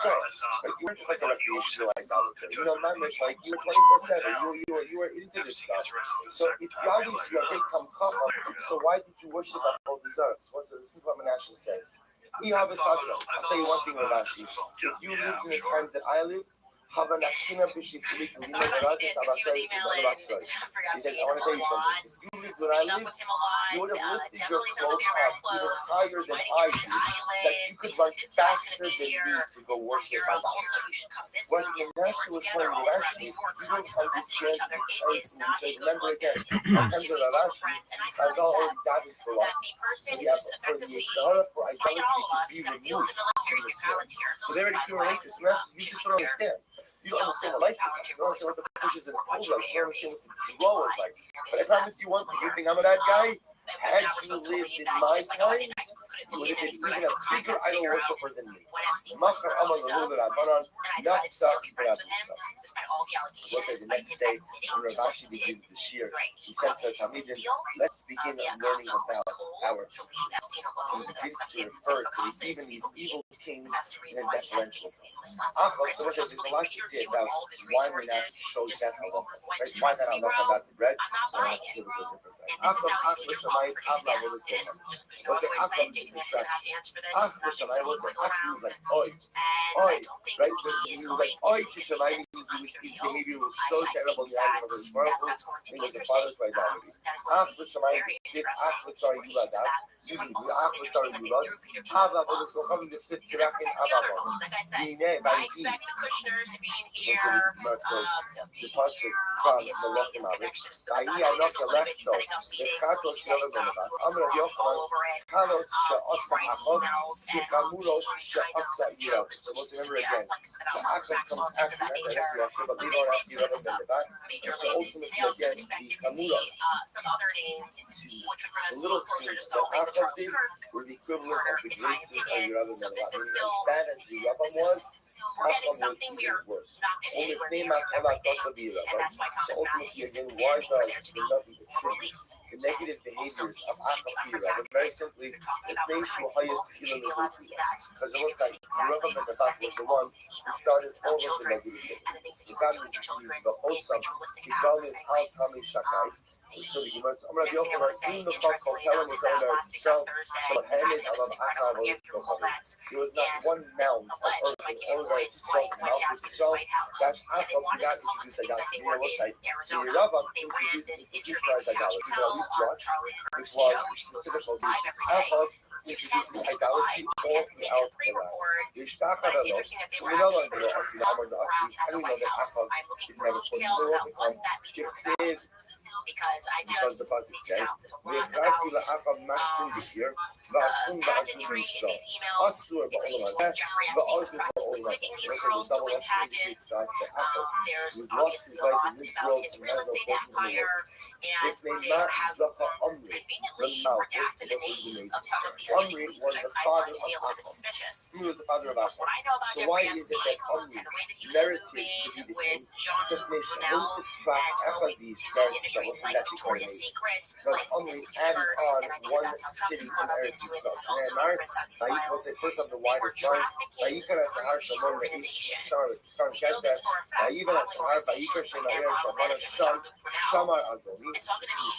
service. Like you weren't just like a recreational idolater. You know, man, like you were 24/7. You were into this stuff. So if obviously you're a big kamchama, so why did you worship at all deserves? Listen to what Menashe says. I'll tell you one thing, Ravashi. If you lived in the times that I lived, he said, I want to tell you something. If you lived when I lived, you would have lifted your cloak up even higher than I did, so that you could run faster than me to go worship my God. What Menashe was telling Ravashi, you don't understand the place in which, remember again, sometimes Ravashi has all God is for us. We have for the Yeshara, for idolatry to be removed from this world. So they already feel like this. You just don't understand. You don't understand what life is like. You don't understand what the pushes and pulls like. You don't understand what the draw is like. But I promise you one thing. You think I'm a bad guy? Had you lived in my times, you would have been even a bigger idol worshiper than me. Masar Amal Lula Rabbanan, not stuck for that stuff. Look at the next day, when Ravashi begins the shir, he says to the Talmidim, let's begin learning about our kings. So he begins to refer to even these evil kings in a deferential way. So there's a lot to say about why Menashe shows that halacha. Right? Why that halacha about the bread? So that's a different thing. What's it? Akam should be such. Akam was like, oi, right? He was like, oi, Kishamai. His behavior was so terrible in the eyes of his brother. He was the father of idolatry. Akam Shamai sit. Akam sorry you like that. Excuse me. Akam sorry you like. Hava was so coming to sit Kirakin Hava. I expect the Kushners to be in here. The pasuk from Malachim Aviv. I not the left though. The Kadosh never been about. Amr Yochanan Kadosh Sha'asa Achov Kikamuros Sha'asa Yirav. So let's remember again. So Achov comes after that, but we don't have to never been about. So ultimately again, the Kamuros. The little sins that Achov did were the equivalent of the great sins that Yirav been about. As bad as the Yirav was, Achov was even worse. Only they might have a Tosha Bira. So ultimately again, why does nothing to treat the negative behaviors of Akapira? But very simply, it makes you higher feeling the because it was like Rabbi Ben Nefak was the one who started all of the negative things. The God was the Osam, the God is Al-Kami Shakai. So the Gemara, I'm going to be open on in the Chok Kotel and his owner himself, so Hamid Alam Akar there was not one mound of earth with all right to salt and mouth with himself. That's Akam, he got introduced idolatry. You know what's like? So the Rabbi introduced idolatry. At least watch, which was specific to Akam introducing idolatry all throughout the land. We know that the Asi, Amar the Asi, and we know that Akam did never put in the world because the pasuk says, "V'chasi la'acham mashkin b'kir, v'atzum ba'atzum b'yisrael, atzur ba'olam hazeh, v'atzur ba'olam hazeh." There's a double entry to Akam. He was lost his life in this world and has no portion in the world. It's named Zaka Omri, the mouth was the names of some of these Omri was the father of Akam. He was the father of Akam. So why is it that Omri merited to be the king? Definition. When you subtract Akam these merits, wasn't actually coordinated. Because Omri added on one city from Eretz Yisrael. Ne'emar, Vayik was the first of the widest line. Vayikar Sahar Shamon Reish Shar Keser. Vayivan Sahar Vayikar Shema'er Shamon Sham Shamar Adoni.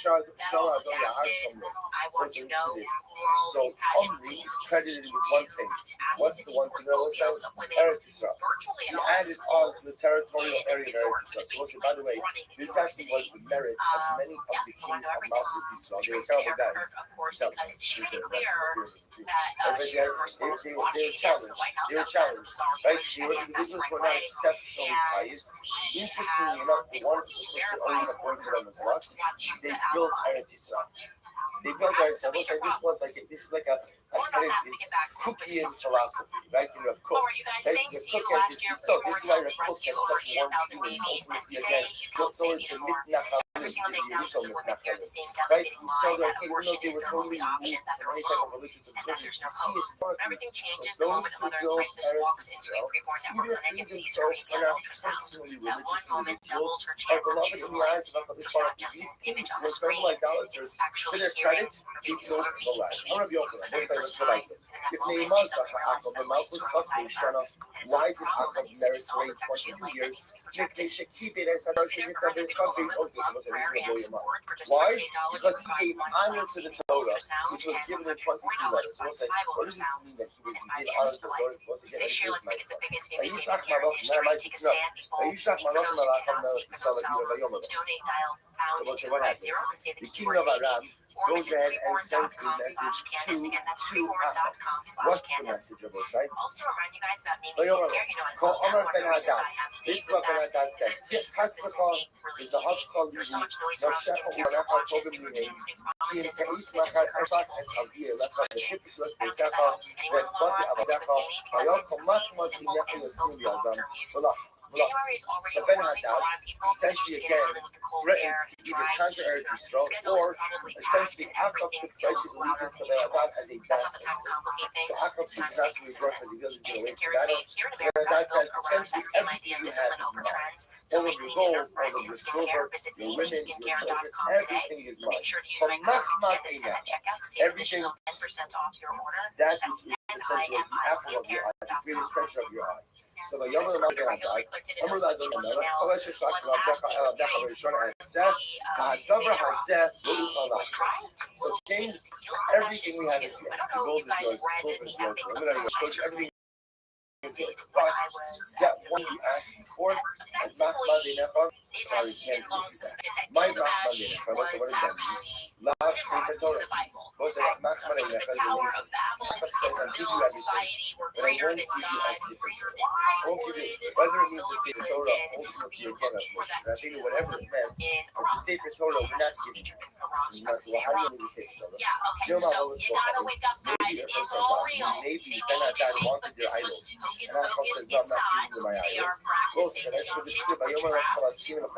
Shar Shamar Adoni Ahar Shamon. So Omri is credited with one thing. What's the one thing that was said? Eretz Yisrael. He added on to the territorial area of Eretz Yisrael. So by the way, this actually was the merit of many of the kings of Malchus Israel. They were terrible guys. They were challenged. Right? The individuals were not exceptionally pious. Interestingly enough, the one who was always according to them as much, they built Eretz Yisrael. They built Eretz Yisrael. This is like a kind of cookian philosophy, right? You have cook. Right? The cook has this. So this is why the cook has such warm feelings. Ultimately, again, towards the mitnach every single day, thousands of women hear the same right? devastating So lie that like, even though abortion they is were their totally only option, removed that they're from any type of alone, religious and that there's observance, no you see hope. historically, Everything changes the those moment a who mother in built crisis Eretz walks into a Yisrael, preborn network even if clinic they and sees her themselves baby are on not ultrasound. personally That one religious moment individuals, doubles her are chance of beloved choosing in the eyes life. of So it's not HaKadosh just Baruch an Hu. image These on a incredible screen, idolaters, it's to actually their hearing credit, her they baby's built heartbeat, the land. maybe I'm going to be for open. the I'm going very to say first this what I time. did. And in that If moment, she Neymar suddenly Zaka realizes Akov, that the life is Malchus worth of outside of her. Shana, And it's not why a did problem that Akov needs to be merit solved, rate it's actually a 22 life that years? needs to be Nick protected. Nation, keep it as a Let's be there for her in the beautiful moment with love, prayer, and support. For just why? $28, Because you he provide gave one honor to the life-saving Torah, ultrasound which was and given in $140 letters. So for we'll say, 5 what does this ultrasounds mean that he and 5 did honor chances to to the life. Torah? Once again, This I year, praise let's make it the myself. biggest baby saving Ayushak year in Malach, history. Take a no. stand, people. Ayushak Speak for Malach, those who cannot speak for themselves. Malach, Donate, dial pound so what happened? 250 and say the The king keyword of baby. Aram Or goes visit ahead and sends a preborn.com/Candace. message Again, that's to Akov. What's the preborn.com/Candace. message of Osai? Also remind you guys about Naming Skincare. You know I love that. One of the reasons I have This stayed is with what Ben that Haddad is said. that it makes consistency really Is a hot easy. There's so much noise around skincare, new launches, new routines, new promises, and mostly just encourage people to keep switching. I don't think that helps anyone in the long run. I stick with Amy because it's clean, simple, and built for long-term use. January is already overwhelming for a lot of people because your skin is dealing with the cold air and the dry heat. Your schedule is probably packed and everything feels louder than usual. That's not the time to complicate things. It's time to stay consistent. Any skincare is made here in America, built around that same idea of discipline over trends. So make me your friend in skincare. Visit amyskincare.com today. Make sure to use my code Candace10 at checkout to save an additional 10% off your order. That's NIMIskincare.com. So the You young guys man remember Hillary Clinton in those wiki emails was asking gays for the she was trying to locate Gilgamesh everything we too. have is I don't know if you guys read the epic of Gilgamesh. everything When I was that at one Lee, you asked for, effectively, it has been long suspected that Gilgamesh was actually Nimrod in the Bible. So the Tower of Babel, built society were greater than God. Why would Hillary Clinton be looking for that too in Iraq? Gilgamesh's featured in Iraq because of the Iraq. Yeah, okay, so you gotta wake up, guys. It's all real. They made you think, but this was hocus pocus. It's not. They are practicing the uncharitable craft. We were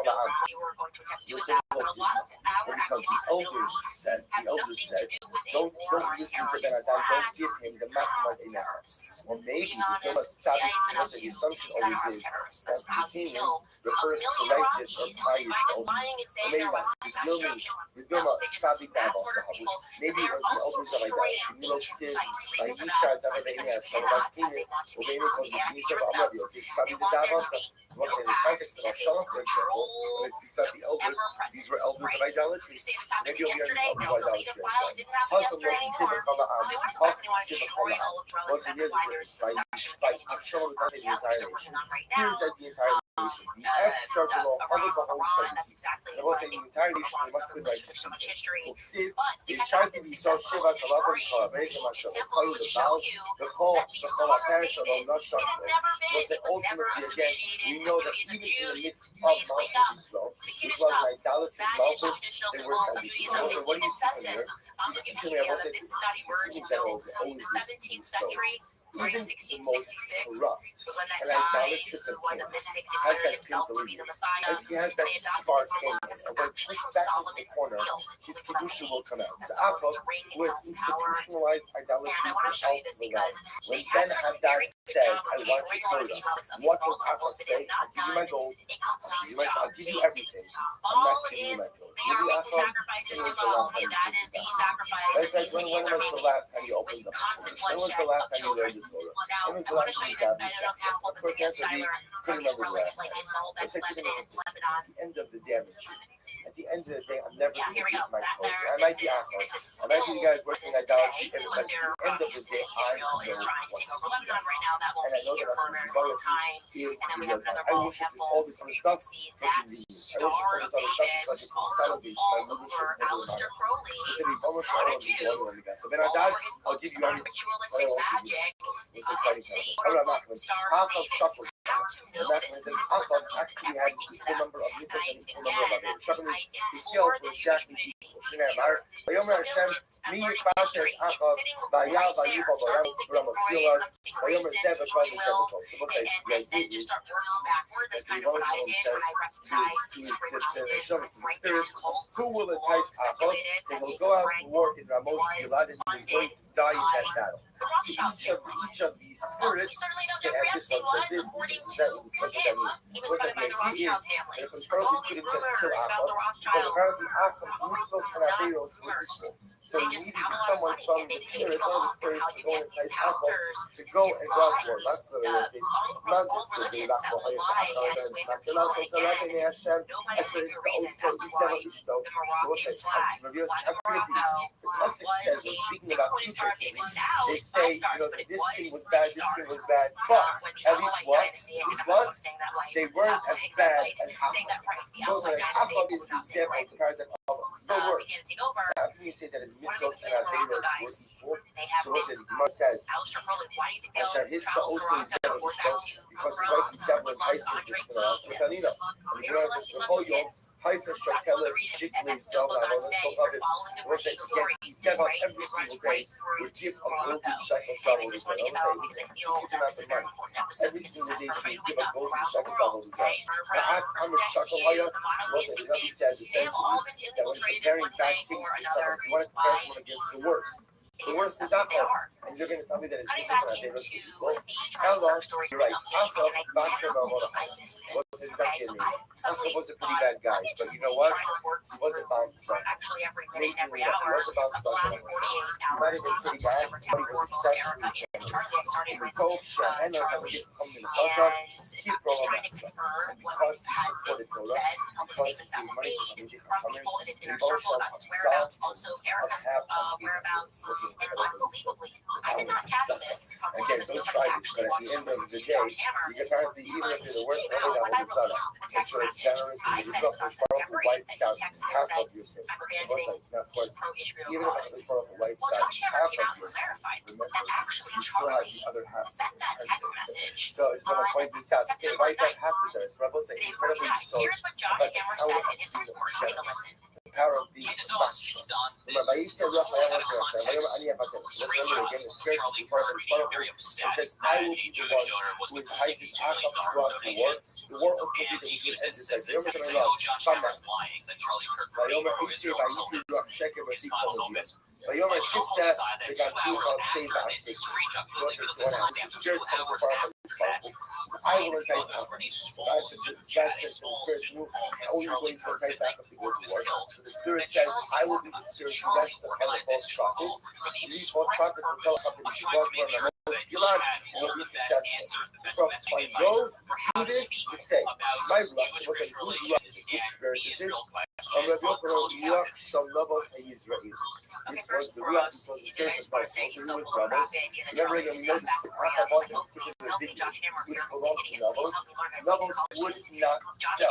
going to attempt to do with that, but a lot of our activities in the Middle East have nothing to do with a war on terror. In fact, terrorists. Moving on is CIA has been up to. You gotta harm terrorists. That's how you kill a million Iraqis by just lying and saying they're weapons of mass destruction. No, they just mass murder people. And they are also destroying ancient sites. The reason for that is because you cannot, as they want to be, it's what the AI feature is about. They want there to be no past, yet they will control ever present. Right? You say this happened yesterday, they'll delete a file. It didn't happen yesterday anymore. They want to destroy all of relics. That's why there's succession getting into yeah, which they're working on right now. Iran, that's exactly what I think Iran's government for so much history. But they have not been successful in destroying the ancient temples, which show you that the Star of David, it has never been, it was never associated with Judaism. Jews, please wake up. The Kiddush stuff, that is a traditional symbol of Judaism. It even says this on Wikipedia that this did not emerge until the 17th century. Or in 1666 was when that guy who was a mystic declared himself to be the Messiah, and they adopted the symbol because it's actually from Solomon's seal. His People don't kedusha will believe come out. that The Solomon's Akov ring was held power. institutionalized And idolatry. I want to show you this because when they have Ben done a Haddad very good says, job of I want destroying a lot of Torah, these relics of these what small does temples, Akov but they say? have not I'll give you my done gold, a complete job. I'll give you everything. Baal is, they are making sacrifices to Baal, and that is the sacrifice that these Indians are making with constant bloodshed of children. Now, I want to show you this. I don't know if you have pulled this again, Skylar, from these relics like in Baalbek, Lebanon. At the end of the damage. At the end of the day, I'm never Yeah, here we go. my That Torah. there, I might this be is Akov. still I might be the guys working today idolatry, but when at they're the end of the obviously day, Israel is trying to take over Lebanon right now. That won't be here for a very long time. And then we have another Baal temple. You can see that Star of David, which is also all over Aleister Crowley, not a Jew, all over his books on ritualistic magic. Is the quote-unquote Star of David. How to know this? The symbolism means everything to them. And again, I implore the Jewish community שנאמר, ויאמר השם מי יפרש אחאב והיה ויהי בו בעולם ברמות גילעד ויאמר זה ושבע זה בכל. So we'll say, the idea is that the Rosh says to the spirit, who will entice Ahab? They will go out to war in Ramoth Gilad and he is going to die in that battle. So each of these spirits, and this one says this, that was special that means. What's the idea is that if the Pharaoh couldn't just kill Ahab, because apparently Ahab's mitzvos and averos were equal. So you needed someone from the spirit, one of the spirits, to go and entice Ahab to go and go out war. That's the way they say. So what's that? The Pasuk says, when speaking about future things, they say, this king was bad, but at least what? They weren't as bad as Ahab. So it's like Ahab is the example of the character of the worst. So how can you say that his mitzvos and averos were equal? So what's it? Gemara says, Asher Hiska also is because his wife Isabel enticed him to Shtanina. And the Gemara says, B'chol yom, Haisa Shakeles, Shikli, Zalma, let's go up it. So what's it? Again, Isabel every single day would give a golden shekel double to her. Huge amount of money. Every single day she would give a golden shekel double to her. Now, how much shekel haya? What's it? He says essentially that when comparing bad things to someone, you want to compare someone against the worst. The worst is Ahab, and you're going to tell me that it's because of that. How long? You're right. Ahab, what does that mean? Ahab was a pretty bad guy, but you know what? He wasn't bounced back. Amazingly enough, he wasn't bounced back. He might have been pretty bad, but he was exceptionally generous. He told Shahana that we didn't come in the Pasha, keep growing up. Because he supported Torah, because he gave money to the people in his inner circle about his whereabouts, also Erica's whereabouts. And unbelievably, I did not catch this because nobody actually watched the message to Josh Hammer. But you know, when I released the text message, I said it was on September 8th, and he texted and said, I'm abandoning the pro-Israel cause. Well, Josh Hammer came out and clarified that actually Charlie sent that text message on September 9th. Here's what Josh Hammer said in his report. Take a listen. Power of the Charlie very upset. Says, I will be the one who entices Ahab to go out to war. The war will be that he says the text saying, oh, Josh Hammer's lying, that Charlie Kirk Israel is final moments. ויאמר שפטה וגם פיך סייבה I will entice Ahab. God says the spirit move only going to entice Ahab to go to war. So the spirit says, I will be the spirit who rests upon the false prophets. These false prophets will tell Ahab that he should go for Gilad and will be successful. The prophets find go, do this, and say, my ruach was a good ruach, a good spirit is this. Ruach shall love us a Yisrael. This was the ruach, this was the spirit of God. Also, who was Ramos? Remember that we know this Ahab wanted to put in the dignity, which belonged to Ramos. Ramos would not sell.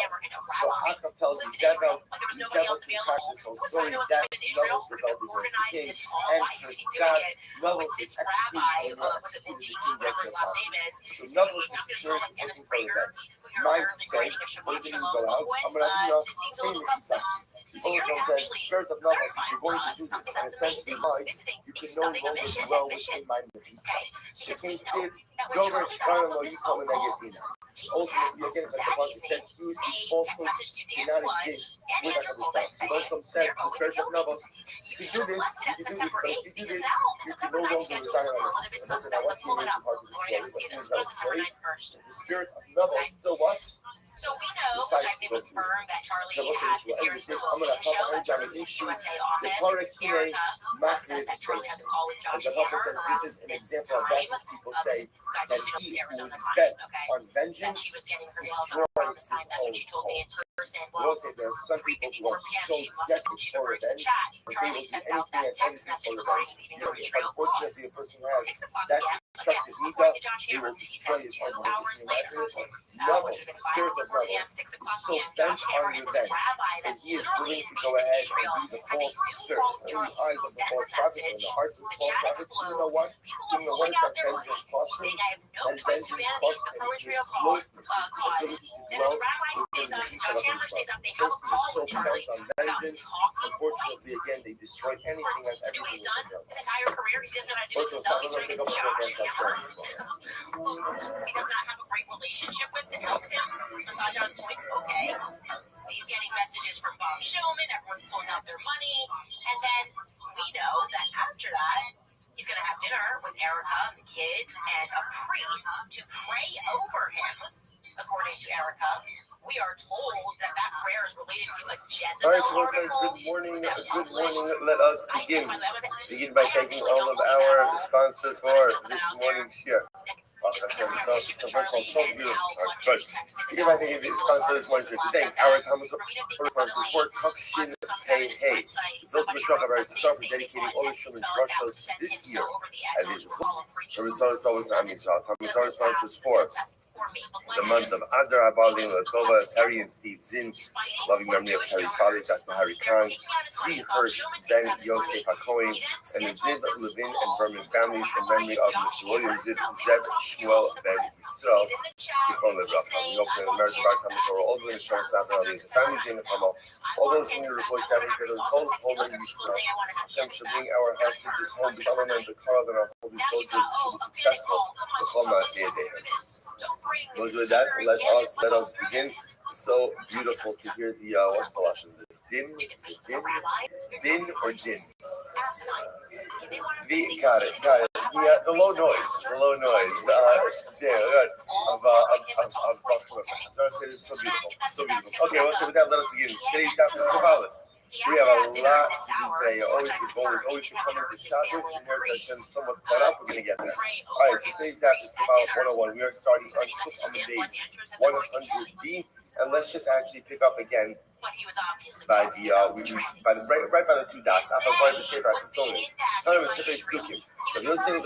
So Ahab tells Isabel to practice whole story that Ramos rebelled against the king, and for God, Ramos is executed so Ramos is the spirit of looking for revenge. Mind say, what does it mean go out? I'm going to say this stuff. Also says, spirit of Ramos, if you're going to do this, in a sense in mind, you can no longer dwell within my mission. It's going to say, go over Chicago, you come and I get me. Ultimately, again, like the Pasuk says, use these falsehoods cannot exist with HaKadosh. The Muslim says, the spirit of Ramos, you can do this, but if you do this, you can no longer reside on it. And listen, I want the amazing part of the story. The spirit of Ramos still what? So we know, which I can confirm, that Charlie had appeared to the local show that Journalist USA office. Erica said that Charlie had to call in Josh Hammer around this time. This guy just Arizona time, okay? That she was getting her nails done around this time. That's what she told me in person. Well, 3:54 p.m. she must have she referred to the chat. Charlie sent out that text message regarding leaving the Israel cause. 6 o'clock p.m. Again, according to Josh Hammer, he says 2 hours later, which would have been 5:04 p.m., 6 o'clock p.m., Josh Hammer is a rabbi that literally is based in Israel, and they Zoom called Charlie. He sends a message, the chat explodes, people are pulling out their money, he's saying, I have no choice to abandon the pro-Israel closeness, his ability to dwell within the peace of a They have a call with Charlie about talking. Unfortunately, again, they destroy anything and everything. What he's done his entire career, he doesn't know how to do this himself. He's trying to get Josh hammered. He does not have a great relationship with to help him massage out his points. Okay. He's getting messages from Bob Showman. Everyone's pulling out their money. And then we know that after that, he's going to have dinner with Erica and the kids and a priest to pray over him, according to Erica. We are told that that prayer is related to a Jezebel article. Good morning. Let us begin by thanking all of our sponsors for this morning's share. So beautiful. Good. Begin by thanking the sponsor for this morning's share. Today, our Talmud sponsors for Tough Shin Pay Hey. Built to Mishloach Habayis for dedicating all the Shulman Drushos this year as is the Results of Am Yisrael. Talmud sponsors for the month of Adar, Abalim, Lakova, Harry and Steve Zinn, loving memory of Harry's father, Dr. Harry Khan, Tzvi Hirsch, Ben Yosef HaKohen, and the Ziv, Levin, and Berman families in memory of Mr. William Ziv, Zeb, Shmuel, Ben Yisrael, Zichron Lebracha. We open an American Bar Talmud Torah, all the way to Shem Satan, the families in the Famo, all those in the report, having the whole holy Yishmael. Hashem should bring our hostages home, Shalom and Bekarav, and our holy soldiers should be successful. B'chol Ma'aseh Yedeihem. Those with that, let us begin. So beautiful to hear the what's the lashon? Din or din? Got it. Yeah, the low noise. So beautiful. Okay, well, so with that, let us begin. Today's daf is Kabbalah. We have a lot to do today. Always the goal is always to come into Shabbos and hear Hashem somewhat caught up. We're going to get there. All right, so today's daf is Kabbalah 101. We are starting on the days 100b, and let's just actually pick up again by the right by the two dots. I'm going to say that it's only kind of a surface looking. But you'll say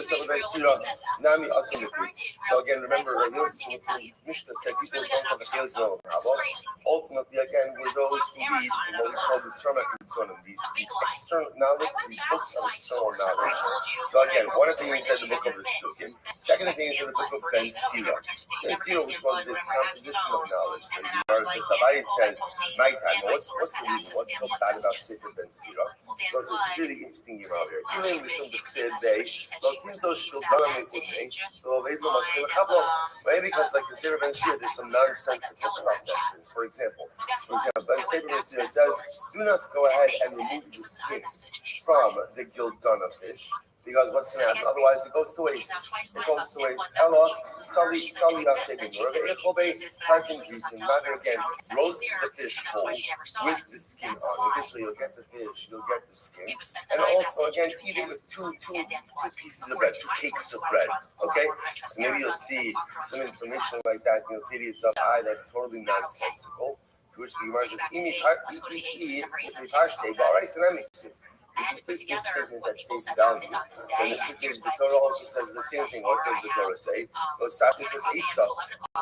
Nami so again, remember, Mishnah said people don't have a sales no problem. Ultimately, again, we're those who read what we call the these external knowledge, these books of external knowledge. So again, one of the things is the book of the Shtukim. Second thing is the book of Ben Sira. Ben Sira, which was this composition of knowledge. The Gemara says, Abai says, my time, what's the reason? What's so bad about Sefer Ben Sira? Because it's really interesting Gemara here. Even in Mishum B'Tzedei, maybe because like the Sefer Ben Sira, there's some nonsensical stuff. For example, Ben Sefer Ben Sira says, do not go ahead and remove the skin from the Gilgana fish. Because what's going to happen? Otherwise, it goes to waste. Ella, Sali Yasekin, rather again, roast the fish whole with the skin on. This way, you'll get the fish, you'll get the skin. And also, again, eat it with two pieces of bread, 2 cakes of bread. Okay? So maybe you'll see some information like that, and you'll say to yourself, that's totally nonsensical. To which the Gemara says, all right, so that makes it. If you take this statement at face value, then the truth is the Torah also says the same thing. What does the Torah say? Status says Eitzah.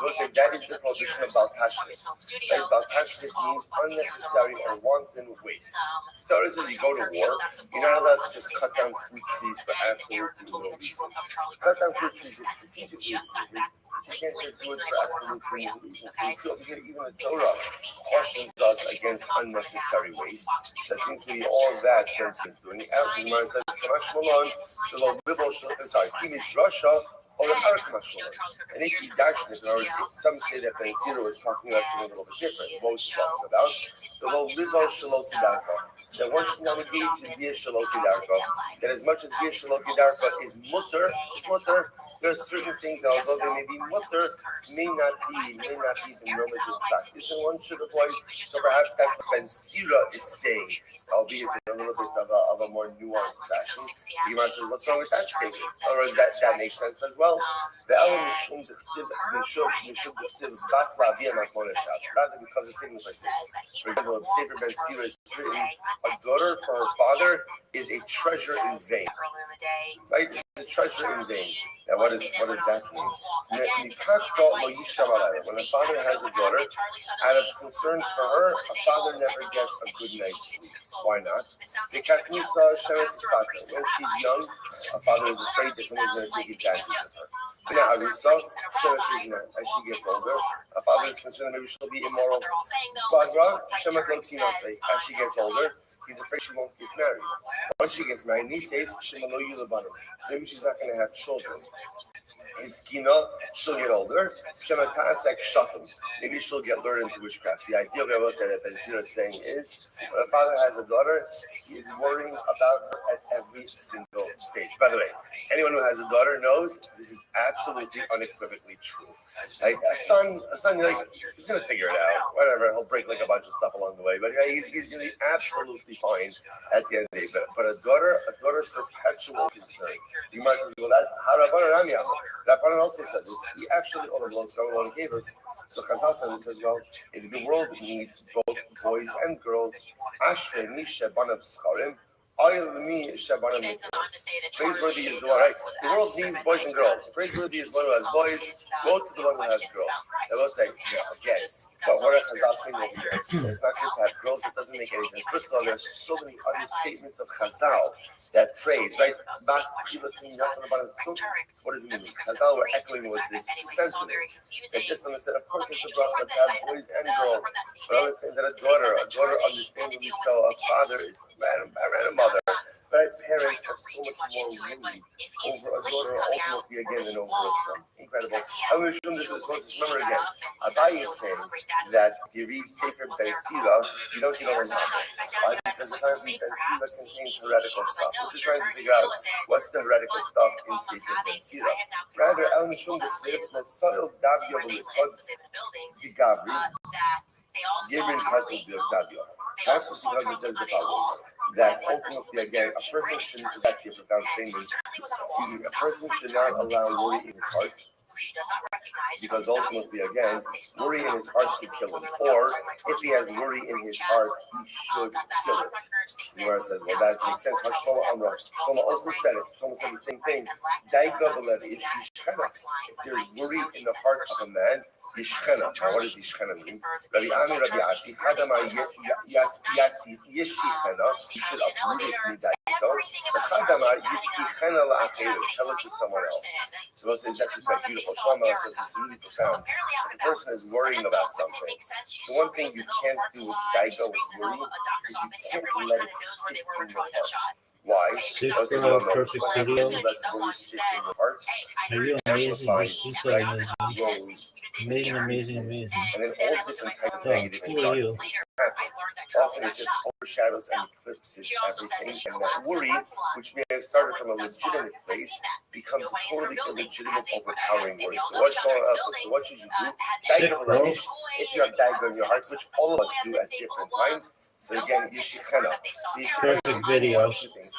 It say that is the prohibition of Baltashlis. Right? Baltashlis means unnecessary or wanton waste. The Torah says you go to war, you're not allowed to just cut down fruit trees for absolutely no reason. Cut down fruit trees is strategically you can't just do it for absolutely no reason. So you see, even the Torah cautions us against unnecessary waste. That seems to be all that is doing. As the Gemara says, and if you dash this, some say that Ben Sira is talking about something a little bit different. Most talking about the low little shaloti darka. That one should not engage in beer shaloti darka. That as much as beer shaloti darka is mutter, there are certain things that although they may be mutter, may not be the normative practice, and one should avoid. So perhaps that's what Ben Sira is saying, albeit in a little bit of a more nuanced fashion. The Gemara says, what's wrong with that statement? Otherwise, that makes sense as well. Rather, because the statement is like this. For example, the Sefer Ben Sira, it's written, a daughter for her father is a treasure in vain. Right? a treasure in vain. Now, what does that mean? When the father has a daughter, out of concern for her, a father never gets a good night's sleep. Why not? When she's young, a father is afraid that someone's going to take advantage of her. But now, as she gets older, a father is concerned that maybe she'll be immoral. As she gets older, he's afraid she won't get married. Once she gets married, he says, maybe she's not going to have children. His kina, she'll get older. Maybe she'll get lured into witchcraft. The idea of Rabbi said that Ben Sira is saying is, when a father has a daughter, he is worrying about her at every single stage. By the way, anyone who has a daughter knows this is absolutely unequivocally true. Like a son, like he's gonna figure it out. Whatever, he'll break like a bunch of stuff along the way, but he's gonna be absolutely fine at the end of the day. But a daughter's perpetual concern. You might say, well, that's how Rabbanan Ramya. Rabbanan also said this. He actually all the blows going gave us. So Chazal said this as well. If the world needs both boys and girls, Ashrei Misha Banav Scharim. Praiseworthy is the one, right? The world needs boys and girls. Praiseworthy is one who has boys. Go to the one who has girls. I will say, again, but what is Chazal saying over here? It's not good to have girls. It doesn't make any sense. First of all, there's so many other statements of Chazal that praise, right? What does it mean? Chazal were echoing was this sentiment that just understood, of course, it's a bracha to have boys and girls. But I was saying that a daughter understanding so a father is random mother, right? Parents have so much more room over a daughter ultimately again than over a son. Incredible. I'm going to show this as remember again. Abai is saying that if you read Sefer Ben Sira, you don't get over novel. Why? Because the time Ben Sira contains heretical stuff. We're just trying to figure out what's the heretical stuff in Sefer Ben Sira. Rather, El Mishum would say that soil Davia will be the Gavri. Gabriel has to do Davia. That's what he says the following. That ultimately, again, a person should, is actually a profound statement. A person should not allow worry in his heart. Because ultimately, again, worry in his heart could kill him. Or if he has worry in his heart, he should kill it. Where it says, well, that makes sense. Shlomo also said it. Shlomo said the same thing. If there's worry in the heart of a man, Yishchena. Now, what does Yishchena mean? Rabbi Ami, Rabbi Asi, Chadama Yasi Yishichena. You should uproot it to Daiko. The Chadama Yisichena La'acheru. Tell it to someone else. So we'll say it's actually quite beautiful. Shlomo says this is really profound. If the person is worrying about something, the one thing you can't do with Daiko, with worry, is you can't let it sit in your heart. Why? Super perfect video. Are you amazing? Super amazing. Amazing. And then all different types of negative you? Often it just overshadows and eclipses everything, and that worry, which may have started from a legitimate place, becomes a totally illegitimate, overpowering worry. So what should you do? If you have Daigo in your heart, which all of us do at different times. So again, Yishichena. Perfect video.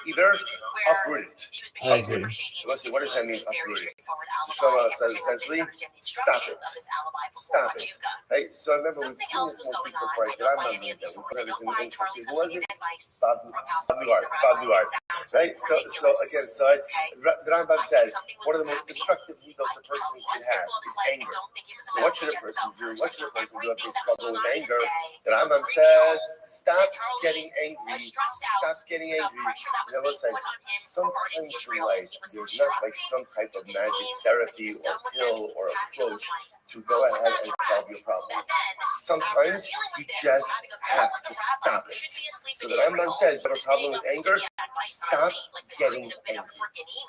Either uproot it. I agree. Let's see, what does that mean, uproot it? So Shlomo says essentially, stop it. Stop it. Right? So I remember we've seen this more people before. I'm not doing that. We put this in the English. Who was it? Bob Duarte. Right? So again, the Rambam says, one of the most destructive egos a person can have is anger. So what should a person do? What should a person do if they struggle with anger? The Rambam says, stop getting angry. Stop getting angry. And I will say, sometimes in life, there's not like some type of magic therapy or pill or approach to go ahead and solve your problems. Sometimes you just have to stop it. So the Rambam says, you have a problem with anger? Stop getting angry.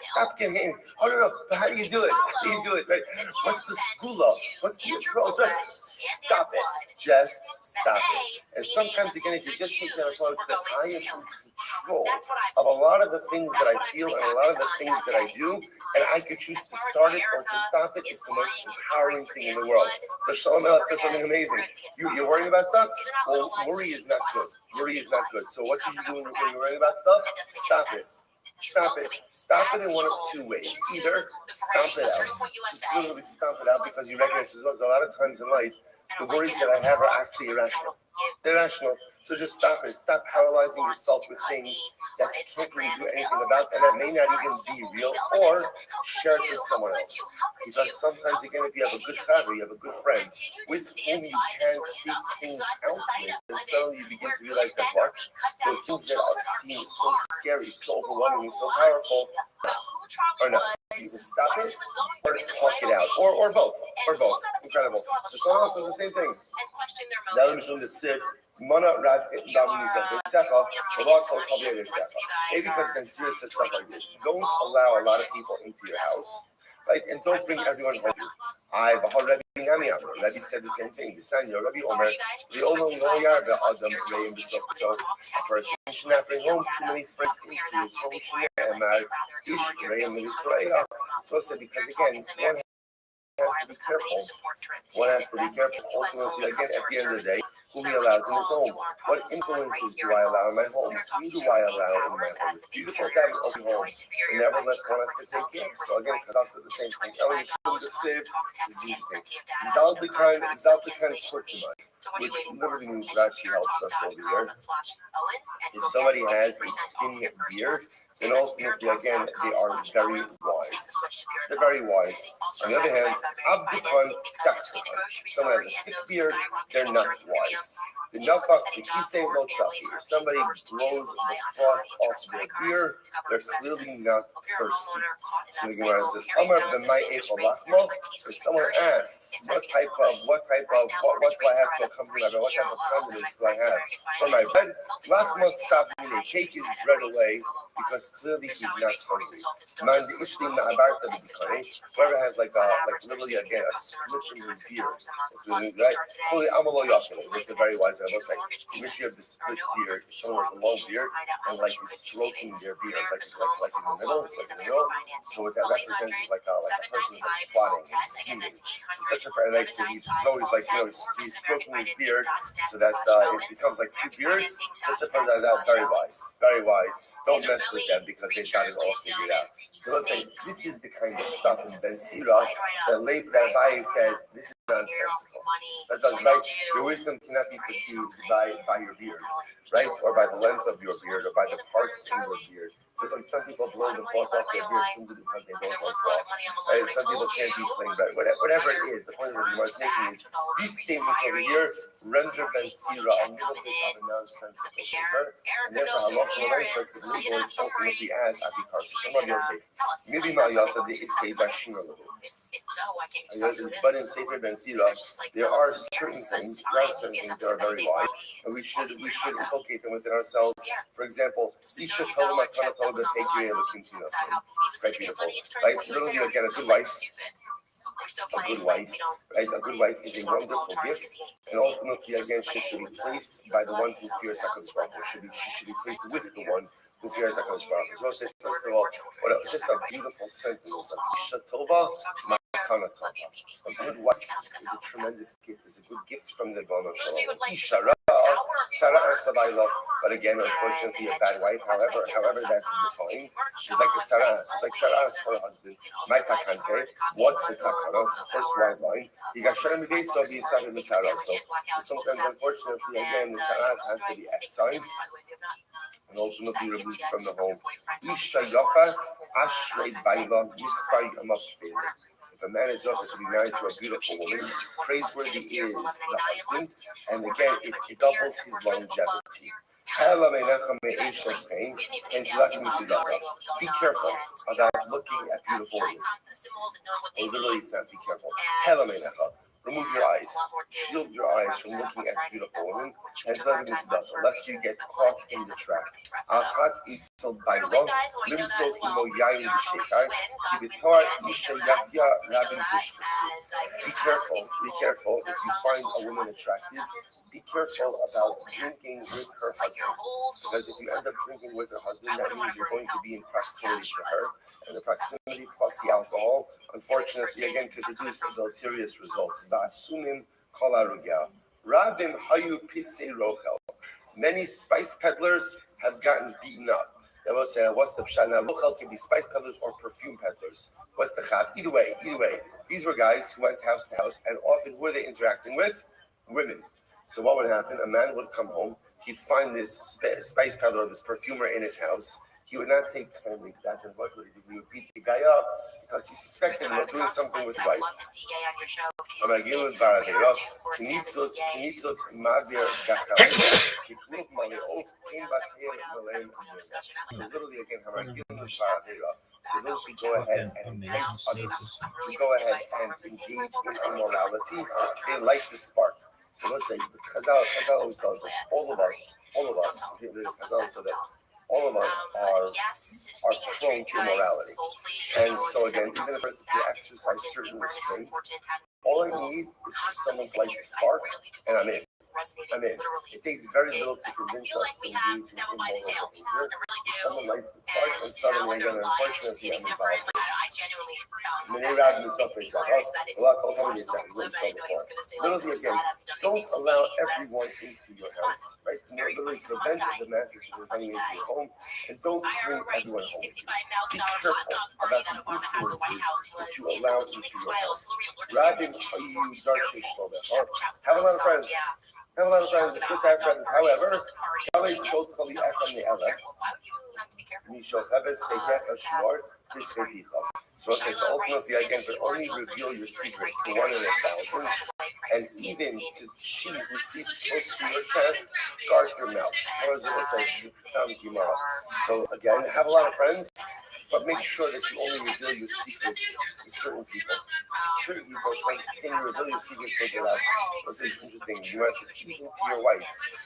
Stop getting angry. Oh, no. But how do you do it? How do you do it? Right? What's the skula? What's the approach? Stop it. Just stop it. And sometimes, again, if you just take that approach that I am in control of a lot of the things that I feel and a lot of the things that I do, and I could choose to start it or to stop it, it's the most empowering thing in the world. So Shlomo says something amazing. You're worrying about stuff? Well, worry is not good. Worry is not good. So what should you do when you're worrying about stuff? Stop it. Stop it. Stop it in one of two ways. Either stomp it out. Just literally stomp it out because you recognize as well as a lot of times in life, the worries that I have are actually irrational. They're rational. So just stop it. Stop paralyzing yourself with things that you can't really do anything about and that may not even be real, or share it with someone else. Because sometimes, again, if you have a good father, you have a good friend with whom you can speak things out with, and suddenly you begin to realize that what? Those things that seem so scary, so overwhelming, so powerful, or not. You can stop it or talk it out, or both, Incredible. So someone else does the same thing. Now I'm assuming that Sid, Mana Rad Maybe because then serious stuff like this. Don't allow a lot of people into your house, right? And don't bring everyone home. Rabbi said the same thing. Rabbi Omer, so a person should not bring home too many friends into his home. So I said, because again, one has to be careful. Ultimately, again, at the end of the day, who he allows in his home. What influences do I allow in my home? Who do I allow in my home? It's beautiful to have an open home. And nevertheless, one has to take care. So again, because also the same thing. Ellie Shum that saved is interesting. Zaldikan Kurtima, which literally means that she helps us over here. If somebody has a thin beard, then ultimately, again, they are very wise. They're very wise. On the other hand, Abdukan Saxifan. Someone has a thick beard, they're not wise. The Nafak, the Kisei Lotzafi. If somebody blows the froth off their beard, they're clearly not thirsty. So the Gemara says, Amar b'mai echol lachmo. If someone asks, what do I have to accompany my bread? What type of condiments do I have for my bread? Lachmo savine, take his bread away, because clearly he's not hungry. Whoever has literally again a split in his beard, right? Fully this is a very wise man. Looks like if you have the split beard, someone has a long beard and like is stroking their beard, like in the middle, So what that represents is like a person is like plotting and scheming. So such a paradise. So he's always he's stroking his beard so that it becomes like two beards. Such a paradise. Very wise, very wise. Don't mess with them because they've got it all figured out. So let's say this is the kind of stuff in Ben Sira that Abaye says this is nonsensical. That does right. Your wisdom cannot be perceived by your beard, right? Or by the length of your beard, or by the parts in your beard. Just like some people blow the cloth off their beard because they don't like cloth. Right? Some people can't be plain bread. Whatever it is, the point of what he was making is these statements over here render Ben Sira a little bit of a nonsensical paper, and therefore halacha l'maisa could legally ultimately as abikar. So somebody else say, maybe Ma'ayasa the Iskei Bashir a little bit. But in Sefer Ben Sira, there are certain things that are very wise, and we should inculcate them within ourselves. For example, we should tell them the take you and looking to us. Quite beautiful. Like literally again, a good wife. Right? A good wife is a wonderful gift, and ultimately again she should be placed by the one who fears HaKadosh Baruch Hu. She should be placed with the one who fears HaKadosh Baruch Hu. So I'll say first of all, just a beautiful sentence. Isha Tova, Matana Tova. A good wife is a tremendous gift. It's a good gift from the Rebbeinu Shalom. Isha Sarah Sabayla, but again, unfortunately, a bad wife, however that's defined, she's like a Sarah. She's like Sarah for her husband. My takante, what's the takana? The first white line. You got Shalom Bey, so he started with Sarah. So sometimes, unfortunately, again, the Sarah has to be excised and ultimately removed from the home. Isha Yafa, Ashrei Bayla, Yispar Yamaf. If a man is offered to be married to a beautiful woman, praiseworthy is the husband, and again, it doubles his longevity. Be careful about looking at beautiful women. Literally, it's not be careful. Remove your eyes. Shield your eyes from looking at beautiful women, and lest you get caught in the trap. Be careful if you find a woman attractive. Be careful about drinking with her husband, because if you end up drinking with her husband, that means you're going to be in proximity to her, and the proximity plus the alcohol, unfortunately, again, could produce deleterious results. Many spice peddlers have gotten beaten up. They will say, what's the pshat? Now, rochel can be spice peddlers or perfume peddlers. What's the chat? Either way. These were guys who went house to house, and often who were they interacting with? Women. So what would happen? A man would come home, he'd find this spice peddler, this perfumer in his house. He would not take time to that, and what would he do? He would beat the guy up because he suspected him of doing something with his wife. המגיעים לדבריו, כניצוץ מעביר גחלים, ככלוב מלאות, כן בתיהם מלאים. So literally again, המגיעים לדבריו. So those who go ahead and entice others to go ahead and engage in immorality, they light the spark. So let's say, Chazal always tells us, all of us, Chazal said that all of us are prone to immorality. And so again, even if it's to exercise certain restraint, all I need is for someone to light the spark, and I'm in. It takes very little to convince us to engage in immoral behavior. If someone lights the spark, and suddenly again, unfortunately, I'm involved. Many rabbis up and say, literally again, don't allow everyone into your house, right? Literally prevent the master from coming into your home, and don't bring everyone home. Be careful about the influences that you allow into your house. Rabbi, have a lot of friends. Have a lot of friends, it's good to have friends. However, always so to the F on the Aleph. So ultimately, again, but only reveal your secret to 1 in 1,000, and even to she who sleeps close to your chest, guard your mouth. What does it say? So again, have a lot of friends, but make sure that you only reveal your secrets to certain people. Certain people, when you reveal your secrets to the last, this is interesting. You must say, even to your wife,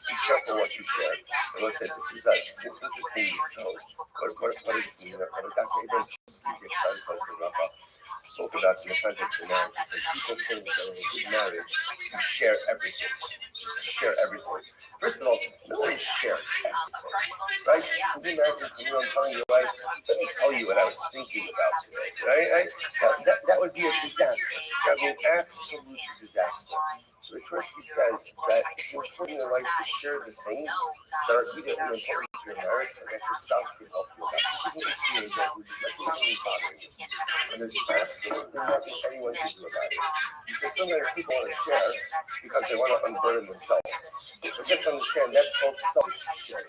be careful what you share. And let's say, this is interesting. So, what is this mean? Dr. Abraham spoke about in the context of marriage. He said, people think that in a good marriage, you share everything. Just share everything. First of all, no one shares everything, right? Can you imagine I'm telling your wife, let me tell you what I was thinking about today, right? That would be a disaster. That would be an absolute disaster. So Restream says that it's important in life to share the things that are either important to your marriage or that your spouse can help you about. Even if you example, let's say something's bothering you, and there's absolutely nothing anyone can do about it. He says sometimes people want to share because they want to unburden themselves. But just understand that's called self-sharing.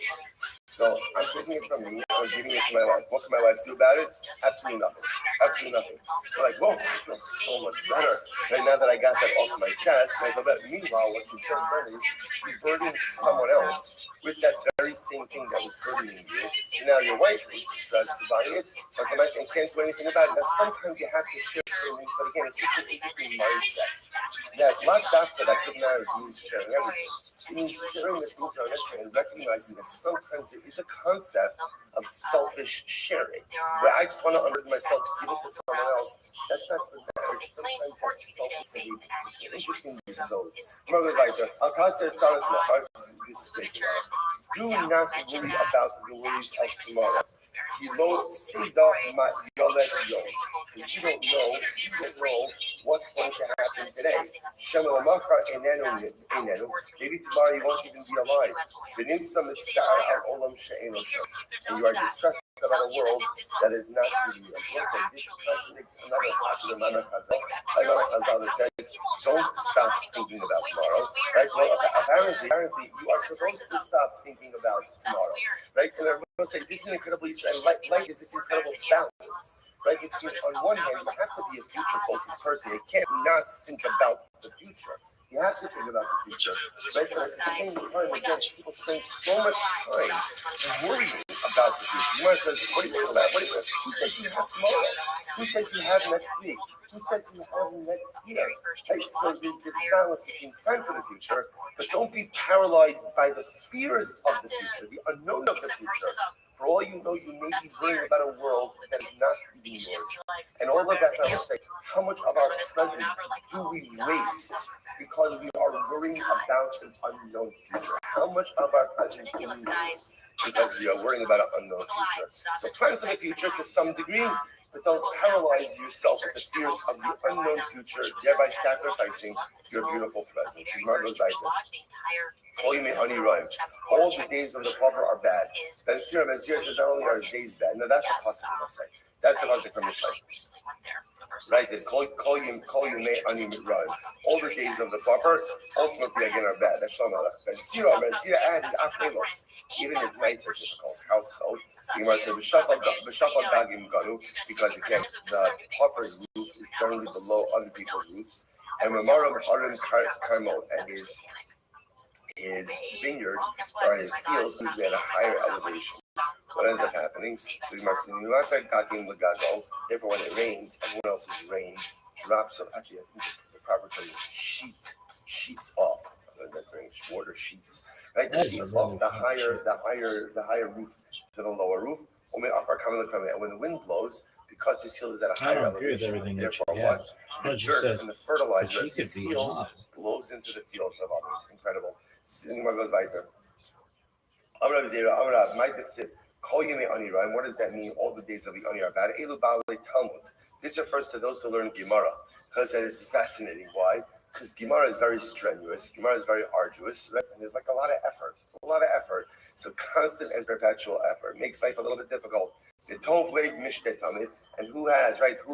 So I'm taking it from me, I'm giving it to my wife. What can my wife do about it? Absolutely nothing. Absolutely nothing. So like, whoa, I feel so much better. Right now that I got that off my chest, I go back. Meanwhile, what you've done is you burden someone else with that very same thing that was burdening you. So now your wife is stressed about it, but the nice and can't do anything about it. Now sometimes you have to share certain things, but again, it's just an interesting mindset. That not after that good marriage means sharing everything. It means sharing the things that are necessary and recognizing that sometimes there is a concept of selfish sharing, where I just want to unburden myself, give it to someone else. That's not good marriage. Sometimes that's selfish behavior. It's an interesting zone. Remember, like, I'll tell you my heart. Do not worry about the worries of tomorrow. You don't see you don't know what's going to happen today. Maybe tomorrow you won't even be alive. And you are distressed about a world that is not giving you. This contradicts another popular Mama Chazal that says, don't stop thinking about tomorrow. Right? Well, apparently, you are supposed to stop thinking about tomorrow. Right? And everyone say, this is an incredible life is this incredible balance. Right? Between, on one hand, you have to be a future-focused person. You can't not think about the future. You have to think about the future. Right? But at the same time, again, people spend so much time worrying about the future. You might say, what do you think about it? Who says you have tomorrow? Who says you have next week? Who says you have next year? Right? So there's this balance between time for the future, but don't be paralyzed by the fears of the future, the unknown of the future. For all you know, you may be worrying about a world that is not even yours. And all of that, I will say, how much of our present do we waste because we are worrying about an unknown future? How much of our present do we waste because we are worrying about an unknown future? So plan for the future to some degree, but don't paralyze yourself with the fears of the unknown future, thereby sacrificing your beautiful present. All the days of the pauper are bad. Then Sira says not only are his days bad, no, that's a possible say. That's the pasuk from Mishlei. Right, that call you may ani run. All the days of the pauper, ultimately again are bad. That's Shalom Alech. But Sira added Afrelos, even his nights are difficult household. The Gemara said B'shafal Gagim Ganu, because again the pauper's roof is generally below other people's roofs. And Mamaram Harim Carmel and his vineyard or his fields usually at a higher elevation. What ends up happening? So you must say, therefore, when it rains, everyone else's rain drops. So actually, I think the proper term is sheets off. Water sheets, right? The sheets off the higher roof to the lower roof. And when the wind blows, because his field is at a higher elevation, therefore what? The dirt and the fertilizer of his field blows into the fields of others. Incredible. What does that mean? All the days of the Ani are bad. This refers to those who learn Gemara. Because this is fascinating. Why? Because Gemara is very strenuous. Gemara is very arduous. Right? And there's like a lot of effort. So constant and perpetual effort makes life a little bit difficult. The Tov Leib Mishte Tamid, and who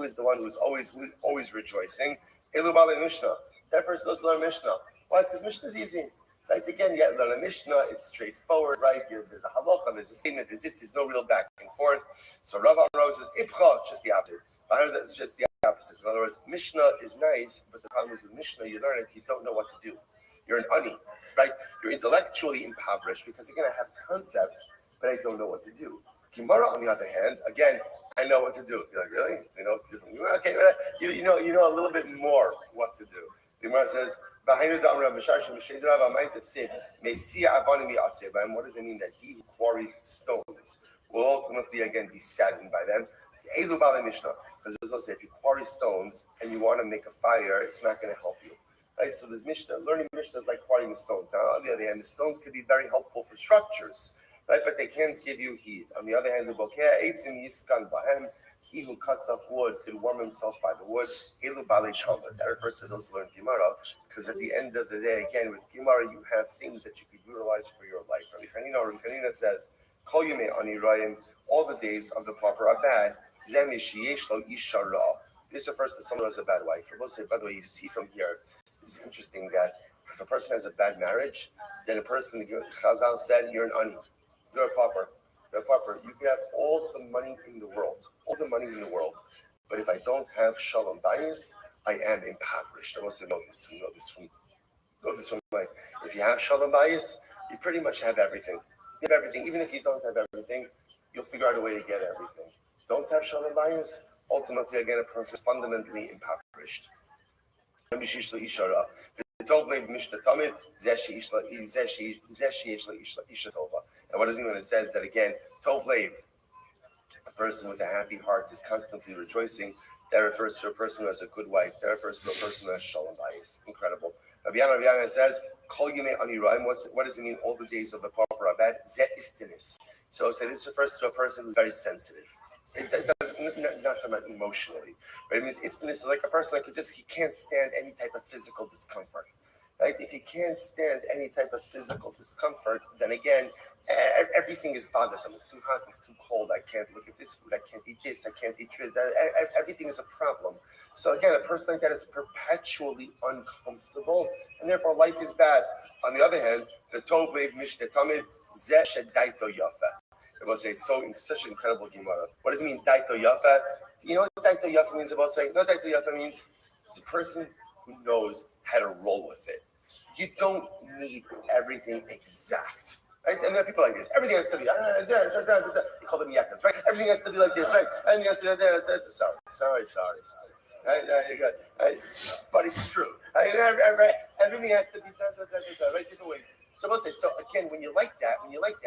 is the one who's always rejoicing? Elu Bale Mishnah. That first those learn Mishnah. Why? Because Mishnah is easy. Right? Again, you learn a Mishnah, it's straightforward, right? There's a halacha, there's a statement, there's no real back and forth. So Rav Amaro says, Ipcha, just the opposite. I heard that it's just the opposite. In other words, Mishnah is nice, but the problem is with Mishnah, you learn it, you don't know what to do. You're an ani, right? You're intellectually impoverished because, again, I have concepts, but I don't know what to do. Gemara, on the other hand, again, I know what to do. You're like, really? You know what to do? Okay, you know a little bit more what to do. The Gemara says, what does it mean that he who quarries stones will ultimately again be saddened by them? Because also if you quarry stones and you want to make a fire, it's not going to help you. Right? So the Mishnah, learning Mishnah is like quarrying stones. Now, on the other hand, the stones can be very helpful for structures, right? But they can't give you heat. On the other hand, he who cuts up wood could warm himself by the wood. That refers to those who learn Gemara, because at the end of the day, again, with Gemara, you have things that you could utilize for your life. Rabbi Hanina says, all the days of the pauper are bad. This refers to someone who has a bad wife. By the way, you see from here, it's interesting that if a person has a bad marriage, then a person, Chazal said, you're an ani, you're a pauper. You can have all the money in the world, but if I don't have shalom bayis, I am impoverished. I must know this. We know this from like, if you have shalom bayis, you pretty much have everything. You have everything. Even if you don't have everything, you'll figure out a way to get everything. Don't have shalom bayis, ultimately again a person is fundamentally impoverished. And what does it mean when it says that again? Tov Leiv, a person with a happy heart is constantly rejoicing. That refers to a person who has a good wife. That refers to a person who has shalom bayis. Incredible. Rabbi Yana says, Kol Yimei Ani Ra'im. What does it mean? All the days of the pauper are bad. Zeh istinis. So this refers to a person who's very sensitive. It does not come out emotionally, but it means istinis is like a person that he can't stand any type of physical discomfort. Right? If you can't stand any type of physical discomfort, then again, everything is bothersome. It's too hot, it's too cold. I can't look at this food. I can't eat this. I can't eat that. Everything is a problem. So again, a person like that is perpetually uncomfortable, and therefore life is bad. On the other hand, the Tov Leiv Mishte Tamid Zeh Shedaito Yafa. It was such an incredible Gemara. What does it mean, Daito Yafa? You know what Daito Yafa means? About saying, no, Daito Yafa means it's a person who knows how to roll with it. You don't need everything exact. Right? And there are people like this. Everything has to be, you call them yakas, right? Everything has to be like this, right? Everything has to be, sorry. Right? But it's true. Right? Everything has to be done, right? Different ways. So again, when you like that, you're like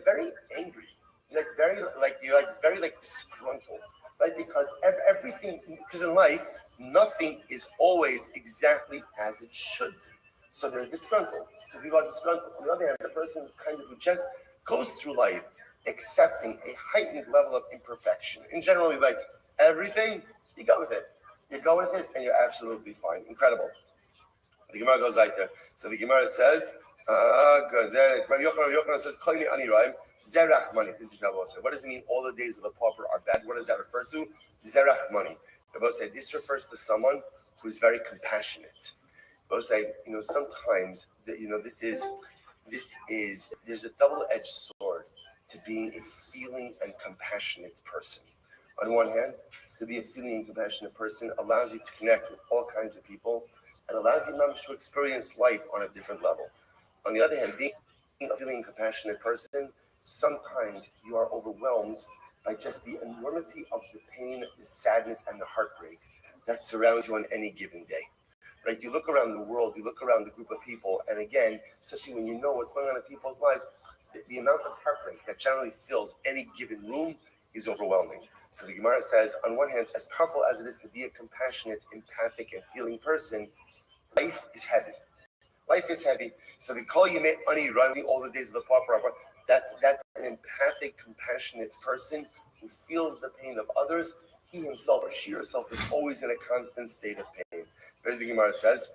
very angry. You're very disgruntled. Right? Because because in life, nothing is always exactly as it should be. So they're disgruntled. So people are disgruntled. On the other hand, the person who just goes through life accepting a heightened level of imperfection. In generally, like everything, you go with it. And you're absolutely fine. Incredible. The Gemara goes right there. So the Gemara says, Good. Rabbi Yochanan says, "Koini ani raim zerach money." This is Rabbi said. What does it mean? All the days of the pauper are bad. What does that refer to? Zerach money. Rabbi said this refers to someone who's very compassionate. Rabbi said, sometimes this is there's a double-edged sword to being a feeling and compassionate person. On one hand, to be a feeling and compassionate person allows you to connect with all kinds of people and allows you to experience life on a different level. On the other hand, being a feeling and compassionate person, sometimes you are overwhelmed by just the enormity of the pain, the sadness, and the heartbreak that surrounds you on any given day. Right? You look around the world, you look around the group of people, and again, especially when you know what's going on in people's lives, the amount of heartbreak that generally fills any given room is overwhelming. So the Gemara says, on one hand, as powerful as it is to be a compassionate, empathic, and feeling person, life is heavy. Life is heavy. So the call you make money running all the days of the pauper, that's an empathic, compassionate person who feels the pain of others. He himself or she herself is always in a constant state of pain. As the Gemara says,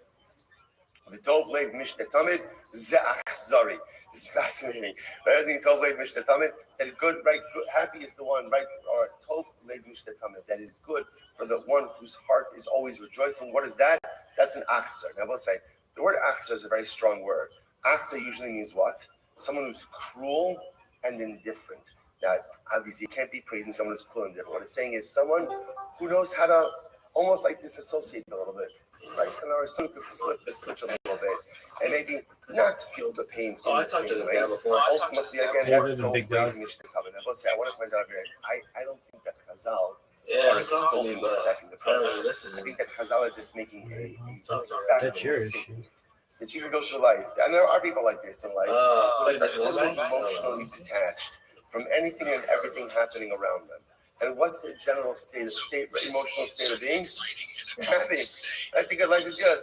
"V'tov leiv mishtatamid ze'achzari." This is fascinating. Right? Tov leiv mishtatamid, that good, right? Good, happy is the one, right? Or tov leiv mishtatamid, that is good for the one whose heart is always rejoicing. What is that? That's an achzar. Now we'll say the word achzar is a very strong word. Achzar usually means what? Someone who's cruel and indifferent. Now, obviously, you can't be praising someone who's cruel and indifferent. What it's saying is someone who knows how to almost like disassociate a little bit, right? Or someone could flip the switch a little bit and maybe not feel the pain in the same way. Ultimately, again, that's no way in which to come. And I will say, I want to point out here, I don't think that Chazal are exposing the second approach. I think that Chazal are just making a factual statement that you can go through life. And there are people like this in life who are totally emotionally detached from anything and everything happening around them. And what's their general emotional state of being? Happy. I think life is good.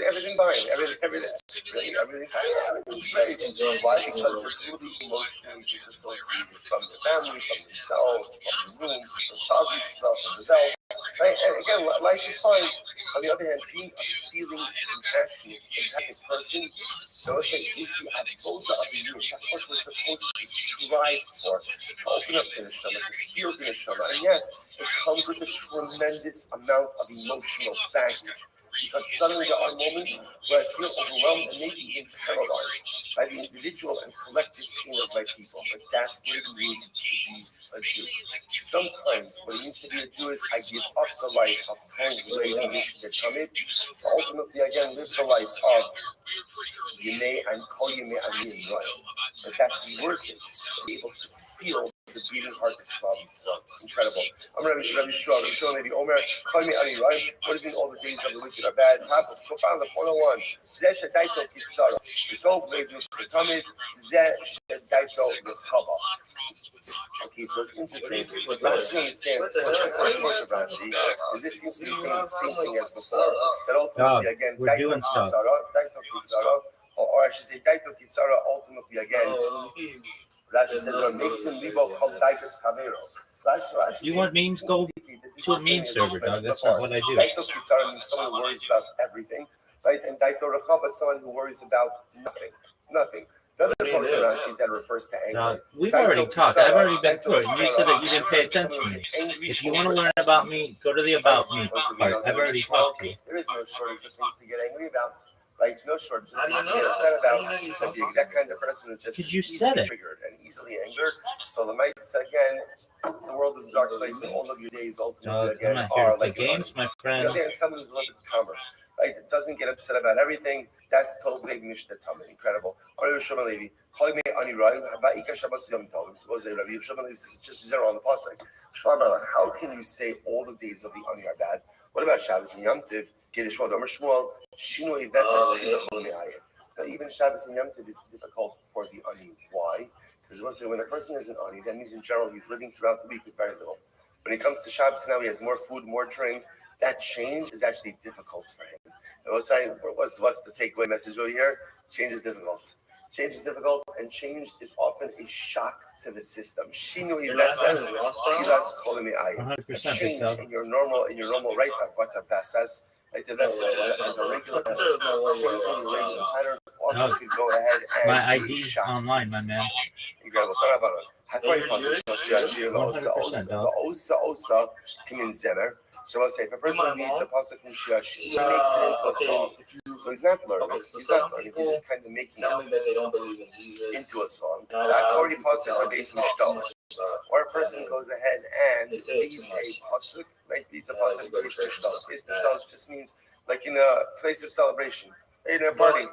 Everything's fine. Everything's great. Why? Because they're truly emotionally disassociated from the family, from themselves, from the room, from positive stuff, from the self. Right? And again, life is fine. On the other hand, being a feeling, compassionate, empathic person, those things if you have both of you, that's what we're supposed to strive for, to open up to the Neshama, to feel the Neshama. And yes, it comes with a tremendous amount of emotional baggage. Because suddenly there are moments where I feel overwhelmed and maybe even terrorized by the individual and collective pain of my people. But that's what it means to be a Jew. Sometimes what it means to be a Jew is I give up the life of Tong and Tamid to ultimately again live the life of Yimei and Kol Yimei Anim Ryan. But that's worth it to be able to feel the beating heart of Israel. Incredible. I'm going to be strong. Lady Omer, call me Ani, right? What does it mean all the days of the wicked are bad? Happens. Profound, the 101. Zeh Shadaito Kitsara. Tov Lev Mishkatamid. Zeh Shadaito Yitzchava. Okay, so it's interesting. Rashi understands so much of Rashi, because this seems to be saying the same thing as before. That ultimately, again, Daito Kitsara, or I should say, Daito Kitsara, ultimately, again, Rashi says, Mason Libo called Daikas Chavero. You want memes? Go to a meme server, dog. That's not what I do. Daito Kitsara means someone who worries about everything, right? And Daito Rachava is someone who worries about nothing. Nothing. The other part of Rashi that refers to anger. We've already talked. I've already been through it. You said that you didn't pay attention to me. If you want to learn about me, go to the About Me part. I've already talked to you. There is no shortage of things to get angry about. Right? No shortage of things to get upset about. That kind of person is just triggered and easily angered. So the mice, again, the world is a dark place, and all of your days ultimately again are like games, my friend. Again, someone who's a little bit calmer, right? That doesn't get upset about everything. That's totally incredible. Calling me Ani Ryan, Habaika Shabbos Yom Tov. Was it Rabbi Yishmael? This is just general on the pasuk. How can you say all the days of the Ani are bad? What about Shabbos and Yom Tov? Shmuel, Shinui Vesas. Now, even Shabbos and Yom Tov is difficult for the Ani. Why? Because when a person is an Ani, that means in general he's living throughout the week with very little. When it comes to Shabbos now, he has more food, more drink. That change is actually difficult for him. And what's the takeaway message over here? Change is difficult. Change is difficult, and change is often a shock to the system. Shinui Vesas, Tiras Cholemi Ayin. A change in your normal write-up. What's a Vesas? Like the Vesas is a regular pattern. also could go ahead and My be ID's shocked. online, my man. Incredible. Hakori pasuk shashir la'osa 100%, dog. osa kimin zemer. So I'll say if a person reads a pasuk from Shirashi, he makes it into a song. So he's not learning. He's not learning. He's just kind of making it into a song. Hakori pasuk are based on mishtalos. Or a person goes ahead and reads a pasuk, right? Reads a pasuk based on mishtalos. Based on mishtalos just means like in a place of celebration. In a party,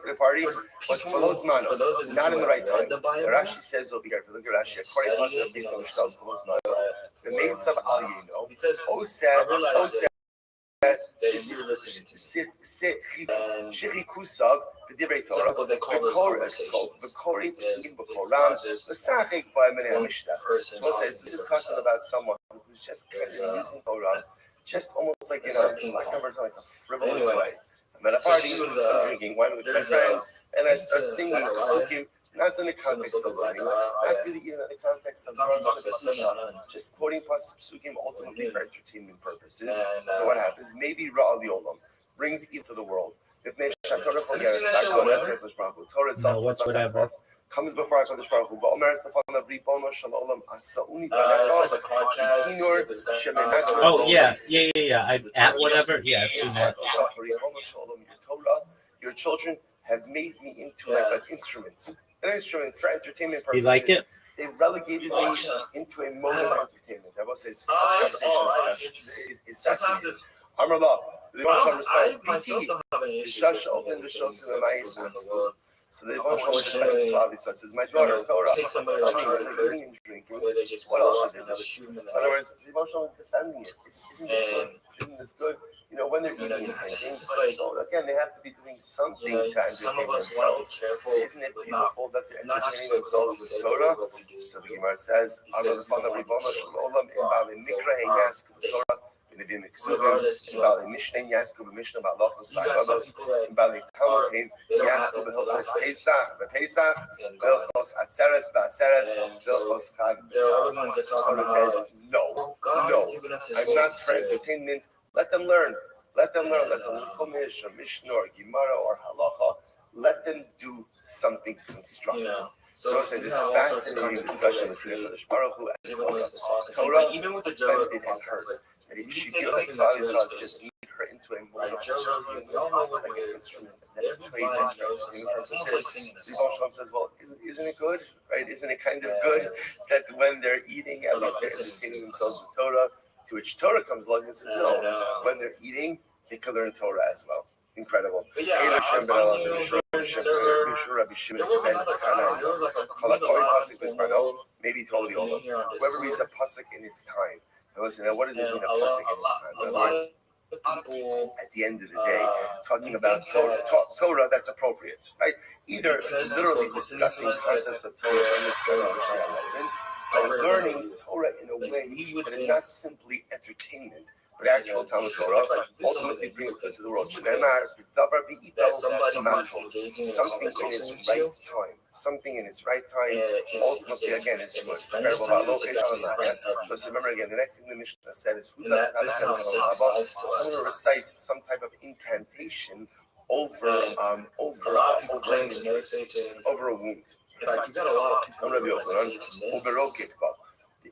was Polozmano, not in the right time. Rashi says over here, if you look at Rashi, according to the based on Mishtal's Polozmano, the Mesa of Al Yino, Oseh, Shechikusav, the Divrei Torah, the Kori Psukim B'Koram, the Sachik by Menei Mishnah. So this is talking about someone who's just kind of using Torah, just almost like, like a frivolous way. I'm at a party, I'm drinking wine with my friends, and I start singing Psukim, not in the context of learning, not really even in the context of just quoting Psukim ultimately for entertainment purposes. So what happens? Maybe Ra'al Yolam brings evil to the world. No, whatsoever. Comes before HaKadosh Baruch Hu. Oh, yeah. At whatever. Yeah, I've seen that. Your children have made me into like an instrument for entertainment purposes. You like it? They relegated me into a mode of entertainment. I will say, conversation is fascinating. Amrullah, the Moshe responds, BT, Shush opened the show to the Mayas in school. So the Moshe responds loudly, so it says, my daughter, Torah, tell me what they're eating and drinking. What else should they do? In other words, the Moshe was defending it. Isn't this good? Isn't this good? When they're eating and drinking. So again, they have to be doing something to entertain themselves. So isn't it beautiful that they're entertaining themselves with Torah? So the Gemara says, regardless, Mishnah Yasku, Mishnah about Lachos, Bali Talmud, Yasku, Hilchos Pesach, Pesach, Hilchos Atzeres, Atzeres, Hilchos Chag. Torah says, no, I'm not for entertainment. Let them learn. Let them Chumash, or Mishnah, or Gemara, or Halacha. Let them do something constructive. So it's this fascinating discussion between HaKadosh Baruch Hu and Torah. Even with the offended and hurt. And if she feels like Klal Yisrael just need her into a mode of entertainment, like an instrument that is played just for entertainment purposes, Rebbe Shalom says, well, isn't it good? Right? Isn't it kind of good that when they're eating, at least they're entertaining themselves with Torah? To which Torah comes along and says, no, when they're eating, they can learn Torah as well. Incredible. Maybe totally over. Whoever reads a pasuk in its time. Now listen, what does this mean, a pasuk in its time? In other words, at the end of the day, talking about Torah that's appropriate, right? Either literally discussing concepts of Torah in the Torah, which they are relevant, or learning Torah in a way that is not simply entertainment, but actual Talmud Torah ultimately brings good to the world. Something in its right time, ultimately again is good. Let's remember again, the next thing the Mishnah said is who doesn't have someone who recites some type of incantation over a wound.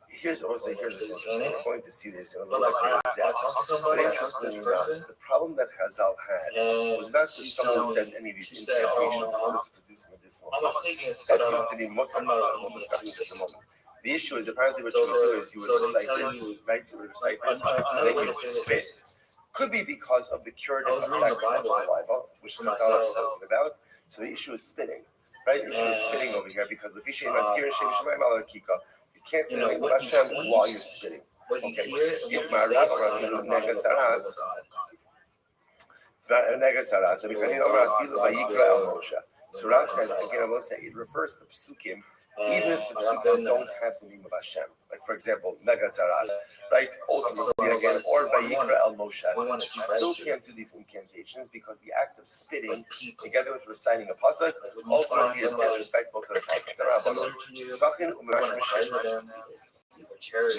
Here's what I'll say. Here's this interesting. We're going to see this in a little bit of depth. But interestingly enough, the problem that Chazal had was not just someone who says any of these incantations in order to produce medicinal effects. That seems to be much more we'll discuss this in a moment. The issue is apparently what you would do is you would recite this, right? You would recite this, and then you would spit. Could be because of the curative effects of saliva, which Chazal has spoken about. So the issue is spitting, right? The issue is spitting over here because the fishy maskir and shemishamayim alarkika. You can't say the name of Hashem while you're spitting. Okay. So Rav says, again, I will say, it refers to psukim, even if the psukim don't have the name of Hashem. Like, for example, Negatzaras, right? Ultimately, again, or Vayikra El Moshe. You still can't do these incantations because the act of spitting, together with reciting a pasuk, ultimately is disrespectful to the pasuk.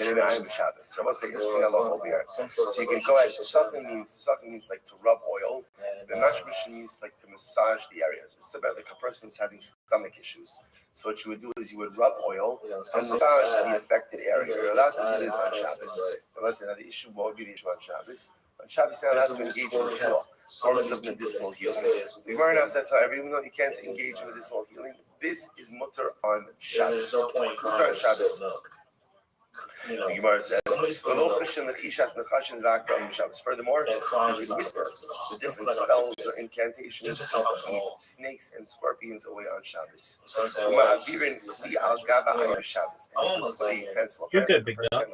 And then I am Shabbos. So what's the interesting halacha over here? So you can go ahead. Sucking means like to rub oil. The mashmash means like to massage the area. This is about like a person who's having stomach issues. So what you would do is you would rub oil and massage the affected area. You're allowed to do this on Shabbos. But listen, the issue won't be the issue on Shabbos. On Shabbos, you're not allowed to engage in the forms of medicinal healing. The Gemara now says, however, even though you can't engage in medicinal healing, this is mutter on Shabbos. Mutter on Shabbos. The Gemara says, furthermore, you can whisper the different spells or incantations to keep snakes and scorpions away on Shabbos. You're good, big dog.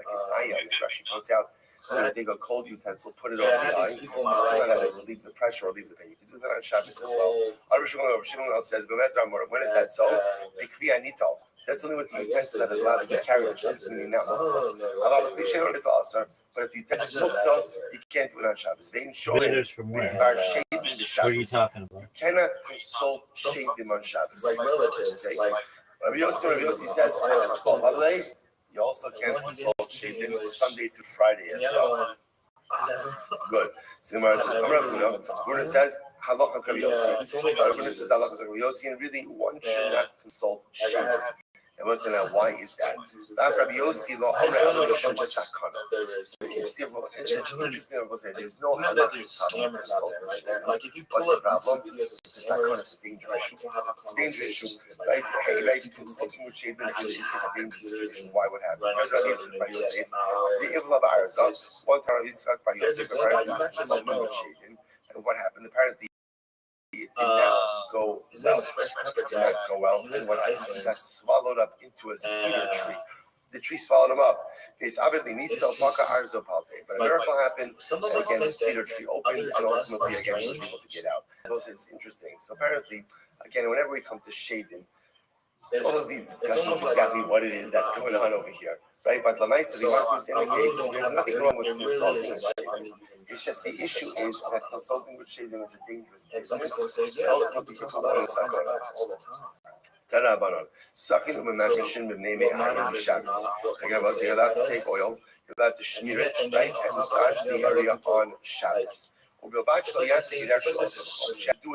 So you take a cold utensil, put it over the eye, and relieve the pressure or relieve the pain. You can do that on Shabbos as well. Shimon says, when is that so? That's only with the utensil that is allowed to be carried on Shabbos, meaning not muktzah. But if the utensil is muktzah, you can't do it on Shabbos. Visitors from where? What are you talking about? You cannot consult shadim on Shabbos. Like relatives. Rabbi Yossi says, you also can't consult shadim Sunday through Friday as well. Good. So Gurna says, halacha Rabbi Yossi. Gurna says, halacha Rabbi Yossi, and really one should not consult shadim. And listen, now why is that? Rabbi Yossi lo sakana. Interesting. There's no halacha. Like if you pull up, what's the sakana? It's a dangerous issue. It's a dangerous issue. Right? Hey, right? Consulting with shadim is a dangerous situation. Why would happen? Because Rabbi Yossi, the evil of ours. One time, Rabbi Yossi consulting with shadim, and what happened? Apparently. It did not go well. And what happened got swallowed up into a cedar tree. The tree swallowed him up. But a miracle happened. And again, the cedar tree opened, and ultimately, again, he was able to get out. So it's interesting. So apparently, again, whenever we come to shadim, all of these discussions exactly what it is that's going on over here, right? But Lamaisa, the Muslims indicate there's nothing wrong with consulting with shadim. It's just the issue is that consulting with shadim is a dangerous business. Ultimately, people want to suck on it. Tarabanon. Sucking them and mashing with name on Shabbos. Again, you're allowed to take oil, you're allowed to smear it, right, and massage the area on Shabbos. Do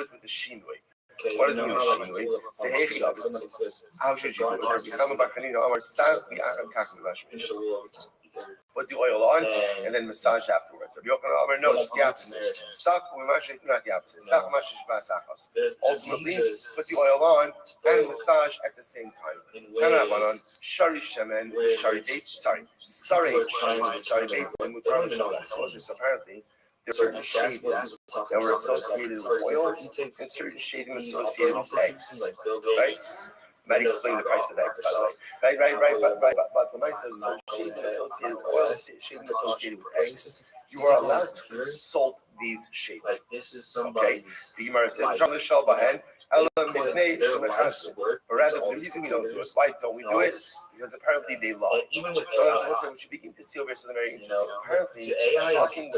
it with the shinui. What does it mean, shinui? How should you do it? Put the oil on and then massage afterwards. No, just the opposite. Not the opposite. Ultimately, put the oil on and massage at the same time. Shari shemen, shari dates, sorry dates, and apparently there were certain shading that were associated with oil and certain shading associated with eggs. Right? Might explain the price of eggs, by the way. Right. But the mice says shading associated with oil, shading associated with eggs. You are allowed to consult these shading. Okay? The Gemara says, but rather, the reason we don't do it, why don't we do it? Because apparently they lie. So what you begin to see over here something very interesting. Apparently, talking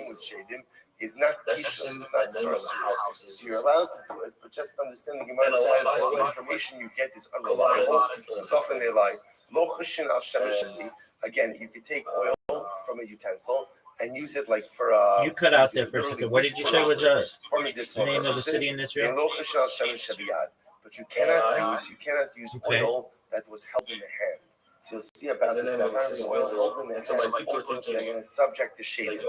with shadim is not kishus, it's not sorcery. So you're allowed to do it, but just understand the Gemara says that the information you get is unreliable. So often they lie. Again, you could take oil from a utensil and use it like for you cut out there for a second. What did you say was the name of the city in Israel? But you cannot use oil that was held in the hand. So you'll see about this that oil held in the hand again is subject to shading.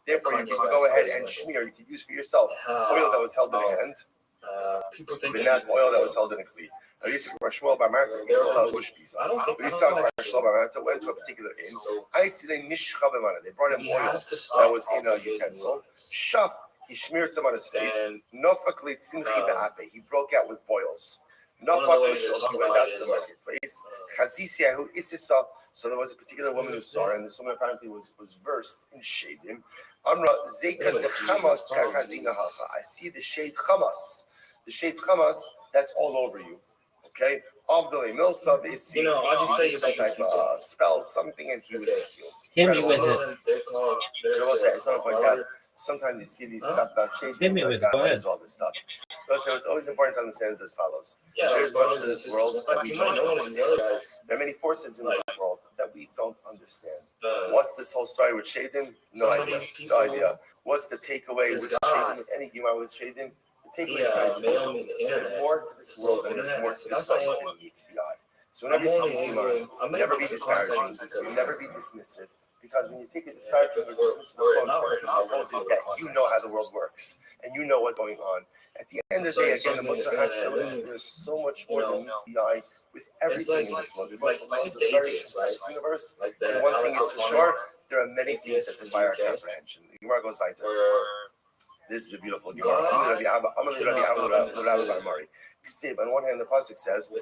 Therefore, you can go ahead and smear. You can use for yourself oil that was held in the hand, but not oil that was held in a kli. I used to Shmuel Bar Marta. I don't think Shmuel Bar Marta went to a particular inn. I see they They brought him oil that was in a utensil. Shaf, he smeared some on his face. Nofak leitzinchi be'ape. He broke out with boils. Nofak he went out to the marketplace. Chazisiahu isisa. So there was a particular woman who saw her, and this woman apparently was versed in shadim. Amra zeka de chamas kachazina hacha. I see the shade chamas. The shade chamas, that's all over you. Okay, Avdali Milsa, they see some type of spell, something, and he was healed. Hit me with it. So what's that? It's not like that. sometimes you see these stuff about shaping. Hit me with it. Go What ahead. is all this stuff? So it's always important to understand is as follows. Yeah, There's much to this world that we don't know one of these other understand. guys. There are many forces in this world that we don't understand. Uh, What's this whole story with Shaden? No some of idea. these people- No idea. What's the takeaway There's with God. Shaden? With any Gemara with Shaden? The takeaway Yeah, is man, this. on the There's internet. more to this world and there's more to this world than meets the eye. So whenever you see these Gemaras, never be disparaging, never be dismissive. Because when you take a disparaging or dismissive approach, what presupposes that you know how the world works and you know what's going on. At the end of the day, again, the Muslim has there's so much more than meets the eye with everything in this world. Like It's a very precise universe. Like And that. one thing is for sure, there are many things that defy our comprehension. The Gemara goes weiter. This is a beautiful Gemara. I'm going to be on one hand, the pasuk says,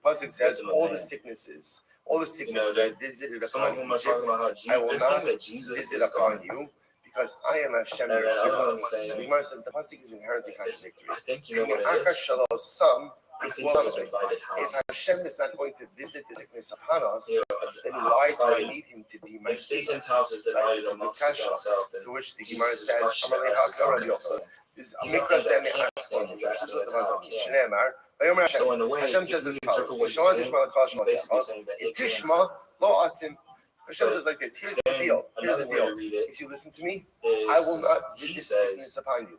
pasuk says, all the sicknesses that visited Some of upon them are talking Egypt, about how Jesus, I will they're not saying that Jesus visit is upon God. you, because I am Hashem. And I don't know what I'm The saying. Gemara says the pasuk is inherently contradictory. I think you know what it is. Some I with think one it's a thing. divided If house. Hashem is not going to visit the sickness upon us, You then know, why do I divided. need him to be my If Satan's house is divided It's a amongst kasha, himself, then to which the Gemara Jesus is says, crushing "Amalei the rest of ha'kara them. yochel." This is He's Mikra saying that Zeh can't Me'atzon. stand This is what the how Mazal it can't. Shneimar. Vayomer Hashem. So in a way, Hashem if says you as interpret follows: what he's "V'shama saying, tishma l'kol he's basically shmot saying that If it can't. tishma lo asim." Hashem says like this: Here's the Then deal. Here's the another way deal. to read it If you listen to me, is I will not he visit says sickness upon you.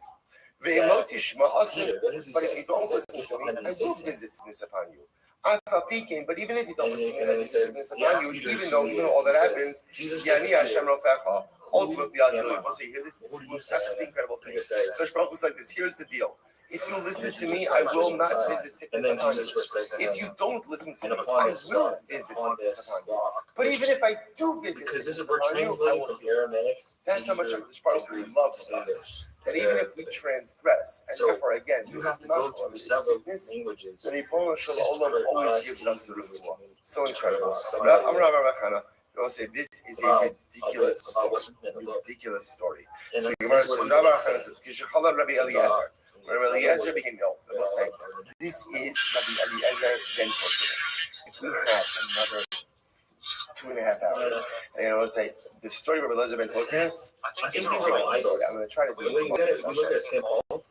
that Ve'im lo tishma asim. Peter, what does he But if say? you don't He says, listen "If to me, you're I enemy will Satan." visit sickness upon you. Alpha peaking, but even if you don't And listen to me, then I he will visit says, sickness yeah, upon you. Peter, Even though all that he happens, says, Jesus says Yani to Hashem Peter, Rofecha. Ultimately, I'll Yeah, do it. man. Once you hear this, this What do you is say? absolutely incredible thing. Peter says, Such Baruch was like this. Here's the deal. If you listen and to Jesus me, I Christ will was not Messiah. visit And sickness then upon Jesus you. was said to If him, you don't listen to and me, upon I this will rock, visit upon sickness this upon you. rock, But even if I do visit because this is sickness we're upon you, I translating will. from Aramaic. That's how much Baruch loves us. That even if we transgress, and So, therefore again, You have to go through several languages. then Ribono Shel Olam always gives us the refuah. So incredible. Somebody- I'm Rabbi Machana. I will say this is a About ridiculous what's written in the book. ridiculous story. And The then Gemara that's says, what Rabbi he- Machana says, "Kishachala Rabbi Eliezer." When Rabbi Eliezer became ill, I will say, this is Rabbi Eliezer then Forgiveness. If we have another 2.5 hours, and I will say, the story of Rabbi Eliezer ben Forgiveness, I is think a these are all story. idols. I'm going to try to do The way you get it, if you look at it. St. Paul,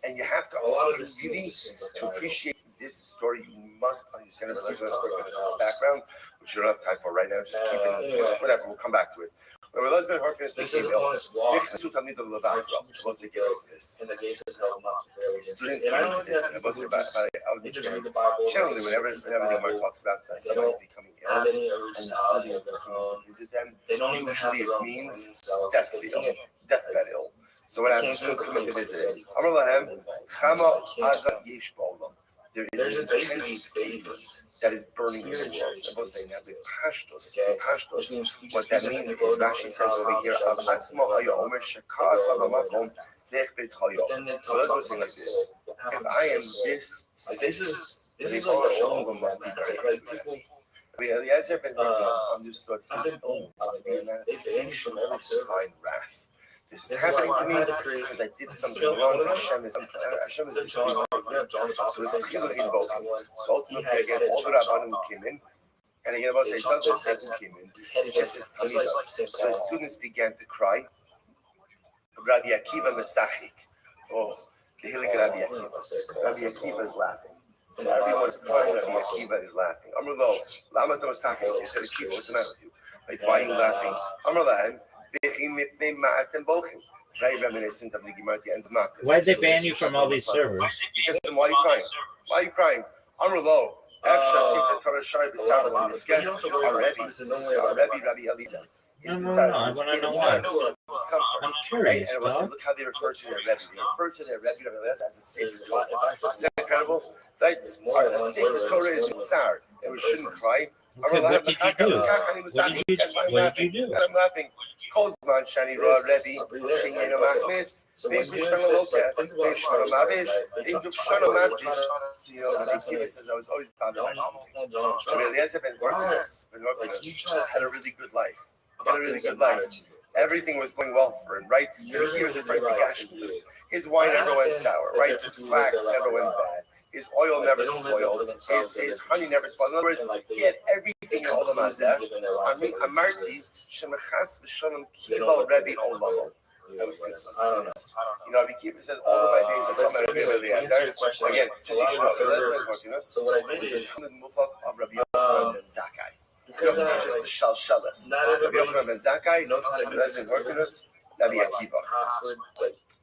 And you have to a lot of also this really seems like to an idol. appreciate this story, you must understand Rabbi Eliezer ben Forgiveness' background, which you don't have time for right now. Just keep it, Anyway. whatever, we'll come back to it. Rabbi Eliezer ben Forgiveness This became is ill. upon his walk, נכנסו תלמיד לבבם, supposed to get over this. and the gates of hell not prevail Students against it. And I came know into this, that and people most who about just this they just read the Bible, generally, they whenever just read the the Gemara Bible, talks about that they somebody's don't becoming have ill, any and the originality of students their come own. to visit them, They don't even have usually their it own means themselves. deathly They ill, can't- deathbed ill. So what they happens? can't Students come to feel visit him. comfortable. Amar lahem, chama They can't aza yesh ba'olam. There is There's an just basically intense fever babies. that is burning in the world. Spiritually, And both saying that with pashtos, Okay. pashtos. Which means he What just that speaks means in is the Rashi says over here, Av atzmo haya omer shekas ha'makom vech beit chayo. But then it So let's talks go about like this. what If happens I to am the soul. this Like sick, this is like the only one must be very like good. people Rabbi Eliezer ben Forgiveness understood I've his been own to be a they banned manifestation from every of server. divine wrath. This is This is happening why to I me had to create- because I did something You know, wrong. one of them- Hashem is John, displeased with me. John about So the it's same chiluk thing. in both. So ultimately, again, all the Rabbanim who came in, and again, about say, it doesn't say who came in. It just says Talmidah. So the students began to cry. Rabbi Akiva Mesachik. Oh, the Hilik Rabbi Akiva. Rabbi Akiva is laughing. So everyone's crying. Rabbi Akiva is laughing. Amr lo, lama to Mesachik. He said, Akiva, what's the matter with you? Like, why are you laughing? Amr lahem, bechim mipnei ma'atem bochim. Very reminiscent of the Gemara at the end of Makkas. Why'd they ban you from all these servers? He says to him, why are you crying? Why are you crying? Amr lo, Efsha Sifra Torah Shari B'Savra L'Nifgeh, our Rabbi Eliezer. No, I want to know why. I'm curious, And it was, dog. look how they refer to their Rebbe. They refer to their Rebbe Eliezer as a Sefer Torah. Isn't that incredible? Right? A Sefer Torah is Sar, and we shouldn't cry. Okay, what did you do? That's why I'm What laughing. did you do? And I'm laughing. Kozman Shani Ra Rebbe, Shingeno Machmitz, Veshana Loka, Veshana Mavish, Veshana Mavish. So, you know, the Akiva says I was always bothered by something. Rabbi Eliezer ben Forgiveness had a really good life. Had a really good life. Everything was going well for him, right? And he was a very His wine never went sour, right? His flax never went bad. Is oil never spoiled? Is honey never spoiled? In other words, he had everything in Olam Hazeh. Amarti shemachas v'shalom kiva Rebbe Olamo. That was good. You know, Rabbi Kiva says all of my days I saw my Rebbe Eliezer. Again, just so you know, so what I did is the mufak of Rabbi Yochanan ben Zakkai. Because it's just the shalshalas. Rabbi Yochanan ben Zakkai, Rabbi Eliezer ben Horkinus, Rabbi Akiva.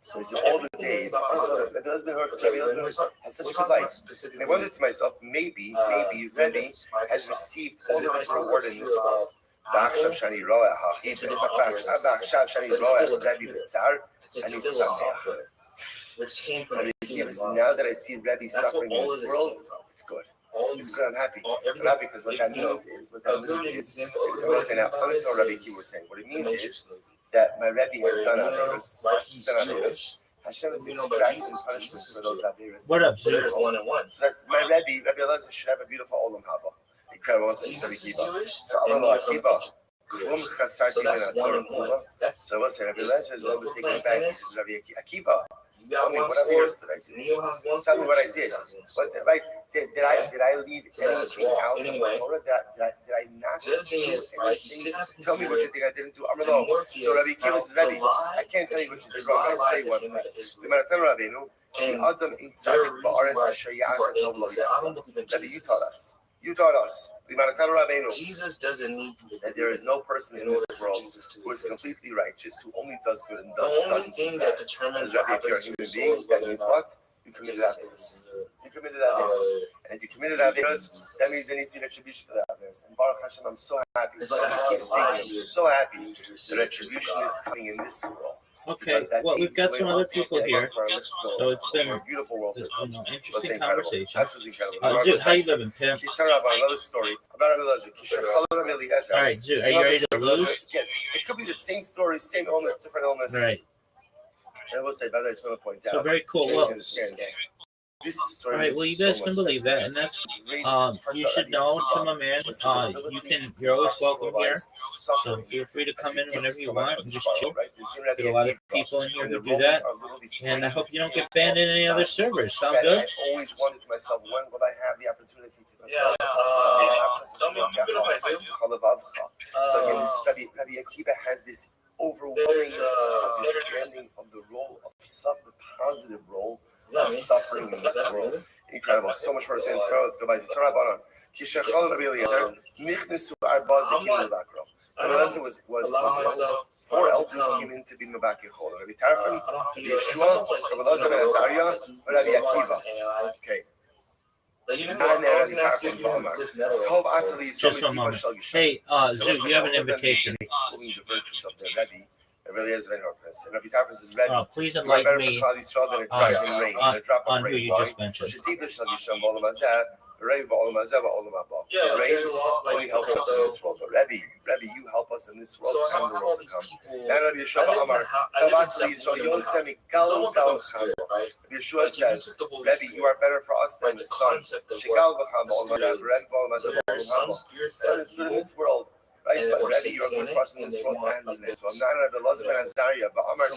So he said all the days I saw that Rabbi Eliezer ben Horkinus had such a good life. And I wondered to myself, maybe Rebbe has received all of his reward in this world. ועכשיו שאני רואה, ועכשיו שאני רואה רבי בצער, אני שמח. Now that I see Rebbe suffering in this world, it's good. It's good, I'm happy. I'm happy because what that means is, I'm going to say now, I'm going to say what Rabbi Kiva was saying. What it means is that my Rebbe has done Averis, Hashem is extracting punishment for those Averis. What up, sir? So that my Rebbe Eliezer should have a beautiful Olam Haba. Incredible. So Allah Akiva. So what's it? Rabbi Eliezer is a little bit taken back. He says, Rabbi Akiva, tell me what Averis did I do? Tell me what I did. What did I leave anything out of the Torah? Did I not do anything? Tell me what you think I didn't do. Amrlo. So Rabbi Akiva says, Rabbi, I can't tell you what you did wrong. I can tell you one thing. Rabbi, you taught us. You taught us. Jesus doesn't need that there is no person in this world who is completely righteous, who only does good and doesn't do bad. As Rabbi, if you're a human being, that means what? You committed Averis. You committed Averis. And if you committed Averis, that means there needs to be retribution for the Averis. And Baruch Hashem, I'm so happy. I'm so happy that retribution is coming in this world. Okay, well, we've got some other people here, so it's been a beautiful world. Interesting conversation. Absolutely incredible. Dude, how you living, pimp? Turn up on another story about Rabbi Eliezer. All right, dude, are you ready to lose? It could be the same story, same illness, different illness. Right. And we'll say, by the way, I just want to point out. So very cool. Well, this story. All right, well, you guys can believe that, and that's you should know to my man. You're always welcome here. So feel free to come in whenever you want and just chill. Get a lot of people in here to do that, and I hope you don't get banned in any other servers. Sound good? I always wondered to myself, when will I have the opportunity to? So Rabbi Akiva has this overwhelming understanding of the role of the positive role of suffering in this world. Incredible. So much more to say in this world. Let's go by the Torah. Rabbi Eliezer was 4 elders came in to be Mabak Yechol. Rabbi Tarfon, Rabbi Yeshua, Rabbi Elazar ben Azariah, Rabbi Akiva. Okay. Hey, Zoo, you have an invitation. Extolling the virtues of the Rebbe. It really is very hard. And Rabbi Tarfon says, Rebbe, please enlighten me on who you just mentioned. Rain only helps us in this world. But Rebbe, you help us in this world and the world to come. And Rabbi Yeshua Amar, Yeshua says, Rebbe, you are better for us than the sun. The sun is good in this world. Right, but Rebbe, you are good for us in this world and in this world. Now, Rabbi Elazar ben Azariah, Rabbi Elazar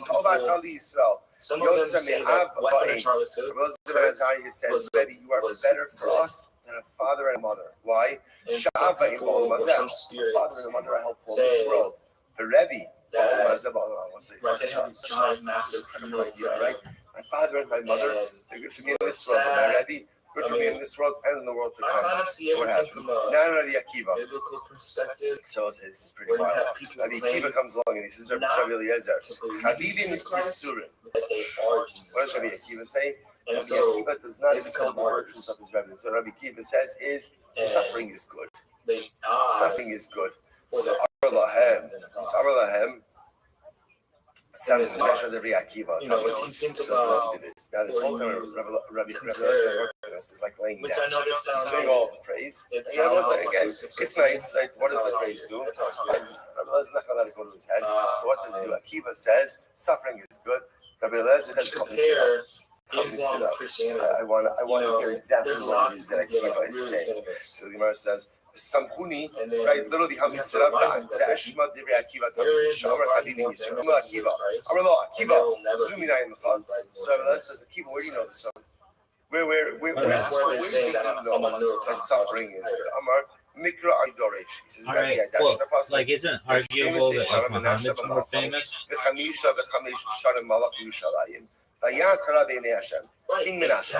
ben Azariah says, Rebbe, you are better for us than a father and a mother. Why? A father and a mother are helpful in this world. The Rebbe, right? My father and my mother, they're good for me in this world. My Rebbe, good for me in this world and in the world to come. So what happened? Now Rabbi Akiva. So this is pretty wild. Rabbi Akiva comes along and he says, Rabbi Eliezer, Chavivim Yisurim. What does Rabbi Akiva say? Rabbi Akiva does not extol the virtues of his Rebbe. So Rabbi Akiva says is, suffering is good. Suffering is good. So Amar Lahem, 7 measure of Rabbi Akiva. So listen to this. Now this whole time Rabbi Eliezer is like laying down. He's doing all the praise. And again, it's nice, right? What does the praise do? Rabbi Eliezer is not going to let it go to his head. So what does he do? Akiva says, suffering is good. Rabbi Eliezer says, help me sit up. I want to hear exactly what it is that Akiva is saying. So the Gemara says, Samchuni, right? Literally, how me sit up. The Eshma Divrei Akiva. Shomer Chadini Yisrael. Akiva. Amrlo Akiva. Zumina in the Chad. So Rabbi says, Akiva, where do you know this from? That's where they're saying that suffering is. Amar Mikra Andorish. He says, Alright, well, like, isn't it arguable that like Muhammad's more famous? King Menashe.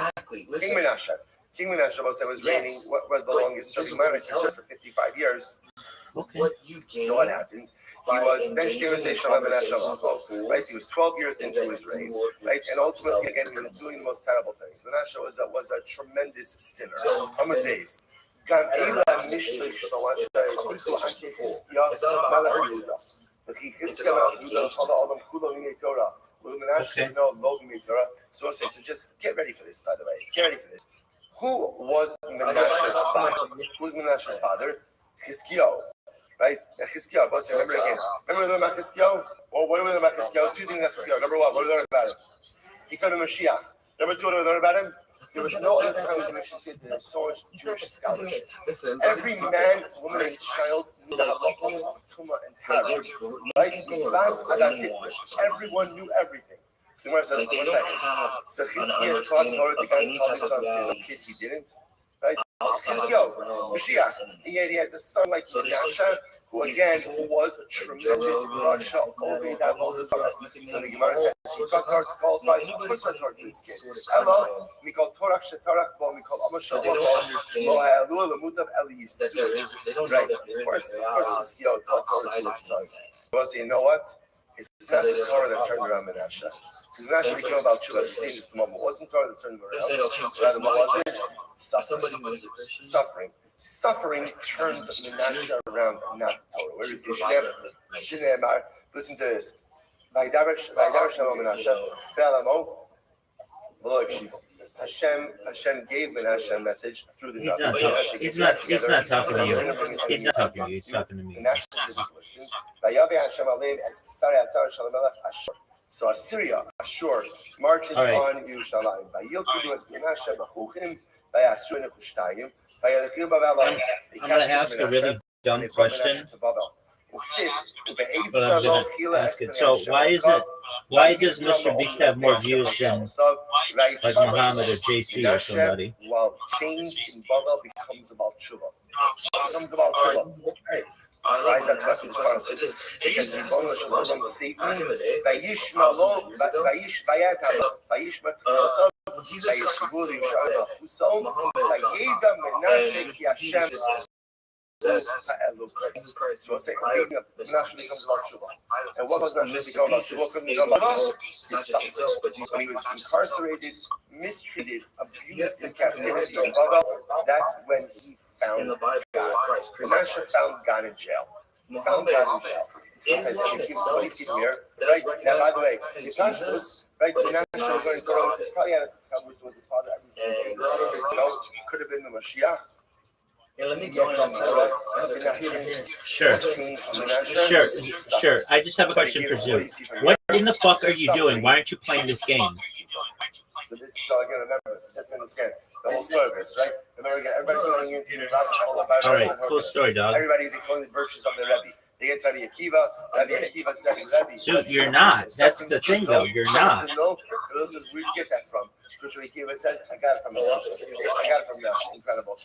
King Menashe was reigning. What was the longest serving monarch? He served for 55 years. Okay. So what happened? He was right? He was 12 years into his reign, right? And ultimately, again, he was doing the most terrible things. Menashe was a tremendous sinner. Amadeus. So just get ready for this, by the way. Get ready for this. Who was Menashe's father? Who's Menashe's father? Chizkiyahu. Right? Chizkiyahu. Remember again. Remember about Chizkiyahu? Well, what do we learn about Chizkiyahu? Two things about Chizkiyahu. Number one, what do we learn about him? He came to Mashiach. Number two, what do we learn about him? There was no other time in Mashiach there was so much Jewish scholarship. Every man, woman, and child knew the halachos of Tumah and Tara. Right? Everyone knew everything. So where says, one second. So Chizkiyahu taught Torah to guys taught his son, kid he didn't. Right? Chizkiyahu, Mashiach. He has a son like Menashe, who again was a tremendous Rasha over that whole Torah. So the Gemara says he taught Torah to qualify. So he puts Torah to his kid. Ella, we call Torah Shetarach Bo, we call Amashah Bo, Lo Ha'elu Lemutav Eli Yisur. Right? Of course, Chizkiyahu taught Torah to his son. Well, so you know what? It's not the Torah that turned around Menashe. Because Menashe became about Tshuva. You've seen this moment. It wasn't Torah that turned him around. Rather, what was it? Suffering. Suffering turned Menashe around, not Torah. Where is he? Listen to this. Hashem gave Menashe a message through the Navi. He's not talking to you. He's not talking to you. He's talking to me. So Assyria, Ashur, marches on Yerushalayim. I'm going to ask a really dumb question, but I'm going to ask it. So why does Mr. Beast have more views than like Muhammad or JC or somebody? While change in Babel becomes about Tshuva. Becomes about Tshuva. Rise up to us in front of it. It says, Ribono Shalom Satan, Vayishmalo, Vayishmat Yosef, Vayishvu Yishael Huso, Vayeda Menashe Ki Hashem. So I'll say, Menashe becomes about Tshuva. And what was Menashe become about Tshuva? His suffering. When he was incarcerated, mistreated, abused in captivity in Babel, that's when he found God. Menashe found God in jail. Found God in jail. He says, what do you see here? Right? Now, by the way, the Tashtus, right? Menashe was going to Torah, probably had a conversation with his father. Could have been the Mashiach. Let me join Sure. I just have a question for Zoo. What in the fuck are you doing? Why aren't you playing this game? So this is all again, remember, so just understand the whole story of this, right? Remember again, everybody's going into the all right, cool story, dog. Everybody's explaining the virtues of the Rebbe. They get to Rabbi Akiva said Rebbe. Dude, you're not. That's the thing, though. You're not. No, where'd you get that from? So Rabbi Akiva says, I got it from Menashe. Incredible.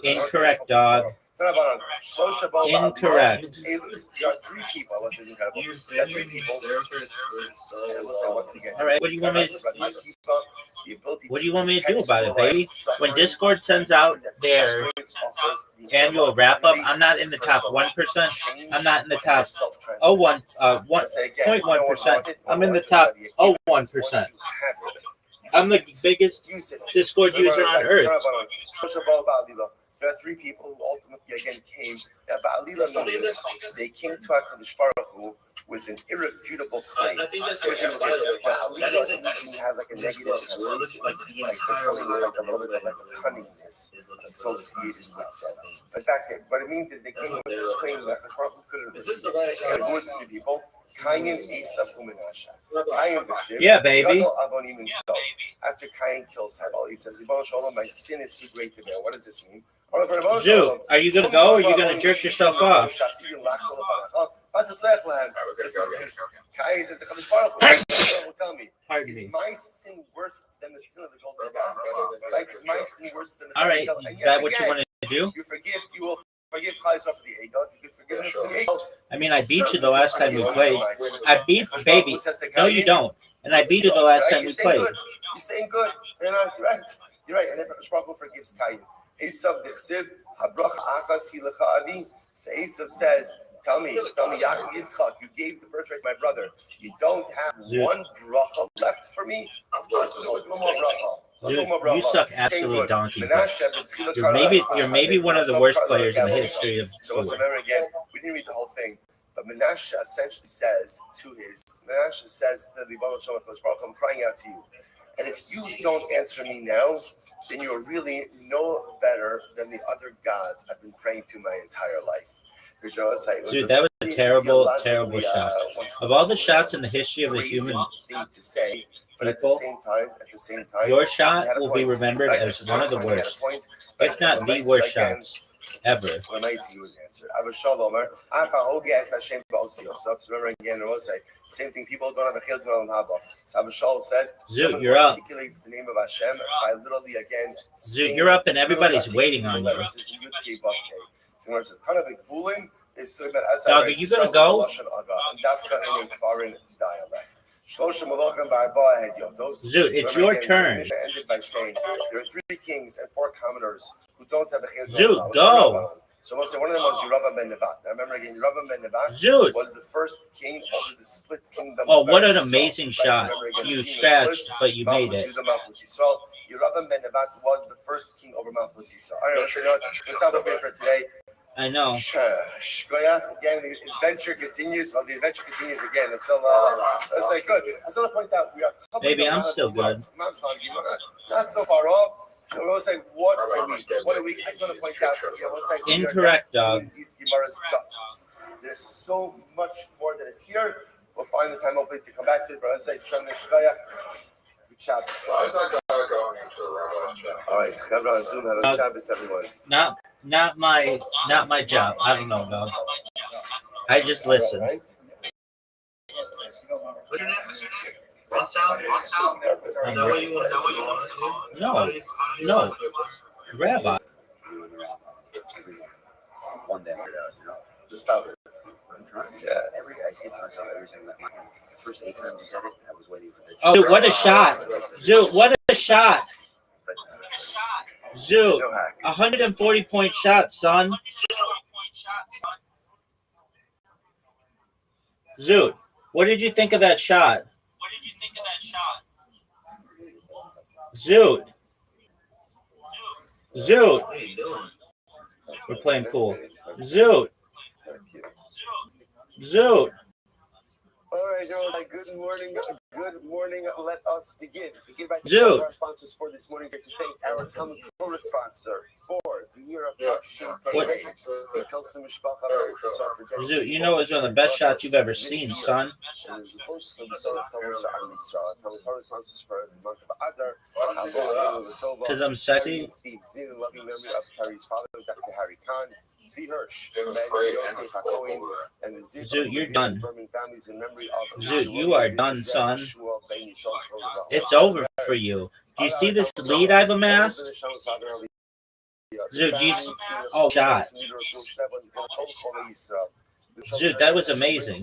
Incorrect, dog. Incorrect. There are three people. This is incredible. There are three people. All right, what do you want me to do about it, baby? When Discord sends out their annual wrap up, I'm not in the top 1%. I'm not in the top 1.1%. I'm in the top 0.1%. I'm the biggest Discord user on earth. There are three people who ultimately again came. They came to HaKadosh Baruch Hu with an irrefutable claim. I think that's what has like a negative, like a little bit like a cunningness associated with them. In fact, what it means is they came with this claim that HaKadosh Baruch Hu couldn't receive. And who are the three people? Cain, Esav, Menashe. Cain, yeah, baby. After Cain kills Habel, he says, my sin is too great to bear. What does this mean? Zoo, are you going to go or are you going to jerk yourself off? Kai says, tell me, Pardon is me. my sin worse than the sin of the golden calf? Like, is my sin worse than the All right, golden calf? is that what you want to do? You forgive, you will forgive Chayes for the Eigot. You can forgive him for the Eigot. I mean, I beat you the last time we played. I beat baby. No, you don't. And I beat you the last time we played. You're saying good. You're right. You're right. And if Shmuel forgives Cain, Esav Dichsiv Habracha Achas Hilacha Avi. So Esav says, Tell me, Yaakov Yitzchak, you gave the birthright to my brother. You don't have one bracha left for me? Of course, there's one more bracha. Dude, you suck absolute donkey. You're maybe one of the worst players in the history of So let's remember again, we didn't read the whole thing, but Menashe essentially says to the Ribono Shel Olam, I'm crying out to you. And if you don't answer me now, then you're really no better than the other gods I've been praying to my entire life. Dude, that was a terrible shot. Of all the shots in the history of the human thing to say, but at people, the same time, your shot will be remembered as one of the worst, if not the worst shots ever. When I see was answered. Remember again, same thing. People don't have a chil to Haba. So Abishal said, Zoot, you're up. Articulates the name of Hashem by literally again. Zoot, you're up, and everybody's waiting on you. So when it says Kana B'Gvulin, is talking about Dog, are you gonna go? Foreign dialect. Zoot, it's your turn. Ended by saying there are 3 kings and 4 commoners who don't have the chil. Zoot, go. So we'll say one of them was Yeravam ben Nevat. Now remember again, Yeravam ben Nevat Zoot. was the first king of the split kingdom. Oh, what an amazing shot. You scratched, but you made it. Yeravam ben Nevat was the first king over Malchus Yisrael. All right, so let's not wait for today. I know. Again, the adventure continues. Well, the adventure continues again until let's say good. I still want to point out we are. Maybe I'm still good. Not so far off. So we'll say what a week. I just want to point out. Incorrect, dog. These Gemara's justice. There's so much more that is here. We'll find the time hopefully to come back to it. But let's say good Shabbos. All right, everyone on Zoom, have a Shabbos, everyone. Not my job. I don't know, dog. I just listen. No, Rabbi. One day, Just stop it. I'm trying. Yeah. I see it to myself every single night. First 8 times he said it, I was waiting for the. Oh, dude, what a shot. Zoot, what a shot. Zoot, 140-point shot, son. Zoot, what did you think of that shot? Zoot. We're playing pool. Zoot. All right, everyone. Good morning. Let us begin. By Zoot. Our sponsors for this morning. To thank our Torah sponsor for the year of Zoot, you know it's one of the best shots you've ever seen, son. Because I'm sexy. Steve Zinn, loving memory of Terry's father, Dr. Harry Khan, C. Hirsch, and the Zoot, you're done. families in memory of Zoot, you are done, son. It's over for you. Do you see this lead I've amassed? Zoot, do you see? Oh, shot. Dude, that was amazing.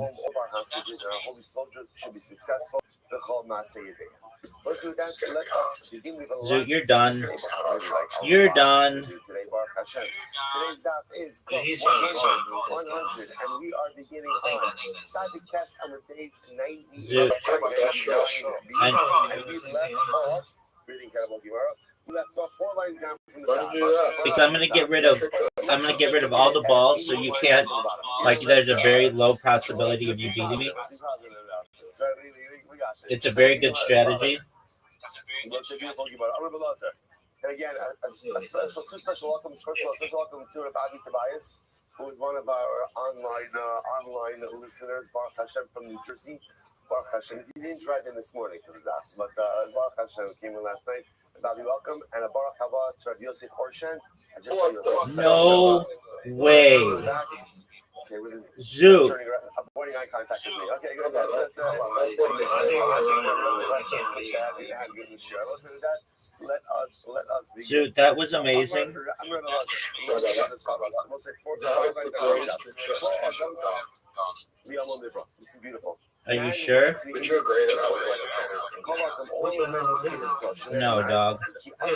Dude, you're done. You're done. Today's daf is 100, and we are beginning on static test on the days 90. Dude. And we left off, really incredible Gemara. We left off 4 lines down from the top. Because I'm gonna get rid of all the balls, so you can't. Like, there's a very low possibility of you beating me. It's a very good strategy. And again, two special welcomes. First of all, special welcome to Rabbi Tobias, who is one of our online listeners, Baruch Hashem from New Jersey. Baruch Hashem. He didn't write in this morning for the daf, but Baruch Hashem came in last night. Rabbi, welcome, and a Baruch Haba to Rabbi Yosef Orshan. No way. Zoot. avoiding eye contact with me. Okay, good. That's let us begin. Dude, that was amazing. I'm gonna This is beautiful. Are you sure? No, dog. Man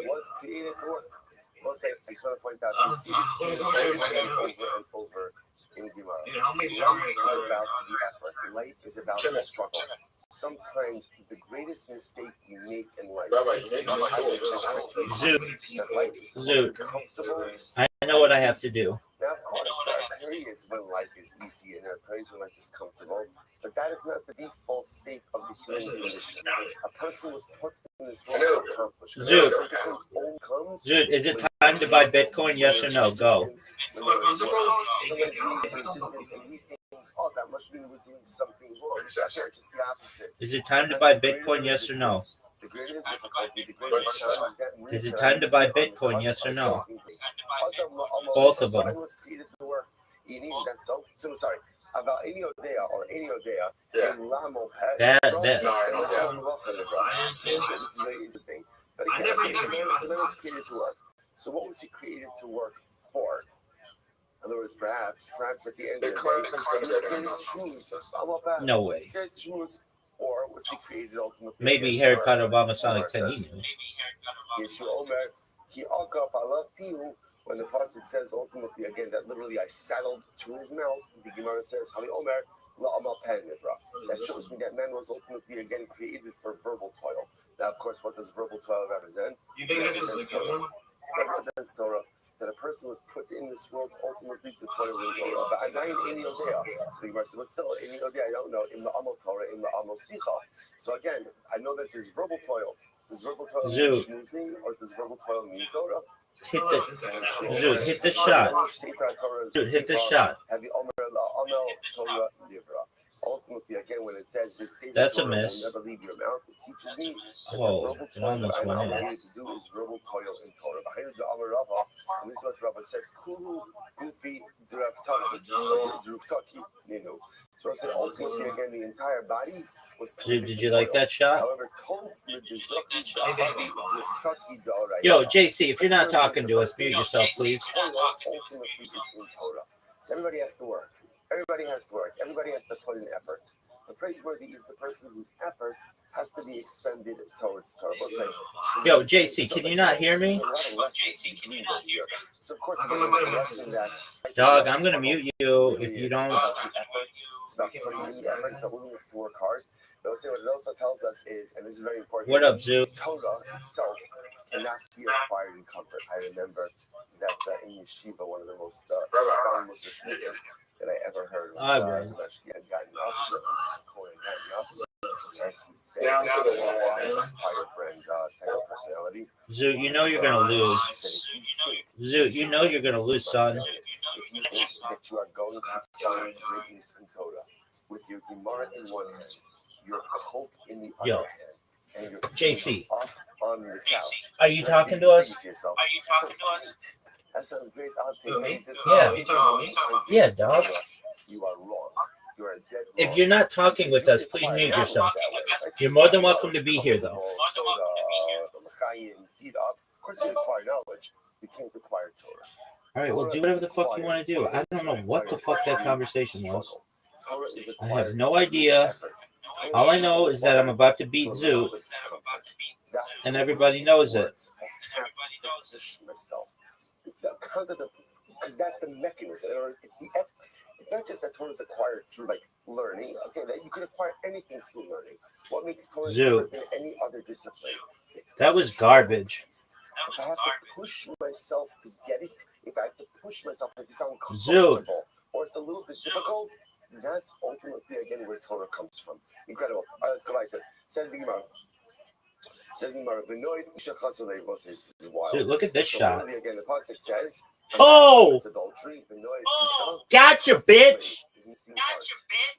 was created to work. I just want to point out, you see this thing over and over in Gemara. Life is about the effort. Life is about the struggle. Sometimes the greatest mistake you make in life is that life is comfortable. I know what I have to do. Now, of course, there are periods when life is easy and there are periods when life is comfortable, but that is not the default state of the human condition. A person was put in this world to accomplish. Dude, is it time to buy Bitcoin? Yes or no? Go. Oh, that must mean we're doing something wrong. It's just the opposite. Is it time to buy Bitcoin? Yes or no? Is it time to buy Bitcoin? Yes or no? Both of them. So sorry. About any odea or any odea. That. This is very interesting. But again, man was created to work. So what was he created to work for? In other words, perhaps at the end of the day, No way. Or was he created ultimately? Maybe Harry Potter, Obama, Sonic Panini. When the pasuk says ultimately again that literally I saddled to his mouth, the Gemara says that shows me that man was ultimately again created for verbal toil. Now, of course, what does verbal toil represent? It represents Torah. That a person was put in this world ultimately to toil in Torah. But I'm not in any odea. So the Gemara says, but still, any odea, I don't know, in the Amal Torah, in the Amal Sicha. So again, I know that there's verbal toil. Does verbal toil mean schmoozing, or does verbal toil mean Torah? Hit the shot. Dude, hit the shot. Ultimately, again, when it says this same That's a Torah miss. will never leave your mouth, it teaches me that Oh, the verbal it toil almost that went I'm in. obligated to do is verbal toil in Torah. And this is what Rava says, Kulu Gufi Druftaki Ninu. So I said, ultimately, again, the entire body was Dude, did you like that shot? However, Yo, JC, if you're not talking to us, mute yourself, please. Ultimately is in Torah. So everybody has to work. Everybody has to work. Everybody has to put in effort. The praiseworthy is the person whose effort has to be expended towards Torah. Yo, JC, can you not hear me? So of course, lesson that Dog, I'm gonna mute you if you don't. It's about putting in the effort, the willingness to work hard. But what it also tells us is, and this is very important. What up, Zoo? Torah itself cannot be acquired in comfort. I remember that in yeshiva, one of the most that I ever heard was I read. and he said tiger personality. Zoo, you know you're gonna lose. Zoo, you know you're gonna lose, son. If you think that you are going to find greatness in Torah with your Gemara in one hand, your Coke in the other hand, and your JC, up on the couch. are you talking to us? That sounds great. I'll take it. Yeah, dog. You are wrong. You are dead wrong. If you're not talking with us, please mute yourself. You're more than welcome to be here, though. Of course, you acquire knowledge. You can't acquire Torah. All right, well, do whatever the fuck you want to do. I don't know what the fuck that conversation was. I have no idea. All I know is that I'm about to beat Zoo, and everybody knows it. Because that's the mechanism. It's not just that Torah is acquired through like learning. Okay, that you can acquire anything through learning. What makes Torah different than any other discipline? That was garbage. If I have to push myself to get it, if I have to push myself if it's uncomfortable or it's a little bit difficult, that's ultimately again where Torah comes from. Incredible. All right, let's go back to it. Says the Gemara. Dude, look at this shot. Again, the pasuk says, "Oh, adultery, gotcha, bitch."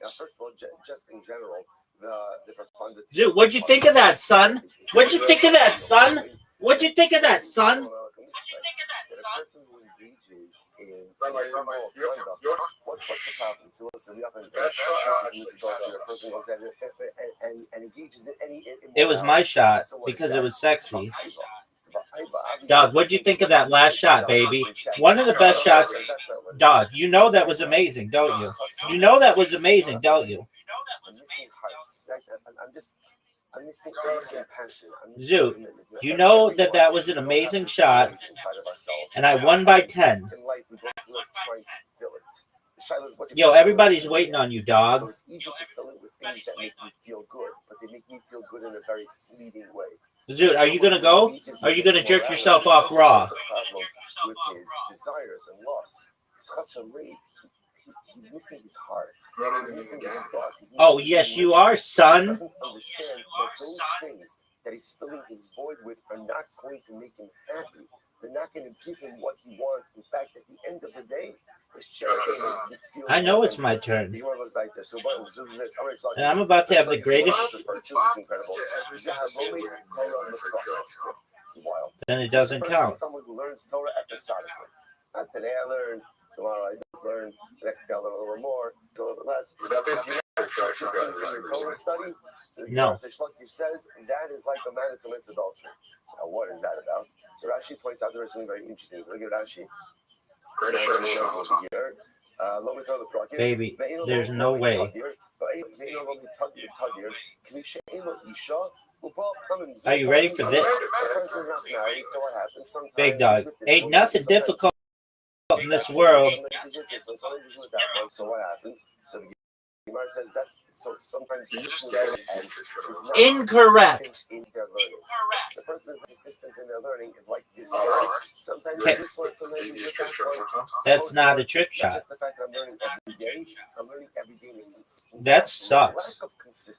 Now, first of all, just in general, the profundity. Dude, what'd you think of that, son? What'd you think of that, son? What'd you think of that, son? The person who engages is in what's the problem? So listen, the person goes and engages in any immorality. It was my shot because it was sexy. Dog, what'd you think of that last shot, baby? One of the best shots. Dog, you know that was amazing, don't you? You know that was amazing, don't you? I'm missing hearts. I'm missing passion. Zoot, you know that was an amazing shot, and I won by 10. Yo, everybody's waiting on you, dog. So it's easy to fill it with things that make me feel good, but they make me feel good in a very fleeting way. Zoot, are you gonna go? Are you gonna jerk yourself off raw? With his desires and loss. He's missing his heart. He's missing his thought. Oh, yes, you are, son. He doesn't understand that those things that he's filling his void with are not going to make him happy. They're not going to give him what he wants. In fact, at the end of the day, it's just going to make you feel. I know it's my turn. And I'm about to have the greatest. Then it doesn't count. Someone who learns Torah episodically. Not today I learned. Tomorrow I don't learn. The next day I learn a little more. It's a little bit less. Torah study. No. Says that is like a man who commits adultery. Now, what is that about? So Rashi points out there is something very interesting. Look at Rashi. Baby, there's no way. Are you ready for this? Big dog. Ain't nothing difficult in this world. So what happens? So the Gemara says that's so sometimes Incorrect. In their learning. The person who's consistent in their learning is like this. Sometimes this one, sometimes that's not a trick shot. Just the fact that I'm learning every day. I'm learning every day. That sucks.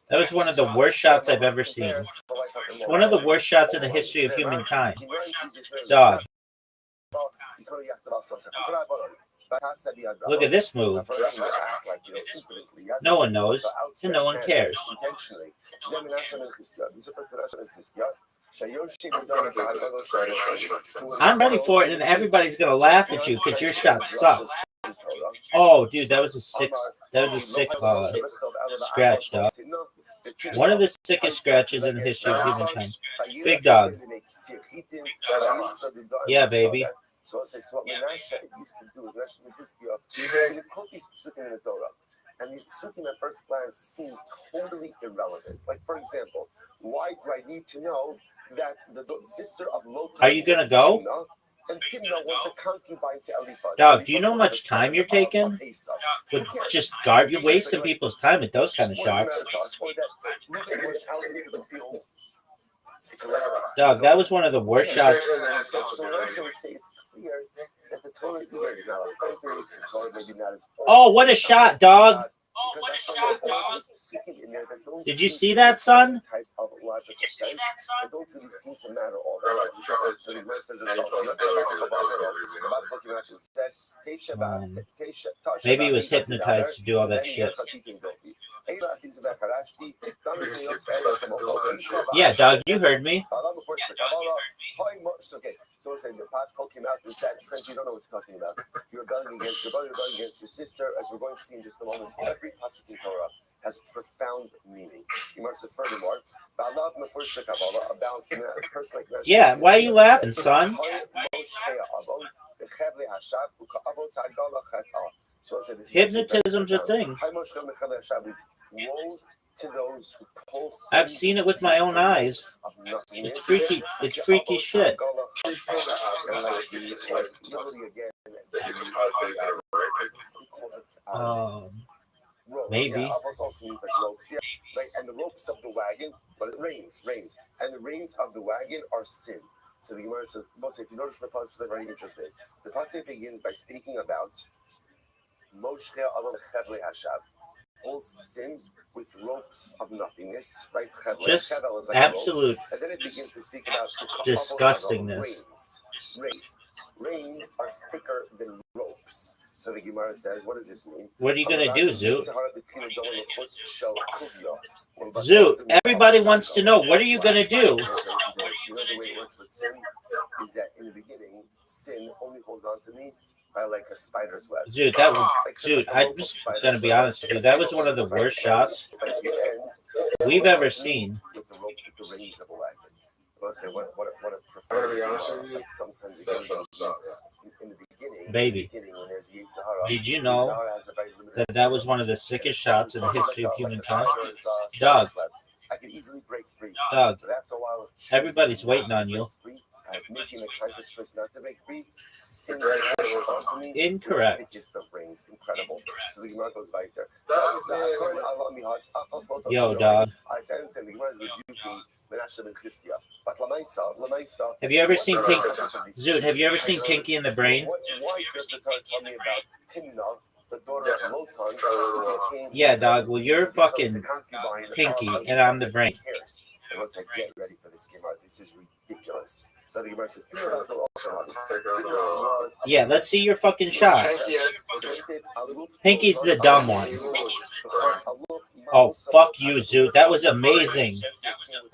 That was one of the worst shots I've ever seen. It's one of the worst shots in the history of humankind. Dog. Look at this move. No one knows, and no one cares. I'm ready for it, and everybody's gonna laugh at you because your shot sucks. Oh, dude, that was a sick scratch, dog. One of the sickest scratches in the history of humankind. Big dog. Yeah, baby. So I say, so what Menashe used to do is Menashe quote these psukim in the Torah, and these psukim at first glance seems totally irrelevant. Like, for example, why do I need to know that the sister of Lot? Are you gonna go? And Timnah was the concubine to Eliphaz. Dog, do you know how much time you're taking? With just guard, you're wasting people's time with those kind of shots. Dog, that was one of the worst shots. Oh, what a shot, dog. Did you see that, son? Maybe he was hypnotized to do all that shit. Yeah, dog, you heard me. Okay, so we're saying the pasuk came out and said, you don't know what you're talking about. You're rebelling against your brother, rebelling against your sister, as we're going to see in just a moment. Every pasuk in Torah has profound meaning. You must have furthermore, about a person like yeah, why are you laughing, son? Hypnotism's a thing. To those who pull I've seen it with my own eyes. It's freaky. It's freaky shit. Maybe. And the ropes of the wagon, but it rains, and the reins of the wagon are sin. So the Gemara says, if you notice the pasuk, they're very interesting. The pasuk begins by speaking about Moshe Aval Chevle Hashav. Pulls sins with ropes of nothingness, right? Just absolute. And then it begins to speak about disgustingness. Reins are thicker than ropes. So the Gemara says, what does this mean? What are you going to do, Zoot? Zoot, everybody wants to know, what are you going to do? You know the way it works with sin is that in the beginning, sin only holds on to me by like a spider's web. Dude, I'm just gonna be honest with you. That was one of the worst shots we've ever seen. With the rope, with the rings of a wagon. Let's say what a preferred. Like sometimes in the beginning, Baby, when there's Yitzhara, did you know that was one of the sickest shots in the history of humankind? Dog, I could easily break free. Dog, But after a while, everybody's waiting on you. Making a conscious choice not to break free. Incorrect. Thickest of rings, incredible. So the Gemara goes right there. Yo, dog. Have you ever seen Pinky? Dude, have you ever seen Pinky in the Brain? Why does the Torah tell me about Timnah, the daughter of Lotan? Yeah, dog. Well, you're fucking Pinky, and I'm the Brain. And once I get ready for this Gemara, this is ridiculous. So the Gemara says, yeah, let's see your fucking shot. Pinky's the dumb one. Oh, fuck you, Zoot. That was amazing.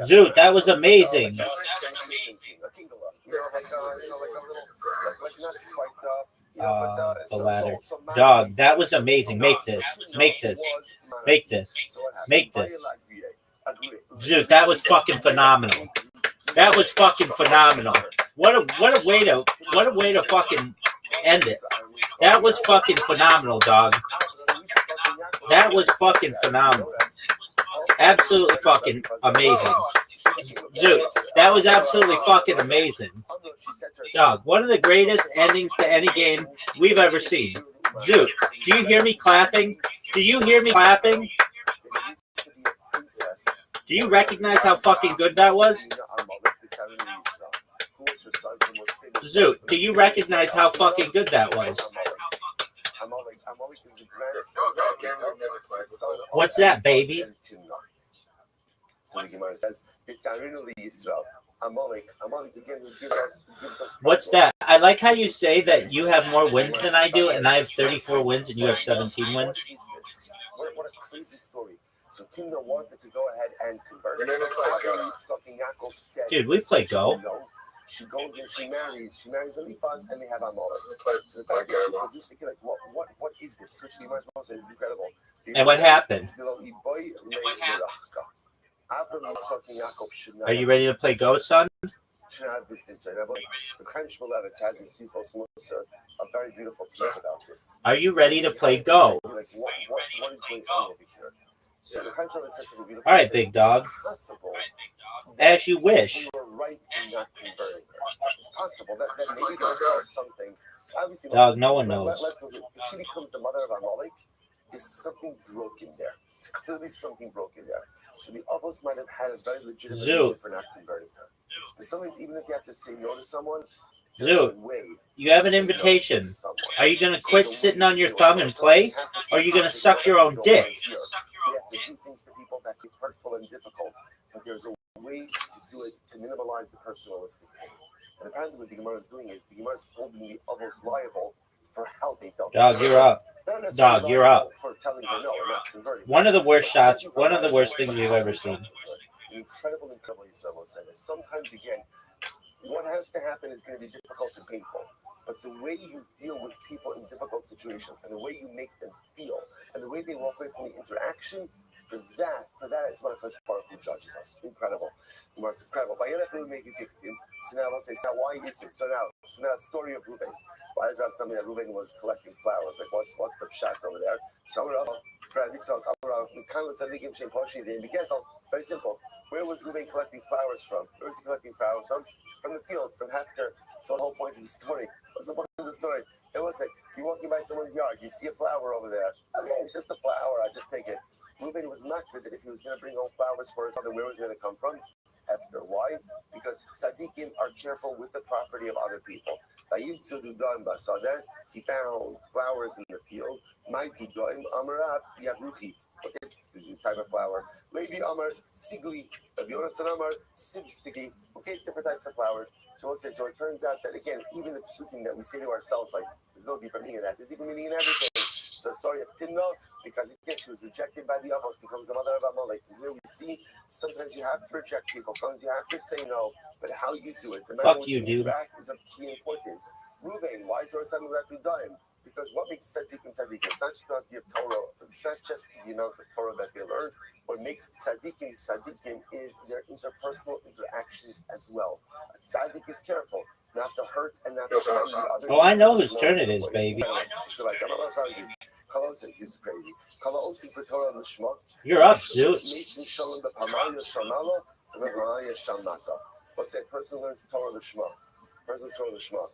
Zoot, that was amazing. The ladder. Dog, that was amazing. Make this. Make this. Make this. Make this. Dude, that was fucking phenomenal. That was fucking phenomenal. What a way to fucking end it. That was fucking phenomenal, dog. That was fucking phenomenal. Absolutely fucking amazing. Dude, that was absolutely fucking amazing. Dog, one of the greatest endings to any game we've ever seen. Dude, do you hear me clapping? Do you hear me clapping? Do you recognize how fucking good that was? Zoot, do you recognize how fucking good that was? What's that, baby? What's that? I like how you say that you have more wins than I do, and I have 34 wins and you have 17 wins. What a crazy story. So Timnah wanted to go ahead and convert. Dude, we play Go. She goes and she marries Eliphaz, and they have Amalek. So the fact that she produced the kid, like, what is this? Which the Imam said is incredible. And what happened? Are you ready to play Go, son? Should have business right now, but the Chaim Shmulevitz has in Sifos Musa a very beautiful piece about this. Are you ready to play Go? Like, what is going on over here? So the Chaim Shmulevitz says something beautiful. All right, big dog. As you wish. You were right in not converting her. It's possible that maybe there was something. Obviously, dog, no one knows. If she becomes the mother of Amalek, there's something broken there. There's clearly something broken there. So the Avos might have had a very legitimate reason for not converting her. But sometimes, even if you have to say no to someone, Zoot, you have an invitation. Are you going to quit sitting on your thumb and play? Or are you going to suck your own dick? We have to do things to people that can be hurtful and difficult. But there's a way to do it to minimize the personalistic thing. And apparently what the Gemara is doing is the Gemara is holding the Avos liable for how they felt. Dog, you're up. Dog, you're up. For telling her no, we're not converting. One of the worst shots, one of the worst things we've ever seen. Incredible Yisrael said this. Sometimes, again, what has to happen is going to be difficult and painful. But the way you deal with people in difficult situations and the way you make them feel and the way they walk away from the interaction, for that is what a Baruch who judges us. Incredible. It's incredible. So now let's say, so why is it? So now story of Reuben. Why is that something that Reuben was collecting flowers? Like what's the shot over there? So very simple. Where was Reuben collecting flowers from? Where was he collecting flowers from? From the field, from Hefker. So the whole point of the story. What's the point of the story? It was like, you're walking by someone's yard, you see a flower over there. Okay, it's just a flower, I just pick it. Reuben was makbid that if he was going to bring home flowers for his mother, where was it going to come from? Hefker. Why? Because tzaddikim are careful with the property of other people. He found flowers in the field. My dudaim amarav yabruchi. Okay, the type of flower. Lady Amar Sigli, Yonasan Amar Sib Sigli. Okay, different types of flowers. So we'll say. So it turns out that again, even the psukim that we say to ourselves, like there's no deeper meaning in that. There's deeper meaning in everything. So the story of Timnah, because again she was rejected by the Avos, becomes the mother of Amalek. Here we see sometimes you have to reject people, sometimes you have to say no, but how you do it, the manner in which you interact is of key importance. Ruvain, why is there something that we dime? Because what makes tzaddikim tzaddikim? It's not just the amount of Torah. It's not just the amount of Torah that they learned. What makes tzaddikim tzaddikim is their interpersonal interactions as well. A tzaddik is careful not to hurt and not to harm the other. Oh, I know whose turn it is, baby. Is crazy. You're up, dude. Let's say a person learns Torah Lishma. Person Torah Lishma.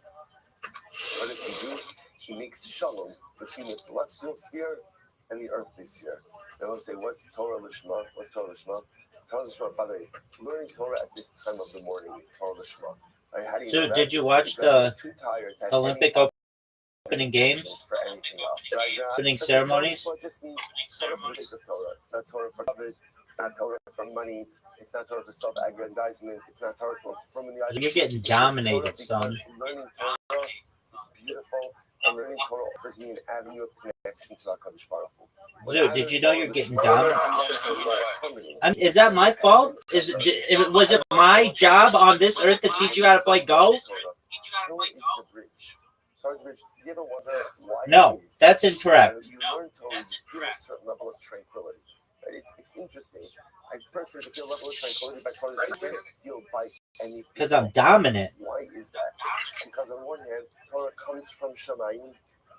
What does he do? He makes shalom between the celestial sphere and the earthly sphere. Then we'll say, what's Torah Lishma? What's Torah Lishma? Torah Lishma, by the way, learning Torah at this time of the morning is Torah Lishma. Right, how do you know that? Did you watch the Olympic opening games? For anything else. Right? Opening ceremonies? It just means Torah for the sake of Torah. It's not Torah for covet. It's not Torah for money. It's not Torah for self-aggrandizement. It's not Torah from the eyes. You're getting dominated, son. Learning Torah is beautiful, and learning Torah offers me an avenue of connection to HaKadosh Baruch Hu. Dude, did you know you're getting dominated? I mean, is that my fault? Was it my job on this earth to teach you how to play Go? Torah is the bridge. Torah's the bridge. You ever wonder why? No, that's incorrect. You learn Torah, you feel a certain level of tranquility. Right? It's interesting. I personally feel a level of tranquility by Torah that you can't feel by anything. Because I'm dominant. Why is that? Because on one hand, Torah comes from Shamayim,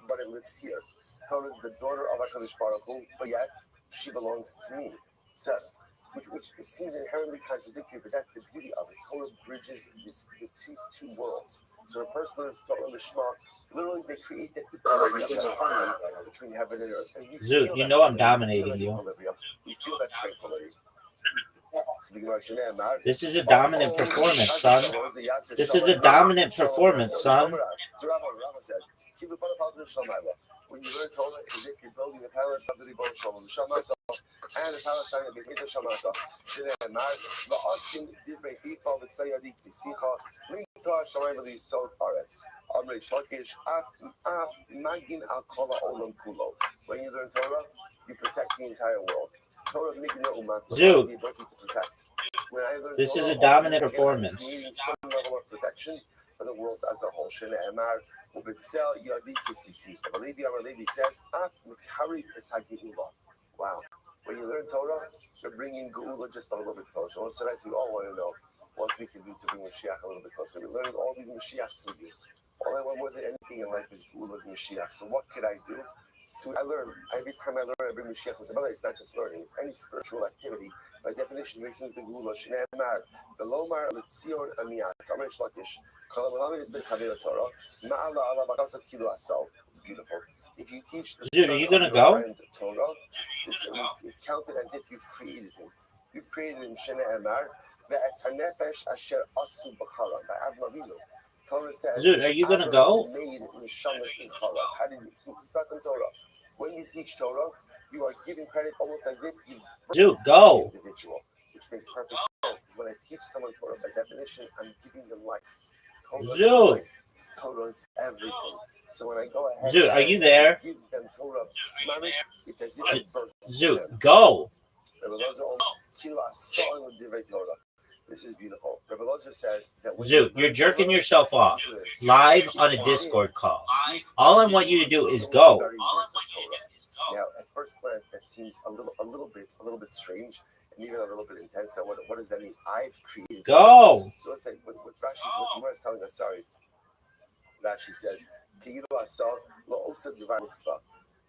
but it lives here. Torah is the daughter of HaKadosh Baruch Hu, but yet she belongs to me. So, which seems inherently contradictory, but that's the beauty of it. Torah bridges these two worlds. So a person learns Torah Lishma, literally they create that equality of harmony between heaven and earth. And Dude, you know I'm dominating you. You feel that tranquility. This is a dominant performance, son. This is a dominant performance, son. When you learn Torah, it's as if you're building a palace of the Ribbon Shalom, Shamata, and the Palestine of Bezita Shamata. Shneemar, Va'asim Divrei Ifa V'Sayadik Tzisicha, Mikta Shamayim V'Yisod Aretz. Amrei Shlakish, Af Magin Al Kala Olam Kulo. When you learn Torah, you protect the entire world. Torah Migna Umat, the ability to protect. This is a dominant performance. Creating some level of protection for the world as a whole. Shneemar. Levi says, wow. When you learn Torah, you're bringing Geula just a little bit closer. What's that we all want to know? What we can do to bring Mashiach a little bit closer. We're learning all these Mashiach studies. All I want more than anything in life is Geula's Mashiach. So what could I do? So I learn. Every time I learn, I bring Mashiach. It's not just learning. It's any spiritual activity. By definition, this is the Geula. Shneemar, the Lomar, Letzion, Amiyat, Amr Shlakish. It's beautiful. If you teach the Dude, are you gonna go? Torah, it's counted as if you've created it. You've created him. Torah says, dude, are you gonna go? How did you Torah? When you teach Torah, you are giving credit almost as if you go. Individual, which makes perfect sense. Because when I teach someone Torah, by definition, I'm giving them life. Dude. Torah's everything. So when I go ahead, dude, are you there? Give them Torah. It's as if I birthed Dude, go. This is beautiful. Rebbe Lozer says that dude, you're jerking yourself off live on a Discord call. All I want you to do is go. Now, at first glance, that seems a little bit strange. And even a little bit intense. That what does that mean? I've created. Go. So let's say what Gemara is telling us. Sorry, Rashi says,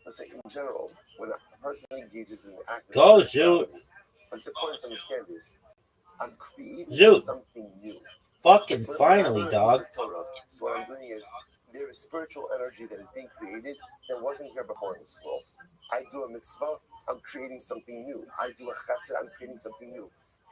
let's say in general, when a person engages in the act of go, Zoot. What's important to understand is, I'm creating something new. Fucking finally, dog. So what I'm doing is, there is spiritual energy that is being created that wasn't here before in this world. I do a mitzvah. I'm creating something new. I do a chesed, I'm creating something new.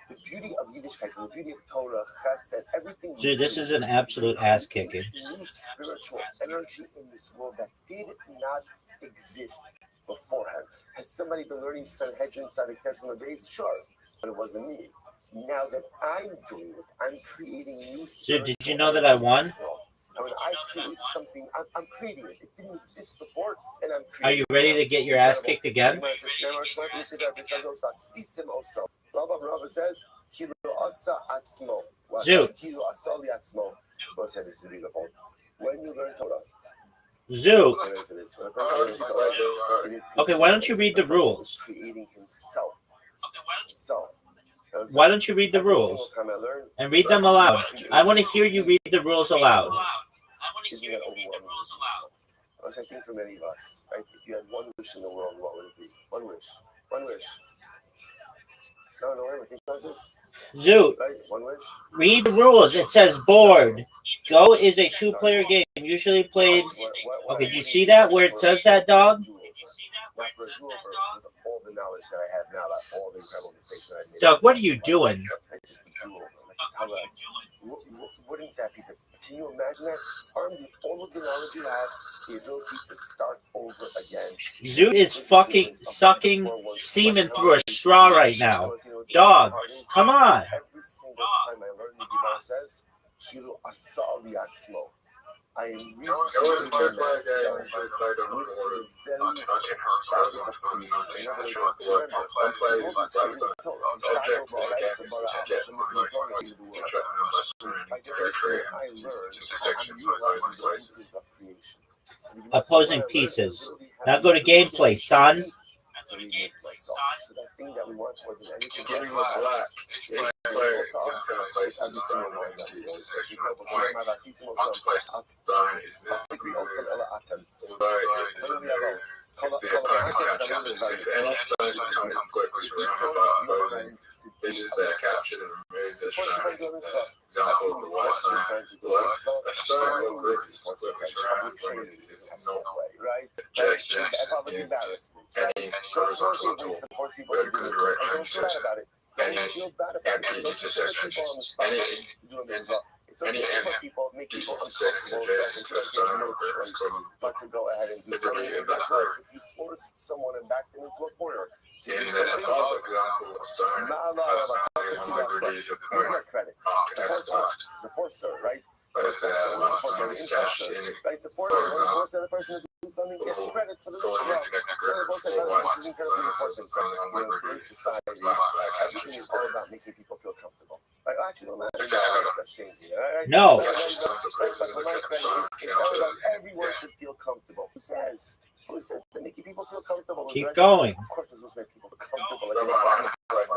The beauty of Yiddishkeit, the beauty of Torah, chesed, everything. Dude, this is an absolute ass kicking. New spiritual energy in this world that did not exist beforehand. Has somebody been learning Sanhedrin, Sadikes, and the base? Sure, but it wasn't me. Now that I'm doing it, I'm creating new. Dude, did you know that I won? And when I create something, I'm creating it. It didn't exist before, and I'm creating. Are you ready to get your ass kicked again? Dude. When you learn Torah, Zoo. get ready for this. When a person learns Torah, it is Okay, why don't you read the rules? creating himself. Why don't you read the Every single rules time I learn, and read them aloud? I want to hear you read the rules aloud. isn't that overwhelming? I think for many of us, right? If you had one wish in the world, what would it be? One wish. One wish. No, wait, think about this. Zoo. Right? One wish. Read the rules. It says board. Go is a two-player game, usually played. Okay, do you see that where it says that, dog? Not for a do-over, with all the knowledge that I have now, about all the incredible mistakes that I made. Doug, what are you doing? Like just a do-over. Wouldn't that be? Can you imagine that? Armed with all of the knowledge you have, the ability to start over again. Zoo is fucking sucking semen through a straw right now. Dog, come on. Every single time I learn the Gemara says, "Kilu asa v'yatzmo." I am really myself with the Opposing pieces. Now go to gameplay, son. to remake myself. So that thing that we want more than anything Getting is black. incredible to us. It's every single one that we say. Incredible to me. Magasísimo son. This is that captured and made this example of the last time. A stone real quick is no right? Jackson any horizontal tool. Very good direct transition. Any empty intersection. Any people make people intersection adjacent to a stone or purpose code. but to go ahead and do something. That's right. If you force someone and back them into a corner, In the above example of stone, integrity the point credit. X The forcer, right? but it's one stone is cash in Like the forcer, when you force the other person to do something, gets credit for the so result. connected So the boss said, this is incredibly important. on In today's society, everything is all about making people feel comfortable. Like, actually, no, that's changing. Right? No. It's all about everyone should feel comfortable. Who says to make people feel comfortable? Keep going. Of course, it's supposed to make people comfortable.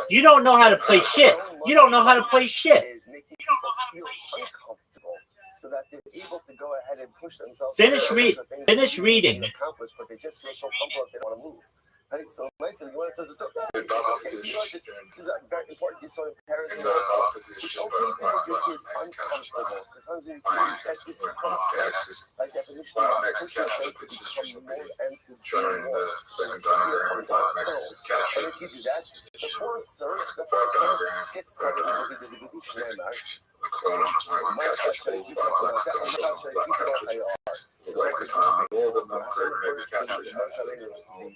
You don't know how to play shit. You don't know how to play shit. Is making people feel uncomfortable so that they're able to go ahead and push themselves. Finish reading. Accomplish, but they just feel so comfortable they don't want to move. Right? So nicely, one says it's okay. It This is a very important. You saw in parenting. in the It's opposition okay to make your kids uncomfortable because that discomfort, by definition, pushes them to become more and to do more. And if you do that, the forcer gets credit as a good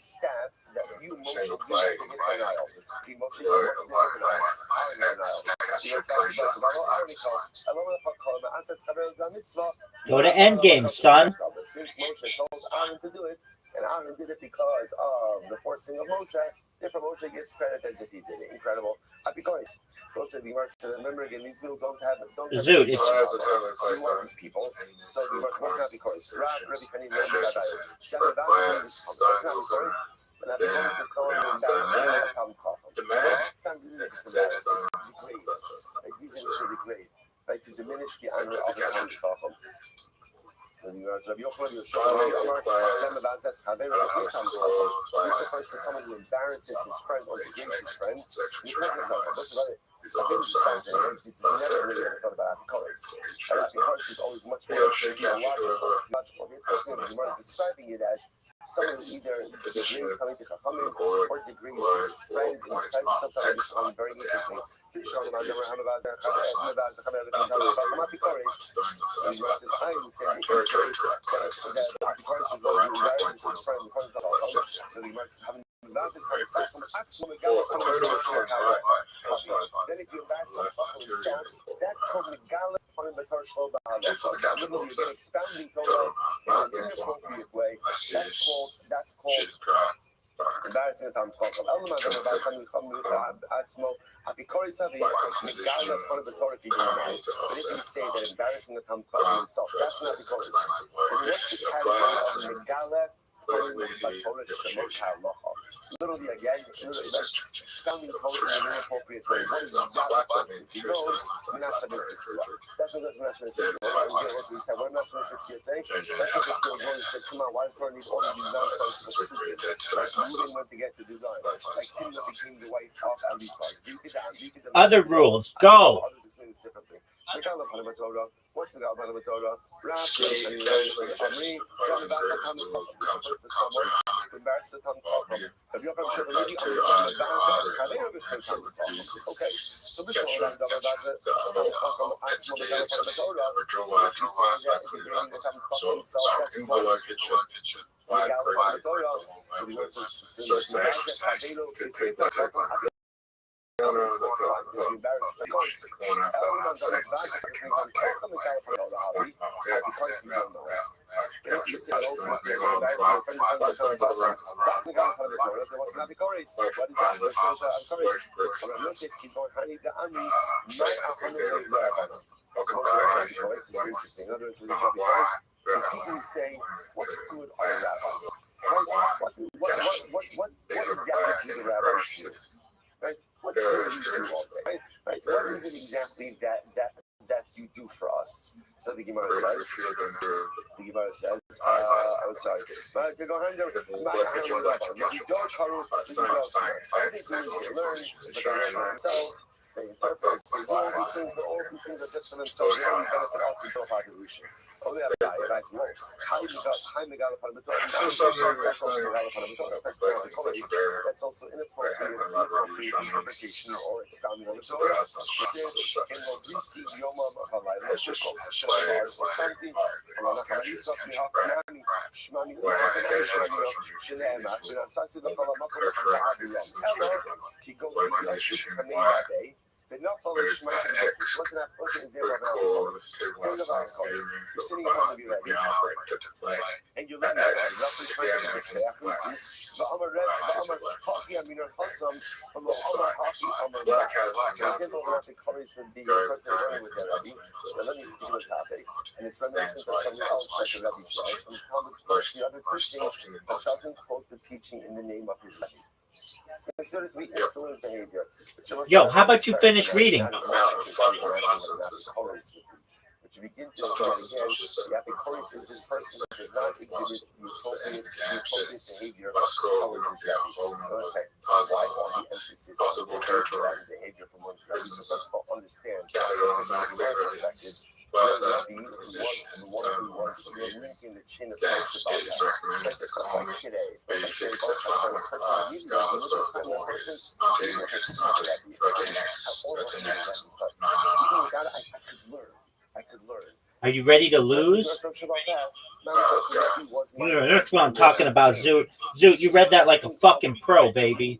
staff that you emotionally Go to endgame, son. Since Moshe told Aaron to do it, and Aaron did it because of the forcing of Moshe, therefore Moshe gets credit as if he did it. Incredible. Happy coins. Also, the marks to remember again, these people don't have Zoot, it's these people. So the marks must not be coins. Really funny. Like to diminish the honor of the Chacham. Rabbi Yochanan refers to someone who embarrasses his friend or degrades his friend. This is never really ever thought about colors. Because he's always much more logical. It's describing it as someone who either degrades coming to Chachamim or degrades his friend in sometimes very interesting. So he says, I understand so the Gemara says, then if you embarrass himself, that's called Megala on the Torah Shlo B'Hala. Literally, you're expounding Torah in an inappropriate way. That's called embarrassing the time Chacham. Element of embarrassing the Chacham Atzmo. Apikori Savi, Megala upon the Torah Kigim. But if you say that embarrassing the time Chacham himself, that's not Apikori. But what's the category of Megala? Literally again, like spelling code in an inappropriate way. What is that? If you know, we're not submitting this. That's what we're not submitting this. We said, we're not submitting this say. That's what this goes on. He said, come on, why does Torah need all of these nonsense? Like, moving went to get to do that. Like, Timna became the wife of Ali Baz. Other rules, go. Others explain this differently. What's the God of the Torah? Restream and Amri, some of us are coming from the summer, embarrassed to come from. Have you ever said already? Okay, so this is what I'm talking about. From Atzmo, the God of the Torah. So if you say that if you're going to come from himself, that's what the God of the Torah. So we want to say that That's the corner. People say, what's good are rabbis? What exactly do the rabbis do? Right? What do you do all day? Right? What is it exactly that you do for us? So the Gemara says, I'm sorry. But to go ahead and they interpret all these things are just for themselves. They don't benefit us with no contribution. Oh, they have a guy, that's right. How you got time to gather upon the Torah? That's also inappropriate interpretation or expounding on the Torah. In the receive Yomam of Halai, let's just go to Shemar or something. The not published what's an example of an you're sitting in front of you right now, and you're letting roughly example of the colors would be the person running with their Rebbe. Let me give you a topic, and it's reminiscent of something else that the Rebbe says, and the other teaching that doesn't quote the teaching in the name of his Rebbe. Consider to be insolent behavior. Yo, how about you finish reading? But you begin to see again, the Apikoris is this person that does not exhibit the appropriate behavior towards his Rebbe. Notice why all the emphasis on behavior from one's Rebbe, so let's understand from our perspective. The Rebbe was the one who was linking the chain of thoughts about that. But it's not like today. It's like a person needing to look at the person, even if it's not the Rebbe. Even without it, I could learn. Are you ready to lose? Yeah, that's what I'm talking about, Zoot. Zoot, you read that like a fucking pro, baby.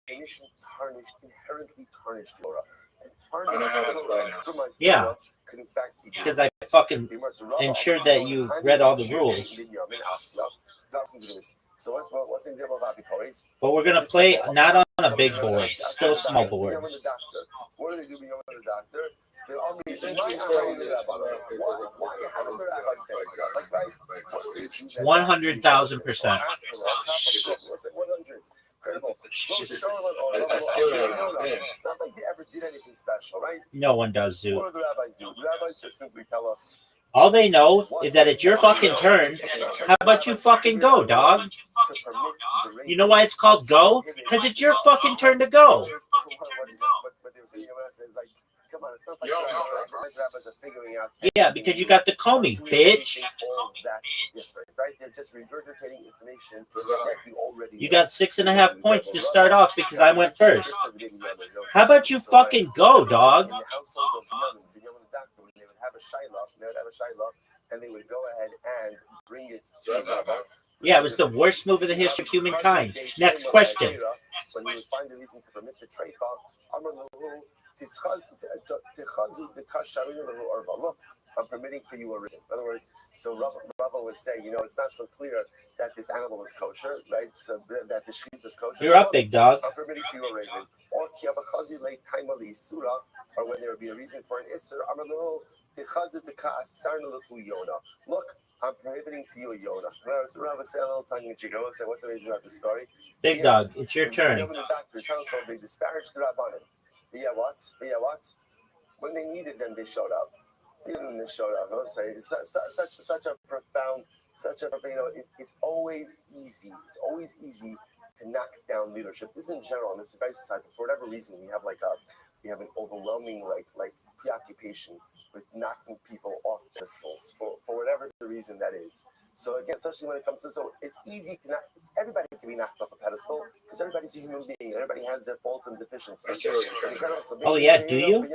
Inherently tarnished Torah. Yeah, because I fucking ensured that you read all the rules. So what's the example of Apikoris? But we're gonna play not on a big board, still small boards. What do they do when you're the doctor? 100,000%. It's not like they ever did anything special, right? No one does, Zoot. What do the rabbis do? The rabbis just simply tell us. All they know is that it's your fucking turn. How about you fucking go, dog? You know why it's called go? Because it's your fucking turn to go. Come on, it's not like rabbis are figuring out. Yeah, because you got the Comey, bitch. Right? They're just regurgitating information that you already. You got 6.5 points to start off because I went first. How about you fucking go, dog? In the household of Binyamin, they would have a shiloh, and they would go ahead and bring it to the Rabbi. Yeah, it was the worst move in the history of humankind. Next question. When you would find a reason to permit the trade, I'm permitting for you a rib. In other words, so Rava would say, it's not so clear that this animal is kosher, right? So that the sheep is kosher. You're up, big dog. I'm permitting for you a raven. Or kiabachazi late time of the isura, or when there would be a reason for an isser. I'm a little look. I'm prohibiting to you a Yonah. Rava said a little tongue in cheek. I will say, what's amazing about this story? Big dog, it's your turn. In the doctor's household, they disparaged the Rabbanim. But yeah, what? When they needed them, they showed up. Even they showed up. I'll say it's such a profound, it's always easy. It's always easy to knock down leadership. This is in general, in the civil society, for whatever reason, we have an overwhelming like preoccupation with knocking people off pedestals for whatever the reason that is. So again, especially when it comes to it's easy to everybody can be knocked off a pedestal because everybody's a human being. Everybody has their faults and deficiencies. Oh yeah, do you?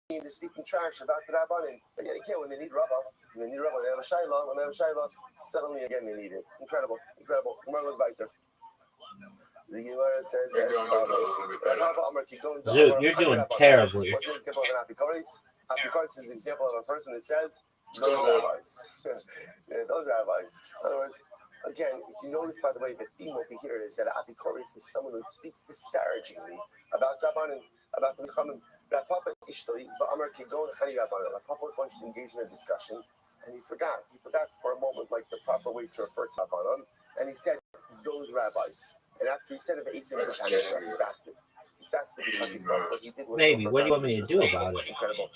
They're speaking trash about the Rabbanim, but yet again, when they have a shayla, suddenly again they need it. Incredible. Gemara goes weiter. The Gemara says, Dude, you're doing terribly. What's an example of an apikoris? Apikoris is an example of a person who says, those rabbis. Those rabbis. In other words, again, if you notice, by the way, the theme over here is that apikoris is someone who speaks disparagingly about Rabbanim, about the Mechamim. Papa wanted to engage in a discussion, and he forgot. He forgot for a moment, like the proper way to refer to Rabbanim, and he said, those rabbis. And after he said it, he fasted. He fasted because he thought what he did was maybe. What do you want me to do about it? Incredible.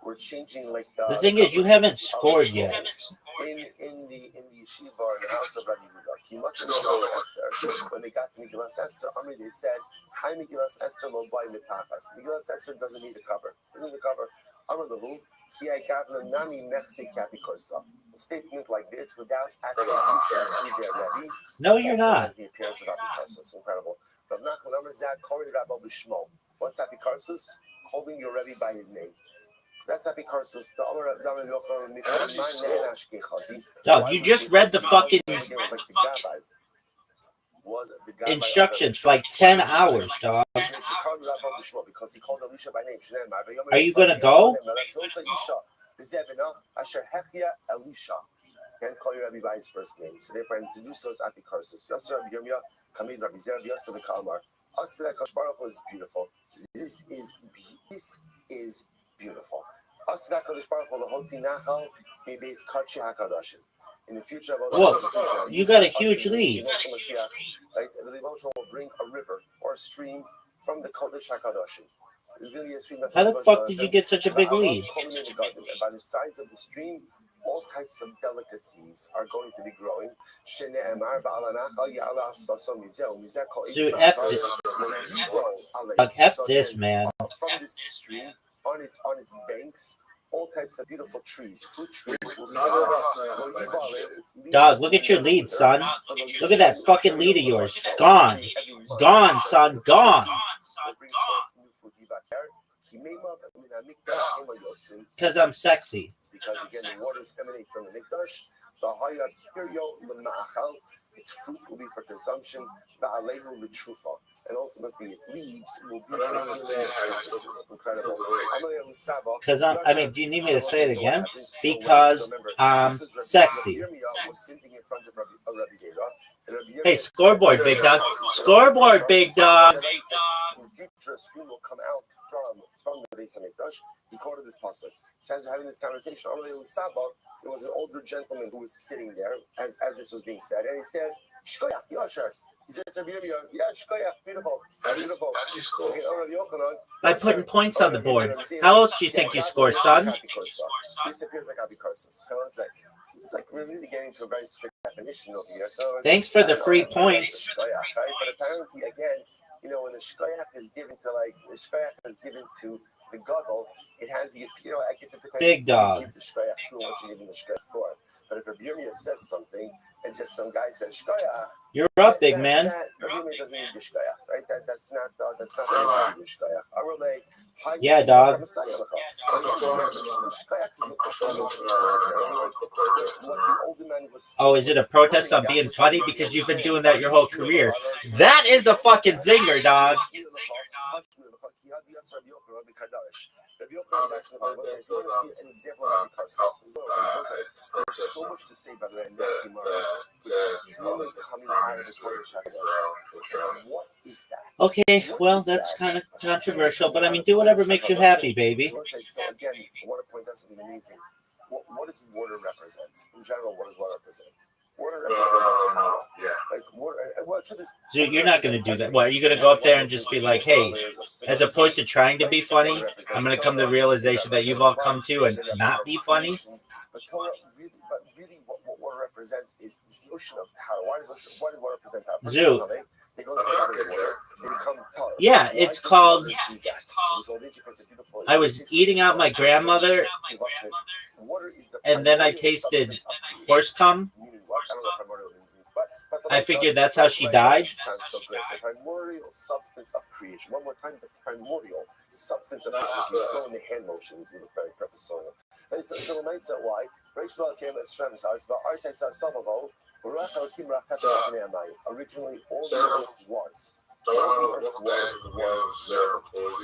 We're changing like the thing is, you haven't scored yet. In the yeshiva or in the house of Rabbi Yehuda, when they got to Megillas Esther, they said, "Hi, Megillas Esther lo by mitachas." Megillas Esther doesn't need a cover. A statement like this without actually reaching their Rebbe. No, you're not. The appearance of apikarsus, incredible. What's apikarsus? Calling your Rebbe by his name. That's apikarsus. Dog, you just read the fucking instructions for like 10 hours, dog. Because he called Elisha by name. Are you gonna go? Elisha. Can't call your Rebbe by his first name. So therefore, I introduce those apikarsus. Yasser Rabbi Yirmiyah, Kamid Rabbi Zer, Yasser Kalmar. Asra Kashbaruch is beautiful. This is beautiful. Asra Kashbaruch Lahotzi Nachal Bebeis Kachi Hakadashim. In the future, whoa, you got a huge lead. Right, the Rebbe will bring a river or a stream from the Kodesh Hakadashim. There's going to be a stream. How the fuck did you get such a big lead? And by the sides of the stream, all types of delicacies are going to be growing. Dude, F this, man. From this stream, on its banks, all types of beautiful trees, fruit trees. Dog, look at your lead, son. Look at that fucking lead of yours. Gone. Gone, son. Gone. Because I'm sexy. Because again, the waters emanate from the mikdash. Its fruit will be for consumption. And ultimately, its leaves will be for purposes. Incredible. Because do you need me to say it again? Because I'm sexy. Hey, scoreboard, big dog. Scoreboard, big dog. In the future, a stream will come out from the Beis HaMikdash. He quoted this pasuk. As we're having this conversation, there was an older gentleman who was sitting there as this was being said, and he said, "Shkoyach, Yosher." He said to Rabbi, "Yeah, Shkoyach, beautiful, beautiful." By putting points on the board. How else do you think you score, son? This appears like apikarsus. It's like we're really getting to a very strict definition over here. So thanks for the free points. But apparently, again, when the shkoyach is given to the gadol, it has the I guess it depends. Big dog. Give the shkoyach to what you're giving the shkoyach for. But if Rabbi Yirmiyah says something, and just some guy said shkoyach. You're up, big man. That really doesn't need shkoyach, right? That's not shkoyach. I relate. Yeah, dog. Oh, is it a protest on being funny? Because you've been doing that your whole career. That is a fucking zinger, dog. There's so much to say about that. What is that? Okay, well, that's kind of controversial, but I mean, do whatever makes you happy, baby. So again, I want to point out something amazing. What does water represent? In general, what does water represent? Water represents power. Like water, Dude, you're not going to do that. What, are you going to go up there and just be like, hey, as opposed to trying to be funny, I'm going to come to the realization that you've all come to and not be funny? But really, what water represents is this notion of power. Why does water represent power? Zoo. They go into water, they become taller. Yeah, it's called. I was eating out my grandmother, and then I tasted horse cum. I figured that's how she died. Sounds so good. It's the primordial substance of creation. One more time, the primordial substance of creation. You're throwing the hand motions in the very purpose of it. And so the nice why, Rachel came as Strand's house, but I say Savovo, originally all the earth was. All the earth was.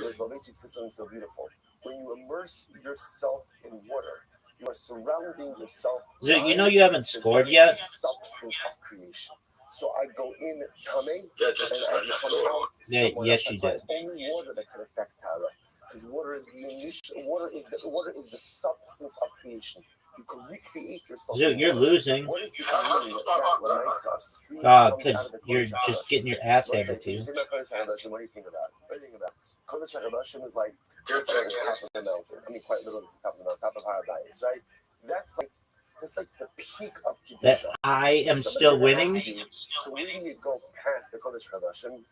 There's Levitic system so beautiful. When you immerse yourself in water, you are surrounding yourself. So you know you haven't scored yet? Substance of creation. So I go in Tame and I come out. Yeah, yes, you did. It's only water that can affect Tara. Because water is the initial. Water is the substance of creation. You can recreate yourself. Dude, you're losing. What is it when I saw a stream because you're just getting your ass handed to you. What do you think about? What do you think about? Kodesh HaKadoshim is like top of the mountain. I mean, quite literally, it's the top of the mountain, top of paradise, right? That's like the peak of Kedusha. That I am still winning. So when you go past the Kodesh HaKadoshim,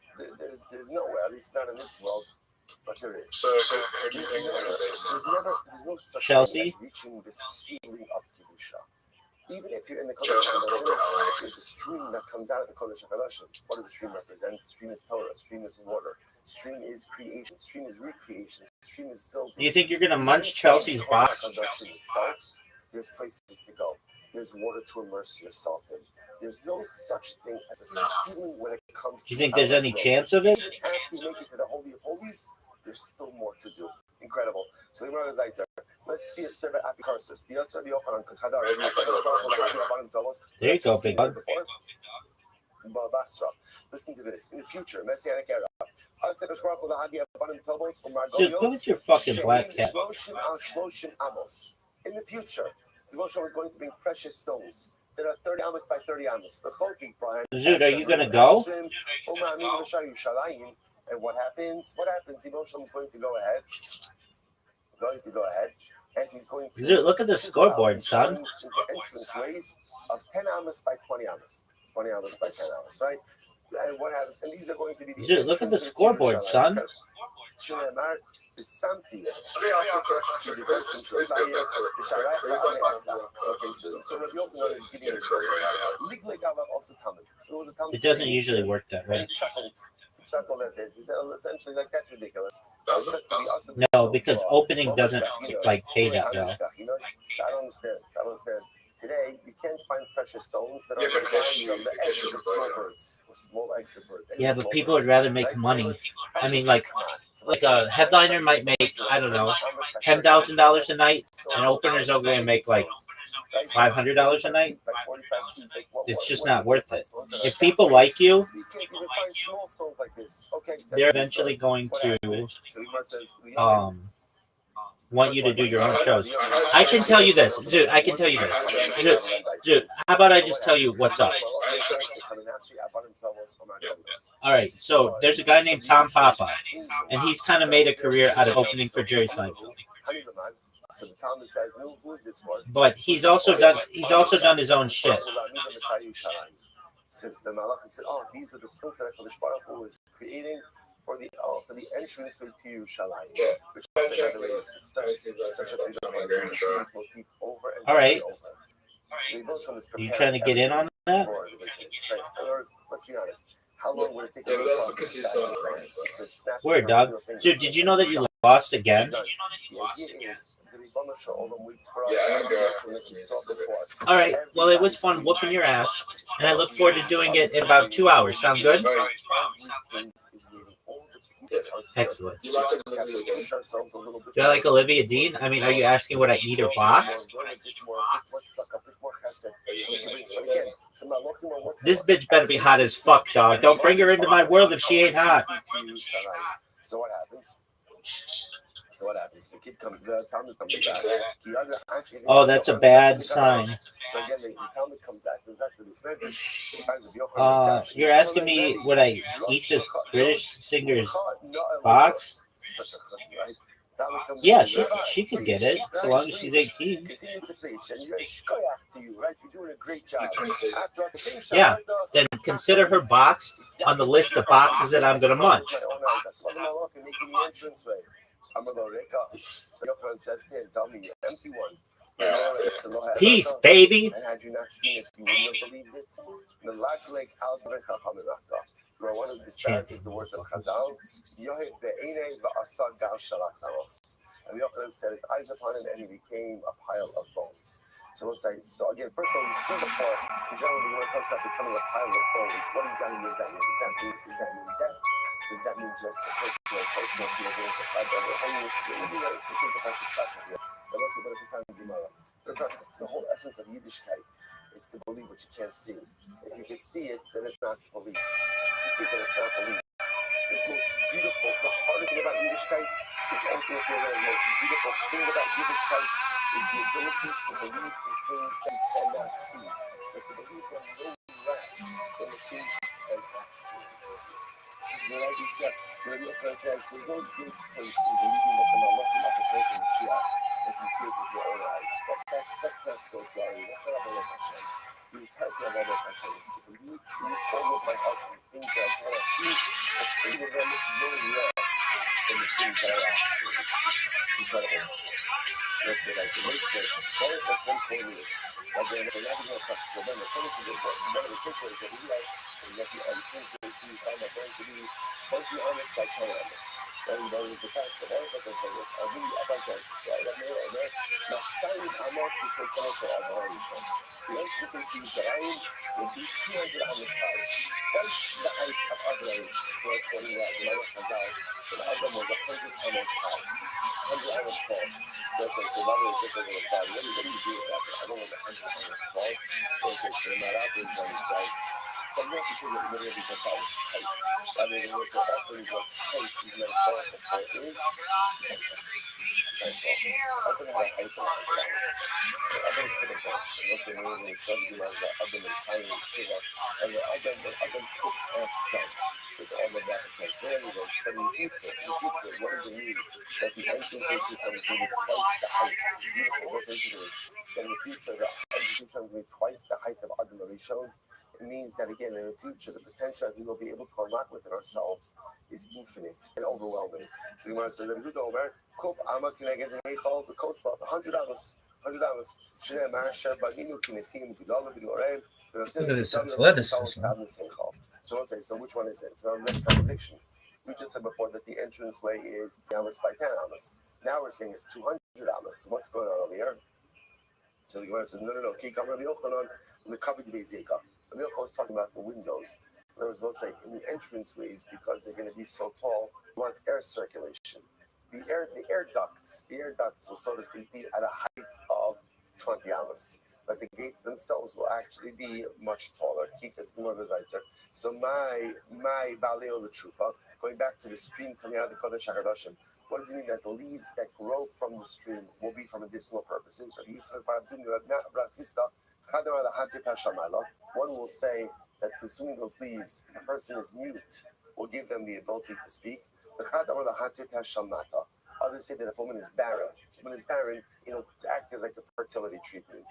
there's nowhere, at least not in this world. But there is. There's no such Chelsea? thing as reaching the ceiling of Kedusha. Even if you're in the Kodesh HaKadoshim, there's a stream that comes out of the Kodesh HaKadoshim. What does the stream represent? The stream is Torah. Stream is water. Stream is creation. Stream is recreation. Stream is building. You think you're gonna munch Chelsea's box? Itself, there's places to go. There's water to immerse yourself in. There's no such thing as a ceiling when it comes to. Do you think there's any chance of it? After you make it to the Holy of Holies, there's still more to do. Incredible. So the Gemara is like, let's see a servant apikarsis. There you go, big bug. Listen to this. In the future, Messianic era. Dude, go with your fucking black cat. In the future, the Moshe was going to bring precious stones that are 30 amos by 30 amos. Dude, are you gonna go? And what happens? The Moshe is going to go ahead. And he's going to. Dude, look at the scoreboard, son. Entrance ways of 10 amos by 20 amos. 20 amos by 10 amos, right? And what happens? And these are going to be. Dude, look at the scoreboard, son. Santi. It doesn't usually work that way. Essentially, like, that's ridiculous. No, because opening doesn't like pay that well. I don't understand. Today, you can't find precious stones that are the size of the eggs of small birds or small eggs of birds. Yeah, but people would rather make money. I mean, like a headliner might make, I don't know, $10,000 a night, and openers are going to make like $500 a night. It's just not worth it. If people like you, they're eventually going to want you to do your own shows. I can tell you this, dude. Dude, how about I just tell you what's up? All right, so there's a guy named Tom Papa, and he's kind of made a career out of opening for Jerry Seinfeld. But he's also done his own shit. Since the Malachim said, "Oh, these are the stones that HaKadosh Baruch Hu is creating for the entrance way to Yerushalayim," which is such a beautiful motif over and all right. over. Are you trying to get in on that? before the visit. Right. In other words, let's be honest. How long would it take? Yeah, but that's because you saw it. Word, dog. Dude, did you know that you lost again? The idea is the Ribbon Shalom waits for us. Yeah, I got from that we saw before. All right. Well, it was fun whooping your ass, and I look forward to doing it in about 2 hours. Sound good? Right. Everything is waiting. All the pieces are here. Excellent. You watch it We have with to me again. push ourselves a little bit. Do I like Olivia Dean? I mean, are you asking what I eat or box? This bitch better be hot as fuck, dog. Don't bring her into my world if she ain't hot. So what happens? The kid comes, the Talmud comes back. Oh, that's a bad sign. So again, the Talmud comes back, to this You're asking me would I eat this British singer's box? Yeah, she could get it, so long as she's 18. Continue to preach, and you're shkoyach to you, right? You're doing a great job. Yeah, then consider her box on the list of boxes that I'm gonna munch. So Yochanan says to him, tell me, you empty one. Peace, baby. And had you not seen it, you wouldn't have believed it. Where one who disparages the words of Chazal, and Yochanan set his eyes upon him, and he became a pile of bones. So we'll say, so again, first of all, we see before, in general, when it comes to becoming a pile of bones, what exactly does that mean? Does that mean death? Does that mean just the personal feelings of God? Just think about the stuff here. But let's say, what if we find Gemara? The whole essence of Yiddishkeit is to believe what you can't see. If you can see it, then it's not to believe. If you see it, then it's not to believe. The most beautiful, the hardest thing about Yiddishkeit, which ultimately is the most beautiful thing about Yiddishkeit, is the ability to believe in things that you cannot see, but to believe them no less than the things you can actually see. So, like we said, Rabbi Yochanan says, there's no good place in believing that the Malachim are prepared for Mashiach if you see it with your own eyes. That's not spirituality. That's not Avodas Hashem. The character of Avodas Hashem is to believe with all of my heart in the things that I cannot see, and to believe them no less than the things that I actually see. Incredible. Let's say like the Restream. That's one point is that they're not even practical. Then the second thing is that one of the takeaways that we like is that the things that we find are going to be mostly honest by honest. And then the fact that all of us are really about that. Masayim Amot is the character of our nation. The entity to Israel will be 200 Amos high. That's the height of Abraham, for according to the Malach Hazal, that Abraham was 100 Amos high. 100 Amos tall. That's like the level of different little body. What do you do with that? I don't want 100 Amos tall. Okay, so not operating on his right. But you have to figure out whether it's about his height. Rather than what the operating was height, he's meant tall for 4 inches. I've been had a height of I've been put a box. What's the name of the study like the other than tiny figure? And the other puts up down. With all of that, it's like, there we go. But in the future, what does it mean? That the ancient pictures are going to be twice the height. It's beautiful. What is it? That in the future, the ancient pictures will be twice the height of Adam Rishon. It means that again, in the future, the potential that we will be able to unlock within ourselves is infinite and overwhelming. So you want to say, let me go over. Kuf Amak, can I get the name called the coast law? $100. Shne Marsha, Baginu, Kinetim, Bilal, Bilorem. So let's say, so which one is it? So I'm making a contradiction. We just said before that the entrance way is Amos by 10 Amos. Now we're saying it's 200 Amos. So what's going on over here? So the Gemara says, no. Keep on Rabbi Yochanan, the cover to be Zika. Rabbi Yochanan was talking about the windows. In other words, we'll say in the entranceways, because they're going to be so tall, you want air circulation. The air ducts will, so to speak, be at a height of 20 Amos. But the gates themselves will actually be much taller. So my Baleo the Trufa, going back to the stream coming out of the Kodesh HaKadoshim, what does it mean that the leaves that grow from the stream will be for medicinal purposes? One will say that consuming those leaves, if a person is mute, will give them the ability to speak. Others say that if a woman is barren, it'll act as like a fertility treatment.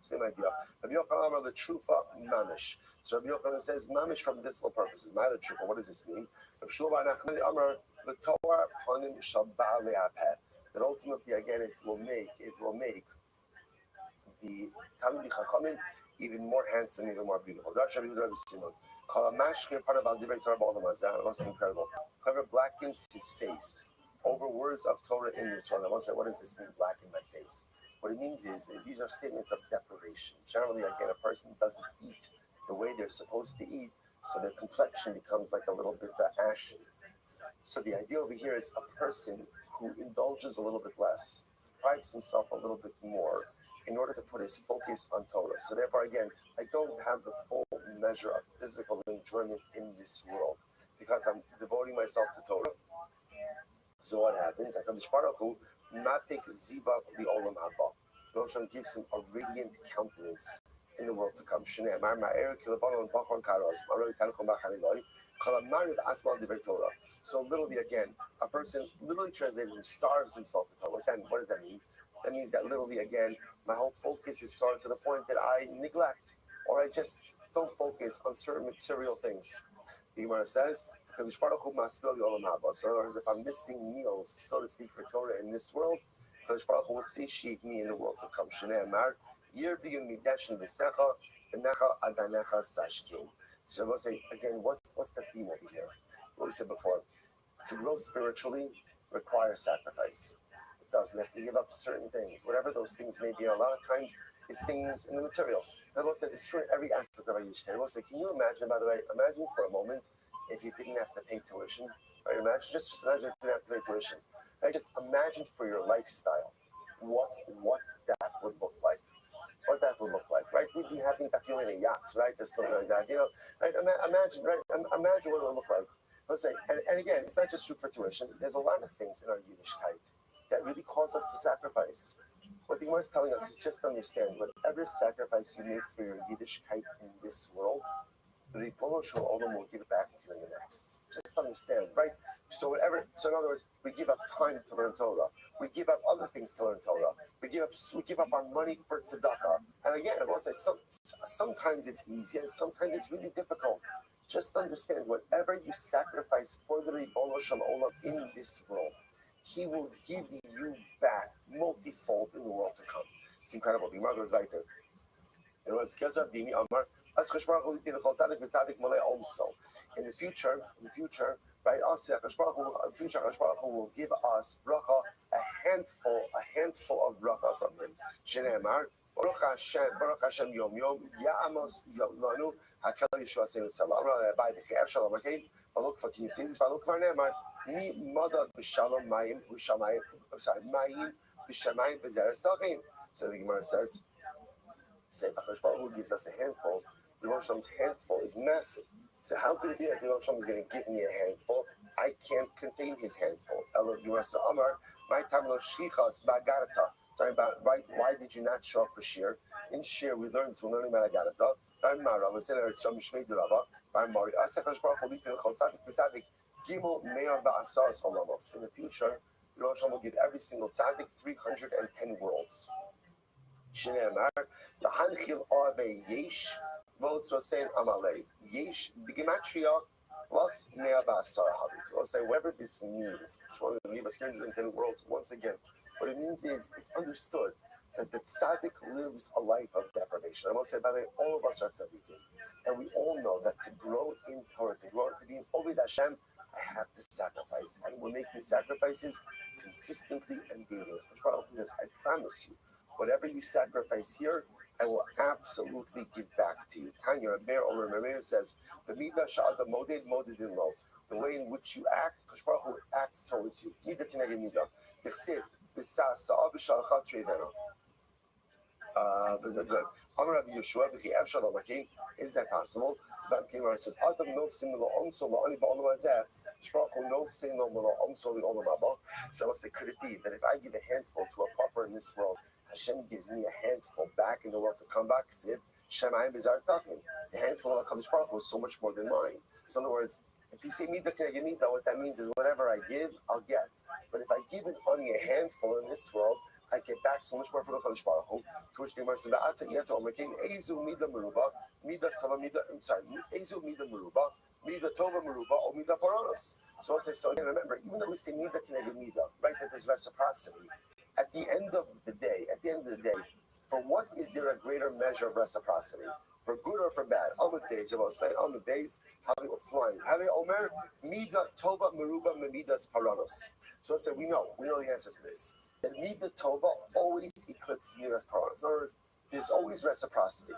Same idea. Rabbi Yochanan the trufa mamish. So Rabbi Yochanan says mamish for medicinal purposes. Neither trufa. What does this mean? That ultimately again it will make the Talmidei Chachamim even more handsome, even more beautiful. That's Rabbi Simon. What's incredible? Whoever blackens his face over words of Torah in this one, I want to say, what does this mean, blacken my face? What it means is that these are statements of deprivation. Generally, again, a person doesn't eat the way they're supposed to eat, so their complexion becomes like a little bit ashen. So the idea over here is a person who indulges a little bit less, deprives himself a little bit more in order to put his focus on Torah. So therefore, again, I don't have the full measure of physical enjoyment in this world because I'm devoting myself to Torah. So what happens? HaKadosh Baruch Hu matik zivav li'olam haba. Hashem gives him a radiant countenance in the world to come. So literally again, a person literally translated who starves himself. What does that mean? That means that literally again, my whole focus is started to the point that I neglect or I just don't focus on certain material things. The Gemara says, so in other words, if I'm missing meals, so to speak, for Torah in this world, Kadosh Baruch Hu will satiate me in the world to come. So I will say again, what's the theme over here? What we said before, to grow spiritually requires sacrifice. It does. We have to give up certain things, whatever those things may be. A lot of times, it's things in the material. I will say destroy every aspect of our Yishka. I will say, can you imagine? By the way, imagine for a moment if you didn't have to pay tuition. Right? Imagine, just imagine if you didn't have to pay tuition. Right? Just imagine for your lifestyle what that would look like. What that would look like, right? We'd be having a few in a yacht, right? Just something like that, you know. Right? Imagine, right? Imagine what it would look like. Let's say, and again, it's not just true for tuition. There's a lot of things in our Yiddishkeit that really cause us to sacrifice. What the Gemara is telling us is just understand, whatever sacrifice you make for your Yiddishkeit in this world, the Ribono Shel Olam will give it back to you in the next. Just understand, right? So in other words, we give up time to learn Torah. We give up other things to learn Torah. We give up our money for tzedakah. And again, I will say, sometimes it's easy and sometimes it's really difficult. Just understand, whatever you sacrifice for the Ribono Shel Olam in this world, He will give you back multifold in the world to come. It's incredible. The Gemara goes right there. In other words, in the future, right? Hakadosh Baruch Hu will give us bracha, a handful of bracha from Him. Shneimar, Baruch Hashem Yom Yom Ya'amos Lanu Hakel Yeshuaseinu Salam. By the Chair Shalom Akein. Look for, can you see this? Look for Neymar. Mi Madad B'Shalom Mayim B'Shamayim. I'm sorry, Mayim B'Shamayim B'Zeres Tachim. So the Gemara says, HaKadosh Baruch Hu gives us a handful. The Rosh Hashanah's handful is massive. So how could it be that the Rosh Hashanah is going to give me a handful? I can't contain his handful. Elo Gemara says, Amar, my time lo shchichas ba'agarata. Talking about, right, why did you not show up for Shir? In Shir, we're learning about Agarata. We said it's some Shmei Durava. In the future, Rosh Hashanah will give every single tzaddik 310 worlds. Shneimar, Lahanchil Arbe Yesh, Votes was saying Amalei. Yesh, the Gematria plus Mea Basar Habit. So I'll say whatever this means, which one will leave us 310 worlds once again. What it means is it's understood that the tzaddik lives a life of deprivation. I will say, by the way, all of us are tzaddikim. And we all know that to grow in Torah, to be in Oved Hashem, I have to sacrifice. And we're making sacrifices consistently and daily. I promise you, whatever you sacrifice here, I will absolutely give back to you. Tanya Rabbeir or Rabbeir says, the way in which you act, Kadosh Baruch Hu acts towards you. Mida keneged mida. Good. Is that possible? But Gemara says, so I say, could it be that if I give a handful to a pauper in this world, Hashem gives me a handful back in the world to come back? Sid, Shemayim Bizarre talking. The handful of HaKadosh Baruch Hu was so much more than mine. So in other words, if you say Mida Keneged Mida, what that means is whatever I give, I'll get. But if I give only a handful in this world, I get back so much more from the Kadosh Baruch Hu. To which the Gemara says, Ezu Mida Meruba, Mida Tova Mida, I'm sorry, Ezu Mida Meruba, Mida Tova Meruba, or Mida Paranos. So I say, so again, remember, even though we say Mida Keneged Mida, right, that there's reciprocity, at the end of the day, for what is there a greater measure of reciprocity? For good or for bad? Amud Beis, you will say, Amud Beis, having a flying. Having Omer, Mida Tova Meruba Memidas Paranos. So I said, we know the answer to this. That Mida Tova always eclipses Midas Paranos. In other words, there's always reciprocity.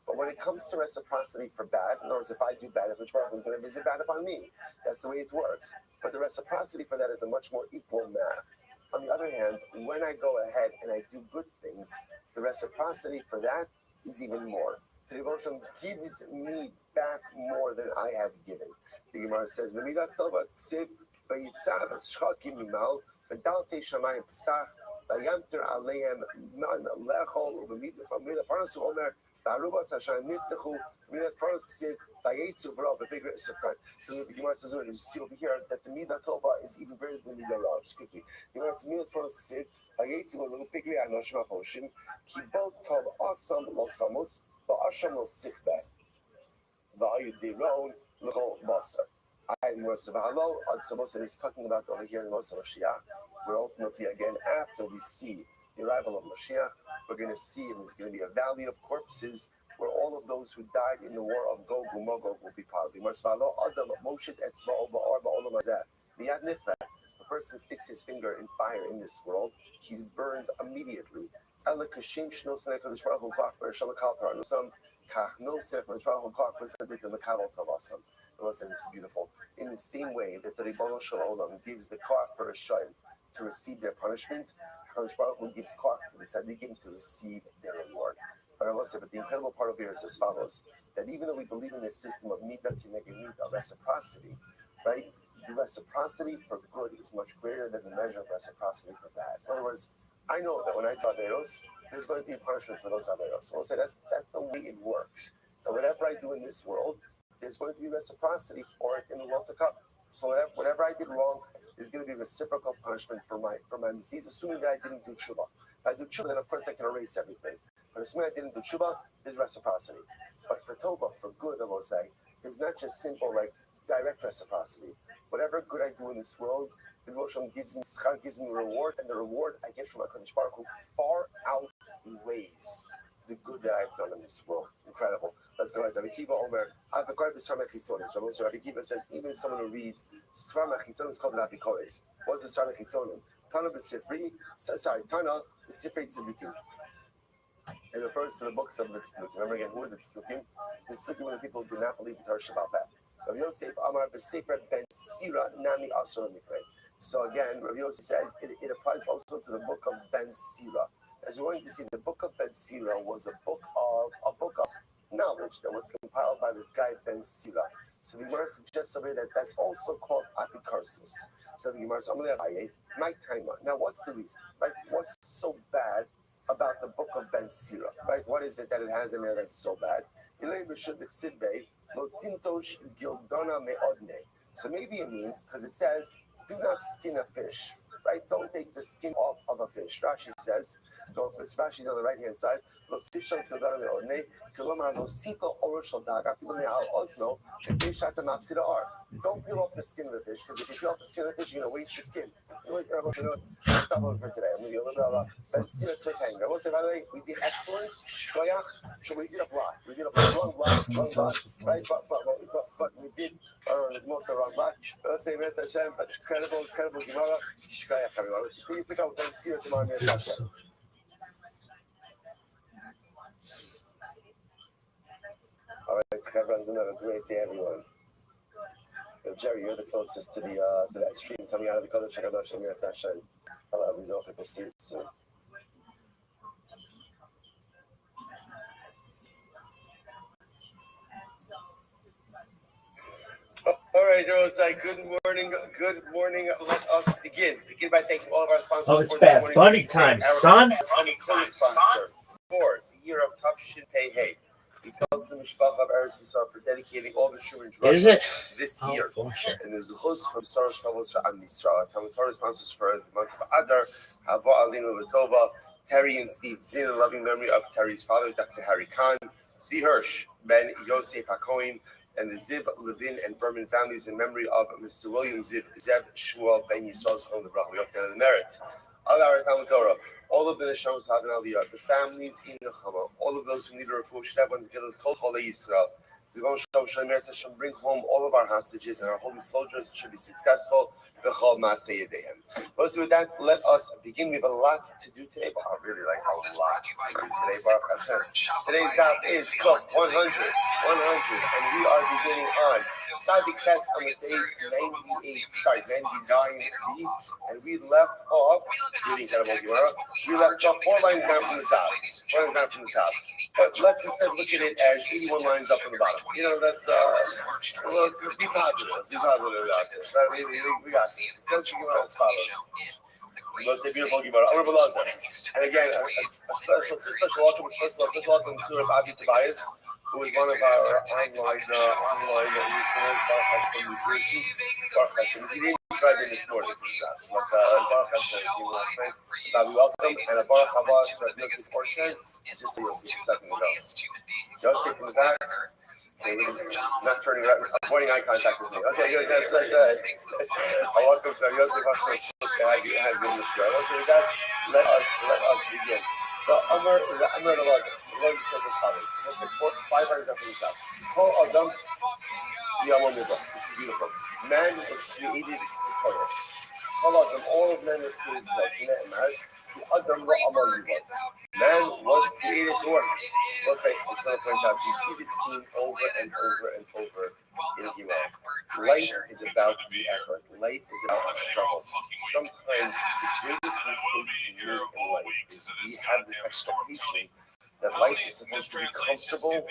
But when it comes to reciprocity for bad, in other words, if I do bad, if the Baruch is going to visit bad upon me, that's the way it works. But the reciprocity for that is a much more equal math. On the other hand, when I go ahead and I do good things, the reciprocity for that is even more. The devotion gives me back more than I have given. The Gemara says, "B'midas tova ksiv v'yitzav shchakim mimal v'daltei shamayim pesach v'yamter aleim man lechol u'b'midas v'midas parnasu omer ba'arubas hashem niftechu midas parnas ksiv v'yitzu v'rov v'bigre sifkan." So the Gemara says, you see over here that the midah tova is even greater than the midah rav. Quickly, the Gemara says, midas parnas ksiv v'yitzu v'bigre anoshim afoshim ki bol tov asam lo samos v'asham lo sichbeh v'ayudiron l'chol basar. So he's talking about over here in Moshe Mashiach, where ultimately again after we see the arrival of Mashiach, we're going to see, and there's going to be a valley of corpses where all of those who died in the war of Gog and Magog will be piled. A person sticks his finger in fire in this world, he's burned immediately. This is beautiful. In the same way that the Ribono Shel Olam gives the koach for a shayim to receive their punishment, HaKadosh Baruch Hu gives koach to the tzaddikim to receive their reward. But I will say, but the incredible part of here is as follows: that even though we believe in a system of midah kineged midah, reciprocity, right? The reciprocity for good is much greater than the measure of reciprocity for bad. In other words, I know that when I do averos, there's going to be punishment for those averos. So we'll say that's the way it works. So whatever I do in this world, there's going to be reciprocity for it in the world to come. So whatever I did wrong, there's going to be reciprocal punishment for my misdeeds, assuming that I didn't do tshuva. If I do tshuva, then of course I can erase everything. But assuming I didn't do tshuva, there's reciprocity. But for tova, for good, I will say, there's not just simple like direct reciprocity. Whatever good I do in this world, the Moshe gives me schar, gives me reward, and the reward I get from HaKadosh Baruch Hu far outweighs the good that I've done in this world. Incredible. Let's go ahead. Rabbi Kiva Omer, I've got the Sramach Chisonim. So Rabbi Kiva says, even someone who reads Sramach Chisonim is called Rafi Kores. What's the Sramach Chisonim? Tana B'Sifri, Tana B'Sifri Tzedukim. It refers to the books of the Tzdukim. Remember again, who are the Tzdukim? The Tzdukim were the people who do not believe in Torah Shabbat. Rabbi Yosef Amar B'Sefer Ben Sira Nami Asur Mikre. So again, Rabbi Yosef says it applies also to the book of Ben Sira. As we're going to see, the book of Ben Sira was a book of knowledge that was compiled by this guy Ben Sira. So the Gemara suggests over that that's also called apikarsis. So the Gemara says, I'm going to my timer. Now, what's the reason? Right? What's so bad about the book of Ben Sira? Right? What is it that it has in there that's so bad? So maybe it means because it says, do not skin a fish, right? Don't take the skin off of a fish. Rashi says, Rashi's on the right hand side, don't peel off the skin of the fish, because if you peel off the skin of the fish, you're going to waste the skin. Stop over for today. I'm going to do a little bit of a cliffhanger. I will say, by the way, we did excellent. So we did a block. We did a long block, right? But we did most of the wrong block. Let's say, Mr. Hashem, but incredible Gemara. Shkoyach, everyone. Can you pick up Ben Sira tomorrow, Mr. Hashem? All right, everyone's going to have a great day, everyone. Jerry, you're the closest to that stream coming out of the color. Check out Hashem, Mr. Hashem. I'll have these open to see it soon. All right, Rosai, good morning. Let us begin. Begin by thanking all of our sponsors. Oh, it's bad bunny time, son. Sponsor for the year of Tafshin Pei Hey. Because the Mishpach of Eretz Yisrael for dedicating all the Shuman Drushas this year. And the Zuchus from Soros Favos for Am Yisrael. Talmud Torah sponsors for the month of Adar, Hava Alinu Latova, Terry and Steve Zinn, in loving memory of Terry's father, Dr. Harry Khan, C. Hirsch, Ben Yosef HaKohen, and the Ziv, Levin, and Berman families in memory of Mr. William Ziv, Zev Shmuel Ben Yisrael from the Bracha. We hope to have the merit All our Talmud Torah, all of the Neshamas Hadan Aliyah, the families in Nechama, all of those who need a refuah should have one together with Kol Cholei Yisrael. Bring home all of our hostages and our holy soldiers should be successful. Most with that, let us begin. We have a lot to do today, but I really like a lot to do today. Baruch Hashem. Today's daf is Kuf 100, and we are beginning on Tzadik Tes on the days 99b, and we left off reading Kedavot Gemara. We left off 4 lines down from the top. But let's instead look at it as 81 lines up from the bottom. You know, that's let's be positive. Let's be positive about this. Right? We got this. It says Gemara as follows. Let's say beautiful Gemara. And again, two special welcome. First of all, special welcome to Rabbi Tobias, who is one of our online listeners, from New Jersey. He didn't try it this morning, but Baruch Hashem, we welcome, and a Baruch Haba to Yosef Orshay, just so you'll see a second ago. Yosef in the back. Okay, not turning around, avoiding eye contact with me. Okay, good. That's welcome to Yosef Orshay. Has been this show. So with that, let us begin. So Amar Elazar says as follows. Let's take 5 lines up from the top. Kol Adam Yamam Yibah. This is beautiful. Man was created to toil. Kol Adam, all of man was created to toil. Adam Amar Yibah. Man was created to work. Let's say, I'm going to point out, you see this theme over and over and over in Gemara. Life is about the effort. Life is about the struggle. Sometimes the greatest mistake we make in life is we have this expectation that life is supposed to be comfortable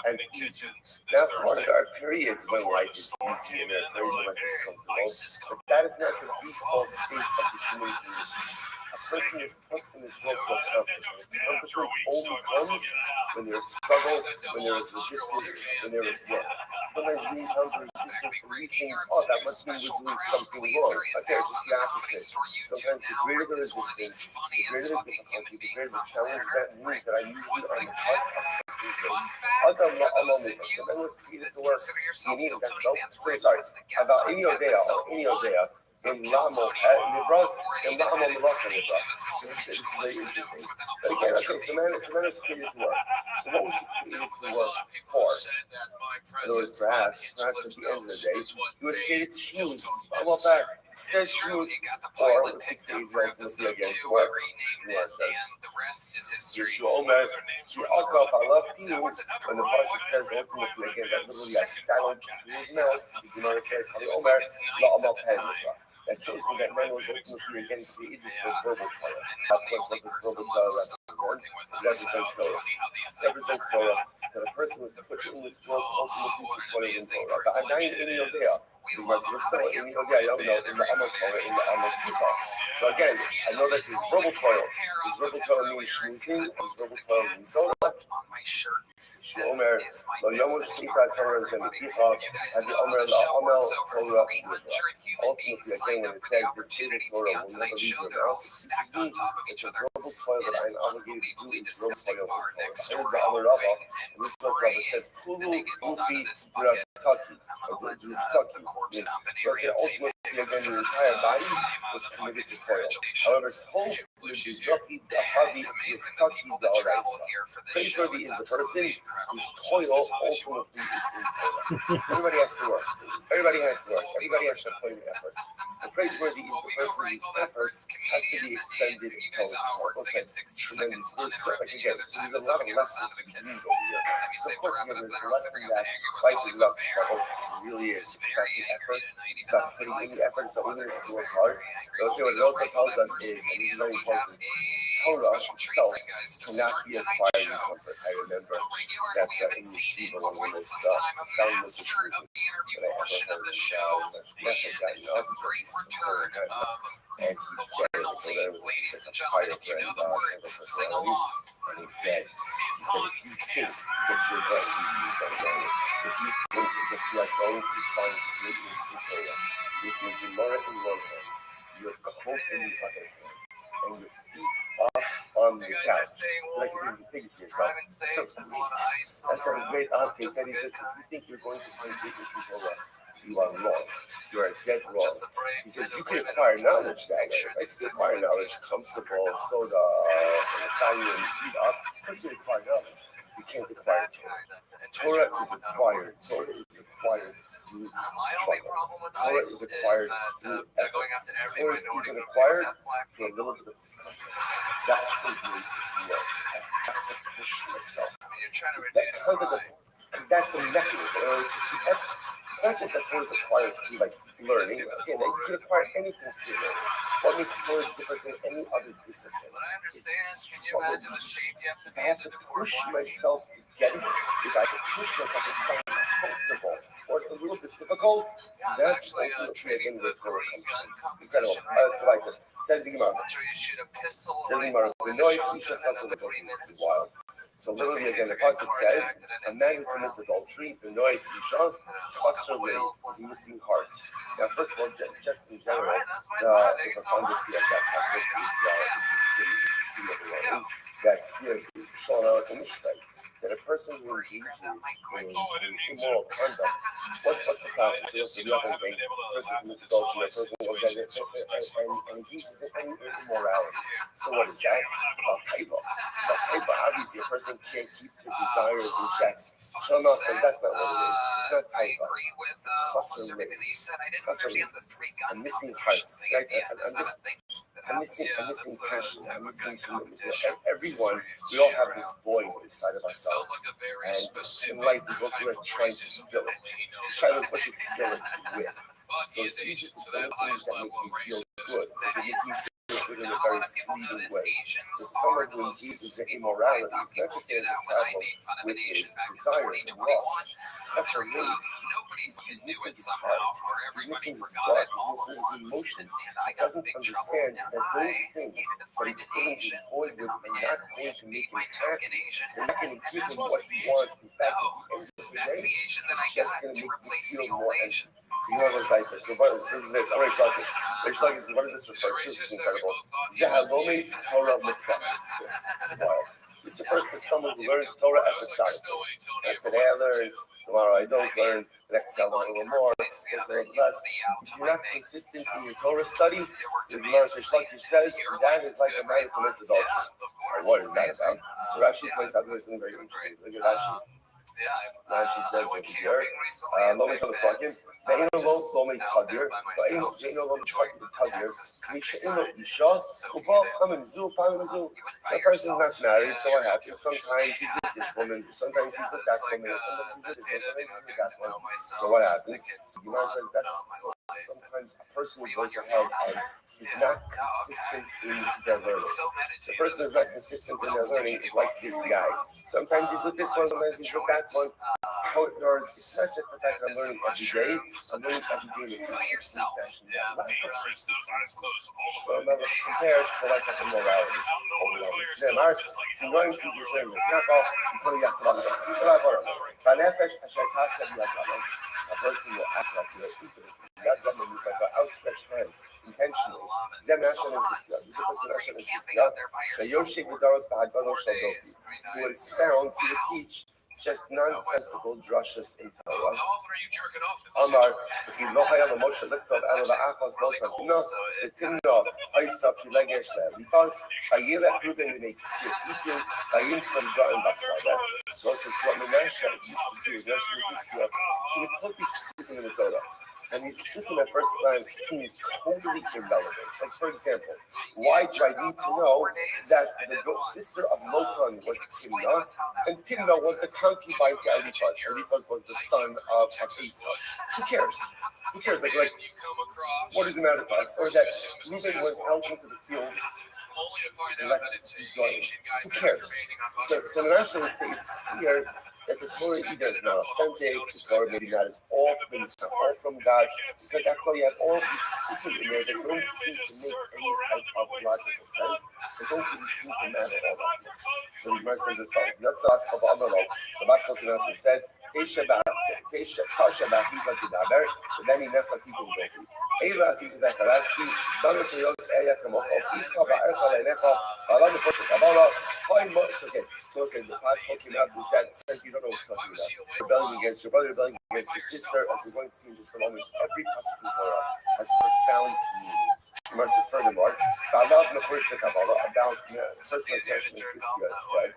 and easy. Now, of course, there are periods when life is easy and there are periods when life is comfortable, but that is not the default state of the human condition. A person is put in this world to accomplishment. Accomplishment only comes when there is struggle, when there is resistance, when there is work. Sometimes we encounter resistance and we think, that must mean we're doing something wrong. Okay, it's just the opposite. Sometimes the greater the resistance, the greater the difficulty, the greater the challenge, that means that I'm usually on the cusp of something good. So then let's create it to work. You need that sorry. About Inyo in Lamo, in Lamo Milaka. So this is very interesting. But again, okay, so man is created to work. So what was he created to work for? In other words, perhaps at the end of the day, he was created to schmooze. How about that? There's schmooze, or let's see, ultimately again to work. Gemara says, Yeshua Omer, Akaf, I love you. When the pasuk says ultimately again that literally I saddled to his mouth, the Gemara says, Omer, La'amal Pen. That shows me that man was ultimately against the Egypt for verbal Torah. Of course, what does verbal Torah represent? It represents Torah. That a person was put in this world ultimately to Torah in Torah. But I'm not in Yodea. We're still in Yodea. I don't know in the Amal Torah, in the Amal Sifa. So again, I know that this verbal Torah means shmuzing. This verbal Torah means Torah. Omer, lo yomul shifra Torah is going to be and the Omer la Omer Torah. Ultimately, again, when it says the Seder Torah will never leave your mouth, it's a verbal Torah that I'm obligated to do is verbal Torah. And the Omer Rava, and this Rabbi says, Kulu Ufi Duraftaki. So ultimately, again, the entire body was committed to toil. However, Tov L'Bizoki Dahavi Yistaki Da'oraisa. Praiseworthy is the person whose toil ultimately is in Torah. So everybody has to work. Everybody has to put in effort. The praiseworthy is the person whose effort has to be expended towards Torah. So then this is like again, so there's a lot of lessons we can read over here. So of course, there's a lesson that life is about the struggle. It really is. It's about the effort. It's about putting in the effort. So we're going to work hard. But what it also tells us is, and this is very important, Torah itself cannot be acquired in comfort. I remember that in Yeshiva, one of the most foundless issues that I ever heard gotten up, and he said, there was such a fire friend, type of personality, and he said, if you think that you're going to use that way, if you think that you are going to find greatness in Torah, with your Gemara in one hand, your coat in the other hand, and your feet up on the couch, like you think to yourself, that sounds great. That sounds great. I'll take that. He says, if you think you're going to find greatness in Torah, you are wrong. So where it's dead wrong. He says you can acquire knowledge that way. Right? You can acquire knowledge, comfortable, soda, Italian, feet up. Of course you acquire knowledge. You can't acquire Torah. Torah is acquired. Torah is acquired through struggle. Torah is acquired through effort. Torah is even acquired through a little bit of discomfort. That's the way to work. I have to push myself. That sounds like because that's the mechanism. It's not just that Torah is acquired through like learning. Again, you can acquire anything through learning. What makes Torah different than any other discipline? It's struggle. If I have to push myself to get it, if I have to push myself because I'm uncomfortable or it's a little bit difficult, that's ultimately again where Torah comes from. Incredible. Let's go back to it. Says the Gemara. Says the Gemara. This is wild. So literally again, the pasuk says, a man who commits adultery, the noy isha, chaser lei, is missing heart. Now, first of all, just in general, the profundity of that pasuk is overwhelming. That it's shown out in Mishnah that a person who engages in immoral conduct, what's the problem? So you often think a person commits adultery, a person goes and engages in immorality. So what is that? It's about taiva. It's about taiva. Obviously, a person can't keep their desires in check. Shana says that's not what it is. It's not taiva. It's chaser lei. It's chaser lei. I'm missing hearts. Right? I'm missing passion. I'm missing commitment. Everyone, we all have this void inside of ourselves. And in life, we go through it trying to fill it. Try to what you fill it with. So it's easy to fill things that make you feel good. That make you feel good in a very fleeting way. So someone who engages in immorality, it's not just that there's a problem with his desires and loss. It's chaser lei. He's missing his heart. He's missing his thoughts. He's missing his emotions. He doesn't understand that those things that he's filling his void with are not going to make him happy. They're not going to give him what he wants. In fact, at the end of the day, it's just going to make him feel more empty. You know this right there. So this is this. I'm Reish Lakish. Reish Lakish, what does this refer to? It's incredible. Zahalomei Torah Mikra. It's wild. This refers to someone who learns Torah episodically. Like today I learn, tomorrow I don't learn, the next time I learn a little more, next time I learn less. If you're not consistent in your Torah study, the Gemara Reish Lakish says that is like a man who commits adultery. Or what is that about? So Rashi points out there's something very interesting. Look at Rashi. Rashi says over here, lo mei plugin, ve'eno lo mei tadir, ve'eno lo mei tadir, mishe'eno isha, u'ba pamim zu, pamim zu. So a person's not married, so what happens? Sometimes he's with this woman, sometimes he's with that woman, sometimes he's with this one, sometimes he's with that one. So what happens? So Gemara says that's so sometimes a person who goes ahead and is not consistent in their learning. So a person who is not consistent in their learning is like this guy. Sometimes he's with this one, sometimes he's with that one. It's not just the fact that I'm learning every day, I'm learning every day in a consistent fashion. Compares to like a morality. I'm going to use them. A person will act like they're stupid. That's something that's like an outstretched hand. Intentionally. He would expound, he would teach just nonsensical drushes in Torah. Amar, if you know how Moshe looked up out of the Achas Lotan, the Timno, Isa, Pilegesh, Lifas, Hayirah, Ruben, make eating, Hayim, some Jordan Basada. So this is what Menashe used to do. He would put these people in the Torah. And these psukim at first glance seems totally irrelevant. Like, for example, why do I need to know that the sister of Lotan was Timnah, and Timnah was the concubine to Eliphaz. Eliphaz was the son of Esau. Who cares? Who cares? Like, what does it matter to us? Or that Reuben went out into the field. Who cares? So Menashe would say it's clear that the Torah either is not authentic, the Torah maybe not is all, maybe it's not all from God, because after all you have all these psukim in there that don't seem to make any type of logical sense, they don't really seem to matter all that. So the Gemara says as follows, that's the last couple of Amalok. So last couple of Amalok said, Tesha Ba'hiva Tidaber, V'beni Necha Titim Gofi. Eila Asisi V'Charashki, Damas Yos Eya Kamocha, Chika Ba'ercha Le'necha, V'ala Nefot Kabbalah, Chai Mos, okay. So it says the past came out and said, you don't know what's talking about. Rebelling against your brother, rebelling against your sister, as we're going to see in just a moment, every pasuk in Torah has profound meaning. Mercy, furthermore, about the first Kabbalah, about the first mention in Hiskiyah, it said,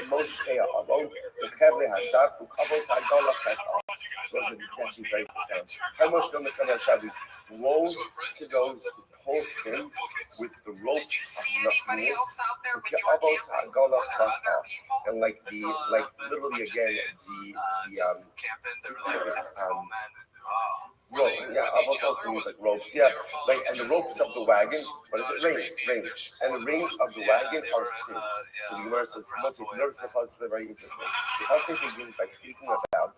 Moshe Avon, the Chevle Hashab, who covers Hagala Chetah. So this is actually very profound. Moshe Avon, the Chevle Hashab is woe to those who pull sin with the ropes of nothingness, and like literally again rope. Yeah, also means like ropes. Yeah, like and the ropes of the wagon. What is it? Reins. And the reins of the wagon are sin. So the Gemara says, if you notice the pasuk, they're very interesting. The pasuk begins by speaking about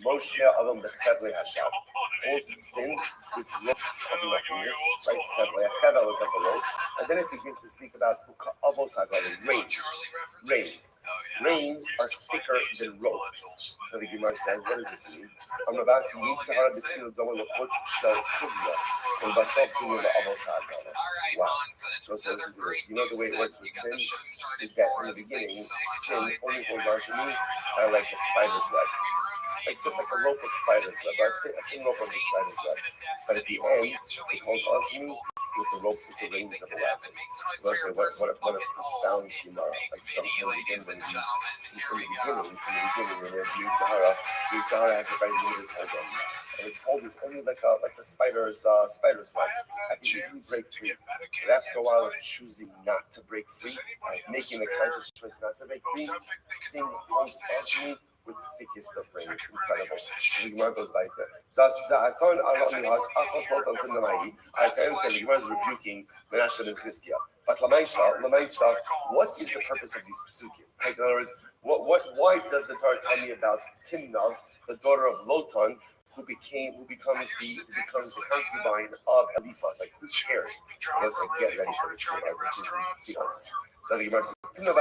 Moshe Adam Bechevle Hashab pulls sin with ropes of nothingness, right? Chevle is like a rope, and then it begins to speak about Avos Hagalim, reins. Reins are thicker than ropes. So the Gemara says, what does this mean? Amravasi Yitzhara B'Tfil Domer L'Chut Shel Kuvya and Basov Tumur Avos Hagalim. Wow. So listen to this. You know the way it works with sin is that in the beginning, sin only holds on to me like a spider's web. Just like a rope of spiders web, right? A thin rope of the spider's web. But at the end, it holds on to me with the rope, with the reins of the wagon. What a profound Gemara. Like sometimes again, when in the beginning, when there's Yitzhara has a very limited hold on. And its hold is only like a spider's web. I can easily break free. But after a while of choosing not to break free, making a conscious choice not to break free, sin holds on to me with the thickest of reins. Incredible. The Gemara goes like that. Thus, the Aton Alami has Achos Lot on Tindamai. I can say the Gemara is rebuking Menashe and Chizkiah. But Lamaisa, what is the purpose of these psukim? Like, in other words, why does the Torah tell me about Timnah, the daughter of Lotan, who becomes the concubine of Eliphaz? Like, who cares? Let's get ready for this. So the Gemara says, Timnah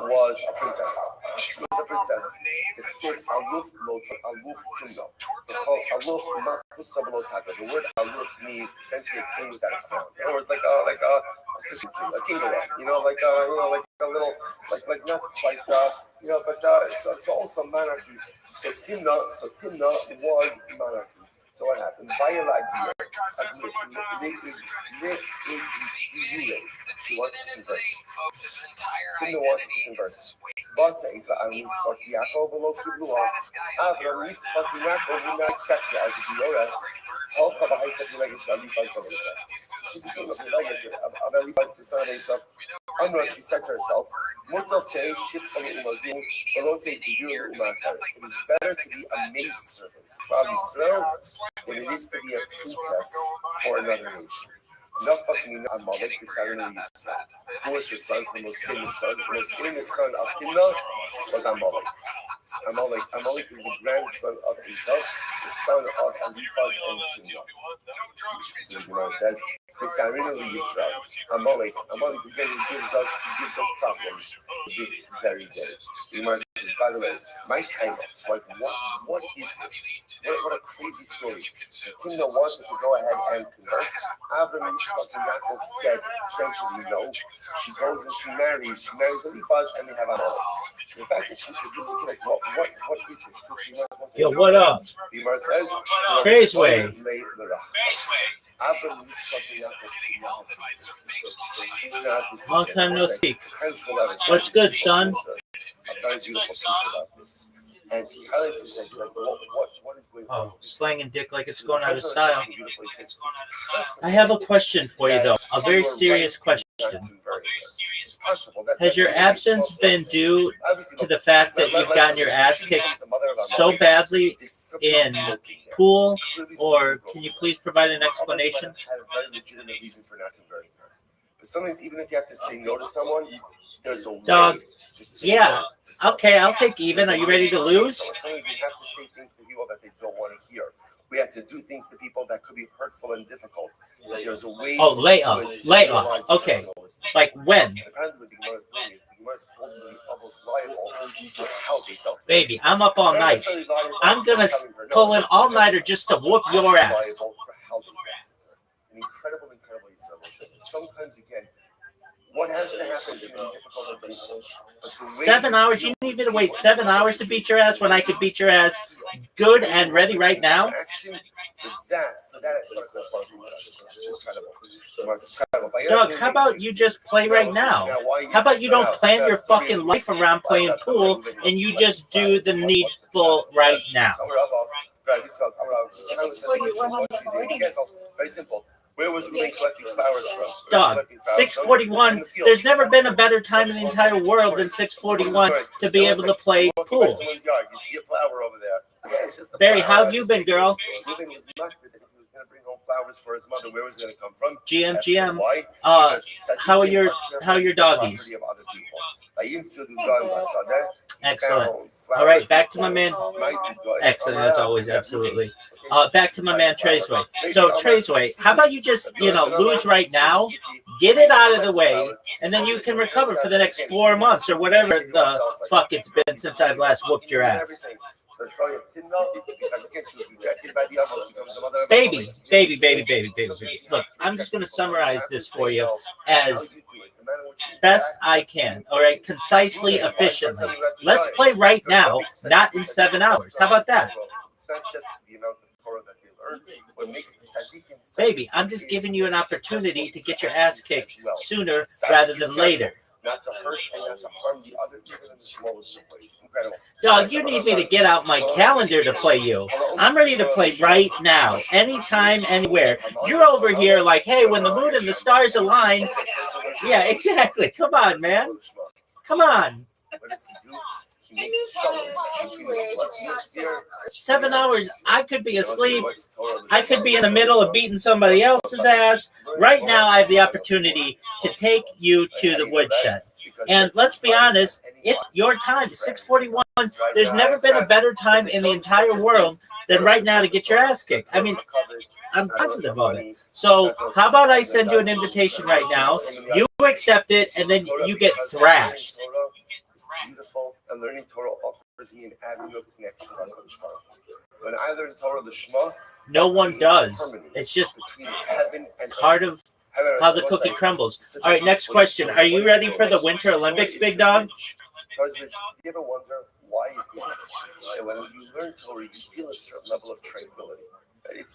was a princess. She was a princess. It said Aluf Timnah. The word Aluf means essentially a king without a crown. In other words, like a king away. Like a little, but it's also monarchy. So Timnah was monarchy. So what happened? She wanted to convert. Timnah wanted to convert. Basa Isa Mitzvot Yaakov V'lo Kibluah. Avram Mitzvot Yaakov did not accept it as a Gioras. Halcha b'Haisek V'legesh Elifaz B'Esa. She became a V'legesh of Elifaz, the son of Esau. Amra, she said to herself, Mutov Tei Shif U'Mazim V'lo Tei Tidur U'Macharis. It is better to be a maidservant for Israel than it is to be a princess for another nation. Amalek, the son of Yisrael. Who was her son? The most famous son. The most famous son of Timnah was Amalek. Amalek is the grandson of Esau, the son of Eliphaz and Timnah. So the Gemara says, Yisrael. Amalek again gives us problems this very day. The Gemara says, by the way, my title is like, what is this? What a crazy story. So Timnah wanted to go ahead and convert. Avram Yaakov said essentially no. She goes and she marries Eliphaz, and they have Amalek. So the fact that she produced it, like, what is this? Yo, what up? The Gemara says, Traceway. Long time no speak. What's good, son? A very beautiful piece about this. And he highlights this, like, what is going on? Oh, slanging dick like it's going out of style. I have a question for you, though. A very serious question. Has your absence been due to the fact that you've gotten your ass kicked so badly in pool, or can you please provide an explanation? I have a very legitimate reason for not converting her. But sometimes, even if you have to say no to someone, there's a way to say no to someone. Okay, I'll take even. Are you ready to lose? Sometimes we have to say things to people that they don't want to hear. We have to do things to people that could be hurtful and difficult. That there's a way. Oh, lay off. Okay. Like when? Apparently, what the Gemara is doing is the Gemara is holding the almost liable for how they felt. Baby, I'm up all night. I'm gonna pull an all-nighter just to whoop your ass. An incredible. Sometimes again, What has to happen is difficult to do. 7 hours? You need me to wait 7 hours to beat your ass when I could beat your ass good and ready right now? Actually, for that, it's not incredible. Doug, how about you just play right now? How about you don't plan your fucking life around playing pool and you just do the needful right now? Very simple. Where was Ruben collecting flowers from? Dog, 6:41. There's never been a better time in the entire world than 6:41 to be able to play pool. You see a flower over there. Barry, how have you been, girl? Ruben was not that he was going to bring home flowers for his mother. Where was it going to come from? GM. How are your doggies? Excellent. All right, back to my man. Excellent, as always, absolutely. Back to my man Traceway. So Traceway, how about you just lose right now, get it out of the way, and then you can recover for the next 4 months or whatever the fuck it's been since I've last whooped your ass. Baby. Look, I'm just gonna summarize this for you as best I can. All right, concisely, efficiently. Let's play right now, not in 7 hours. How about that? It's not just the amount of Torah that they learn. What makes tzaddikim Baby, I'm just giving you an opportunity to get your ass kicked sooner rather than later. Not to hurt and not to harm the other, even in the smallest of ways. Incredible. Dog, you need me to get out my calendar to play you. I'm ready to play right now, anytime, anywhere. You're over here like, hey, when the moon and the stars align. Yeah, exactly. Come on, man. Come on. What does he do? He makes shalom between the celestial sphere. 7 hours, I could be asleep. I could be in the middle of beating somebody else's ass. Right now, I have the opportunity to take you to the woodshed. And let's be honest, it's your time, 6:41. There's never been a better time in the entire world than right now to get your ass kicked. I mean, I'm positive of it. So how about I send you an invitation right now, you accept it, and then you get thrashed. It's beautiful, and learning Torah offers me an avenue of connection on Kodesh Baruch Hu. When I learn Torah, the Shema, no one does. It's just part of how the cookie crumbles. All right, next question. Are you ready for the Winter Olympics, big dog? Do you ever wonder why it is that when you learn Torah, you feel a certain level of tranquility?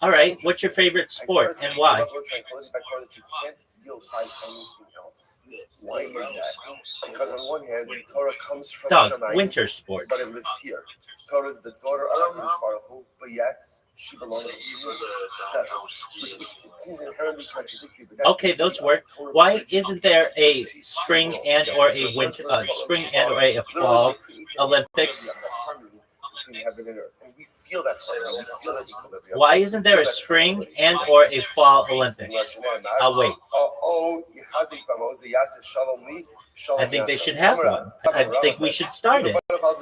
All right, what's your favorite sport and why? Why is that? Because on one hand, Torah comes from Shamayim, winter sports, but it lives here. Torah is the daughter of Kodesh Baruch Hu, but yet she belongs to you, which seems inherently contradictory. Okay, those work. Why isn't there a spring and or a winter, spring and or a fall Olympics? We feel that. Why isn't there a spring and or a fall Olympics? I'll wait. I think they should have one. I think we should start it.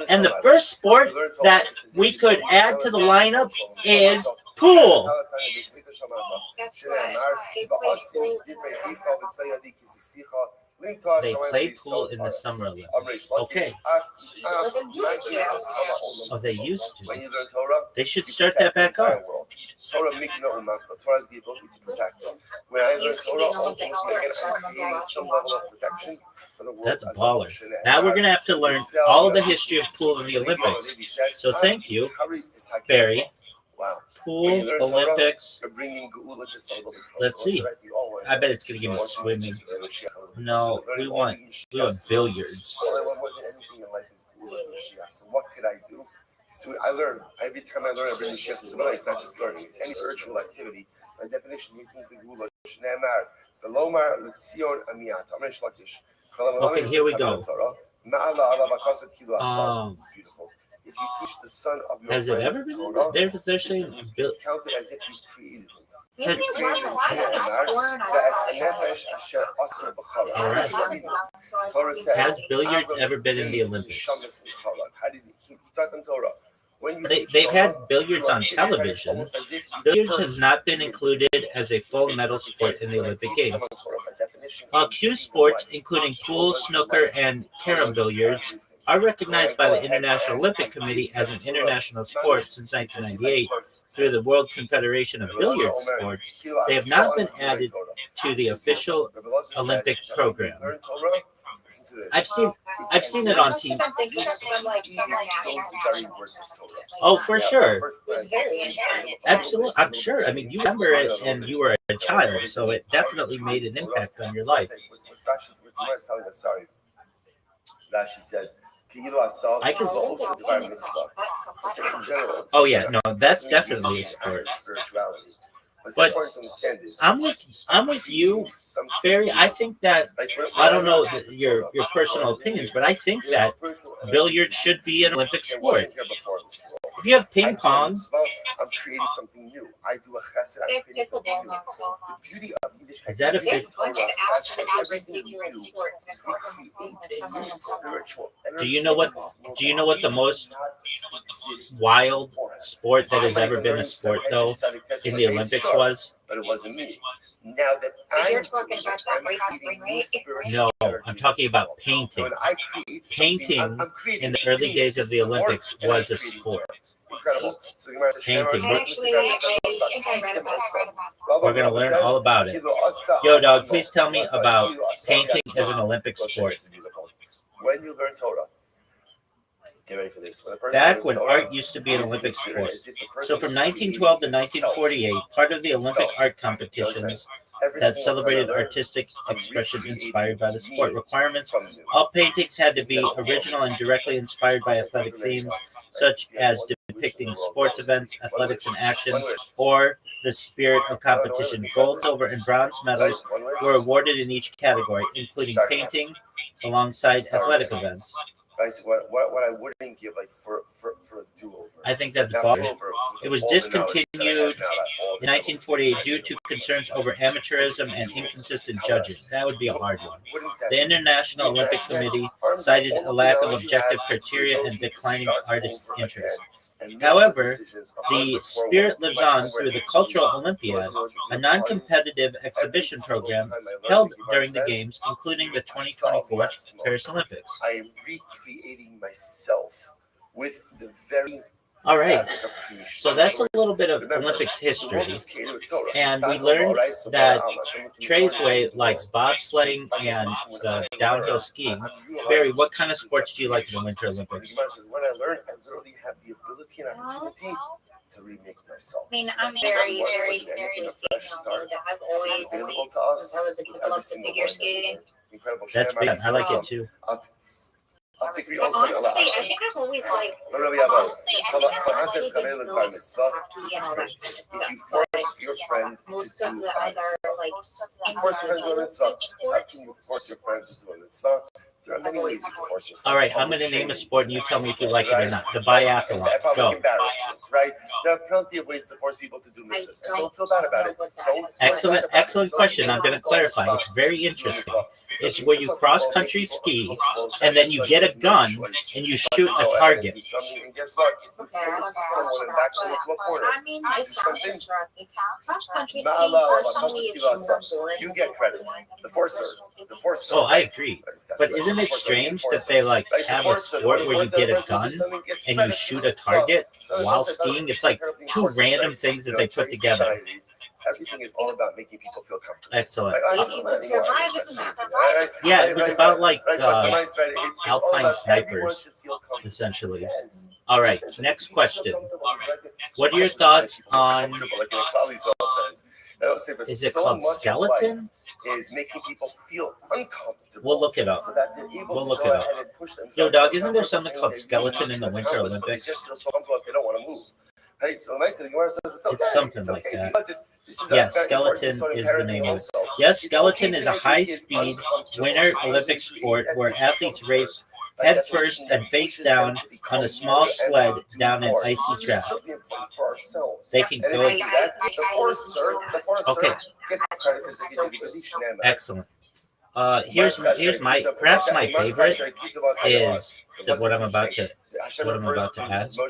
And the first sport that we could add to the lineup is pool. They play pool in the Summer Olympics. Okay. Oh, they used to. They should start that back up. Torah has the ability to protect. When I learn Torah, all things I'm creating some level of protection for the world. That's a baller. Now we're going to have to learn all of the history of pool in the Olympics. So thank you, Barry. Wow. Pool, Olympics. Let's see. I bet it's going to give me swimming. No, we want billiards. All I want more than anything in life is Mashiach. So what could I do? So I learn. Every time I learn, I bring the shift as well. It's not just learning. It's any spiritual activity. By definition, he says the Gula. Okay, here we go. Beautiful. If you teach the son of your has it ever been? Torah, they're saying it's counted as if you've created him. Has billiards ever been in the Olympics? They've had billiards on television. Billiards has not been included as a full medal sport in the Olympic Games. Cue sports, including pool, snooker, and carom billiards, are recognized by the International Olympic Committee as an international sport since 1998 through the World Confederation of Billiard Sports. They have not been added to the official Olympic program. Learn Torah. Listen to this. I've seen it on TV. Oh, for sure. Absolutely, I'm sure. I mean, you remember it, and you were a child, so it definitely made an impact on your life. Rashi says, I can. in general. Oh yeah, no, that's definitely a sport. Spirituality. But I'm with you, Barry. I think that I don't know your personal opinions, but I think that billiards should be an Olympic sport. If you have ping pong, I'm creating something new. I do a chesed. I'm creating something new. The beauty of Yiddish is that a fifth? everything we do is we create a new spiritual energy. Do you know what the most wild sport that has ever been a sport though in the Olympics was? But it wasn't me. Now that I'm creating new spiritual No, energy. I'm talking about painting. When I create Painting I'm creating in the early days of the Olympics was a sport. Incredible. So the Gemara says, Painting. We're gonna learn all about it. Yo, dog, please tell me about painting as an Olympic sport. When you learn Torah, get ready for this. Back when art used to be an Olympic sport. So from 1912 to 1948, part of the Olympic art competitions that celebrated artistic expression inspired by the sport requirements, all paintings had to be original and directly inspired by athletic themes, such as depicting sports events, athletics in action, or the spirit of competition. Gold, silver, and bronze medals were awarded in each category, including painting alongside athletic events. Right, what I wouldn't give like for a do-over. I think that's boring. It was discontinued in 1948 due to concerns over amateurism and inconsistent judging. That would be a hard one. The International Olympic Committee cited a lack of objective criteria and declining artist interest. However, the spirit lives on through the Cultural Olympiad, a non-competitive exhibition program held during the Games, including the 2024 Paris Olympics. I am recreating myself with the very all right, so that's a little bit of Olympics history, and we learned that Trey's way likes bobsledding and downhill skiing. Barry, what kind of sports do you like in the Winter Olympics? When I learned, I literally have the ability and opportunity to remake myself. I'm very fresh start. I've always Available to us. I was a love the figure skating. Incredible. That's big. I like it too. I think I've always liked. If you force your friend to do a mitzvah, force your friend to do a mitzvah. How can you force your friend to do a mitzvah? There are many ways you can force your friend. All right, I'm going to name a sport, and you tell me if you like it or not. The biathlon. Go. Embarrassment, right? There are plenty of ways to force people to do mitzvahs, and don't feel bad about it. Excellent question. I'm going to clarify. It's very interesting. It's where you cross-country ski, and then you get a gun, and you shoot a target. And guess what? If you force someone and back them into a corner, do something. You get credit. The forcer. Oh, I agree. But isn't it strange that they like have a sport where you get a gun and you shoot a target while skiing? It's like two random things that they put together. Everything is all about making people feel comfortable. Excellent. Yeah, it was about like alpine snipers, essentially. All right, next question. What are your thoughts on? Is it called skeleton? Is making people feel uncomfortable. We'll look it up. We'll look it up. Yo, dog, isn't there something called skeleton in the Winter Olympics? They don't want to move. Hey, so nice. It's something like that. Yeah, skeleton is the name of it. Yes, skeleton is a high-speed Winter Olympic sport where athletes race head first and face down on a small sled down an icy track. They can go. Okay. Excellent. Here's my perhaps my favorite is what I'm about to ask.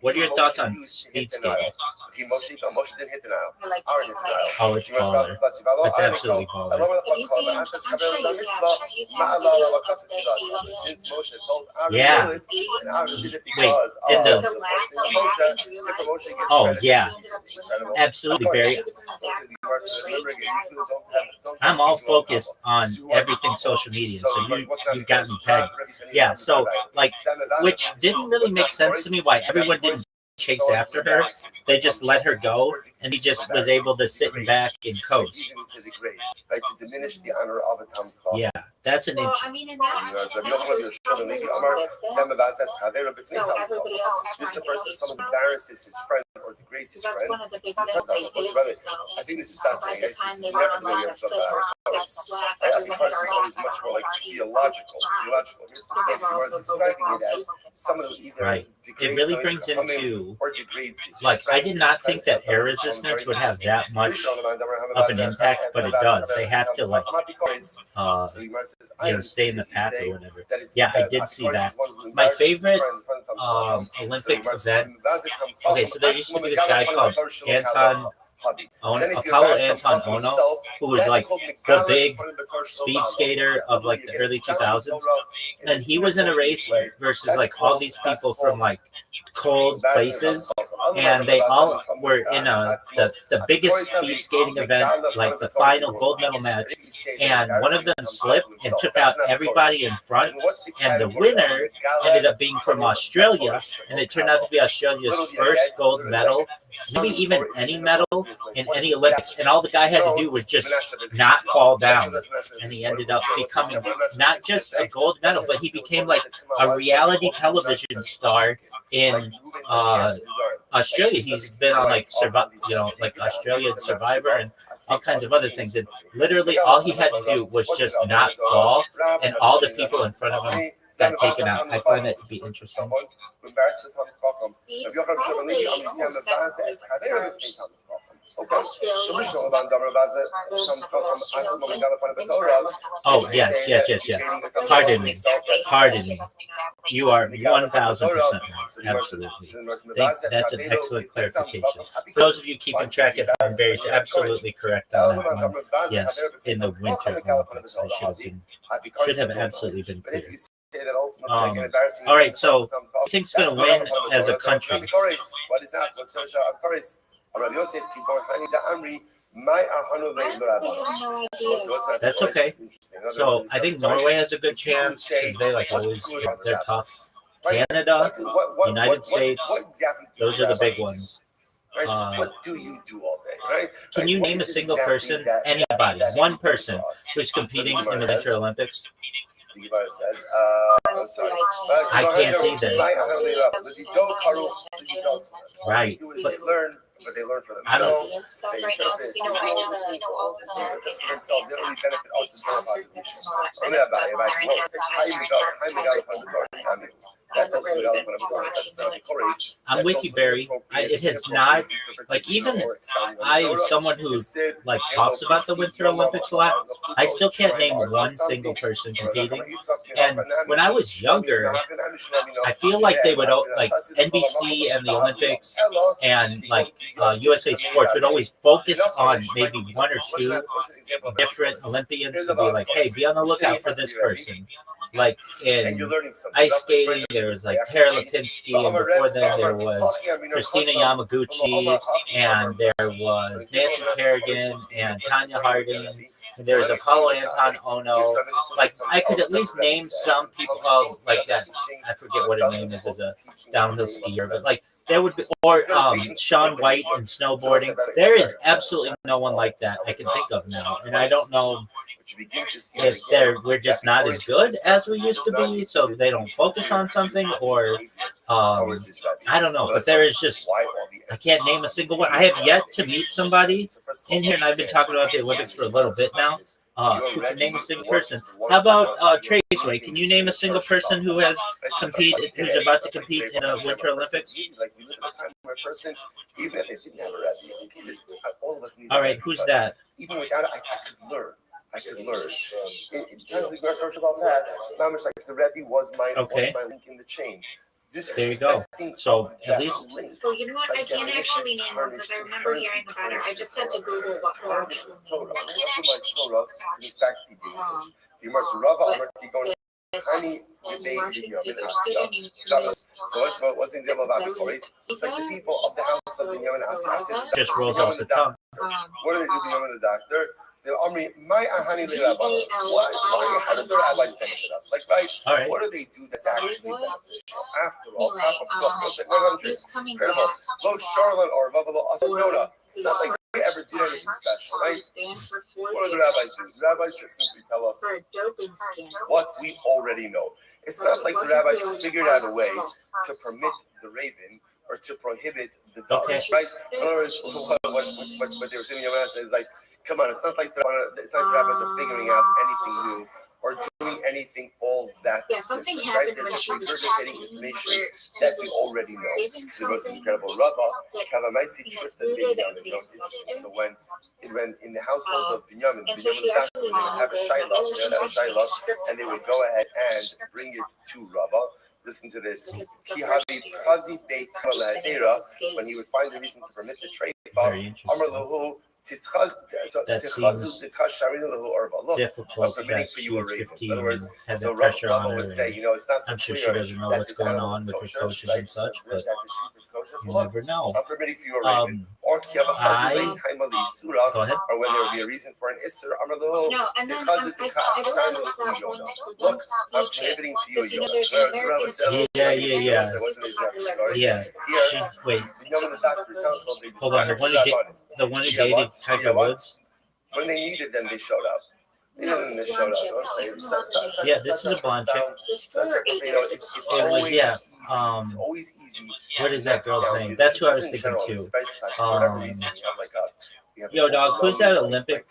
What are your thoughts on speed skating? Moshe didn't hit denial. Like, Aaron hit denial. Oh, it's baller. It's absolutely baller. Since Moshe told Aaron Yeah. to do it, and Aaron did it Wait, because in the- of the first thing of Moshe, if Moshe gets Oh, credit, yeah. incredible. Absolutely, Barry. I'm all focused on everything social media, so you've got me pegged. Yeah, so like, which didn't really make sense to me why everyone didn't chase after her. They just let her go, and he just was able to sit back and coach. Right, to diminish the honor of a Talmid Chacham. Yeah, that's an well, inch. I mean, in that, This is the first that someone embarrasses his friend or degrades his that's friend. one of the big I think this is fascinating. This is never the way you have to talk about Chorus. I think Chorus is always much more like theological. Whereas describing it as someone who either Right. It really brings into, or degrades his like, I friend. did not think that air resistance would have that much of an impact, but it does. They have to, like, stay in the path or whatever. Yeah, I did see that. My favorite Olympic event. Okay, so there used to be this guy called Apollo Anton Ono, who was like the big speed skater of like the early 2000s, and he was in a race versus like all these people from like cold places, and they all were in the biggest speed skating event, like the final gold medal match, and one of them slipped and took out everybody in front, and the winner ended up being from Australia, and it turned out to be Australia's first gold medal, maybe even any medal in any Olympics, and all the guy had to do was just not fall down, and he ended up becoming not just a gold medal, but he became like a reality television star in Australia. He's been on like like Australian Survivor and all kinds of other things, and literally all he had to do was just not fall, and all the people in front of him got taken out. I find that to be interesting. Oh, yes. Pardon me. You are 1,000% absolutely. That's an excellent clarification. For those of you keeping track at home, Barry's absolutely correct on that one. Yes, in the Winter Olympics, I should have absolutely been clear. All right, so who think's going to win as a country? That's okay. So I think Norway has a good chance because they like always they're tough. Canada, United States, those are the big ones. What do you do all day, right? Can you name a single person, anybody, one person who's competing in the Winter Olympics? I can't either. Right. But they learn for themselves. They interpret. They only benefit us I'm with you, Barry. It has not, like, even I, as someone who like talks about the Winter Olympics a lot, I still can't name one single person competing. And when I was younger, I feel like they would, like NBC and the Olympics and like USA Sports would always focus on maybe one or two different Olympians to be like, hey, be on the lookout for this person. Like in ice skating, there was like Tara Lipinski, and before then there was Christina Yamaguchi, and there was Nancy Kerrigan and Tanya Harding, and there was Apollo Anton Ono. Like I could at least name some people like that. I forget what his name is as a downhill skier, but like there would be, or Shaun White in snowboarding. There is absolutely no one like that I can think of now, and I don't know if we're just not as good as we used to be, so they don't focus on something, or I don't know. But there is just, I can't name a single one. I have yet to meet somebody in here, and I've been talking about the Olympics for a little bit now. Who can name a single person? How about Traceway? Can you name a single person who has competed, who's about to compete in a Winter Olympics? All right, who's that? Even without it, I could learn. It does the great about that. Like the Rebbe was my link in the chain. There you go. So at least Well, you know what? I can't actually name them because I remember hearing about it. I just had to Google what the actual name was. So what's the example of Avikoris? It's like the people of the house of Binyamin Asya. just rolls off the tongue. What do they do Binyamin the doctor? They Omri, my Ahani Rabba. Why? How did the rabbis benefit us? Like, right? All right. What do they do that's actually beneficial? After all, top of cup, like 100. Incredible. Lo Charlotte or Vavalo Asayona. It's not like they ever did anything special, right? What do the rabbis do? The rabbis just simply tell us what we already know. It's not like the rabbis figured out a way to permit the raven or to prohibit the dove, Okay. right? In other words, what they were saying in Yamasa is like, come on, it's not like the rabbis are figuring out anything new or doing anything all that different, right? They're just regurgitating information that we already know. There was an incredible Rabbah, Kavamaisi Chutan Binyamin. So when in the household of Binyamin was actually, they would have a Shiloh, and they would go ahead and bring it to Rabbah. Listen to this. When he would find a reason to permit the trade, Very interesting. That seems difficult that she was 15 and had the pressure on her. I'm sure she doesn't know what's going on with her coaches and such, but you never know. I'm permitting for you a raven. Or go ahead. Or when there would be a reason for an Isser. No, and then I don't know if that one Look, I'm prohibiting to you. Yeah. Here, Wait, the doctor's household, they hold on. The one who dated Tiger Woods? When they needed them, they showed up. They didn't show up. Yeah, this is a blonde chick. It's always easy. What is that girl's name? That's who I was thinking too. Yo, dog, who's that Olympic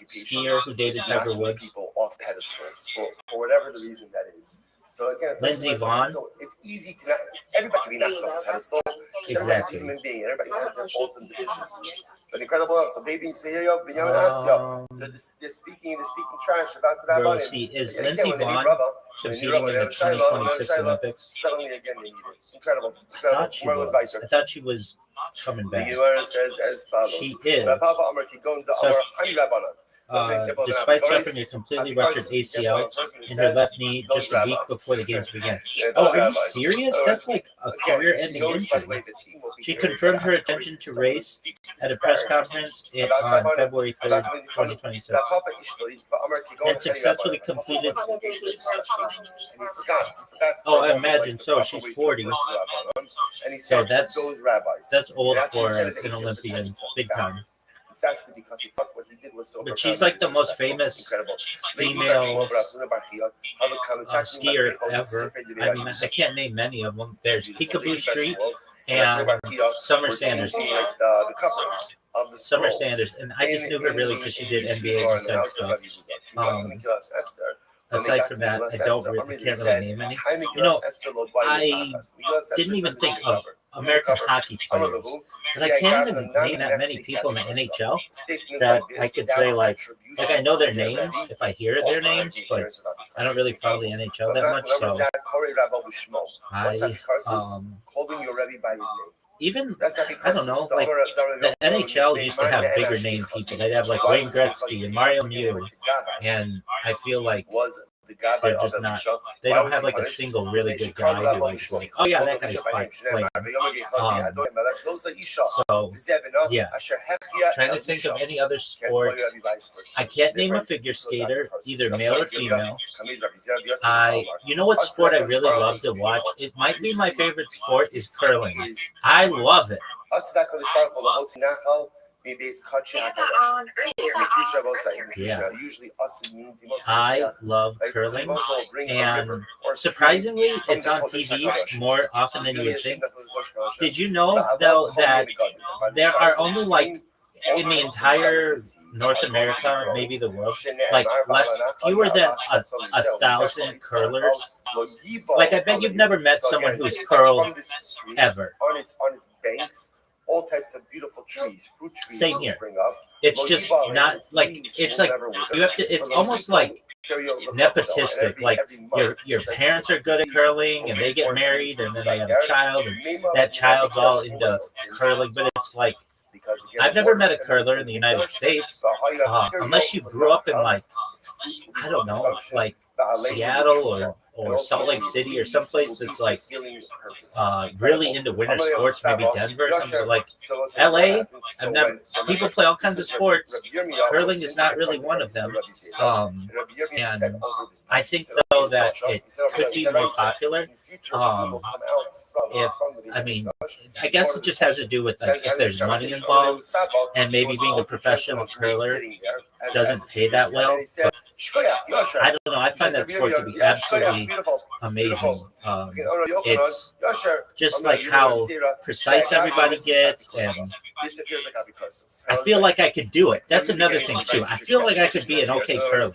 skier who dated Tiger Woods? People off pedestals for whatever the reason that is. So again, Lindsey Vonn. So it's easy to not. Everybody can be knocked off a pedestal. Everybody's a human being. Everybody has their faults and deficiencies. But incredible else. So baby, say yo, Binyamin Asya. They're speaking trash about the Bro, Rabbanim. see, is Lindsey Vonn competing in the 2026 Olympics? Suddenly again they need it. Incredible. I thought she was coming The back. Gemara says as follows. She is. Despite suffering a completely ruptured ACL in her left knee just a week before the games began. Oh, are you serious? That's like a career-ending injury. She confirmed her intention to race at a press conference on February 3rd, 2026, and successfully completed. Oh, I imagine so. She's 40, so that's old for an Olympian, big time. Because he thought what he did was so. But she's like the most famous female skier ever. I mean, I can't name many of them. There's Peekaboo Street and Summer Sanders. Summer Sanders, and I just knew her really because she did NBA and such stuff. Aside from that, I can't really name any. You know, I didn't even think of American hockey players, but I can't even name that many people in the NHL that I could say like I know their names if I hear their names, but I don't really follow the NHL that much. So even I don't know, like the NHL used to have bigger name people. They'd have like Wayne Gretzky and Mario Lemieux, and I feel like they're just not. They don't have like a single really good guy who like oh yeah, that guy's fine. So yeah, trying to think of any other sport. I can't name a figure skater, either male or female. You know what sport I really love to watch? It might be my favorite sport is curling. I love it. Yeah. I love curling, and surprisingly, it's on TV more often than you would think. Did you know, though, that there are only like in the entire North America, maybe the world, like fewer than a 1,000 curlers? Like, I bet you've never met someone who's curled ever. On its banks, all types of beautiful trees, fruit trees. Same here. Spring up. It's just not like it's like you have to. It's almost like nepotistic. Like your parents are good at curling, and they get married, and then they have a child, and that child's all into curling. But it's like I've never met a curler in the United States, unless you grew up in like I don't know, like Seattle or Salt Lake City or someplace that's like really into winter sports, maybe Denver or something. Like LA, I've never. People play all kinds of sports. Curling is not really one of them. And I think though that it could be more popular. If I mean, I guess it just has to do with like if there's money involved, and maybe being a professional curler doesn't pay that well. But I don't know. I find that sport to be absolutely amazing. It's just like how precise everybody gets, and I feel like I could do it. That's another thing too. I feel like I could be an okay curler.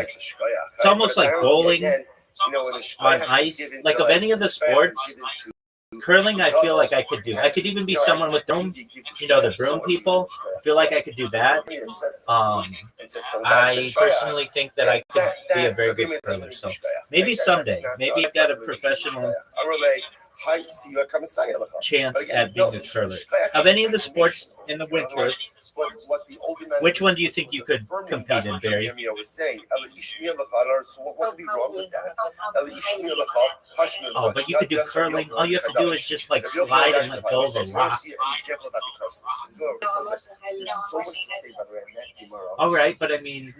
It's almost like bowling on ice. Like of any of the sports, curling, I feel like I could do. I could even be someone with broom, the broom people. I feel like I could do that. I personally think that I could be a very good curler. So maybe someday, maybe I've got a professional chance at being a curler. Of any of the sports in the winter, which one do you think you could compete in, Barry? Oh, but you could do curling. All you have to do is just like slide and let go of a rock. All right, but I mean,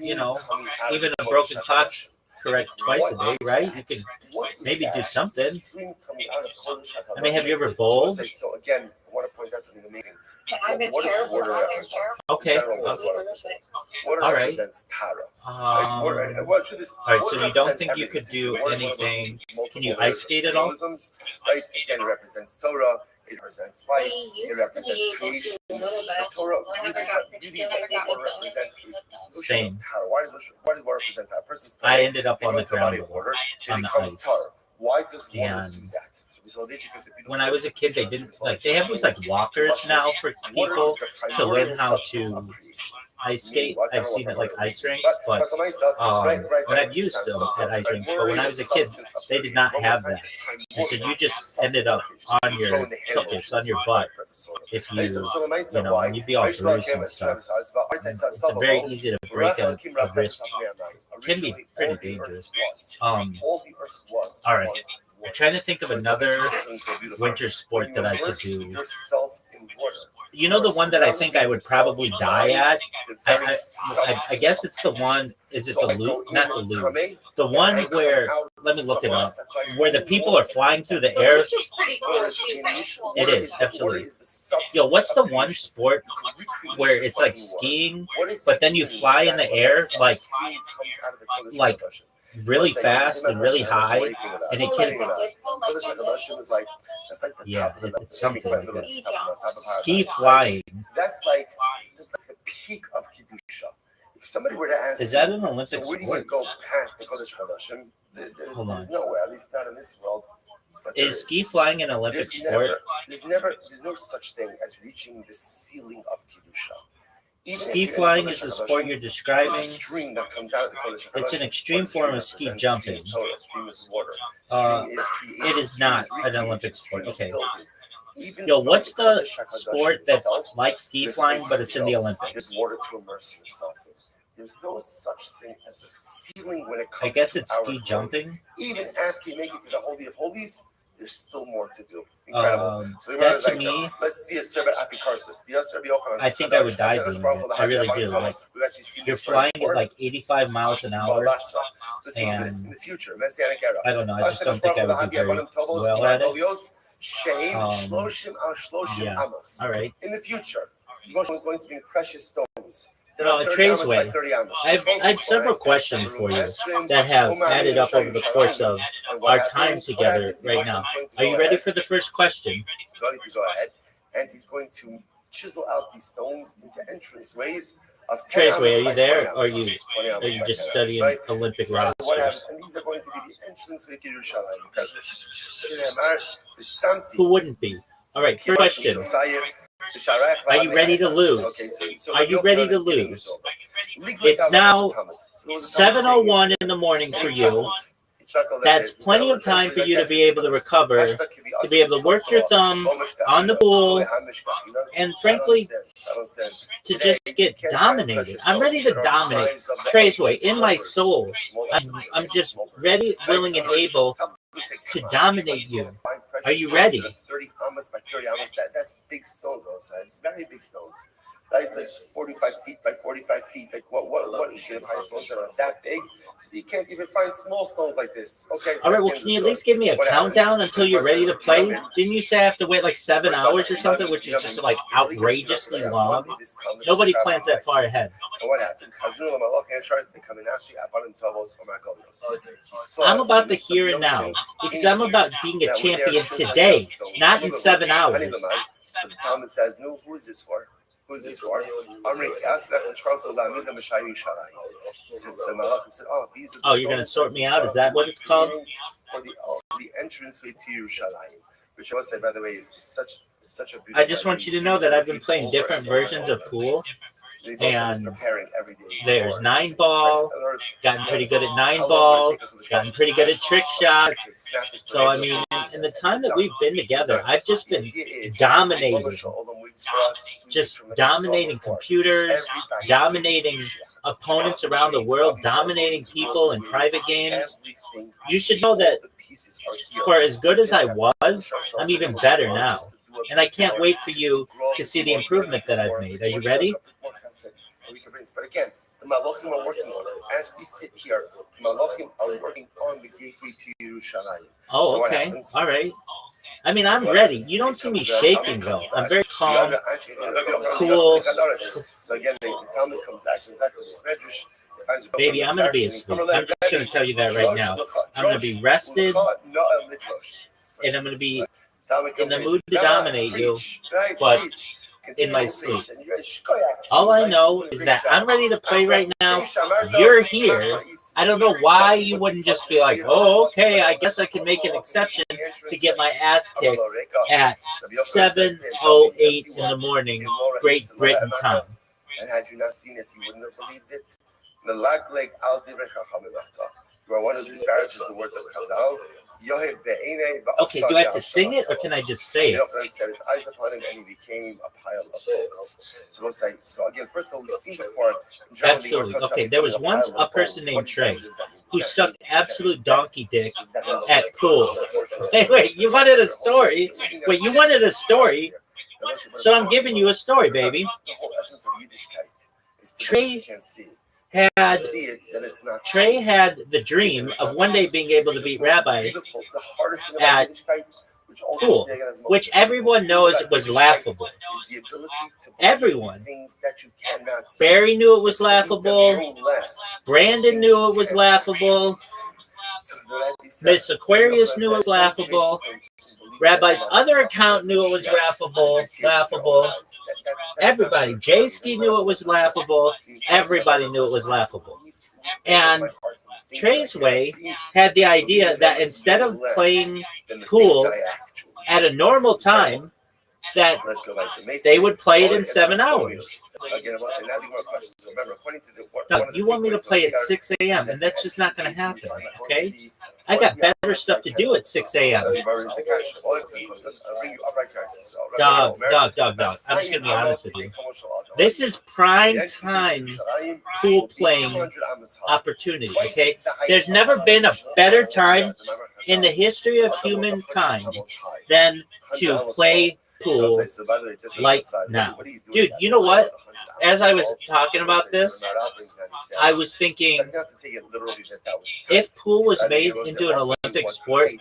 even a broken clock correct twice a day, right? You could maybe do something. I mean, have you ever bowled? So again, I want to point out something amazing. What does water represent? Okay. Water All right. represents Tara. All right. So you don't think you could do anything? Can you ice skate at all? Right. Again, it represents Torah. It represents light. It represents creation. Torah really what represents is Same. Tara. Why does water represent that? Person's I ended up on the ground on the ice. Why does water And do that? when I was a kid, they didn't like. They have these like walkers now for people to learn how to ice skate. I've seen it like ice rinks, but and I've used them at ice rinks. But when I was a kid, they did not have that, and so you just ended up on your tuchus, on your butt, if and you'd be all bruised and stuff. It's very easy to break a wrist. It can be pretty dangerous. All right. I'm trying to think of another winter sport that I could do. The one that I think I would probably die at? I guess it's the one, is it the loop? Not the loop. The one where, let me look it up, where the people are flying through the air. It is, absolutely. What's the one sport where it's like skiing, but then you fly in the air, like really fast and really high, and it can. Yeah, it's something like that. Ski flying. That's like the peak of kedusha. If somebody were to ask, is that an Olympic so where do you sport? go past the Kodesh Kodashim? There's nowhere, at least not in this world. But is ski flying an Olympic sport? There's no such thing as reaching the ceiling of kedusha. Ski flying is the sport you're describing. It's an extreme form of ski jumping. It is not an Olympic sport. Okay. What's the sport that's like ski flying, but it's in the Olympics? There's water to immerse yourself in. There's no such thing as a ceiling when it comes to I guess it's ski jumping. Even after you make it to the Holy of Holies, there's still more to do. Incredible. So that to me, let's see a Rebbe Apikarsis. I think I would die doing it. I really do. Like, you're flying at like 85 miles an hour, and in the future, Messianic era. I don't know. I just don't think I would be very well at it. Yeah. All right. In the future, Moshe is going to be in precious stones. No, Traceway. I have several questions for you that have added up over the course of our time together right now. Are you ready for the first question? Going to go ahead, and he's going to chisel out these stones into entrance ways of Traceway, are you there? Or are you just studying Olympic rosters? And these are going to be the entrance way to Yerushalayim. Who wouldn't be? All right, first question. Are you ready to lose? Are you ready to lose? It's now 7:01 in the morning for you. That's plenty of time for you to be able to recover, to be able to work your thumb on the pool, and frankly, to just get dominated. I'm ready to dominate. Trey's way, in my soul. I'm just ready, willing, and able to dominate you. Are you ready? 30 amas by 30 amas. That's big stones outside. It's very big stones. Right? It's like 45 feet by 45 feet. Like what you can find stones that are that big? So you can't even find small stones like this. Okay. All right. Well, can you at least give me a countdown until you're ready to play? Didn't you say I have to wait like 7 hours or something, which is just like outrageously long? Nobody plans that far ahead. And what happened? I'm about the here and now because I'm about being a champion today, not in 7 hours. So the Talmud says, no, who is this for? Who's this for? Oh, you're going to sort me out? Is that what it's called? For the entranceway to Yerushalayim, which I will say, by the way, is such a beautiful. I just want you to know that I've been playing different versions of pool. And there's 9 ball, gotten pretty good at 9 ball, gotten pretty good at trick shot. So, I mean, in the time that we've been together, I've just been dominating. Just dominating computers, dominating opponents around the world, dominating people in private games. You should know that for as good as I was, I'm even better now. And I can't wait for you to see the improvement that I've made. Are you ready? But again, the Malachim are working on it. As we sit here, the Malachim are working on the gateway to Yerushalayim. Oh, okay. All right. I mean, I'm ready. You don't see me shaking, though. I'm very calm, cool. So again, the Talmud comes back to this medrash. Baby, I'm going to be asleep. I'm just going to tell you that right now. I'm going to be rested, and I'm going to be in the mood to dominate you, but in my sleep. All I know is that I'm ready to play right now. You're here. I don't know why you wouldn't just be like, oh, okay, I guess I can make an exception to get my ass kicked at 7:08 in the morning, Great Britain time. And had you not seen it, you wouldn't have believed it. You are one who disparages the words of Chazal. Okay, do I have to sing it or can I just say it? Set his eyes upon him and he became a pile of bones. So again, first of all, we've seen before. Absolutely. Okay, there was once a person named Trey who sucked absolute donkey dick at pool. Wait, you wanted a story? Wait, you wanted a story? So I'm giving you a story, baby. The whole essence of Yiddishkeit is Trey can't see it. Trey had the dream of one day being able to beat Rabbi at pool, which everyone knows was laughable. Everyone. Barry knew it was laughable. Brandon knew it was laughable. Miss Aquarius knew it was laughable. Rabbi's other account knew it was laughable. Everybody. J-Ski knew it was laughable. Everybody knew it was laughable. And Trey's Way had the idea that instead of playing pool at a normal time, that they would play it in 7 hours. No, you want me to play at 6 a.m., and that's just not going to happen, okay? I got better stuff to do at 6 a.m. Dog. I'm just going to be honest with you. This is prime time pool playing opportunity, okay? There's never been a better time in the history of humankind than to play pool like now. Dude, you know what? As I was talking about this, I was thinking, if pool was made into an Olympic sport,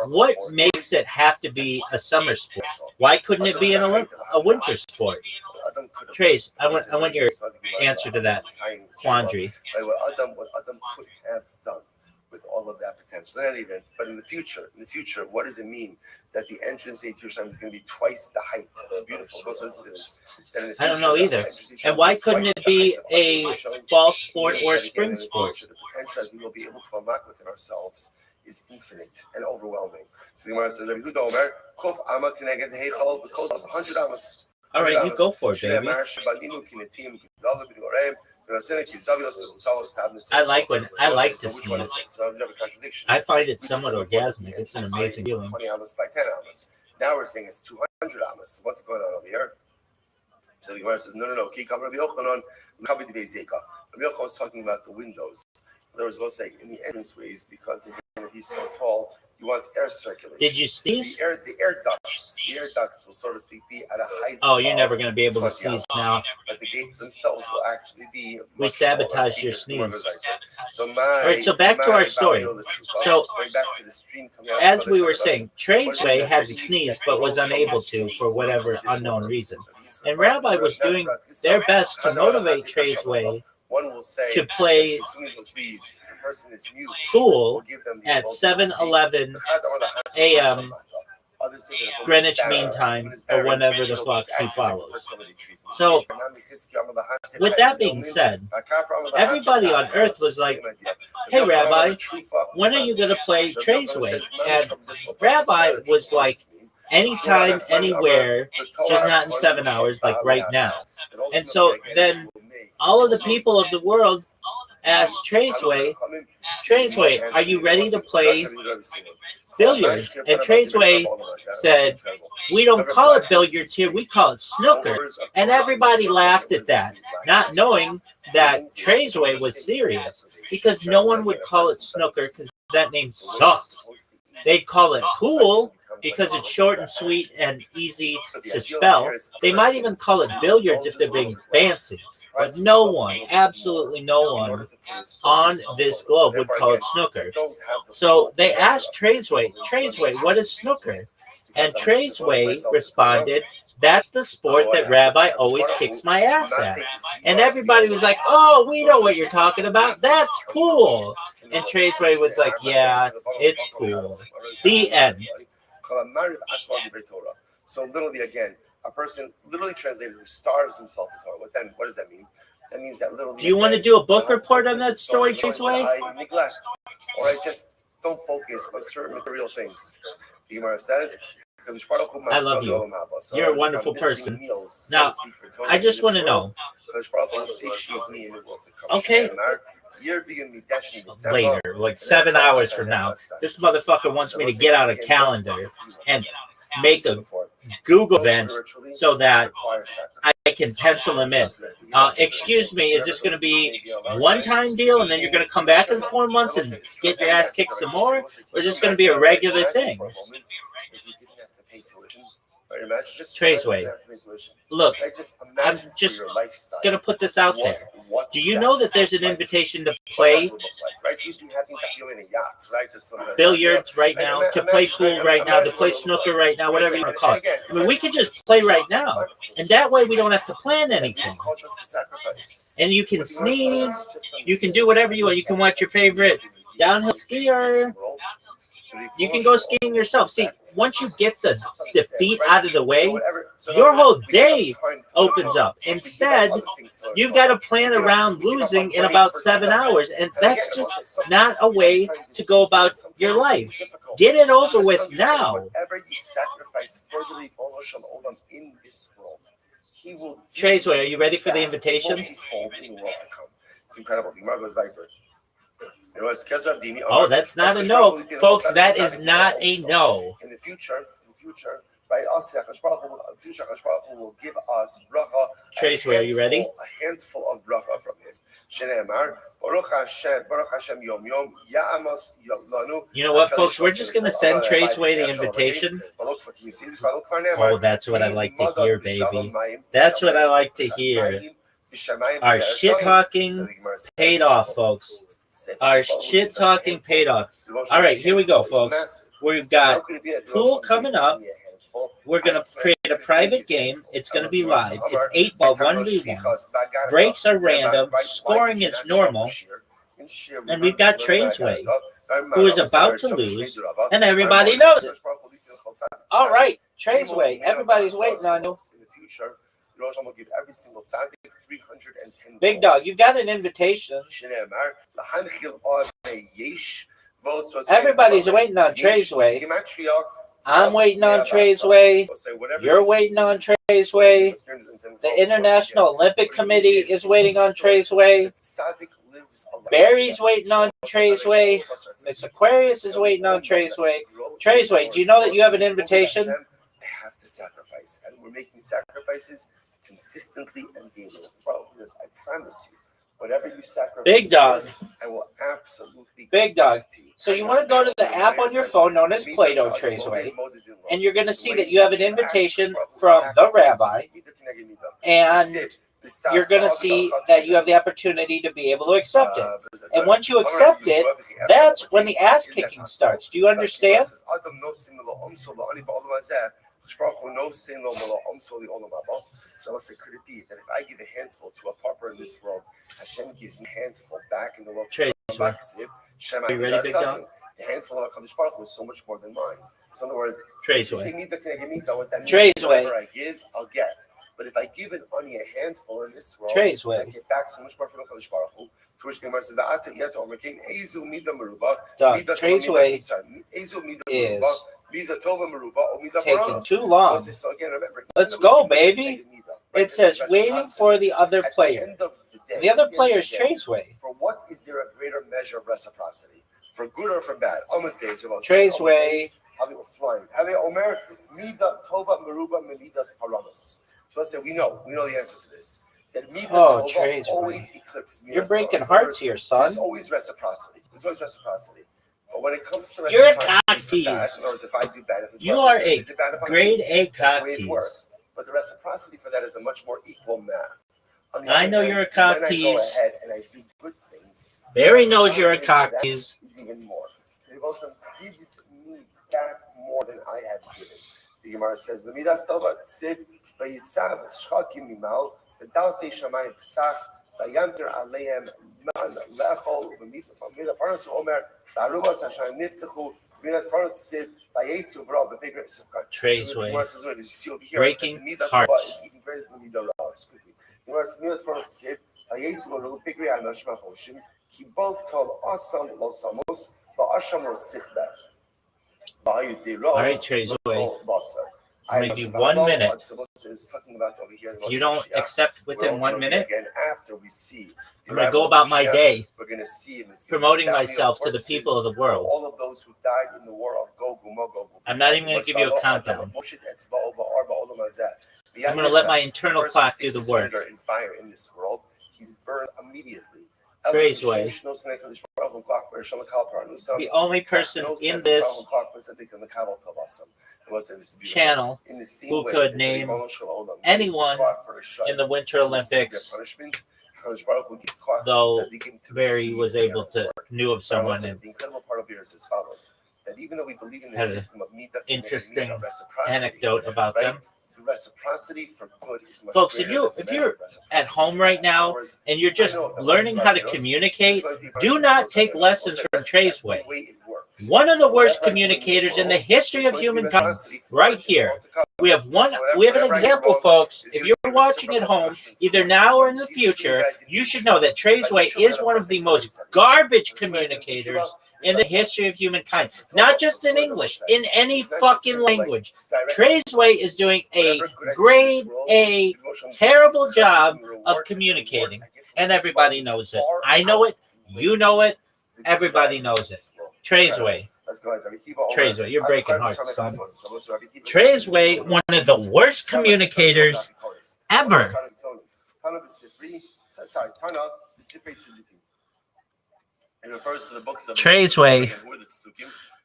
what makes it have to be a summer sport? Why couldn't it be a winter sport? Trace, I want your answer to that quandary. What Adam could have done with all of that potential. In any event, but in the future, what does it mean that the entrance to Yerushalayim is going to be twice the height? It's beautiful. Go listen to this. I don't know either. And why couldn't it be a fall sport or a spring sport? The potential that we will be able to unlock within ourselves is infinite and overwhelming. So the Gemara says, Rabbi Yehuda Omer, Kof Amma Keneged Heichal, the cost of 100 Amas. All right, you go for it, baby. I like to sneeze. I find it somewhat orgasmic. It's an amazing feeling. 20 Amas by 10 Amas. Now we're saying it's 200 Amas. What's going on over here? So the Gemara says, no. Rabbi Yochanan was talking about the windows. There was supposed to say in the entranceways because they're going to be so tall. You want air circulation. Did you sneeze? The air ducts will, so to speak, be at a height. Oh, you're never going to be able to sneeze now. But the gates themselves will actually be. We sabotage your sneeze. So all right, so back to our story. So, back to the stream as we were saying, Tradesway had to sneeze but was unable to for whatever unknown reason. And Rabbi was doing their best to motivate Tradesway to play pool at 7:11 a.m. Greenwich Mean Time or whenever the fuck he follows. So, with that being said, everybody on Earth was like, hey, Rabbi, when are you going to play Tradesway? And Rabbi was like, anytime, anywhere, just not in 7 hours, like right now. And so then all of the people of the world asked Tradesway, are you ready to play billiards? And Tradesway said, we don't call it billiards here, we call it snooker. And everybody laughed at that, not knowing that Tradesway was serious, because no one would call it snooker because that name sucks. They'd call it pool because it's short and sweet and easy to spell. They might even call it billiards if they're being fancy. But no one, absolutely no one on this globe would call it snooker. So they asked Tradesway, what is snooker? And Tradesway responded, that's the sport that Rabbi always kicks my ass at. And everybody was like, oh, we know what you're talking about. That's cool. And Tradesway was like, yeah, it's cool. The end. So literally, again, a person literally translated who starves himself in Torah. What does that mean? That means that literally. Do you want to do a book report on that story, Tradesway? I neglect, or I just don't focus on certain material things. The Gemara says, I love you. You're a wonderful person. Now, I just want to know. Okay. Later, like 7 hours from now, this motherfucker wants me to get out a calendar and make a Google event so that I can pencil him in. Excuse me, is this going to be a one-time deal and then you're going to come back in 4 months and get your ass kicked some more? Or is this going to be a regular thing? Tradesway, look, I'm just going to put this out there. Do you know that there's an invitation to play billiards right now, to play pool right now, to play snooker right now, whatever you want to call it? I mean, we can just play right now. And that way we don't have to plan anything. And you can sneeze. You can do whatever you want. You can watch your favorite downhill skier. You can go skiing yourself. See, once you get the defeat out of the way, your whole day opens up. Instead, you've got to plan around losing in about 7 hours, and that's just not a way to go about your life. Get it over with now. Whatever you sacrifice for the Ribono Shel Olam in this world, he will. Tradesway, are you ready for the invitation? It's incredible. The Gemara goes back for it. Oh, that's not a no, folks. That is not a no. In the future, right? In future, will give us bracha. Tradesway, are you ready? A handful of bracha from him. You know what, folks? We're just going to send Tradesway the invitation. Oh, that's what I like to hear, baby. That's what I like to hear. Our shit talking paid off, folks. Our shit talking paid off. All right, here we go, folks. We've got pool coming up. We're going to create a private game. It's going to be live. It's 8 ball, 1v1. Breaks are random. Scoring is normal. And we've got Tradesway, who is about to lose, and everybody knows it. All right, Tradesway. Everybody's waiting on you. Will give every single tzaddik 310 Big dog, you've got an invitation. Everybody's waiting on Traceway. I'm waiting on Traceway. You're waiting on Traceway. The International Olympic Committee is waiting on Traceway. Barry's waiting on Traceway. Miss Aquarius is waiting on Traceway. Traceway, do you know that you have an invitation? I have to sacrifice, and we're making sacrifices consistently and daily. I promise you, whatever you sacrifice, Big dog. I will absolutely. Big dog. So you want to go to the app on your phone known as Plato Traceway, and you're going to see that you have an invitation from the rabbi, and you're going to see that you have the opportunity to be able to accept it. And once you accept it, that's when the ass kicking starts. Do you understand? So could it be that if I give a handful to a pauper in this world, Hashem gives me a handful back in the world? Are you ready, big dog? The handful of HaKadosh Baruch was so much more than mine. So in other words, Traceway. Whatever I give, I'll get. But if I give an only a handful in this world, Traceway. I get back so much more from HaKadosh Baruch Hu. To which the Gemara says, Traceway is taking too long. So again, remember, Let's go, baby. It says waiting for the other player. The other player is Traceway. For what is there a greater measure of reciprocity? For good or for bad? Traceway. So I say we know the answer to this. That Oh, Traceway. Always eclipses. You're breaking hearts here, son. There's always reciprocity. But when it comes to You're a reciprocity, cock tease. if I do bad, You are a grade A cock tease. But the reciprocity for that is a much more equal math. I know you're a cock when tease. I go ahead and I do good things, Barry knows you're a cock tease. is even more. It also gives me back more than I have given. The Gemara says, "B'midas tova ksiv v'yitzav shchakim mimal v'dalsei shamayim pesach v'yamter aleim zman lechol v'mida parnas omer v'arubas hashayim niftechu v'midas parnas ksiv v'yetzu v'rol v'bigre sifkan." Traceway. Breaking hearts. Is even greater than midah ra'ah. Excuse me. The Gemara says, "Midas parnas ksiv v'yetzu v'rol bigre anashma hoshim ki bol tol asam lo samos v'asham lo sichda." All right, Traceway. I'm going to give you 1 minute. If you don't accept within 1 minute, after we see I'm going to go about my day we're going to see promoting myself to the people of the world. All of those who died in the war of Gog and Magog. I'm not even going to give you a countdown. I'm going to let my internal clock do the work. In fire in this world, he's burned immediately. Traceway. The only person in this channel who could name anyone in the Winter Olympics, though Barry was able to knew of someone and the incredible part of here is as follows: that even though we believe in the had system of interesting reciprocity, anecdote about them. the reciprocity for good is much Folks, greater if than you're reciprocity. at home right now and you're just learning how to communicate, do not take lessons from Traceway. One of the worst communicators in the history of humankind, right here. We have an example, folks. If you're watching at home, either now or in the future, you should know that Traceway is one of the most garbage communicators in the history of humankind. Not just in English, in any fucking language. Traceway is doing a grade A terrible job of communicating, and everybody knows it. I know it, you know it, everybody knows it. Traceway. Traceway, you're breaking hearts, son. Traceway, one of the worst communicators ever. Traceway,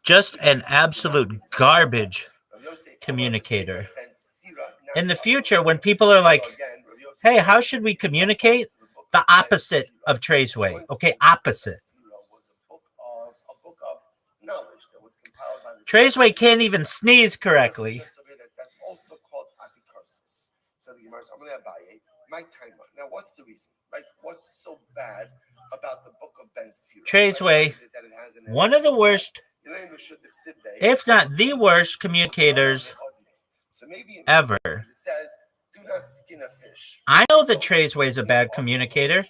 just an absolute garbage communicator. In the future, when people are like, hey, how should we communicate? The opposite of Traceway. Okay, opposite. Traceway can't even sneeze correctly. That's also called apicarsis. So the Gemara says, my timeline. Now, what's the reason? Right? What's so bad about the book of Ben Sira? Traceway, one of the worst, if not the worst communicators ever. It says, do not skin a fish. I know that Traceway is a bad communicator,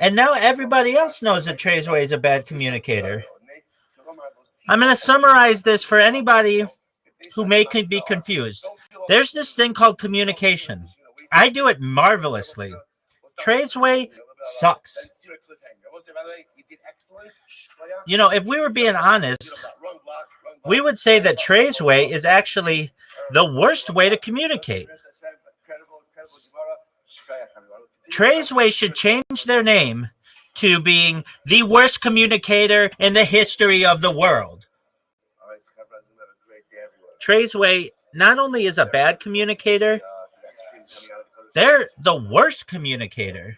and now everybody else knows that Traceway is a bad communicator. I'm going to summarize this for anybody who may be confused. There's this thing called communication. I do it marvelously. Tradesway sucks. You know, if we were being honest, we would say that Tradesway is actually the worst way to communicate. Tradesway should change their name to being the worst communicator in the history of the world. Tradesway not only is a bad communicator, they're the worst communicator.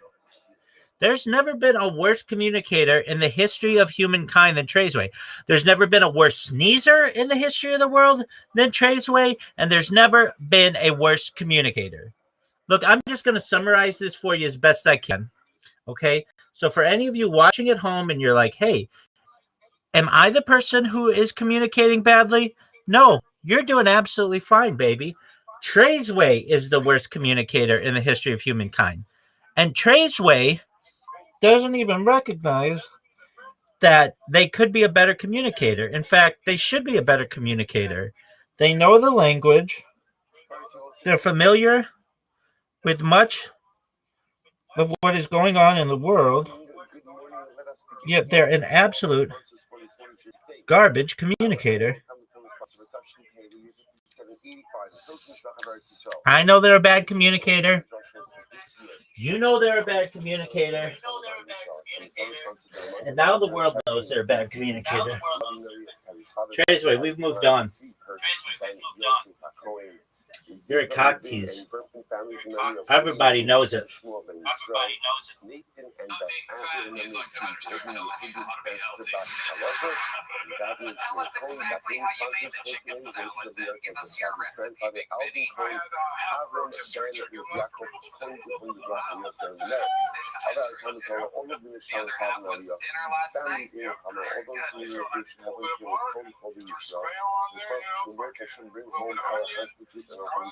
There's never been a worse communicator in the history of humankind than Tradesway. There's never been a worse sneezer in the history of the world than Tradesway, and there's never been a worse communicator. Look, I'm just going to summarize this for you as best I can. Okay? So for any of you watching at home and you're like, hey, am I the person who is communicating badly? No, you're doing absolutely fine, baby. Tradesway is the worst communicator in the history of humankind. And Tradesway doesn't even recognize that they could be a better communicator. In fact, they should be a better communicator. They know the language. They're familiar with much of what is going on in the world. Yet they're an absolute garbage communicator. I know they're a bad communicator. You know they're a bad communicator. And now the world knows they're a bad communicator. Tradesway, we've moved on. You're a cock tease. Everybody knows it.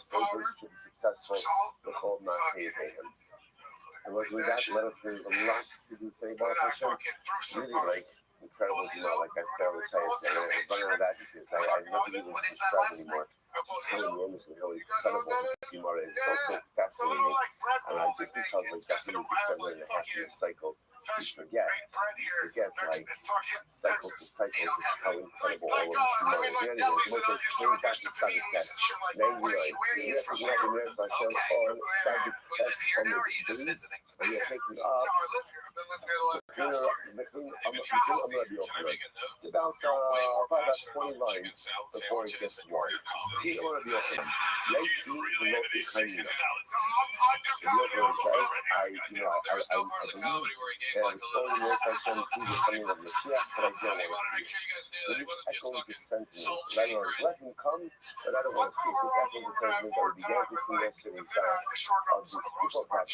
Soldiers to be successful with all massive mayhem. And with that, let us bring a lot to do thing about Hashem. Really like incredible, like I said, which I said, I was running out of adjectives. I never even describe anymore. How enormous and how incredible this Gemara is. So fascinating. And I think because like that means a 7.5-year cycle. You forget like cycle to cycle just how incredible all of this Gemara is. Anyways, Moses came back to Sadik Test. Then you're like, you have to go out and Hashem on Sadik Test from the breeze, and you're taking up. It's about 20 lines before it gets warm. You don't want to be open. Let's see the most behind you. Look what it says. I believe and only words I show through the coming of Messiah, but I don't want to see it. It is echoing this sentiment. Let him come, but I don't want to see it. This echoes the sentiment that we began to see yesterday of these people of God.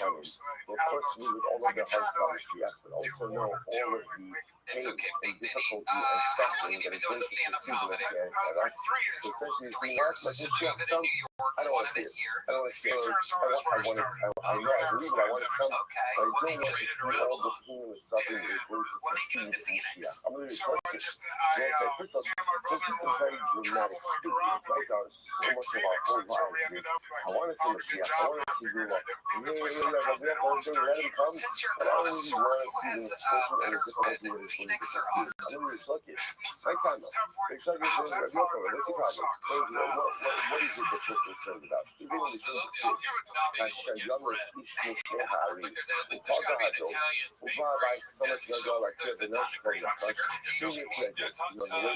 Well, of course, we with all of their hearts about Messiah, but also know all of the pain and difficulty and suffering that is linked to perceiving Messiah. So essentially, see, Messiah come, I don't want to see it. I don't want to see it. I know, I believe it. I want to come, but I don't want to see all the pain and suffering that is going to perceive Messiah. I'm going to record this. So I say, first of all, it's just a very dramatic statement. Like so much of our whole lives is, I want to see Messiah. I want to see Ruah. Let him come, but I don't really want to see the misfortune and the difficulty that is going to perceive. I don't really like it. My time, let's see problem. What is it that you're concerned about? Even in the same Hashayamas Ishmut Mohari, Upagado, Upabai Samat Yadol, like the Nash Koyaka,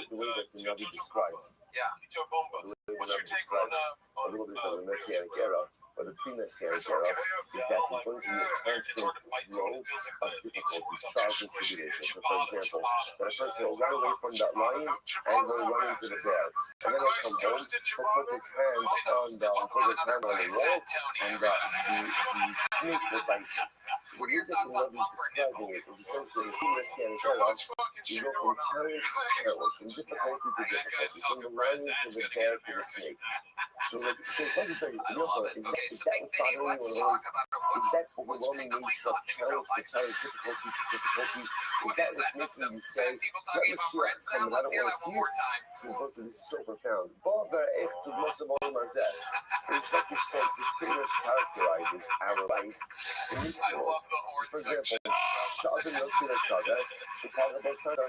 the way that the Navi describes. The way the Navi describes a little bit of the Messianic era, or the pre-Messianic era, is that there's going to be a constant flow of difficulties, trials, and tribulations. So, for example, that a person will run away from that lion and will run into the bear. And then he'll come home, he'll put his hand on the wall, and the snake will bite him. What are your thoughts on pumpernickel? Is essentially a messianic era. You go from challenge to challenge, from difficulty to difficulty, from the lion to the bear to the snake. So it's like you said, I love it. Okay, so Big Vinny, let's talk about what's been quite popular in your life. Difficulty to difficulty. What is that? The say, people talking about bread sound? Let's hear that one more time. So this is so profound. Restream says this pretty much characterizes our life in this I world. love the horn For section. example, Sha'adim Yotzir Saga, the Parable Saga,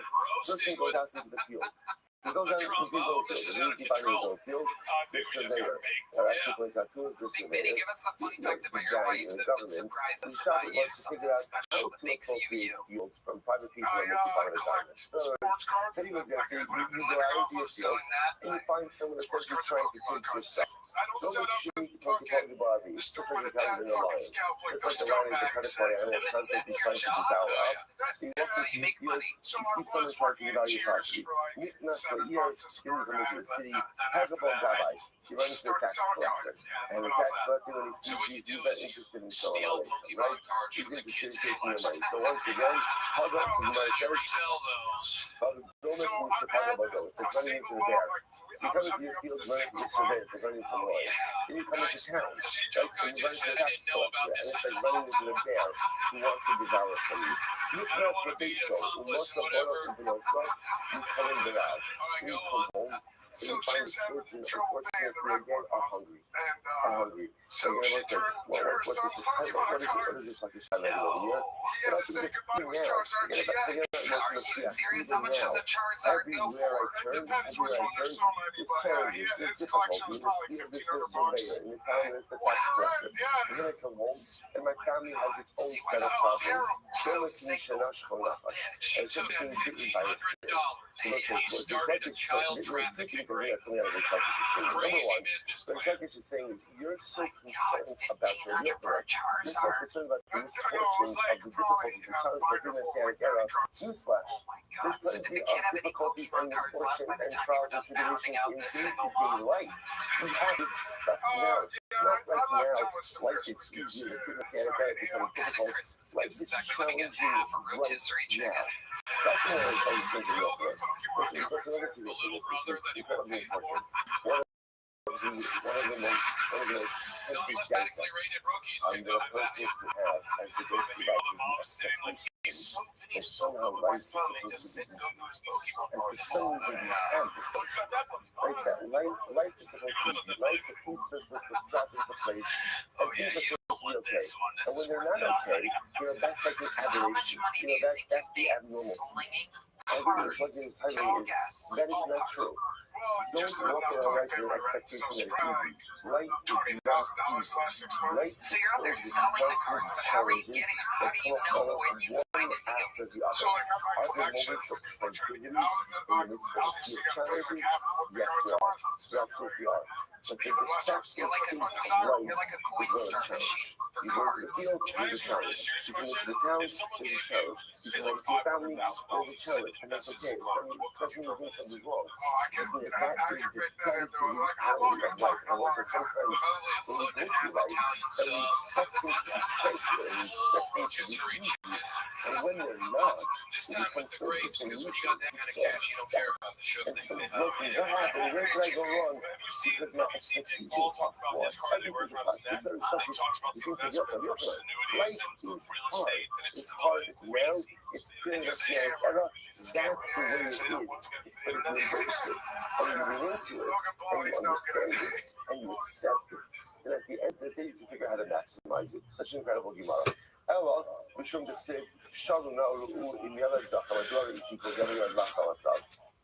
person goes out into the field. He goes out into his own field. He means he finds his own field. The surveyor, that actually points out who is the Big Vinny, surveyor. give us some fun This facts is about the your guy life in the that would government surprise who us started about you. to Something figure out special how that to makes you appropriate you. fields from private people and make I it collect sports cards. Then he was going to say, Whatever you you go live out off into your of field selling that. and you find someone Sports essentially cards are trying to take Pokemon your cards. stuff. I don't Don't set make up sure and you talk fucking to Bobby. It's just store like with a a guy 10 in the fucking line. scalp like Just those like the line is a scumbags. predatory animal constantly That's your trying to job. devour us. See, That's that's how what you you make feel. money. You see someone trying to devour your property. You not for a year, then you come into the city, have a bug rabbi. You run into the tax collector. And the tax collector, when he sees you, he's not interested in selling money, right? He's interested in taking your money. So once again, hug up to the money says, don't make me Chicago Buggo. It's like running into the bear. So you come into your field, running into the surveyor, it's like running into noise. Then you come into town, right? And you run into the tax collector, and it's like running into the bear who wants to devour from you. You pass what they saw, what's a bonus and below, so you come in the out. Then you come home, and So you find Jim's the having children, trouble paying the rent again, are hungry. Are hungry. so And she you're like, turned her what son's is talking about this? What is this fucking highlighting over here? He had to say goodbye to his Charizard GX. Are you serious? How much does a Charizard go for? It depends which one. There's so many, but his collection is probably $1,500. And the town is the tax collector. We're gonna come home, and my family has its own See, set I of felt problems. terrible. And it's just being beaten by a snake. So listen, so started a child trafficking ring. Crazy business What plan. Turkish is saying is, you're so concerned about your $1,500 for a you're so Charizard. concerned about the misfortunes of the difficulties and challenges of the Messianic era. Newsflash. God, so did the kid have any Difficulties and Pokemon cards left by misfortunes the and time trials you and were pounding tribulations out in this single day-to-day mom? life. We have this stuff now. It's not like now. Life is easier. The Messianic era is becoming What kind of difficult. Christmas Life gifts is exactly? Let me guess, challenging half a rotisserie right chicken. now. Something else I was thinking real quick. Listen, so another thing The little brother that he won't incredibly pay for. important. One of the most No country less guys adequately rated rookies I'm picked the up at person Batman. to have as the go Video of the mom sitting like he's so and somehow life is supposed to be easy. And for some reason we have this like that life is supposed to be easy. Life, the pieces are supposed to drop into place and things are supposed to be okay. And when they're not okay, that's like the aberration. That's the abnormal piece. Everyone is looking at that is not true. Don't walk around life with an expectation that it's easy. Life is not easy. Life is So you're out there selling the cards, but how are you getting? How do you know when you find it to you? after the other. Are there moments of tranquility in the midst of sea of challenges? Yes, there are. There absolutely are. But the fact You're like a of life you're like a coin is not a starter challenge. machine for You go to the cards. field, there's a challenge. You come into the town, there's a challenge. You come into your family, there's a challenge. And that's okay. Doesn't mean doing something wrong. Just mean that is the reality of life. And also sometimes when we go through life, and we expect things to be tranquil, and we expect things to be easy. And when they're not, we become so disillusioned, so upset, and so broken. What happened? Where did I go wrong? Because my expectations are flawed. Everything is hard. It's very something. You seem to be up on your plan. Life is hard. It's hard now. It's pretty much the era. That's the way it is. But if you embrace it, and you relate to it, and you understand it, and you accept it, then at the end of the day, you can figure out how to maximize it. Such an incredible Gemara. Ella, משום דכסד, שרו נערו עם ילד זך, המדור איסיקו, גם ילד לך המצב.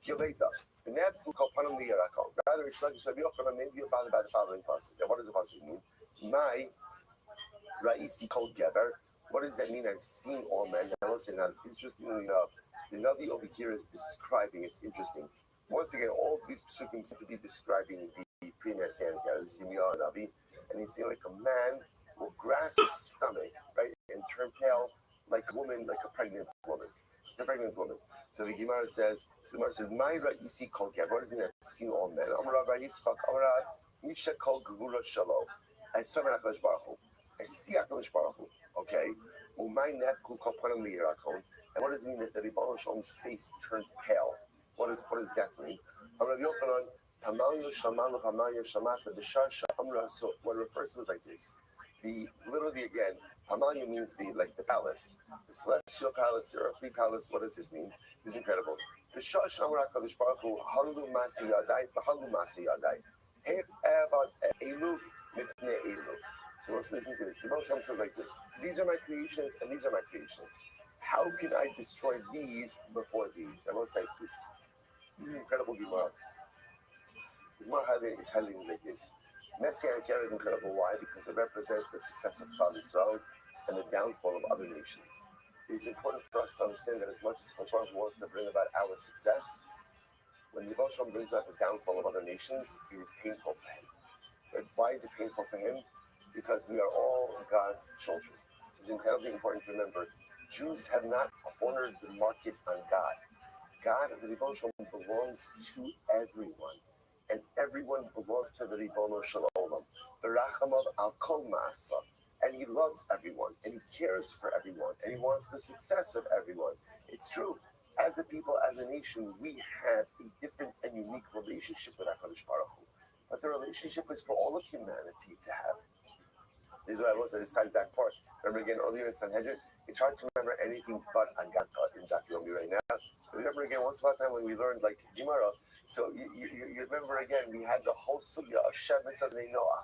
Kileta. The Nab called Panam the Yarakon. Rather, it's like you maybe about the following passage. What does the passage mean? My Raisi called Geber. What does that mean? I've seen all men. Now, listen, interestingly enough, the Navi over here is describing, it's interesting. Once again, all of these psukim seem to be describing the pre-Messianic era. This is Yirmiyah Navi. And he's saying like a man will grasp his stomach, right, and turn pale like a woman, like a pregnant woman. It's a pregnant woman. So the Gemara says, "My Raisi kol Gad." What does it mean? I've seen all men. Amar Rayitzchak, Amar Misha kol Gvura Shalo. I saw Hakadosh Baruch Hu. I see Hakadosh Baruch Hu. Okay? And what does it mean that the Ribbon Shalom's face turns pale? What does that mean? So what it refers to is like this. Literally again, Pamalia means the palace, the celestial palace, the earthly palace. What does this mean? It's incredible. So let's listen to this. The Moshe says like this: these are my creations, and these are my creations. How can I destroy these before these? I will say, this is incredible Gemara. The Gemara is highlighting like this. Messianic era is incredible. Why? Because it represents the success of Klal Yisrael and the downfall of other nations. It's important for us to understand that as much as Hashem wants to bring about our success, when the Hashem brings about the downfall of other nations, it is painful for him. But why is it painful for him? Because we are all God's children. This is incredibly important to remember. Jews have not cornered the market on God. God, the Ribbon belongs to everyone. And everyone belongs to the Ribbon Shalom. Berachamav al kol ma'asav. And he loves everyone. And he cares for everyone. And he wants the success of everyone. It's true. As a people, as a nation, we have a different and unique relationship with HaKadosh Baruch Hu. But the relationship is for all of humanity to have. This is what I was at this ties back part. Remember again earlier in Sanhedrin, it's hard to remember anything but Agata in Dati right now. Remember again, once upon a time when we learned like Gemara, so you remember again, we had the whole sugya of Shem and Noah.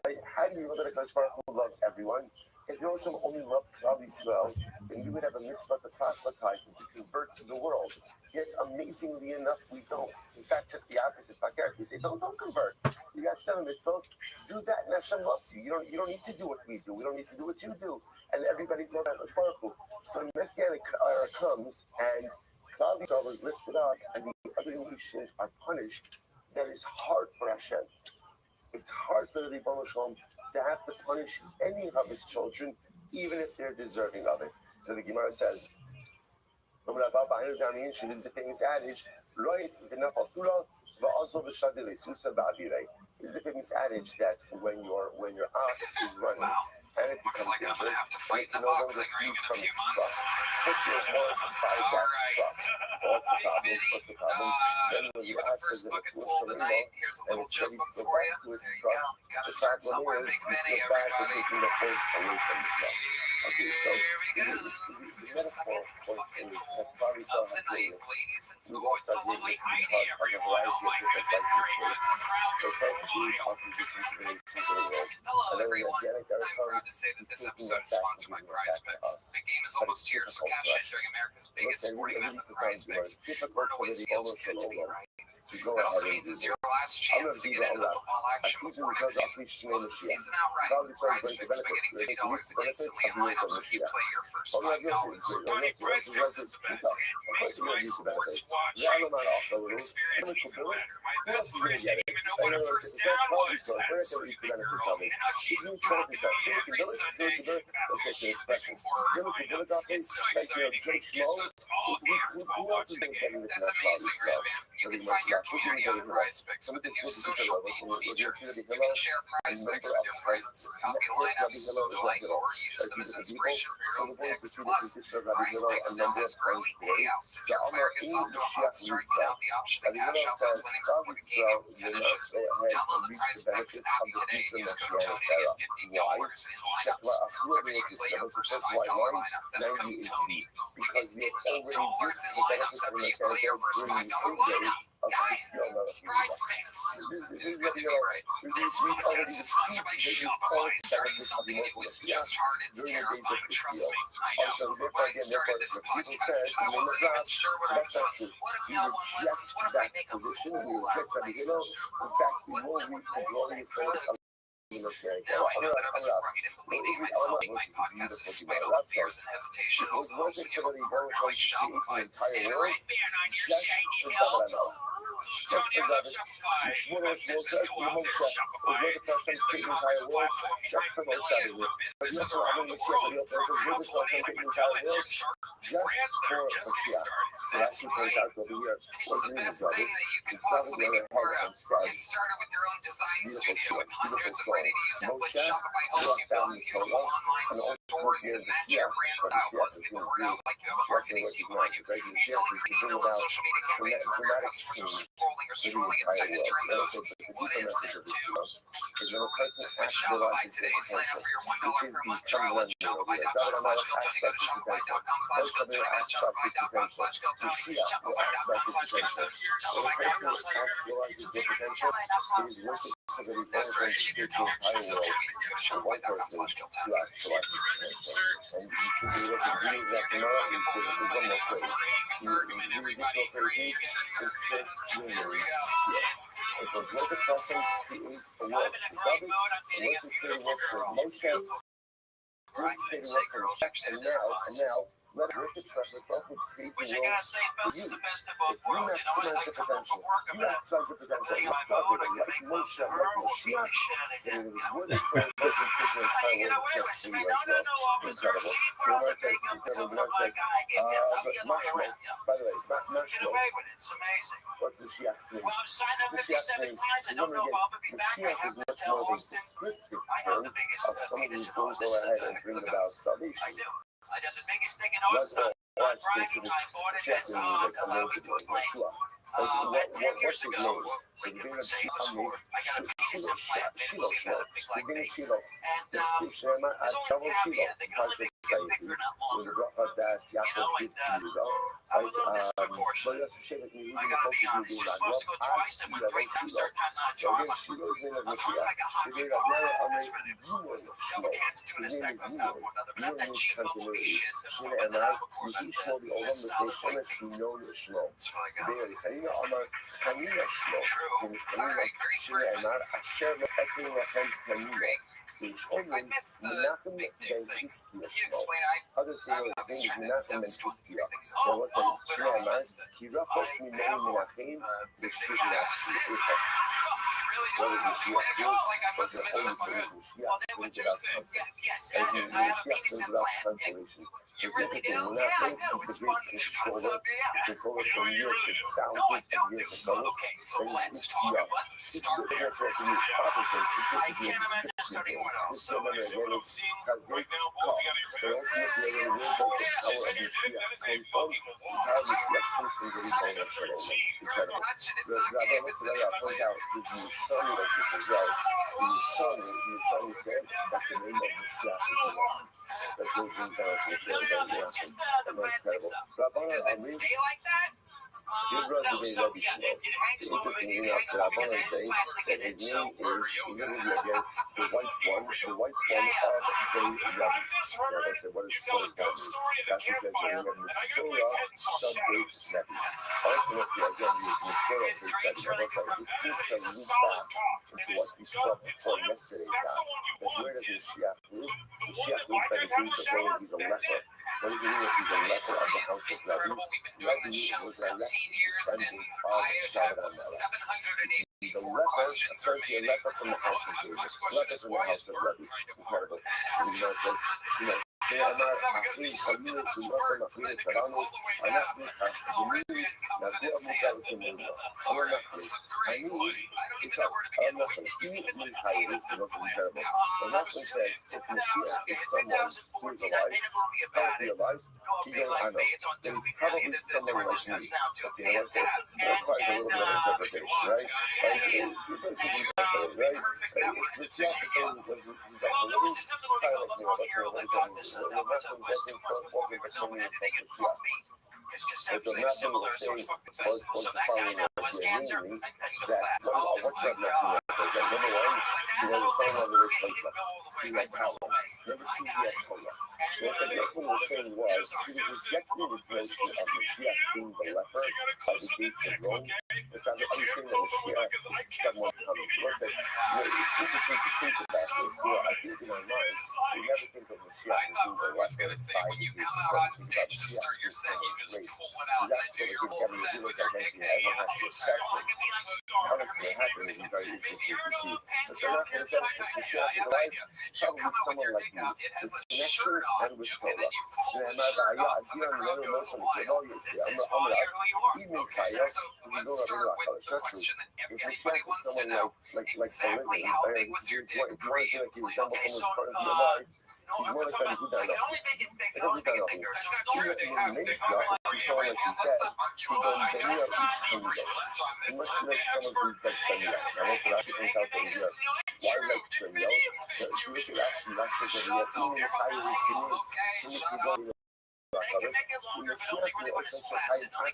Right? How do you know that HaKadosh Baruch Hu loves everyone? If Yoshim only loved Klal Yisrael, then we would have a mitzvah to proselytize and to convert to the world. Yet, amazingly enough, we don't. In fact, just the opposite. We say, don't convert. You got 7 mitzvahs. Do that, and Hashem loves you. You don't need to do what we do. We don't need to do what you do. And everybody loves HaKadosh Baruch Hu. So the Messianic era comes, and Klal Yisrael is lifted up, and the other nations are punished. That is hard for Hashem. It's hard for the Ribbon Shalom to have to punish any of his children, even if they're deserving of it. So the Gemara says, this is the famous adage, this is the famous adage that when your ox is running and it becomes like I'm injured, gonna have to fight in you the no longer boxing ring feed in a from few its months. truck. Put your horse by that truck. Off the problem. Then when You the got the ox is first in bucket a full of the night. Here's a and little it's jug ready book to go for back you. to its There you truck, go. Gotta the start problem somewhere. is Big you Benny, feel bad for everybody. taking the horse away from the truck. Okay, so Here we go. the Your metaphor second points bucket is full that probably of saw the how night, this. ladies and We boys. won't start doing this because of a variety of different license states. They start to do opposition to the nations of the world. Hello, And then when the everyone. Messianic era I'm proud comes, to say that he's this taking episode it is back and sponsored by giving it back to PrizePicks. us. Big game is But almost it's here, so difficult cash for in us. during America's biggest Listen, sporting event, really the becomes more PrizePicks. difficult Word for the always feels good to be Shalom. right. So go That also ahead and means do it's your this. last I'm chance going to to get do into the Allah. football action Asidu before because next season. Asidu Close the Mashiach. season out right Klal with Yisrael is going to PrizePicks by benefit. getting They $50 benefit instantly of in the Yom lineups if you Mashiach. play your first All we have $5. is great. Tony, PrizePicks is the best. Of course, Makes we're my going to use the sports benefits. watching Yeah, I'm not off the rules. experience I'm even going to better. My Who else best is going friend to get didn't it? even know I what a know first it's that down quality, was. so That we're going to stupid reap the benefits girl. of it. And now she's Isn't it talking to me Look every Sunday about how she's special. picking for her lineup. It's so exciting. It gives us all amped while Who else is watching the going to game. get it? That's amazing, right, man? You can find your community on PrizePicks with the new social feeds feature. You can share PrizePicks with your friends, copy lineups, like, or use them as inspiration for your own picks. Plus, PrizePicks now has early payouts. If your player gets off to a hot start, you have the option to cash out those winnings before the game even finishes. Download the PrizePicks app today and use code Tony to get $50 in lineups. Whoever you play your first $5 lineup, that's code Tony to get $50 in lineups after you play your first $5 lineup. Guys, PrizePicks. It's good to be right. This podcast is sponsored by Shopify. Starting something new is just hard. It's terrifying. Trust me, I know. When I started this podcast, I wasn't even sure what I was doing. What if no one listens? What if I make a fool out of myself? What if no one listens? Now I know that I was right in believing myself in my podcast despite all the fears and hesitation. Also helps when you have a partner like Shopify. And right there on your shiny hill. Tony, I love Shopify. It's the best business tool out there. Shopify is the commerce platform driving millions of businesses around the world. From household name intelligent brands that are just getting started. That's right. It's the best thing that you can possibly be part of. Get started with your own design studio with hundreds of ready-to-use templates. Shopify helps you build a beautiful online looking at the Mashiach, but the Mashiach is going to do exactly what he's not. Right? The Mashiach is to bring about dramatic change in the entire world. And also, the deeper message of this world is when a person actualizes their potential, which is become one over there. God Almighty actualizes his potential. First of all, actualizes his potential. Mashiach will actualize his potential. When a person actualizes their potential, it is worth it because it is only going to take the entire world for one person to actualize his potential. And you can be able to read that tomorrow. There's one more phrase. The additional phrase is insert unity. It says, let the person create a work for David, and let the create a work for Moshe, let the create a work for Shech, and now, let worship preference both which create the world for you. If you maximize the potential, you maximize the potential like David, like Moshe, like Mashiach, then it is worth it for a person to take the entire world just for you as well. Incredible. So the Lord says, but Mashmo, by the way, Mashmo, what's Mashiach's name? Mashiach's name, remember again, Mashiach is much more of a descriptive term of someone who's going to go ahead and bring about salvation. What's his name? So the name of Shiloh. His name is Shiloh. Shema as double Shiloh. When the bracha that Yaakov gives to Yehuda, right? So you associate it with even the focus you do that. Well, Shiloh. So again, Shiloh is the name of Mashiach. The name of Yahweh Amei Yunel Shiloh. His name is Yunel. Yunel means continuity. Shema Emai Yishmo the Olam B'Tei Shemesh Yinon Shmo. There, Chanina Amar Chanina Shmo. Means Chanina Shema Emar Asher Lo Ekin Lachem Chanina. Which only Menachem ben Hiskia Shmo. Others say it means Menachem ben Hiskia. There was a Shema Emar Kirachot Minei Menachem B'Shivya Shivcha. What is Mashiach do? What's the Holy Spirit of Mashiach brings about consolation. And Mashiach brings about consolation. It's interesting, Menachem is the great consoler. The consoler from years to thousands of years ago. And it's Hiskia. This is the best way to use proper things. This is the descriptive things. This woman again is Kazek Kof. But ultimately, the word of the power of Mashiach came from how Mashiach comes from the Rebbe of Shalom. Incredible. The Rabbi today I point out the Yishani like this as well. The Yishani said that the name of Mashiach is the one. That's what it brings down to the show. That's incredible. Rabbi Amri. Interesting enough, the Rabbanan say that his name is literally again the white one of the Rebbe. Rabbi said, what is that mean? Rashi says that we have Mitzvah sub-base Rebbe. Ultimately, again, we have Mitzvah base Rebbe. This is to loop back into what we saw before yesterday's class. That where does Mashiach live? Mashiach lives by the grace of God. He's a leper. What does it mean that he's a leper of the house of Rebbe? Rebbe was a leper. Descendant of David HaMelech. He's a leper, essentially a leper from the house of David. Leper from the house of Rebbe. Incredible. And the Lord says, שאמר אחי חמיר ולעשה מחמיר שלנו, אנחנו חשבונים נביא עמוקה לפנינו. אמר אנחנו, he is high, this is not incredible. But Nachman says, if Mashiach is someone who is alive, probably alive, he goes, I know, then he's probably someone like me. Okay, let's say, that requires a little bit of interpretation, right? Like, it's like you can right? Mashiach is someone who's a living, kind of like me, let's say, what is that? Nachman doesn't walking between me and Mashiach. But the Nachman was saying, was the following, namely, that, what's that Nachman? Is that number one, he was a son of the rich Mesa. See, like power. Number two, he had Torah. So what the Nachman was saying was, he was rejecting this notion of Mashiach being the leper by the gates of Rome, which I'm saying that Mashiach is someone coming. Let's say, it's interesting to think about this. I think in our minds, we never think of Mashiach as being the leper by the gates of Rome. We think about Mashiach as someone's race. He's actually a good governor who was identity. Everyone has to accept him. How it's going to happen is very interesting to see. But they're not going to say that Mashiach is alive, probably someone like me. His connections and with Torah. Like he's more like a Huda Nasi. Like a Huda Nasi. In Indonesia, he's someone like his dad. He don't Daniel Ish Kandidas. He must be like someone who's like Daniel. And also that points out that he's like, why like Daniel? If you look at actually last year's Daniel, even the higher opinion, المشيئة أساس هاي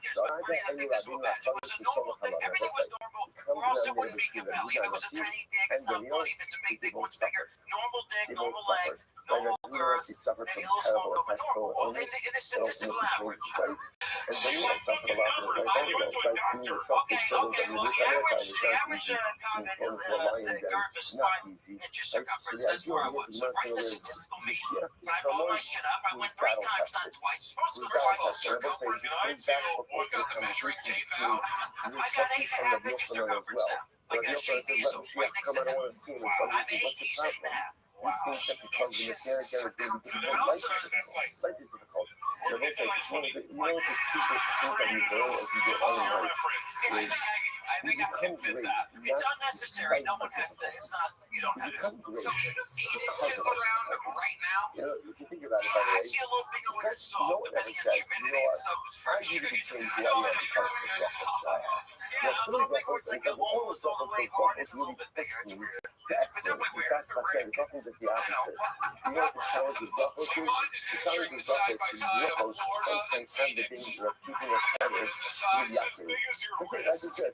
هذا أي لاعبين يعتبر تصرف على الرصيد. كم من المشكلة اللي نسيب and Daniel they both suffered. They both suffered. Like Daniel he suffered from terrible pestle illness and also became straight. And Daniel suffered a lot from like being a trusted servant that you look at it is not easy. And it's one of the lions that is not easy. Like, so the idea of it is not so weird. Mashiach is someone who's battle tested. Who's battle tested. I will say this goes back before the conversation between Restream and the real phenomenon as well. The real phenomenon says, let Mashiach come, I don't want to see him. And somebody says, what's the problem? We think that because the Messianic era is going to be difficult. Life is difficult. So they say, you know what the secret thing that you learn as you get older in life is you become great, not despite the difficulties. You become great because of it. You know, if you think about it, by the way, no one ever says, you know what, I need to change who I am because of the breakfast that I have. You know, some of the breakfast, like almost breakfast really pushed me to excellence. In fact, back then, it's often just the opposite. You know what the challenge with breakfast is? The challenge with breakfast is your host sometimes have the danger of keeping us tethered to mediocrity. That's it, that's just it.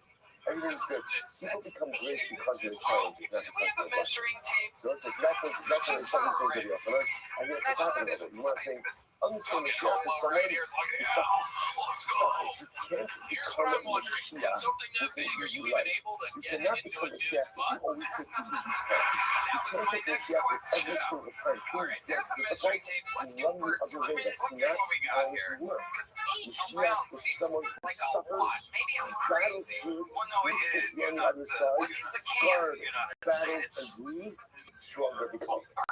Everything's good. People become great because of the challenges, not because of the blessings. So that's what someone saying to you. I think that's what's happening with it. You want to say, understand Mashiach is someone who suffers. You can't become a Mashiach with an easy life. You cannot become a Mashiach if you always take the easy path. You can't take a Mashiach with every single time. Things get difficult and run the other way. That's not how it works. Mashiach is someone who suffers, battles through, makes it on the other side, scarred, battled, and bruised, stronger because of it.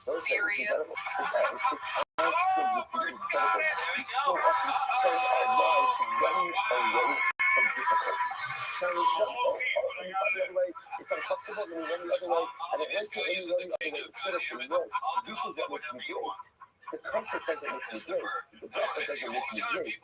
Those things, it's absolutely incredible. We so often spend our lives running away from difficulty. Challenge them, by the other way, it's uncomfortable, and we run the other way, and it makes you run the other way, instead of saying, no, this is what makes me great. The comfort doesn't make me great. The breakfast doesn't make me great.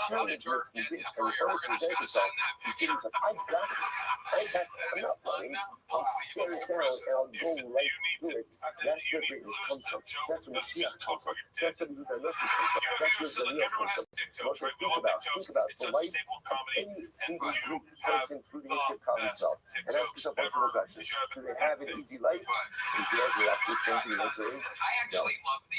Challenge makes me great. And when I present yourself, you see yourself, I've got this. I'm not running. I'll stare it down and I'll go right through it. That's where greatness comes from. That's where Mashiach comes from. That's where Huda Nasi comes from. That's where Daniel comes from. Also think about the life of any single group person through the history of comedy stuff. And ask yourself one simple question. Do they have an easy life? And the answer is no.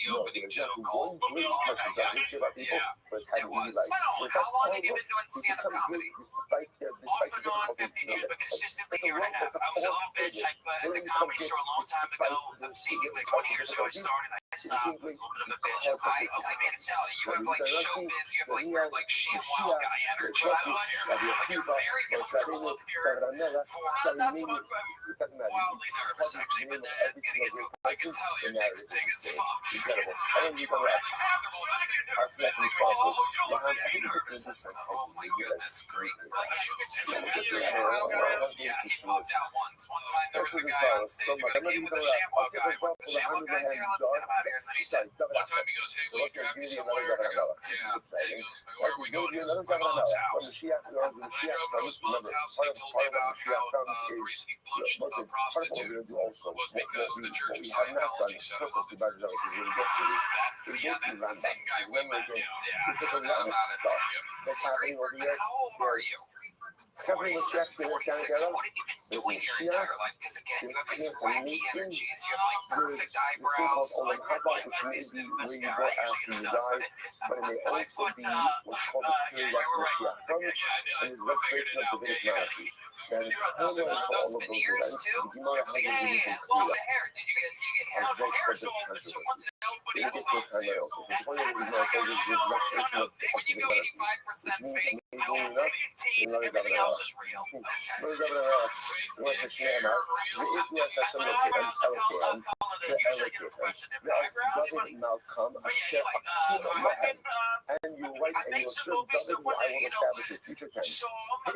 No, there's not one great person that we give up people, but it's having easy life. In fact, how long have you been doing stand-up comedy? Despite the difficulties, that's a false statement. At the comedy store a long time ago. I've seen you like 20 years ago. I started. I stopped. A little bit of a bitch. I can tell you have like showbiz. You have like your like ShamWow guy energy. Like you're very comfortable up here. For not to look wildly nervous actually, but then I can tell your next thing is fucked. Incredible. I don't need to rest. Our second responsible. Oh my goodness, great. Yeah, he popped out once. One time there was a guy on stage who came with a ShamWow guy. The ShamWow guy's here, let's get him out of here. And then he said, one time he goes, hey, will you grab me some wire? And I go, yeah. He goes, where are we going? He goes, my mom's house. I drove to his mom's house and he told me about how the reason he punched a prostitute was because the church was Scientology, so that's the same guy we met. Yeah, It's like a lot of stuff that's happening over here. How old are you? Covering the steps in the Scientology. What have you been doing your entire life? Because again, you have these wacky energies. You have like perfect eyebrows, like which may be where you go after you die, but it may also be what's called the period of Mashiach promise and his restoration of Davidic monarchy. Now, the timeline for all of those events, the Gemara has a really good well, the hair. Did you get hair? As they said the controversy. They get to a timeline also. The point of the Gemara says is restoration of Davidic monarchy, which means easily enough, לא לדבר הרע. לא לדבר הרע. זאת אומרת ששניהם, ואיתו עשה שם אלוקיהם, ואז דוד מלכם אשר אקים להם. And you write and you serve David who I will establish in future tense. It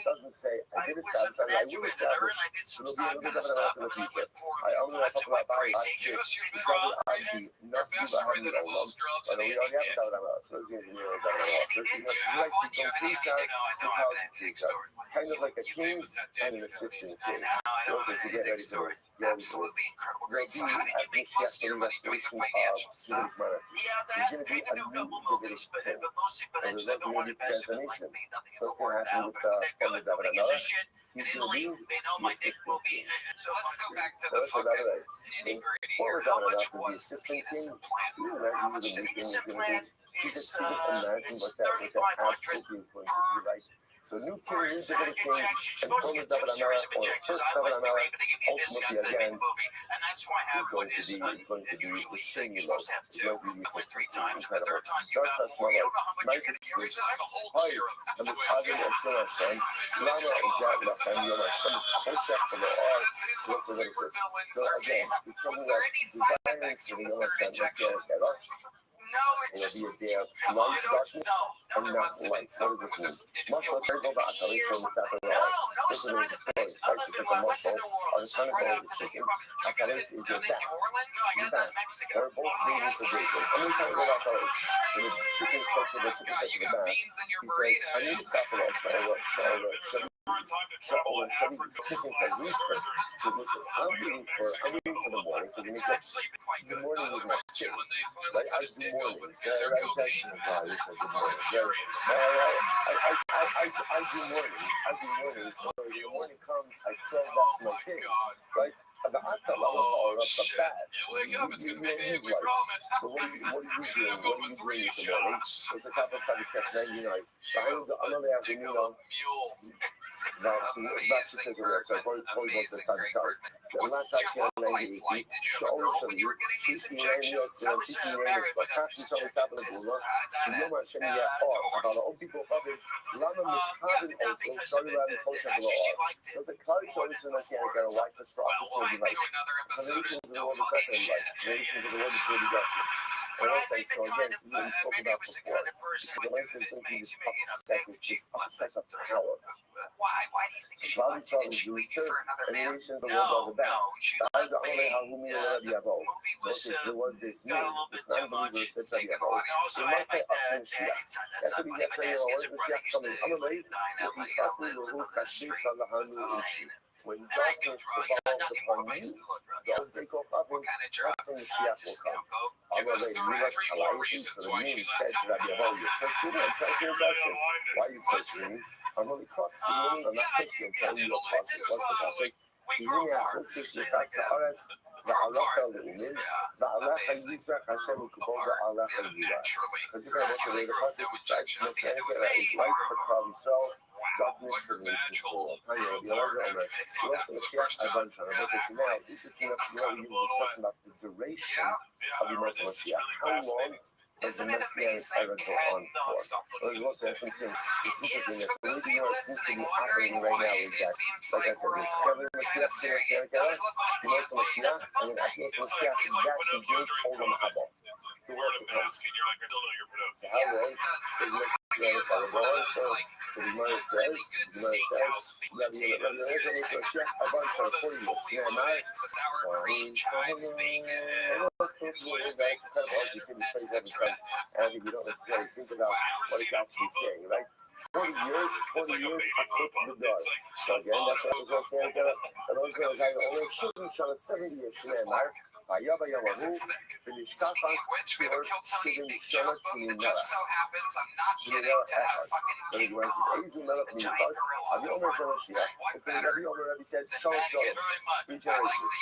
doesn't say I did establish, I will establish. So there'll be another David in the future. I only want to talk about David the Nasi Bahari Olam, but we already have David, so it's going to be another David. There's like the Kisa, it's kind of like a king and an assistant king. So to get ready for this. Absolutely incredible. Great signing to make plus year by the financial stuff. Yeah, that kind of new couple movies, but mostly financial. They don't want investment like me. Nothing in the world now. Nobody gives a shit. And Italy, they know my dick movie. So let's go back to the fucking nitty-gritty here. How much was the penis implant? How much the penis implant is $3,500 per. So new king, new David king, and former David Amara, or first David Amara, ultimately again, is going to be the shame you love. It's going to be incredible. Dark Cross Mother, Mike Six, Hi, and this Adi Hashem Hashem, Lama Izat Lachem Yom Hashem, Hoshech for the R, so what's the Leviticus? So again, becoming like desiring for the Yom Hashem, Messiah Kera, it will be a day of light, darkness, and not light. So what does this mean? Muscle, very well about Akalit, from the South of the Lord. This is a story, right? It's like a muscle. On the son of God is a chicken. Akalit is a bat. It's a bat. They're both named for Jacob. And we talk about Akalit. When the chicken starts with the chicken starts with the bat, he says, I need to tap it out. Chicken says, Restream. She says, listen, I'm waiting for the morning, because it makes like, the morning is my chicken. Right? I do mornings. I do mornings. I do mornings. When the morning comes, I tell that's my thing. Right? The Atta all up the bat. So what are you doing? What are you doing this morning? There's a couple of times catch man, you know, I'm only having, you know, that's just as a word. So probably wants to time to tell. The last actually on 98, she always showed you, she's the areas, she's the areas, but she's on the top of the board. She know what she need off. About the old people above it, Lama McCarvin also started around the culture of the law. There's a Kari Solis and I can't get a life this process will be like, the nations of the world is not going to be like, the nations of the world is going to be darkness. And I say, so again, we spoke about before, because the life is going to be this upset of power. Why do you think she liked it? Did she leave you for another man? No. She loved me. The movie was this got a little bit too much. Also, I like that that's not funny, but that's his brother used to die in LA. Live on the street. Saying it. When darkness falls upon you, don't take off up what kind of drugs? Just coke. I'm going to let three more reasons why she said that you're wrong. Why are you pushing me? I'm only caught I'm not pushing you. I'm telling you what's the topic. הנה החוקש נכנס לארץ והלך הלאומים והלך היזרח השם וקבול והלך היורה. אז זה גם מה שזה לחסת משפט מסנקר is light for Klal Yisrael, darkness for the nations of the world. תניא רבי אלעזר אומר, לא עושה משיח אבן שלנו, but this now, interesting enough to know you were discussing about the duration of the Messiah Mashiach. How long does the Messianic era go on for? Well, there's also something, it's interesting that the reason why it seems to be happening right now is that, like I said, there's Kevin Mashiach, the Messianic era, the Messiah Mashiach, and then after the Mashiach is that the Jews hold on Abba. The word to come. So how long is the Messianic era going for? So the Gemara says, Rabbi Eliezer Mashiach, a bunch of 40 years. Yeah, I think you don't necessarily think about what it's actually saying, right? 40 years, I put the dog. So again, that's what I was going to say. And those guys are only shooting shot of 70 years. Shneimar, Hayaba Yamahu, Benishkafas, Short, Shivim Shana, Kuminara. Kuminara Echad. But he writes, Easy Melach Minchad, Abi Omer Janashia. Okay, Rabbi Omer Rabbi says, Shalosh dollars. 3 generations.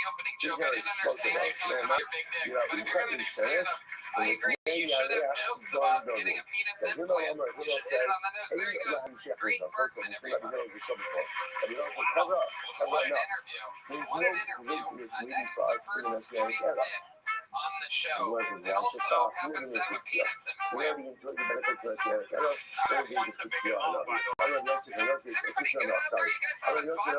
3 generations, Shalosh dollars. Shneimar, you know, you can't be serious. I agree. You should have jokes about getting a penis implant. You should hit it on the nose. There you go. Great Bergman, everybody. What an interview. What an interview. I think it's the first. on the show. was It also happens to have a penis in we it. already enjoyed the benefits of Messianic era. I have one to pick it up, by the way. I don't know if Is everybody good out there? You guys having fun?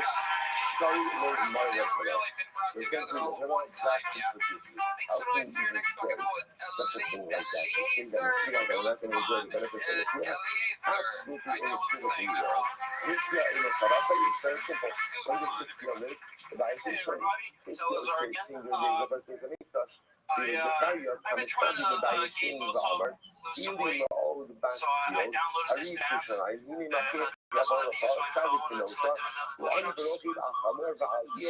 Shkali These made friends my never record. really been brought They together said, all at one time yet. Makes it always your next Pokemon. It's such a thing like that. To say Eliezer. that It goes Mashiach are not going to enjoy on. the benefits of Mashiach. Eliezer. Absolutely I know I'm saying that unequivocally wrong. Hiskaya, I'll tell you, it's very simple. When did Hiskaya live? The Bible Hey, trained. everybody. Hiskaya was Salazar great again. king during days of his days of Mikdash. He was a Chaya, I've been trying to gain Kamis, muscle, lose some weight, so I downloaded this app, and that's what I use my phone until I do enough push-ups.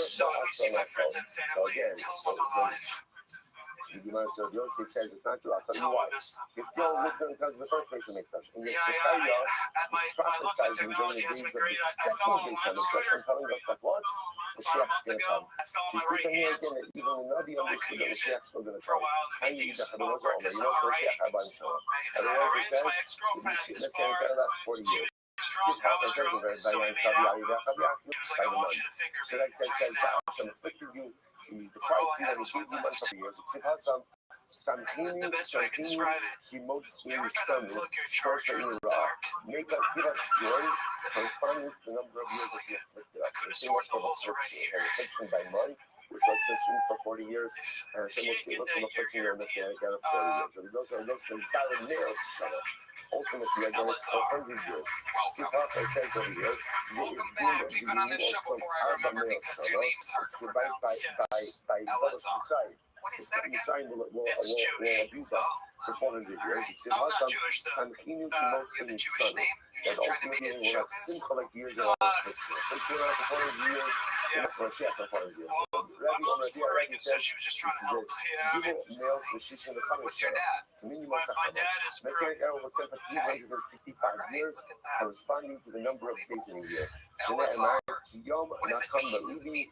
So if you see my friends and family, tell them I'm alive. Yossi says it's not true. I'll tell you Tell them why. I missed them. Hiskaya lived during times of the first base of Mikdash. And Yeah, yet yeah. Zechariah My look at technology has been great. I fell on a lime scooter I'm telling us that what? about a Mashiach's month going to ago. come. I fell on So you my see right from here hand. again that even the Navi I understood couldn't that use it Mashiach's still going to for a come. while in the And you meetings. got the Nazar, Because you know, so already, Mashiach Abba Shama. I And the Nazar ran into my says, ex-girlfriend at this let's say bar. the last 40 years. Drunk, I was drunk, so we made out. She was like, I want you to finger So me like says, right now. Hashem afflicted you, he But all deprived I you, had and was he my gave you months left. of years. Ksivhasam, Samchinu, The best way I can describe it. he most You in ever the try to sun, plug your shorts charger in in the the dark? make us, give us joy, corresponding to the number of years that he afflicted us. I could have So sworn much the of holes are right affliction, here. and affliction by money, which was consumed for 40 years, and If Hashem you will save didn't us get from that, affliction you're and the Messianic out of 40 years. Those are those entire nails, Shana. Ultimately, again, it's 400 years. See how it says over here. Welcome back. You've been on this show before, I remember, because your name's hard to pronounce. By Elazar. What is that again? Mitzrayim will It's Jewish. abuse us for 400 years. I'm not Jewish, though. Samchinu You have a Jewish name? You're that trying to make ultimately it will have Jewish? simcha like years of affliction. Affliction for 400 years. Yeah. That's Mashiach for 400 years. Well, my mom's Puerto Rican, so she was just trying to help. Yeah, I mean, Nails the sheets in the What's your dad? my dad is Messianic era will take for 365 years, corresponding to the number of days in a year. Elazar. What does it mean?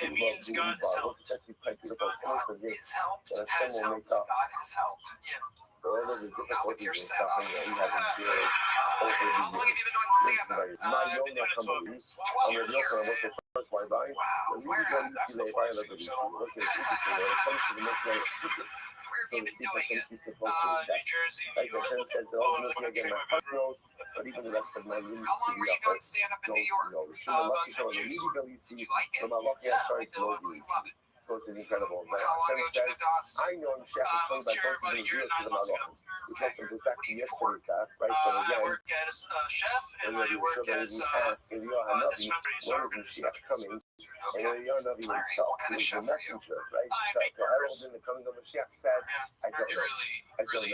It means God has helped. God is helped. Has helped. God has helped. All of the difficulties and suffering that we have endured How over long the have you years. been doing stand-up? Listen, my I've young been doing it Nakamali, 12 I'm a years. young first white line. Wow. The Where really at? don't see the fire of the BC. What's the secret when it comes to the Messianic secret? Where have So you to been speak, doing Hashem it? keeps it close to the New chest. Jersey, Like Hashem says that ultimately again my heart knows, but even the rest of my limbs How to long be were you upright doing stand-up in don't New York? know. Shum about lucky 10 from the years. legally see Did you like it? from my lucky Yeah, starts I no do. views. Love it. So it's incredible. But How long Hashem ago did you says, move to Austin? I know I'm Shech is moved by here both about of a you year to and 9 the months ago. Malachim, which also goes back to yesterday's stuff, right? But I again, work as a chef, and I you're work sure that as you a ask Eliyahu Hanavi, dispensary when server. is Mashiach coming? And Okay. Eliyahu Hanavi All right, himself, what kind who of is chef the are you? messenger, right? I So make the herald burgers. in the coming of Mashiach said, Yeah. I don't You're know. really, really,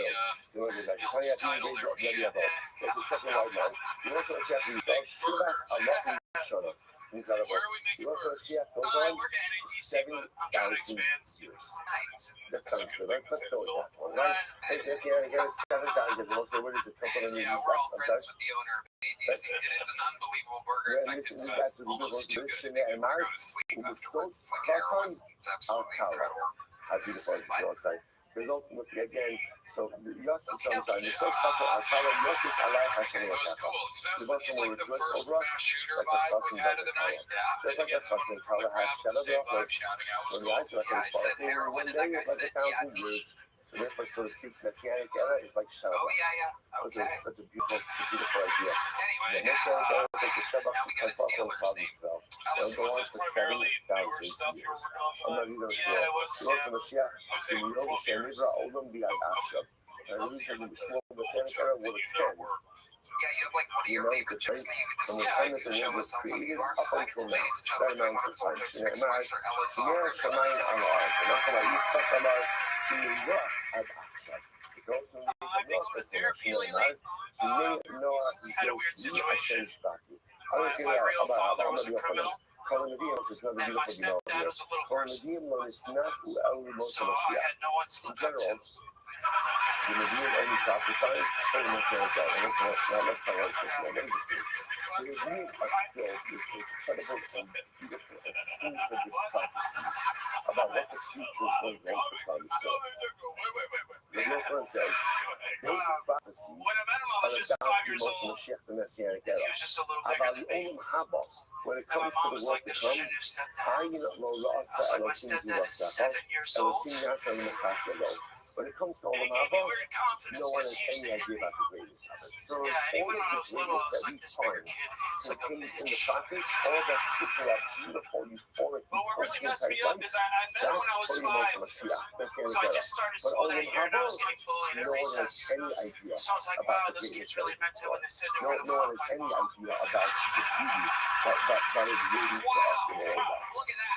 So what is that? built this title there with shit. That's the second white line. You also Mashiach himself, Shivas Allah Shana. Incredible. Where are we You making also burgers? Mashiach goes I on work at for NATC, but I'm trying to 7,000 expand. years. Nice. That sounds good. Let's go with that one, Uh, right? Let's see, I got 7,000. We'll say, where does this come from? Yeah, we're all friends with the owner of ADC. It is an unbelievable burger. In fact, it's almost too good to make you want to go to sleep afterwards. It's like heroin. It's absolutely incredible. How beautiful is this website? There's ultimately again, so Yossi sometimes the source hustle I follow Yossi's Allah Hashem It was cool because The he's like the rejoice first over us, mass shooter like the vibe Chassim we've had of does the night. it. Yeah, Just like yeah, the Chassim, how the crowd Hash with the same Shalom vibe shouting out was when cool. the eyes like Yeah, I said heroin one and day that guy is like said, 1,000 yeah, years. So therefore, so to speak, Messianic era is like Shabbat. Oh, yeah. Okay. It's such a beautiful idea. Anyway, The Messianic era is like the Shabbat now we got a Shabbat Steelers thing. Israel. So this It'll go was on just for primarily newer 7,000 stuff you were years. working on. I'm not even Yeah, sure. it was. You also Mashiach, I was so there you for know 12 years. Nivra Olam B'Yad Achshav. And the reason the Shmuel Messianic era will extend. Yeah, you have like one of your favorite chips that you could just From the yeah, time you that the can show world us was something you created are. up until now, Ladies and that gentlemen, amount one of of our time. chips twice for Elazar. Shemar Shamayim Amar, Shenachal Yistak Amar, Shemira Ad Achshav. It goes from the I've been going to therapy lately. Noah Had a weird situation. I don't My real father was a criminal, Calling the Dios is not a and my beautiful stepdad was a little Calling the person. Dios is not who only most So of I Mashiach. had no one to In look up to. general, the Nevi'im only prophesied for the Messianic era. And let's highlight this more. What does this mean? The Nevi'im are filled with incredible and beautiful and significant prophecies about what the future is going to hold for Klal Yisrael. The Real Friend says, those prophecies When I met him, I are was just about 5 the years most old. Mashiach the Messianic era. אבל אולם הבא, when it comes to the world to come, עין לא עשה אלוקים זו עשה, אלוקים יעשה למחק אלוהו. When it comes to Olam Haba, no one has any idea about the greatness of it. So all of the greatness that we find contained in the prophets, all that scripture, that beautiful, euphoric, utopian type life, that's pretty much Mashiach, Messianic era. But Olam Haba, no one has any idea about the greatness that is in store. No one has any idea about the beauty that is waiting for us in all that.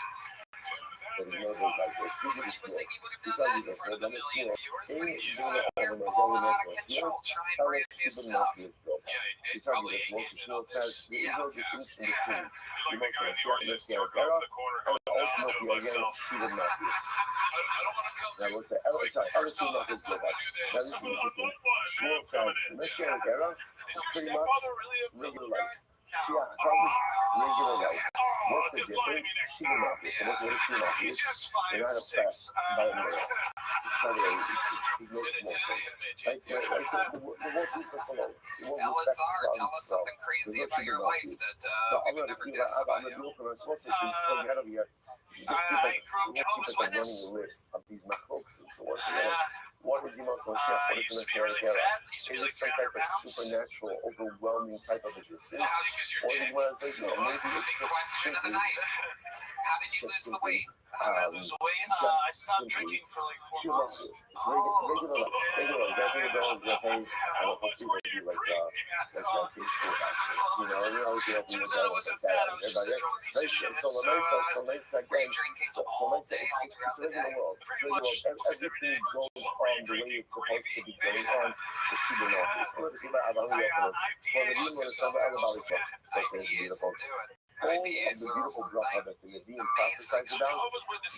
So there's no like this. People just know. It's like you just know. Then it's you know. Things do not have an organization. You know, how much people know this built. It's like you just know. It's no sense. There's no distinction between the most of the Messianic era and ultimately again Shiva Matthews. Now we'll say, sorry, Ellis Matthews go back. Now this is interesting. Shmuel says the Messianic era is pretty much regular life. Shia comes regular life. What's the difference? Shiva Matthews. So what's Shiva Matthews? They're not upset by a male. It's not it's no small thing. Right? The world leaves us alone. The world respects the problems. So there's no Shiva Matthews. So I'm going to do it. What's this? Get over here. You just keep like running a list of these macros. So once again, what is the most Mashiach? What is the Messianic era? Is it some type of supernatural, overwhelming type of existence? Or do you want to say, no, maybe it's just simply Shivamathias. It's regular life. Nothing I don't know if people do like Facebook actions, you know, we always get up and look at that. Everybody, so let's again, it's regular world. Everything goes on the way it's supposed to be going on. The Shivamathias. One of the people I don't know, that's beautiful. All of the beautiful bracha that the Nevi'im prophesies about,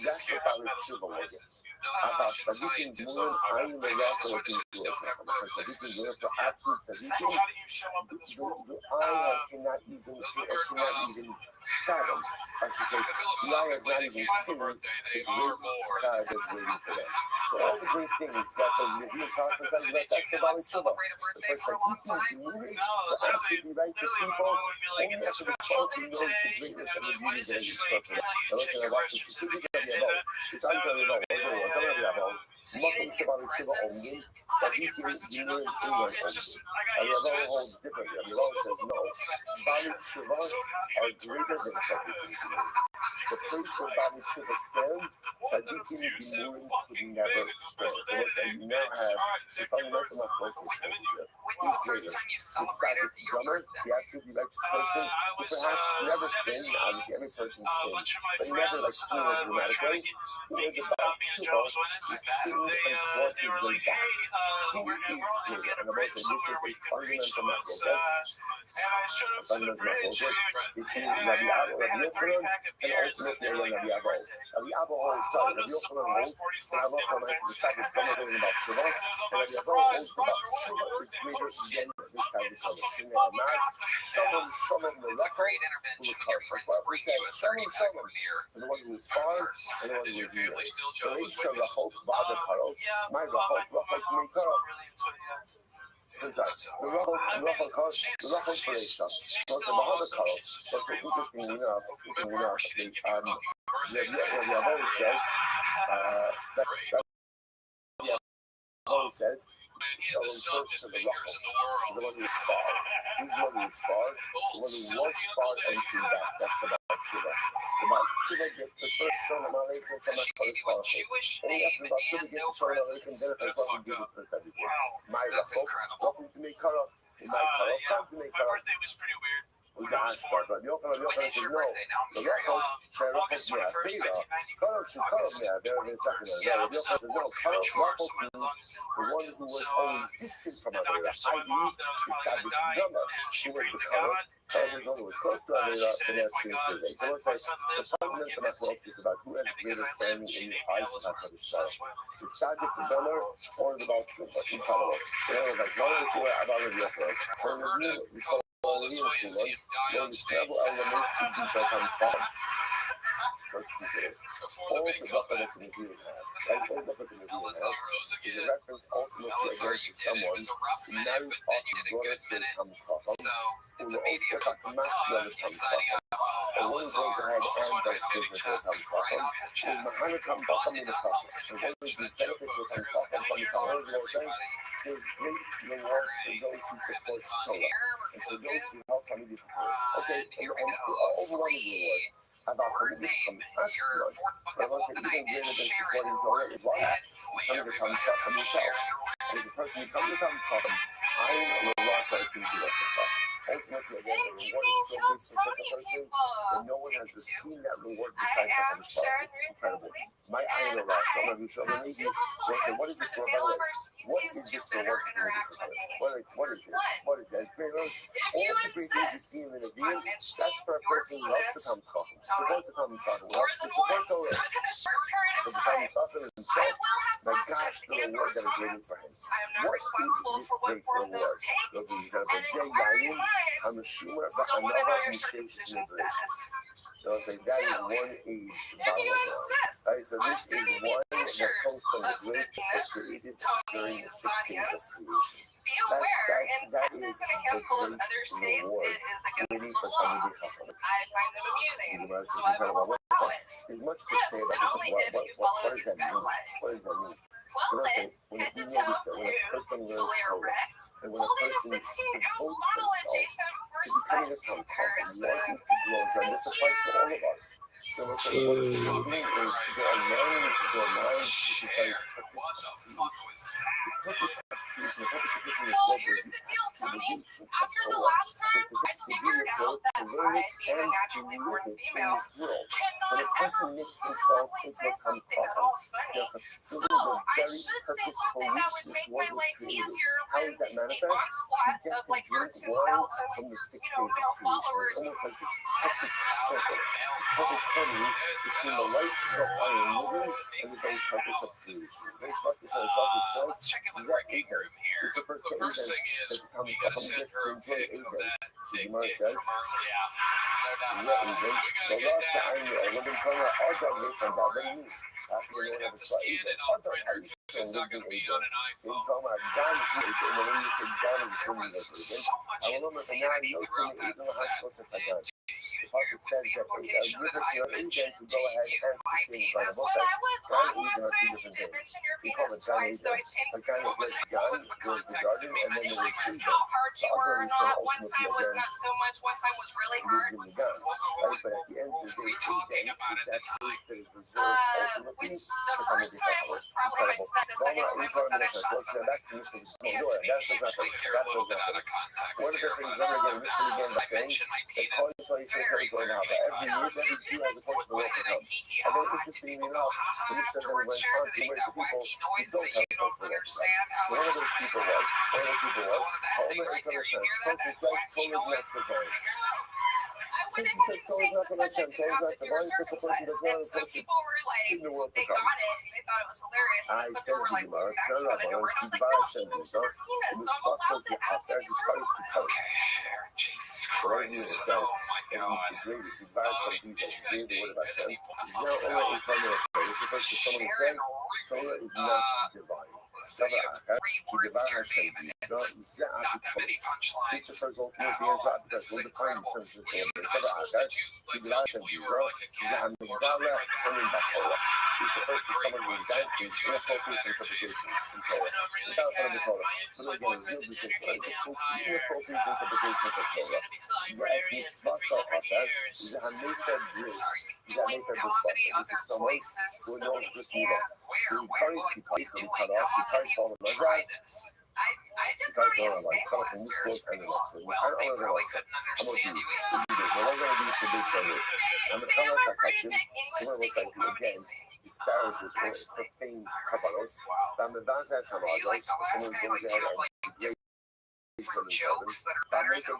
that's what Bali Tshuva was. About Tzadikim Murim, Ayin Le'yas Elokim Shu'asem. Tzadikim Murim for absolute Tzadikim, the eye cannot even fathom. I should say, the eye has not even seen the great sky that's waiting for them. So all the great things that the Nevi'im prophesies about, that's the Bali Tshuva. The Tzadikim Murim, the absolutely righteous people, only after the Tzadikim knows the greatness and the beauty that is structured. And listen, I watch this. It's unbelievable. Muslim Shabbat Shiva only. Tzadikim Murim England only. And Yavon holds differently. And Yavon says no. Bali Shiva are greater than Tzadikim Murim. The place where Bali Shiva stand, Tzadikim Murim could never stand. So let's say you now have, if I'm not my focus, who's greater? The Tzaddik drummer, the absolutely righteous person, who perhaps never sinned. Obviously, every person sinned, but never like sin in a dramatic way. Or the Bali Shiva, who sinned and brought his way back. Who is greater? And the Bible says this is a fundamental macro. A fundamental macro. Between Rabbi Abba, Rabbi Yochanan, and ultimately Rabbi Abba. Rabbi Abba holds, sorry, Rabbi Yochanan holds, and Abba Chamas is the Tzaddik drummer about Shavas, and Rabbi Abba holds about Shiva is greater than the Tzaddik drummer. Shemei Amar, Shalom, Shalom, L'Rachel, L'Rachel. That's why we say Shalom, Shalom, to the one who is far and the one who is near. So Isha Rachel, Ba'ada Karol, my Rachel, Mikaro. Since the Rachel calls, the Rachel Paresa. So it's the Ba'ada Karol. That's interesting enough. The Yavon says, says, Shalom first to the Rachel, the one who is far. He's the one who is far, the one who was far and came back. That's the Baal Shiva. The Baal Shiva gets the first Shalom Aleichem from the Kodesh Baruch Hu. Only after the Baal Shiva gets the Shalom Aleichem, then it has nothing to do with the everything. My Rachel, welcome to Meikara. My Kara, come to Meikara. My birthday was pretty weird. We got Ashbar, but Yochanan says no. The Rachel, Sharachos, yeah, Beta, Karosh, yeah, they're in second. Yeah, Yochanan says no. Karosh, Rachel means the one who was always distant from Avera, i.e., the Tzaddik drummer, who was the Karosh. Karosh was close to Avera, and that changed the day. So let's say, the fundamental macro is about who has greater standing in the eyes of HaKadosh Baruch Hu. The Tzaddik drummer, or the Baal Shiva, incredible. They were like, one of the two about Yochanan. So we follow all the when these terrible elements to be back on top. Let's keep this. All the Baka that the Navian have, right? All the Baka the Navian have is a reference ultimately again to someone who marries off his brother to a Kamkafam, who will also have the master of the Kamkafam. And when he goes ahead and does business with Kamkafam, will Mahana Kamkafam in the Kafam. And what is this benefit with Kamkafam from the Kamkafam? There's great reward for those who support Torah, and for those who help Hamidi Torah. Okay, and the overwhelming reward about Hamidi from Atzman, but I want to say even greater than supporting Torah is what? Coming to Kamkafam yourself. And as a person who comes to Kamkafam, I am a Rasa Kinti. Ultimately, again, the reward is so big for such a person that no one has seen that reward besides the Hamishpah. Incredible. My Ayin Allah, some of you shall maybe say, what is this for? By the way, what is this for? What is it? What is it? It's great. All the great things you see in the Nevi'im, that's for a person who loves to come to Chacham. Support the Talmud Chacham. Who loves to support Torah. But the Talmud Chacham himself, my gosh, the reward that is waiting for him. What is this great reward? Those of you that are Yayin, I'm a Shumar, but I'm not in shape to liberation. So I'll say that is one age to follow around. Right, so this is one that comes from the great that was created during the 6 days of creation. Be aware, in Texas and a handful of other states, it is against the law. I find it amusing, so I will allow it. There's much to say about this. What does that mean? What does that mean? So let's say, when a person learns Torah, and when a person devotes themselves to becoming a Talmud, wanting to grow, and this applies to all of us. So let's say, what is doing is their mind to become purpose. The purpose of creation, the purpose of creation is what Here's the deal, Tony. After the last time, I figured out that I, being a naturally born female, when a person makes themselves possibly into say a something at all funny. So I should say something that would make my life easier How when is that the manifest? onslaught You get of to like your drink 2,000 wine from the 6 days of male creation. followers. It's almost like this perfect circle, this perfect harmony between the light of I am living and the very purpose of creation. Very Shmaki says, this is the first thing that the Talmud Chacham gets to enjoy Eden. The Gemara says, the Pasuk says that a river cannot Eden to go ahead and sustain the When I was on last time, you did mention your penis twice, so I changed the focus. What was the context? Maybe like just how hard you were or not. One time was not so much, one time was really hard. Right, but at the end of the day, Eden is that place that is reserved ultimately Which for the first time was probably my set. The second time was that I shot somebody. One of the things, remember again, Michigan began by saying that calling 26 going out, but every year, every Jew has a portion of the world to come. And then interestingly enough, the Michigan then went on to wait for people who don't have a portion of the world to come. So one of those people was, Homer International, Culture says, Torah is not divine. I went ahead and changed the subject and asked if you were circumcised. And some people were like, they got it, and they thought it was hilarious. And some people were like, well, actually, I know where. And I was like, no, he mentioned his penis, so I'm about to ask if he's circumcised. Jesus Christ. Oh my God. The verse of these is the word of Hashem. Torah is not divine. This refers ultimately to because we'll define the terms of this this refers to someone who advances inappropriate interpretations in Torah without finding the Torah. But again, real business is inappropriate interpretation of Torah. Yes, mitzvah sa'atat is a nature bris. This is someone who knows this mitzvah. So he carries the place, so he cut off, he carries all the mazal. I did Guys not don't realize, coming from this world and the next world. I don't realize that. I'm going to do this. What I'm going to do is to base on this. I'm going to come as I catch him. Someone was like, again, disparages or profanes Kabbalos. I'm the Bazaz Hamados. Someone goes ahead and degrades some of them. That make a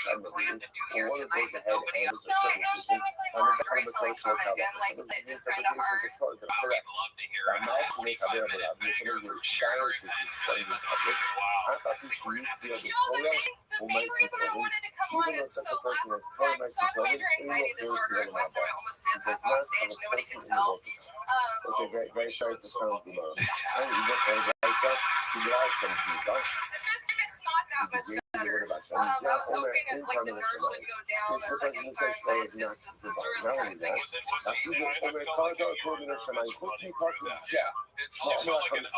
you plan to do your tonight that nobody else? No, I don't technically want to raise like comment again, like this kind of hard. We'd love to hear a 45-minute video from sharing this slave in public. Wow. You know, the main reason I wanted to come on is so last time, so I'm major anxiety disorder, and last time I almost did pass off stage, nobody can tell. It's a very sorry to come to know. And you just want to to drive some visa. This time it's not that much better. I was hoping that like the nerves would go down the second time, but this is really crazy. Well, Well, I wanted to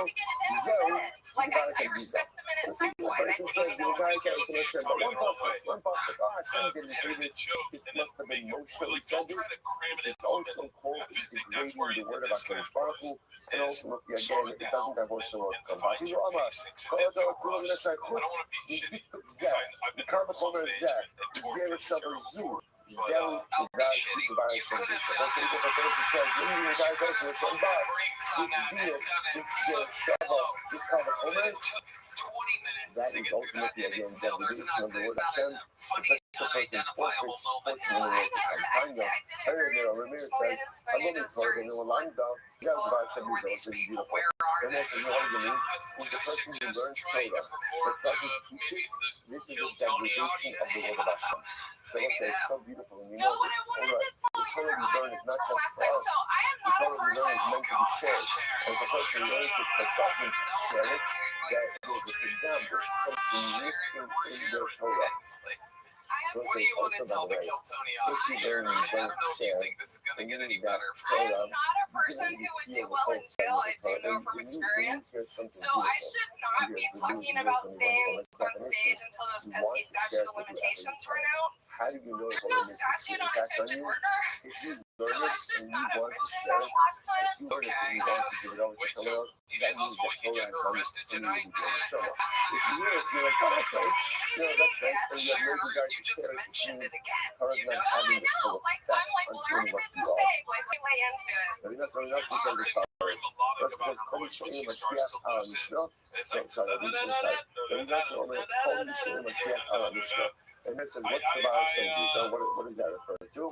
get it in a minute. Like I respect the minute timeline. I think we know one pastor, Hashem didn't say this. This must have been Moshe who said this. This is also called integrating the word of HaKadosh Baruch Hu, and ultimately, again, it doesn't have also what comes back. You know, מכאן בחומר זה, זה ושבר זו, זהו תוגל כתובה של בישה. מה שאני כותב ששאל, אם you guys also show back, this deal, this shovel, this kind of comment, that is ultimately again degradation of the word Hashem. It's such a person forfeits fortunately to find out. Ramirez says, I'm going to talk and we'll line down. You guys buy Hashem is beautiful. And that's what you mean. Who's the person who learns Torah but doesn't teach it, this is a degradation of the word of Hashem. So let's say it's so beautiful. And you know, this Torah we learn is not just for us. The Torah we learn is meant to be shared. And if a person learns it but doesn't share it, that is a condemn. There's something missing in their Torah. What do you want to tell the Kiltonia? Share not better. Do you think this is going to get any better? I am not a person who would do well in jail. I do know from experience. So I should not be talking about things on stage until those pesky statute of limitations run out. There's no statute on attempted murder. So I should not have written it out last time. Okay, so you just avoid getting arrested tonight. If you were, you're like, oh, that's nice. You know, that's nice. And you have no desire You to just share it. mentioned it again. Torah's not Oh, I having the full know. Like, effect I'm like, on well, I already what made the you are. mistake. Like, way into it. I mean, that's what else he says as follows. First says, Kol Yisrael Mashiach al Mishnah. Sorry, I didn't inside. Then that's what it says, Kol Yisrael Mashiach al Mishnah. And then it says, what's the Baal Shem do? So what does that refer to?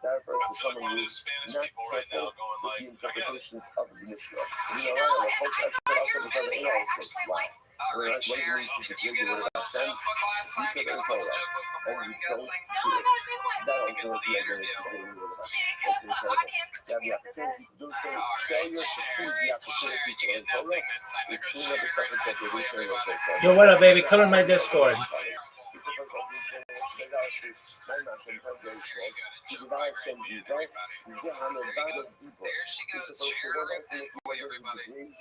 That refers to someone who's not careful with the interpretations of the Mishnah. You know, and Kol I Yisrael also really, because really it also actually wow. like, all right, Sharon, if you get a little jump book last time, you got a little jump book before, I'm guessing. No, I got a good one. I think it's the interview. Because the audience demanded it. Failure to seize the opportunity to learn Torah is in of itself a degradation of yourself. Yo, what up, baby? Come in my Discord. There she goes, Sharon. That's everybody.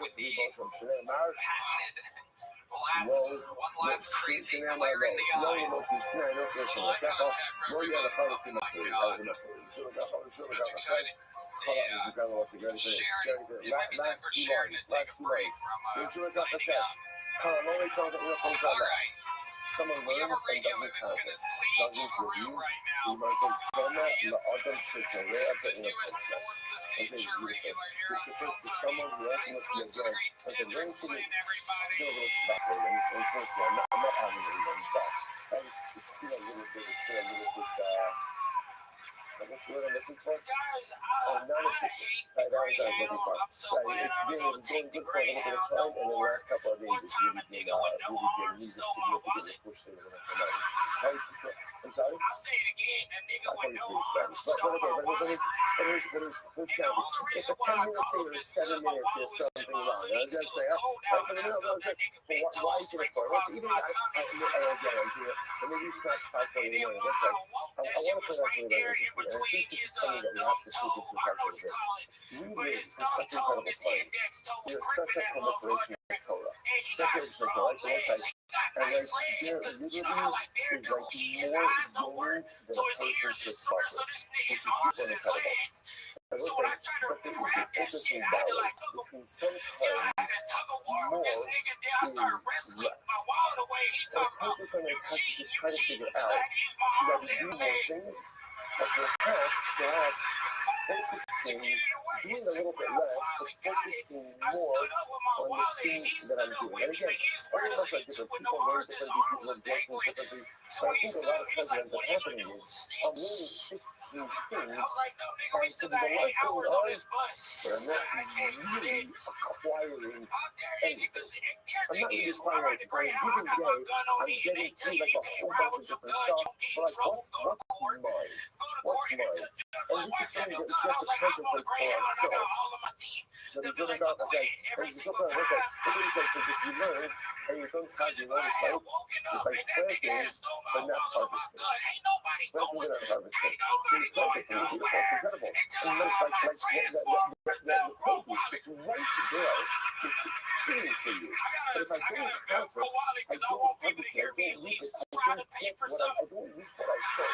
With the patented one last crazy glare in the eyes. Eye contact for everybody. Oh my God. Excited. And Sharon, if I could time for Sharon to take a break from signing out. All right. Someone We have learns a and radio doesn't that's have going it. to see Doesn't through review. right You now. might say, Donna, If the other shit, the way up the in the newest process. force of I say, nature beautiful. regular here This on refers to Full someone Time. who ultimately, Thanks again, for I said, learn to listening, feel a everybody. little stuck with it. And so, I'm not having it even, but it's been a little bit, I guess what I'm looking for. Guys, Non-existent. That was what I was looking for. I'm so glad It's I'm been able to going take the good for a gray little bit out. of time, No and the more last couple of days one it's time really nigga with no arms been stole my wallet. pushed in the money. Right? So, I'm sorry? I'll say it again, a nigga I with think no it's arms pretty stole my but wallet. here's kind of, if a 10 minutes in or 7 minutes, there's something wrong. I was just saying, but you know, I was like, why is it a point? Well, even again, I'm here, and maybe it's not 5:31. That's like, I want to put that something very interesting, and I think this is something that we have to take into account a bit. We live in such incredible times. There's such a proliferation of Torah. Such a Torah, like the website. And like, there literally is like more yours than a person should suffer, which is incredible. I will say, but there is this interesting balance between sometimes more is less. And a person sometimes has to just try to figure out, should I do more things? But perhaps focusing doing a little bit less, but focusing more on the things that I'm doing. And again, all of us are different. People learn differently, people are working differently. So I think a lot of times what ends up happening is I'm learning 15 things, and so there's a lot going on, but I'm not really acquiring anything. I'm not really acquiring anything. So on a given day, I'm getting through like a whole bunch of different stuff, but like, what's mine? What's mine? And this is something that we have to contemplate for ourselves. So the German God was like, and the Sophia was like, everybody says if you learn and you don't have your own life, it's like planting but not harvesting. Planting but not harvesting. So you plant it, and it's incredible. And it's like the produce, it's right there. It's a seed for you. But if I don't harvest it, I don't harvest it, I don't reap it, I don't reap what I sow.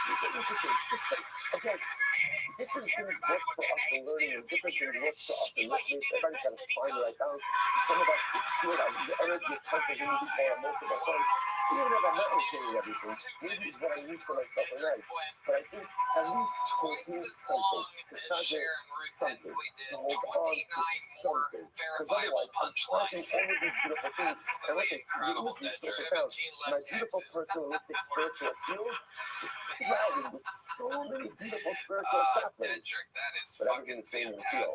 It's so interesting. Just like, again, different things work for us in learning, and different things work for us in listening. So everybody kind of find it right down. For some of us, it's good. The energy of talking to me before I'm multiple points. Even if I'm not retaining everything, maybe it's what I need for myself in life. But I think at least to retain something, to conjure something, to hold on to something. Because otherwise, I'm planting all of these beautiful things. And listen, the imagery is so profound. My beautiful, personalistic, spiritual field is sprouting with so many beautiful spiritual saplings. But everything is same in the field.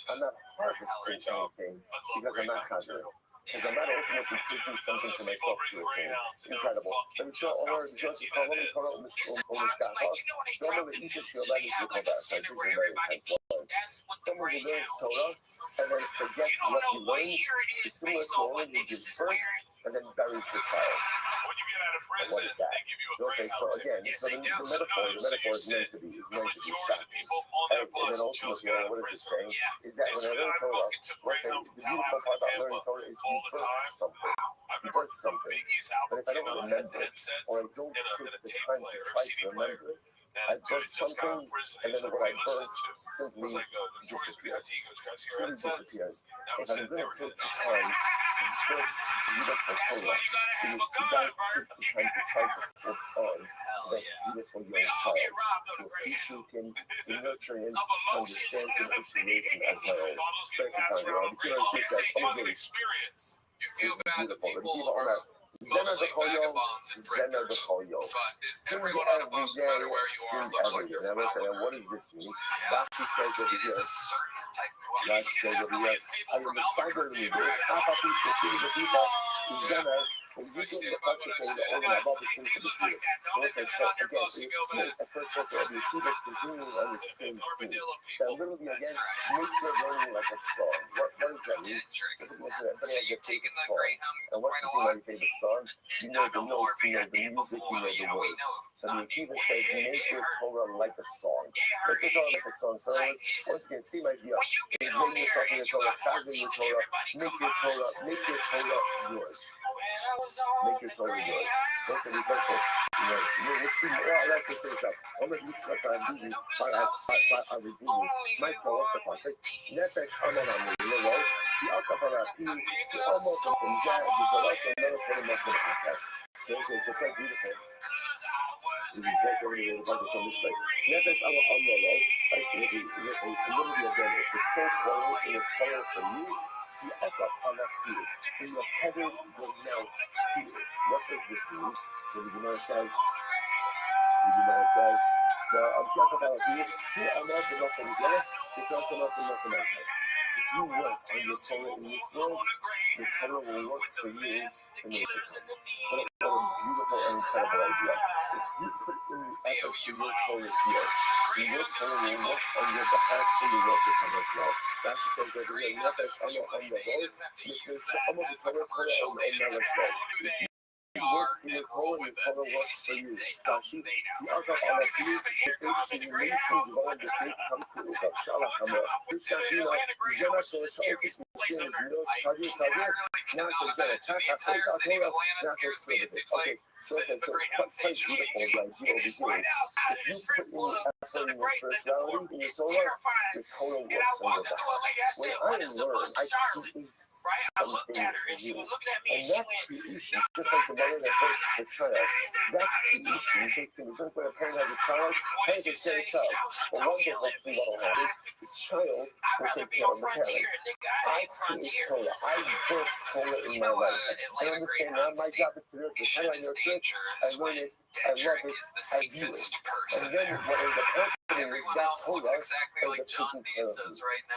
I'm not harvesting anything because I'm not conjuring. Because I'm not ultimately taking something for myself to attain. Incredible. And so, over the Joseph Colin, Colin, Don't let Isha Shiola is the Kodash. This is a very intense line. Someone who learns Torah and then forgets what he learns is similar to a woman who gives birth and then buries her child. And what is that? They'll say, so again, so the metaphor is meant to be shocking. And then ultimately, what is it saying? Is that when I learn Torah, let's say the beautiful part about learning Torah is you birth something. You birth something. But if I don't remember it, or I don't take the time to try to remember it, I birth something, and then what I birth simply disappears. Simply disappears. If I'm going to take the time to birth beautiful Torah, it is to take the time to try to hold on to that beautiful young child, to appreciate him, to nurture him, to understand him, and to raise him as my own. Very profound. The Kira says, oh, really, this is beautiful. The people are not. Zena the Koyo, Zena the Koyo. Sing every day, sing every day. Now listen, what does this mean? Rashi says over here, I am the cyber leader, half of the city of the people, Zena, and you can the culture thing that over and above the sin for this year. So listen, so again, here's the first verse of the keep us continuing on the same theme. That literally again, make your learning like a song. What does that mean? Listen, everybody has their favorite song. And what's the thing about your favorite song? You know the notes, you know the music, you know the words. So the Akiva says, make your Torah like a song. Make your Torah like a song. So once again, same idea. Bring yourself in your Torah, chazir your Torah, make your Torah yours. Make your Torah yours. That's what he's also, we'll see more. Let's just finish up. Omer Yitzchak Avidi, Avidini, my philosopher said, Nefesh Amanam, the Akaparapi, the almost from Zad, the Golosa, never said enough of that. So it's quite beautiful. This is great over the bunch from this way. Nefesh Amanam, actually, literally again, if the soul flows in the Torah to you, the Akaparapi, in your heaven will now hear it. What does this mean? So the Gemara says, so I'm talking about here, I'm not the Malcolm there, it's also not the Malcolm there. If you work on your Torah in this world, your Torah will work for you in the future. What a beautiful and incredible idea. If you put in the effort for your Torah here, so your Torah will work on your behalf in the world to come as well. Rashi says over here, Nefesh Amo on the road, Nefesh Amo the Torah on the road. You work in your Torah works for you. Rashi, the other on a few, the fish in the mason, the one that they come to the Shalach Amo. It's not you like, Zena, so it's all six machines, Kadir, now it's Zena, Torah, now it's okay. So it's like, so what's quite beautiful, the idea over here is, if you put in the effort in your spirituality, in your Torah works on your back. When I learn, I create something new. And that creation, just like the mother that births the child, that creation takes the result when a parent has a child, parents will say a child. But one day, hopefully, what will happen, the child will take care of the parent. I create Torah. I birth Torah in my life. I understand now my job is to nurture. How do I nurture it? I learn it, I love it, I view it. And then what ends up happening is that Torah ends up taking care of me.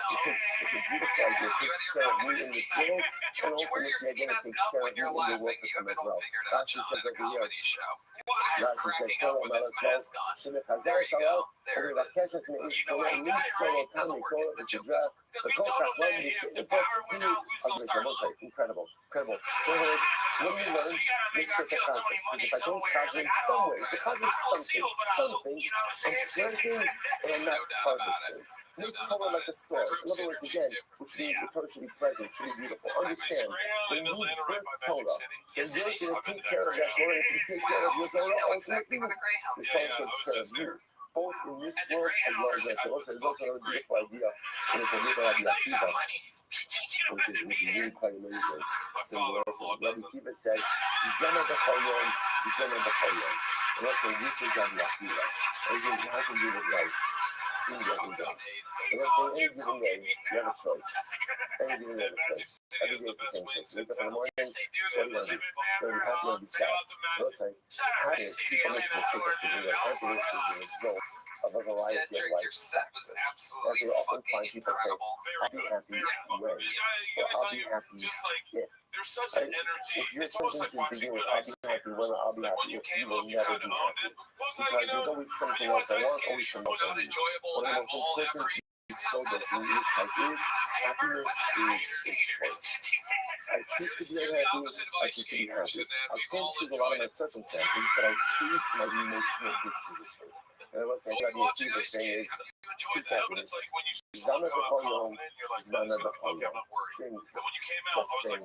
It's a beautiful idea. It takes care of me in this world, and ultimately, again, it takes care of you in the world to come as well. Rashi says over here, Rashi says, Torah Melech Lo, Shemechazar Shalom, ומבקש את מאישתו למסור אותנו כל בשגרה וכל כך לא משאלתו incredible. So when you learn, make sure to chazir. Because if I don't chazir in some way, if I chazir something, I'm planting and I'm not harvesting. Make Torah like a soil. In other words, again, which means the Torah should be present, should be beautiful. Understand, when you birth Torah, so you're going to take care of that Torah. If you take care of your Torah, ultimately, the Torah takes care of you. Both in this world as well as next. There's also another beautiful idea, and it's a little Rabbi Akiva, which is really quite amazing. So Rabbi Akiva says, Zema b'chol yom, Zema b'chol yom. And that's what this is Rabbi Akiva. Everything has to do with life. See what we do. And let's say any given day, you have a choice. Any given day, you have a choice. Every day it's the same choice. You wake up in the morning, what do you want to do? You're happy or be sad. So let's say, happiness, people make a mistake of thinking that happiness is the result of a variety of life factors. That's why you often find people say, I'll be happy when, or I'll be happy if. Right? If your sentences begin with I'll be happy when, or I'll be happy if, you will never be happy. Because there's always something else I want, always something else I need. One of the most important sodas in English type is happiness is a choice. I choose to be unhappy, I choose to be happy. I can't choose a lot of my circumstances, but I choose my emotional disposition. And what's the idea of people saying is, choose happiness. Zana b'chol yom, Zana b'chol yom. Sing, just sing.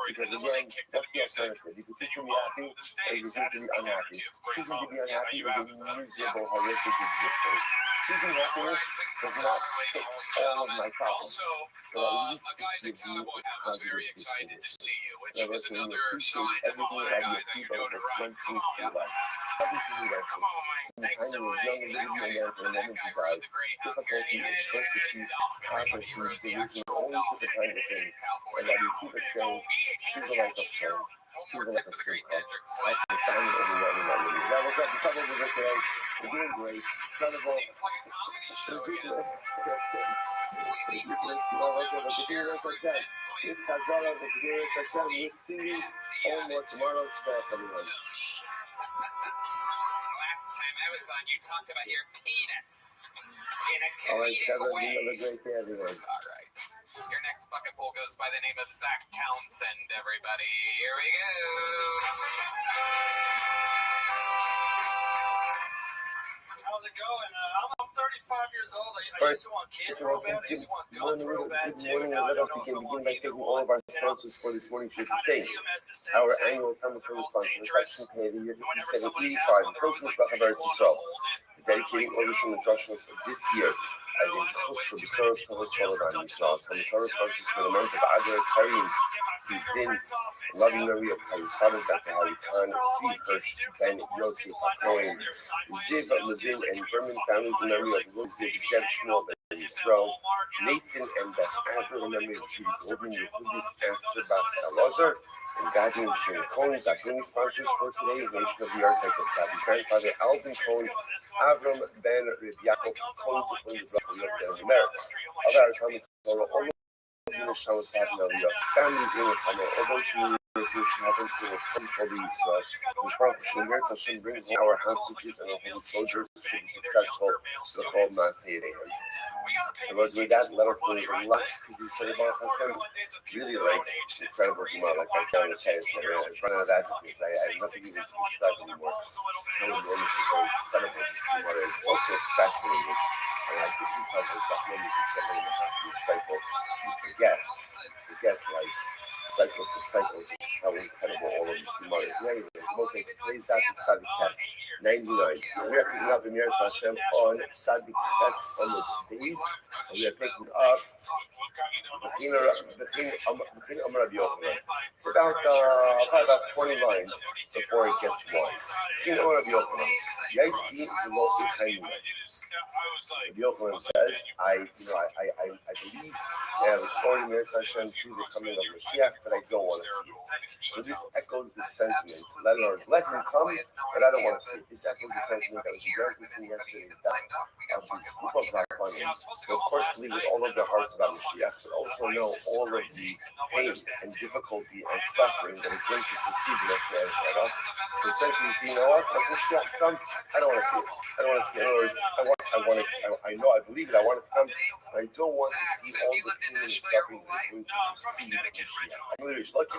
Because again, what's the alternative? You can choose to be happy, or you can choose to be unhappy. Choosing to be unhappy is a miserable, horrific existence. Choosing happiness does not fix all of my problems, but at least it gives me a positive disposition. And I guess when you appreciate everything that your people just went through through life, everything you went through, from the time you were young and little and young to the moment you died, difficulty, adversity, poverty, delusion, all these different kinds of things. And that you keep it saying, choose a life of sin, choose a life of simcha. I can find it overwhelming that really. That was up to some of us today. We're doing great. Incredible. Ridiculous. Ridiculous. It's Hazara, the Kedira Hashem. We'll see you all more tomorrow. Start everyone. Last time I was on, you talked about your penis. In a All right, comedic Kevin, way. you have a great day, everyone. All right. Your next bucket pool goes by the name of Zach Townsend, everybody. Here we go. How's it going? I'm 35 years old. I used to want kids real bad. I used to want guns real bad too. Good morning. Now I Let us don't know if I begin want by either thanking all one. of our sponsors for this morning show to thank our annual Common Sponsor, Reflection Pay, the year 5785, the first Mishpach of Eretz Yisrael, dedicating all the Shul and Drushes of this year as a Chus for Besoros Torah's Hologram Yisrael. Some Torah sponsors for the month of Adar, Karim's, Zin, Loving Marie of Kari's father, Dr. Harry Khan, Sweet Hirsch, Ben Yosef HaKohen, Ziv Levin, and Berman families in memory of Rose Ziv, Zev Shmuel, Ben Yisrael, Nathan and Beth Adler in memory of Judy Goldman, Yehudis, Esther Bas Elazar, and Gadi and Shane Cohen. Got many sponsors for today. Nation of the Arts, like Gadi's grandfather, Alvin Cohen, Avram Ben Reb Yaakov Cohen, to bring the blood in America. Other Talmud Torah, all of the shows have no families in the family, all those who should have been for the Israel, which should bring our hostages and our holy soldiers should be successful to the whole Maaseh. And with that, let us believe in luck to do say about Hashem. Really like incredible Gemara, like I said, I've run out of adjectives. I have nothing even to describe anymore. How enormous and how incredible this Gemara is. It's also fascinating. And like if you cover that many to 7.5 year cycle, you forget like cycle to cycle, just how incredible all of this Gemara is. Anyways, Moses, today's Safi Sadik Test 99. We are picking up in Meretz Hashem on Sadik Test on the days, and we are picking up it's about probably about 20 lines before it gets wide. Rabbi Yochanan says, I believe that 40 minutes Hashem to the coming of Mashiach, but I don't want to see it. So this echoes the sentiment. Let him come, but I don't want to see it. This echoes the sentiment that was listening yesterday of this group of Rahmanim, who of course believe with all of their hearts about Mashiach, but also know all of the pain and difficulty and suffering that is going to precede Messiah. So essentially, you know what? Like Mashiach come, I don't want to see it. I don't want to see it. In other words, I know, I believe it. I want it to come, but I don't want to see all the pain and suffering that is going to precede Mashiach. I'm literally lucky.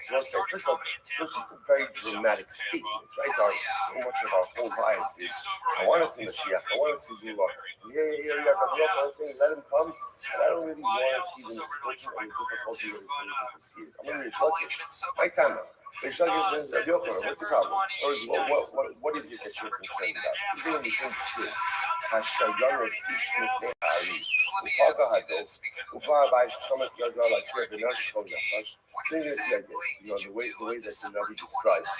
So I'll say, first of all, so it's just a very dramatic statement, right? So much of our whole lives is, I want to see Mashiach. I want to see the Lord. I'm saying, let him come, but I don't really want to see the misfortune and the difficulty that is going to precede it. I'm going to reach lucky. My time now. What's the problem? Or what is it that you're concerned about? Even in the same thing, Hashayanos Ishmit Upagahado, some of the other like Rebinash Konafash. So you're going to see like this, the way that the Navi describes,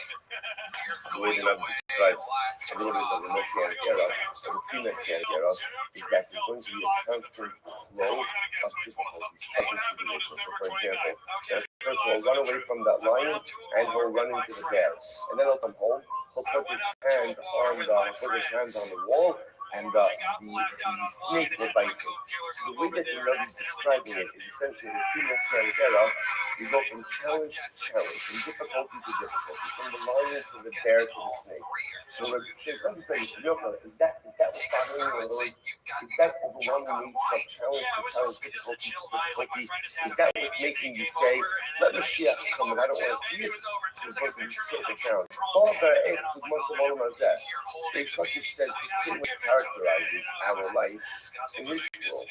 a little bit of the Messianic era, of the pre-Messianic era, is that there's going to be a constant flow of difficulties, trouble, tribulations. So for example, a person will run away from that lion and he'll run into the bear. And then he'll come home, he'll put his hand on the wall, and the snake will bite him. So the way that the Navi is describing it is essentially the pre-Messianic era. You go from challenge to challenge, from difficulty to difficulty, from the lion to the bear to the snake. So the Navi says, is that what's bothering you? Is that overwhelming nature of challenge to challenge, difficulty to difficulty? Is that what's making you say, let Mashiach come and I don't want to see it? So it's supposed to be so profound. All the eight was most of all of that. Dave Shukish says this pretty much characterizes our life in this world.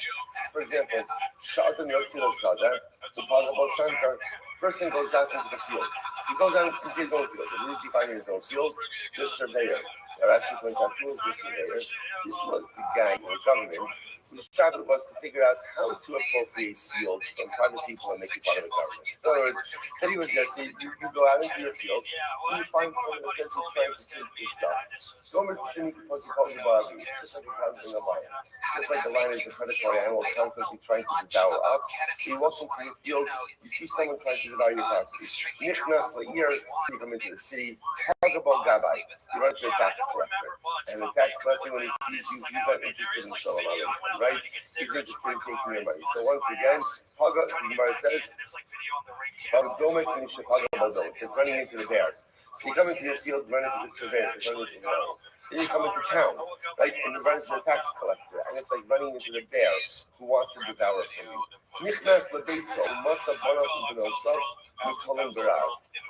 For example, Shatan Yotzil Sada, the Pagabo Santa, person goes out into the field. He goes out into his own field. And who is he finding his own field? The surveyor. Or actually points out who is the surveyor. This was the guy in the government whose job it was to figure out how to appropriate fields from private people and make it part of the government. In other words, that he was there, so you go out into your field and you find someone essentially trying to take your stuff. Just like a lion. Just like the lion is a predatory animal constantly trying to devour up. So you walk into your field, you see someone trying to devour your property. You come into the city, talk about Gabbai. You run to the tax collector. And the tax collector, when he sees you, he's not interested in Shalom Aleichem, right? He's interested in taking your money. So once again, Haga, the Gemara says, it's like running into the bears. So you come into your field, run into the surveyors, running into the bears. Then you come into town, right? And you run into the tax collector, and it's like running into the bear who wants to devour from you.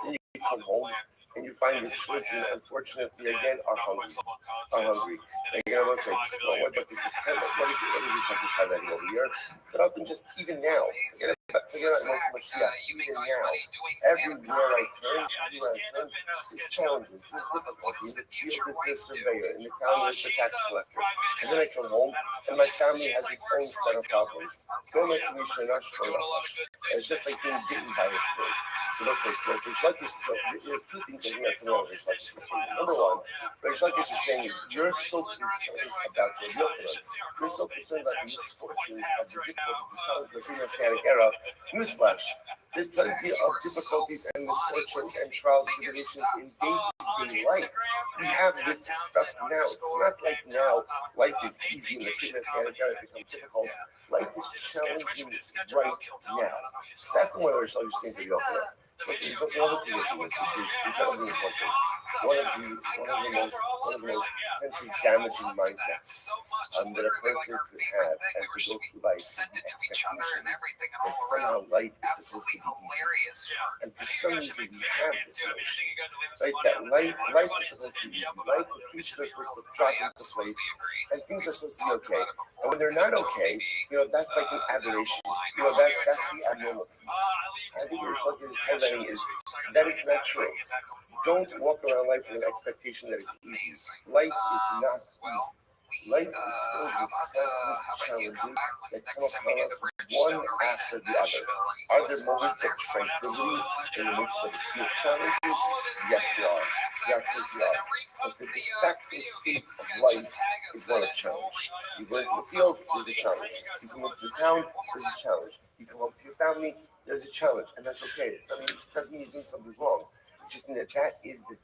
Then you come home, and you find your children, unfortunately, again, are hungry. And you're going to say, what this is what is this I just highlighting over here? But often just even now, forget about Mashiach, even now, everywhere I turn, there's challenges, there's difficulties. In the field, there's the surveyor. In the town, there's the tax collector. And then I come home, and my family has its own set of problems. And it's just like being bitten by a snake. So let's say, so there's two things that we have to know. Number one, what Shukish is saying is, you're so concerned about your Yochanan. You're so concerned about the misfortunes of the difficulties of the pre-Messianic era. Newsflash, there's plenty of difficulties and misfortunes and trials and tribulations in day-to-day life. We have this stuff now. It's not like now life is easy in the pre-Messianic era becomes difficult. Life is challenging right now. So that's the one where Shukish is saying to Yochanan. There's also another thing which is incredibly important. One of the most potentially damaging mindsets that a person could have as they go through life is the expectation that somehow life is supposed to be easy. And for some reason we have this notion, right, that life is supposed to be easy. Life, the pieces are supposed to drop into place, and things are supposed to be okay. And when they're not okay, that's like an aberration. That's the abnormal piece. I think what Shukish is highlighting is that is not true. Don't walk around life with an expectation that it's easy. Life is not easy. Life is filled with constant challenges that come upon us one after the other. Are there moments of tranquility in the midst of a sea of challenges? Yes, there are. Yes, there are. But the de facto state of life is one of challenge. You go into the field, there's a challenge. You come into the town, there's a challenge. You come home to your family, there's a challenge, and that's okay. It doesn't mean you're doing something wrong. It's just that is the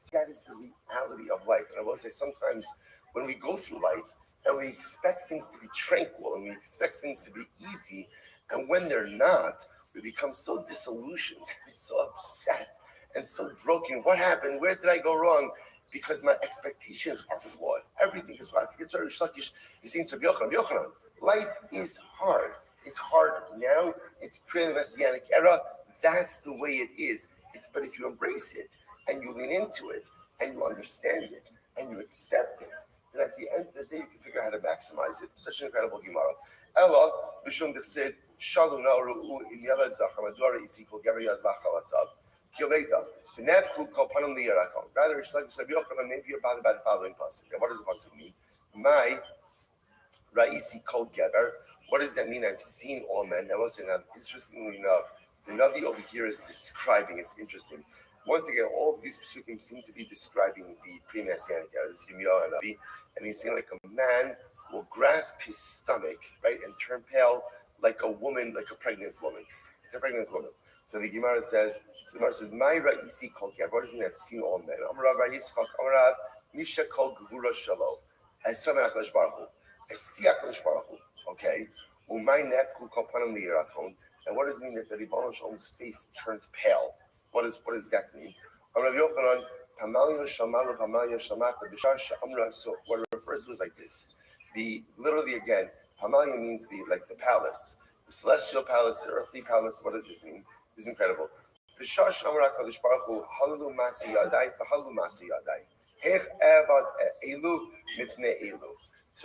reality of life. And I will say sometimes when we go through life and we expect things to be tranquil and we expect things to be easy, and when they're not, we become so disillusioned, so upset, and so broken. What happened? Where did I go wrong? Because my expectations are flawed. Everything is flawed. I think it's very Shlakish. He's saying to Yochanan, life is hard. It's hard now. It's pre-Messianic era. That's the way it is. But if you embrace it and you lean into it and you understand it and you accept it, then at the end of the day you can figure out how to maximize it. Such an incredible Gemara. Ella, Bishum Dechsid, Shalom Na'ru'u Ilyavad Zachamadora Isikol Gabriel Vachalatzav, Kileta, Venebchu Kopanum Liyarakon. Rather, it's like Rabbi Yochanan, maybe you're bothered by the following pasuk. And what does the pasuk mean? My Ra'isi Kol Geber. What does that mean? I've seen all men. Now, listen, interestingly enough, the Navi over here is describing, it's interesting. Once again, all of these psukim seem to be describing the pre-Messianic era. This is Yirmiyahu and Navi, and he's saying like a man will grasp his stomach, right, and turn pale like a woman, like a pregnant woman. So the Gemara says, "My ra'isi kol gever." What does it mean? I've seen all men. Amarav Yitzchak, Amarav Misha kol gevura shalo. I saw HaKadosh Baruch Hu. I see HaKadosh Baruch Hu. Okay. Umay nefchu kol panam liyirakon. And what does it mean that the Ribono Shalom's face turns pale? What does that mean? So what it refers to is like this. Literally again, Pamalia means the palace, the celestial palace, the earthly palace. What does this mean? This is incredible. So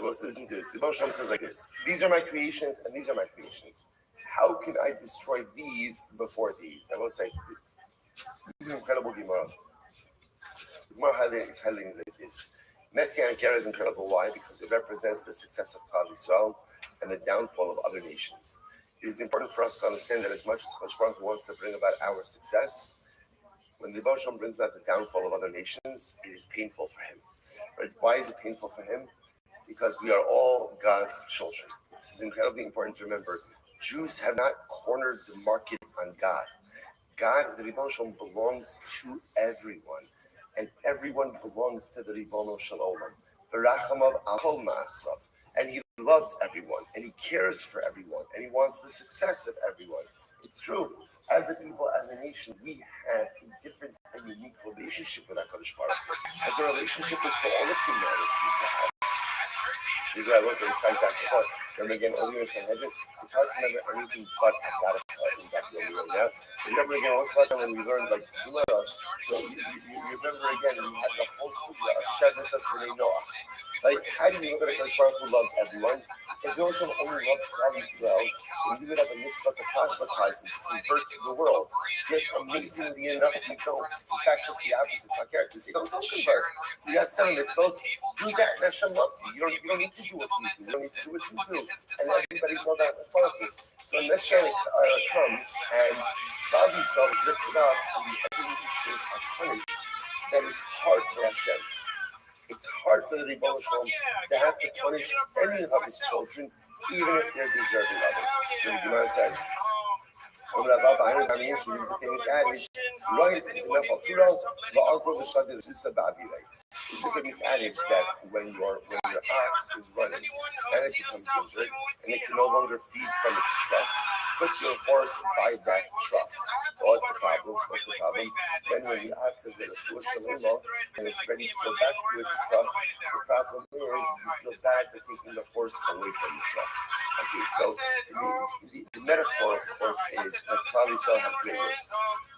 let's listen to this. The Ribono Shalom says like this: these are my creations, and these are my creations. How can I destroy these before these? I will say, this is an incredible Gemara. The Gemara is highlighting like this. Messianic era is incredible. Why? Because it represents the success of Klal Yisrael and the downfall of other nations. It is important for us to understand that as much as Kadosh Baruch Hu wants to bring about our success, when the Ribono Shalom brings about the downfall of other nations, it is painful for him. Right? Why is it painful for him? Because we are all God's children. This is incredibly important to remember. Jews have not cornered the market on God. God, the Ribono Shalom, belongs to everyone, and everyone belongs to the Ribono Shalom. V'rachamav al kol ma'asav, and He loves everyone, and He cares for everyone, and He wants the success of everyone. It's true. As a people, as a nation, we have a different and unique relationship with HaKadosh Baruch Hu. And the relationship is for all of humanity to have. This is why I was saying back to God. Remember again, earlier in Sanhedrin, it's hard to remember anything but Hadassah. Remember again, once upon a time when we learned like Gemara, so you remember again, we had the whole sugya of Shem versus Bnei Noach. Like, how do you know that HaKadosh Baruch Hu loves everyone? If the Hashem only loves Klal Yisrael, then you would have a mitzvah to proselytize and to convert the world. Yet, amazingly enough, you don't. In fact, just the opposite. You say, don't convert. You got 7 mitzvahs, do that, and Hashem loves you. You don't need to do what you do. You don't need to do what you do. And everybody know that as part of this. So when Messianic comes, and Klal Yisrael is lifted up, and the other nations are punished, that is hard for Hashem. It's hard for the Ribono Shalom to have to punish any of his children, even if they're deserving of it. So the Gemara says, this is the famous adage, this is a famous adage that when your ox is running and it becomes injured and it can no longer feed from its trough, put your horse by that trough. So what's the problem? Then when the ox is in a switch and it's ready to go back to its trough, the problem is you feel bad for taking the horse away from the trough. Okay, so the metaphor, of course, is that Klal Yisrael have greatness.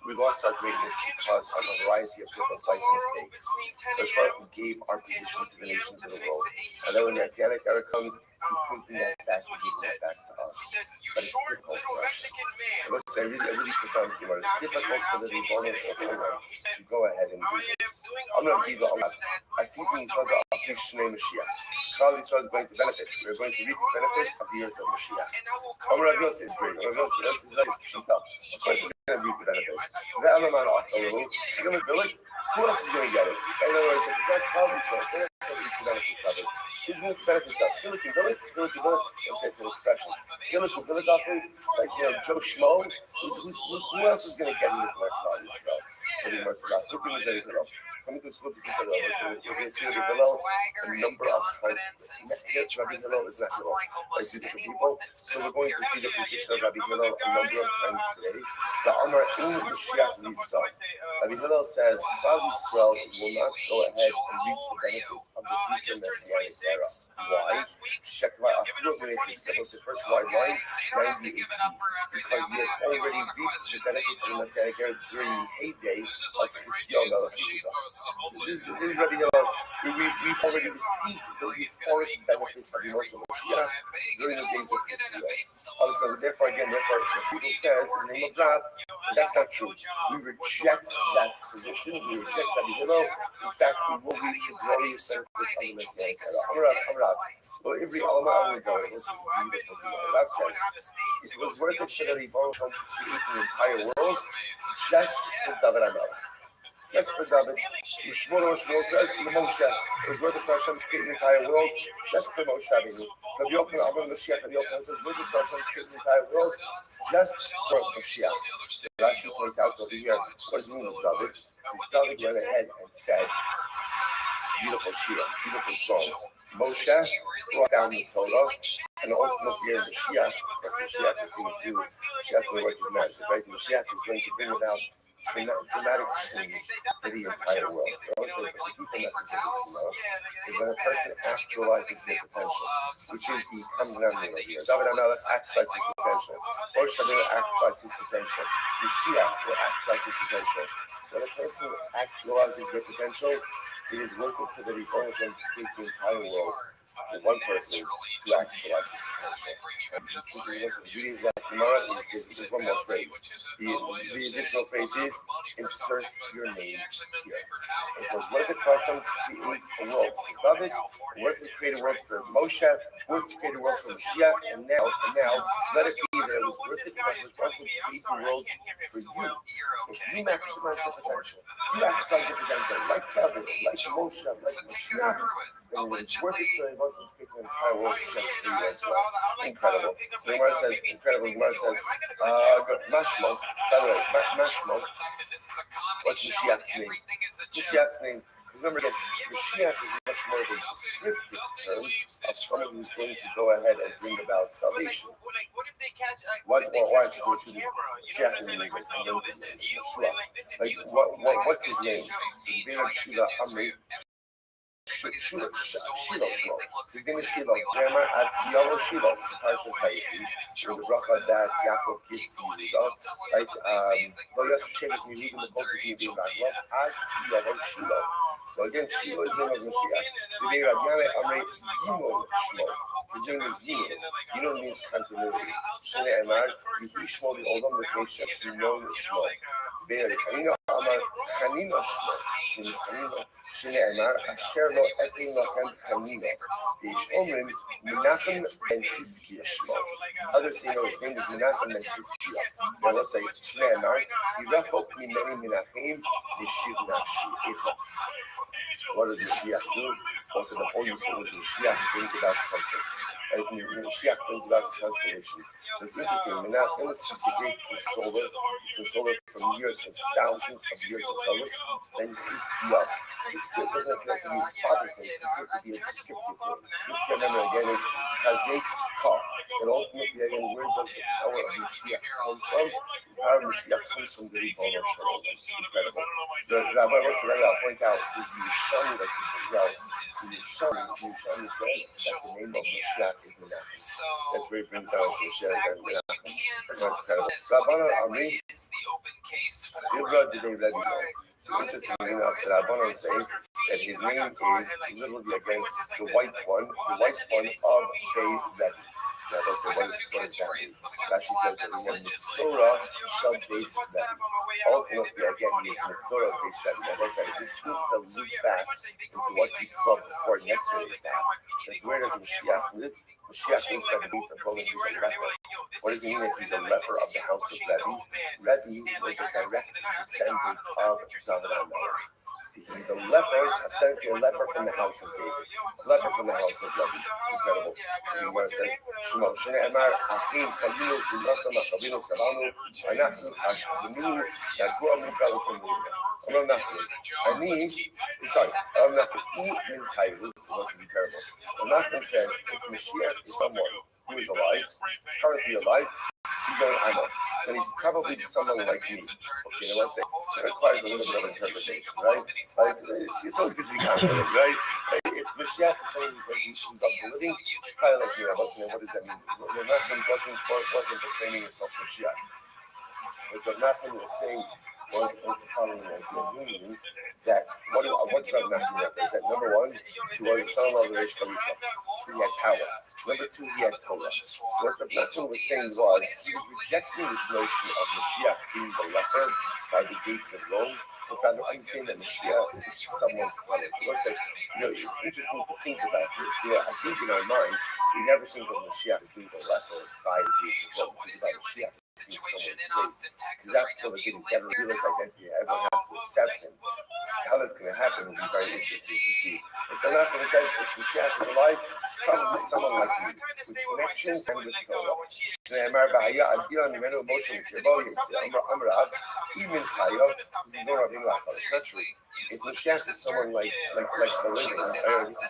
We lost our greatness because of a variety of different life mistakes. Kadosh Baruch Hu gave our position to the nations of the world. And then when the Messianic era comes, He's thinking that back to us. But it's difficult for us. Listen, I really profound humor. It's difficult for the Ribbon to go ahead and do this. I'm not going to give it I see things like a Mishnah Mashiach. Child Israel is going to benefit. We're going to reap the benefit of the years of Mashiach. Amar Rav Yossi is great. Rav Yossi is like Pshita. Of course, we're going to reap the benefit. The Alaman Achalu, you're going to do it. Who else is going to get it? In other words, if it's not Child Israel, they're not going to reap the benefits of it. Who's going to benefit of it? Philip can build it. Philip can build it. It's an expression. Philip will build it off like Joe Schmo. Who else is going to get it with Child Israel? So the most about flipping is very good. Coming to school, this is we're going to see Rabbi Hillel a number of times. Rabbi Hillel is not Hillel. I see different people. So we're going to see the position of Rabbi Hillel a number of times today. The Amar in Mashiach Lisa. Rabbi Hillel says, Klal Yisrael will not go ahead and reap the benefits of the future Messianic era. Why? Shekva Afro the first why? 90 AD. Because we have already reaped the benefits of the Messianic era during the heyday of Hiskiel Melech Yehuda. This is Rabbi Hillel. We've already received the euphoric benefits of the Moshe Mashiach during the days of Hiskiel. Also, therefore, the people says in the name of God, that's not true. We reject that position. We reject Rabbi Hillel. In fact, we will reap the glorious benefits of the Messianic era. Amrav. Well, every Alma will go. This is beautiful. Rav says it was worth it for the Ribbon to create the entire world just for David HaMelech. Yes, for David. Shmuel says the Moshe. It was worth it for Hashem to create the entire world just for Moshe Rabbeinu. Rabbi Yochanan, Rabbi Mashiach, Rabbi Yochanan says worth it for Hashem to create the entire world just for Mashiach. Rashi points out over here, what does it mean with David? Because David went ahead and said, beautiful Shira, beautiful song. Moshe brought down the Torah, and ultimately Mashiach, because Mashiach is going to do, Mashiach will work his magic, right? Mashiach is going to bring about dramatic change for the entire world. I always say, the deeper message of this is when a person actualizes their potential, which is the common here. David HaMelech actualizes his potential. Moshe Rabbeinu actualizes his potential. Mashiach will actualize his potential. When a person actualizes their potential, it is worth it for the Ribbon to create the entire world for one person to actualize his potential. And reading that tomorrow is one more phrase. The additional phrase is insert your name here. It was worth it for Hashem to create a world for David, worth it to create a world for Moshe, worth it to create a world for Mashiach, and now let it be that it was worth it for Hashem to create a world for you. If you maximize your potential, you actualize your potential like David, like Moshe, like Mashiach, then it's worth it for Hashem to create an entire world just for you as well. Incredible. So the Gemara says, incredible. The Gemara says, Mashmo, by the way, Mashmo, what's Mashiach's name? Mashiach's name, because remember that Mashiach is much more of a descriptive term of someone who's going to go ahead and bring about salvation. Why don't you do what you do? Mashiach is name. Like, what's his name? So the name of Shiva Amri, Shiloh. His name is Shiloh. Grammar at Yellow Shiloh. Parshas Haiti. Where the bracha that Yaakov gives to Yehuda, right? Lo Yashu Shevet Yehuda Mekol Yehuda Raglav at Yellow Shiloh. So again, Shiloh is the name of Mashiach. The name of Yahweh Amrei Yimon Shmo. His name is Yimon. Yimon means continuity. Shene Emar Yehi Shmo the Olam Lekei Sheshimon Shmo. Be'er Chanina Amar Chanina Shmo. Means Chanina. שנאמר, אשר לא אתן לכם חנינה. ויש אומרים, מנחם בן חזקיה שמו. Others say, no, his name is מנחם בן חזקיה. They will say, שנאמר, כי רחוק ממני מנחם, ישיב נפשי איכה. What does Mashiach do? Also, the Holy Spirit of Mashiach brings about comfort. Mashiach brings about consolation. So it's interesting. Menachem is just a great consoler from years, from thousands of years of illness. Then Hizkiah. Hizkiah doesn't have to use father's name. Hizkiah could be a descriptive name. Hizkiah, remember again, is Chazek Ka. And ultimately, again, where does the power of Mashiach come from? The power of Mashiach comes from the Ribbon of Shalom. That's incredible. The Rabbi I'll point out is the Yishani that this as well. The Yishani says that the name of Mashiach is Menachem. That's where he brings down to Mashiach and Menachem. That's incredible. Rabbana Amri, Ivra Didei Rabbi. So interestingly enough, the Rabbanon say that his name is literally again the white one of Beit Rebbe. Now let's say what does that mean? Rashi says that we have Mitzora Shal Beit Rebbe. Ultimately, again, he is Mitzora Beit Rebbe. Now let's say this seems to loop back into what we saw before yesterday's daf. That where does Mashiach live? Mashiach lives by the gates of Rome. He's a leper. What does it mean that he's a leper of the house of Rebbe? Rebbe was a direct descendant of David HaMelech. See, he's a leper, essentially a leper from the house of David, a leper from the house of Rebbe. Incredible. The Gemara says, "Shema Shneimar Achim Chavinu U'Nasam Chavinu Salanu Anachnu Hashkavinu Nagua Mikal Chavinu." Aram Nachman. Aram Nachman. Eat Min Chayu. So this is incredible. Aram Nachman says, if Mashiach is someone who is alive, currently alive, he's going Amma. And he's probably someone like me. Okay, now let's say it requires a little bit of interpretation, right? It's always good to be confident, right? If Mashiach is saying he's of the living, it's probably like me. What does that mean? Rav Nachman wasn't proclaiming himself Mashiach. What Rav Nachman was saying was the following idea, meaning that what Rav Nachman represent? Number one, he was the son of the Reish Chalisa, so he had power. Number two, he had Torah. So what Rav Nachman was saying was he was rejecting this notion of Mashiach being the leper by the gates of Rome, but rather understanding that Mashiach is someone clever. Let's say, it's interesting to think about this. I think in our mind, we never think of Mashiach as being the leper by the gates of Rome. Because about Mashiach being someone great. Because after the beginning, he's never realized identity. Everyone has to accept him. How that's going to happen will be very interesting to see. If they're not going to say if Mashiach is alive, it's probably someone like me, with connections and with Torah. Especially if Mashiach is someone like the living,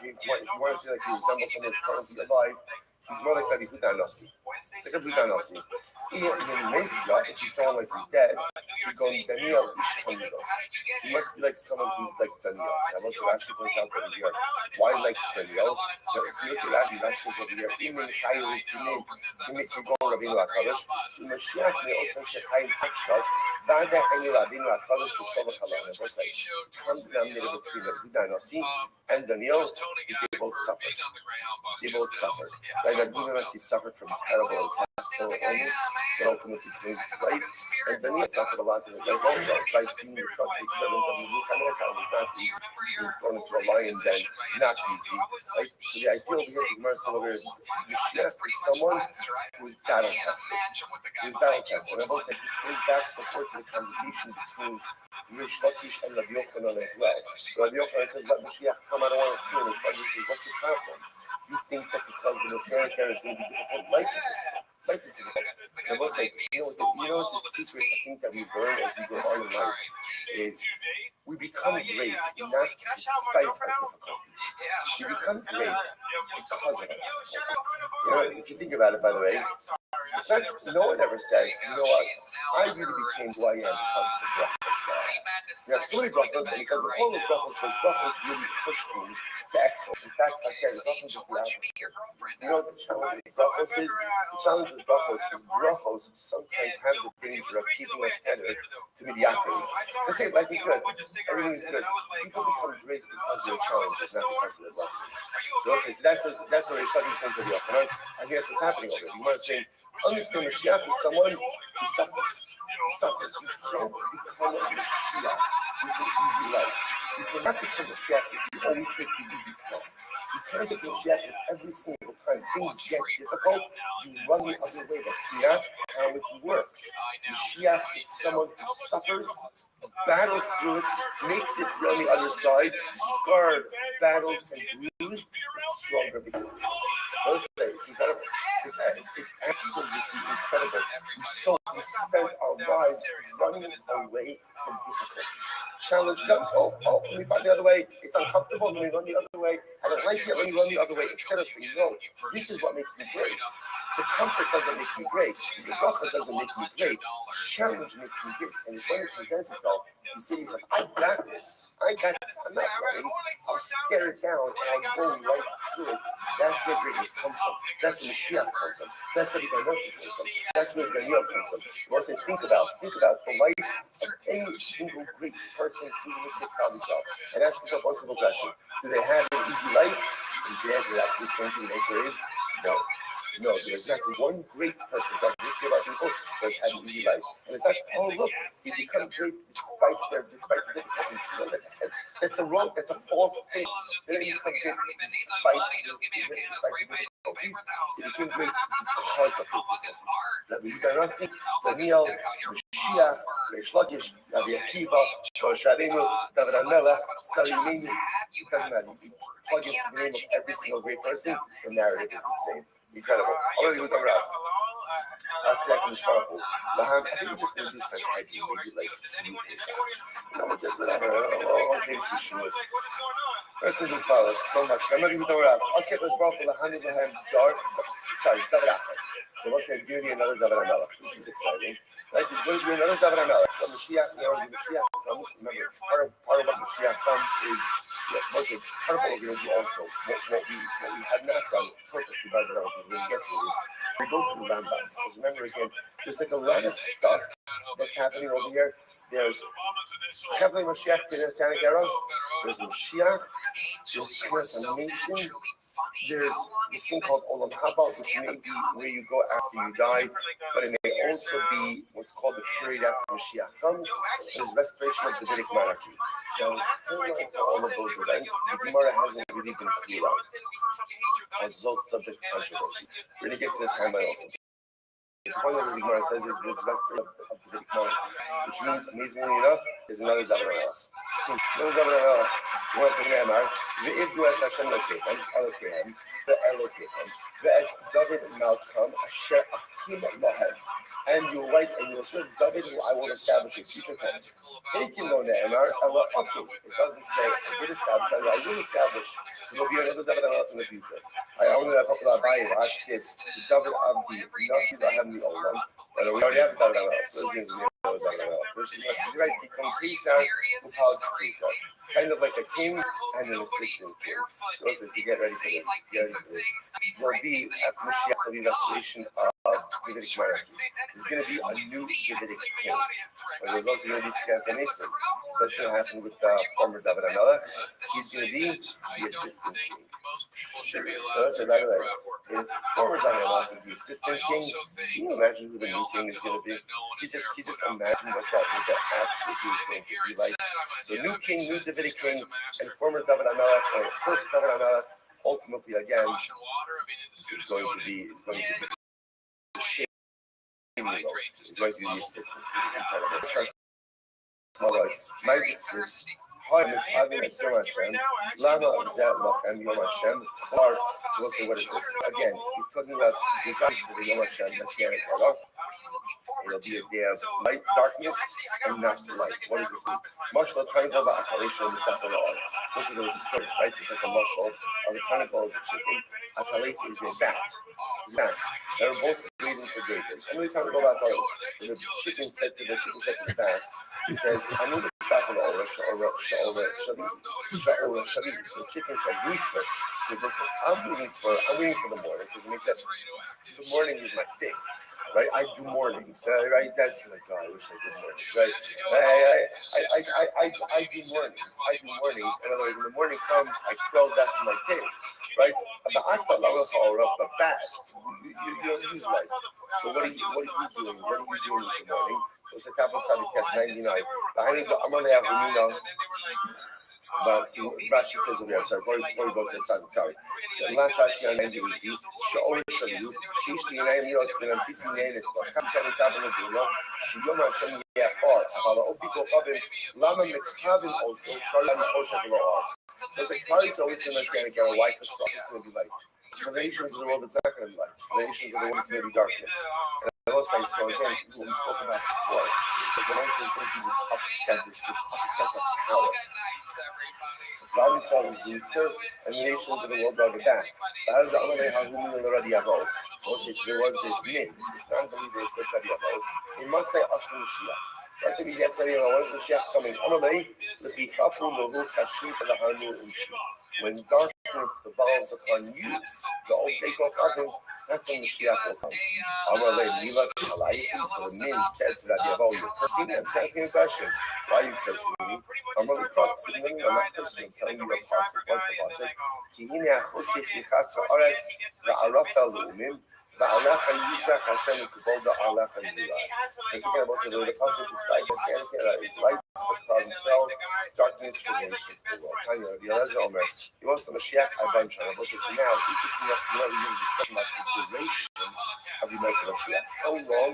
if you want to say like he resembles someone who's currently alive, he's more like a Huda Nasi. It's like a Huda Nasi. If he's someone like he's dead, you're going Daniel Ishchamidos. He must be like someone who's like Daniel. Now, also actually points out over here, why like Daniel? If you look at Rashi over here, Imin Chayu Imin, to go Rabbeinu HaKadosh, Mashiach may also Shechayim Hakshav, Ba'da Hainu Rabbeinu HaKadosh to Sova Chalam. What's like? Comes denominated between the Huda Nasi and Daniel, is they both suffered. Right? That Huda Nasi suffered from terrible intestinal illness that ultimately claims his life, and Daniel suffered a lot in his life also. Right? Being the trusted servant of the Nebuchadnezzar was not easy. Being thrown into a lion's den, not easy. Right? So the idea over here, the Gemara said over here, Mashiach is someone who is battle tested. And I will say this goes back before to the conversation between Rish Lakish and Rabbi Yochanan as well. Rabbi Yochanan says, let Mashiach come, I don't want to see him. And Rabbi says, what's your problem? You think that because the Messiah is going to be difficult, life is difficult. And I will say, you know what the secret I think that we learn as we go on in life is we become great not despite our difficulties. We become great because of our difficulties. If you think about it, by the way, no one ever says, you know what, I really became who I am because of the brachos that I have. We have so many brachos, and because of all those brachos really pushed me to excellence. In fact, the brachos is the opposite. You know what the challenge with brachos is? The challenge with brachos sometimes have the danger of keeping us headed to mediocrity. They say life is good, everything is good. People become great because of their challenges, not because of their blessings. So that's what you're saying to the opponents. I think that's what's happening over there. You want to say, understand Mashiach is someone who suffers. You can't become a Mashiach with an easy life. You cannot become a Mashiach if you always take the easy path. You can't become a Mashiach if every single time things get difficult, you run the other way. That's not how it works. Mashiach is someone who suffers, battles through it, makes it through on the other side, scarred, battles, and bruised, and stronger because of it. It's incredible. It's absolutely incredible. We spend our lives running away from difficulty. Challenge comes, let me find the other way. It's uncomfortable, let me run the other way. I don't like it, let me run the other way. Instead of saying, no, this is what makes me great. The comfort doesn't make me great. The comfort doesn't make me great. Challenge makes me great. And it's when it presents itself, you say to yourself, I got this. I'm not running. I'll stare it down and I'll go right through it. That's where greatness Christ comes from. That's where Mashiach comes from. That's where the Ganosis comes from. That's where Daniel comes from. Once I think about the life of any single great person through the history of Klal Yisrael, and ask yourself one simple question: do they have an easy life? And the answer is absolutely the answer is no. No, there's not one great person that history of our people that's had an easy life. And in fact, oh look, he become great despite the difficulties. That's a wrong, that's a false thing. They didn't become great despite the difficulties. They became great because of the difficulties. Rabbi Yudanasi, Daniel, Mashiach, Reish Lakish, Rabbi Akiva, Shosh Rabbeinu, David HaMelech, Salimini. It doesn't matter. You plug in the name of every single great person, the narrative is the same. Incredible. I think we're just going to do some hygiene, maybe like food. Just whatever. Okay, sure. This is as follows. So much. I'm not even going to wrap. I'll see if there's brought for the hand of the hand. Sorry, David Achai. So what's it's going to be another David HaMelech. This is exciting. Right, there's going to be another David HaMelech. When Mashiach comes, remember, part of what Mashiach comes is, part of what we're going to do also, what we had not done purposely by the we're going to get to is, we go through Rambam. Because remember again, there's like a lot of stuff that's happening over here. There's Chevlei Mashiach Knesset Era. There's Mashiach. There's transformation. There's this thing called Olam Haba, which may be where you go after you die, but it may also be what's called the period after Mashiach comes. There's restoration of Davidic monarchy. So, into all of those events, the Gemara hasn't really been clear out, as those subject to controversy. We're going to get to the timeline also. The point that the Gemara says is the restoration of Davidic monarchy, which means, amazingly enough, is another David HaMelech. Another David HaMelech. So once again, Ve'ivdu es Hashem Elokehem, ve'Elokehem, ve'es David Malkam, Asher Akim Lahem. And you'll write, and you'll serve David, who I will establish in future tense. Taking on the Emar, Allah Akim. It doesn't say, I did establish, I will establish. So there'll be another David HaMelech in the future. I only have a couple of Abayim, I says, David of the Nasi Lahem the Olam. But we already have David HaMelech, so this gives me another David HaMelech. First, you're right, he comes Kisar, Upal Kisar. It's kind of like a king and an assistant king. So as to get ready for this, there'll be, after Mashiach, there'll be restoration of Davidic monarchy. There's going to be a new Davidic king. But there's also going to be transformation. So what's going to happen with former David HaMelech? He's going to be the assistant king. So by the way, if former David HaMelech is the assistant king, can you imagine who the new king is going to be? You just imagine what that absolutely is going to be like. So new king, new Davidic king, and former David HaMelech, or first David HaMelech, ultimately again is going to be the shape. It's going to be the assistant. My business. Hi, Miss Admin, it's Yom Hashem. Lama Zet Lachem Yom Hashem. Or, so we'll say, what is this? Again, we're talking about design for the Yom Hashem Messianic era. It'll be a day of light, darkness, and not light. What does this mean? Marshal triangle of Atalation and the Sapphire. Listen, there was a story, right? It's like a marshal. The triangle is a chicken. Atalit is a bat. They were both waiting for David. I'm really talking about Atalit. The chicken said to the bat, he says, I'm going to Sapphire or Shalit. So the chicken says, Rooster. He says, listen, I'm waiting for the morning because it makes sense. The morning is my thing. Right, I do mornings. Right, that's like, God, I wish I did mornings. Right, I do mornings. In other words, when the morning comes, I quell. That's my thing. Right, the bat. You don't use light. So what are you doing? What are you doing in the morning? So it's a couple of times, 99. I'm going to have but see, Rashi says over here, sorry, before we go to the sun, sorry. The last Rashi on 90 would be, Sha'or Shalu, Shish Linayim Yos, Vinam Sisi Nayin, it's called Kamshan and Tabin of Dula, Shiyom Hashem Yahor, Avala Opiko Chavim, Lama Mekhavim also, Shalam Osha Vloar. So it's like, Paris always in the Messianic era, why? Because frost is going to be light. For the nations of the world, it's not going to be light. For the nations of the world, it's going to be darkness. And I will say, so again, what we spoke about before, is the nation is going to be this upset of power. God is called his rooster, and the nations of the world are the bat. That is the only way how we know already about. So there was this myth, this non-believer is such a diabol. He must say, Asim Mashiach. That's what he gets ready. When is Mashiach coming? Amalei, the Bichafu, the Ruch, Hashim, the Hanu, and Shi. when darkness devolves upon you, the old day go coming, that's when Mashiach will come. So the men said to Rabbi Avo, you're cursing me? I'm just asking a question. Why are you cursing me? I'm not cursing you. I'm not cursing you. I'm telling you a pasuk. What's the pasuk? Kihine achushich yichas ha'aretz va'araf elu'umim va'alech ha'yisrach Hashem u'kavod ha'alech ha'yirah. As again, also the pasuk describes Messianic era is light for himself, darkness for nations. Tanya, the Elazar Omer, he wants the Mashiach Abban Shalom. But it's now interesting enough to know we need to discuss about the duration of the Mashiach. How long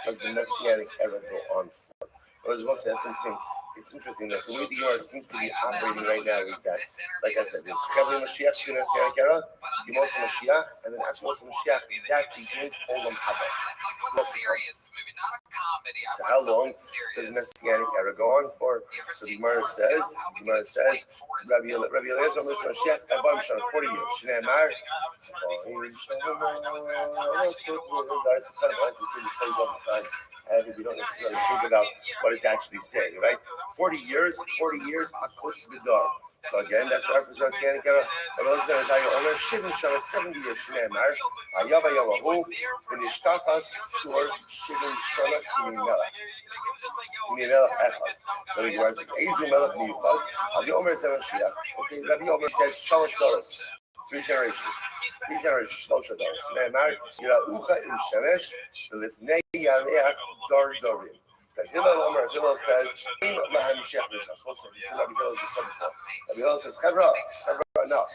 does the Messianic era go on for? I was about to say, that's something. It's interesting that the way the Gemara seems to be operating right now is that, like I said, there's Chevli Mashiach, the Messianic era, Yemos Mashiach, and then after Yemos Mashiach, that begins Olam Haba. So how long does Messianic era go on for? So the Gemara says, Rabbi Eliezer Mashiach Abban Shalom, 40 years. Shnei Amar, it's kind of like we see this phrase all the time. And we don't necessarily think about what it's actually saying, right? 40 years, Akut to the door. So again, that's the reference to Messianic era. But let's go to Omer, Shivim Shana, 70 years, Shnei Amar, Ayava Yavahu, V'nishkachas, Sur, Shivim Shana, Kini Melech Echad. So the Gemara says, Eizu Melech Miyuchad, Adi Omer Zeh Mashiach. Okay, Rabbi Omer says, Shalosh Doros. 3 generations, Shlosha Doros. Shnei Amar, Yira'ucha Im Shemesh, V'lifnei Yareach Dar Dorim. Hillel says, what's it? This is Rabbi Hillel just said before. Rabbi Hillel says, Chevra, enough.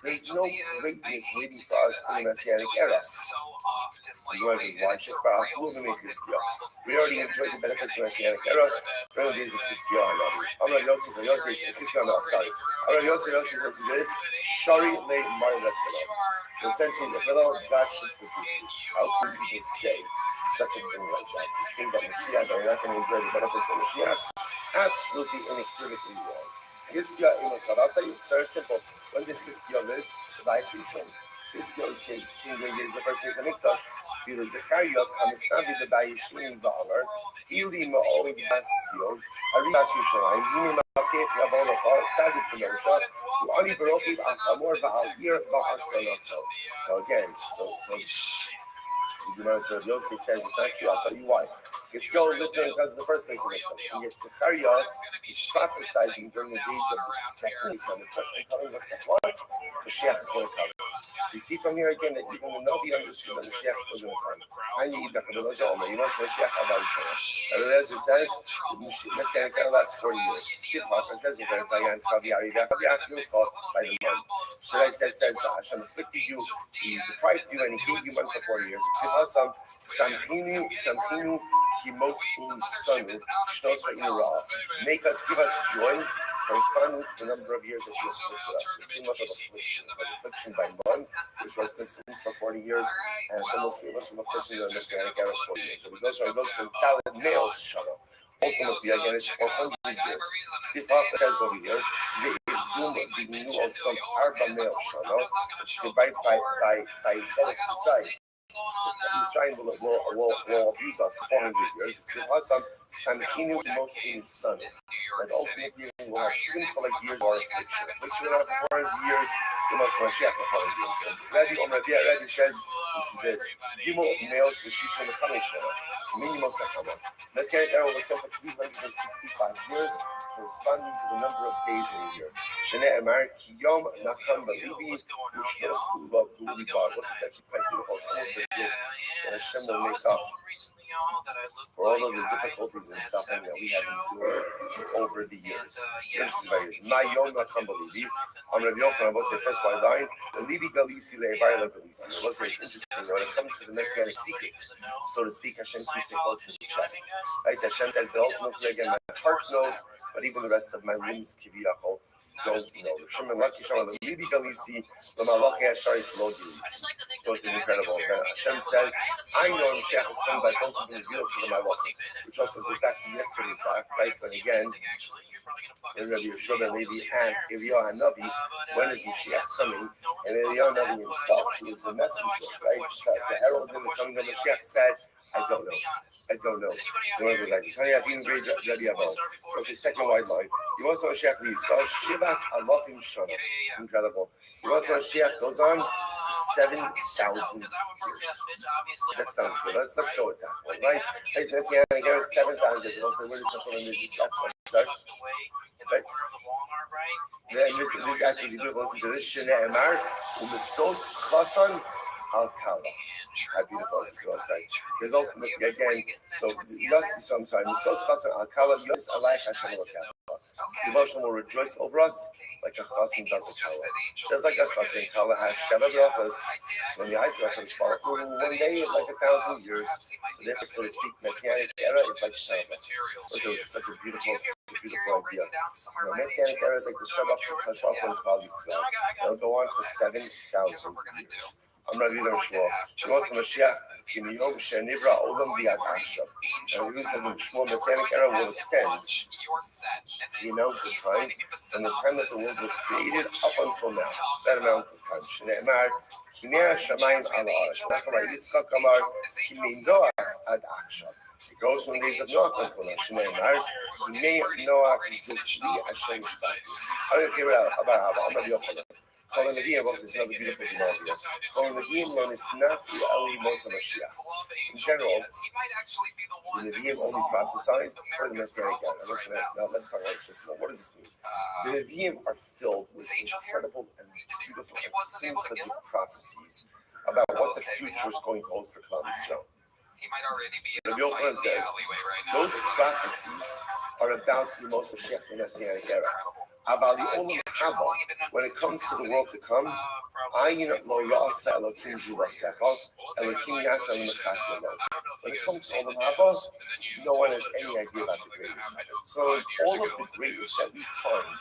There's no greatness waiting for us in the Messianic era. The Gemara says, why should we already enjoyed the benefits of the Messianic era. Early days of Chizkiah already. Amar Yosef says, Amar Yosef says this, Shari Le Marlet Hillel. So essentially, the Hillel, God should forgive you. How could people say such a thing like that? To say that Mashiach, they're not going to enjoy the benefits of Mashiach? Absolutely unequivocally wrong. Chizkiah, I'll tell you, it's very simple. When did Chizkiah live? The Ba'ashishon. Chizkiah's king during the first days of Mikdash. Bila Zechariah, Kamisnavi, the Ba'ashishon, Va'amar, Ili Ma'ol, Ba'asiyot, Ari Ba'ashishon, Yini Ma'akeh, Rabban Afal, Tzadik Kenosha, Ani Baroki, Amor, Ba'alir, Ba'asanaso. So again, so the Gemara says, Yosef says it's not true. I'll tell you why. Chizkiah lived during the times of the first place of Mikdash. And yet Zechariah is prophesizing during the days of the second place of Mikdash and telling us that what? Mashiach is going to come. So you see from here again that even the Navi understood that Mashiach is still going to come. Tanya Yidach, you must say Mashiach Abban Shalom. Eliezer says the Messianic era lasts 40 years. Sivach says you're going to die on Chavi Arida. Chavi Achil fought by the month. Shirai says Hashem afflicted you, he deprived you, and he gave you money for 40 years. Sivach Samchinu Kimos in Sanu Shnos Ra'ira. Give us joy corresponding to the number of years that you afflicted us. It's so much of affliction, like affliction by one, which was consumed for 40 years, and Hashem will save us from affliction during the Messianic era for 40 years. So he goes says, Dalet Meos Shana. Ultimately, again, it's 400 years. Sifat says over here, the new of some Arba Meos Shana, so by Delis Pizai. Israel will abuse us for 400 years. So Hassan, Sanchinu, most in son. And ultimately, we'll have simple like years of affliction. Affliction will have for 400 years. You must Mashiach for 400 years. Rabbi says, this is this. Gimel males for Shisha and Chamisha. Minimum Sachama. Messianic era will take for 365 years, corresponding to the number of days in a year. Shnei Amar, Kiyom, Nakam, Balibi, Ushnos, Ula, Ulibar. What's actually quite beautiful. It's almost as if Hashem will make up for all of the difficulties and suffering that we have endured over the years. My Yom Nakam, Balibi. I'm Rabbi Yochanan, I will say first by line, the Libi Galisi, the Evar Galisi. I will say interesting when it comes to the Messianic secrets, so to speak, Hashem keeps it close to the chest. Right? Hashem says that ultimately, again, my heart knows, but even the rest of my limbs, Kiviyachol, don't know. Shimon Lucky Shimon, the Libi Galisi, the Malachi Ashari Flow Galisi. This is incredible. Hashem says, I know Mashiach is coming, but I don't think it's revealed to the Malachi. Which also goes back to yesterday's daf, right? But again, Rabbi Yeshua ben Levi asked Eliyahu Hanavi, when is Mashiach coming? And Eliyahu Hanavi himself, who is the messenger, right? The herald in the coming of Mashiach said, I don't know. I don't know. So it was like, Tanya, Avinu Beis Rabbi Avo. What's the second wide line? You want to know Mashiach Yisrael? Shivas Alofim Shana. Incredible. You want to know Mashiach goes on for 7,000 years. That sounds good. Let's go with that one, right? Hey, Messianic era 7,000 years. Also, where does it come from in this? Sorry. Right? Then this is actually beautiful. Listen to this. Shene Emar Umesos Chasan Al Kala. How beautiful is this website? Because ultimately, again, so I'm sorry, Umesos Chasan Al Kala Yos Alayach Hashem Elokecha. The emotion will rejoice over us like a chasen does a kala. Just like a chasen, kala has sheva brachos. So when the eyes of HaKadosh Baruch Hu, 1 day is like 1,000 years. So therefore, so to speak, Messianic era is like sheva brachos. So it's such a beautiful idea. Messianic era is like the sheva brachos and Klal Yisrael. It'll go on for 7,000 years. I'm not even sure. She wants Mashiach. Kimiyom Shenivra Olam Biad Akshav. And we said the Shmuel Messianic era will extend, the time, from the time that the world was created up until now. That amount of time. Shneimar Kinei Shamayim Ala Arash. Nachamar Yitzchak Amar Kimin Noach Ad Akshav. It goes from the days of Noach until now. Shneimar Kinei Noach Zuzli Hashem Shpat. I don't care about Abba. I'm not the opposite. Calling the Nevi'im was another beautiful scenario. Calling the Nevi'im known as Nafi Ali Mosa Mashiach. In general, the Nevi'im only prophesied for the Messianic era. Now let's talk about this more. What does this mean? The Nevi'im are filled with incredible and beautiful and sympathetic prophecies about what the future is going to hold for Klal Yisrael. Rabbi Yochanan says those prophecies are about the Moshe Mashiach in the Messianic era. About the Olam Haba, when it comes to the world to come, Ayin lo ra'asa Elokim zulasecha, Elokim yasa l'mechat lo. When it comes to Olam Haba, no one has any idea about the greatness. So all of the greatness that we find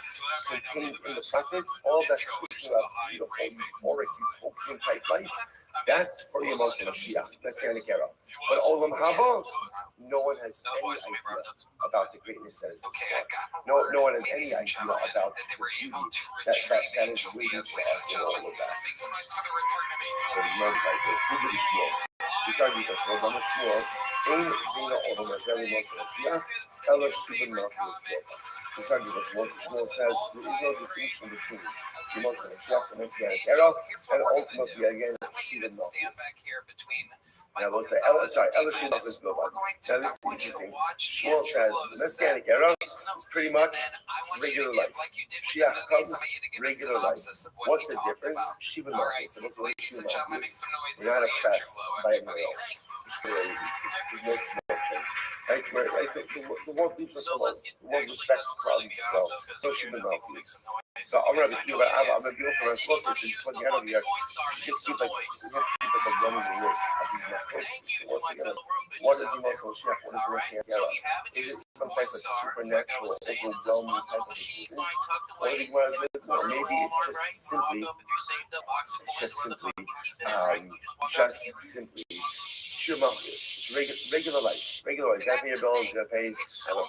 contained in the prophets, all that scripture of beautiful, euphoric, utopian type life, that's for the Yemos Mashiach, Messianic era. But Olam Haba, no one has any idea about the greatness that is in store. No one has any idea about the beauty that is waiting for us in all of that. So the Gemara is like, who did Shmuel? Besides Jesus, Rabbi Shmuel, Ein Bina Olam Hazeh Yemos Mashiach, Ela Shubin Malchus Global. Besides Jesus, Shmuel says there is no distinction between the Yemos Mashiach, the Messianic era, and ultimately again, Shubin Malchus. Now we'll say, Ela Shubin Malchus Global. Now this is interesting. Shmuel says the Messianic era is pretty much regular life. Mashiach comes, regular life. What's the difference? Shubin Malchus. So what's the Shubin Malchus? We're not oppressed by anyone else. There's no small thing. Right? The world leaves us alone. The world respects Klal Yisrael. So Shubin Malchus. So I'm going to be about I'm going to be open on so just when you get over here, you just see like people like running the list of these methods. So once again, what is the Moshe Mashiach? What is the Messianic era? Is it some type of supernatural, overwhelming type of existence? Or maybe it's just simply pure Malchus. Regular life. You're gonna pay your bills, you're gonna pay, and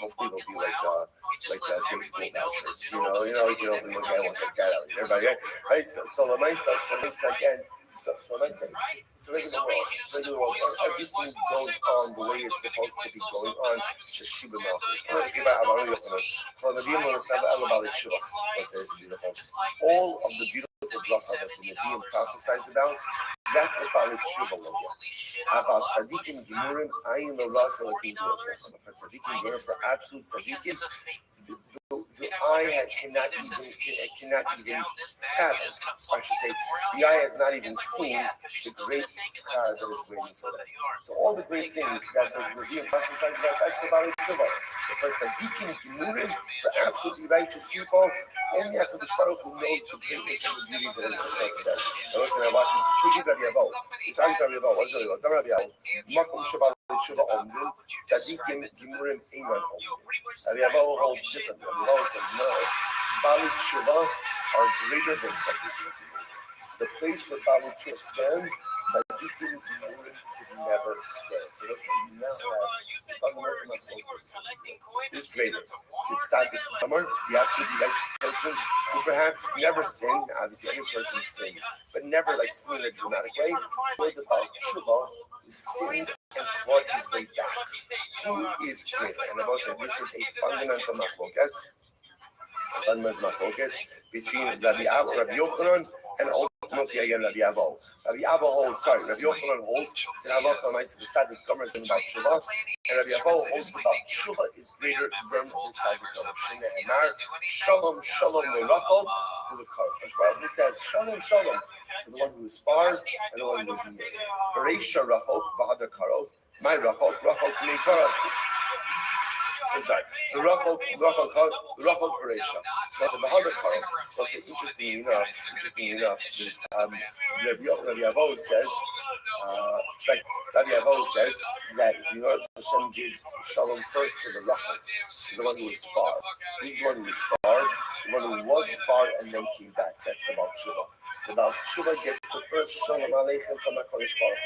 hopefully they'll be like day school vouchers. You can open look at one like that out. Everybody, right? So the nice again. So let's say it's a regular world. Everything goes on the way it's supposed to be going on. Just Shubin Malchus. All of the beautiful bracha that the Nevi'im prophesies about, that's what Baruch Tshuva will get. About tzaddikim gemurim, ayin lo rasa l'kim z'osech. For tzaddikim gemurim, for absolute tzaddikim, the eye cannot even fathom. I should say, the eye has not even seen the great star that is waiting for them. So all the great things that the Nevi'im prophesies about, that's the Baruch Tshuva. For tzaddikim gemurim, for absolutely righteous people, only HaKadosh Baruch Hu knows the greatness and the beauty that is in front of them. Now listen, I watch this. Rabbi Avo. It's Rabbi Avo. What's Rabbi Avo? Rabbi Avo. Makom Shabbat Tshuva Omdim. Tzadikim Gimurim Einan Omdim. Rabbi Avo holds differently. Rabbi Avo says no. Bali Tshuva are greater than Tzadikim. The place where Bali Tshuva stand, Tzadikim Gimurim could never stand. So listen, you now have the fundamental is greater. The tzaddik Amar, the absolutely righteous person who perhaps never sinned. Obviously, every person sinned, but never like sin in a dramatic way. Where the Baal Tshuva sinned and clawed his way back. Who is greater? And the Rebbe said this is a fundamental machlokas between Rabbi Yochanan and ultimately again Rabbi Avo. Rabbi Yochanan holds that halacha ma'aseh the tzaddik gomer is about tshuva, and Rabbi Avo holds that tshuva is greater than the tzaddik gomer. Shina Emar, Shalom Lerachel Ulekar. He says Shalom to the one who is far and the one who is near. Bereisha Rachel Ba'adar Karov. My Rachel B'nei Karov. I'm sorry, the Rachel Bereisha. So the Bahadar Karov. So it's interesting enough. Rabbi Avo says, that if you notice Hashem gives Shalom first to the Rachel, the one who is far. This is the one who is far, the one who was far and then came back. That's the Baal Tshuva. The Baal Tshuva gets the first Shalom Aleichem from HaKadosh Baruch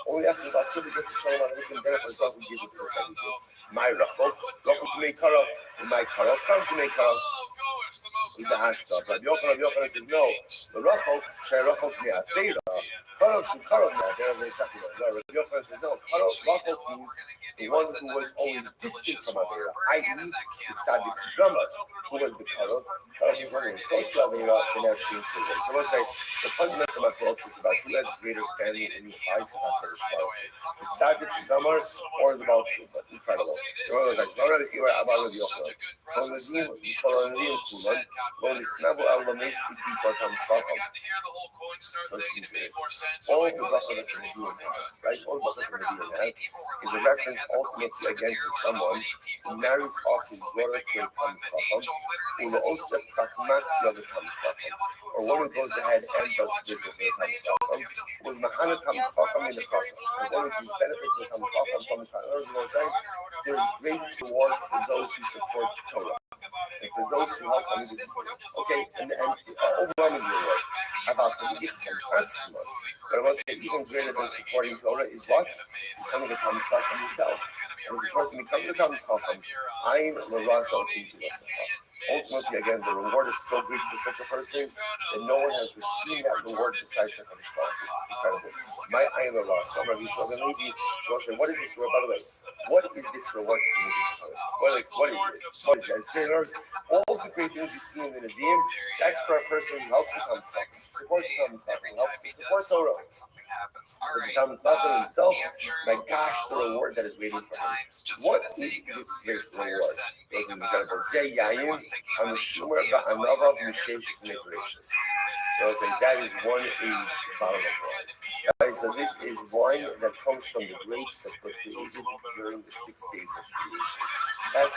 Hu. Only after the Baal Tshuva gets the Shalom Aleichem, then HaKadosh Baruch Hu gives it to the Tzaddikim. My Rachel to make Karov, my Karov to make Karov. With the hashtag, Rabbi Yochanan says no. The Rachel, Shei Rachel Me'ateira. Karov Me'ateira. Rabbi Yochanan says no. Rachel means the one who was always distant from Aveira, i.e., the tzaddik Rama, who was the Karov. Karov is one who was close to Aveira, and now changed the way. So let's say the fundamental machlok is about who has greater standing in the eyes of HaKadosh Baruch Hu, the tzaddik Rama or the Baal Tshuva. Incredible. The one was like, "No, Rabbi Yochanan." So all the bracha that we're doing now, right? All the bracha that we're doing now is a reference ultimately again to someone who marries off his daughter to a Talmid Chacham, who will also pragmat the other Talmid Chacham, or one who goes ahead and does business with a Talmid Chacham, with Mahana Talmid Chacham in the Chasam, and one who benefits the Talmid Chacham from the Chacham. You know what I'm saying? There's great reward for those who support Torah. And for those who help Talmid Chacham. Okay, and overwhelming reward. About Talmid Chacham, that's smart. But I was saying even greater than supporting Torah is what? Becoming a Talmid Chacham yourself. And if the person becomes a Talmid Chacham, I'm L'Razal Kintu L'Sacha. Ultimately, again, the reward is so great for such a person that no one has received that reward besides the HaKadosh Baruch Hu. Incredible. My Ayin L'Ra, some of you should maybe say, what is this reward? By the way, what is this reward for me? What is it? As great learners, all the great things you see in the Nevi'im, that's for a person who helps the Talmid Chacham, supports the Talmid Chacham, helps to support Torah. For the Talmid Chacham himself, my gosh, the reward that is waiting for him. What is this great reward? This is incredible. Zeh Yayin, HaMeshumer Ba'anavav Mishesh Gracious. So I say that is one age, the bottom of wine. Right, so this is wine that comes from the grapes that were created during the 6 days of creation. That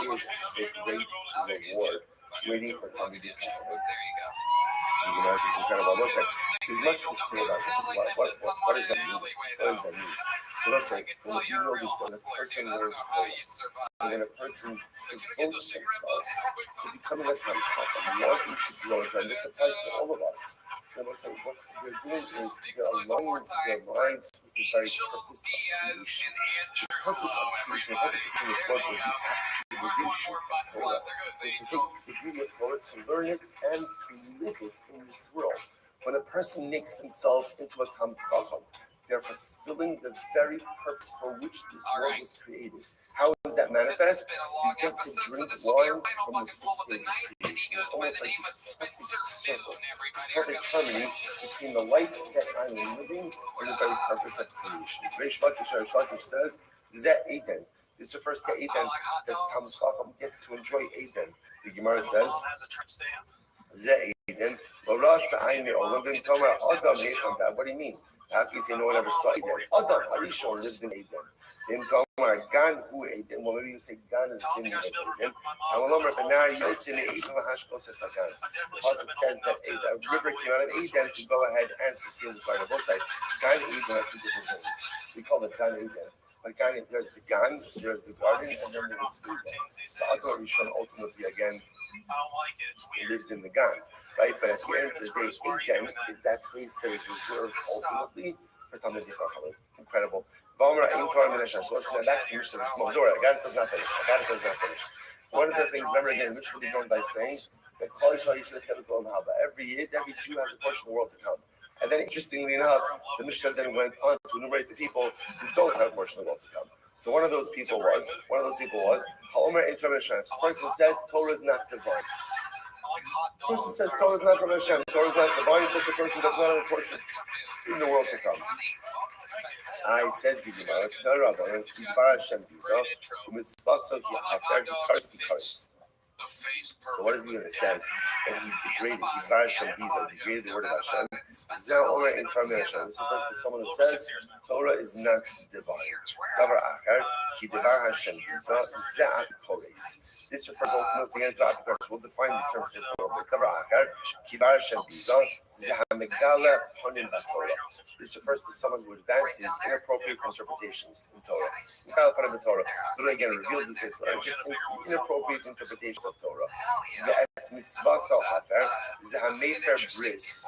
is a great reward waiting for Talmid Chacham. You know, it's incredible. Listen, there's much to say about this. What does that mean? So let's say, when you know this, then a person learns Torah, and then a person devotes themselves to becoming a Talmid Chacham, wanting to grow into, and this applies to all of us. You know, what they're doing is they're aligning their lives with the very purpose of creation. The purpose of creation this world is the actualization of Torah. It's to take the beauty of Torah, to learn it, and to live it in this world. When a person makes themselves into a Talmid Chacham, they're fulfilling the very purpose for which this world was created. How does that manifest? You get to drink wine from the 6 days of creation. It's almost like this perfect circle, this perfect harmony between the life that I am living and the very purpose of creation. Reish Lakish says, Zeh Eden. This refers to Eden, that the Talmid Chacham gets to enjoy Eden. The Gemara says, Zeh Eden. What do you mean? How can you say no one ever saw Eden? Adam, Arishon lived in Eden. In Tomar, Gan who Eden. Well, maybe you say Gan is a symbol of Eden. And when Omer Benar Yotzin Eden Hashko says Gan. The pasuk says that a river came out of Eden to go ahead and sustain the garden. Both sides, Gan and Eden are two different things. We call it Gan Eden. But Gan, there's the Gan, there's the garden, and then there's Eden. So Adam Arishon ultimately again lived in the Gan. Right, but at the end of the day, Eden is that place that is reserved ultimately for Talmid Chacham. Incredible. So let's back to Mishnah this moment. Again, it does not finish. One of the things, remember again, Mishnah began by saying that every Jew has a portion of the world to come. And then, interestingly enough, the Mishnah then went on to enumerate the people who don't have Moshe Rabbeinu to come. So one of those people was Ha'omer Ein Torah Hashem. This person says Torah is not divine. The person says Torah is not from Hashem. Torah is not divine. Such a person does not have a portion in the world to come. I said the Gemara, Torah Rabbanon, Tidbar Hashem Biza, Umitzvaso Hafer Dikaris. So what does it mean when it says that he degraded, Tidbar Hashem Biza, degraded the word of Hashem? Zeh Omer in Torah Hashem. This refers to someone who says Torah is not divine. Davar Acher, Ki Devar Hashem Biza, Zeh Kores. This refers ultimately to Apikars. We'll define this term just a little bit. Davar Acher, Ki Devar Hashem Biza, Zeh Megala Honim Torah. This refers to someone who advances inappropriate interpretations in Torah. But again, revealed this is just inappropriate interpretations of Torah. The mitzvah hafer zehamefer bris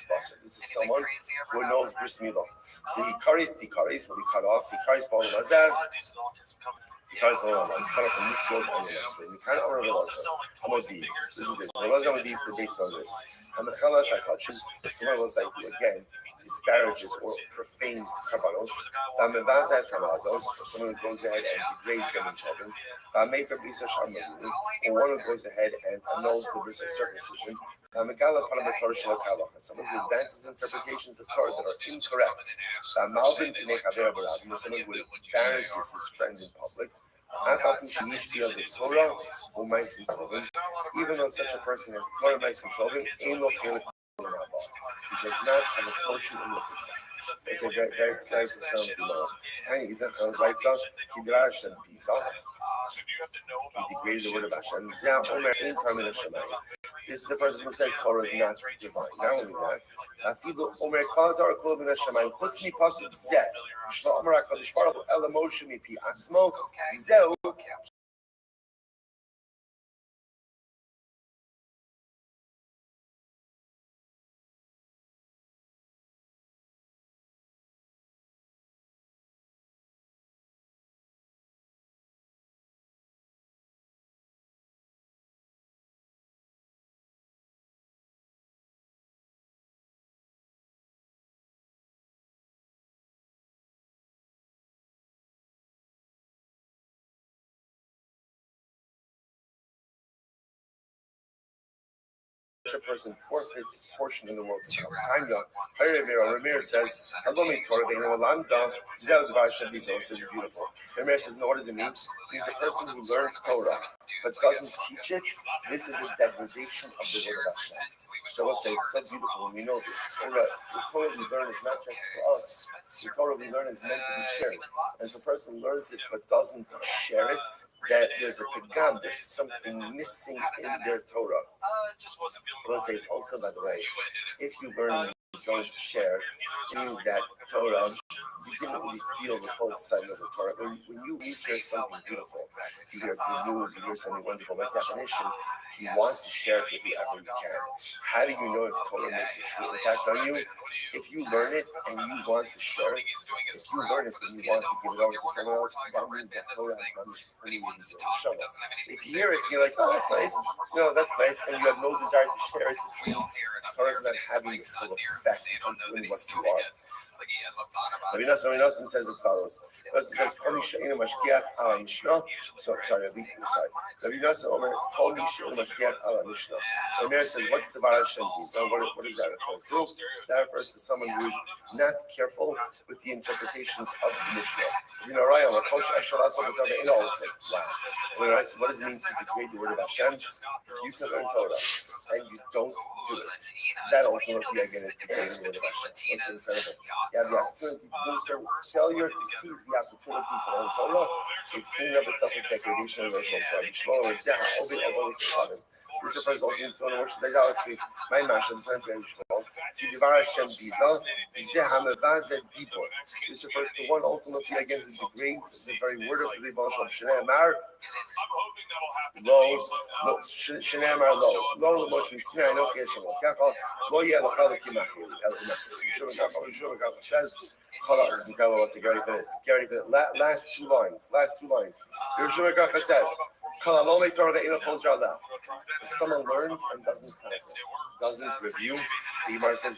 basar. This is someone who knows bris milah. So he carries, so he cut off, he carries Paul Mazar. He carries the Lama. He's cut off from this world and the next world. We can't honor the Lama. Listen to this. Relazam is based on this. And the Chalas Hakachim, someone was like, again, disparages or profanes Kabbalos. Or someone who goes ahead and degrades them in children. Or one who goes ahead and annuls the risk of circumcision. Someone who advances interpretations of Torah that are incorrect. Someone who embarrasses his friend in public. Even though such a person has Torah Maisim Tovim, he does not have a portion in the Torah. It's a very, very profound Gemara. He degraded the word of Hashem. This is the person who says Torah is not divine. Not only that, a person forfeits his portion in the world to come. Ramir says, Hello, Torah, says beautiful. Ramir says, no, what does it mean? It means a person who learns Torah but doesn't teach it. This is a degradation of the word of Hashem. So we'll say it's so beautiful when we know this. The Torah we learn is not just for us. The Torah we learn is meant to be shared. And if a person learns it but doesn't share it, that there's a pagam, there's something missing in their Torah. I will say it's also, by the way, if you learn and you don't share, it means that Torah, you didn't really feel the full excitement of the Torah. When you hear something beautiful, you hear good news, you hear something wonderful, by definition, you want to share it with whoever you can. How do you know if Torah makes a true impact on you? If you learn it and you want to share it, if you learn it and you want to give it over to someone else, that means that Torah has pretty easy to show. If you hear it, you're like, oh, that's nice. No, that's nice, and you have no desire to share it, it means Torah is not having the full effect on what you are. Rabbi Nosson says as follows. Rabbi says, Rabbi Nosson Omer, Kol Misha Mashgiach ala Mishnah. Rabbi says, what's the Devar Hashem Biza? What does that refer to? That refers to someone who is not careful with the interpretations of the Mishnah. Wow. What does it mean to degrade the word of Hashem? If you can learn Torah and you don't do it, that ultimately again is degrading the word of Hashem. It's incredible. You have the opportunity to do so. Failure to seize the opportunity to learn Torah is in and of itself a degradation of racial side. This refers ultimately to someone who worships idolatry. My Masha, the term Shmuel, to Devar Hashem Biza, this refers to one ultimately again who degrades the very word of the Rebbe Shalom. Shnei Amar Lo Moshe Sinai Anochi Hashem Elokecha Lo Yeh Lecha Elokim Achir El Imach. Yeshua says, get ready for this. Last two lines. Yeshua says, If someone learns and doesn't review, the Gemara says,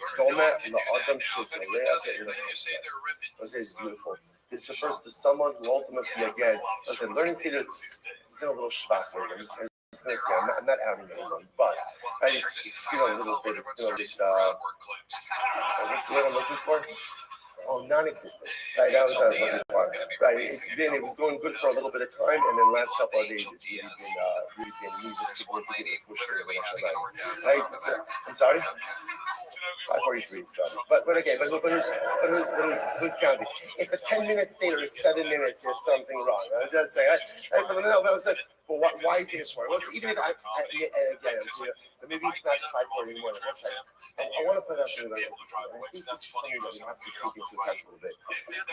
let's say it's beautiful. This refers to someone who ultimately, again, listen, learning Seder is been a little schwach. I'm just going to say, I'm not outing anyone, but right, it's been a little bit, it's been a bit, what's the word I'm looking for? Oh, non-existent. Right, that was what I was looking for. Right, it was going good for a little bit of time, and then the last couple of days, it's really been needs a significant refreshment. Right, so, I'm sorry. 5:43 started. But again, who's counting? If a 10-minute Seder is 7 minutes, there's something wrong. I'm just saying. I was like, well, why is it for? Well, even if again, maybe it's not 5:40 anymore. I want to put out something that I think this is something that we have to take into account a little bit.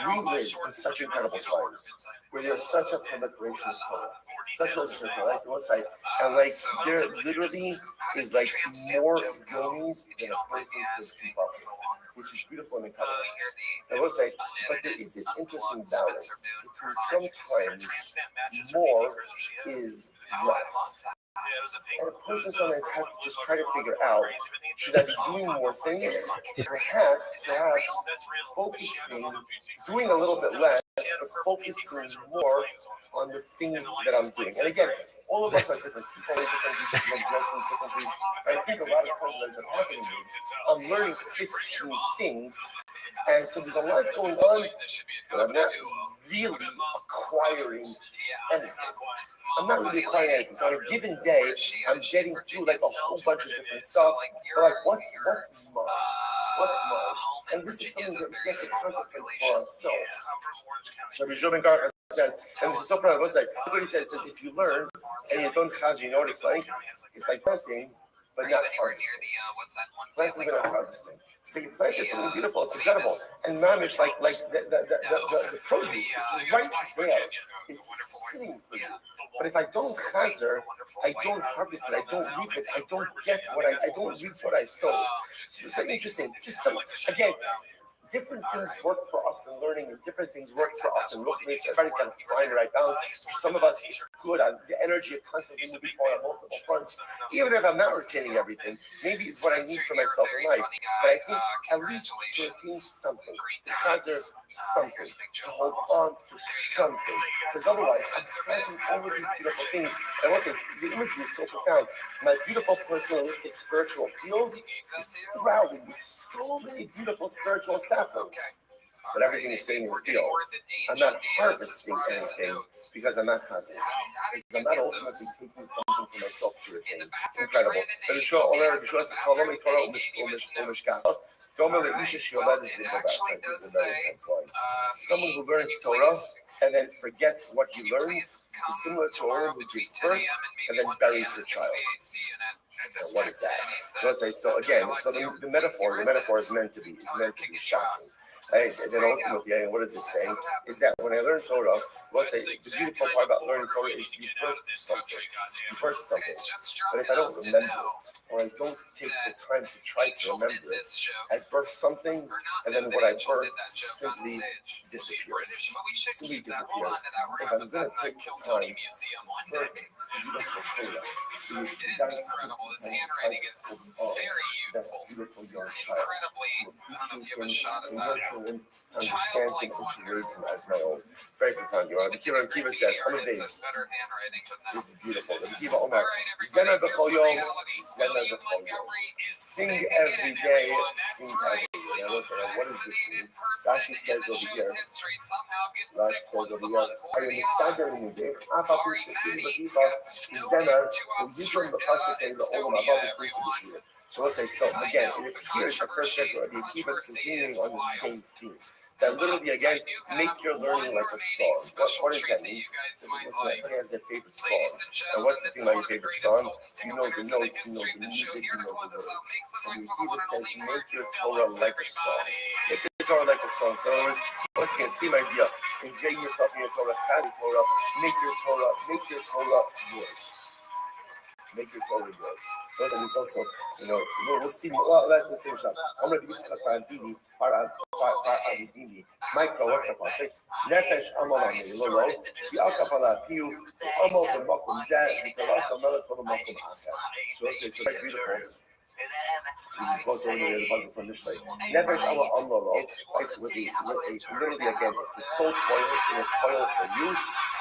We live in such incredible times where there's such a proliferation of Torah, such a like the website, and like there literally is like more yonis than a person can keep up with, which is beautiful and incredible. I will say, but there is this interesting balance between sometimes more is less. And a person sometimes has to just try to figure out, should I be doing more things? Perhaps focusing, doing a little bit less, but focusing more on the things that I'm doing. And again, all of us are different people, different differently. I think a lot of times what happening is I'm learning 15 things, and so there's a lot going on, but I'm not really acquiring anything. I'm not really acquiring anything. So on a given day, I'm getting through like a whole bunch of different stuff. But like, what's mine? What's mine? And this is something that we have to contemplate for ourselves. So Rabbi Gar says, and this is so proud. Everybody says, if you learn and you don't chaz, you know what it's like? It's like planting, but not harvesting. Planting, but not harvesting. So you plant is something beautiful, it's incredible. And mamish, like the produce, it's right there. It's sitting for you. But if I don't chazer, I don't harvest it, I don't reap it, I don't get what I don't reap what I sow. So it's so interesting. It's just some, again, different things work for us in learning, and different things work for us in ruchnis. Everybody's got to find the right balance. For some of us, it's good. The energy of constantly moving forward on multiple fronts. Even if I'm not retaining everything, maybe it's what I need for myself in life. But I think at least to retain something, to chazer something, to hold on to something. Because otherwise, I'm scratching all of these beautiful things. And listen, the imagery is so profound. My beautiful personalistic spiritual field is sprouting with so many beautiful spiritual saplings. But everything is sitting in the field. I'm not harvesting anything because I'm not chazing. Because I'm not ultimately taking something for myself to retain. Incredible. This is a very intense line. Someone who learns Torah and then forgets what he learns is similar to a woman who gives birth and then buries her child. Now, what is that? So let's say, so again, so the metaphor is meant to be shocking. Hey, then ultimately, what is it saying? Is that when I learn Torah, let's say the beautiful part about learning Torah is you birth something. You birth something. But if I don't remember it, or I don't take the time to try to remember it, I birth something, and then what I birth simply disappears. Simply disappears. If I'm going to take the time to birth beautiful Torah, It is incredible. His handwriting is very youthful. Incredibly, I don't know if you have a shot of that. Understand him and to raise him as my own. Very profound. The Kiva says, "I'm a base." This is beautiful. The Kiva Omer, Zena b'chol yom, Zena b'chol yom. Sing every day, sing every day. Now listen, what does this mean? Rashi says over here, I am a sagar in the day. Apapu shesim b'kiva, Zena, v'yishon b'chashetei la'olam haba b'sing b'shir. So let's say, so again, it appears at first glance the Akiva is continuing on the same theme. That literally, again, make your learning like a song. What does that mean? Everybody has their favorite song. And what's the thing about your favorite song? You know the notes, you know the music, you know the words. And the Akiva says, make your Torah like a song. Make your Torah like a song. So in other words, once again, same idea. Engage yourself in your Torah, chaz Torah, make your Torah yours. Make your Torah yours. And it's also, we'll see. Well, let's finish up. I'm going to do this on TV. Michael, what's the passage? Nefesh Amalami, Lolo, the Akapala Piu, Amal the Makum Zat, Nicolas, Amelis on the Makum Asa. So it's very beautiful. Goes over the puzzle from this way. Nefesh Amalolo, with literally again, the soul toils in a toil for you,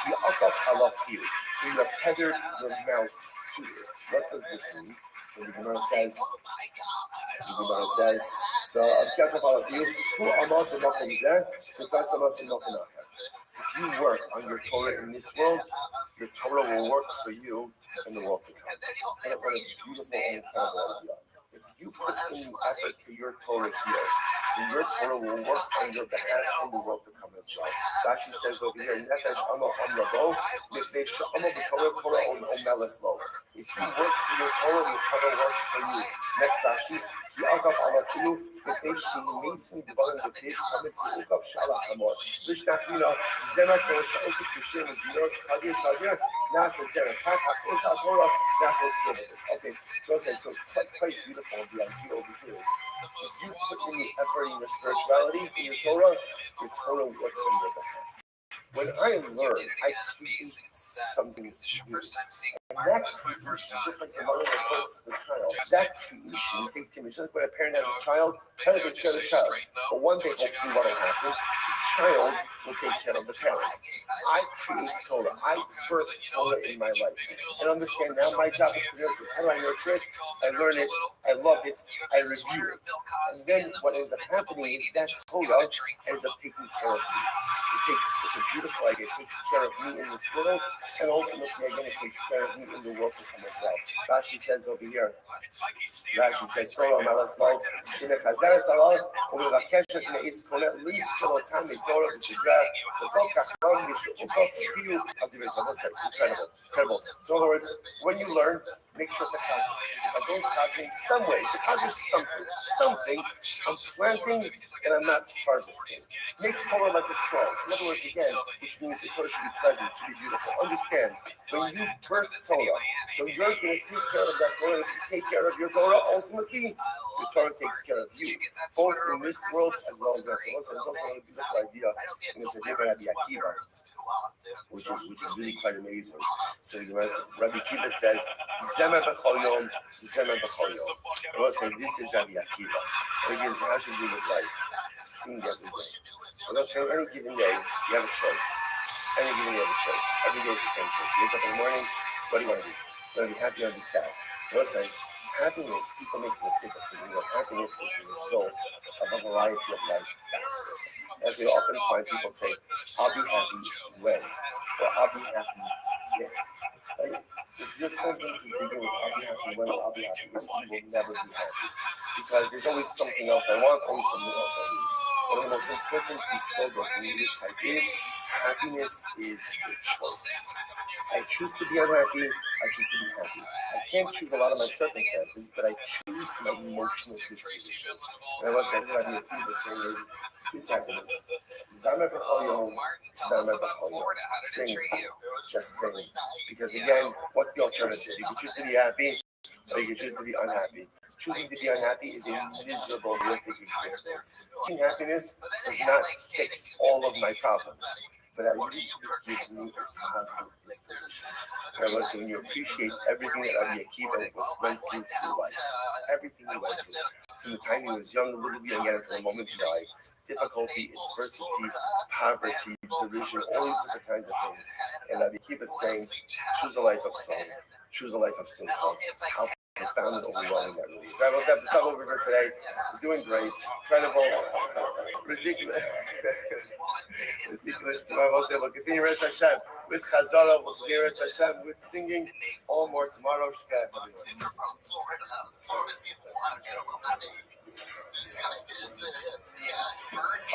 the Akapala Piu. So you have tethered your mouth to it. What does this mean? The Gemara says, so I'm careful about you. Who among the Makom Zeh? If you work on your Torah in this world, your Torah will work for you in the world to come. And what a beautiful and incredible idea. If you put in effort for your Torah here, so your Torah will work on your behalf in the world to come as well. Rashi says over here, Nefesh Amo Amlabo, Nefesh Amo B'Torah Torah On Omeles Lo. If you work for your Torah, your Torah works for you. Next Rashi, Ya'akav Alakiyu, Nefesh Mason Devarim Nefesh Kamit Ukav Shalach Amor. Lishnachina, Zena Torah Sha'osik Kushim Zinos Kadir Kadir, Nasa Zena Tak Hakota Torah, Nasa Zena. Okay, so it's quite beautiful. The idea over here is, if you put in the effort in your spirituality, in your Torah works on your behalf. When I learn, I create something new. And that creation, just like the mother approaches the child, that creation takes care of it. Just like when a parent has a child, parent takes care of the child. But one day, hopefully, what will happen? The child will take care of the parent. I create Torah. I birth Torah in my life. And understand now my job is to nurture it. How do I nurture it? I learn it. I love it. I review it. And then what ends up happening is that Torah ends up taking care of me. It takes such a beautiful idea. It takes care of me in this world, and ultimately, again, it takes care of me in the world to come as well. Rashi says over here, Rashi says, Torah Malas Lo, Shinechazar Salal, Uvivakeshes Meis Kolet, Lis Shalotan, Torah, B'Sidra, V'Kol Kachon, V'Kol Fiyu, incredible. So in other words, when you learn, make sure to chazir. If I don't chazir in some way, to chazir something, I'm planting and I'm not harvesting. Make Torah like a soil. In other words, again, which means the Torah should be pleasant, should be beautiful. Understand, when you birth Torah, so you're going to take care of that Torah. If you take care of your Torah, ultimately, your Torah takes care of you, both in this world as well as that. So there's also a beautiful idea in this idea of Rabbi Akiva, which is really quite amazing. So Rabbi Akiva says, Zema b'chol yom, Zema b'chol yom. I will say, this is Rabbi Akiva. And he gives how should you live life? Sing every day. I'm not saying any given day, you have a choice. Any given day, you have a choice. Every day is the same choice. You wake up in the morning, what do you want to do? You want to be happy or be sad? I will say, happiness, people make the mistake of thinking that happiness is the result of a variety of life factors. As we often find people say, I'll be happy when, or I'll be happy if. Right? If your sentences begin with I'll be happy when, or I'll be happy if, you will never be happy. Because there's always something else I want, always something else I need. One of the most important yesodot in Yiddishkeit is happiness is a choice. I choose to be unhappy, I choose to be happy. I can't choose a lot of my circumstances, but I choose my emotional disposition. And I was saying, what I people saying is, choose happiness. Zama b'chol yom, Zama b'chol yom. Sing, just sing. Because again, what's the alternative? You can choose to be happy, or you can choose to be unhappy. Choosing to be unhappy is a miserable, horrific existence. Choosing happiness does not fix all of my problems, but at least it gives me a positive disposition. And also, when you appreciate everything that Rabbi Akiva went through life, everything he went through, from the time he was young, little young, and until the moment he died, difficulty, adversity, poverty, derision, all these different kinds of things. And Rabbi Akiva is saying, choose a life of song, choose a life of simcha. How profound and overwhelming that really is. Right, we'll have to stop over here today. We're doing great. Incredible. Ridiculous. Ridiculous. Tomorrow we'll say we'll continue Rest Hashem with Chazara, we'll continue Rest Hashem with singing. All more tomorrow.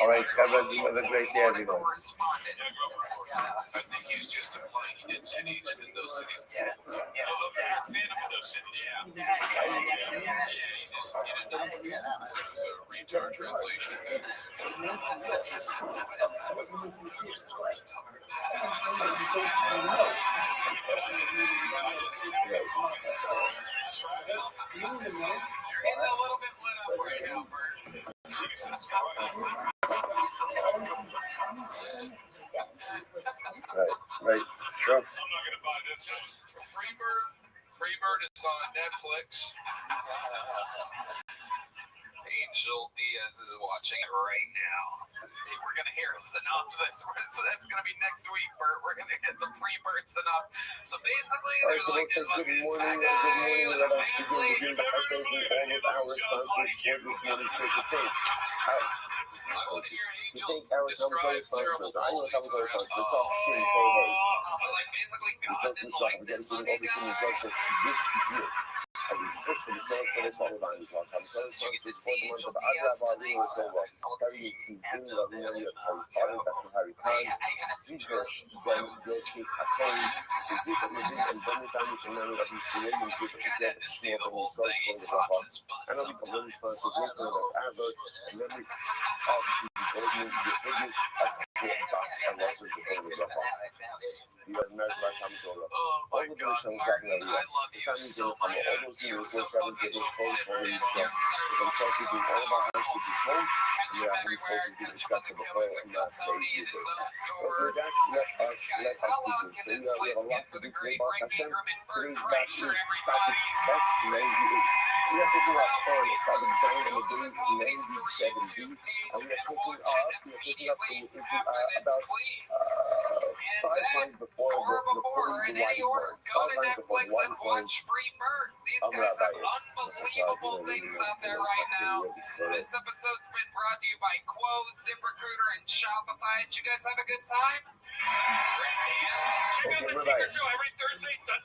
All right, have a great day, everyone. I think he was just implying he did cities in those cities. Yeah. He just a retard translation. Getting a little bit lit up right now, Bert. Jesus. gonna buy this one. Freebird is on Netflix. Angel Diaz is watching it right now. We're gonna hear a synopsis. So that's gonna be next week, Bert. We're gonna get the Freebird synopsis. So basically, there's like this fucking fat guy with a family. Begin by thanking all of our sponsors for this morning show today. I want to hear Angel You think our describe cerebral palsy to the rest. We're talking shit and cold. So like basically God Because didn't it's like not this getting fucking over guy. to this year. As his Christian son for his father Van Talk, I'm trying to You get to support see the month Angel of Diaz Agra tonight. Carrying its team of the Harry Father, Dr. Harry Khan, Speaker, Ben Yossi, Akon, the Zika Levin, and Benny Thomas, and many of these Canadian Zika, I had to see the whole Scott, thing. He Scott, flops his butt and I'll be sometimes. completely sponsored with Advert, and then we obviously the biggest estimate box and also the thing with Rafa. You are American by Thomas Ola. Oh my God, Martin, I love you so much. You're so fucking consistent. You're so doing all of our house with this home, and we are everywhere. resources being Catch up accessible with all him in that same Tony and his own But tour. with that, let us Guys, begin. how long So can this we have a place lot get to for do the today great about Rick Hashem. Ingram and Bert Today's back Kreischer, is everybody? Saturday, best 98. We are picking up on Saturday design in the days 97B, and we are picking up from about 5 lines before the in any order, go to Netflix and watch Freebird. These guys have unbelievable things out there right now. This episode's been brought to you by Quo, ZipRecruiter, and Shopify. Did you guys have a good time? Okay, we're back.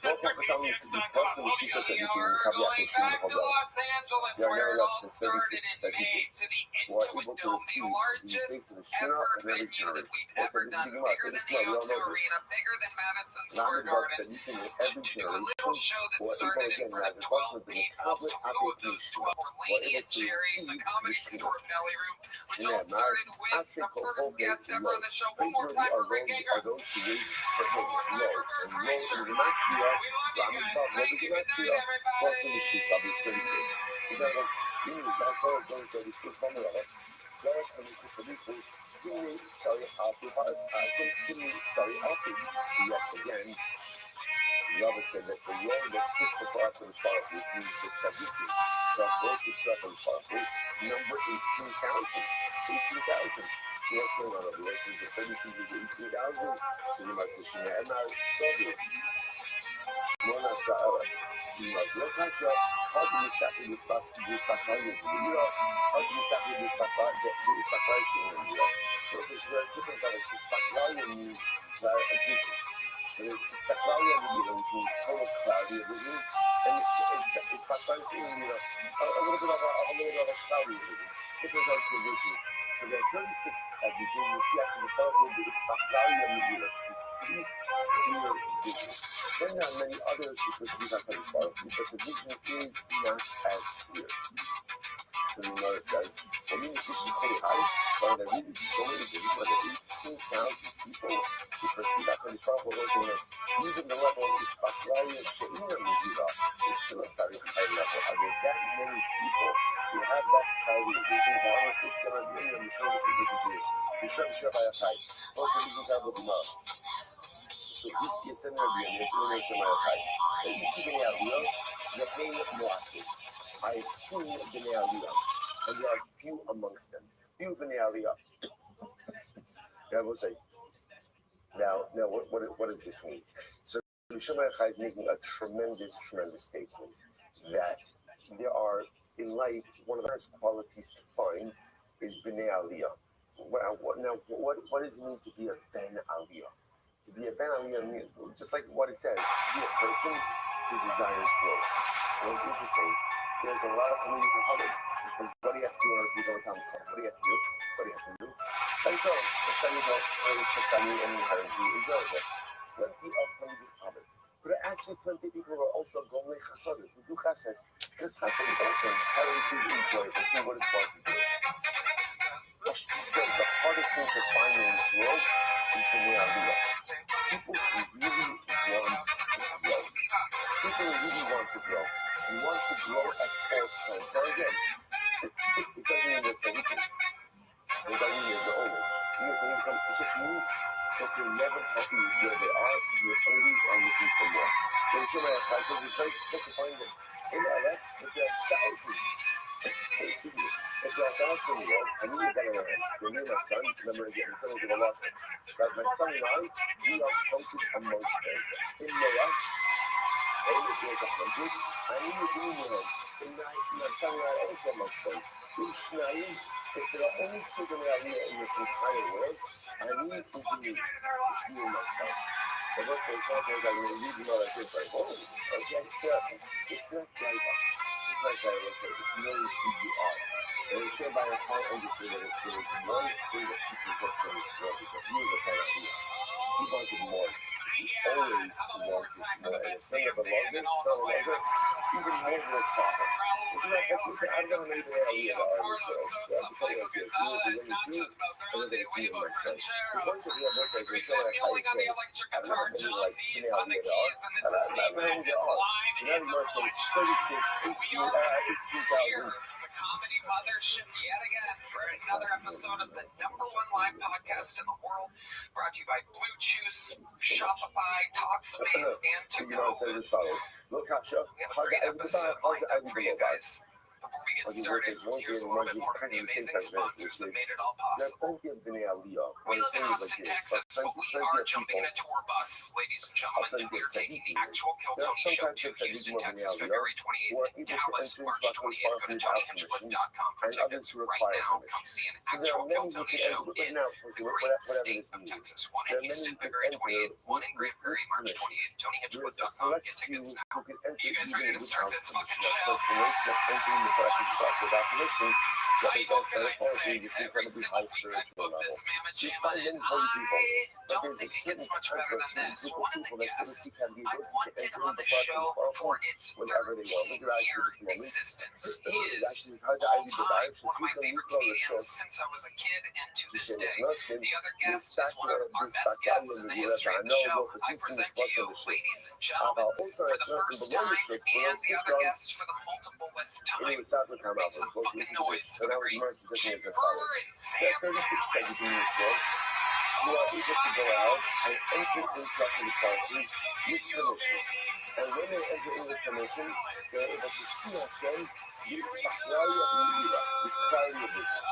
Welcome to Sound Plus and Shisha Teddy We're going back to Los Angeles, where it all started in May to the Intuit Dome, the largest ever venue that we've ever done, bigger than the O2 Arena, bigger than Madison Square Garden. To do a little show that started in front of 12 people. 2 of those 12 were Laney and Jerry in the Comedy Store Belly Room, which all started with the first guest ever on the show. One more time for Rick Ingram. One more time for Bert Kreischer. We love you guys. Thank you. Good night, everybody. Again, Rava said that the role that sits before after the start with means the tzaddikim. Thus, those who start from start with number 18,000. 18,000. So what's going on over there? So the 32 is 18,000. So you might say, Shema Emar, Sodu. Shmona Sa'ara. So you might say, Kasha, how do you start with this Pakistan? How do you start with this Pakistan? So it's very different that this Pakistan means addition. So it's Pakistan means total clarity of vision, and it's Pakistan means a little bit of a cloudy vision. Different types of vision. So there are 36 that we do. We see after the start with this Pakistan means complete, clear vision. Then there are many others you could see after the start because the vision is not as clear. So you know it says, when you see pretty high, but there really so many things, where there are 18,000 people who perceive that from the start of working at even the level of this Baklaya She'ina Mujira is still a very high level. Are there that many people who have that clarity of vision? However, it's going to be, I'm sure we can listen to this. We're sure to share by a high. Also, we can have a Gemara. So this is an area, and it's in a Shemaya high. And you see the area, you're paying Moakim. I have seen Bnei Aliyah, and there are few amongst them. Few Bnei Aliyah. I will say. Now, what does this mean? So, Shemai Chai is making a tremendous statement that there are in life one of the first qualities to find is Bnei Aliyah. What does it mean to be a Ben Aliyah? To be a Ben Aliyah means just like what it says, to be a person who desires growth. And it's interesting. There's a lot of community for Hubbard. Because what do you have to do if you go to town? What do you have to do? Study Torah. Study Torah. Study and enjoy it. Plenty of community for Hubbard. But there are actually plenty of people who are also Gomlei Chassadim, who do Chassid. Because Chassid is also inherently enjoyable. Do what it's want to do. Rashbi says the hardest thing to find in this world is Bnei Aliyah. People who really want to grow. People who really want to grow. You want to grow at all times. So again, it doesn't mean that it's a weekend. It doesn't mean that you're old. It just means but they're never happy with where they are. You're always are looking for more. So show my advice is very difficult to find them in LF, but there are thousands. Excuse me. But there are thousands of us, and we got around. When me and my son, remember again, son was a lot. But my son and I, we are counted amongst them. In Noah, they was like 100, and we were doing them. And my son and I also amongst them. If there are only children out here in this entire world, I need to be it's you and myself. But what's the context? I'm going to read you all I did, like, oh, okay, it's not like that. It's like that, it's knowing who you are. And it's sure by a heart understood that there is one thing that he possessed in this world, is that he was a bad idea. He wanted more. He always wanted more. And the son of a loser, even more than his father. It's not, listen, I'm going to make the idea of our world. So I'm telling you like this, he was the only two, and then it's me and my son. The point that we have this, like, we're trying to how to say, I'm not maybe like, you know, the idea of I'm not marrying the all. So now you want to say 36, 18,000. Comedy mothership yet again for another episode of the #1 live podcast in the world, brought to you by Blue Juice, Shopify, Talkspace, and To You Go. know what I'm saying? As follows. Look, Kasha, We have a great episode lined up for you guys. Before we get started, here's a little bit more from the amazing sponsors that made it all possible. We live in Austin, Texas, but we are jumping in a tour bus, ladies and gentlemen, and we are taking the actual Kill Tony show to Houston, Texas, February 28th, and Dallas, March 20th. Go to TonyHinchcliffe.com for tickets right now. Come see an actual Kill Tony show in the great state of Texas. One in Houston, February 28th, one in Grand Prairie, March 28th. TonyHinchcliffe.com. Get tickets now. You guys ready to start this fucking show? What can I say? Every single week I book this mammoth jamma, and I don't think it gets much better than this. One of the guests I wanted on the show for its 13-year existence. He is all-time one of my favorite comedians since I was a kid and to this day. The other guest is one of our best guests in the history of the show. I present to you, ladies and gentlemen, for the first time, and the other guest for the multiple time. Make some fucking noise for the great Jim Brewer and Sam Howard. You are able to go out and enter into the party with permission. And when they enter in with permission, they're able to see Hashem with clarity of vision.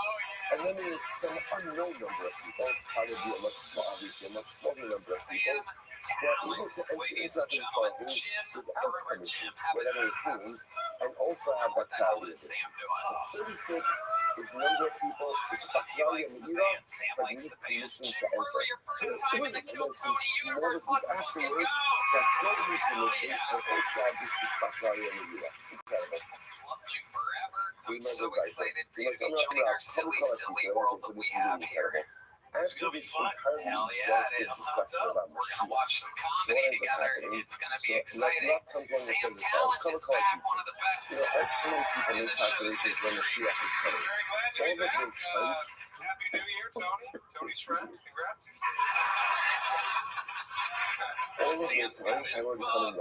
And then there is some unknown number of people, probably a much smaller number of people, who are able to enter into the party without permission, whatever it means, and also have that clarity of vision. So 36 is the number of people, is Patrali and Mira, that need permission to enter. So and then some smaller group afterwards that don't need permission and also have this Patrali and Mira. Incredible. Loved you forever. I'm so excited for you to be joining our silly world that we have here. It's gonna be fun. Hell yeah, it is. We're gonna watch some comedy together. It's gonna be exciting. Sam Talent is back, one of the best in the show's history. Very glad to be back. Happy New Year, Tony. Tony's friend. Congrats. Sam's got his bug,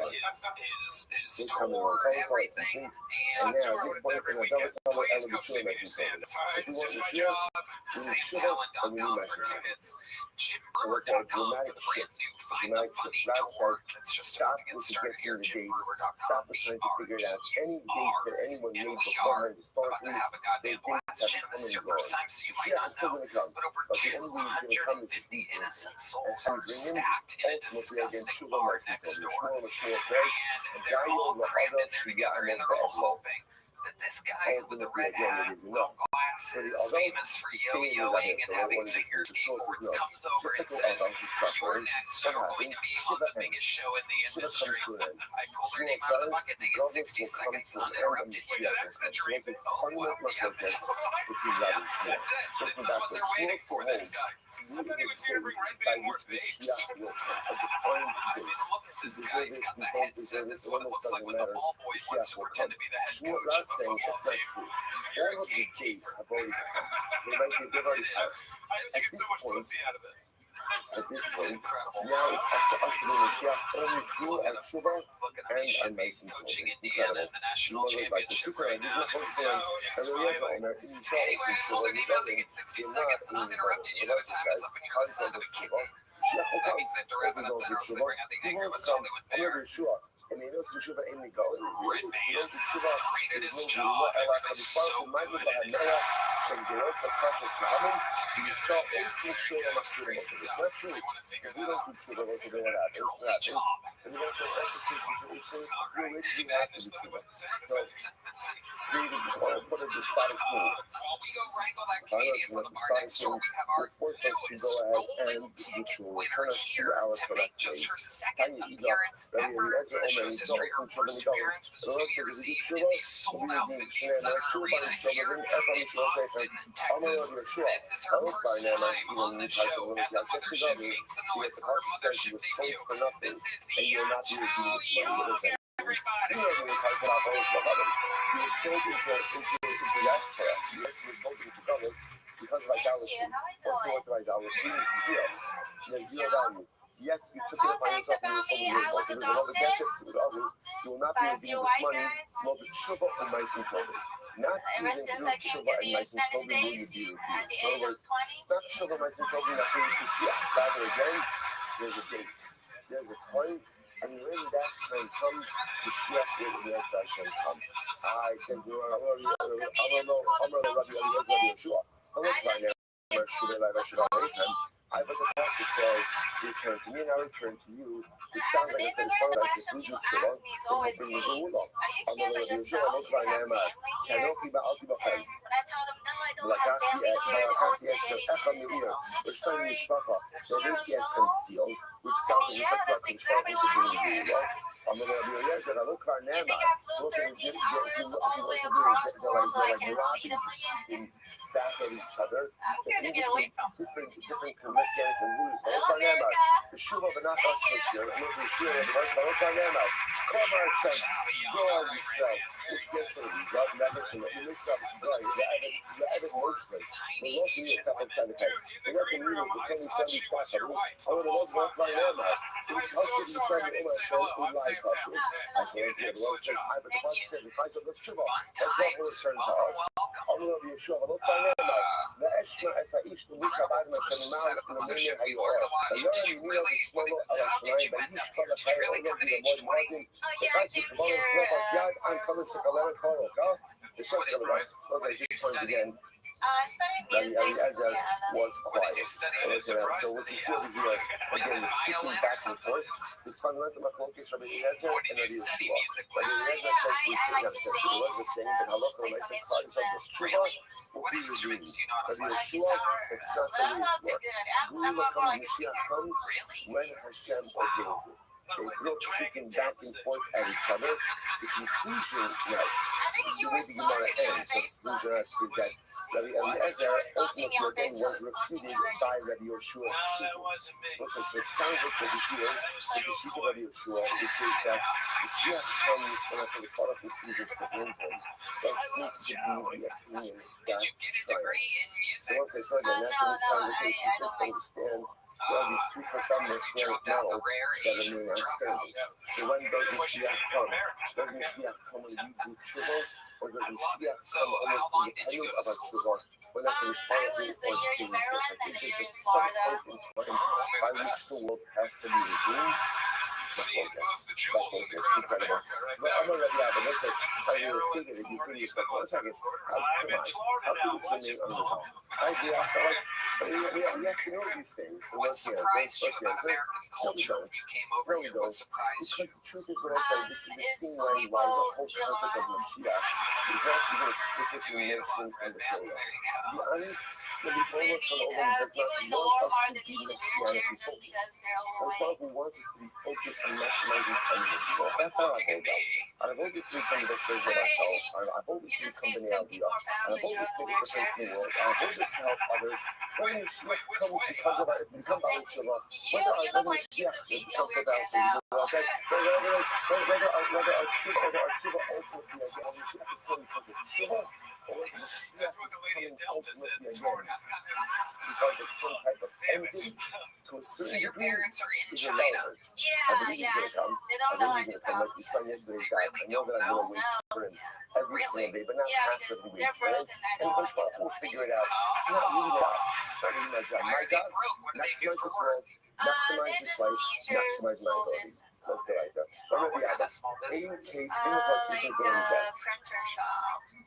his store, everything. And It's every weekend. Please come see me in Santa Fe. It's just my job. SamTalent.com for tickets. JimBrewer.com for the brand new Find the Funny tour. It's just about to get started here. JimBrewer.com. BRER. And we are about to have a goddamn blast. Jim, this is your first time, so you might not know, but over 250 innocent souls are stacked in a disgusting bar next door. And they're all crammed in there together, and they're all hoping that this guy with the red hat and little glasses, famous for yo-yoing and having finger skateboards, comes over and says, "You're next. You're going to be on the biggest show in the industry." I pulled her name out of the bucket. They get 60 seconds uninterrupted. That's the dream. Oh, well, yeah, that's it. This is what they're waiting for, this guy. I thought he was here to bring Red Band more babes. I mean, look at this guy. He's got the headset. This is what it looks like when the ball boy wants to pretend to be the head coach of a football team. You're a gatekeeper. have already passed. They've already passed. I didn't get so much pussy out of this. At this point, now it's up to us to do Mashiach only through our Tshuva and our Mason coaching Indiana in the national championship right now. Anyway, I pulled their name out. They get 60 seconds uninterrupted. You know the time is up and you gotta send them a kidney. Mashiach will come. means that If we Derevin don't do better tshuva, bring out the he anger of won't a soul come. that would I'm bear. not sure. And they don't do tshuva in the go. If you don't do tshuva, Created there's his no job. Allah. Everything's HaMishpar, so who might good be in his Ha'nera, job. Shemzerot, Precious Kahanim, you saw Yeah, also tshuva machzir. great It's stuff. not true. I want to figure If we that don't out. do So tshuva, it's what your happens? only job. And we also emphasize situations through which we I have to just do thought it tshuva. was the same. So, David, before I put a despotic move, While we go wrangle that Violence comedian from with the bar next door, we have our will force us to go newest ahead golden and ticket which will winner return us to here our to make correct just her place. second Tanya Ida, appearance Rabbi ever Eliezer in the Omer, show's history. Her Yisrael, first Shem appearance was Shuvah, New Year's Eve in Shuvah, the sold-out Shuvah, Movie Center Arena here in Austin, Texas. This is her first time on the show at the Mothership. Make some noise for her Mothership debut. This is Zion Chow Young, everybody. You know, we talk about those for others. You were sold into diaspora. You were sold into dollars because of idolatry. What's the word of idolatry? Zero. There's zero value. Yes, you took it upon yourself and you were sold into another gesture with others. You will not be redeemed with money, nor with tshuva and mice and clothing. Not even through tshuva and mice and clothing will you be redeemed. In other words, it's not tshuva, mice and clothing that brings Mashiach. Rather, again, there's a date. There's a time. And when that time comes, the Mashiach will be Hashem come. I said, I'm I but the passage says, return to me and I return to you, which sounds like a paradise if we do tshuva, then we'll bring the Geulah. I'm going to do tshuva, look by Nama, Kanoki Ba'alti B'chem. Malakati Esther Echam Yeir, Restream Mishpacha, Rebesi Eshem Seal, which sounds like it's a fucking struggle to bring the Geulah. I'm going to do Yezer, I look by Nama. Also, if you also do it, they're like shooting back at each other. Different messianic rules. The Shuvah Benachas Kushner, and the Shuvah Benachas Kama Hashem, God Yisrael, the Moshe, the Loki is top of Tzadikah. The Loki knew the Kenny Sunday Shvachar. I would have loved by Nama. It was Kashur Yisrael and Hashem, Ulai Kashur. I say, let's get the Lord says, I, but the Pasuk says, if I said, let's Shuvah, that's what will return to us. I'm going to be a Shuvah, look by Nama. The Eshma Esaish, the Wish Abad Hashem, Mal, the Mimir Hayor. The Lord, you know, the Smolo, Alashnai, the Yishpa, the Chayr, the Mod Morgan, the Chayr, the Baron, Snowball's Yad, and Colors, the Galera, Koro, God. The show's going to go. Was like this point again. Studying music. Was quiet. So what you see over here, again, the shifting back and forth, this fundamental focus from Eliezer and Rabbi Yeshua. Rabbi Eliezer essentially saying, I'm saying, the Lord was saying that Halakha and Ma'aseh Klal Yisrael was tshuva will be redeemed. Rabbi Yeshua, it's not the way it works. Geulah comes, Mashiach comes when Hashem ordains it. They broke shifting back and forth at each other. The conclusion, now, the way the Gemara ends, the conclusion is that Rabbi Eliezer ultimately again was refuted by Rabbi Yeshua's Psukim. So it sounds like the Yeshua is the Psukim of Rabbi Yeshua, which is that the Mashiach comes when I put the part of which Jesus put in him. That seems to be the opinion that triumphs. So once I saw again, that's in this conversation, just understand well, these two profound messianic models that are new outstanding. So when does Mashiach come? Does Mashiach come when we do tshuva, or does Mashiach come almost independent of our tshuva? We're not going to respond to it or things like this. It's just some point in time by which the world has to be redeemed. Focus, incredible. But I'm already out, but let's say, I was thinking, if you see this, like, 1 second, come on, how could this remain unresolved? I do, I feel like, we have to know these things. And let's see, no, we don't. No, we don't. Because the truth is what I say, this is the same way why the whole concept of Mashiach is not even explicitly mentioned in the Torah. To be honest, the Rebbeinu Shalom does not want us to be messianically focused. That's why he wants us to be focused on maximizing kindness. Well, that's how I hold up. And I've obviously come to this place of myself. I've obviously come to the idea. And I've obviously made a difference in the world. And I've obviously helped others. Whether Mashiach comes because of it, it become Baal Tshuva. Whether Mashiach becomes a Baal Tshuva. Whether our Tshuva ultimately, again, Mashiach is coming because of Tshuva. Or Mashiach is coming ultimately again because of some type of ending to a certain degree is irrelevant. I believe he's going to come. I believe he's going to come. Like your son yesterday's guy. I know that I'm going to wait for him every single day, but not passively wait. And Coach Mark will figure it out. It's not really my job. It's not really my job. My job, maximize this world, maximize this life, maximize my abilities. Let's go like that. Remember the album. Aiden Cates in the party for games that.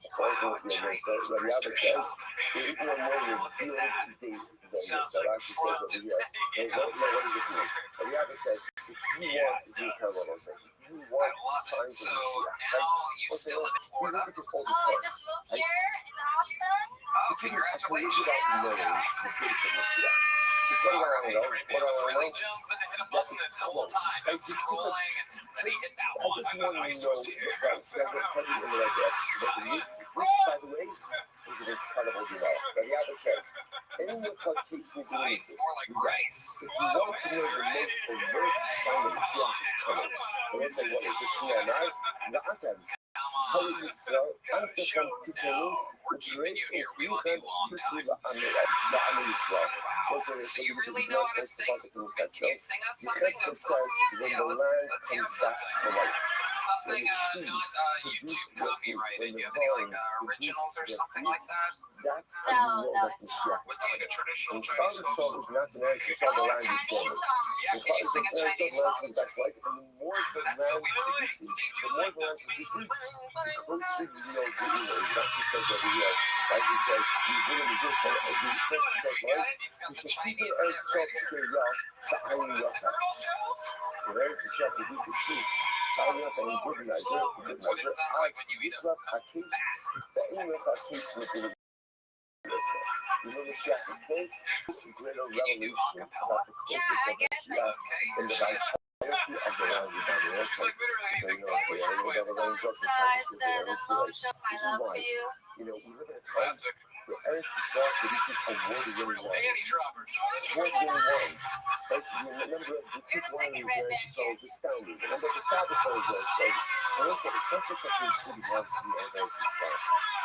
So I think the other says, what the album says, there is no more revealed date than this. That actually says over here. They don't know what does this mean. But the album says, if you want, this is a parallel I'm saying. If you want signs of Mashiach, right? We'll say, we look at this all the time. Just moved here in Austin? The thing is, I believe you guys know the date of Mashiach. Just what do I want to know? What do I want to know? That is close. I just want to know the right. That we're heading in the right direction. Listen, this, by the way, is an incredible email. But the other says, anyone who keeps me doing this is that if you want to know the most overt sign of Mashiach is coming, and they say, what is it? Shia and I, Na'atam. How is Israel? Antekan titanu, utrei uchiuchem tisu la'am Israel. So you really know how to sing? Can you sing us something of says, when the land comes back to life? Something not YouTube copyrighted. You have any like originals or something like that? That's how you know that Mashiach is coming. Like a traditional When Father saw was not the man who saw the land was born. Yeah, can you sing a Chinese song? Comes back to life, and the more the land produces, the closer you know the Elohim. That's what he says every year. Like he says, you bring him this, and if you express yourself right, you should keep it as self-care, to Ayin Rafa. The Eretz Yisrael produces fruit. Ayin Rafa, in good measure, Hakits, the Ayin Rafa Hakits will be the you know the Mashiach is close, greater revelation about the closeness of Mashiach in the vitality of the land we down there. So you know, okay, I know that we're just The phone shows my love to you. You know, we live in a time where Eretz Yisrael produces award-winning wines. Award-winning wines. Like, remember, the two wineries Eretz Yisrael is astounding. The number of established wineries Eretz Yisrael. And listen, it's not just that there's good wine coming out of Eretz Yisrael.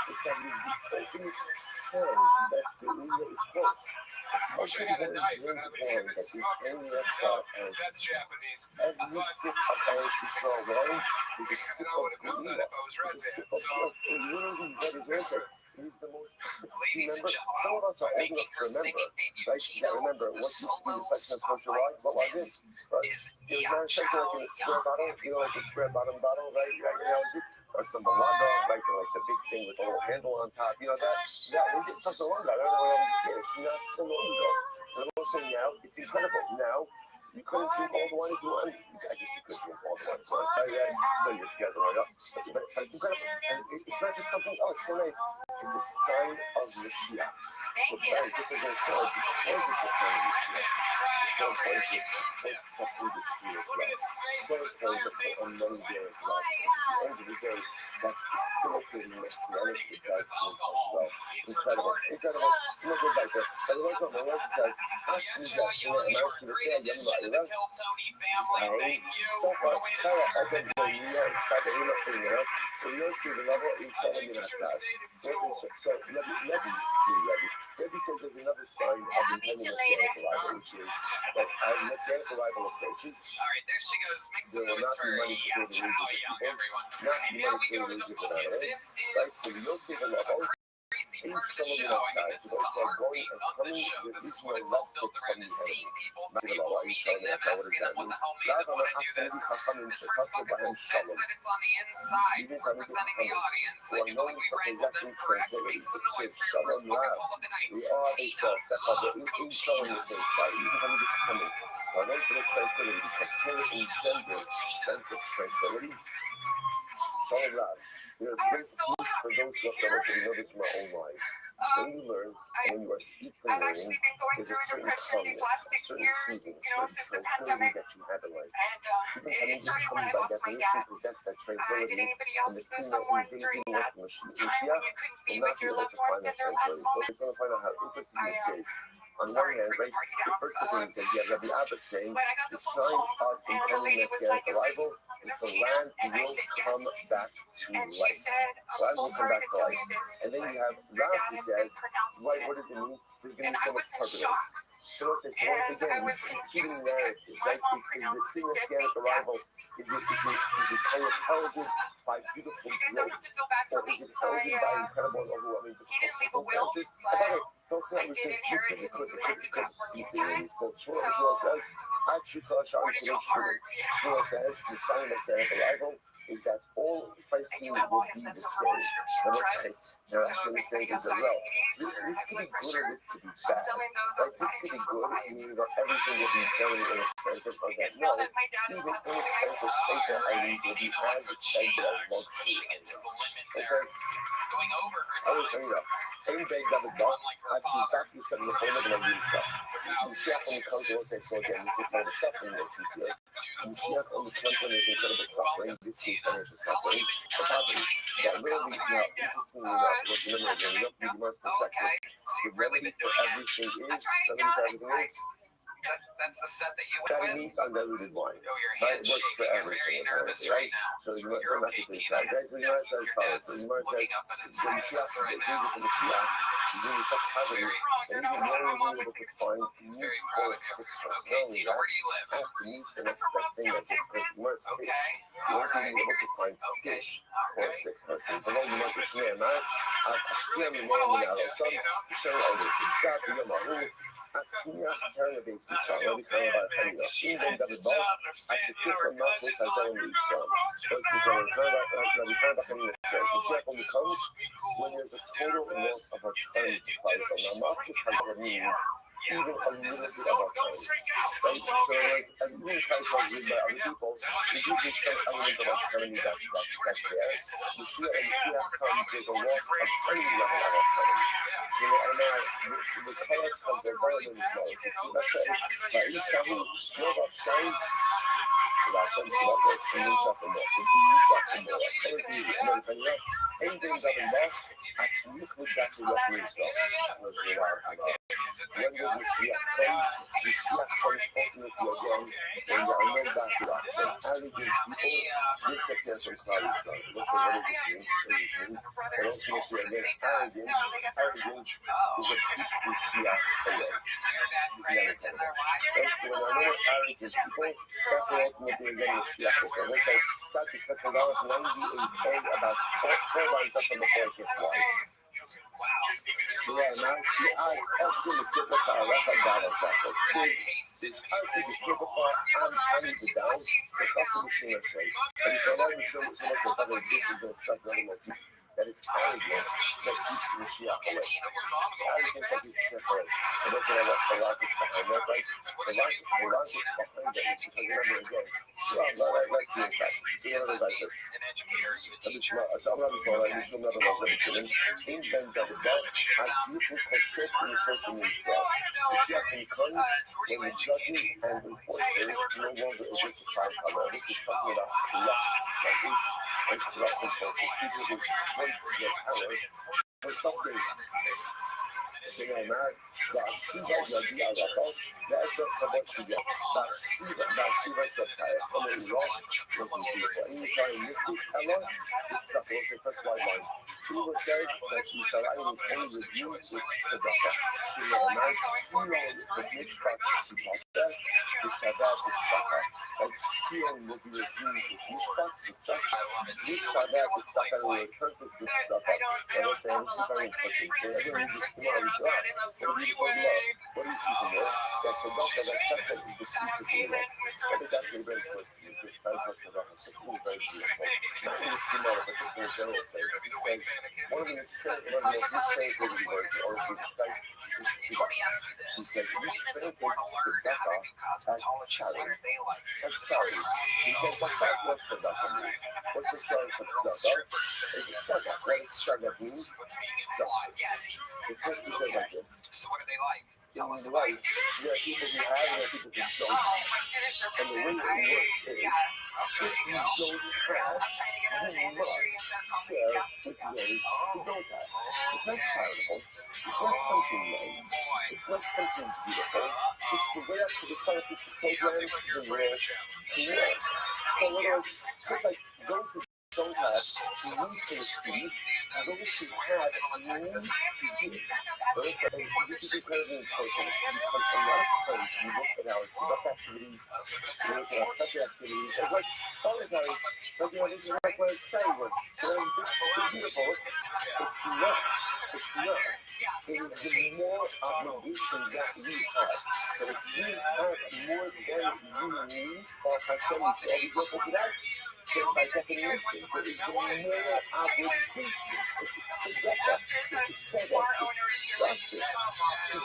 It's that it is the ultimate concern that the area is close. So how can one drink wine that is anywhere far Eretz That's Yisrael? Japanese. Every sip of Eretz Yisrael wine is a sip of Geula. It's a sip of love. And literally, what is also, it is the most, remember, some of us are old enough to remember, right? Yeah, remember, what used to be the section of kosher wine? What was it? Right? It was not a section like in a square bottle, you know, like a square bottom bottle, right? You know, is it? Or some Malaga, like the big thing with the little handle on top, you know that? Yeah, is it such a long ago? I don't know when I was a kid. It's not so long ago. And I'm saying now, it's incredible. Now, you couldn't drink all the wine if you wanted. I guess you could drink all the wine if you wanted. But you're scared right up. But it's incredible. And it's not just something, oh, it's so nice. It's a sign of Mashiach. So, right, just as I said, because it's a sign of Mashiach, it's so important to support the this year as well. So important to put on money there as well. Because at the end of the day, that's facilitating Messianic advancement as well. Incredible. Incredible. It's no good back there. But the Lord says, Rebbe says there's another sign of the Messianic arrival, which is that as Messianic arrival approaches, there will not be money to pay the wages of people, not be money to pay the wages of others, right? So the Yotze level, in Shalom outside, for those who are going and coming, there is no respite from the enemy. Even coming who are known for possessing tranquility, it says Shalom Rav. We are a soul, in Shalom inside, even coming to coming, who are known for their tranquility, because sin engenders a sense of tranquility. Shalom Rav. There's great peace for those who have done us, and we know this from our own lives. When you learn, and when you are speaking and learning, there's a certain calmness, a certain soothing, a certain tranquility that you have in life. Even coming by definition possess that tranquility, and the thing that we things didn't work from Mashiach will not be able to find that tranquility. So we're going to find out how interesting this is. On one hand, right, the first thing is that you have Rabbi Abba saying, the sign of impending Messianic arrival is the land will come back to life. Lives will come back to life. And then you have Rav who says, right, what does it mean? There's going to be so much turbulence. So once again, he's competing narratives, right? Is the thing messianic arrival, is it heralded by beautiful growth, or is it heralded by incredible and overwhelming difficult circumstances? And by the way, don't say that we're saying specific to what the could see things, but Shmuel says, Shmuel says, the sign of messianic arrival is that all pricing will be the same. Now let's say, there are actually mistakes as well. This could be good or this could be bad. Like, this could be good, meaning that everything will be generally inexpensive, or that no, even inexpensive staple items will be as expensive as luxury items. Okay? There you go. Every big David Bach actually is back to studying the whole of the himself. Mashiach only comes to us, I saw again, this incredible suffering that you feel. Mashiach only comes when there's incredible suffering, this is financial suffering, but poverty. That literally, now, interestingly enough, what's the number again, look, from Mark's perspective, the remedy for everything is, That's the set that you went with. Meat undiluted wine. Oh, your Right? hands It works for shaking. everything. You're very nervous right? now. So you You're might okay, have to Tina. right? So you might say as follows. So you might say, Looking up at the Mashiach, right the now. Mashiach, is doing such poverty, and even more able to find He's meat very for proud a of you. sick person. Okay, Not only Tina, that, where do you live? after meat, the next best thing that this person works Okay. fish. You All won't right. even be able to find Okay. fish All for a right. sick person. But then you might just name as Ashkia Minay Minalo, son, Shay Oli, Fixat, Yamahu, Atsiya, Carrier Base, Israel, Ready Carrier by Hamina, Even David Ball, Ashikif, Malchus, Hazel, and Israel. What's the Carrier by Hamina? Mashiach only comes when there's a total loss of our time to Christ. Now, Malchus Hazel means even a little bit of our time. Right? So, as even Christ was used by other people, there's usually some element of autonomy that's there. Mashiach comes, there's a loss of any level of autonomy. You know, and now the colors of the elements now. So that's why Va'isahu Yova shines. Hashem Tzedakah is coming up and more. Anything that is lost, actually, that's what means. When does Mashiach come? Mashiach comes ultimately again when there are no Bashirah. When arrogant people disappear from Christ. Listen, what does this mean? And ultimately, again, arrogance is a peak Mashiach away. So when there are no arrogant people, that's what ultimately again Mashiach will come. Which is that because we got 98 about 4 lines up on the 4th line. So yeah, now she asked us to give up our record battle second. See, I think it's give up I'm the down, the customer singer trade. And so now we show so much of other this is the stuff that is arrogance that keeps Mashiach away. Arrogance that keeps Mashiach away. And that's what I left the logic behind that, right? The logic behind that is because remember again, let's see inside. See what it is like this. So I'm not small, I just remember what I'm saying. In Ben David Ball, as you put Koshet in the system in Israel, Mashiach becomes when the judges and enforcers no longer exist to try to come out. This is talking about judges and corrupt enforcers, people who exploit their power for something. שנאמר, והשיבה יגיע רחוב, ועשר חוות שיהיה. והשיבה שבתאי, אומר לא, אם אפשר מיסטיס אלון, תצטרך also first white line. Uber says that Yishalayim is only reviewed with tzedakah. שנאמר, ציון במשפט tzedakah, ושבת tzedakah. Like Sion will be reviewed with mishpat tzedakah, ושבת tzedakah will return to tzedakah. And I say, this is very important. So everyone needs to know. What do you see from there? That tzedakah, that chesed is the seed of the Lord. I think that's very important. It's very important. It's very beautiful. Not in the schema, but just in a general sense. He says, one of the most mistranslated words, or if you describe this tzedakah, he says, you translate tzedakah as charity. That's charity. He says, that's not what tzedakah means. What's the charity of tzedakah? Is it tzedakah? What does tzedakah mean? Justice. The first he says like this. So what are they like? In life, there are people who have and there are people who don't. And the way it works is, if you don't have, you must share with those who don't have. It's not charitable. It's not something nice. It's not something beautiful. It's the way up to the scientific programs, the way to work. So in other words, just like those who don't those who have need to give. And this is incredibly important because a lot of times we look at our product activities, we look at our special activities as like voluntary, like, this is like what it's saying, but it's beautiful. It's not. It's not. It is the more obligation that we have. So if we have more than we need for Hashem, we should always go for that. Then by definition, there is the more obligation. It's that. It's said that. It's justice. To do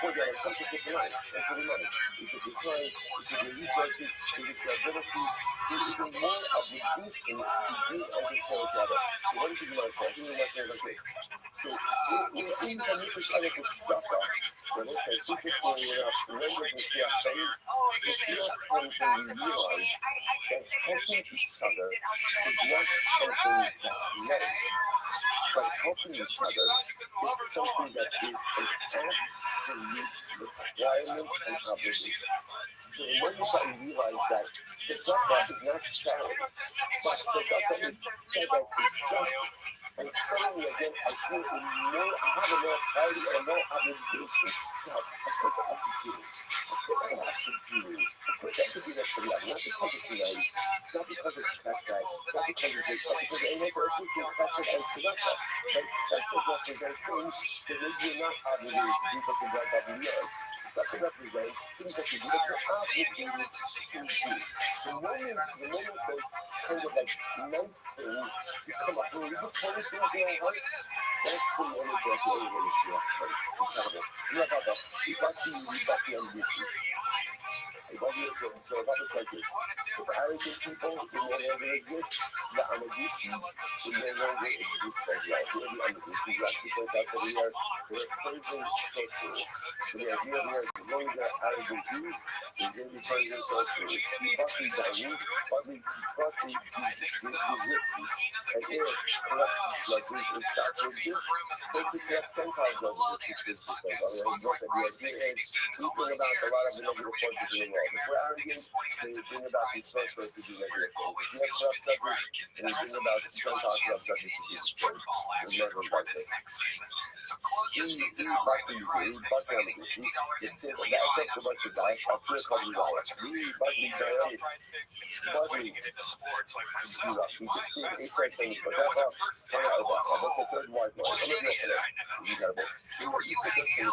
for the other. Come to the life and for the money. If it's your time, if it's your resources, if it's your abilities, there is a more obligation to do and to show each other. So what did you want to say? I think you might say like this. So we see the Mitzvah Shana with stuff up. When they say, keep this going enough, remember the Shia saying, the Shia comes when we realize that helping each other is not something that matters, but helping each other is something that is an absolute requirement and obligation. So when you start to realize that tzedakah is not charity, but tzedakah is said as justice. And suddenly again, I feel I have a more clarity and more obligation. Now, of course I have to do it. Of course I have to do it. Of course I have to do that for love, not because it's nice, not because it's chesed, not because it's this, but because I know for a future chesed and tzedakah. But chesed represents things that maybe you're not obligated to do, but you're not obligated. Tzedakah represents things that you're obligated to do. The moment those kind of like nice things become a really good things in our hearts, that's the moment that the only way to see us. It's incredible. You know about that. We got the ambition. So about this like this. If arrogant people will no longer exist, the ambitions will no longer exist as well. Who are the ambitions? You actually point out that we are praising sorcerers.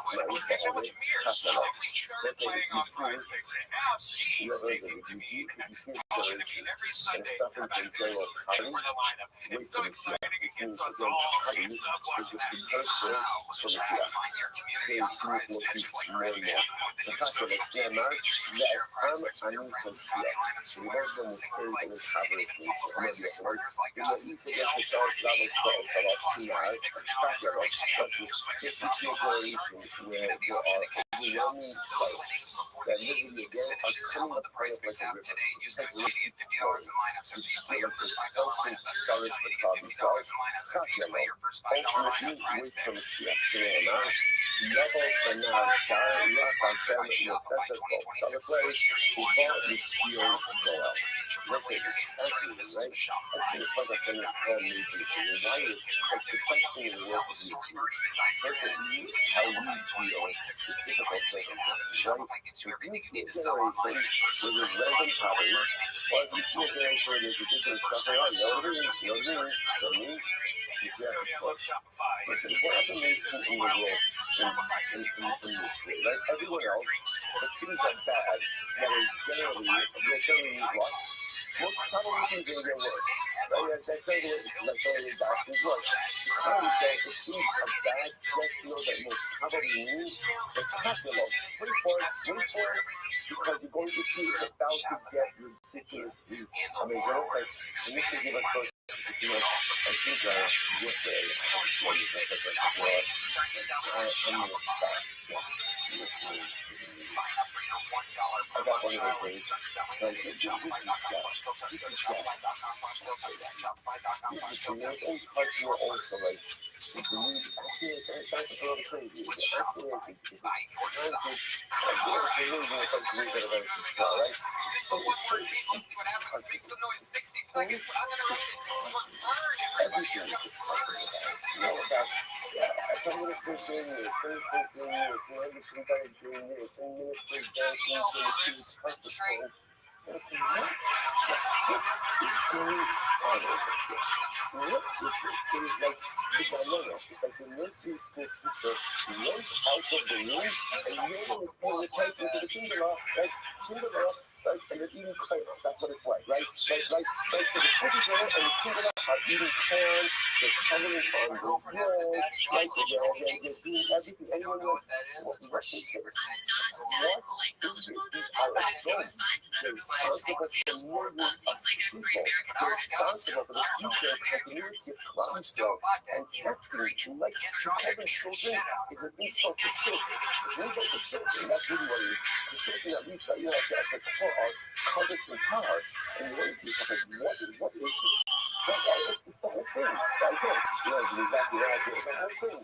So the idea there is as long as they're arrogant Jews, they're going to be praising sorcerers. Partly David, partly resistance. And here, corrupt, like we start to exist, so to corrupt Gentiles doesn't exist because otherwise look at the idea is we bring about a lot of the negative forces in the world. If we're arrogant, then we bring about these sorcerers to do negative things. If we have corrupt subjects, then we bring about Gentiles corrupt subjects to do good. We'll never like this. Everywhere else, the things are bad, that is generally what? Most probably things are going to get worse. Right? That's totally bad things work. The economy says if things are bad, just know that most probably means it's popular. Wait for it, because you're going to see it's about to get ridiculously amazing. It's like, and this will give us first. I think yesterday, I got one of those days. Like, this is and you're also like, you believe, it's not a little crazy. It's actually like, it's right? So it's crazy. everything is everything is just talking about. You know, about feministers doing this, ministers doing this, and everybody doing this, and ministers dancing to the King's purpose songs. What is going on over here? What is this? It is like the dilemma. It's like the nursery school teacher went out of the room and no one is paying attention to the Kinderlaw, right? Kinderlaw, right? And they're eating kale. That's what it's like, right? Right? So the school teacher and the Kinderlaw are eating corn, they're coloring on the walls, right? They're doing everything. Anyone know what is this? What is this? These are adults. They're responsible for millions of people. They're responsible for the future continuity of Clownsville and acting like having children is an insult to children. It's an insult to children. That's really what it is. The children at least, you know, like the core are covered in power. And you wonder to yourself, like, what is this? It's the whole thing. Right there. You know, it's exactly right. It's the whole thing.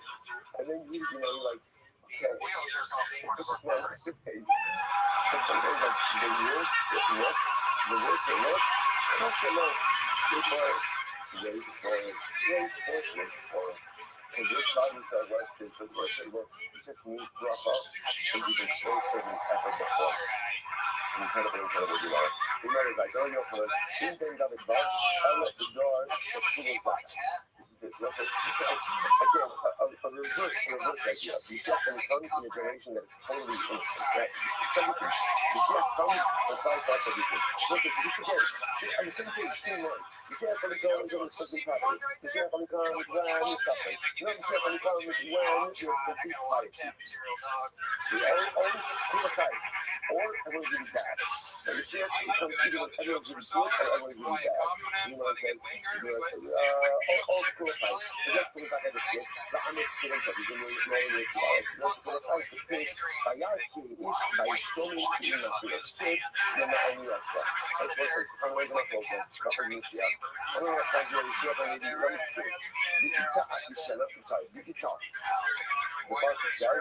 And then you're like, okay, this is not the face. Because sometimes, like, the worse it looks, cut them off. Wait for it. And this body cell works in the worse it looks, it just means drop out and even closer than ever before. Incredible, you know. Remember, I don't know for a thing of advice, I left the door, the pool is up. Isn't this what this? Again, a reverse idea. You see how someone comes in a generation that is totally innocent, right? Something, you see how comes and finds out everything. Look, this again, on the same page, same line. You see how funny comes when it's something property. You see how funny comes when it's something. You know, you see how funny comes when it's complete piety. You own fight. Or everyone's really bad. So you see how it comes either with everyone's really good or everyone's really bad. You know what it says? All school fight. The rest of the back of the shit. The Amit students are using the knowing what you are. The fight to say, by our key is by showing you in the shit, you're not only us. That's what it says. I'm waiting up over this. That's what you see. I don't know what time you're shit on the right side. You can talk. You stand up inside. You can talk. The boss says,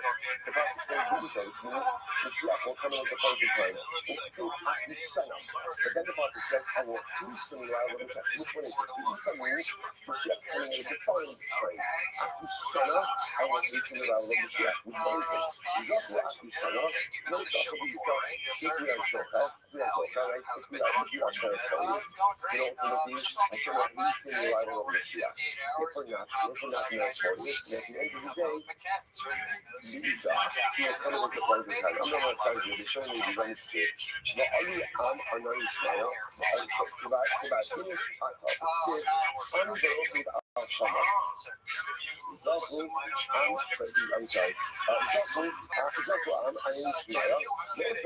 which means the chef will come in at the perfect time. It's so hot and shut up. But then the boss says, I will instantly allow the chef. Which one is it? The chef's coming in at the fine time. After shut up, I will instantly allow the chef. Which one is it? Is that what after shut up? No, it's also the talk. If we are so fat, right? If we are territories, you know, with these, I shall not instantly allow the chef. If we're not notorious, at the end of the day, these are, you know, coming into play this time. I'm not going to tell you, they're showing me the right state. Now, are not Israel. So, about finish, I talk. See, I'm going to Zafu, I'm sorry. Zafu, I'm Ishmael. Zafu,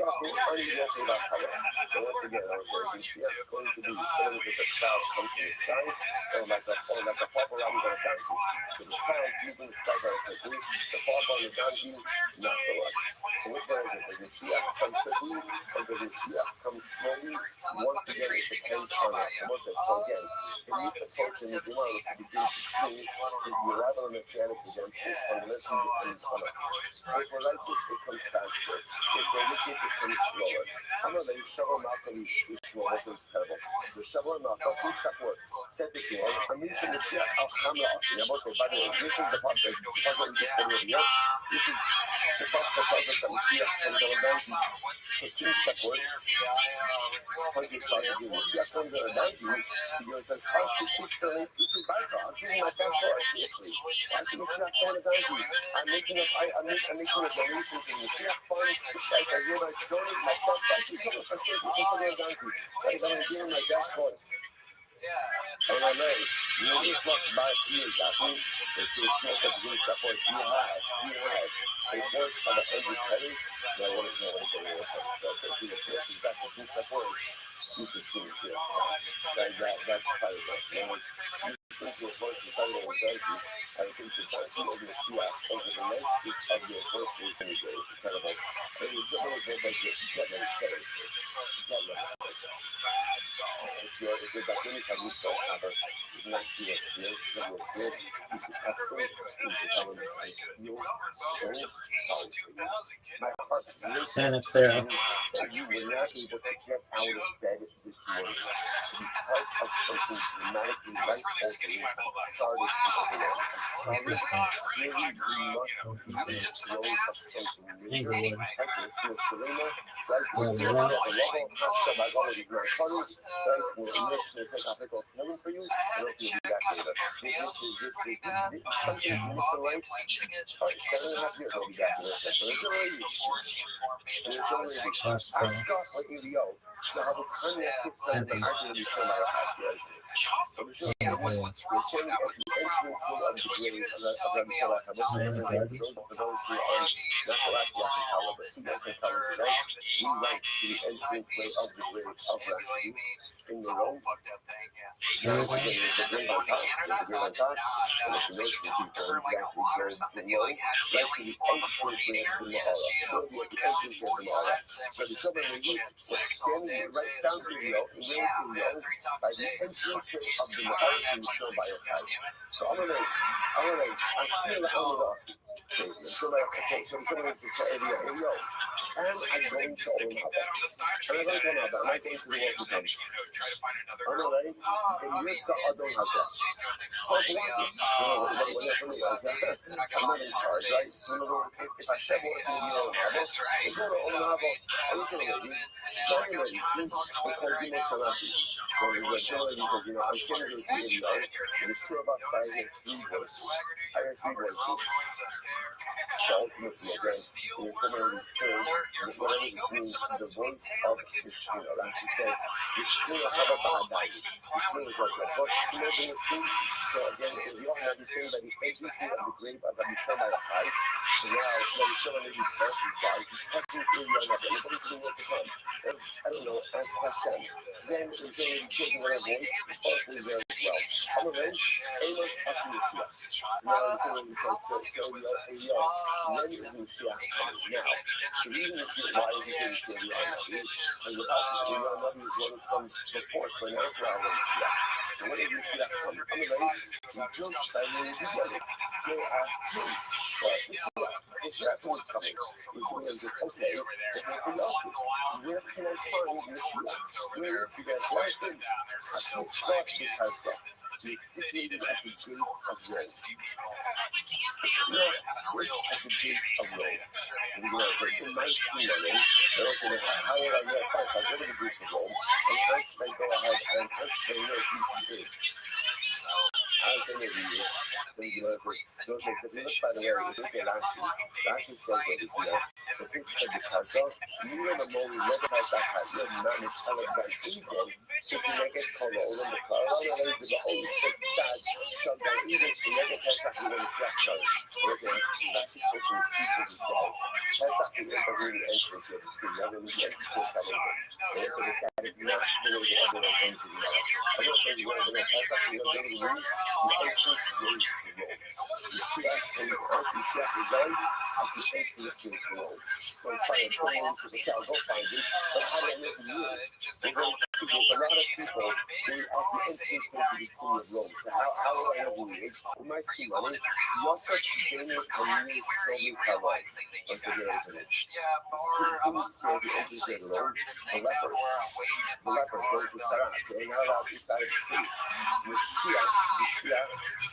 so once again, I was saying, she is going to be similar to the cloud comes from the sky, or like a paparazzi on a donkey. So the clouds moving the sky very quickly, the papa on the donkey, not so much. So which one is it? Does Mashiach come quickly, or does Mashiach come slowly? Once again, it depends on us. So again, in this approach in the Gemara, which we begin to see, is the arrival of Messianic redemption is fundamentally depends on us. If we're righteous, it comes faster. If we're wicked, it comes slower. I'm not saying Shavuot Malkalish, Ishmael wasn't terrible. So Shavuot Malkalish, Shavuot, said to Shmuel, I'm using the Shia al-Hamla Asi. I'm also, by the way, this is the part that we just did over here. This is the part that tells us that Mashiach comes on a donkey. So King Shavuot, Hunter started doing Mashiach comes on a donkey. He goes, how should we still this is Barca? I'm giving my best for it, seriously. Why should Mashiach come on a donkey? I'm making a donation to Mashiach funds. Like I realize donate my best. Why should you come on a donkey? Like I'm giving my best voice. And I know, you just want to buy years, I think, it's just not that good stuff for you have. It works on the 100 pennies, but I want to know what it is. So if you have got the good stuff for you can see it, yeah. That's part of that. You know, you think your voice is better than it does you. I think the time you over the kiosk over the next week of your voice is going to be incredible. And you should always go back to get ready to say it. If you're back in the family, so ever, you can actually feel that you're good. You should have faith. You should tell them, I feel so sorry. My heart is Santa Clara. that you were not able to get out of bed this morning to be part of something dramatically life-altering started to overwhelm. I'm sorry, clearly we must be in the throes of something major. Right, we feel Shalema, right, we feel the level of Hashem, I got it is not funny, right, we're in this, it's like Africa of healing for you, I don't know if you'll be back later. This is, something's missing, right? All right, 7.5 years I'll be back later. So there's already, ask God for Elio to have a kind of kiss that the argument is so like a happy argument. So the show, we're showing at the entrance of the grave of the Torah, those for those who are not the last Yaakov caliber, Yaakov caliber, right? We went to the entrance way of the grave of Rashi in the Rome. There's the grave on top, there's the grave on top, and if you notice the people, you actually go below, right to the entrance way of the Mahara. The entrance way of the Mahara. So the children was standing right down the Rio, in the Rio, by the entrance way of the Mahara and the show by your side. So I'm gonna, I see the Amadasi. So I'm going to say, Elio, and I'm going to Olam Haba. And I'm going to Olam Haba. I'm not going to the world to come. I'm not ready. And you're so Adon Hazak. So if I'm not in charge, right? If I said what to the Olam Haba, I go to Olam Haba. I look at it. Starting ready, since the Kogimo Shalati. So we're still ready because, I'm standing with the Elio. And there's two of us by here, three voices. I heard three voices. So ultimately, again, in the community term, whatever this means, the voice of the Shekhinah. Like she says, the Shekhinah have a Bahadai. The Shekhinah is like that. But Shekhinah being seen, so again, if you all have this thing that the agency of the grave of Rabbi Shema Yachai, so now, Rabbi Shema maybe passes by, he's passing through the Yom HaBah. Nobody can know what to come. And, I don't know, ask Hashem. Then, we're saying, we're taking whatever voice, it's powerfully there as well. I'm a man, Amos Asim Yeshua. So now, we're saying, we say, when is Mashiach coming now? The reason is why he says it's going to be on Nabi, and the Pasuk in Yom Nabi is one that comes before, for an after our Mashiach. So when is Mashiach coming? I'm ready. We don't study in the beginning. They ask him, what Mashiach is coming? He's going to say, okay, where can I find Mashiach? Where is he guys? Where's him? At this spot, because he's situated at the gates of Rome. Not at the gates of Rome. And it might seem like it, but okay, how would I know? First, I go to the gates of Rome, and first I go ahead and first I know who he is. I was going to read it. So you know, so if you look by the way, if you look at Rashi says over here, if this is the Karka, you know the more we never had that had, you have not much color by Eden, so if you make it called the Olam the Kara, all the way to the old sick sad, shut down Eden, so never Pesach, you want to flat shut. Okay, Rashi puts in his teachers and says, Pesach, you never really enters with the sea, never really enters with that over. And so the fact is not the way the other ones enter the other. I'm not saying you want to go to Pesach, you want to go to the roof, the entrance ways to go. Mashiach is out, Mashiach is on, at the entrance to the road. So it's fine, I'm putting into the cow, go find it, but I don't know who it is. There's a lot of people, they are at the entrance to the city of Rome. So how do I know who it is? We might see money. You also gain it and you so many colors. Once the girls in it. Who's the entrance to the road? The lepers. The lepers, those who sat out. They're not allowed inside of the city. Mashiach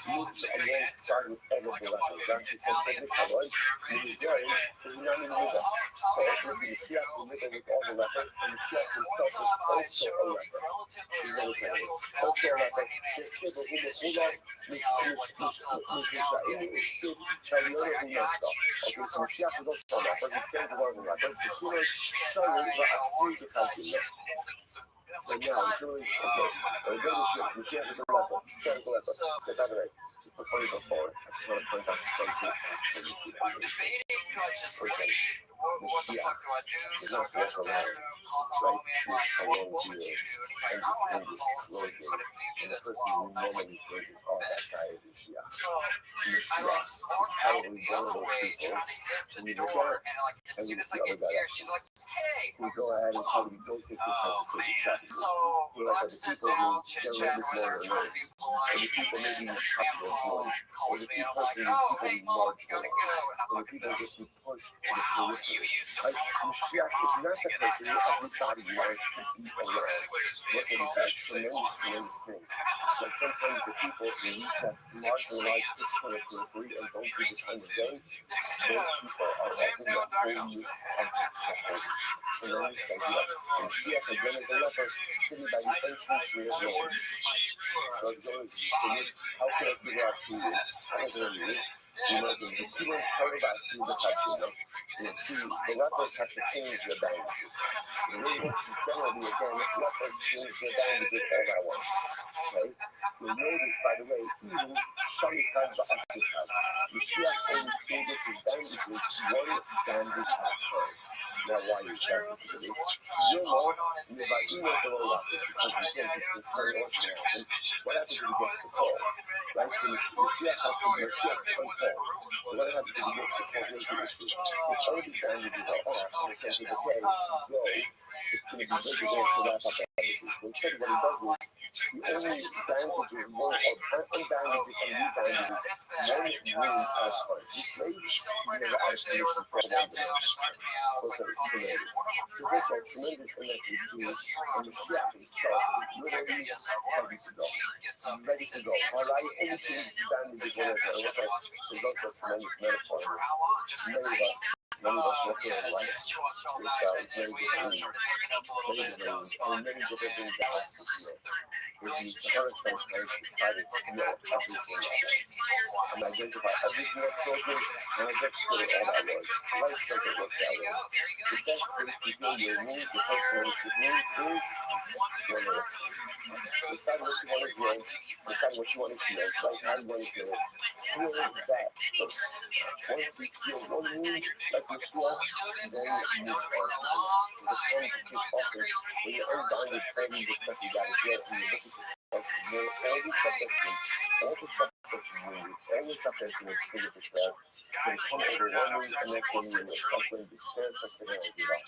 moves alongside with all of the lepers. Rashi says, "Save the colors." Missouri is not in Yuba. So ultimately, Mashiach will live with all the lepers, and Mashiach himself is also a leper. He's also a leper. Okay, so Mashiach is also a leper. He stands with all the lepers. The Sunnah Shari Va'asir B'Chazim. So now, it's really, okay, go to Mashiach is a leper. Mashiach is a leper. So by the way, just before you go forward, I just want to point out something. Mashiach does not walk around, right? Alone here, and this road here. And the person who normally phrases, oh, that guy is a Shia. So I like walk out the other way, trying to get to the door, and like as soon as I get here, she's like, "Hey." We go ahead and probably don't take the time to say the chat. So I'm sitting down, chit-chatting with her, trying to be polite. The people And maybe then the spam call calls me, and I'm like, "Oh, hey, mom, gotta go." And I'm or like, people just be pushed to the "Wow, periphery. you used the Like, phone call Mashiach is not the person who everybody wants to be around. Look at these tremendous things. But sometimes the people who we just marginalize this from the periphery and don't do this on the day, those people are often the holiest of the holy. Tremendous idea. So Mashiach again is a leper sitting by the entrance to his Lord. So those, how can I figure out who it is? How does it really? Imagine the people started by seeing the touching. You see, the lepers have to change their bandages. The way it works is generally, again, lepers change their bandages all at once. Okay? You'll notice, by the way, even Shamikad Ba'asifad, Mashiach only changes his bandages one bandage at a time. Now, why is that? Because you're more nearby email the low because again, he's concerned what's going to happen. What happens if he gets the call? Right? So Mashiach has to be Mashiach's on call. So what happens if he gets the call? Here's the issue. If all these bandages are off, and it says, okay, go, it's going to be big against the wrap up bandages. So instead, what he does is, he only bandages one, or unbandages and rebandages one wound at a time. This way, he's never out of condition for a long time. Also, it's tremendous. So this is tremendous in that you see, and Mashiach himself is literally ready to go. He's ready to go. Alright, anything bandages, whatever. There's also a tremendous metaphor in this. Many of us look at life with many different things that has to feel. It's hard sometimes to try to feel everything like that. And identify everything that's broken, and I just put it all that was. Life doesn't work that way. The best way to feel your needs, the person who needs is one of it. Decide what you want to feel, decide what you want to feel, right how you want to feel it. Feel that first. Once you feel one need, like Mashiach, then you move on. The time to switch often, when you're unbound with every stuff you got to get, and you look at yourself, all the stuff that's been, all the stuff that's wounded, all the stuff that's in a state of despair, can come over one week, and next one you're in suffering, despair, something, and give up.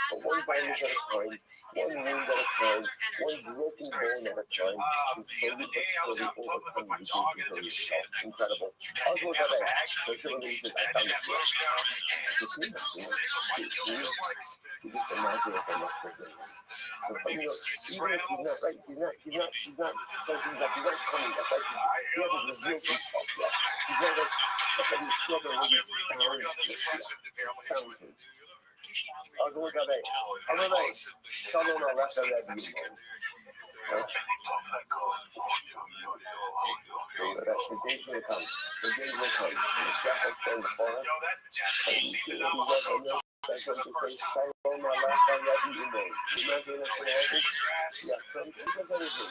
But one bandage at a time, one wound at a time, one broken bone at a time, and slowly but surely overcome you begin to heal yourself. Incredible. Also, what I so Shivani says, I found this one. You just imagine what that must have been. So, but, even if he's not right, he's not something that he's not coming up, right? He hasn't revealed himself yet. He's not like, but he's still going to be found him. Also, what I Shalom Arasa Rabbi. So that the days will come. The days will come. The shepherd stand before us. And we see what he does on your that's what to say, Shalom Arasa Rabbi. Imagine what's going to happen. Yeah, from because everything.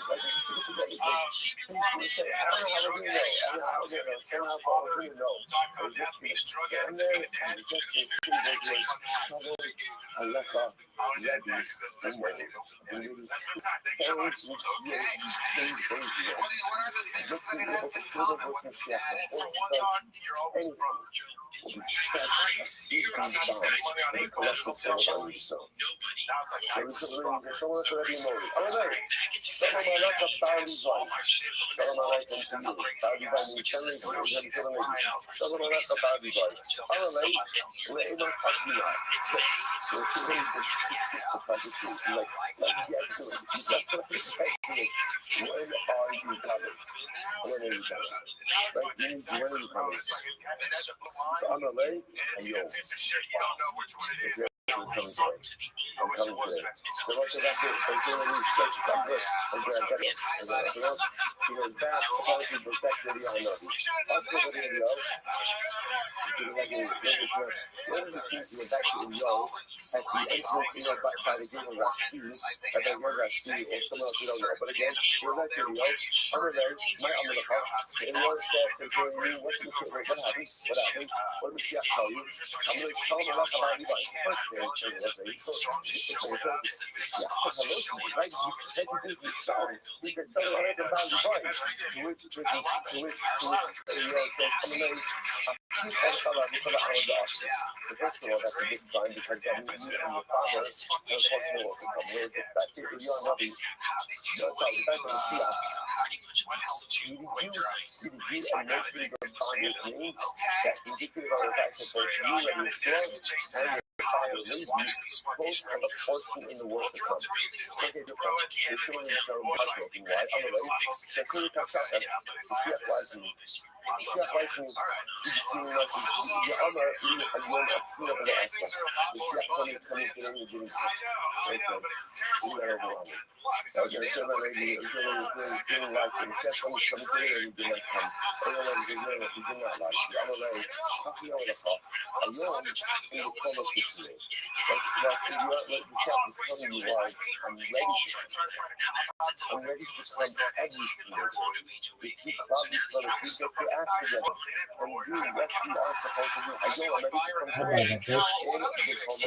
Like, people say, I don't know how to do that. I don't know how to do that. Turn out all the know. So just be stand there and just be sitting there. Shalom Arasa Rabbi. And you parents would be able to say things just to be able to see the book and see after anything will be such a deep sound in the collective soul of yourself. So we should really show us already know it. Alright, Shalom Alaikum Bali Bali. Shalom Alaikum to you. Bali Bali, Shalom Alaikum Bali Bali. Alright, we're able to see that. So it's really just like, let's get to it. Let's put a perspective. When are you coming? When are you coming? Right? Means when are you coming? So I'm late and yo. I'm coming today. So what's that? I'm doing a new sketch. I'm good. I'm good. I'm good. He goes back. Apology for that video. I know. I'll still go to the what does this mean to go back to the yo at the entrance, by the game of Restream, at the word Restream, or someone else you don't know. But again, we're back to the yo. I'm gonna call. So anyone says to me, what's the shit? What happened? What happened? What did Chef tell you? I'm going to tell them about anybody. First thing, How about that, bitch?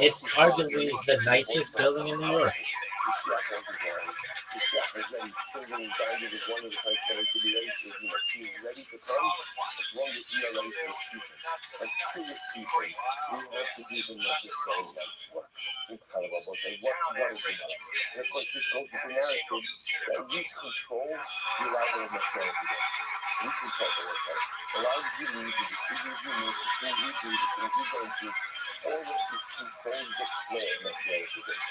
It's arguably the nicest building in New York. Incredible, but what is it? And of course, this goes with the narrative that we control the arrival of Messiah. We control the Messiah. The lives we lead, the decisions we make, the things we do, the things we don't do, all of this controls the flow of Messiah today.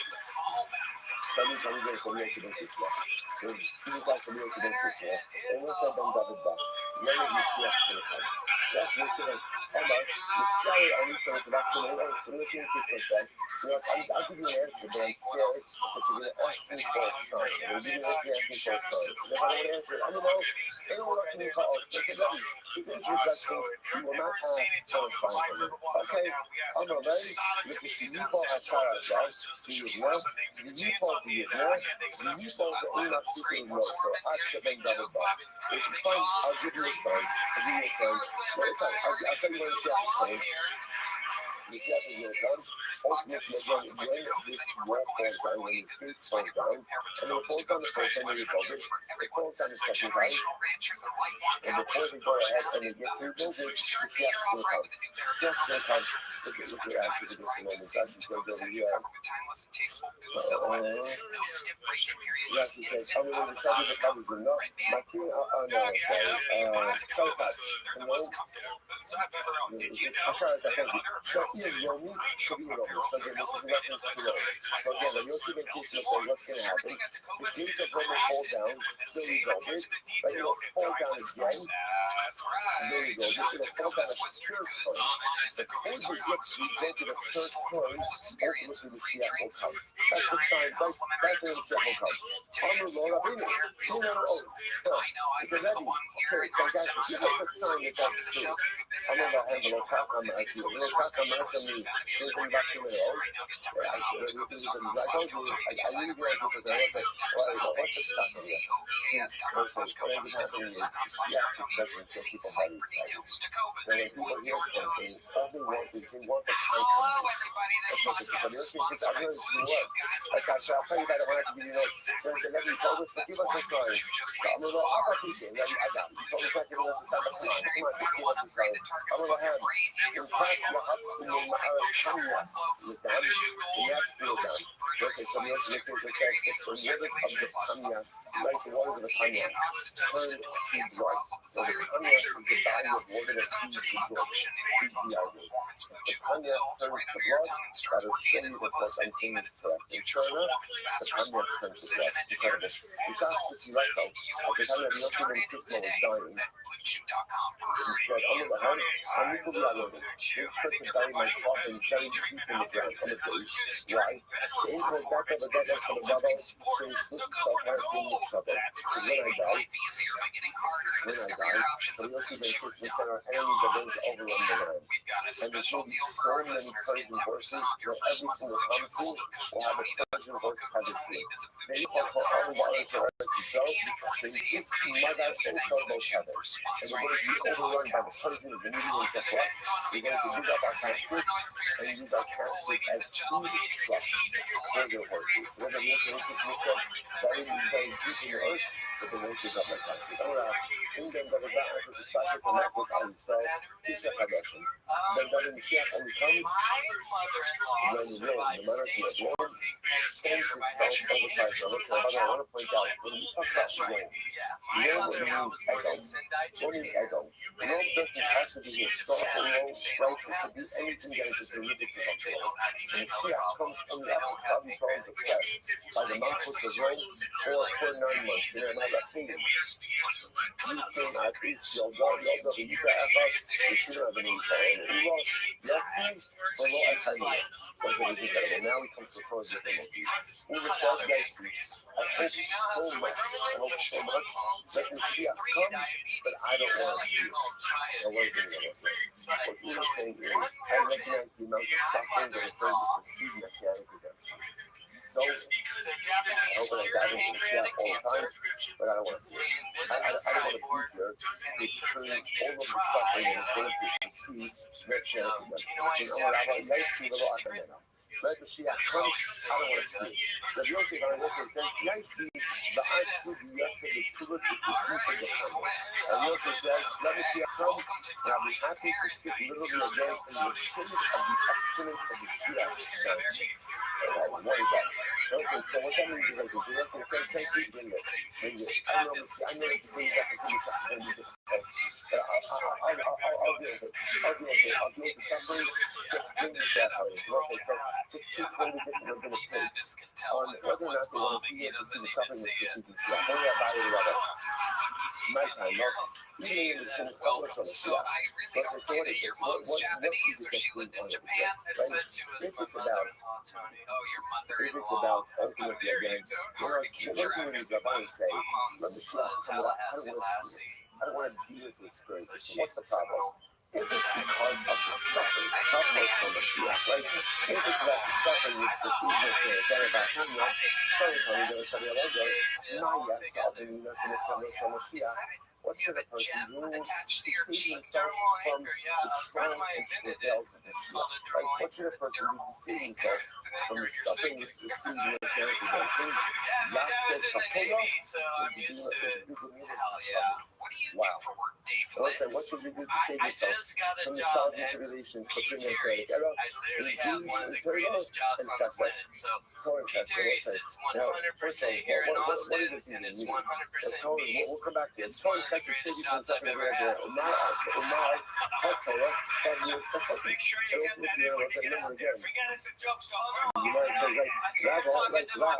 Salut, salut, salut, salut, salut, salut, salut. Steve like to be able to do this, yeah. And what's up, Ben David Bach? Let me just see us for the time. Yes, listen, Emma, the Sarah, I need to back to me. So listen to this myself. You know, I'll give you an answer, but I'm scared that you're going to ask me for a sign. You're going to ask me for a sign. And if I don't answer it, I don't know. Anyone up to me calls. I said, Daddy, this is your question. You will not ask for a sign from me. Okay, I'm not ready. Look, if you call a child, right? You know, you call the you know, you call the enough secret no. So ask the Ben David Bach. This is fine. I'll give you a sign. I'll give you a sign. No, it's fine. I'll tell you when it's your sign. The chef is your gun. Ultimately, when this wall falls down, when his feet fall down, and it falls down the first time you go, it falls down the second time. And before they go ahead and they get through those, the chef will come. Just will come. Look at actually this moment. That's just going over here. Yes, he says, I'm going to decide the covers or not. My team, no, sorry. So fast. Thank you. Yomi should be Romi. So again, this is a reference to Romi. So again, when you're seeing kids, you say, what's going to happen? The gates of Romi fall down, there you go, bit. But it'll fall down again. There you go, bit. It'll fall down a third time. The code will get to go to the third coin, ultimately the Shia will come. That's the sign, that's when the Shia will come. Amr Lord Abinu, you know oath. It's a ready. Okay, fantastic. That's a sign that that's true. I'm going to handle a talk on that. We'll talk on that. I told you, I really like this as a what's the stuff in here? Yes, person, what is happening is, yes, it's better to people by themselves. So when people hear something, all they want is they want the time to that's what it's about. You're saying, I'm going to do what? Okay, so I'll tell you about it when I can give you notes. So I said, let me tell us, give us a sign. So I'm going to go, how about people? I got it. You told us not giving us a sign, but come on, just give us a sign. I'm going to go ahead. In fact, you're up to me. Yes, with them, we have to do them. Okay, so we have to look at it's the waters of the Panyas, like the waters of the Panyas, turn to blood. So the Panyas is the body of water that feeds the drug, feeds the idea. The Panyas turns to blood, that will show you that what I'm saying is correct. And sure enough, the Panyas turns to blood. Incredible. It's actually less so. At the time that the Yoshua Ben Sismo was dying, he said, on the hand, I'm equal to the other. Make sure to bury my coffin very deep in the ground on the base. Why? The angel of death of the dead of the Baba says, this shall pass in the trouble. Because when I die, the Yoshua Ben Sismo said our enemies are going to overrun the land. And there's going to be so many Persian horses that every single country will have a Persian horse pageantry. They call for all the waters to hurt themselves. They insist in my guys also false heaven. And we're going to be overrun by the punishment of the media and guess what? We're going to dig up our caskets and use our caskets as food trucks for their horses. So whether it's buried deep in the earth, but they won't dig up our caskets. Ahora, Indem Gadada, also the Spasha Connectors, I install Tisha Hadashim. Then Gadada Mashiach only comes when Rome, the monarchy of Rome, extends itself over time. Now, listen, I want to point out, when we talk about Rome means ego. Rome means ego. Rome doesn't have to be historical Rome, right? It could be anything that is just derivative of Rome. And Mashiach comes only after 1,000 trials of flesh by the Malchus of Rome, or for 9 months. You know, not that thing. You came at least, your wall, your brother, you could have us, you should have been in time. Yes, but what I tell you, that's what is incredible. Now we come to the cause of the monkey. Uber said, yes, I hope so much, that Mashiach come, but I don't want to see it. Now, what is it going to say? What Uber is saying is, I recognize the amount of suffering that occurs with receiving Messianic redemption. So, I hope I dive into Mashiach all the time, but I don't want to see it. I don't want to be here to experience all of the suffering that is going to receive Messianic redemption. Let Mashiach come, I don't want to see it. The Yosef on Yosef says, I see the eyes of the Yosef, the tulip, the goose of the family. And Yosef says, let Mashiach come, and I'll be happy to sit literally again in the shade of the excellence of the Mashiach. What is that? Yosef, so what that means is like, the Yosef says, thank you, bring it. Bring it. I know it's bring it back into the suffering, but I'll deal with it. I'll deal with the suffering, just bring it back out. Yosef said, just two totally different we're going to take on whether or not they want to be able to see the suffering of Christians and Shia. Only about it about my time, no. Even in the Shia, all the Shia. But so what is this? What is it that's going on with this? Right? If it's about ultimately again, one thing is Rabbi say, let the Shia come about, I don't want to see it. I don't want to be here to experience it. So what's the problem? If it's because of the suffering, not most from the Mashiach, right? If it's about the suffering which precedes this, then about him, not what should a person do to save himself from the trials and travails of this life, right? What should a person do to save himself from the suffering which precedes Messianic redemption? Yaseh Kapora, wow. So I said, what should you do to save yourself from the trials and tribulations between Messianic era? Engage in Torah and Chesed. Torah and Chesed, what's that? Now, first of all, what does this even mean? We'll come back to it. Torah and Chesed save you from suffering in Israel. Now, our Torah, 5 years Chesed. And we'll do it again. You might say, Rabbi, you have all this stuff, you have Torah. The Chesed, what is it about?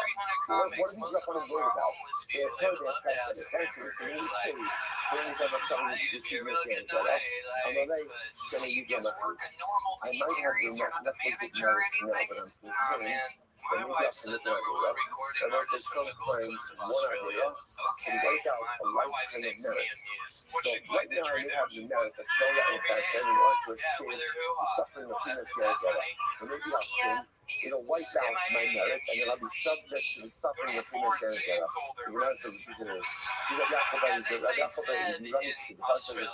What are these Rabbanim worried about? They're Torah and Chesed. Thankfully, for me to say, when we have someone who's receiving Messianic era, I'm going to use your method. I might have the requisite merits now, but I'm concerned. And maybe I'll submit that idea. And I say sometimes one idea can work out a lifetime of merit. So right now I may have the merit of Torah and Chesed in order to escape the suffering of Messianic era. And maybe I'll sin. It'll wipe out my merit, and then I'll be subject to the suffering of Messianic era. The Gemara says this is it. Yaakov says as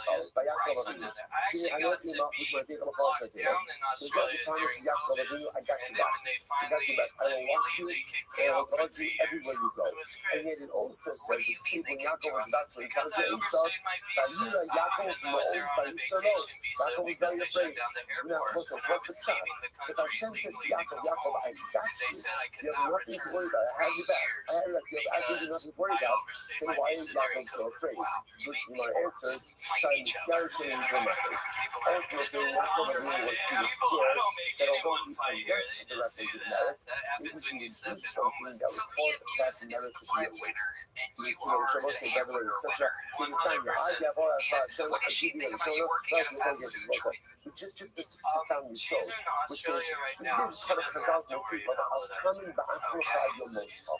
follows. By Yaakov Avinu, I know you not which might be able to cause me today. So God promises Yaakov Avinu, I got you back. I got you back. I will watch you, and I will guard you everywhere you go. And yet it also says, you see, when Yaakov was about to encounter Esau, Yaakov was very afraid. Now, what's the shot? But Hashem says to Yaakov, Yaakov, I got you. You have nothing to worry about. I have you back. I have you have absolutely nothing to worry about. Then why is Yaakov so afraid? Which my answer is, Shai Messiah Shem Yidromachim. Ultimately, Yaakov was scared that although he possessed the requisite merit, maybe he would do something that would cause that merit to be erased. You see what Shabbos says, by the way, it's such a good sign. Just this profound soul, which is, this is part of Chazal's motif of Al-Kamin Ba'atzmacha Ad Yom Moscha.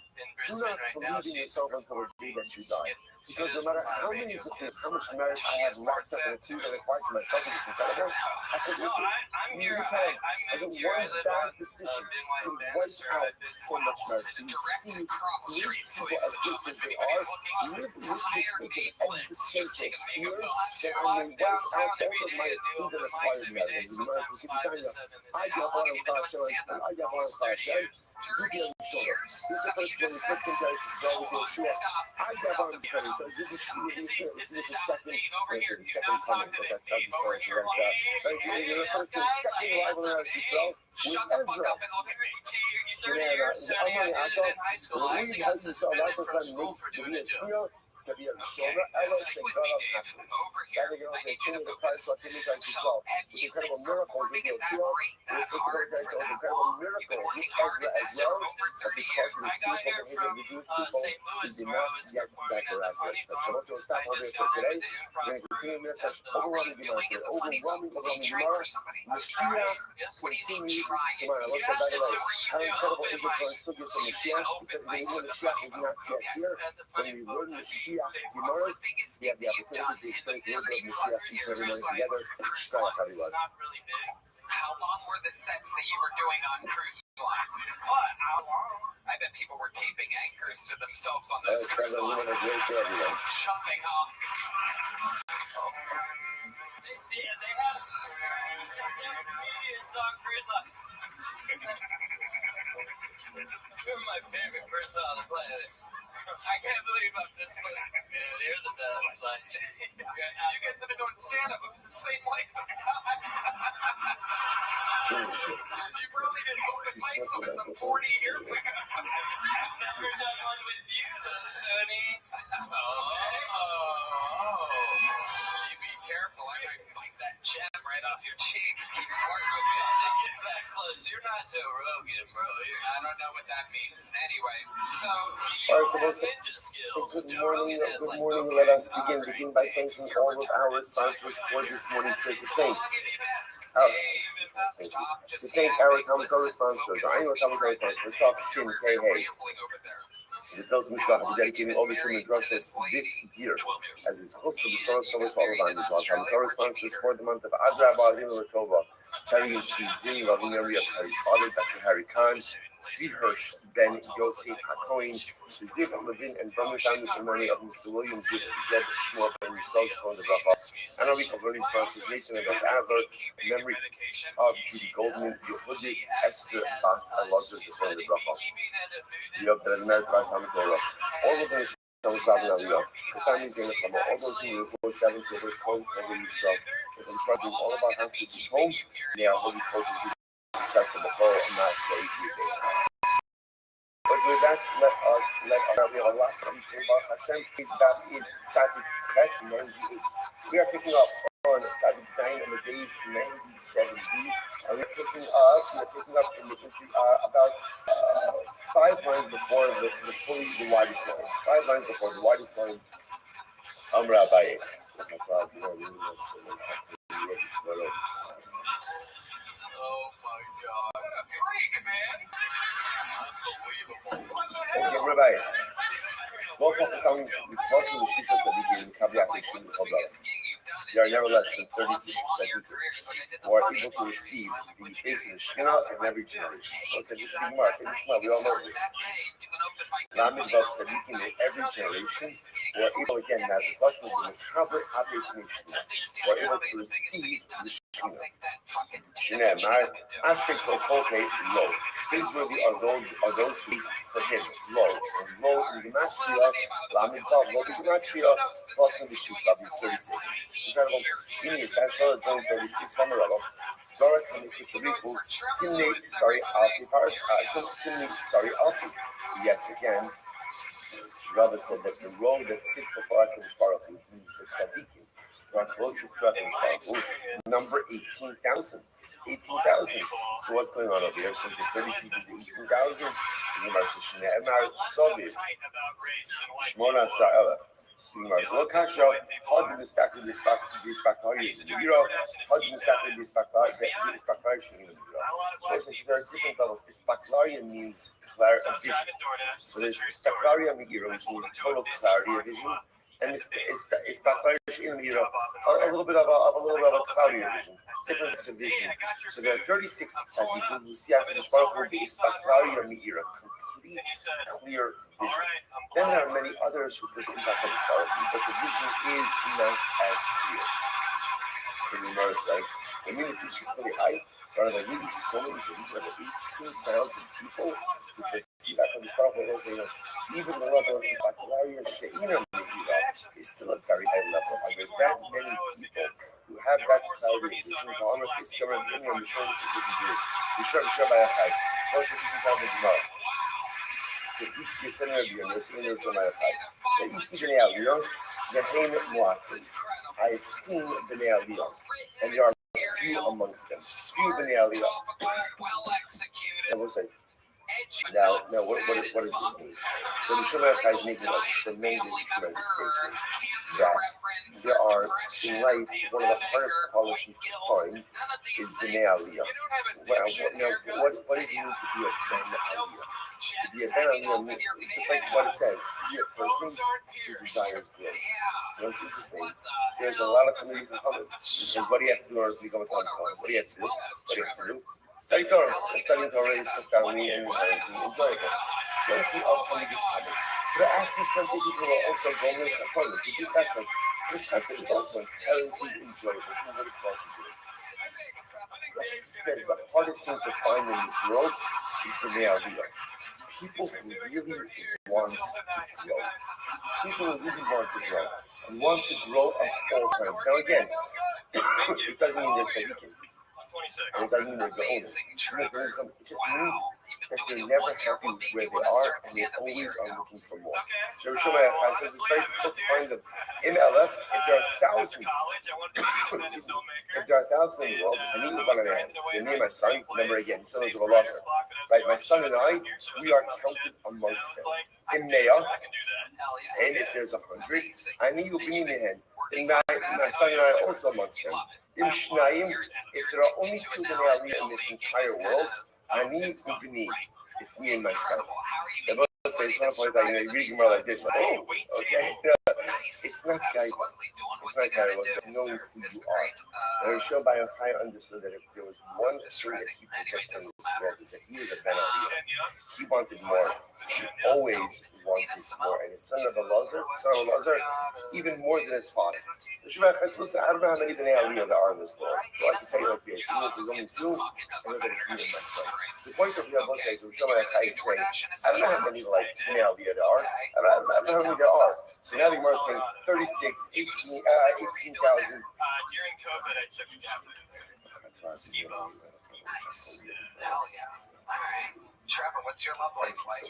do not believe in yourself until the day that you die. Because no matter how many zikhros, how much merit I have locked up in a tube and acquired to myself is incredible, I could listen. You can, as a one bad decision can wipe out so much merit. So you see great people as great as they are, live with this state of existential fear that I may wipe out all of my accrued and acquired merit. And you might say, I get one of Hashem, I get one of Hashem, Zuki and Shora. This is the first one, the first compared to start with Yeshua. I get one of Hashem. So this is the second comment that that doesn't sound like that. Right? You refer to the second arrival in Israel with Ezra. To be a Shona, Ella, and God of Hashem. That again, I say, sing the Christ, like it is like Israel. With incredible miracles with Yeshua, we're supposed to go to the incredible miracles with Ezra as well, but because of the sinful behavior of the Jewish people, we did not yet back their aspect. So let's stop over here for today. We're going to continue with touch overwhelming demand today. Overwhelming tomorrow. Mashiach continues tomorrow. Let's go by the way. How incredible is it for us to get to Mashiach? Because the Mashiach is not yet here. When we learn Mashiach, Gemara's, we have the opportunity to experience a little bit of Mashiach each and every morning together. So, everyone. How long were the sets that you were doing on cruise lines? What? How long? I bet people were taping anchors to themselves on those cruise lines. Shopping, huh? Yeah, they had comedians on cruise lines. You're my favorite person on the planet. I can't believe I'm this close. Man, here's the best. Like, you guys have been doing stand-up with the same length of time. You probably did open mics with them 40 years ago. I've never done one with you, though, Tony. You be careful. I might bite that jab right off your cheek. Keep flirting with me. Get back close. You're not Joe Rogan, bro. I don't know what that means. Anyway, so Good morning. Let us begin by thanking all of our sponsors for this morning trip. To thank our Talmud Torah sponsors, our annual Talmud Torah sponsors, Tov Shin Pei Hey. The Telz Mishpach is dedicating all the Shulman Drushes this year as his host of the Soros Soros Olavan as well. Talmud Torah sponsors for the month of Adar Ba'adim Latova. Terry and Steve Zinn, loving area of Terry's father, Dr. Harry Khan, Steve Hirsch, Ben Yosef HaKoin, Ziv Levin, and Brahma founders and money of Mr. William Ziv, Zed Shmuel, Ben Yisrael, Shmuel, the Rafa, and our week of learning sponsors, Nathan and Beth Adler, in memory of Judy Goldman, Yehudis, Esther, Bas, and Lazar, the son of the Rafa. We hope that as a merit of our Talmud Torah, all of them the families in the family, all those who were sharing together, calling for Yisrael, and instructing all of our hostages home, may our holy soldiers be successful before and not save you. With that, let us Allah from Baruch Hashem. That is Tzadik Ches 98. We are picking up on Tzadik Zayin on the days 97b, and we're picking up in the about 5 lines before the widest lines. 5 lines before the widest lines. Rabbi. Oh my God. What a freak, man. Okay, Rabbi. We'll focus on the crossing the Shisa Tzadikim, Kaviak Yeshim Chablah. There are never less than 36 Tzadikim who are able to receive the face of the Shekhinah in every generation. So this is the Gemara. We all know this. Lamed Vav Tzadikim in every generation who are able, again, as the Lashon of the Makaber Abed Mishnah, who are able to receive the Shekhinah. Shneimar, Asher Kofote Lo. Praiseworthy are those who eat for him. Lo. And Lo in the Gematria, Lamed Vav, Lo in the Gematria, plus in the Shusha, is 36. Incredible. Meaning is that so it's only 36 from the Rabbi. Dora Kuniku, Timnate, sorry, Alfi. Yet again, Rabbi said that the road that sits before HaKadosh Baruch Hu, which means the Tzadikim, are closest to HaKadosh Baruch Hu, number 18,000. 18,000. So what's going on over here? So the 36 is 18,000. So the Gemara says, Shneimar Soviv, Shmona Sa'elef. Sigmar Zolkasha, Hod in the stack of this Bakari is Miro, Hod in the stack of this Bakari is Miro. So it's there are different levels. Ispaklaria means clarity of vision. So there's Ispaklaria Miro, which means total clarity of vision. And Ispaklaria Miro, a little bit of a cloudy vision, different types of vision. So there are 36 tzaddikim who see after the Baruch Hu Ispaklaria Miro, complete clear vision. Then there are many others who perceive HaKadosh Baruch Hu, but the vision is not as clear. So the Gemara says, the meaning of vision is really high. There are really so many, over 18,000 people who perceive HaKadosh Baruch Hu. Even the level of Ispaklaria She'ina is still a very high level. There's that many people who have that cloudy vision. The honor is coming in and listen to this. We should by a high. Also, this is how the Gemara. So he's listening to you, listening to my side. Then you see Bnei Aliyah, the Hain Muatzim. I have seen Bnei Aliyah, and there are few amongst them. Few Bnei Aliyah. I will say. Now, what does this mean? So the Shulchan is making a tremendous statement that there are, in life, one of the hardest qualities to find is Bnei Aliyah. What does it mean to be a Ben Aliyah? To be a Ben Aliyah means, just like what it says, to be a person who desires growth. You know, it's interesting. There's a lot of communities in Hollywood. Because what do you have to do in order to become a Talmud? What do you have to do? What do you have to do? Study Torah. Studying Torah is profoundly and enjoyable. Plenty of Talmudic habits. But actually, plenty of people are also going to Chassan. To do Chassan. This Chassan is also inherently enjoyable. Who would have thought to do it? Rashi says the hardest thing to find in this world is Bnei Aliyah. People who really want to grow. People who really want to grow. And want to grow at all times. Now again, it doesn't mean they're tzaddikim. And it doesn't mean they're the owner. It just means that they're never happy with where they are and they always are looking for more. So Rishon says it's very difficult to find them. In LF, if there are 1,000, if there are 1,000 in the world, I need one of them. And me and my son, remember again, sons of Allah, right? My son and I, we are counted amongst them. In Mea, and if there's 100, I need you bring me hand. And my son and I are also amongst them. In Shnayim, if there are only 2 Bnei Aliyah in this entire world, I need Ubni. It's me and my son. The Bible says, you read Gemara like this, okay? It's not Gaiva. It's not Gaiva. It's knowing who you are. And Rishon Bar Yochai understood that if there was one thing that he possessed in this world, is that he was a Ben Aliyah. He wanted more. He always wanted more. And his son of Elazar, even more than his father. Rishon Bar Yochai says, listen, I don't know how many Bnei Aliyah there are in this world. Well, I can tell you like this. Even if there's only 2, I'm not going to feed my son. The point of Rabbi says, Rishon Bar Yochai is saying, I don't know how many like Bnei Aliyah there are. I don't know how many there are. So now the Gemara is saying 36, 18,000. During COVID, I took a gap. That's why Nice. Hell yeah. All right. Trevor, what's your love life like?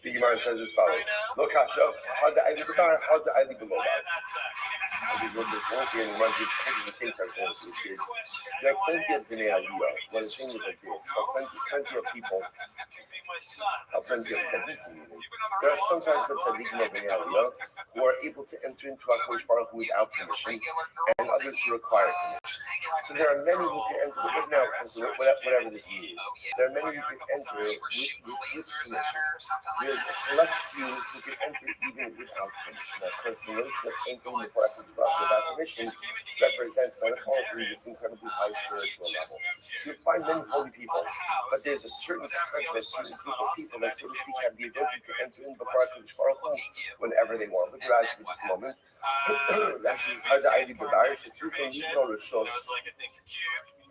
The Gemara says as follows: Lo kasha, had the ID below that. And he goes this once again, he runs the same calculation, which is there are plenty of Bnei Aliyah. What the thing is like this: plenty of people, plenty of tzaddikim. There are sometimes some tzaddikim of Bnei Aliyah who are able to enter into HaKadosh Baruch Hu without permission, and others who require permission. So there are many who can enter with now, whatever this means. There are many who can enter with permission. There's a select few who can enter even without permission. Of course, the notion of entering before HaKadosh Baruch Hu without permission represents an incredibly high spiritual level. So you find many holy people, but there's a certain percentage, a certain group of people that, so to speak, have the ability to enter in before HaKadosh Baruch Hu whenever they want. Look at Rashi for just a moment. Rashi is hard to ID the Irish. It's written in the Roshos.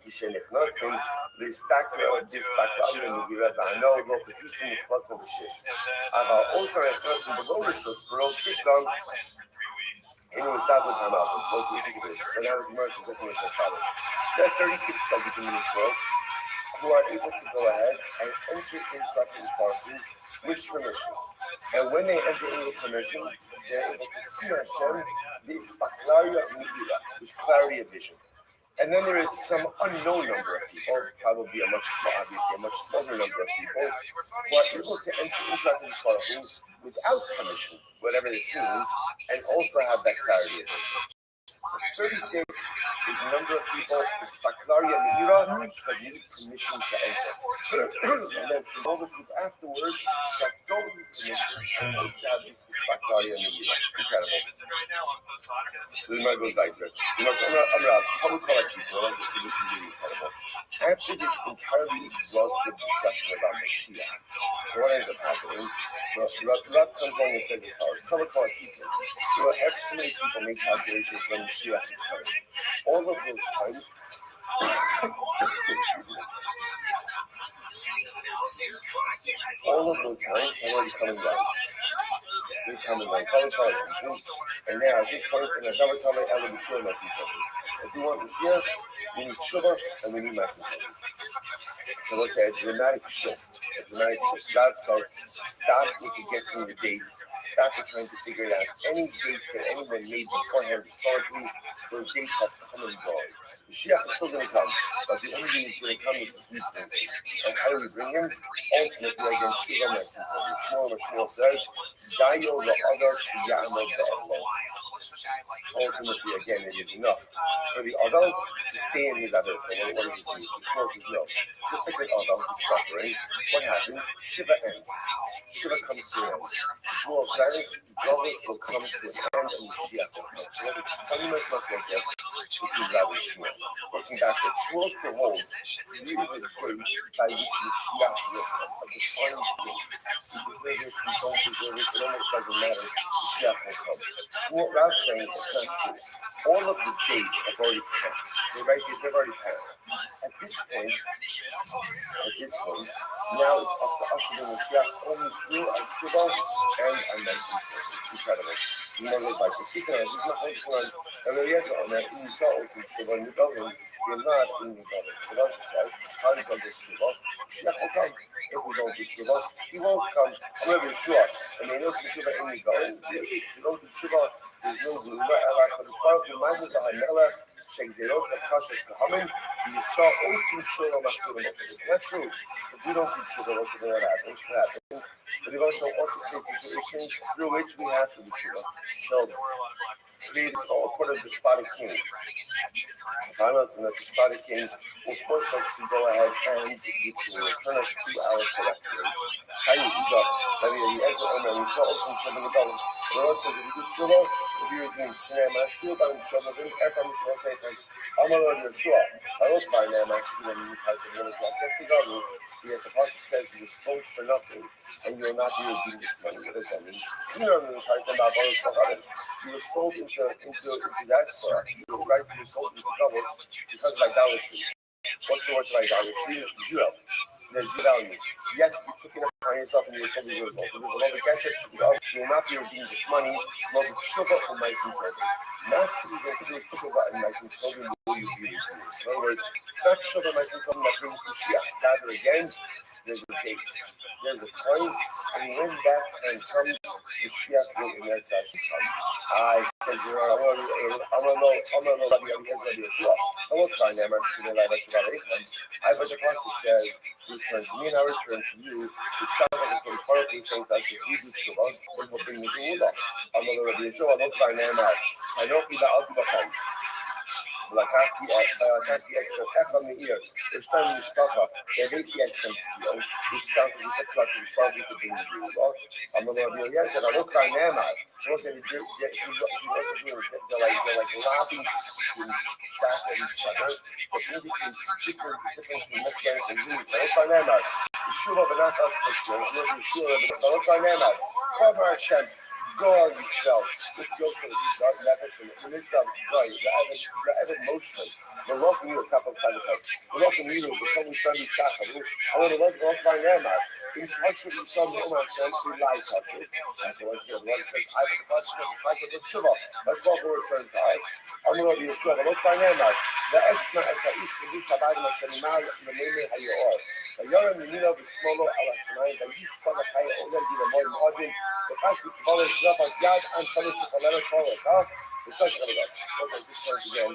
כשנכנסים להסתכל על דיסטקלם ומגירת בענו לא כפיסים נכנסים בשיס. אבל also נכנסים בלא רשוס ברוב ציטון אינו מסתכל תנאו. So let's listen to this. So now the Gemara suggesting this as follows. There are 36 tzaddikim in this world who are able to go ahead and enter into HaKadosh Baruch Hu with permission. And when they enter in with permission, they're able to see Hashem this with clarity of vision. And then there is some unknown number of people, probably obviously a much smaller number of people, who are able to enter into HaKadosh Baruch Hu without permission, whatever this means, and also have that clarity. So 36 is the number of people is Baklaria Mehira that need permission to enter. And then some other group afterwards that don't need permission to have this Baklaria Mehira. Incredible. So the goes back there. You know, so I'm going to public collections, so this is really incredible. After this entirely exhaustive discussion about Mashiach, so what ends up happening? So Rav comes along and says as follows: public collections. There are X many people make calculations when Mashiach is coming. All of those times, all of those times are already coming down. They're coming down. Public collections. And now at this point, in a double time, I will be sure Mashiach. If you want Mashiach, we need Shuvah and we need Mashiach. So let's say a dramatic shift. God says, stop with the guessing the dates. Stop with trying to figure it out. Any dates that anyone made beforehand, historically, those dates have come and gone. The Mashiach is still going to come, but the only thing that's going to come is these things. And how do we bring him? Ultimately, again, Shuvah Mashiach. Shmuel says, Dayo la'adar sheyamod be'elo. Ultimately, again, it is enough for the other to stay in his other. So what does this mean? Shmuel says no. Just like an other who's suffering, what happens? Shiva ends. Shiva comes to an end. Shmuel says, Golis will come to an end and Mashiach will come. So it's telling us not like this between Rav and Shmuel. Looking back at Shmuel still holds really the date by which Mashiach will come. A defined date. If you don't deserve it, it almost doesn't matter. Mashiach will come. Shmuel, Rav saying it's not true. All of the dates have already passed. They've already passed. At this point, now it's up to us to do Mashiach only through our Shuvah and our Mashiach. Incredible. You know, like the Sikha, he's not focusing on Eliezer on that. He's not also Shuvah in the building. You're not in the building. The Rashi says, how does one do Shuvah? Mashiach will come. If we don't do Shuvah, he won't come. I'm not even sure. I mean, there's Shuvah in the building. If you don't do Shuvah, there's no Gula, Elach, but it's part of the mind of the Hamelech, Shekzerot, Zakashas, Kahamin, you saw Osim Shuvah, Mashuvah. It's not true. If we don't do Shuvah, what's going to happen? What happens? But we've also orchestrated situations through which we have to do Shuvah. So, please, put a despotic king. Hamas and the despotic king will force us to go ahead and return us to our collective. If you're doing Shnei Mashiach, I'm sure every Mishnah says, Amalor Yeshua. I don't find that actually when you type in the Pasuk. The Pasuk says you were sold for nothing and you will not be redeemed with money. What does that mean? You know what I'm talking about. You were sold into diaspora. You were sold into doubles because of idolatry. What's the word for idolatry? Zero. There's zero value. Yes, you took it upon yourself and you were 70 years old. But there's a lot of guys that you will not be redeemed with money, nor with sugar or mice and children. Not even through sugar and mice and children will you be redeemed. In other words, it's not sugar, mice and children that brings Mashiach. Rather, again, there's a date. There's a time, and when that time comes, Mashiach will in that time come. I said, I'm going to love you, I will try never to the light of I but the Pasuk says, return to me and I return to you, which sounds like a metaphorically saying that if we do Shuvah, it will bring me to Allah. I'm going to love you, I will try never. I don't be the ultimate. לקחתי עשר, איך המאיר, ושתיים משפחה, והבאתי עשר סיום, ושמתי ושקלתי ושפרתי את הדין בגבולות, אמר לו רבי אליעזר, אבל לא כבר נאמר, כמו שאני they're like laughing back at each other, but indicates difference between Messianic and Jewish. אבל לא כבר נאמר, ישוע בנת אז קשור, ישוע בנת, אבל לא כבר נאמר, cover Hashem. God himself, with Joshua, God methods from this right, the Evan motion, the rock wheel, a couple of times, the rock wheel, the Sunday Sunday Sacha, I want to rock by them, in touch with some woman, says he lies up. That's what the one says, I have the first one, this trouble. Let's go for a return to us. I'm going to be a trouble. Look by them, the Esma as I eat the week of Adam and Mal, the name how you are. The Yoram, the Nino, the Smolo, Alasanai, the East Father, I already the more modern. The fact that the is up as God and Sunday to Salera Forest, huh? The question of that. So this time again,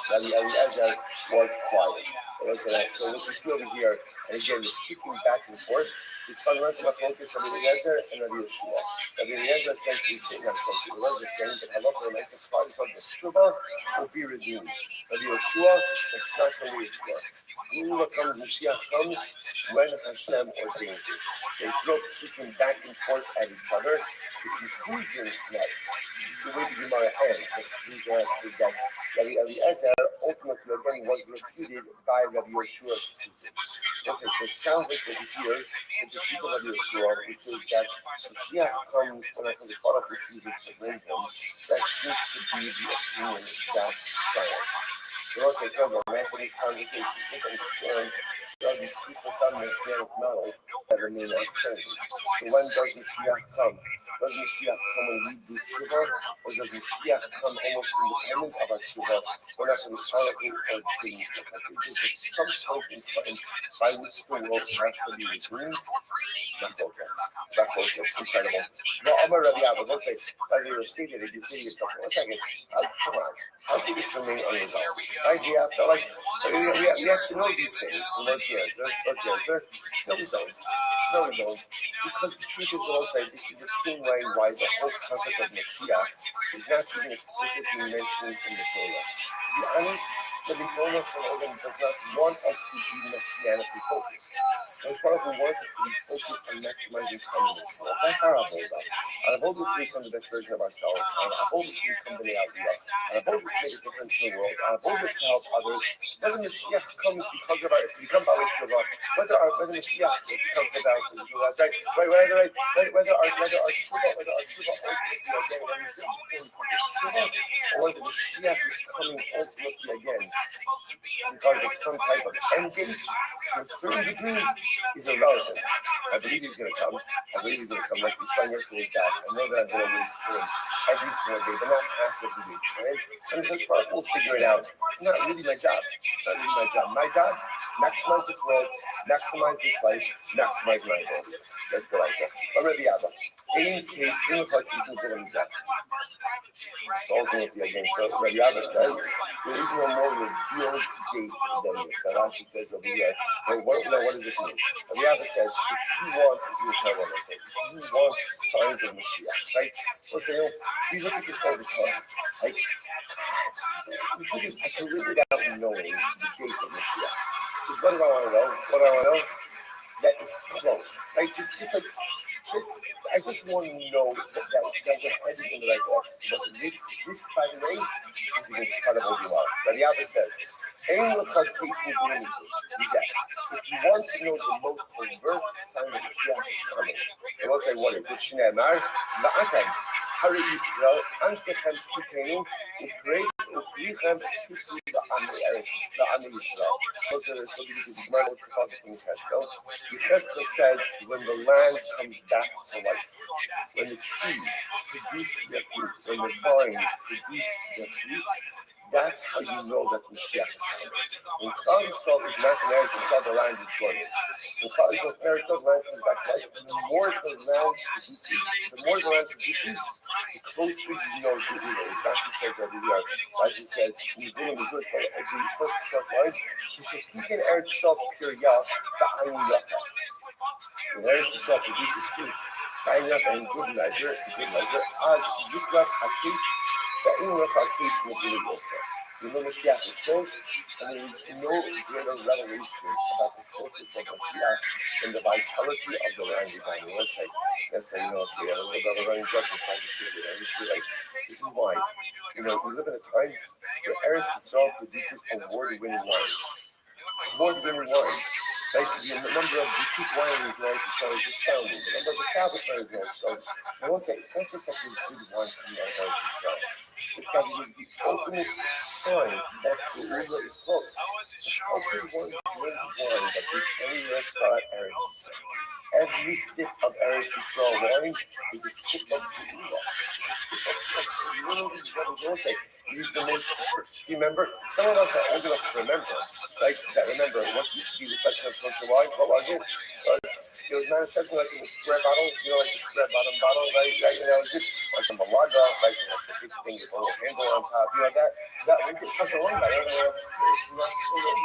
Rabbi Eliezer was quiet. So what you see over here, and again, the shooting back and forth, This fundamental focus of Eliezer and Rabbi Yeshua. Rabbi Eliezer says we sit on focus. The Lord is saying that Allah will make us part of the Shuvah will be redeemed. Rabbi Yeshua, it's not the way it works. Gula comes, Mashiach comes when Hashem ordains it. They throw speaking back and forth at each other. The conclusion tonight, the way the Gemara ends, the conclusion is that Rabbi Eliezer ultimately again was refuted by Rabbi Yeshua's psukim. So it sounds like what we hear is the psukim of Rabbi Yeshua, which is that Mashiach comes when I think the Father chooses to bring him. That seems to be the opinion that stands. The Lord says, no, man, for these conversations, you can understand there are these people come in the of knowledge that remain uncertain. So when does Mashiach come? Does Mashiach come when we do tshuva, or does Mashiach come almost independent of our tshuva? We're not going to try to do our things. There's just some point in time by which the world has to be redeemed. That's incredible. No, Amar Rabbi Abba, let's say, as you receive it, if you say to yourself, 1 second, come on, how can this remain unresolved? Right? We have to know these things. What's the answer? No, we don't. No, we don't. Because the truth is what I'll say, this is the same way why the whole concept of Mashiach is not even explicitly mentioned in the Torah. To be honest, the Torah does not want us to be messianically focused. The Torah wants us to be focused on maximizing common Israel. That's our avodah. Our avodah is to become the best version of ourselves. Our avodah is to become the Aliyah. Our avodah is to make a difference in the world. Our avodah is to help others. Whether Mashiach comes because of our, to become Baalei Tshuva, whether Mashiach comes for Baalei Tshuva, that's right. Whether our Tshuva or whether Mashiach is coming ultimately again because of some type of endgame to a certain degree is irrelevant. I believe he's going to come. I believe he's going to come like we sang yesterday's dad. I know that I'm going to wait for him every single day, but not passively wait for him. And the Torah will figure it out. It's not really my job. It's not really my job. My job, maximize this world, maximize this life, maximize my abilities. Let's go like that. Rabbi Abba. Aims Kate, in the park, he's going to that. So ultimately, again, Rabbi Abba says, there is no more revealed date than this. That actually says over here, what does this mean? Rabbi Abba says, if you want, this is what I say, if you want signs of Mashiach, right? Listen, we look at this all the time. Like, the truth is, I can live without knowing the date of Mashiach. Because what do I want to know? What do I want to know? That it's close, right? I just want to know that we're heading in the right direction. But this, by the way, is an incredible dua. Rabbi Abba says, if you want to know the most overt sign of Mashiach is coming, they will say, what is it? Shneimar, Va'atam, Hari Yisrael, Antechem Titenu, Upreit, Uprichem, Tisu, La'ami Yisrael. Those are the Gemara which we're talking in Cheskel. Cheskel says, when the land comes back to life, when the trees produce their fruit, when the vines produce their fruit, that's how you know that Mashiach is coming. When Klal Yisrael is not in Eretz Yisrael, the land is glorious. When Klal Yisrael is Eretz Yisrael, the land comes back to life. The more the land produces, the closer you know who we are. That's because every year, like he says, we bring in the good for every first step line. If you can Eretz Yisrael pure Yah, Ba'ayin Yacha. When Eretz Yisrael produces fruit, Ba'ayin Yacha and good measure, as Yikrat HaKetz, Ba'ayin Yacha HaKetz Megilim Yosef. You know Mashiach is close, and there is no greater revelation about the closeness of Mashiach than the vitality of the land divine. Let's say, a little bit of a running joke inside the city. You see, like, this is why, we live in a time where Eretz Yisrael produces award-winning wines. Award-winning wines. Like, the number of boutique wineries in Eretz Yisrael is astounding. The number of established wineries in Eretz Yisrael. I will say, it's not just that there's good wines coming out of Eretz Yisrael. It's that the ultimate sign that the Uber is close. How can one drink wine that is anywhere but Eretz Yisrael? Every sip of Eretz Yisrael wine is a sip of the Uber. It is the most. Do you remember? Some of us are old enough to remember, like that. Remember what used to be the section of social wine? What was it? It was not a section like in the square bottle, like the square bottom bottle, right? Just like the Malaga, like the big thing with a little handle on top, that. That was it. Social wine, I don't know. It's not so good.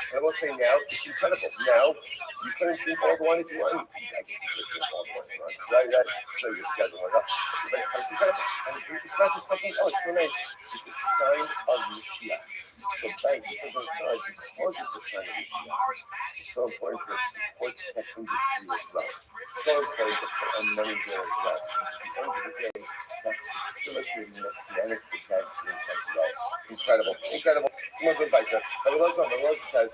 And I will say now, it's incredible. Now, you couldn't drink all the wine if you wanted. I guess you could just all point, right? Show you the schedule, right? But it's not just something, oh, it's so nice. It's a sign of Mashiach. So by different signs, because it's a sign of Mashiach, it's so important for us to support that industry as well. So important to put our money there as well. At the end of the day, that's facilitating messianic advancement as well. Incredible. Some good biker. But the Lord says,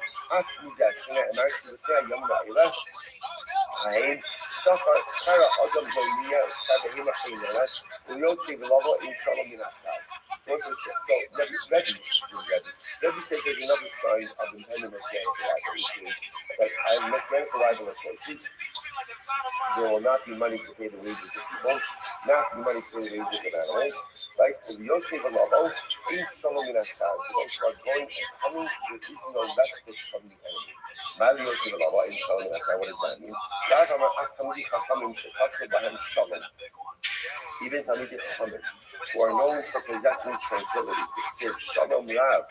سفر سر آدم دنیا استبهی مخینه‌اش ویوتی بلابا inshallah minasai. So Rebbe says there's another sign of impending messianic arrival, which is that as messianic arrival approaches, there will not be money to pay the wages of people, not be money to pay the wages of animals, right? So Yosef Alabo, inshallah minasai, those who are going and coming, there is no respite from the enemy. Mal Yosef Alabo, inshallah minasai, what does that mean? Even Talmidei Chachamim, who are known for possessing tranquility, it says Shalom Rav.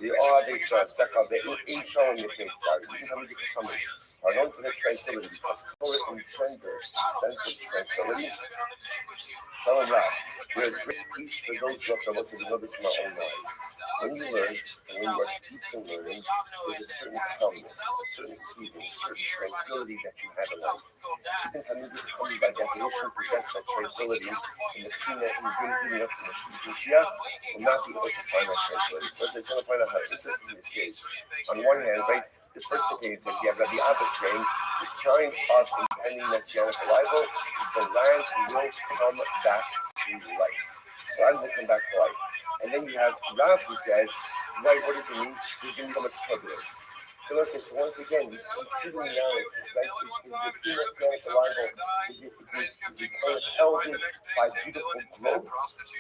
They all have a second. They in Shalom Yitzhak. Even Talmidei Chachamim are known for their tranquility because Torah engenders a sense of tranquility. Shalom Rav. There is great peace for those who have to listen to others from our own lives. When you learn, and when you are steeped in learning, there's a certain calmness, a certain soothing, a certain tranquility that you have in life. Even Talmidei Chachamim, by definition, possess that tranquility. In the Tina and the days leading up to Mashiach will not be able to find that tranquility. First, I just want to point out how interesting this is. On one hand, right, the first thing it says, you have Rabbi Abba saying, the sign of impending messianic arrival is the land will come back to life. The land will come back to life. And then you have Rav who says, right, what does it mean? There's going to be so much turbulence. So listen, so once again, this computing narrative, right, is the messianic arrival, is it heralded by beautiful growth,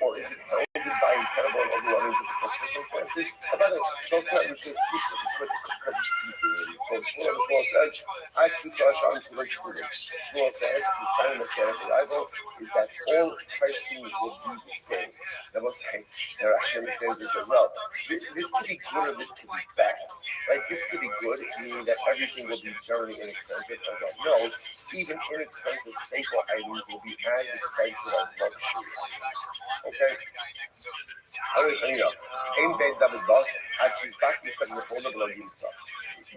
or is it heralded by incredible and overwhelming difficult circumstances? By the way, those not mutually exclusive, because it's see-through. So Shmuel says, I keep our shine to reach for it. Shmuel says, the sign of messianic arrival is that all Christians will be the same. That will say, they're actually understand this as well. This could be good or this could be bad. Like, this could be good, meaning that everything will be generally inexpensive. I don't know. Even inexpensive staple items will be as expensive as luxury items. Okay? Ein Ben David Bach actually is back to the phone of the Gilsa.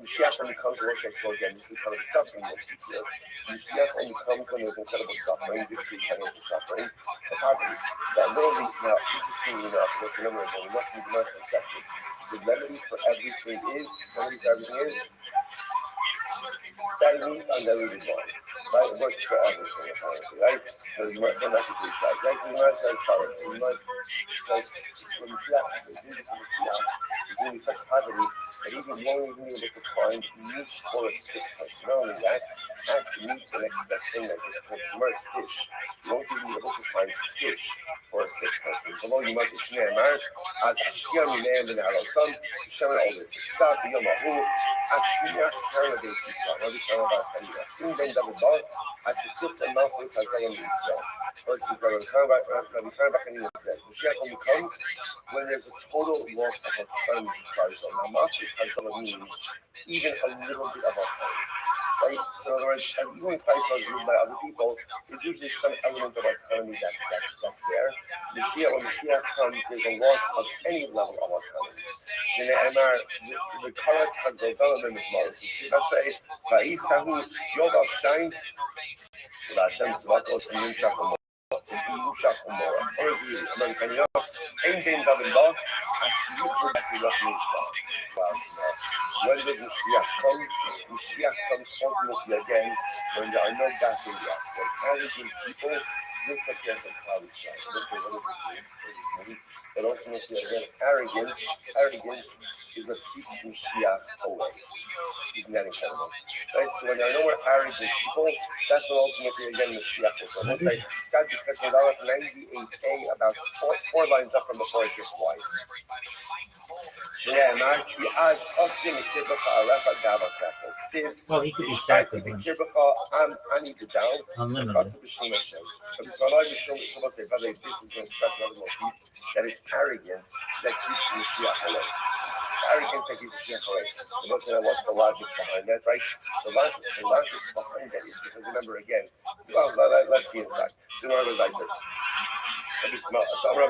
Mashiach only comes to us, so again, this is kind of the suffering motif here. Mashiach only comes when there's incredible suffering, this is financial suffering, the poverty. Now, interestingly enough, what's the number of them? We must be much perspective. The remedy for everything is studying undiluted wine. Right? It works for everything, apparently, right? So you might come back to these guys. Right? So you might say colors. So you might there's really such poverty that even won't even be able to find meat for a sick person. Not only that, have to meet the next best thing that is called fish. You won't even be able to find fish for a sick person. So long you must Ishneemar, as Ashkiya Mineim Ben Arosam, Shem Oldest, Sab Yomahu, Ashkiya Paradise Israel. What is Paradise Israel? In Ben David Bar, Ashkuf and Malchus Hazalam Israel. First, Rabbi Karabachani says, Mashiach only comes when there's a total loss of autonomy to Christ. Now, Malchus Hazalam means even a little bit of autonomy. Right? So, in other words, even when Christ was ruled by other people, there's usually some element of autonomy that's there. When Mashiach comes, there's a loss of any level of autonomy. The Karas Hazalam in his mouth. You see, that's why Va'isahu Yogal Shine, Hashem Tzvakos and Yimshach. When did Mashiach come? Mashiach comes ultimately again when there are no battles left. When arrogant people just like that in Palestine. But ultimately again, arrogance is what keeps Mashiach away. Isn't that incredible? Right? So when there are no more arrogant people, that's what ultimately again Mashiach will come. We'll say, God, because 98a, about four lines up from before it gets wide. שנאמר כי אז עושים מכיר בך עליך גאווה ספר. Well, he could be sacked a bunch. מכיר בך אני גדל, Unlimited. וחסר בשם השם. But it's not like Yeshua say, by the way, this is going to start another motif, that it's arrogance that keeps Mashiach away. It's arrogance that keeps Mashiach away. What's the logic behind that, right? The logic behind that is because, remember again, well, let's see inside. So in other words, like this. רבי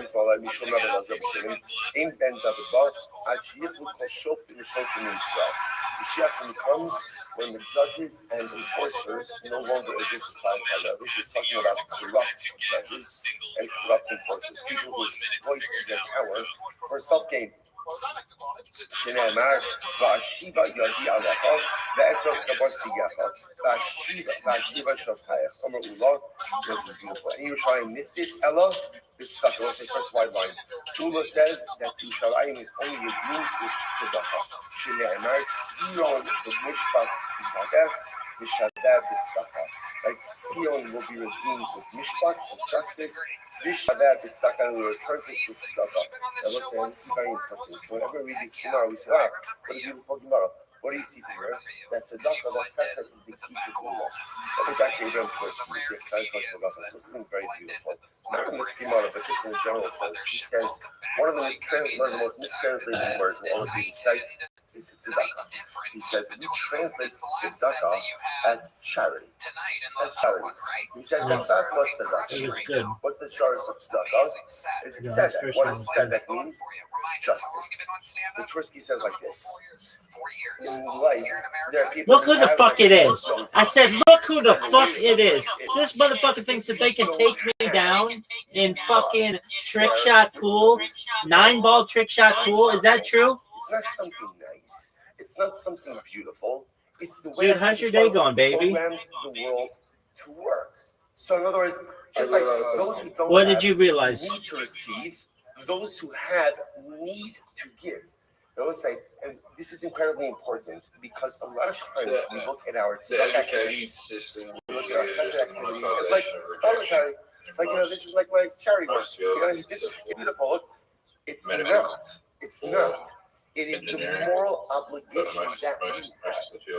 שמאלה, מישהו נבא לזרב שנים, אין בן דוד בא, עד שיחלו כל שופט ומשול של ישראל. Mashiach comes when the judges and enforcers no longer exist in Palestine. This is talking about corrupt judges and corrupt enforcers, people who exploit their power for self-gain. שנאמר, והשיבה ידי עליך, ועצר כבוד סיגך, והשיבה שופטייך. אומר אולה, this is beautiful. And Yerushalayim niftis Ella, it's stuck. Let's say first wide line. Ula says that Yerushalayim is only redeemed with tzedakah. שנאמר, ציון במishpat תתפאר, ושווה בצדקה. Like Sion will be redeemed with mishpat, with justice. Vishvav b'tzedakah, and we return to tzedakah. Now listen, this is very important. So whenever we read this Gemara, we say, what a beautiful Gemara. What do you see from here? That tzedakah, that chesed is the key to Gula. Let me back to Abraham first. We see excited question about this. This is something very beautiful. Not in this Gemara, but just in a general sense. He says, one of the most mistranslated words in all of these is tzedakah. He says, we translate tzedakah as charity. As charity. He says that's not so much tzedakah. What's the shortest of tzedakah? Is it tzedek? What does tzedek mean? Justice. The Tversky says like this. In life, there are people. Look who the fuck it is. I said, look who the fuck it is. This motherfucker thinks that they can take me down in fucking trick shot pool, 9-ball trick shot pool. Is that true? It's not something nice. It's not something beautiful. It's the way. Dude, how's your day going, baby? Programmed the world to work. So in other words, just like those who don't. What did you realize? Need to receive. Those who have need to give. Those say, and this is incredibly important because a lot of times we look at our activities, we look at our chesed activities as like voluntary. Like, this is like my charity work. It's beautiful. Look, it's not. It's not. It is the moral obligation that we have.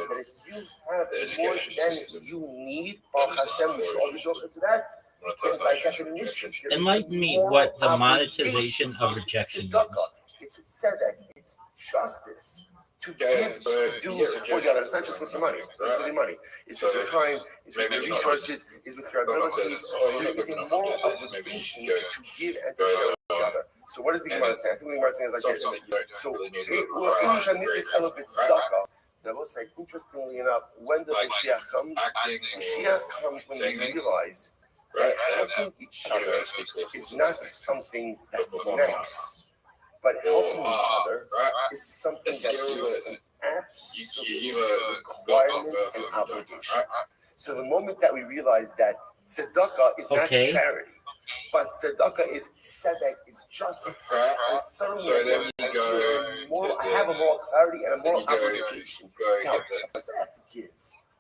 But if you have more than you need, Baruch Hashem, we should always go into that. By definition, enlighten me what the monetization of rejection is. It's tzedek, it's justice to give, to do for the other. It's not just with your money. It's not with your money. It's with your time. It's with your resources. It's with your abilities. It's a moral obligation to give and to share with the other. So what does the Gemara say? I think the Gemara saying is like this. So I will say, interestingly enough, when does Mashiach come? Mashiach comes when we realize that helping each other is not something that's nice, but helping each other is something that is an absolute requirement and obligation. So the moment that we realize that tzedakah is not charity, but tzedakah is tzedek, is justice, and suddenly I have a moral clarity and a moral obligation to help. Of course I have to give.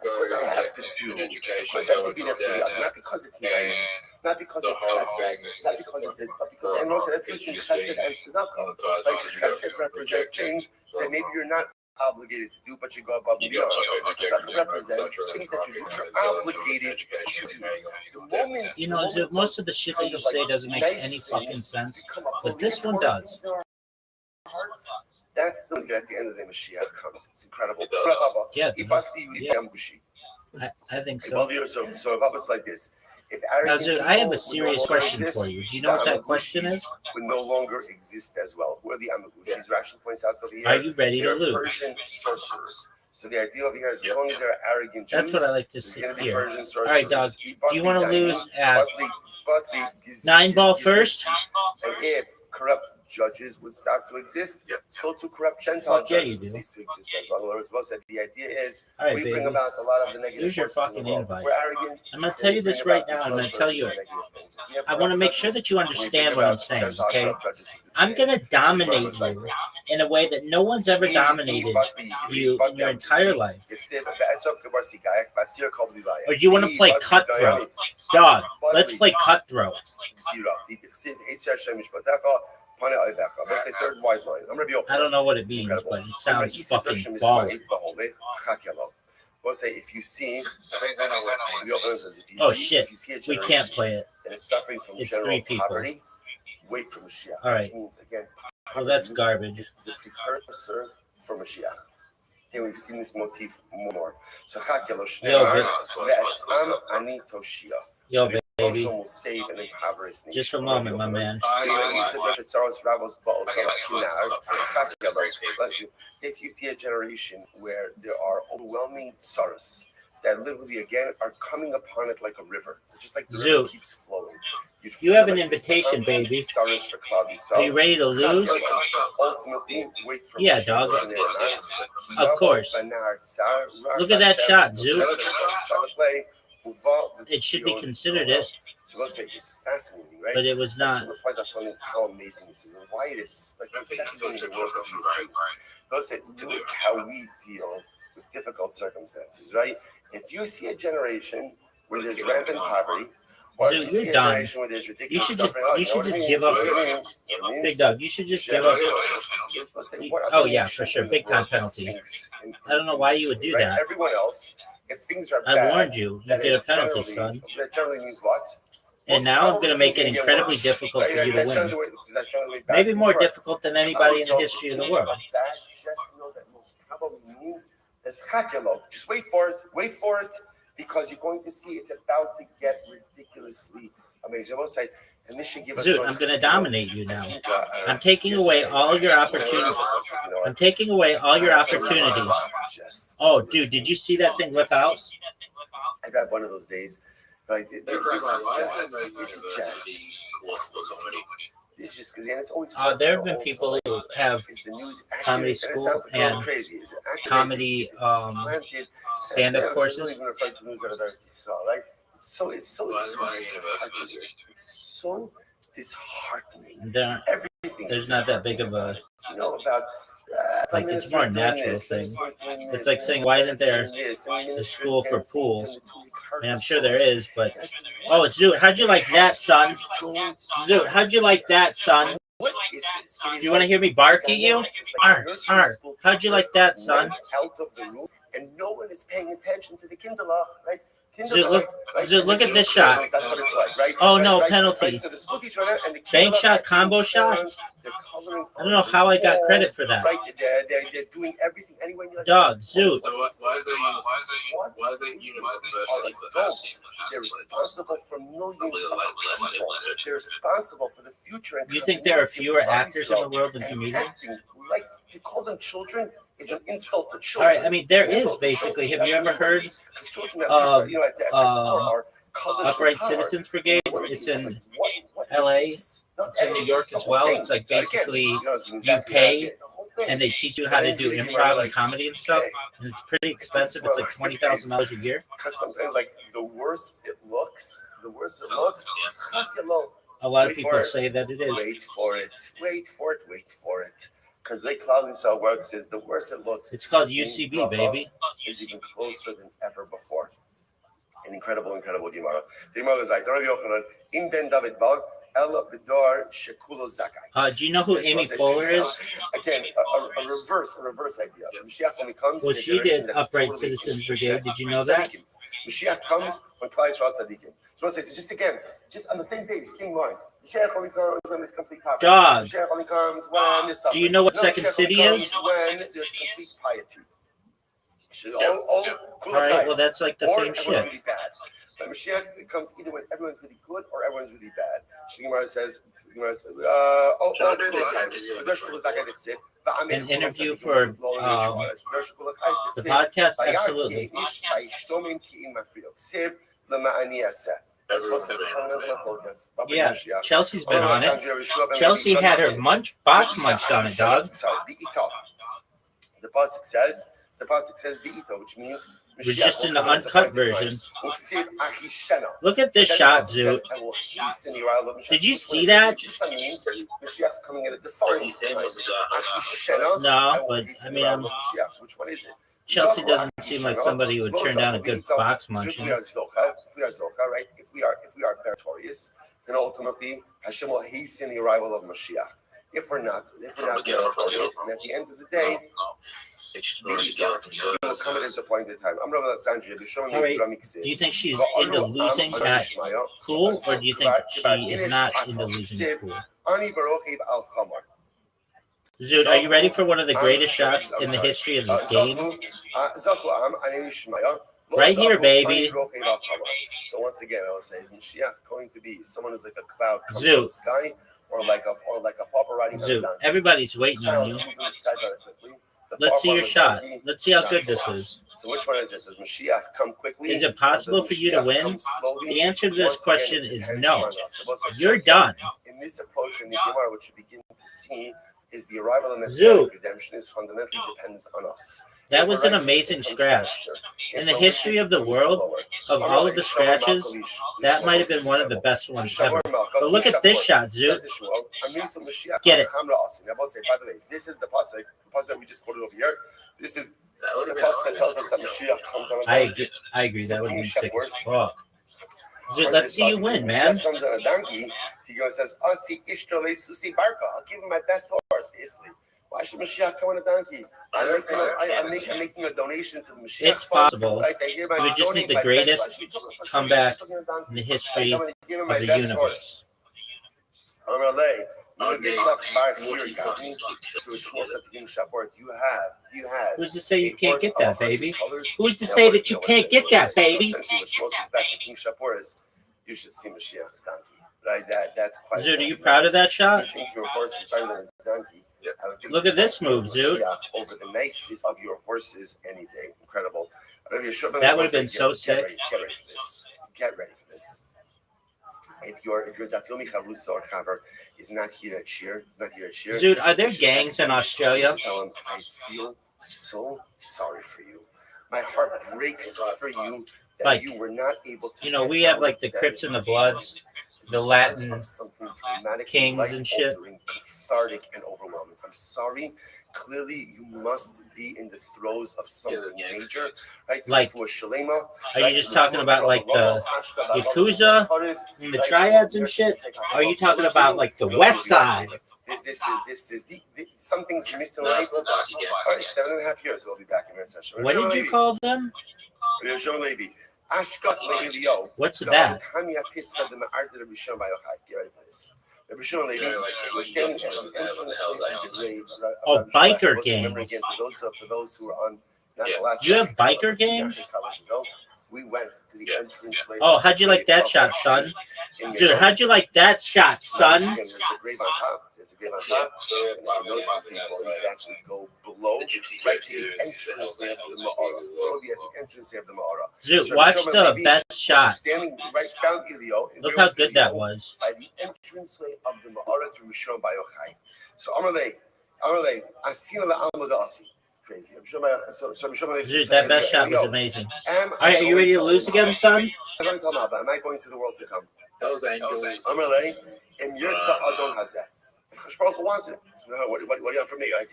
Of course I have to do. Of course I have to be there for the other. Not because it's nice, not because it's chesed, not because it's this, but because, and also that's between chesed and tzedakah. Like chesed represents things that maybe you're not obligated to do, but you go above and beyond. Tzedakah represents things that you're obligated to do. The moment, most of the shit that you say doesn't make any fucking sense, but this one does. That's the at the end of the Mashiach comes. It's incredible. Yeah, I think so. So if I was like this, if now, dude, I have a serious question for you. Do you know what that question is? Would no longer exist as well. Who are the Amagushis? Rashi points out over here. Are you ready to lose? Persian sorcerers. So the idea over here is as long as they're arrogant Jews, that's what I like to see here. All right, dog. Do you want to lose at 9-ball first? And if corrupt judges would start to exist, so to corrupt Gentile judges would cease to exist as well. In other words, the idea is we bring about a lot of the negative. Here's your fucking invite. We're arrogant. I'm going to tell you this right now. I'm going to tell you it. I want to make sure that you understand what I'm saying, okay? I'm going to dominate you in a way that no one's ever dominated you in your entire life. Or do you want to play cutthroat? Dog, let's play cutthroat. Let's say third white line. I'm Rabbi Yochanan. I don't know what it means, Incredible. but it sounds fucking baller. We'll say if you see, Oh shit, if you see a we can't play it. that is suffering from It's general 3 people. poverty, wait for Mashiach. All right. Which means again, Well, that's garbage. is the precursor for Mashiach. Here we've seen this motif more. So Yo, baby. will save an impoverished nation. Just a moment, my man. If you see a generation where there are overwhelming sorrows that literally again are coming upon it like a river, just like the river keeps flowing. You have an invitation, baby. Sorrows for cloudy. Are you ready to lose? Ultimately, wait for Yeah, dog. Of course. Look at that shot, Zoo. It should be considered it. So we'll say it's fascinating, right? But it was not. How amazing this is and why it is like the best thing in the world to do. They'll say, look how we deal with difficult circumstances, right? If you see a generation where there's rampant poverty, or Dude, if you see you're a done. generation where there's ridiculous You should just, suffering, you should just give up. Big dog, you should just give up. Oh yeah, for sure, big time penalty. I don't know why you would do that. Everyone else, if things are I bad, warned you. You get a penalty, son. That generally means what? And now I'm going to make it incredibly difficult for you to win. Maybe more difficult than anybody in the history of the world. Just know that most probably means that just wait for it, because you're going to see it's about to get ridiculously amazing. And this should give us. Dude, I'm going to dominate you now. I'm taking away all your opportunities. I'm taking away all your opportunities. Oh, dude, did you see that thing whip out? I've had one of those days. Like this is just because it's always. There have been people who have comedy school and comedy stand-up courses. It's so disheartening. There's not that big of a. About. Like it's more a natural thing. It's like saying, why isn't there a school for pool? I mean, I'm sure there is, but oh, Zoot, how'd you like that, son? Zoot, how'd you like that, son? Do you want to hear me bark at you? Arr, arr. How'd you like that, son? Out of the room, and no one is paying attention to the Kinderlach, right? Zoot, look at this shot. That's what it's like, right? Oh no, penalty. So the school teacher and the Bank shot, combo shot. I don't know how I got credit for that. Right, they're doing everything anyway. Dog, Zoot. So why is that adults? They're responsible for millions of people. They're responsible for the future. And You think there are fewer actors in the world than comedians? Like to call them children is an insult to All children. right, I mean there is basically. Have you ever heard of Upright Citizens Brigade? It's in LA. It's in New York as well. It's like basically you pay and they teach you how to do improv and comedy and stuff. And it's pretty expensive. It's like $20,000 a year. Because sometimes, like the worse it looks. A lot of people say that it is. Wait for it. Because the way cloud install works is the worse it looks. It's called UCB, baby. Is even closer than ever before. An incredible Gemara. The Gemara is like, Rabbi Yochanan, in Ben David Bal, Ella Bidar Shekulo Zakai. Do you know who Amy Poehler is? Again, a reverse idea. Mashiach only comes. Well, she did Upright Citizens Brigade. Did you know that? Mashiach comes when Klal Yisrael tzaddikim. So I say, just on the same page, same line. Mashiach only comes when there's complete poverty. Dog. Mashiach only comes when there's suffering. Do you know what Second City is? When there's complete piety. All right, well, that's like the same shit. Really bad. But Mashiach comes either when everyone's really good or everyone's really bad. Gemara says, an interview for the podcast, absolutely. Yeah, Chelsea's been on it. Chelsea had her box munched on it, dog. The pasuk says "Be'ito," which means we're just in the uncut version. Look at this shot, Zoot. Did you see that? No, but I mean, which one is it? Chelsea doesn't seem like somebody who would turn down a good box munching. If we are meritorious, then ultimately Hashem will hasten the arrival of Mashiach. if we're not meritorious, and at the end of the day, he will come at his appointed time. I'm Rabbi Alexandria. All right. Do you think she's into losing at pool, or do you think she is not into losing at pool? Zoot, are you ready for one of the greatest shots in the history of the game? Right here, baby. So once again, I will say, is Mashiach going to be someone who's like a cloud coming from the sky, or like a papa riding on a donkey? Everybody's waiting on you. Let's see your shot. Let's see how good this is. So which one is it? Does Mashiach come quickly? Is it possible for you to win? The answer to this question is no. You're done. In this approach in the Gemara, what you begin to see is the arrival of Messianic redemption is fundamentally dependent on us. That was an amazing scratch. In the history of the world, of all of the scratches, that might have been one of the best ones ever. But look at this shot, Zoot. Get it. By the way, this is the pasuk that we just quoted over here. This is the pasuk that tells us that Mashiach comes on a donkey. I agree. That would be sick as fuck. Zoot, let's see you win, man. Mashiach comes on a donkey. He goes says, "Asi ishtrale susi barka." I'll give him my best horse, Isli. Why should Mashiach come on a donkey? I'm making a donation to the Mashiach. It's possible. We just need the greatest comeback in the history of the universe. Who's to say you can't get that, baby? Who's to say that you can't get that, baby? You should see Mashiach's donkey. Right? That's quite. Zoot, are you proud of that shot? I think your horse is better than his donkey. Look at this move, Zoot. Over the nicest of your horses any day. Incredible. That would have been so sick. Get ready for this. Get ready for this. If your Dafyomi Charusa or Chaver is not here to cheer, Zoot, are there gangs in Australia? Tell him, I feel so sorry for you. My heart breaks for you that like, you were not able to. You know, we have like the Crips and the Bloods, the Latin kings and shit. Cathartic and overwhelming. I'm sorry. Clearly, you must be in the throes of something major, right? Like, are you just talking about like the Yakuza and the triads and shit? Or are you talking about like the West Side? This is something's missing. Like, 7.5 years, we'll be back in our session. What did you call them? What's that? Get ready for this. The Rishon Levi was standing at the entrance of the grave. Oh, biker gangs. For those who are on not the last. You have biker gangs? We went to the entrance. Oh, how'd you like that shot, son? Dude, how'd you like that shot, son? There's the grave on top. There's a grave on top. And if you know some people, you can actually go below, right to the entrance of the Ma'ara. Dude, watch the best shot. Standing right, found Elio. Look how good that was. By the entranceway of the Ma'ara to Rishon Bayochai. So Amarle, Asina la Almadasi. Crazy. Dude, that best shot was amazing. All right, are you ready to lose again, son? I'm going to tell Am I going to the world to come? Amarle, and Yirtza Adon Hazeh. If Hashbaruch wants it, what do you want from me? Like,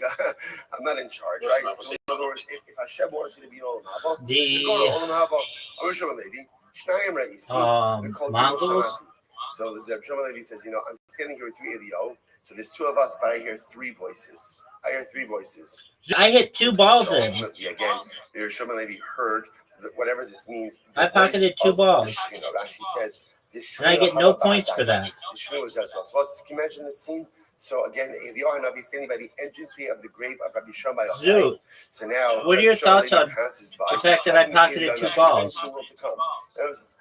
I'm not in charge, right? So in other words, if Hashem wants you to be in Olam Haba, you go to Olam Haba. Rishon Levi, Shnayim Reisi, Mongols. So the Rishon Levi says, I'm standing here with three Elio. So there's two of us, but I hear three voices. I hit two balls in. Again, the Rishon Levi heard that whatever this means. I pocketed two balls. Rashi says, and I get no points for that. The was as well. So can you imagine the scene? So again, Eliyahu Hanavi standing by the entranceway of the grave of Rabbi Shammai. So now, what are your thoughts on the fact that I pocketed two balls? I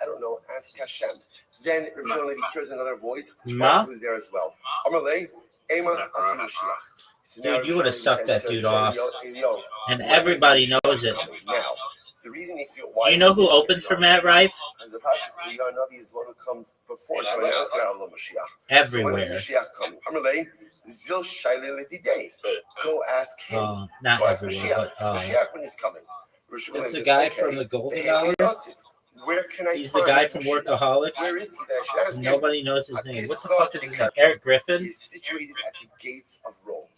don't know. Ask Hashem. Then Rabbi Shammai hears another voice. Who was there as well? Amalei, Amos, Asim Mashiach. Dude, you would have sucked that dude off, and everybody knows it. Now, the reason do you know who opens for Matt Rife? The Pasha Eliyahu is one who comes before to announce the arrival of Mashiach. Everywhere. So Zil Shaile Ledidei. Go ask him. Not go ask everywhere, Mashiach. Mashiach when he's coming. It's the guy from the Golden Dollars. Where can I He's the guy from Workaholics. Where is he? That I should ask Nobody knows his name. What the fuck is his name? Eric Griffin? He is situated at the gates of Rome.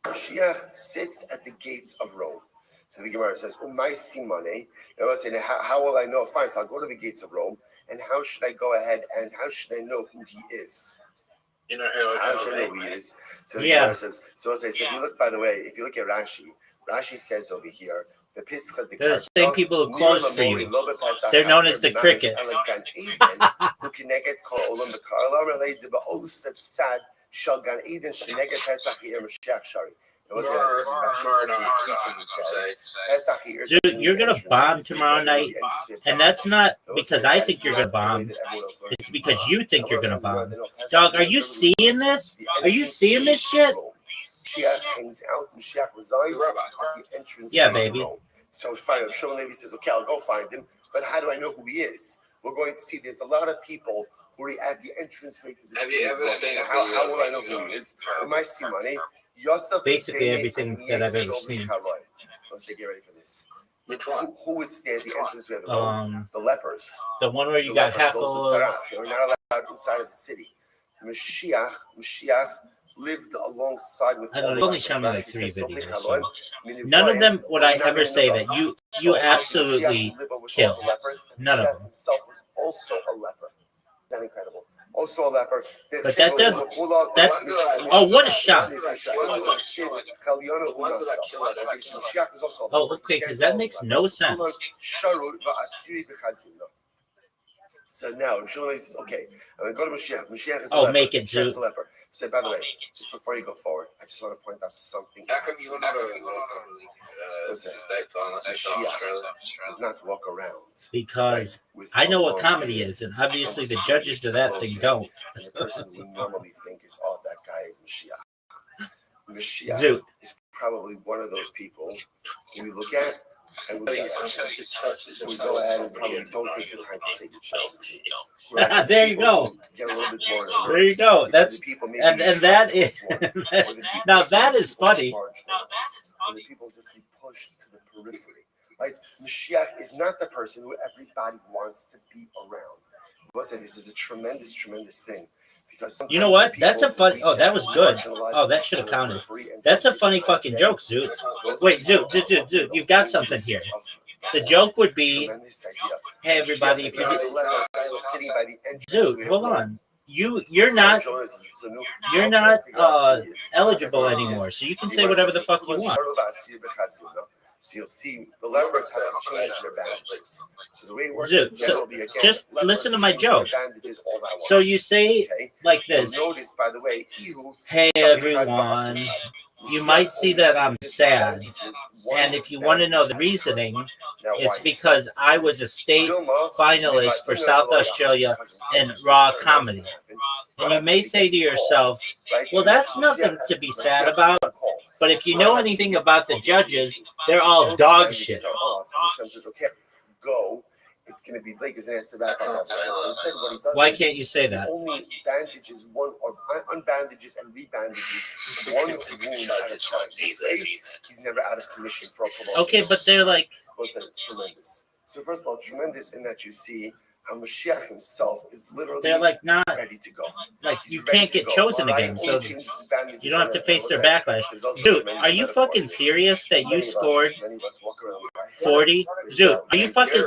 Mashiach sits at the gates of Rome. So the Gemara says, "Umay simane." I was saying, how will I know? Fine, so I'll go to the gates of Rome. And how should I go ahead and how should I know who he is? You know who How should I know who he is? So the Yeah. Gemara says. So I say. So if you look, by the way, if you look at Rashi, Rashi says over here. They're the same people who close for you. They're known as the crickets. Dude, you're gonna bomb tomorrow night, and that's not because I think you're gonna bomb. It's because you think you're gonna bomb. Dog, are you seeing this? Are you seeing this shit? Mashiach hangs out. Mashiach resides at the entrance. Yeah, baby. So fine. Shimon Levi says, "Okay, I'll go find him." But how do I know who he is? We're going to see. There's a lot of people who are at the entranceway to the city. Have you ever seen? So how will I know who he is? With my money, Yosef. Basically, everything that I've ever seen. Let's say, get ready for this. Which one? Who would stay at the entranceway of the road? The lepers. The one where you got heckled. They were not allowed inside of the city. Mashiach lived alongside with. I don't know. Only show me like 3 videos. So. None of them would I ever say that you absolutely killed. None of them. Himself was also a leper. Is that incredible? Also a leper. But that doesn't. Oh, what a shot! Oh, okay, because that makes no sense. So now, Shimon says, "Okay, I'm going to go to Mashiach. Mashiach is a leper. Make it, Zeus. So, by the way, just before you go forward, I just want to point out something. How come you were not Mashiach does not walk around. Because I know what comedy is, and obviously the judges to that thing don't. And the person we normally think is, oh, that guy is Mashiach. Mashiach Zoot. is probably one of those people who we look at and we go ahead and probably don't take the time to say your chest. There you go. Get a little bit more. There you go. That's and that is now that is funny. And the people just be pushed to the periphery. Right? Mashiach is not the person who everybody wants to be around. Listen, this is a tremendous, tremendous thing. Because you know what? That's a funny. Oh, that was good. Oh, that should have counted. That's a funny fucking joke, Zoot. Wait, Zoot, you've got something here. The joke would be, hey everybody, if you Zoot, hold on. You're not eligible anymore, so you can say whatever the fuck you want. So you'll see the lepers have to change their bandages. So the way it works so just listen to my joke. So you say like this. Notice, by the way, hey everyone, you might see that I'm sad. And if you want to know the reasoning, it's because I was a state finalist for South Australia in Raw Comedy. And you may say to yourself, well, that's nothing to be sad about. But if you know anything about the judges, they're all dog shit. Okay, go. It's going to be late because it has to wrap up. Why can't you say that? Only bandages, unbandages and rebandages one wound at a time. This way, he's never out of commission for a promotion. Okay, but they're like. Tremendous. So first of all, tremendous in that you see how Mashiach himself is literally they're like not ready to go. Like you can't get chosen again, so you don't have to face their backlash. Dude, are you fucking serious that you scored 40? Dude, are you fucking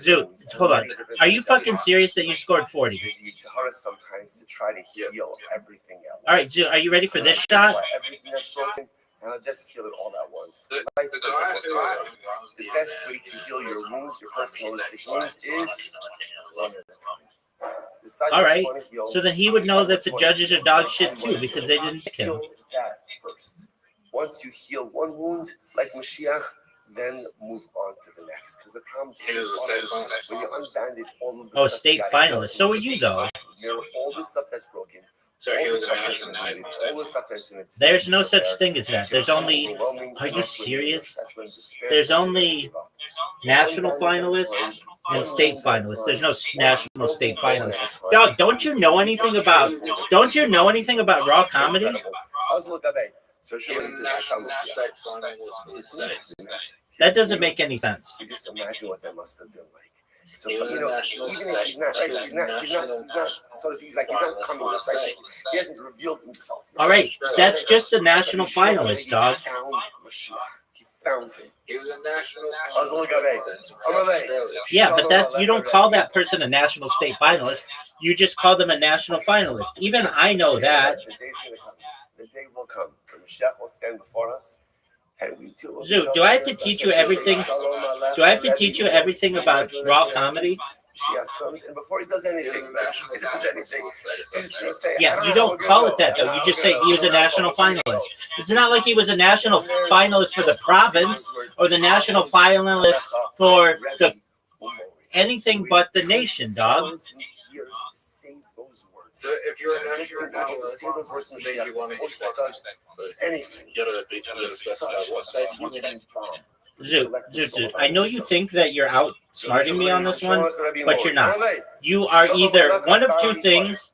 Dude, hold on. Are you fucking serious that you scored 40? It's hard sometimes to try to heal everything else. All right, dude, are you ready for this shot? Everything that's broken. And I'll just heal it all at once. The best way to heal your wounds, your personalistic wounds, is one at a time. All right. So then he would know that the judges are dog shit too because they didn't pick him. Once you heal one wound, like Mashiach, then move on to the next. Because the problem is when you unbandage all of the state finalist. So are you though. All the stuff that's broken. There's no such thing as that. There's only. Are you serious? There's only national finalists and state finalists. There's no national state finalists. Dog, don't you know anything about? Don't you know anything about Raw Comedy? That doesn't make any sense. You just imagine what that must have been like. So, even if he's not coming up, right? He hasn't revealed himself. All right, that's just a national finalist, dog. He found him. He was a national. Yeah, but you don't call that person a national state finalist. You just call them a national finalist. Even I know that. The day's going to come. The day will come. The Mashiach will stand before us. And we too will Zoot, do I have to teach you everything? Do I have to teach you everything about raw comedy? Mashiach comes, and before he does anything, he's just going to say, Yeah, you don't call it that, though. You just say he was a national finalist. It's not like he was a national finalist for the province or the national finalist for the anything but the nation, dog. So if you're a national finalist, maybe you want to use that does anything. Zoot, I know you think that you're outsmarting me on this one, but you're not. You are either one of two things.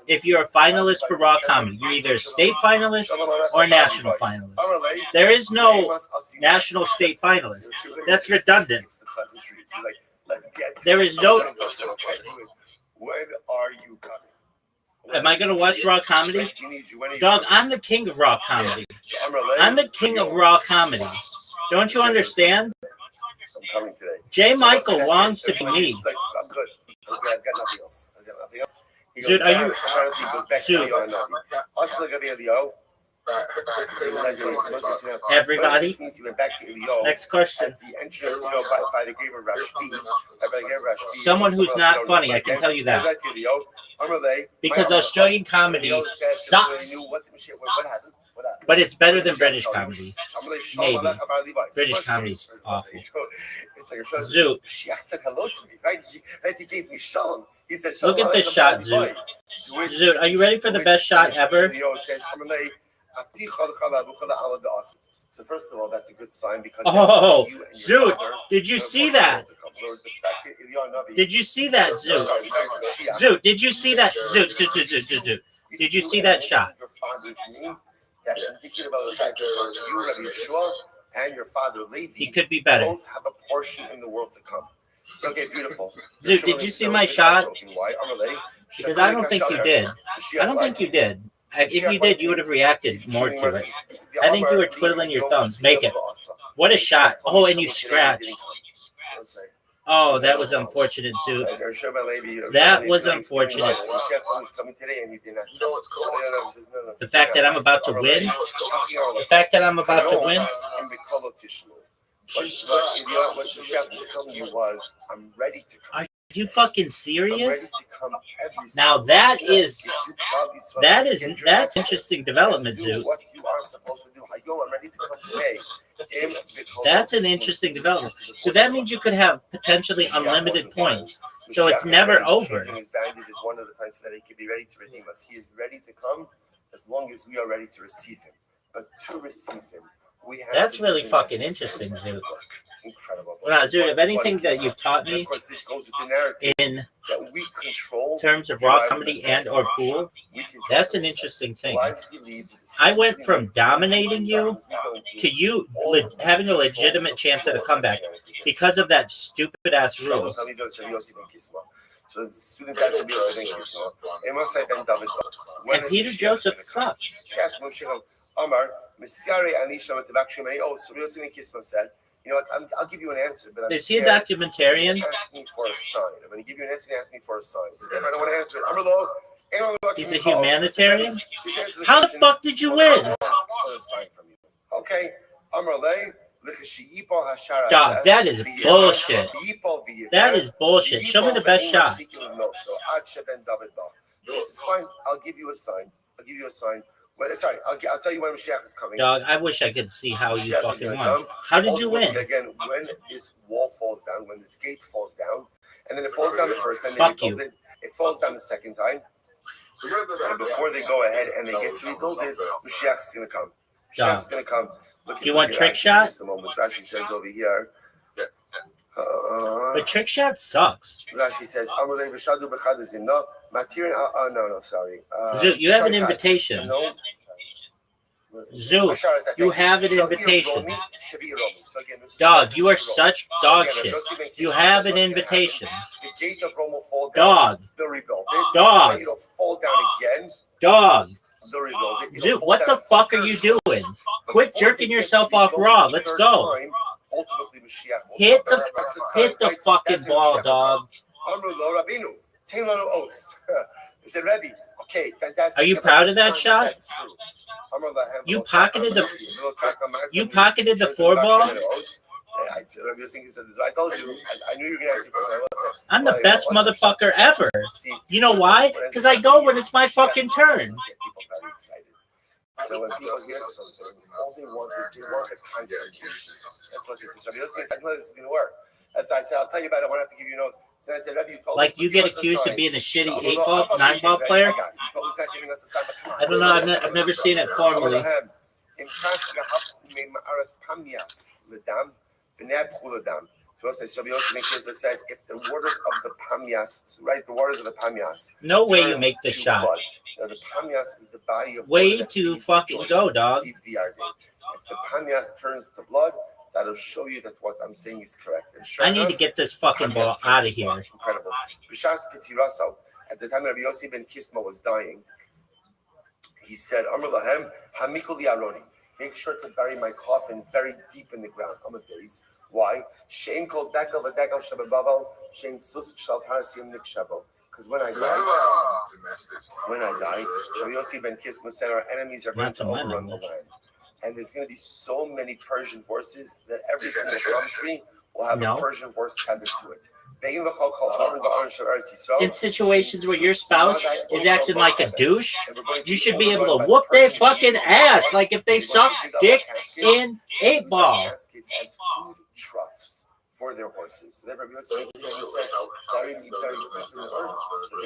If you're a finalist for raw comedy, you're either a state finalist or a national finalist. There is no national state finalist. That's redundant. There is no. When are you coming? Am I going to watch raw comedy? Dog, I'm the king of raw comedy. I'm the king of raw comedy. Don't you understand? I'm coming today. J. Michael wants to be me. I'm good. I've got nothing else. Dude, are you? Dude. Everybody. Next question. Someone who's not funny, I can tell you that. Because Australian comedy sucks. But it's better than British comedy. Maybe. British comedy's awful. Zoot. Look at this shot, Zoot. Zoot, are you ready for the best shot ever? So first of all, that's a good sign because oh, Zoot, did you see that? Did you see that, Zoot? Zoot, did you see that? Zoot. Did you see that shot? That's indicative of the fact that you, Rabbi Yeshua, and your father Levi, he could be better. Both have a portion in the world to come. So, okay, beautiful. Zoot, did you see my shot? Because I don't think you did. I don't think you did. If you did, you would have reacted more to it. I think you were twiddling your thumbs. Make it. What a shot. Oh, and you scratched. Oh, that was unfortunate, too. That was unfortunate. The fact that I'm about to win? The fact that I'm about to win? What Mashiach was telling you was, I'm ready to come. Are you fucking serious? Now that's interesting development, Zoot. That's an interesting development. So that means you could have potentially unlimited points. So it's never over. His bandage is one of the times that he can be ready to redeem us. He is ready to come as long as we are ready to receive him. But to receive him, we have that's really fucking interesting, Zoot. Incredible. Well, Zoot, if anything that you've taught me in terms of raw comedy and or pool, that's an interesting thing. I went from dominating you to you having a legitimate chance at a comeback because of that stupid ass rule. And Peter Joseph sucks. You know what? I'll give you an answer, but is he a documentarian? Ask me for a sign. I'm going to give you an answer and ask me for a sign. So if I don't want to answer it, he's a humanitarian? How the fuck did you win? Ask for a sign from you. Okay. Dog, that is bullshit. That is bullshit. Show me the best shot. This is fine. I'll give you a sign. Well, sorry, I'll tell you when Mashiach is coming. Dog, I wish I could see how you fucking won. How did you win? Again, when this wall falls down, when this gate falls down, and then it falls down the first time, it falls down the second time. And before they go ahead and they get to rebuild it, Mashiach's going to come. Mashiach's going to come. You want trick shot? Just a moment. Rashi says over here. But trick shot sucks. Rashi says, no, sorry. Zoot, you have an invitation. Zoot, you have an invitation. Dog, you are such dog shit. You have an invitation. The gate of Rome will fall down. Dog. They'll rebuild it. Dog. It'll fall down again. Dog. They'll rebuild it. Zoot, what the fuck are you doing? Quit jerking yourself off raw. Let's go. Hit the fucking ball, dog. Taylor Oats. He said, Rebbe, okay, fantastic. Are you proud of that shot? That's true. You pocketed the 4-ball? I told you, I knew you were going to ask me first. I'm the best motherfucker ever. You know why? Because I go when it's my fucking turn. So when people hear something, all they want is the confirmation. That's what this is. Rabbi Yossi, I know this is going to work. That's why I said, I'll tell you about it. I won't have to give you notes. So I said, Rabbi, you told like us you get accused of being a shitty 8-ball, 9-ball player? I don't know. I've never seen it formally. So Rabbi Yossi said, if the waters of the Pamias, right, the waters of the Pamias. No way you make the shot. Now, the Pamias is the body of way to fucking go, dog. Feeds the Arden. If the Pamias turns to blood, that'll show you that what I'm saying is correct. And sure I need to get this fucking ball out of here. Incredible. B'shas Pitiraso, at the time Rabbi Yossi ben Kisma was dying, he said, Amr lahem, hamikul yaroni. Make sure to bury my coffin very deep in the ground. I'm a base. Why? Shein kol dekel v'dekel shabababal, shein sus shal parasim nikshabo. Because when I die, Rabbi Yossi ben Kisma said our enemies are going to overrun the land. And there's going to be so many Persian horses that every single gum tree will have a Persian horse tethered to it. In situations where your spouse is acting like a douche, you should be able to whoop their fucking ass like if they suck dick in 8-ball. For their horses. So therefore, so they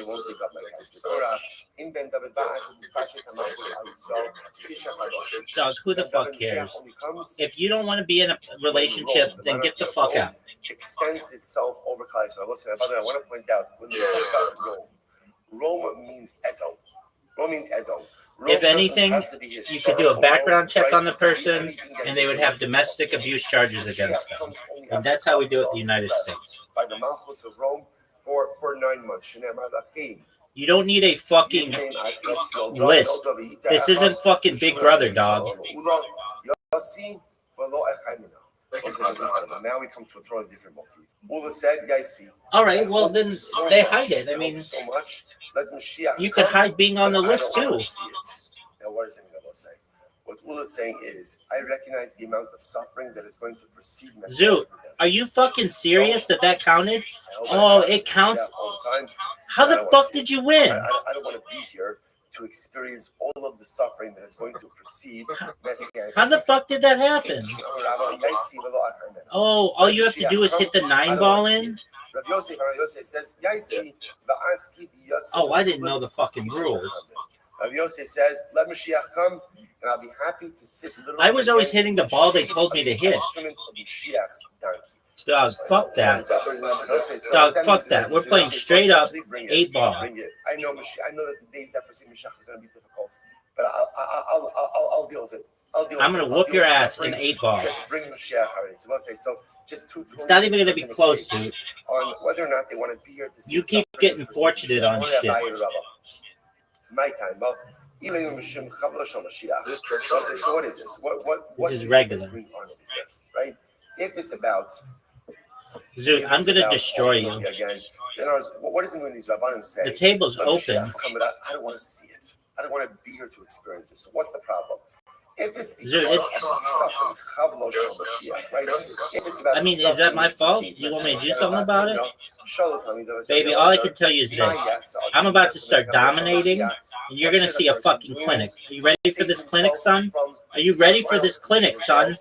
won't dig up Dog, who the fuck cares? If you don't want to be in a relationship, then get the fuck out. Extends itself over college. So listen, by the way, I want to point out when we talk about Rome means Edom. Rome means Edom. If anything, you could do a background check on the person, and they would have domestic abuse charges against them. And that's how we do it in the United States. By the Malchus of Rome for 9 months. You don't need a fucking list. This isn't fucking Big Brother, dog. Now we come to a totally different motif. Ula said, Yaisi. All right, well then they hide it. I mean, so much. You could hide being on the list too. Now, what is Ula saying? What Ula is saying is, I recognize the amount of suffering that is going to precede me. Zoot, are you fucking serious that counted? Oh, it counts. How the fuck did you win? I don't want to be here to experience all of the suffering that is going to precede Messianic. How the fuck did that happen? Oh, all you have to do is hit the 9-ball in? Says, oh, I didn't know the fucking rules. Rav Yosef says, let Mashiach come, and I'll be happy to sit literally. I was always hitting the ball they told me to hit. Dog, fuck that. Dog, fuck that. We're playing straight up 8-ball. I know that the days that precede Mashiach are going to be difficult, but I'll deal with it. I'm going to whoop your ass in 8-ball. Just bring Mashiach already. So I'll say, so just it's not even going to be close, dude. On whether or not they want to be here to see. You keep getting fortunate on shit. My time, well, even so what is this? What is regular, right? If it's about, dude, I'm going to destroy you. Again, then what is it when these rabbanim say? The table's open. I don't want to see it. I don't want to be here to experience it. So what's the problem? If it's I mean, is that my fault? You want me to do something about it? Baby, all I can tell you is this. I'm about to start dominating, and you're going to see a fucking clinic. Are you ready for this clinic, son? Are you ready for this clinic, son?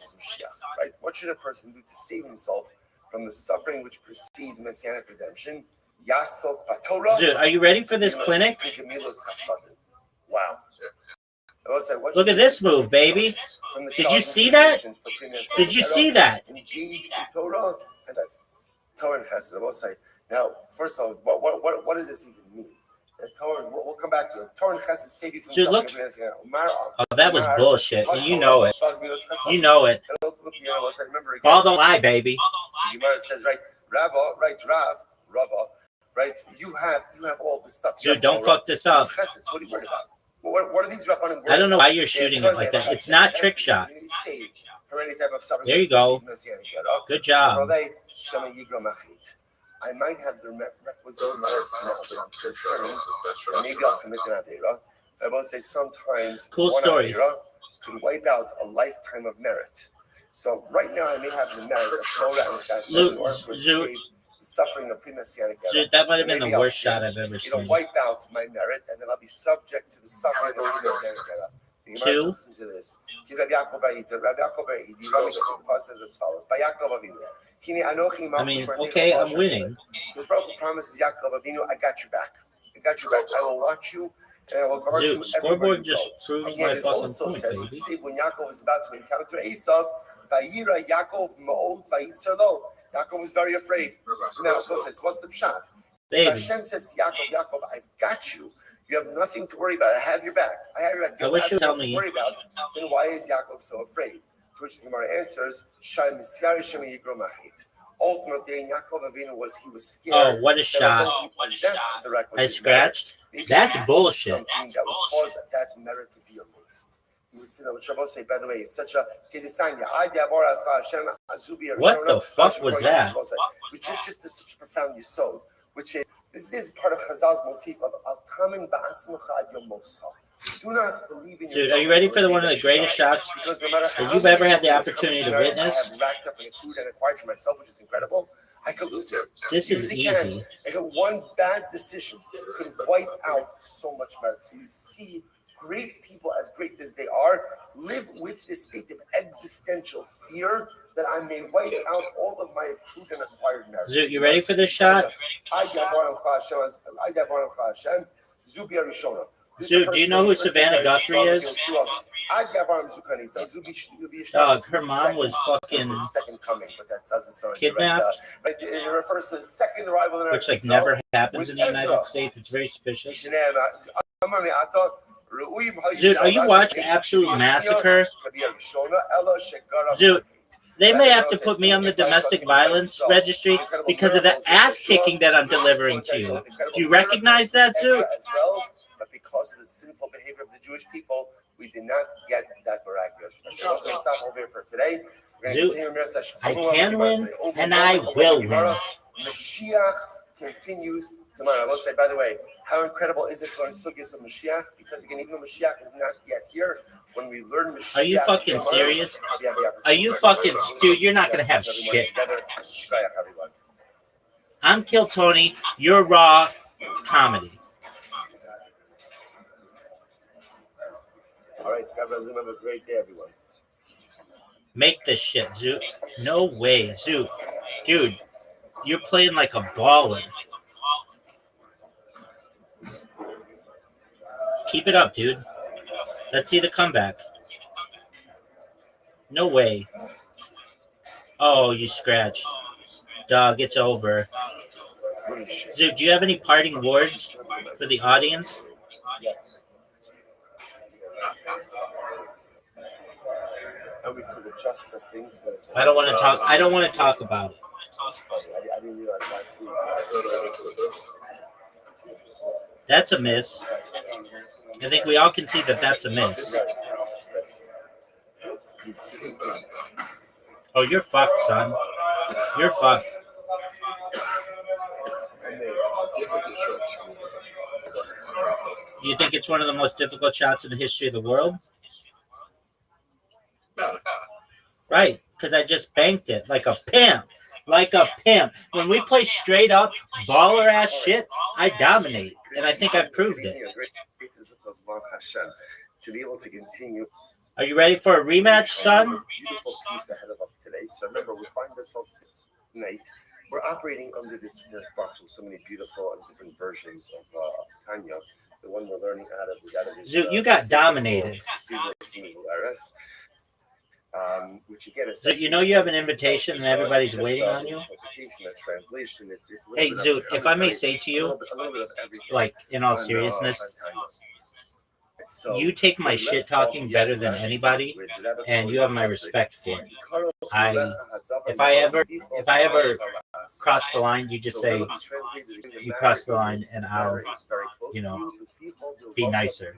What should a person do to save himself from the suffering which precedes messianic redemption? Dude, are you ready for this clinic? Wow. Look at this move, baby. Did you see that? Did you see that? Now, first of all, what does this even mean? We'll come back to it. Torah and Chesed save you from suffering. Oh, that was bullshit. You know it. You know it. Paul don't lie, baby. Gemara says, right, Rav, right, you have all this stuff. Dude, don't fuck this up. What are you worried about? What are these rabbanim? I don't know why you're shooting it like that. It's not trick shot. There you go. Good job. I might have the requisite merits now, but I'm concerned that maybe I'll commit an Aveira. I will say sometimes Cool one story. Aveira could wipe out a lifetime of merit. So right now I may have the merit of Torah and Chesed in order to escape the suffering of pre-Messianic era. Dude, that might have been Maybe the I'll worst sin. shot I've ever It'll seen. wipe out my merit, and then I'll be subject to the suffering of the Messianic era. The Gemara Two. says, listen to this. Rabbi Yaakov Bar Yidi says as follows. By Yaakov Avinu. I mean, okay, I'm winning. His brother promises Yaakov Avinu, I got you back. I got you back. I will watch you, and I will guard you. Dude, scoreboard everywhere you just go. proves And yet my it fucking also point, says, baby. see, when Yaakov is about to encounter Esav, Vayira Yaakov Ma'od Vayitzer Lo. Yaakov was very afraid. Now, what's the pshat? Baby, Hashem says to Yaakov, I've got you. You have nothing to worry about. I have your back. I have your back. I wish you would tell me. Worry about. Then why is Yaakov so afraid? To which the Gemara answers, Shai Misyari Shem Yigro Machit. Ultimately, Yaakov Avinu was scared. oh, what a that shot. although he possessed the requisite I scratched. merit, That's maybe bullshit. Something that would cause that merit to be erased. You would see that what Shabbos say, by the way, is such a What the fuck was that? Which is just such a profound yesod, which is this is part of Chazal's motif of al-tamin ba'atzmecha ad yom moscha. Do not believe in yourself. Dude, are you ready for one of the greatest shots Because no matter that you've ever had the opportunity to I witness? have racked up and accrued and acquired for myself, which is incredible. I could lose it. This is easy. And one bad decision could wipe out so much merit. So you see great people, as great as they are, live with this state of existential fear that I may wipe out all of my accrued and acquired merit. Zoot, you ready for this shot? Dude, do you know who Savannah Guthrie is? Dog, her mom was fucking second coming, but that doesn't sound kidnapped. It refers to the second arrival in Which like never happens in the United States. It's very suspicious. Dude, are you watching Absolute Massacre? Dude, they may have to put me on the domestic violence registry because of the ass kicking that I'm delivering to you. Do you recognize that, Zoot? But because of the sinful behavior of the Jewish people, we did not get that miraculous. So let's stop over here for today. I can win, and I will win. Mashiach continues tomorrow. I will say, by the way, how incredible is it to learn Sugyas of Mashiach? Because again, even though Mashiach is not yet here, when we learn Mashiach, are you fucking serious? Are you fucking, dude? You're not gonna have shit. I'm Kill Tony. You're Raw Comedy. All right, have a great day, everyone. Make this shit, Zoot. No way, Zoot. Dude, you're playing like a baller. Keep it up, dude. Let's see the comeback. No way. Oh, you scratched. Dog, it's over. Zoot, do you have any parting words for the audience? I don't want to talk. I don't want to talk about it. That's a miss. I think we all can see that that's a miss. Oh, you're fucked, son. You're fucked. You think it's one of the most difficult shots in the history of the world? Right, because I just banked it like a pimp. Like a pimp. When we play straight up baller ass shit, I dominate. And I think I proved it. To be able to continue. Are you ready for a rematch, son? Beautiful piece ahead of us today. So remember, we find ourselves tonight. We're operating under this box with so many beautiful and different versions of Tanya. The one we're learning out of is out of this. Zoot, you got dominated. Which again is Zoot, you know you have an invitation and everybody's waiting on you? Hey, Zoot, if I may say to you, like, in all seriousness, you take my shit talking better than anybody, and you have my respect for it. If I ever cross the line, you just say you crossed the line, and I'll, be nicer.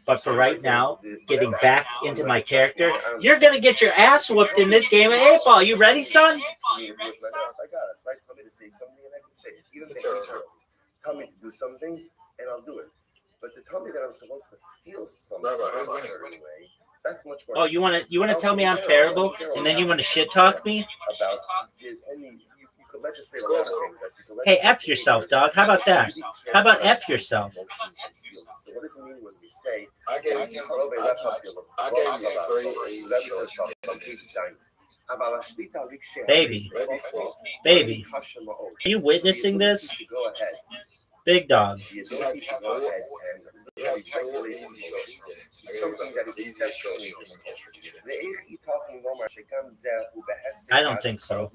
But for right now, getting back into my character, you're gonna get your ass whooped in this game of 8-ball. You ready, son? I got it. Right for me to say something, and I can say even if they tell me to do something, and I'll do it. But to tell me that I'm supposed to feel something in a certain way, that's much more. Oh, you want to tell me I'm terrible, and then you want to shit talk me? About there's only you could legislate a lot of things. Like you could Hey, legislate F yourself, dog. How about that? How about F yourself? So what does it mean when we say I gave you 3 Baby, baby, are you witnessing this? Go ahead. Big dog. The ability to go ahead and regulate emotions is something that is exceptionally I don't think so.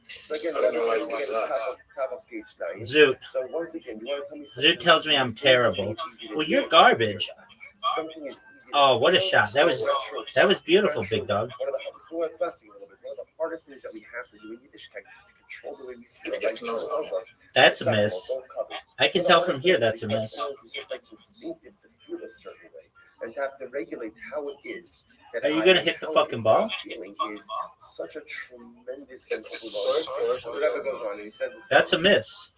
So again, top of page 9. Zoot. So once again, you want to tell me Zoot tells me I'm terrible. Well, you're garbage. Something is easy. Oh, what a shot. That was beautiful, big dog. One of the hardest things that we have to do in Yiddishkeit is to control the way we feel. That's a miss. I can tell from here that's a miss. It's just like instinctive to feel a certain way and to have to regulate how it is. Are you going to hit the fucking ball? Feeling is such a tremendous and That's a miss.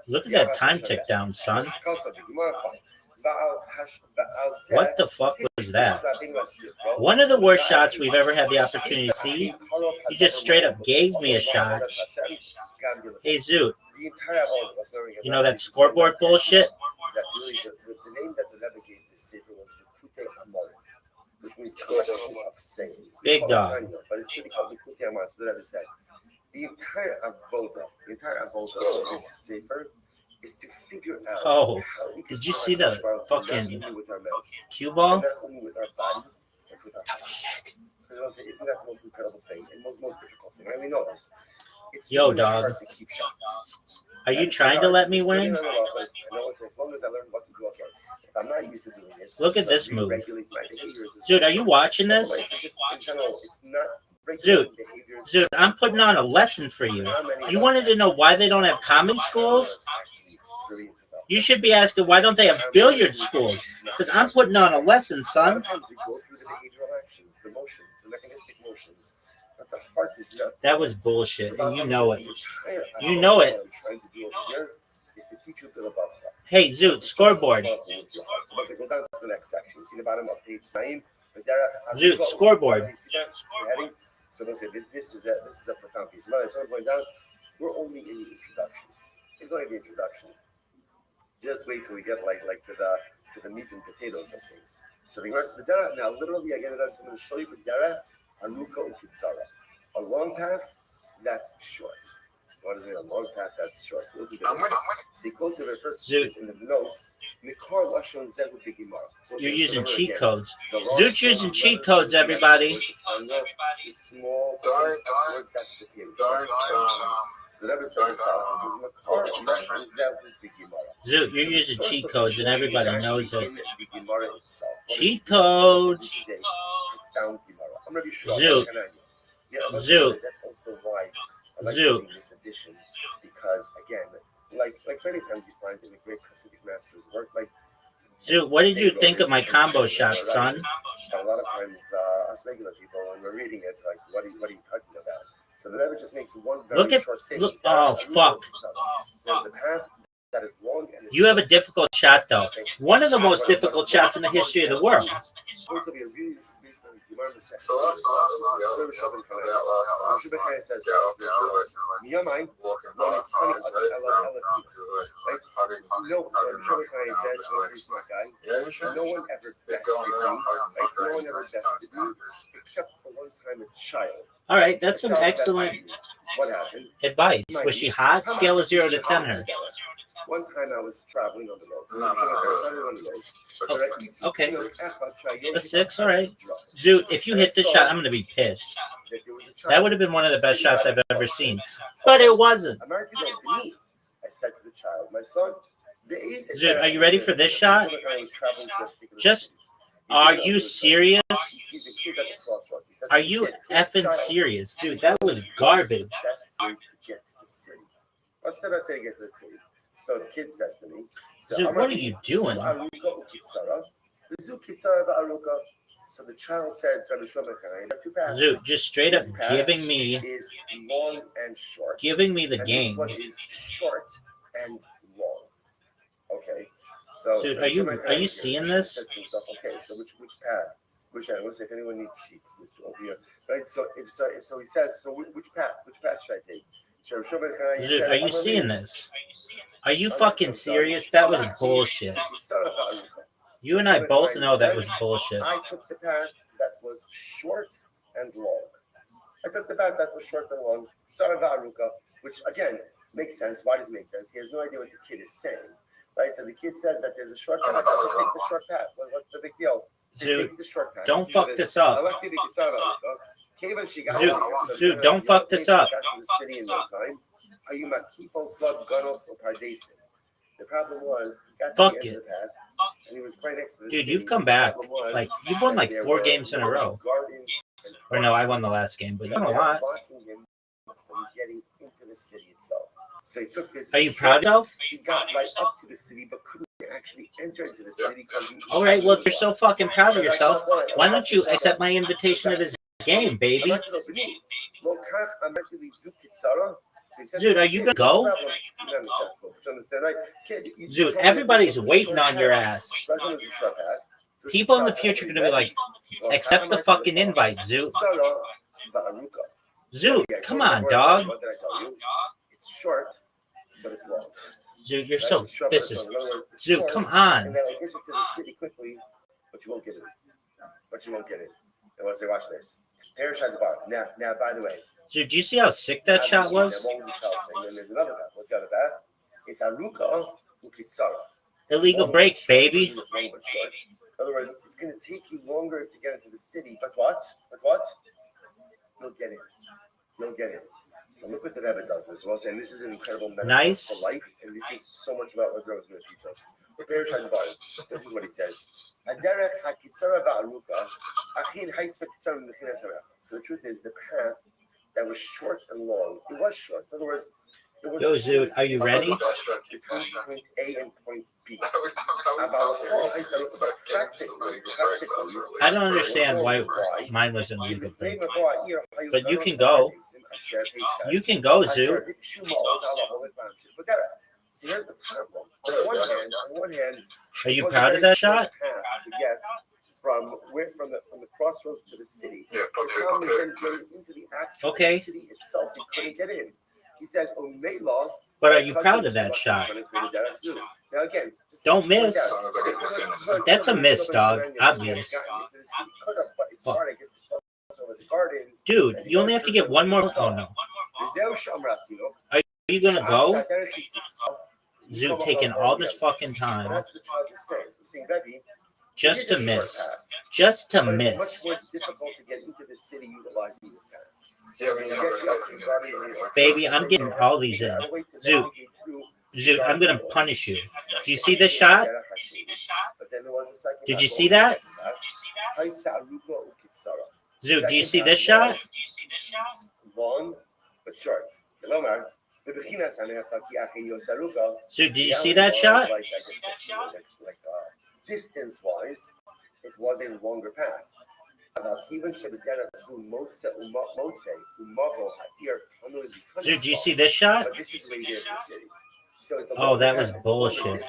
Look at that time tick down, son. What the fuck was that? One of the worst shots we've ever had the opportunity to see. You just straight up gave me a shot. Hey, Zoot. You know that scoreboard bullshit? The name that the Rebbe gave this sefer was the Likutei Hamorim, which means collection of sayings. Big dog. But it's really called Likutei Hamorim. So the Rebbe said, the entire avoda of this sefer is to figure out. Oh, did you see the fucking cue ball? Not only with our body, but with our heart. Isn't that the most incredible thing and most difficult thing? I mean, we know this. It's Yo, really dog. hard to keep shots. Are you trying to let me win? As long as I learn what to do, if I'm not used to doing it. Look at this move. Dude, are you watching this? Just in general, it's not. Dude, I'm putting on a lesson for you. You wanted to know why they don't have comedy schools? You should be asking why don't they have billiard schools? Because I'm putting on a lesson, son. Sometimes we go through the behavioral actions, the motions, the mechanistic motions. But the heart is not. That was bullshit, and you know it. You know it. What I'm trying to do over here is to teach you a bit about that. Hey, Zoot, scoreboard. So once I go down to the next section, see the bottom of page 9. Zoot, scoreboard. So they say this is a profound piece. So going down, we're only in the introduction. It's only the introduction. Just wait till we get like to the meat and potatoes of things. So the rest of the dara, now literally I get it up. So I'm going to show you the dara, aruka ukitsara. A long path that's short. What is it? A long path that's short. So listen to this. See closer to the first in the notes. You're using cheat codes. Zoot's using cheat codes, everybody. Small Zoot, you're using cheat codes, and everybody knows it. Cheat codes. Zoot. Zoot. That's also why I like Zoot. using this edition, because again, like many times you find in the great Hasidic masters' work, like Zoot, what did you think of my combo shot, son? a lot of times, us regular people, when we're reading it, like, what are you talking about? So the Rebbe just makes one very short statement. Oh, fuck. There's a path that is long and You have a difficult shot, though. One of the most difficult shots in the history of the world. No one ever bested me, except for one time a child. All right, that's some excellent What happened? advice. Was she hot? Scale of 0 to 10 her. One time I was traveling on the road. Okay. A 6, all right. Zoot, if you hit this shot, I'm going to be pissed. That would have been one of the best shots I've ever seen. But it wasn't. I said to the child, my son, Zoot, are you ready for this shot? Just, are you serious? Are you effing serious? Dude, that was garbage. What's the best way to get to the city? So the kid says to me, Dude, what are you doing? So So the child said to Rabbi Shlomo, there are two paths. Dude, just straight up This path giving me is long and short. the and game. This one is short and long. Okay. So Dude, are you seeing this? Says to himself, okay, so which path? Which end? Let's say if anyone needs sheets, over here, right? So he says, so which path should I take? Dude, are you seeing this? Are you fucking serious? That was bullshit. You and I both know that was bullshit. I took the path that was short and long. I took the path that was short and long. Which again makes sense. Why does it make sense? He has no idea what the kid is saying. Right? So the kid says that there's a short path. Let's take the short path. What's the big deal? Dude, don't fuck this up. Dude, don't fuck this up. The problem was, fuck it. Dude, you've come back. Like, you've won like 4 games in a row. Or no, I won the last game, but you won a lot. So he took his Are you proud of yourself? He got right up to the city, but couldn't actually enter into the city. All right, well, if you're so fucking proud of yourself, why don't you accept my invitation to this game, baby? Dude, are you gonna go? Dude, everybody's waiting on your ass. People in the future are gonna be like, accept the fucking invite, Zoot. Zoot, come on, dog. It's short, but it's long. Zoot, you're so. This is. Zoot, come on. And then I'll get you to the city quickly, but you won't get it. And once they watch this, Perish had the bar. Now, by the way. Dude, do you see how sick that shot was? What was the child saying? Then there's another path. What's the other path? It's Aruka Ukitsara. Illegal break, baby. In other words, it's going to take you longer to get into the city. But what? You'll get it. So look what the Rebbe does as well, saying this is an incredible metaphor for life, and this is so much about what Rebbe is going to teach us. This is what he says. So the truth is, the path that was short and long, it was short. In other words, Yo, Zoot, are you ready? Between point A and point B. I don't understand why mine was in legal break. But you can go. You can go, Zoot. See, here's the problem. On one hand, are you proud of that shot? To get from the crossroads to the city. The problem is then getting into the actual city itself. You couldn't get in. He says, but are you proud of that shot? Now again, don't miss. That's a miss, dog. Obvious. Fuck. Dude, you only have to get one more. Oh no. Are you gonna go? Zoot taking all this fucking time just to miss. Just to miss. It's much more difficult to get into the city utilizing this path. Baby, I'm getting all these in. Zoot, I'm gonna punish you. Do you see this shot? Did you see that? Zoot, do you see this shot? Long but short. Zoot, did you see that shot? Distance-wise, it was a longer path. Dude, do you see this shot? Oh, that was bullshit.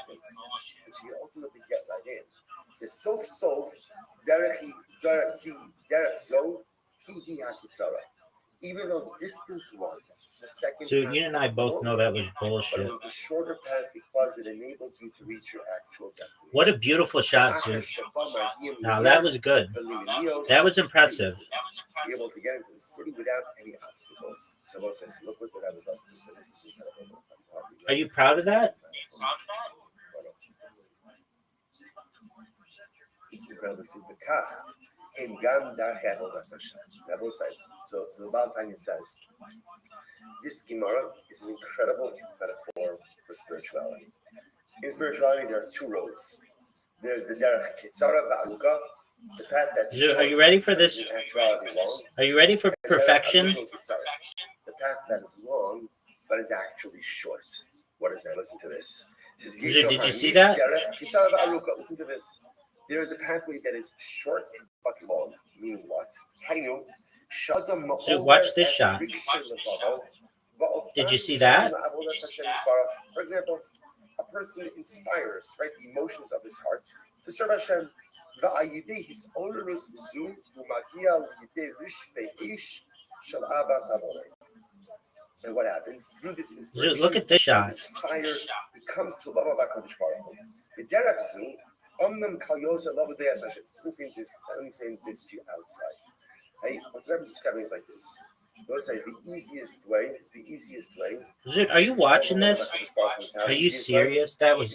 Even though distance-wise, the second. Dude, you and I both know that was bullshit. But it was the shorter path because it enabled you to reach your actual destination. What a beautiful shot, dude. Now that was good. That was impressive. Be able to get into the city without any obstacles. So says, look what the Rebbe does. Are you proud of that? So the Baal says, this Gemara is an incredible metaphor for spirituality. In spirituality, there are 2 roads. There's the Derech Kitzara Va'aruka, the path that. Are you ready for this? Are you ready for perfection? The path that is long, but is actually short. What is that? Listen to this. Did you see that? Listen to this. There is a pathway that is short but long. Meaning what? So watch this shot. Did you see that? For example, a person inspires, right, the emotions of his heart to serve Hashem. And what happens? Through this inspiration, Look at this shot. this fire becomes to love of HaKadosh Baruch Hu. Let me say this to you outside. Hey, what the Rebbe is describing is like this. Let's say the easiest way. Dude, are you watching this? Are you serious? That was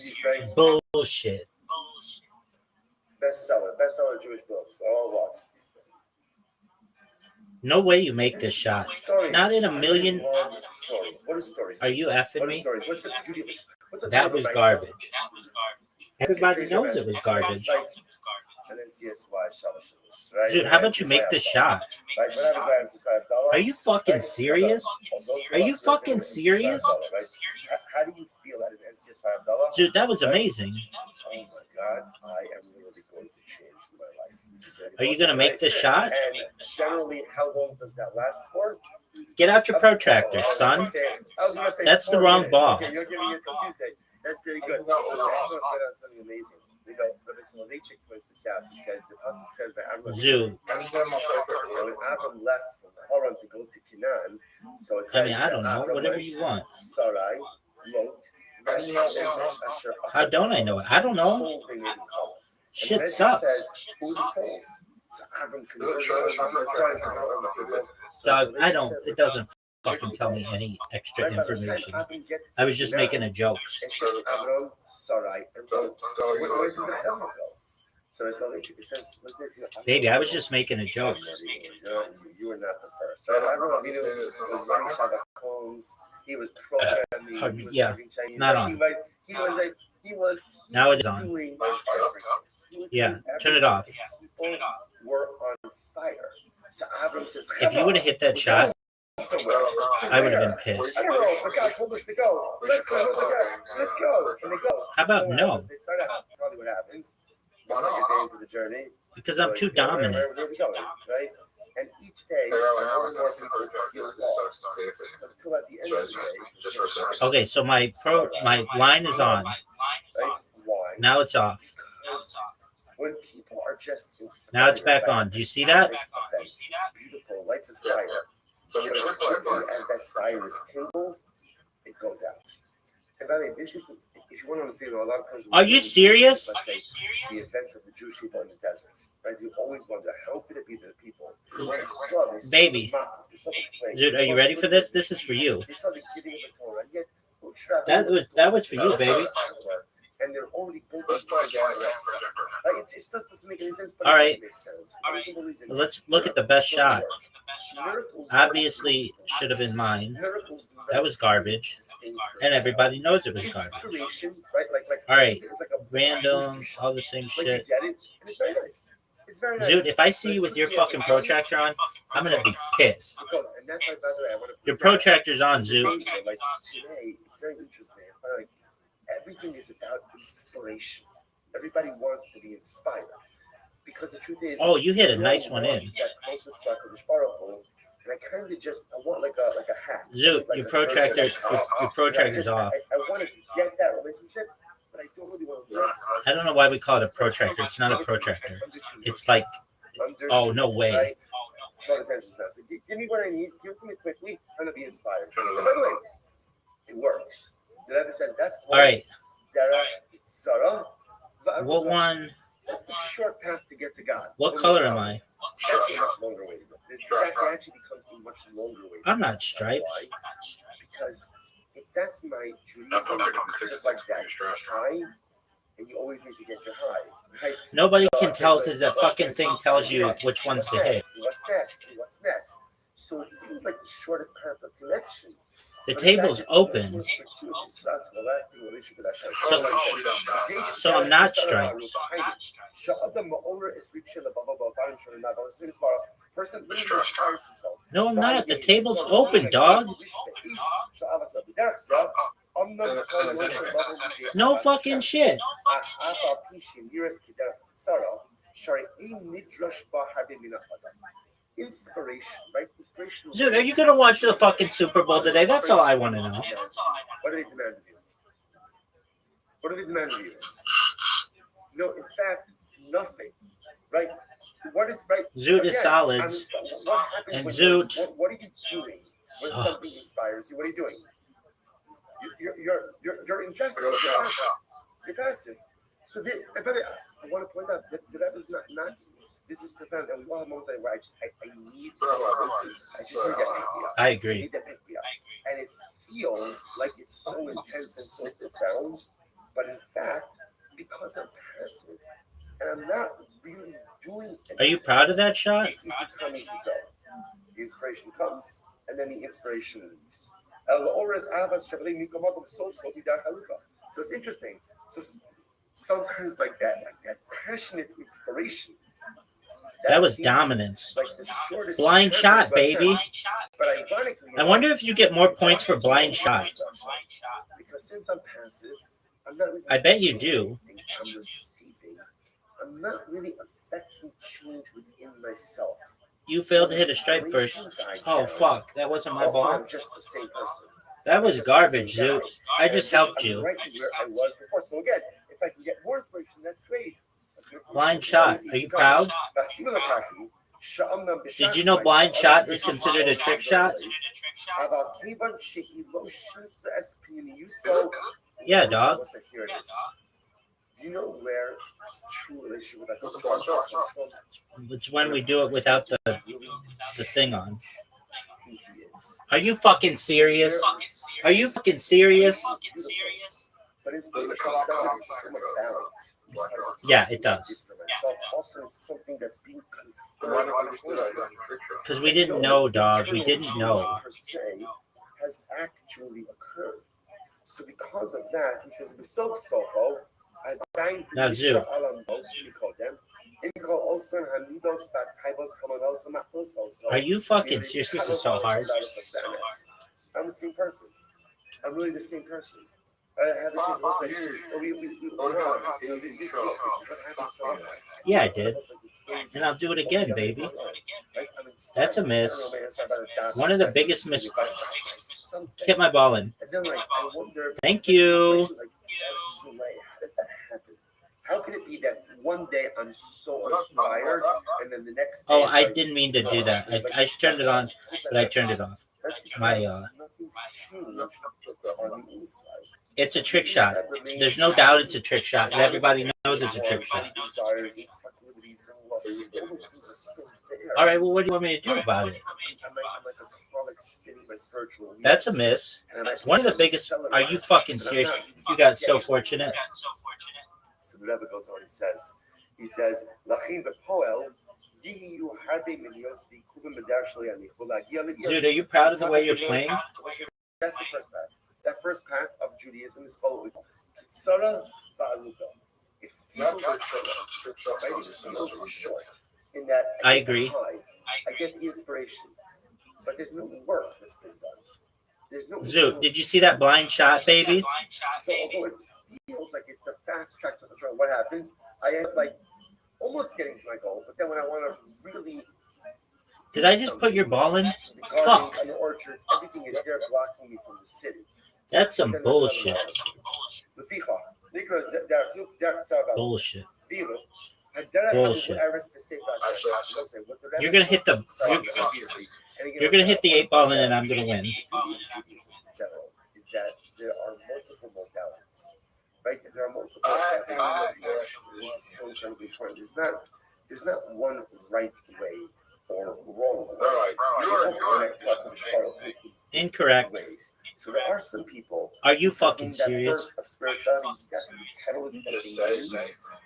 bullshit. Bestseller Jewish books. Oh, what? No way you make this shot. Stories. Not in a million. Stories. What are stories? Are you effing me? Stories? What's the beauty of this? That was garbage. Everybody knows it was garbage. Dude, how about you make this shot? Are you fucking serious? Are you fucking serious? How do you feel at an NCS $5? Dude, that was amazing. Oh my God, I am really going to change my life. Are you going to make this shot? And generally, how long does that last for? Get out your protractor, son. That's the wrong ball. Okay, you're giving it till Tuesday. That's very good. I want to point out something amazing. You know, Rabbi Soloveitchik points this out. He says, the pasuk says that Zoo. when Avram left from Haran to go to Canaan, so it says, I mean, I don't know. Whatever you want. Sarai, Lot, How don't I know it? I don't know. Shit sucks. Who are the souls? So Avram Dog, I don't. It doesn't fucking tell me any extra information. I was just making a joke. It's just Avram, Sarai, and Lot. Baby, I was just making a joke. You were not the first. Right? Avram Avinu was running Shabbat clones. He was programming. He was serving Chinese. Not on. He was. Now it's on. Yeah, turn it off. People were on fire. So Avram says, If you would have hit that shot, I would have been pissed. I don't know, but God told us to go. Let's go. Let's go. And they go. How about no? They start out. Probably what happens. You're going through the journey. Because I'm too dominant. Where are we going? Right? And each day, more and more people feel lost. Until at the end of the day. Okay, so my line is on. Right? Why? Now it's off. Because when people are just inspired, Now it's back on. Do you see that? It's beautiful. Lights of fire. But as quickly as that fire is kindled, it goes out. And by the way, this is, if you want to understand, a lot of times. Are you serious? Let's say the events of the Jewish people in the deserts, right? You always wonder how could it be that the people. Baby, dude, are you ready for this? This is for you. They saw the giving of the Torah, yet That was for you, baby. And they're already building. It just doesn't make any sense. But All right. It makes sense. Let's look at the best shot. Obviously, should have been mine. That was garbage, and everybody knows it was garbage. All right, random, all the same shit. It's very nice. It's very nice. Dude, if I see you with your fucking protractor on, I'm gonna be pissed. Your protractor's on, Zoo. Like today, it's very interesting. Like everything is about inspiration. Everybody wants to be inspired because the truth is. Oh, you hit a nice one in. And I kind of just, I want like a hack. Zoo, like your protractor's off. I want to get that relationship, but I don't really want to. I don't know why we call it a protractor. It's not a protractor. It's like, oh, no way. Short attention span. So give me what I need. Give it to me quickly. I'm going to be inspired. And by the way, it works. The Rebbe says that's all right. What one? That's the short path to get to God. What color am I? That's a much longer way to go. It actually becomes a much longer way. I'm not striped. Why? Because if that's my dream, just like that high, and you always need to get your high. Right? Nobody can tell because that fucking thing tells you which ones to hit. What's next? So it seems like the shortest path of connection. The table's open. So I'm not striped. No, I'm not. The table's open, dog. No fucking shit. Inspiration, right? Inspiration. Dude, are you gonna watch the fucking Super Bowl today? That's all I want to know. What do they demand of you? What do they demand of you? No, in fact, nothing. Right? What is right? Zoot is solid. What happens And when Zoot what are you doing when sucks. something inspires you? What are you doing? You're ingesting. You're passive. So and by the way, I want to point out that that is not this is profound, and we all have moments where I need I just need that pick me up. I I agree. need that pick me up. And it feels like it's so intense and so profound, but in fact, because I'm passive and I'm not really doing anything. Are you proud of that shot? It's easy come, easy go. The inspiration comes, and then the inspiration leaves. So it's interesting. So sometimes like that passionate inspiration. That was dominance. Like the shortest Blind shot, baby. But ironically, I wonder if you get more points for blind shot. Because since I'm passive, I'm not really I bet you do. I'm receiving. I'm not really affecting change within myself. You failed to hit a strike first. Oh, fuck. That wasn't my ball. I'm just the same person. That was garbage, Zoot. I just helped I'm you. right where I was before. So again, if I can get more inspiration, that's great. Blind shot. Are you proud? Did you know blind shot is considered a trick shot? Yeah, dog. Here it is. Do you know where true relationship with that comes from? It's when we do it without the thing on. Are you fucking serious? Are you fucking serious? But inspiration doesn't come balance. Yeah, it does. Also, it's something that's being Because we didn't know, dog. We didn't know. Per se has actually occurred. So because of that, he says, Now, Zoot. Are you fucking serious? This is so hard. I'm the same person. I'm really the same person. Yeah, I did. And I'll do it again, baby. That's a miss. One of the biggest miss. Hit my ball in. Thank you. How can it be that one day I'm so on fire and then the next day? Oh, I didn't mean to do that. I turned it on, but I turned it off. My nothing's changed on the inside. It's a trick shot. There's no doubt it's a trick shot. And everybody knows it's a trick shot. All right, well, what do you want me to do about it? That's a miss. One of the biggest. Are you fucking serious? You got so fortunate. So the Rebbe goes on, he says, Dude, are you proud of the way you're playing? That's the first path. That first path of Judaism is following. It feels short. In that I agree. I get the inspiration, but there's no work that's been done. There's no. Zoot, did you see that blind shot, baby? So although it feels like it's the fast track to control, what happens? I end up like almost getting to my goal, but then when I want to really. Did I just put your ball in? Fuck. And the orchards, everything is there blocking me from the city. That's some bullshit. Bullshit. Bullshit. You're gonna hit the. You're gonna hit the 8 ball in, and I'm gonna win. General is that there are multiple modalities, right? There are multiple modalities. This is so incredibly important. There's not one right way or wrong way. Incorrect. Ways. So there are some people. Are you fucking serious? Of spirituality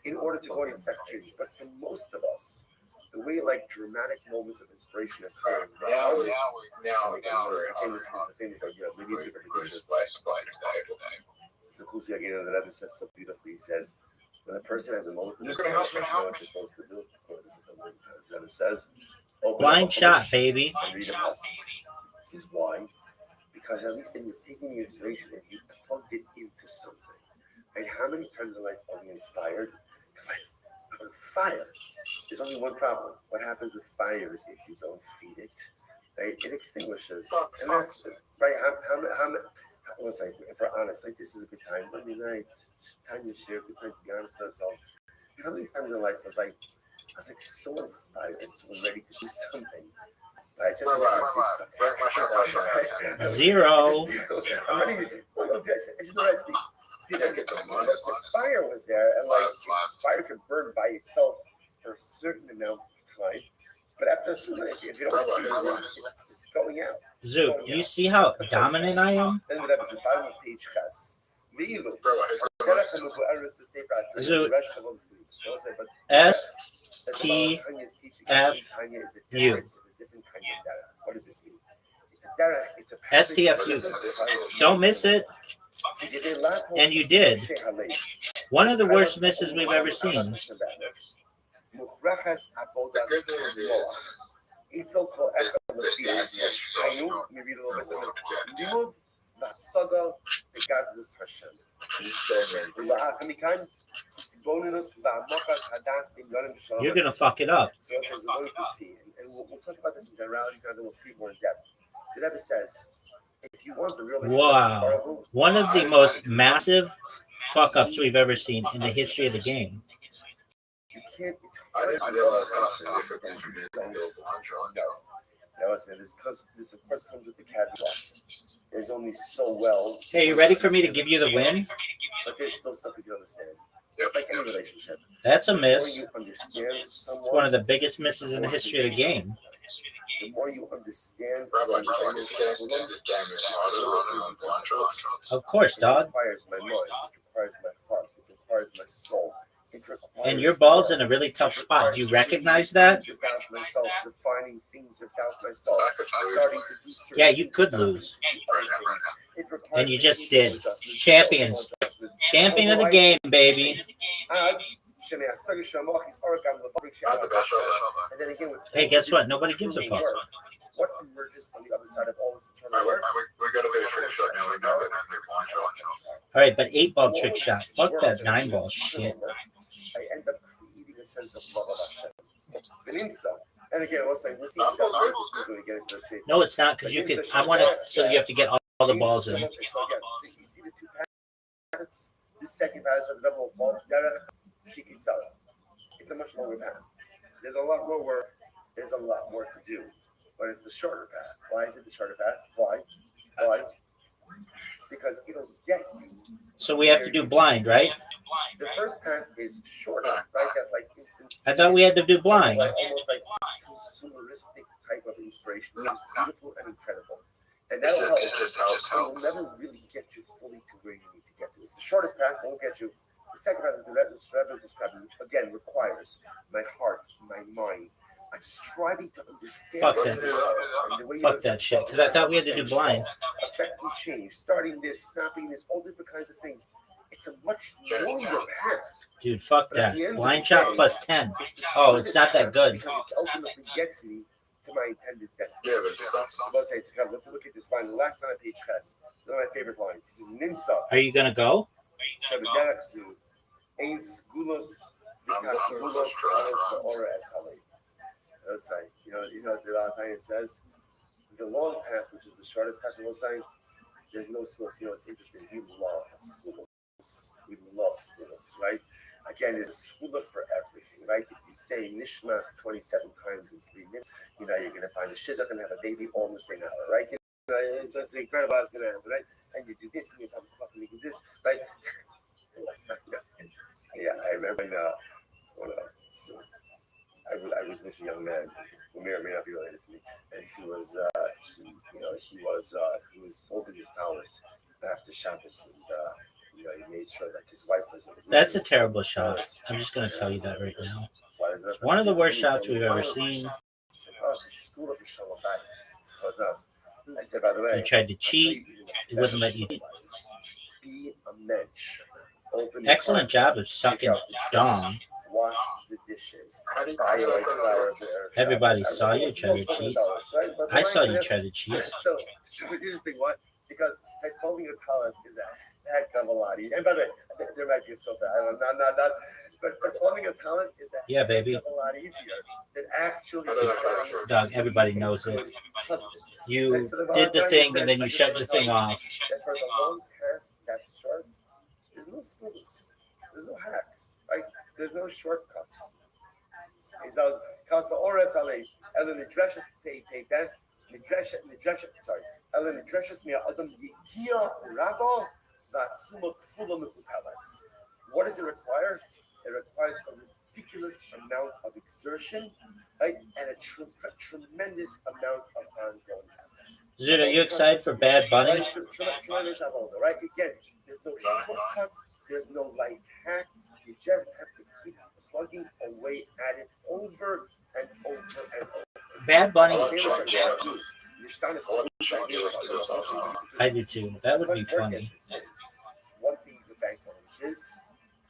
in order to go and affect change. But for most of us, the way like dramatic moments of inspiration occur is now we're famous idea of maybe it's a repetition. So Kusi again, the Rebbe says so beautifully. He says, when a person has a moment of inspiration, you know what you're supposed to do. The Rebbe says, Blind shot, baby. Read a passage. This is why. Because at least then you've taken the inspiration and you plugged it into something. Right? How many times am I inspired? But fire, there's only one problem. What happens with fire is if you don't feed it, right, it extinguishes. And that's right. How I was like, if we're honest, like this is a good time. Monday night, time to share, good time to be honest with ourselves. How many times in life I was like so on fire, so ready to do something. I just Zero. I'm not even. I just don't actually. The fire was there, and like fire could burn by itself for a certain amount of time, but after a certain, if you don't, it's going out. Zook, do you see how dominant I am? Then that was the bottom of page chas. Zook, S T F U. What does this mean? It's a STFU. Don't miss it. And you did. One of the worst misses we've ever seen. You're going to fuck it up. And we'll talk about this in generalities, and then we'll see more in depth. The Rebbe says, if you want to really wow, one of the most massive fuck ups we've ever seen in the history of the game. You can't. It's hard to now, listen, this of course comes with the caveat. There's only so well. Hey, you ready for me to give you the win? But there's still stuff you can understand. It's like any relationship. That's a miss. The more you understand someone, one of the biggest misses in the history of the game. The more you understand, of course, dog. It requires my mind. It requires my heart. It requires my soul. And your ball's in a really tough spot. Do you recognize that? Myself, defining things about myself, starting to do certain yeah, you could lose. And you just did. Champions. Champion of the game, baby. Hey, guess what? Nobody gives a fuck. What emerges on the other side of all this internal work? We're going to be a trick shot now. We know that. All right, but 8-ball trick shot. Fuck that 9-ball shit. I end up creating a sense of love of Hashem. And again, we'll see when we get into the scene. No, it's not, because you can. I want it so you have to get all the balls in. So again, you see the two paths? This second path is with the double ball. It's a much longer path. There's a lot more work. There's a lot more to do. But it's the shorter path. Why is it the shorter path? Why? Because it'll get you. So we have to do blind, right? The first path is shorter, right? Like instant. I thought we had to do blind. Almost like consumeristic type of inspiration, which is beautiful and incredible. And that'll help. It will never really get you fully to where you need to get to. It's the shortest path, won't get you. The second path, the Rebbe is describing, which again requires my heart, my mind. I'm striving to understand. Fuck that. Fuck that shit. Because I thought we had to do blind. Affecting change, starting this, snapping this, all different kinds of things. It's a much longer path. Dude, fuck that. Blind shot plus 10. Oh, it's not that good. Because it ultimately gets me to my intended destination. Let's say, look at this line. The last line of page Ches. One of my favorite lines. This is Nimsa. Are you going to go? The Latanya says the long path, which is the shortest path, will say there's no schools. It's interesting. We love schools. We love schools, right? Again, there's a schooler for everything, right? If you say Nishmas 27 times in 3 minutes, you're going to find a shit that's going to have a baby all in the same hour, right? It's incredible how it's going to happen, right? And you do this, and you do this, right? Yeah, I remember I was with a young man who may or may not be related to me, and he was folding his towels after Shabbos, and he made sure that his wife was. That's a terrible shot. I'm just going to tell you that right now. It's one of the worst shots we've ever seen. It's a school of shalom backs. I said, by the way, you tried to cheat. It wouldn't let you. Be a mensch. Excellent job of sucking dong. Wash the dishes. Everybody saw you try to cheat. I saw you try to cheat. So interesting, what? Because folding your towels is a heck of a lot. And by the way, there might be a scope. Not But forming a talent is a Yeah, baby. a lot easier than actually Doug, everybody knows it. You did the thing and then you shut the thing off. That for the long path that's short, there's no schools, there's no hacks, right? There's no shortcuts. He says, "Cause the ores ale, Ellen addresses pay best, sorry, Ellen addresses me Adam Yigia Rago, that Suma Kfula Mukutalas." What does it require? It requires a ridiculous amount of exertion, right? And a tremendous amount of ongoing effort. Zoot, are you excited for Bad Bunny? Right? Tremendous amount, right? Again, there's no shortcut, there's no life hack. You just have to keep plugging away at it over and over and over. Bad Bunny. I do too. That would be funny. One thing the bank on is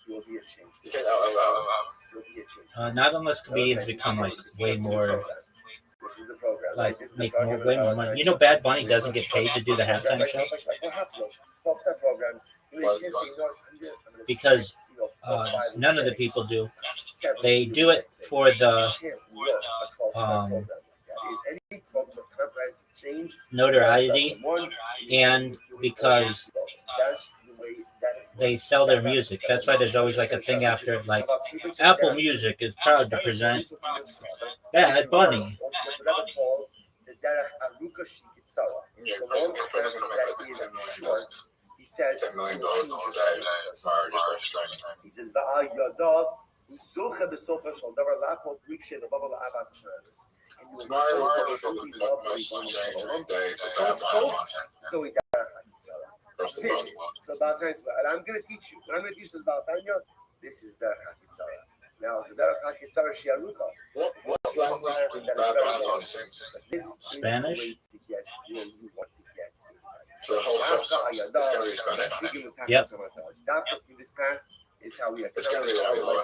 you will be a change. Not unless comedians become like way more, This is the program. like make more, way more money. You know, Bad Bunny doesn't get paid to do the halftime show 12-step programs. because none of the people do. They do it for the notoriety and because they sell their music. That's why there's always like a thing after, like Apple Music is proud to present Bad Bunny. He says, so about time, and I'm going to teach you. What I'm going to teach you about Tanya, this is Derech HaKitzara. Now, the Derech HaKitzara Shiaruka. This is the Spanish? way to get where you want to get. So the whole sauce is going to be Spanish. Yep. This path is how we have It's going to be a lot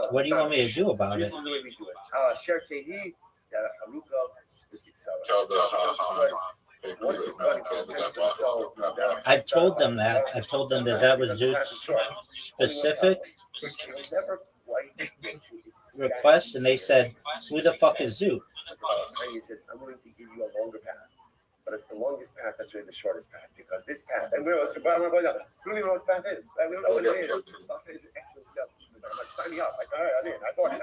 of What do you want me to do about it? This is the way we do it. Sher Kehi, Derech HaRuka, Tell the I told them that. I told them that was Zoot's specific request, and they said, "Who the fuck is Zoot?" He says, "I'm willing to give you a longer path, but it's the longest path. That's really the shortest path because this path, and we don't even know what the path is. Right? We don't know what it is. The path is excellent stuff. I'm like, sign me up. Like, all right, I'm in. I bought it.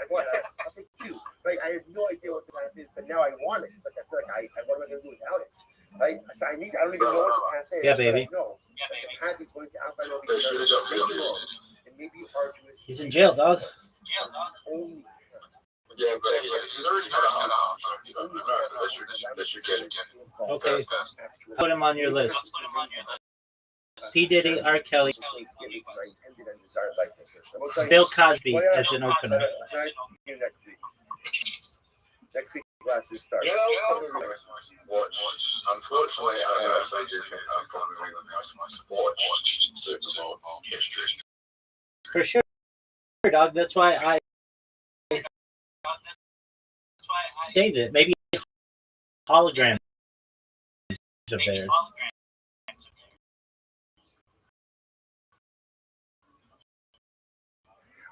I'll take two. Right? I have no idea what the path is, but now I want it. It's like I feel like what am I going to do without it? Right? So I don't even know what the path is. Yeah, baby. No, that's a path he's going to outline over here. And maybe arduous. He's in jail, dog. Only. Yeah, but he's already had a hot time. That you're getting. Okay, put him on your list. P. Diddy, R. Kelly, Bill Cosby as an opener. Next week, we'll actually start. Watch. Unfortunately, I do think I'm probably the most watched Super Bowl history. For sure, dog. That's why I stated it. Maybe holograms of theirs.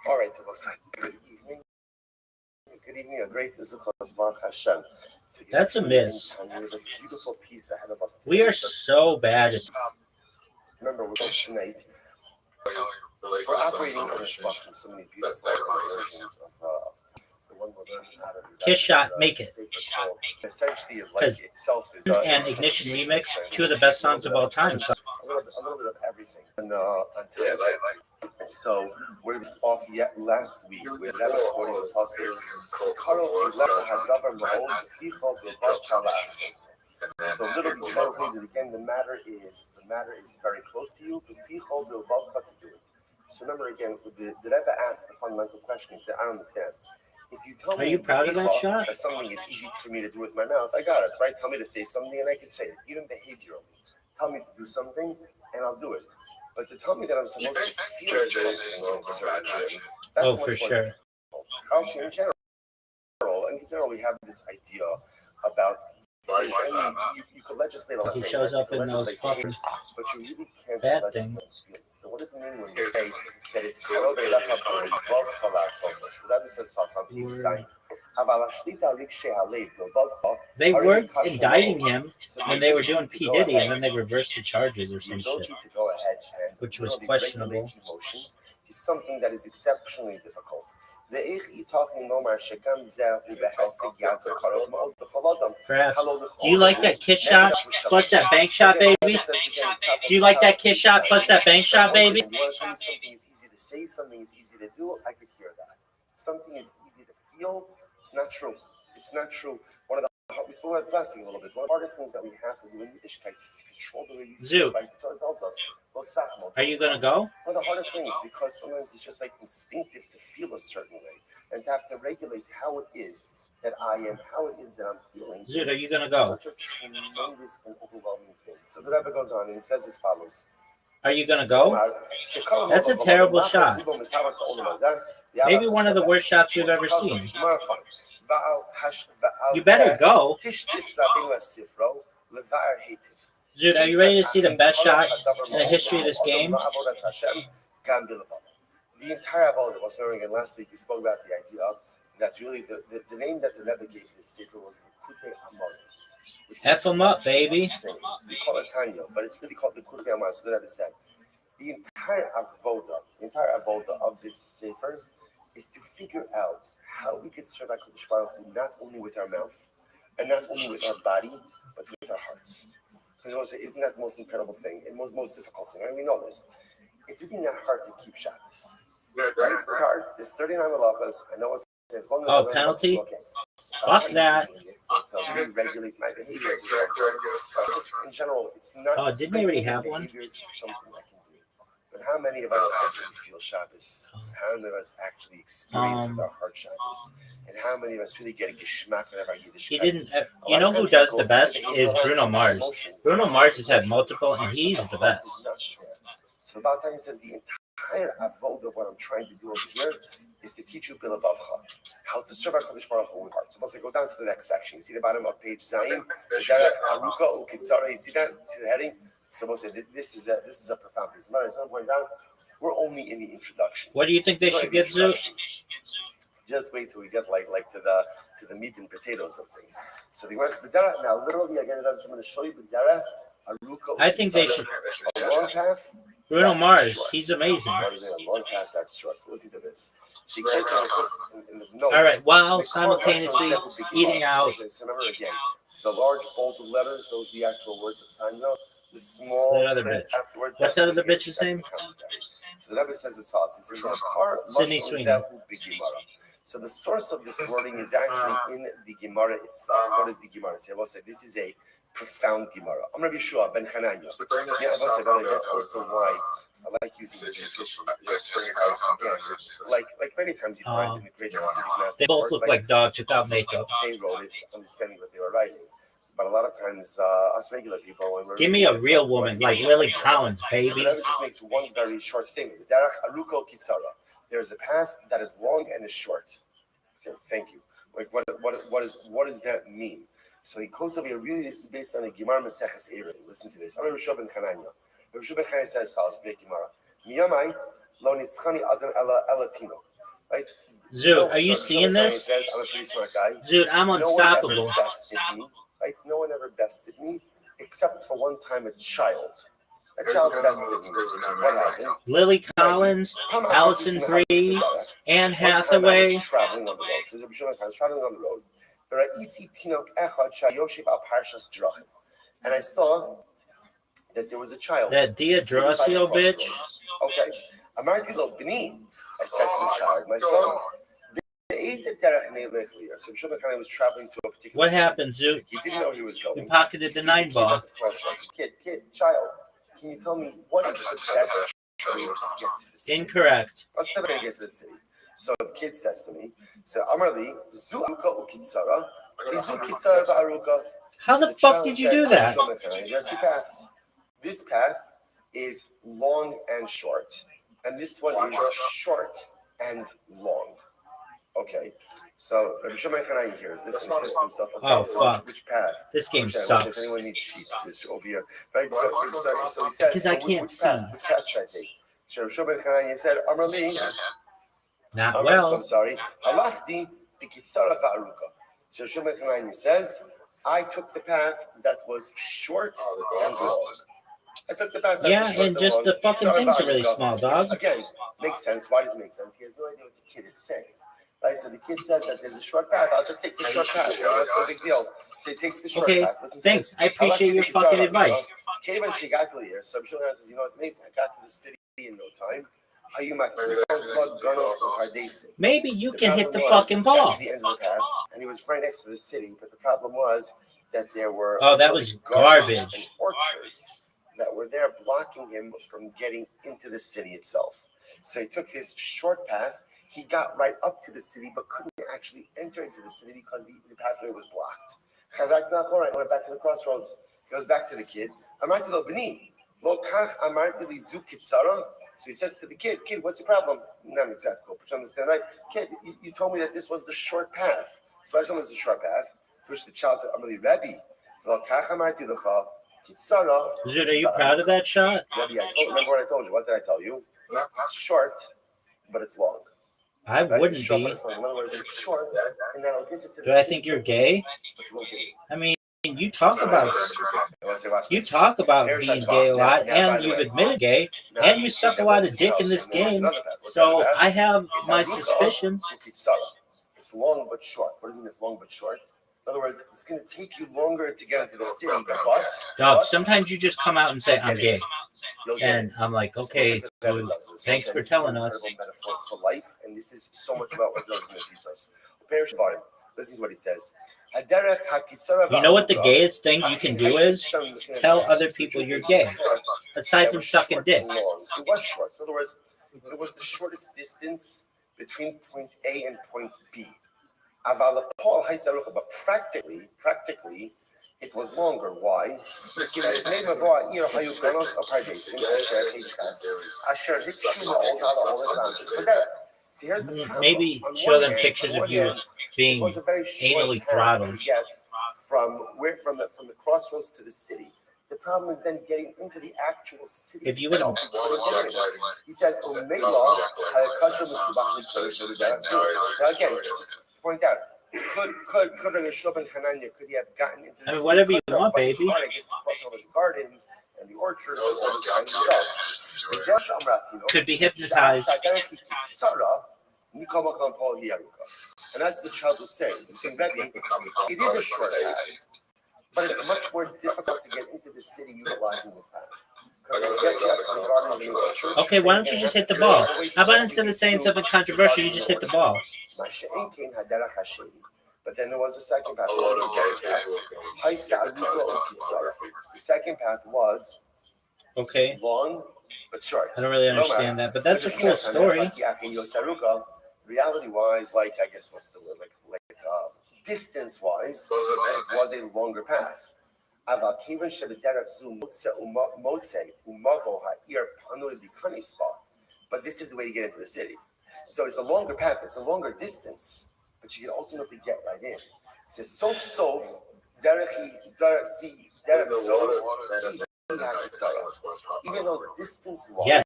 All right, good evening. Good evening, a great Hashem. That's a miss. We have a beautiful piece ahead of us. We are so bad at. Remember, we're tonight. We're operating on this box from so many beautiful versions of the one we're learning how to do. Kiss Shot, Make It. Essentially, life itself is. And Ignition Remix, two of the best songs of all time. So. A little bit of everything. And so we're off yet last week. We had never recorded the Pasuk. Karol had governed the whole people the So literally translated again, the matter is very close to you. The people will to do it. So remember again, the Rebbe asked the fundamental question. He said, I don't understand. If you tell me, are you proud of that shot? That something is easy for me to do with my mouth, I got it, right? Tell me to say something and I can say it, even behaviorally. Tell me to do something and I'll do it. But to tell me that I'm supposed to feel something, that's for sure. In general, we have this idea about you could legislate a lot. He shows up in those fucking but you really can't bad things. So what is doesn't mean when you say that it's Karov Elecha B'Levav Chalasot. The Rebbe says on page Zayin. They were indicting him when they were doing P. Diddy, and then they reversed the charges or some shit, which was questionable. Is something that is exceptionally difficult. Perhaps. Do you like that kiss shot plus that bank shot, baby? Do you like that kiss shot plus that bank shot, baby? Something is easy to say, something is easy to do. I could hear that. Something is easy to feel. It's not true. It's not true. One of the we spoke about this last week a little bit. One of the hardest things that we have to do in Yiddishkeit is to control the way we feel. Right? The Torah tells us. Are you gonna go? One of the hardest things, because sometimes it's just like instinctive to feel a certain way and to have to regulate how it is that I am, how it is that I'm feeling. Zud, are you gonna go? Such a tremendous and overwhelming thing. So the Rebbe goes on and he says as follows. Are you gonna go? That's a terrible shot. Maybe one of the worst shots we've ever seen. You better go. Dude, are you ready to see the best shot in the history of this game? The entire avodah was remembering, and last week we spoke about the idea that really the name that the Rebbe gave this sefer was the Kutei Amorim. F them up, baby. We call it Tanya, but it's really called the Kutei Amorim. So the Rebbe said the entire avodah of this sefer is to figure out how we can serve HaKadosh Baruch Hu not only with our mouth and not only with our body, but with our hearts. Because I want to say, isn't that the most incredible thing and most difficult thing? I mean, we know this. It's really not hard to keep Shabbos. It's hard. There's 39 malachas. I know it's as long as oh, penalty? Okay. Fuck that. To really regulate my behaviors. Just in general, it's not. Oh, didn't they already have one? Behaviors is something I can do. But how many of us actually feel Shabbos? How many of us actually experience with our heart Shabbos? And how many of us really get a geschmack of our Yiddish? He didn't. You know who does the best is Bruno Mars. Bruno Mars has had multiple, and he's the best. So about time he says the entire avodah of what I'm trying to do over here is to teach you Bilavavcha, how to serve our Kadosh Baruch Hu with heart. So once I go down to the next section, you see the bottom of page Zayin, Aruka Ukitzara. You see that? See the heading? So we'll say this is a profound piece. We're only in the introduction. What do you think they should get, Zoo? Just wait till we get like to the meat and potatoes of things. So the words B'dara now literally again I'm going to show you B'dara Aruka. I think they should. A long path. Bruno Mars, he's amazing. A long path that's short. So listen to this. So you in the notes, all right, while simultaneously eating out. So remember again, the large bolded letters, those are the actual words of the time. The small print afterwards. What's that other bitch's name? So the Rebbe says this also. He says, Sydney Sweeney. So the source of this wording is actually in the Gemara itself. What is the Gemara? So I will say this is a profound Gemara. I'm Rabbi Shua ben Hananya. Yeah, that's also why I like using this. Like many times you find in the great they both look like dogs without makeup. They wrote it, understanding what they were writing. But a lot of times, us regular people, when we're give me a real woman like Lily Collins, baby. So just makes one very short statement. Derech Aruko Kitzara. There is a path that is long and is short. Okay, thank you. Like what does that mean? So he quotes over here. Really, this is based on a Gemara Maseches Erev. Listen to this. I'm Rabbi Shua ben Hananya. Rabbi Shua ben Hananya says, "Follows great Gemara. Miyamai lo nitzchani adam ela tino." Right? Zoot, are you seeing this? Says, I'm a pretty smart guy. Zoot, I'm unstoppable. Right? No one ever bested me, except for one time a child. A child bested me. What happened? Lily Collins, Allison Brie, Anne Hathaway. Traveling on the road. So Rabbi traveling on the road. And I saw that there was a child. That Dia Drosio bitch. Okay. Amarti lo b'ni. I said to the child, my son. So Rabbi was traveling to a particular. What happened, Zoo? He didn't know he was going. He pocketed the 9-ball. Child, can you tell me what is the best way to get to the city? Incorrect. What's the best way to get to the city? So the kid says to me, Amarli, Zu Aruka Ukitsara, Izu Kitsara Aruka. How the fuck did you do that? There are two paths. This path is long and short, and this one is short and long. Okay, so Rabbi Shimon Chanai hears this and he says to himself, okay, oh, so fuck. which path? This game sucks. sucks. If anyone needs sheets, it's over here. Right, so he says, because I can't see. Which path should I take? Rav Shimon ben Chananya said, Amar li, Not I'm well. sorry. Halachti b'kitzara va'aruka. So Rav Shimon ben Chananya says, I took the path that was short and long. I took the path that Yeah, was short and just long. the fucking Kitzara things are really va'aruka. small, dog. Again, makes sense. Why does it make sense? He has no idea what the kid is saying. Right? So the kid says that there's a short path. I'll just take the short path. That's no big deal. So he takes the short Okay, path. Listen to thanks. this. I appreciate your fucking advice. Keva she got to here. So I'm sure says, you know, it's amazing. I got to the city in no time. Maybe you The can hit the problem fucking was, got ball. to the end of the path, and he was right next to the city. But the problem was that there were Oh, that was gardens garbage. and orchards that were there blocking him from getting into the city itself. So he took his short path. He got right up to the city, but couldn't actually enter into the city because the pathway was blocked. Chazak Tzachor, went back to the crossroads. He goes back to the kid. Amarti lo b'ni, lo kach amarti li zu kitzara. So he says to the kid, what's the problem? Not exactly, but you understand, right? Kid, you told me that this was the short path. So I told him it's the short path. To which the child said, Amali Rebbe, lo kach amarti lecha kitzara. Zud, are you proud of that shot? Rebbe, remember what I told you? What did I tell you? It's short, but it's long. I wouldn't short, be. but it's long. In other words, it's short, and that'll get you to Do I think you're gay? I mean, you talk about being gay a lot, and you've admitted gay, and you suck a lot of dick in this game. So I have my suspicions. It's long but short. What do you mean it's long but short? In other words, it's going to take you longer to get into the city, but Dog, sometimes you just come out and say, I'm gay. And I'm like, okay, dude, thanks for telling us. Metaphor for life, and this is so much about what God's going to teach us. Listen to what he says. You know what the gayest thing you can do is? Tell other people you're gay. Aside from sucking dick. It was short. In other words, it was the shortest distance between point A and point B. But practically, it was longer. Why? See, here's the problem. Maybe show them pictures of you being anally throttled. From the crossroads to the city. The problem is then getting into the actual city. If you would have, he says, now again, just to point out, could he have gotten into the city? whatever you want, baby. I guess to cross over the gardens and the orchards and all this kind of stuff. Could be hypnotized. And that's the child was saying. It is a short path, but it's much more difficult to get into the city utilizing this path. Okay, why don't you just hit the ball? How about instead of saying something controversial, you just hit the ball? But then there was a second path. The second path was Okay. long but short. I don't really understand that, but that's a cool story. Reality-wise, like I guess what's the word, like distance-wise, it was a longer path. But this is the way to get into the city. So it's a longer path, it's a longer distance, but you can ultimately get right in. It says sof sof derechi si derech sof. Even though the distance was, Yes,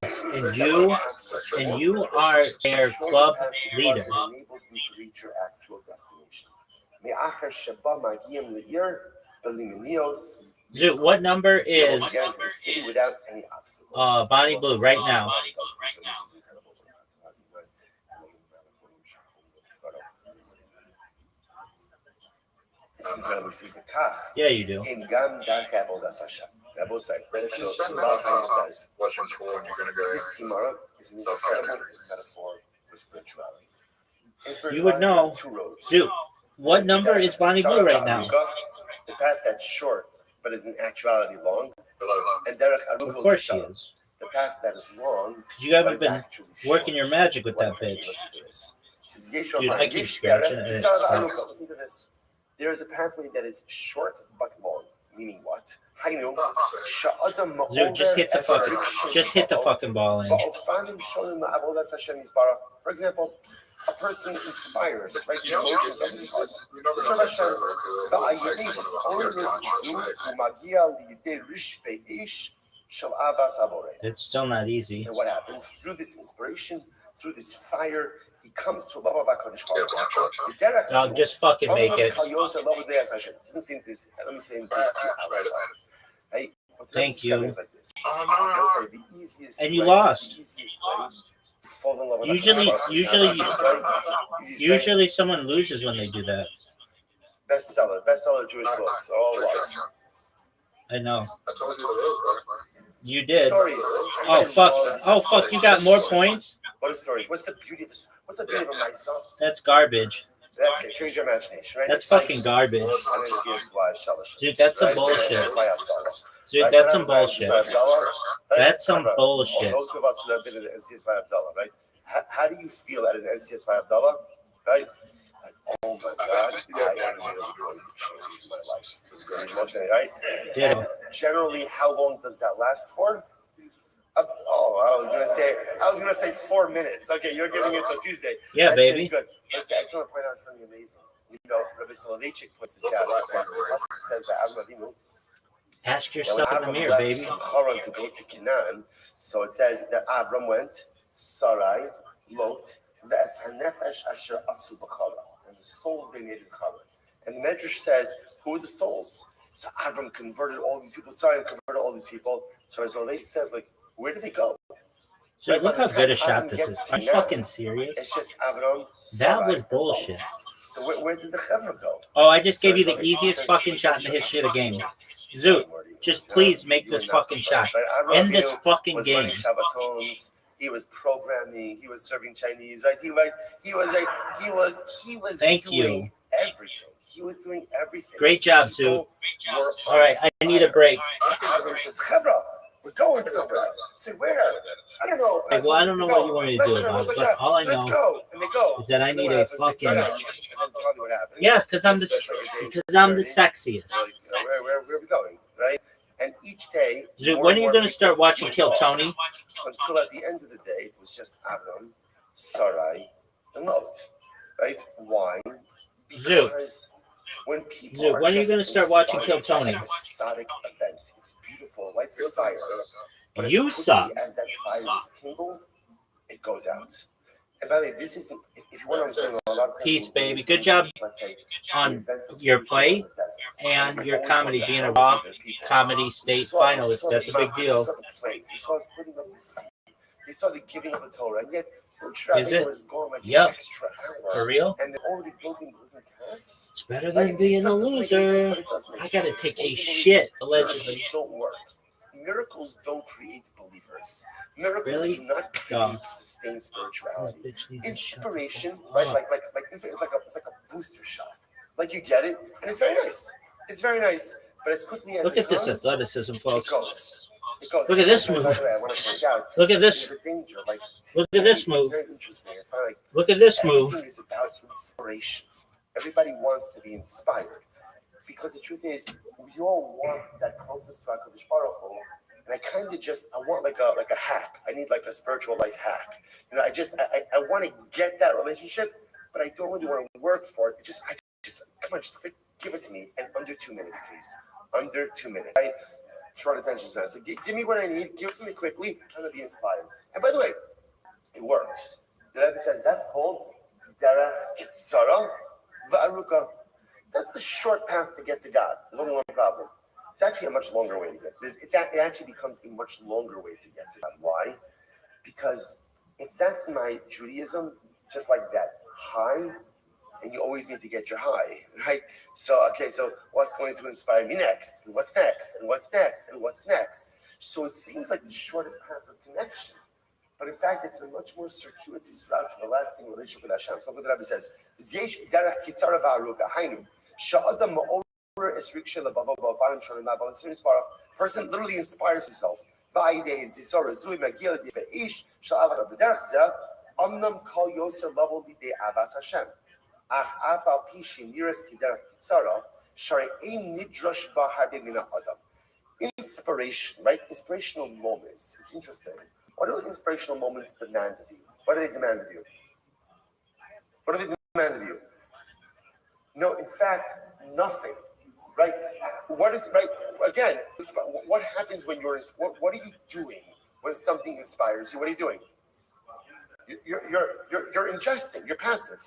and you are their club leader. Enabled you to reach your actual destination. Dude, what number is get into the city without any obstacles. Bonnie Blue right now? This is incredible. Yeah, you do. Rebbe said, so Malachi says, this Gemara is an incredible metaphor for spirituality. You would know. Two roads. Dude, what number is Bonnie Blue right now? The path that's short, but is in actuality long. And Derech Of course she is. The path that is long. You haven't been working your magic with that bitch. Dude, I keep scratching it. Listen to this. There is a pathway that is short but long. Meaning what? Dude, just hit the fucking ball in. For example, a person inspires, right, the emotions of his heart. shel avas abore. It's still not easy. And what happens through this inspiration, through this fire, he comes to love of HaKadosh Baruch Hu. I'll just fucking make it. Let me say this outside. Hey, thank you. Like this. The easiest and you lost. Fall in love with Usually someone loses when they do that. Bestseller Jewish books, all lost. I know. You did. Stories. Oh fuck! You got more points. What are stories? What's the beauty of this? What's the beauty of my son? That's garbage. That's it. Change your imagination, right? That's fucking garbage. Dude, that's some bullshit. Dude, that's some bullshit. That's some bullshit. Those of us who have been at NCS by Abdullah, right? How do you feel at an NCS by Abdullah, right? Like, oh my God, I am really going to change my life. It's great, right? Yeah. Generally, how long does that last for? I was gonna say 4 minutes. Okay, you're giving it till Tuesday. Yeah, that's baby. Good. I just want to point out something amazing. You know, Rabbi Soloveitchik puts this out. He says that Avram ask yourself in the mirror, baby. Haran to go to Canaan. So it says that Avram went, Sarai, Lot, Ve'es HaNefesh Asher Asu B'Chara, and the souls they made in Haran. And the Medrash says, who are the souls? So Avram converted all these people. Sarai converted all these people. So Soloveitchik says, like, where did they go? So look how good a shot this is. Are you fucking serious? It's just Avram. That was bullshit. So where did the Chevra go? Oh, I just gave you the easiest fucking shot in the history of the game. Zoot, just please make this fucking shot. End this fucking game. He was programming. He was serving Chinese. Right? He was Thank doing you. everything. He was doing everything. Great job, Zoot. All right, I need a break. So Avram says, Chevra, we're going somewhere. Say where? I don't know. Well, I don't know what you want me to do about it, but all I know is that I need a fucking. Yeah, because I'm the sexiest. Where are we going? Right? And each day. Zoot, when are you going to start watching Kill Tony? Until at the end of the day, it was just Avram, Sarai, and Lot. Right? Why? Because when people Zoot, when are you going to start watching Kill Tony? Episodic events. It's beautiful. Lights of fire. But you suck. As that fire is kindled, it goes out. And by the way, this isn't. If you want to understand a lot of peace, baby. Good job on your play and your comedy. Being a raw comedy state finalist, that's a big deal. They saw us putting up the seed. They saw the giving of the Torah, and yet is it? was going like yep. An extra hour. For real? And they're already building calves. It's better than being a loser. I gotta take a shit, allegedly. Don't work. Miracles don't create believers. Miracles do not create sustained spirituality. Inspiration, right? Like it's like a booster shot. Like you get it, and it's very nice. It's very nice, but as quickly as look at this athleticism, folks. It goes. Look at this move. Look at this. Look at this move. Look at this move. Everything is about inspiration. Everybody wants to be inspired. Because the truth is, we all want that closest to HaKadosh Baruch Hu, and I want like a hack. I need like a spiritual life hack. You know, I want to get that relationship, but I don't really want to work for it. Come on, just give it to me in under 2 minutes, please. Under 2 minutes. Right? Short attention span. So give me what I need. Give it to me quickly. I'm gonna be inspired. And by the way, it works. The Rebbe says that's called Derech Kitzara Va'aruka. That's the short path to get to God. There's only one problem. It's actually a much longer way to get. It actually becomes a much longer way to get to God. Why? Because if that's my Judaism, just like that high, and you always need to get your high, right? So what's going to inspire me next? And what's next? And what's next? And what's next? So it seems like the shortest path of connection. But in fact, it's a much more circuitous route to a lasting relationship with Hashem. So what the Rebbe says, person literally inspires himself. Inspiration, right? Inspirational moments. It's interesting. What do inspirational moments demand of you? What do they demand of you? What do they demand of you? No, in fact, nothing. Right? What is right? again, what happens when what are you doing when something inspires you? What are you doing? You're ingesting. You're passive.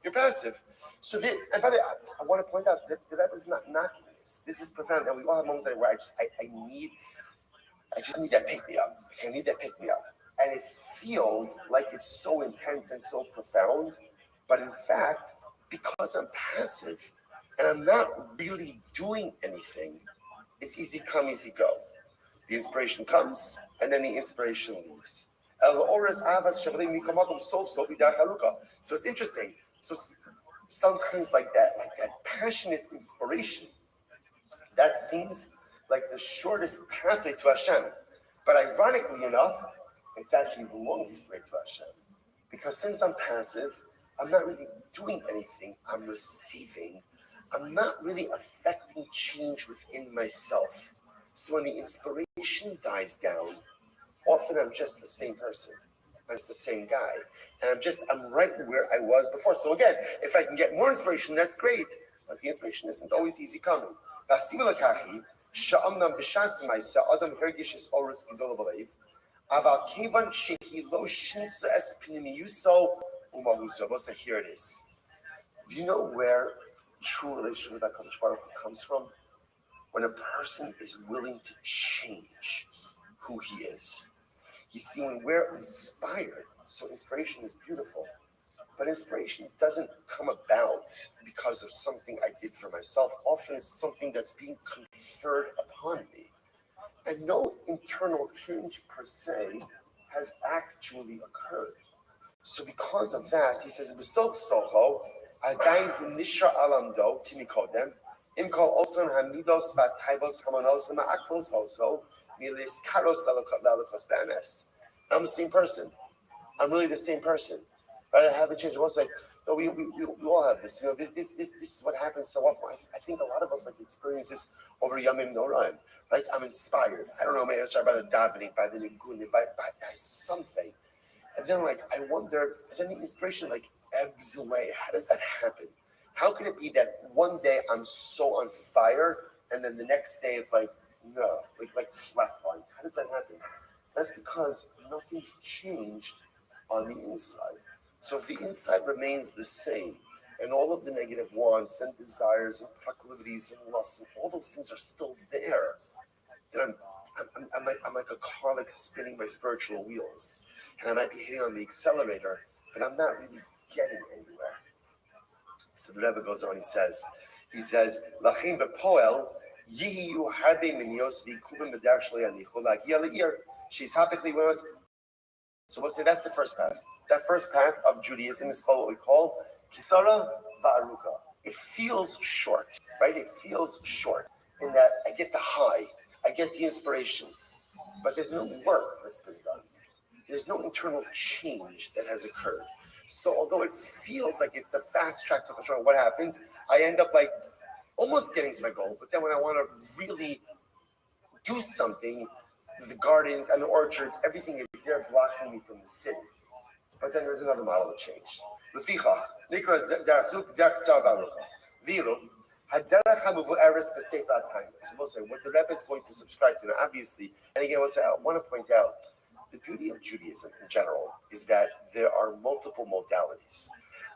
You're passive. So, and by the way, I want to point out that the Rebbe is not knocking this. This is profound, and we all have moments where I just need that pick me up. I need that pick me up, and it feels like it's so intense and so profound, but in fact, because I'm passive and I'm not really doing anything, it's easy come, easy go. The inspiration comes, and then the inspiration leaves. So it's interesting. So sometimes like that passionate inspiration, that seems like the shortest pathway to Hashem. But ironically enough, it's actually the longest way to Hashem. Because since I'm passive, I'm not really doing anything. I'm receiving. I'm not really affecting change within myself. So when the inspiration dies down, often I'm just the same person. I'm just the same guy. And I'm right where I was before. So again, if I can get more inspiration, that's great. But the inspiration isn't always easy coming. Here it is. Do you know where true relationship with HaKadosh Baruch Hu comes from? When a person is willing to change who he is. You see, when we're inspired, so inspiration is beautiful, but inspiration doesn't come about because of something I did for myself. Often it's something that's being conferred upon me. And no internal change per se has actually occurred. So because of that, he says, "B'sof socho, adayin hu nishra alamdo kimikodem, im kol osan hamidos v'ataivos hamanos ha'aklos hoso milis karos lalakos b'ames." I'm the same person. I'm really the same person. Right? I haven't changed. I was like, no, we all have this. You know, this is what happens so often. I think a lot of us like experience this over Yamim Noraim. Right? I'm inspired. I don't know, maybe I start by the davening, by the nigun, by something. And then I wonder, and then the inspiration ebbs away. How does that happen? How can it be that one day I'm so on fire and then the next day it's like flatline? How does that happen? That's because nothing's changed on the inside. So if the inside remains the same and all of the negative wants and desires and proclivities and lusts and all those things are still there, then I'm like a car spinning my spiritual wheels. And I might be hitting on the accelerator, but I'm not really getting anywhere. So the Rebbe goes on, he says, Lachim bepoel yihiyu harbe minios v'ikuvim b'dar shlo yanichu lagia le'ir. She's happily with us. So we'll say that's the first path. That first path of Judaism is called what we call kisara va'aruka. It feels short, right? It feels short in that I get the high, I get the inspiration, but there's no work that's been done. There's no internal change that has occurred. So although it feels like it's the fast track to control, what happens? I end up almost getting to my goal, but then when I want to really do something, the gardens and the orchards, everything is there blocking me from the city. But then there's another model of change. What the Rebbe is going to subscribe to, now obviously, and again, I want to point out, the beauty of Judaism in general is that there are multiple modalities,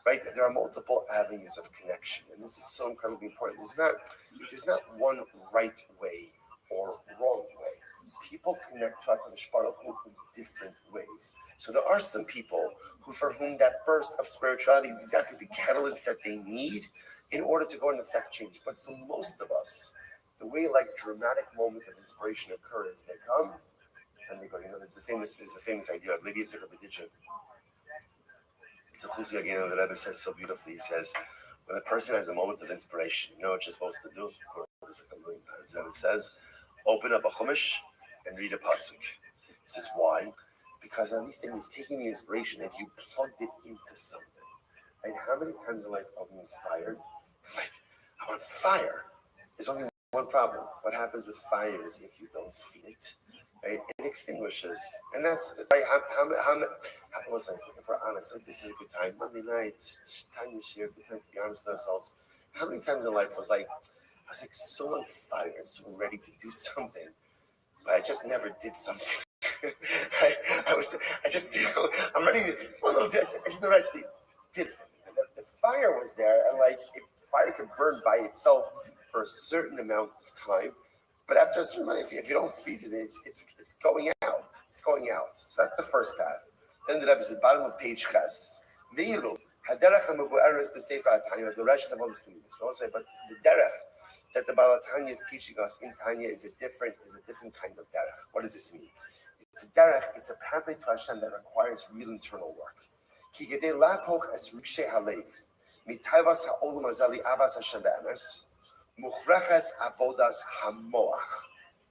right? There are multiple avenues of connection, and this is so incredibly important. There's not one right way or wrong way. People connect to HaKadosh Baruch Hu in different ways. So there are some people for whom that burst of spirituality is exactly the catalyst that they need in order to go and affect change. But for most of us, the way dramatic moments of inspiration occur is they come and they go. There's the famous idea of Levi Yisrael B'Dijiv. It's a chuzia again that the Rebbe says so beautifully. He says, when a person has a moment of inspiration, you know what you're supposed to do? Of course, it's a million times. The Rebbe says, open up a chumash and read a pasuk. He says, why? Because at least he's taking the inspiration and you plugged it into something. And how many times in life are we inspired? I'm on fire. There's only one problem. What happens with fires if you don't feed it? Right? It extinguishes. And that's right. If we're honest, this is a good time. Monday night, time to share, good time to be honest with ourselves. How many times in life was I was like so on fire, so ready to do something, but I just never did something. I'm ready. Well, no, I just never actually did it. The fire was there, and like fire can burn by itself for a certain amount of time, but after a certain amount, if you don't feed it, it's going out. It's going out. So that's the first path. Then the Rebbe is at the bottom of page Ches. Veilu haderech hamevu'eres b'sefer HaTanya. The rest of all this communities. We all say, but the derech that the Baal Tanya is teaching us in Tanya is a different kind of derech. What does this mean? It's a derech. It's a pathway to Hashem that requires real internal work. Ki gedei lapoch es rikshe halev mitayvas ha'olam hazali avas Hashem be'emes muchreches avodas hamoach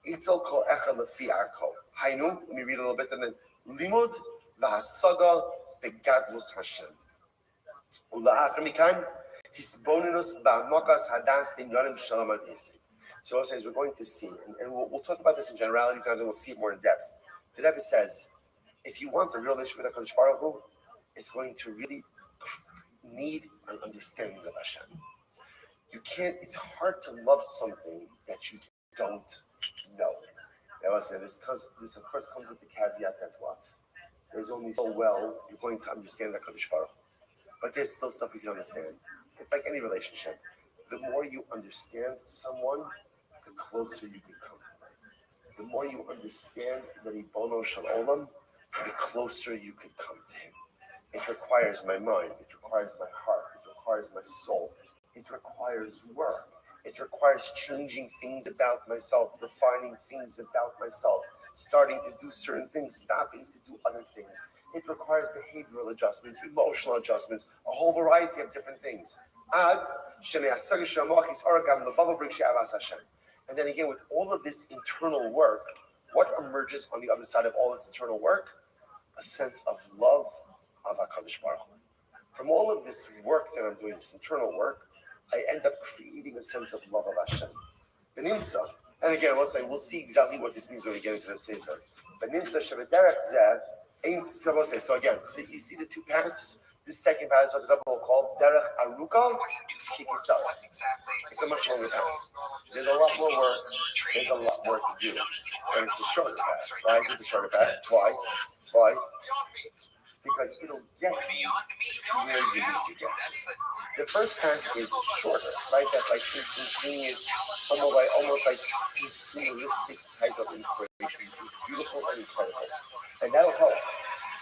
itzel kol echad lefi arko. Hainu. Let me read a little bit and then limud v'hasaga begadlus Hashem. Ula'achar mikan hisbonenus ba'mokas hadas ben yonim shalom adesi. So it says we're going to see, and we'll talk about this in generalities, and then we'll see it more in depth. The Rebbe says, if you want a real relationship with HaKadosh Baruch Hu, it's going to really need an understanding of Hashem. You can't. It's hard to love something that you don't know. Now, this of course comes with the caveat that what? There's only so well you're going to understand HaKadosh Baruch Hu. But there's still stuff you can understand. It's like any relationship. The more you understand someone, the closer you become. The more you understand the Ribono Shel Olam, the closer you can come to him. It requires my mind. It requires my heart. It requires my soul. It requires work. It requires changing things about myself, refining things about myself, starting to do certain things, stopping to do other things. It requires behavioral adjustments, emotional adjustments, a whole variety of different things. And then again, with all of this internal work, what emerges on the other side of all this internal work? A sense of love of HaKadosh Baruch Hu. From all of this work that I'm doing, this internal work, I end up creating a sense of love of Hashem. Benimsa, and again, we'll see exactly what this means when we get into the Sefer. Benimsa shebederech zeh ein sabose. So again, so you see the two paths. This second path is what the Rebbe will call derech aruka shikitza. It's a much longer path. There's a lot more work. There's a lot more to do. And it's the shorter path. Why is it the shorter path? Why? Because it'll get you where you need to get. The first path is shorter, right? That's like instantaneous, almost like consumeristic type of inspiration, which is beautiful and incredible. And that'll help.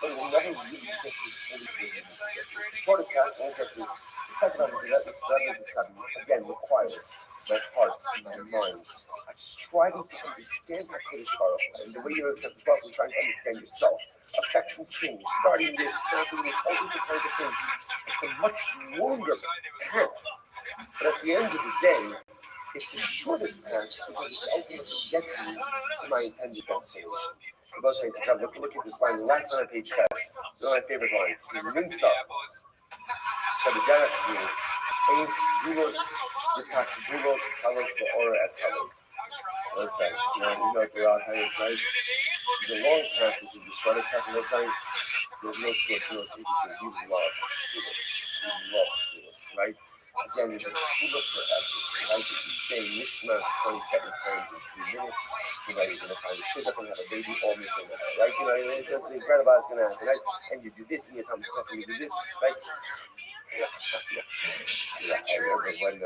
But it will never really get you fully where you need to get. The shortest path won't get you. The second one again requires my heart, my mind. I'm striving to understand HaKadosh Baruch Hu, and the way you understand HaKadosh Baruch Hu is trying to understand yourself. Affection change, starting this, stopping this, all these kinds of things. It's a much longer path. But at the end of the day, it's the shortest path because it ultimately gets me to my intended destination. Look at this line. The last line on page Ches. One of my favorite lines. This is Nimsa. Shabbadarach Zil. Eins Gulos V'Tachgulos Kalos Le'ora Es Halev. What's that? It's nice. The long path, which is the shortest path on the side, there's no skills. You love skills. You love skills, right? Again, there's a skill forever, right? If you say Mishmas 27 times in 3 minutes, you're going to find a shidduch and have a baby all missing that, right? It's incredible it's going to happen, right? And you do this, and you tell me something, you do this, right? I remember when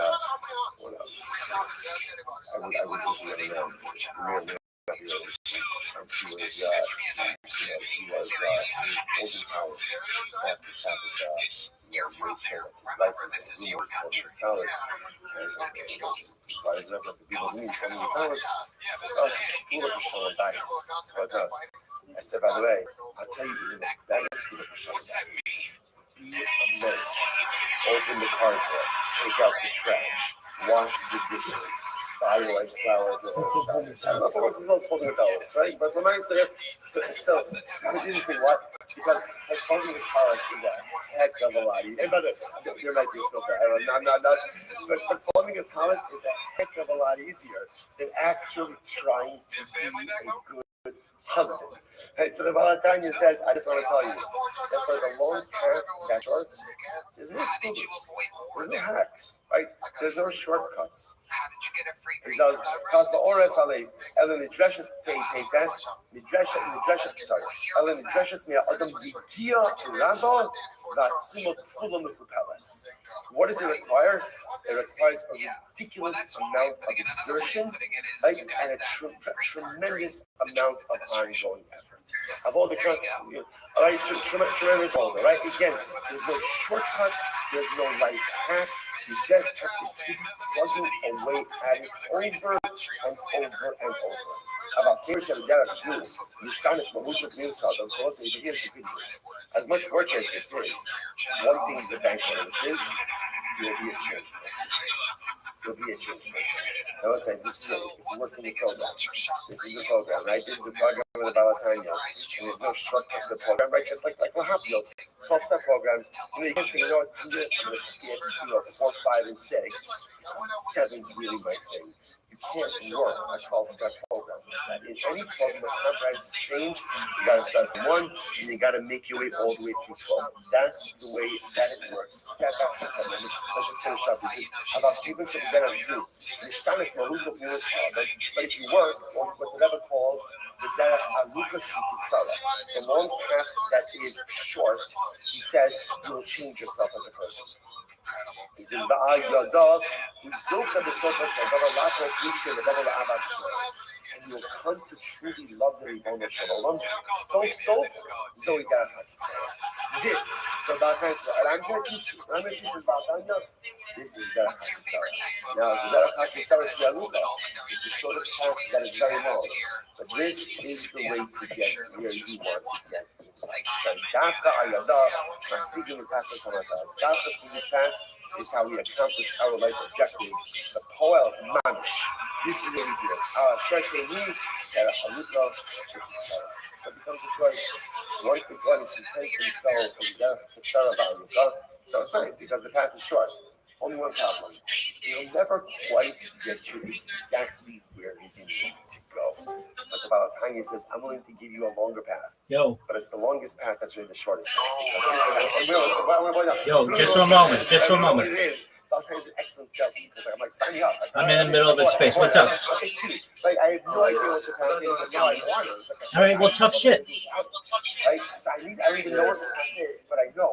I was listening to and she was holding Talis after Shabbos. Made sure that his life was in ruins for his Talis. Why does it have to be holding his Talis? I said, oh, it's a school of Shalom Bayis. What does? I said, by the way, I'll tell you even a better school of Shalom Bayis. Be amazed. Open the car door, take out the trash, wash the dishes, buy white flowers. I don't know if it's not holding the dollars, right? But when I say so interesting, what? Because like folding the collars is a heck of a lot easier. And by the way, there might be a skill there. I'm not. But folding a collars is a heck of a lot easier than actually trying to be a good husband. Okay, so the Baal Tanya says, I just want to tell you that for the long path that short, there's no excuses, there's no hacks, right? There's no shortcuts. He says, "Cause the ores ale, Ellen Nidreshes Peites, sorry, Ellen Nidreshes me Adam Vigia Rado, that Sumot Fulam Fupelas." What does it require? It requires a ridiculous amount of exertion, right, and a tremendous amount of ongoing effort. Of all the kinds, all right, tremendous order, right? Again, there's no shortcut, there's no life hack. You just have to keep plugging away at it over and over and over. About here's a Zoo, Mishtanis Mahusha Newscom, so let's say here's the good news. As much work as this is, one thing is the bank on, which is you'll be a change person. You'll be a change person. Now let's say this is it. It's a working program. This is the program, right? This is the program with the Balatanya. And there's no shortcuts to the program, right? Just like Lahapio, 12-step programs. You can't say, I'm going to skip, 4, 5, and 6. 7's really my thing. You can't work a 12-step program like that. In any program with comprehensive change, you got to start from 1, and you got to make your way all the way through 12. That's the way that it works. Step after step. Let's just finish up. This is about keeping to get a zoo. But if you work on what the Rebbe calls the derech aruka shikitsara, the long path that is short, he says you will change yourself as a person. He says, and you will come to truly love the Ribono Shel Olam. Zoe Derech This, so Balkan, and I'm going to teach you. I'm going to teach you about this is Derech HaKitzara. Now, the Derech HaKitzara Shiarucha is the shortest path that is very long. But this is the way to get where you want to get. Dafka Ayada, Masigim Tafka Samata. Dafka through this path is how we accomplish our life objectives. The Poel Mamish. This is what we do. Shekeli, Derech Harucha, so it becomes a choice. One could go and take himself from Derech HaKitzara Ba'arucha. So it's nice because the path is short. Only one problem. It'll never quite get you exactly where you need to go. But the Balatanya says, I'm willing to give you a longer path. But it's the longest path that's really the shortest path. Just for a moment. It is. Balatanya is an excellent salesman because I'm like, sign me up. I'm in the middle of a space. What's up? Okay, like, I have no idea what your path is, but now I want it. All right, well, tough shit. Right? So I don't even know what the path is, but I know.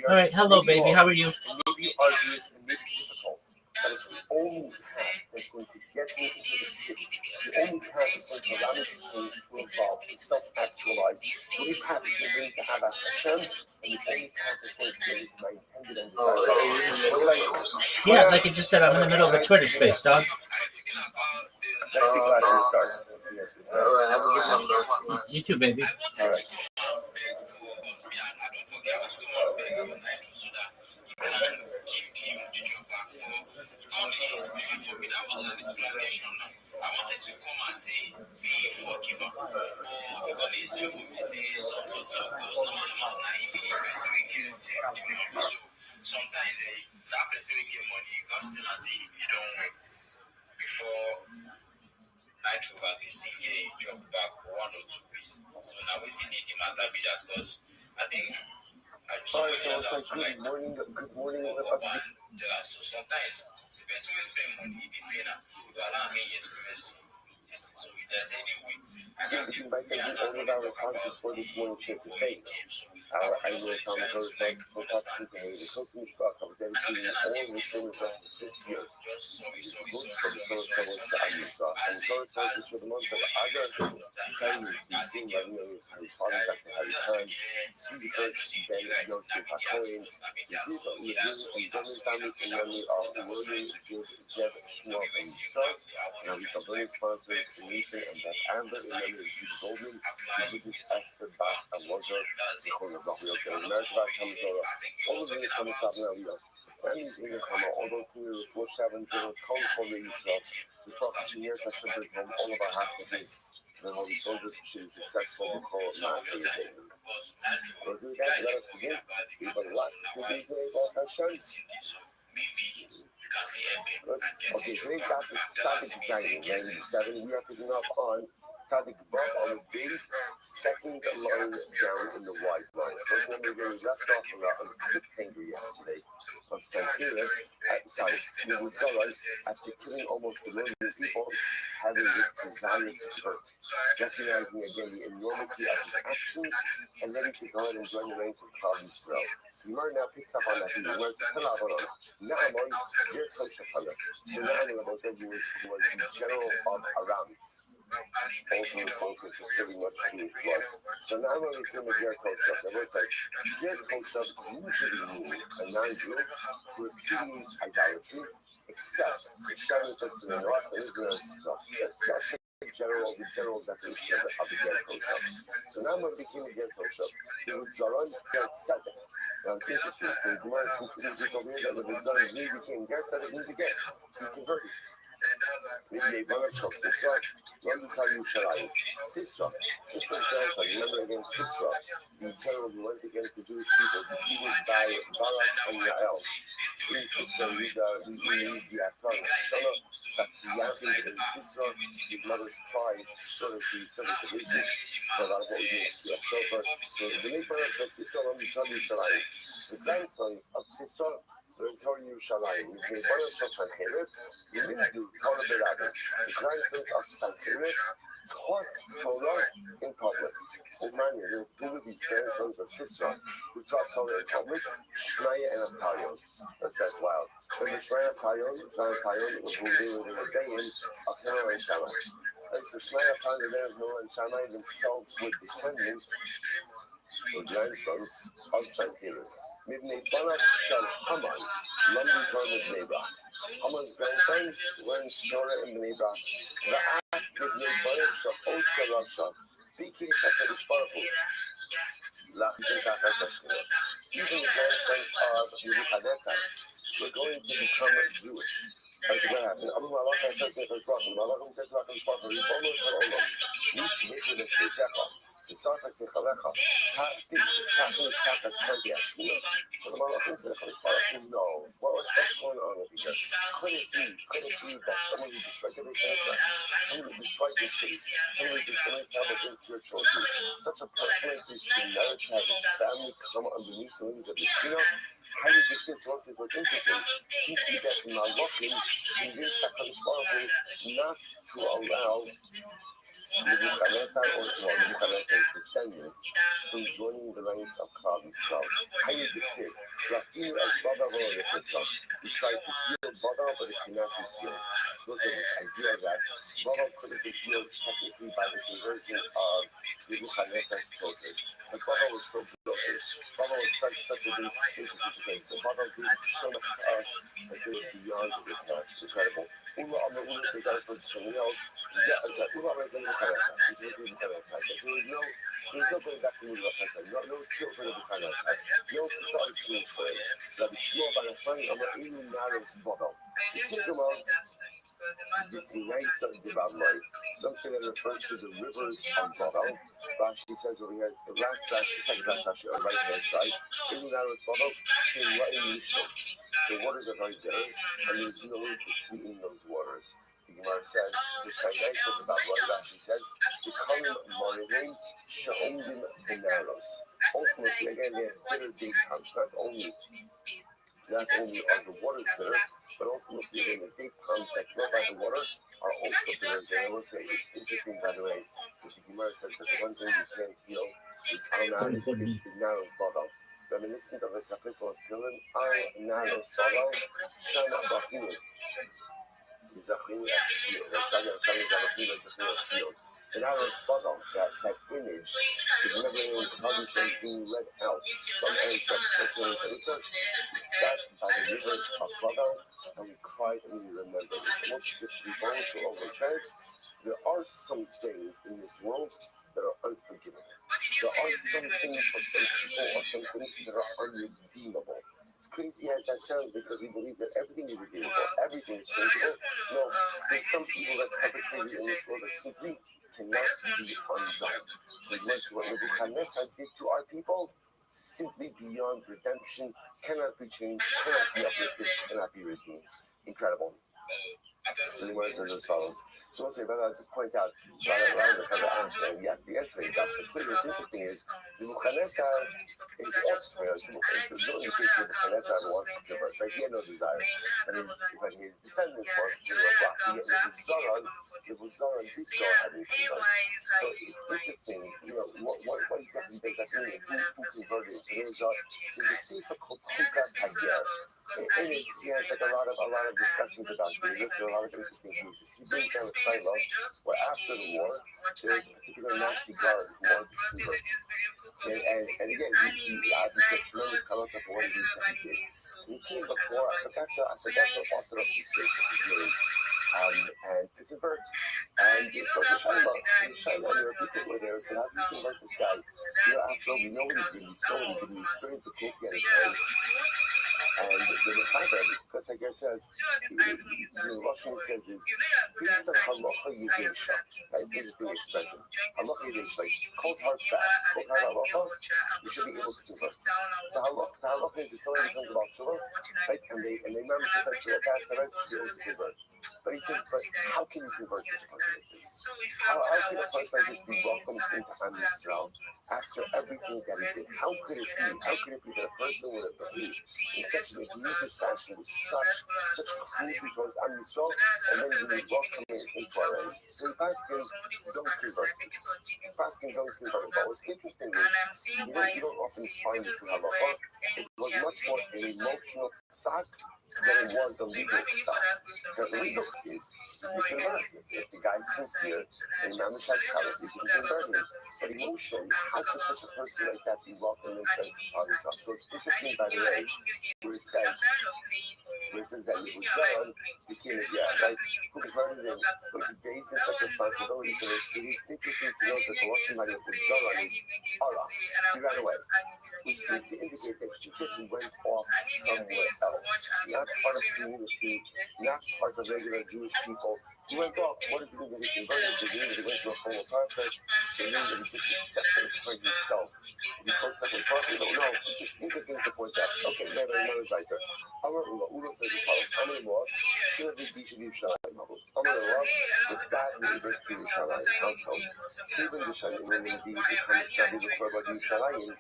All right, hello, baby. How are you? It may be arduous and may be difficult, but it's the only path that's going to get me into the city. The only path that's going to allow me to change, to evolve, to self-actualize. The only path that's going to bring me to have as Hashem, and the only path that's going to bring me to my intended end desire. Yeah, like you just said, I'm in the middle of a Twitter space, dog. Next week, actually starts. All right, have a good one, You too, baby. All right. Sometimes that person will get money, you can still see you don't work before night over this year, drop back 1 or 2 weeks. So now waiting in the matter be that because I think All right, so it's like good morning. so sometimes the person will spend money, be paying up, to allow me yet to invest. So if there's any way, I can see by taking all of our responses for this morning trip to faith. Our annual Commodore Bank for Patrick Day, the Coaching Stock of dedicating all Restream this year. This is most for the source levels to Amusra, and the source levels for the month of Agar, Chinese, the Zing Lavino, Harry's father, Dr. Harry Khan, Stevie Birch, Ben Yosef HaKohen, the Ziva Yadin, and Dennis family in memory of William Zeb Shmuel Ben Yisrael, and we can bring sponsors to Nathan and Beth Amber in memory of Jude Goldman, the Buddhist Esther Bas Alonzo, the Corner of the America, Kamazora, all of the things from the Southern Area. Families in the Kama, all those who are 4-7, Kong for the Israel, the prophecy years that should bring home all of our hostages, and all the soldiers should be successful to call Maaseh David. Those are the guys, let us begin. We have a lot to do today about our shows. Good. Okay, today's topic is designing. 97, we are picking up on Tzaddik Vav on the base, second line down in the white line. First one we left off on a cliffhanger yesterday of Sankhira, after killing almost 1 million people, having this desire to hurt, recognizing again the enormity of his actions, and ready to go ahead and join the ranks of Klal Yisrael. Gemara now picks up on that. Gemara says, Naaman, your Toshapana. So Naaman was the general of Aram. Also focus is pretty much Jewish blood. So Naaman became a Ger Koshab. Now what's like, Ger Koshab usually means a non-Jew who repudiates idolatry, except Sharon says to the north, there is no stuff. That's the general definition of the Ger Koshab. So Naaman became a Ger Koshab. He would Zaron Ger Tzedek. Now it's interesting. So Gemara seems to be over here that when the Zaron became Ger Tzedek, means again, he converted. Sisra, let me tell you Sharai. Sisra's grandson, remember again Sisra, the general who went against the Jewish people, defeated by Barak and Yael. In Sisra, we read the Atar Shana, that Yazid and Sisra, his mother's prize, sort of the basis for that whole unit. So the name Barak of Sisra, let me tell you Sharai. The grandsons of Sisra, the Torah Yerushalayim, the Barak of Sancheriv, the Mildu, Torah Berabim, the grandsons of Sancheriv, taught Torah in public. Remind you, two of these grandsons of Sisra who taught Torah in public, Shmaya and Aptarion. That's wild. But the Shmaya and Aptarion was who they were the rebellion of Hillel and Shammai. And so Shmaya and Hillel and Shammai themselves were descendants or grandsons of Sancheriv. Midney Barak Shal Haman, London Torah of Nebra. Haman's grandsons learned Torah in Nebra. Ra'at Midney Barak Shal Osa Rasha, Biki Shakarish Baruch. Even the grandsons of Nebuchadnezzar were going to become Jewish. Like what happened? Abu Malach says to his brother, Malachim said to his brother, Ribono Shalom, Mish Mikra Shezecha. The Sarfas in Chalecha, Tatis Takas Kandiasina. So the Malachim said, no, what's going on with you? Could it be that someone who destroyed the Santa, someone who destroyed the city, someone who did so many terrible things to your children, such a person like this should never have his family come underneath the wings of the Shina? How did this what's interesting? Seems to be that the Malachim convinced HaKadosh Baruch Hu not to allow Nebuchadnezzar or Nebuchadnezzar's descendants from joining the ranks of Klal Yisrael. How you deceive? Rafiu as Baba V'Olefesam. He tried to heal Baba, but it cannot be healed. Because of this idea that Baba could have been healed technically by the conversion of Nebuchadnezzar's children. But Baba was so broken. Baba was such a big state of disgrace. The Baba did so much to us that they were beyond incredible. Ula Amma they got it from someone else. Ula Amma is Nebuchadnezzar. This is Nebuchadnezzar. There was no going back to Nebuchadnezzar. No children of Nebuchadnezzar. No started Jewish for him. Rabbi Shmuel Bar Nachmani Amma Ilu Naros Bodo. The Tigumah, it's a nice of the Babylon. Some say that it refers to the rivers of Bodo. Rashi says over here, it's the last Rashi, second last Rashi on the right hand side. Ilu Naros Bodo, Shemra'im Yishtos. The waters are very bitter, and there's no way to sweeten those waters. The Gemara says, it's a nice of the Babylon. Rashi says, the Kalim Marinim Sha'omdim Benaros. Ultimately, again, they have bitter date comes, not only are the waters bitter, but ultimately again, the date palms that grow by the water are also bitter. And I will say, it's interesting, by the way, that the Gemara says that the one thing you can't feel is Naros Baba. Reminiscent of the capital of Tilin, Naros Baba, Shana Bafinu. Zachinu Seal, Shana Bafinu, Zachinu Seal. And Naros Baba, that image, is never how these things being led out from Eretz Yisrael. We sat by the rivers of Baba, and we cried and we remembered. Almost as if we all overtrans, there are some things in this world that are unforgivable. There are some things for some people or some things that are unredeemable. As crazy as that sounds, because we believe that everything is redeemable, everything is changeable. No, there's some people that perpetrated in this world that simply cannot be undone. Because what Nebuchadnezzar did to our people, simply beyond redemption, cannot be changed, cannot be uplifted, cannot be redeemed. Incredible. So the word says as follows. So we'll say, but I'll just point out, rather than kind of answer, yeah, the answer is that's so clear. What's interesting is the Nebuchadnezzar is offspring. It's the only case where Nebuchadnezzar wanted to convert, right? He had no desire. But his descendants wanted to convert. Yet the Zoran did go ahead and convert. So it's interesting, you know, what exactly does that mean? Who converted? So there's a sefer called Chukas Hager. In it, he has like a lot of discussions about this. There are a lot of interesting pieces. He brings down a Shiloh, where after the war, there was a particular Nazi guard who wanted to convert. And again, he obviously had tremendous talent for what it is that he did. He came before, I forgot the author of the sake, and to convert. And you know, the Shiloh, there were people who were there and said, how do you convert this guy? You know, after all, we know what he did. We saw what he did. We experienced the cookie at his hand. And the Mechaber, because like I says, the Russian says is, based on halacha yidisha, right? This is the expression. Halacha yidisha, like, cold hard fact, cold hard halacha, you should be able to convert. The halacha is if somebody becomes about tshuva, right? And they manage to touch the past, the right, should be able to convert. But he says, but how can you convert to a person like this? How can a person like this be welcomed into Am Yisrael after everything that he did? How could it be that a person would have behaved in such an egregious fashion with such cruelty towards Am Yisrael, and then we would welcome him into our ends? So he's asking, don't convert. He's asking, don't convert. But what's interesting is, you don't often find this in halacha. It was much more an emotional psak than it was a legal psak. Because legal is you convert. If the guy's sincere and Mamish has talent, you can convert him. But emotion, how could such a person like that be welcomed into his house? So it's interesting, by the way, where it says that Yehuzaron became a right? Who converted him, but he gave him such responsibility for this. It is interesting to note that the Russian money of Yehuzaron is Allah. He ran away. Which seems to indicate that she just went off somewhere else. Not part of the community, not part of regular Jewish people. He went off. What does it mean that he converted? Does it mean that he went to a formal contract? Does it mean that he just accepted it for himself? To be close up with we don't know. It's just interesting to point out. Okay, then another writer. Our Ulo says as follows. Amar Moab, should be Bishop Yerushalayim. Amar Moab was that University of Yerushalayim household. Even the Shalim, when the becomes Nabi B'Korban Yerushalayim,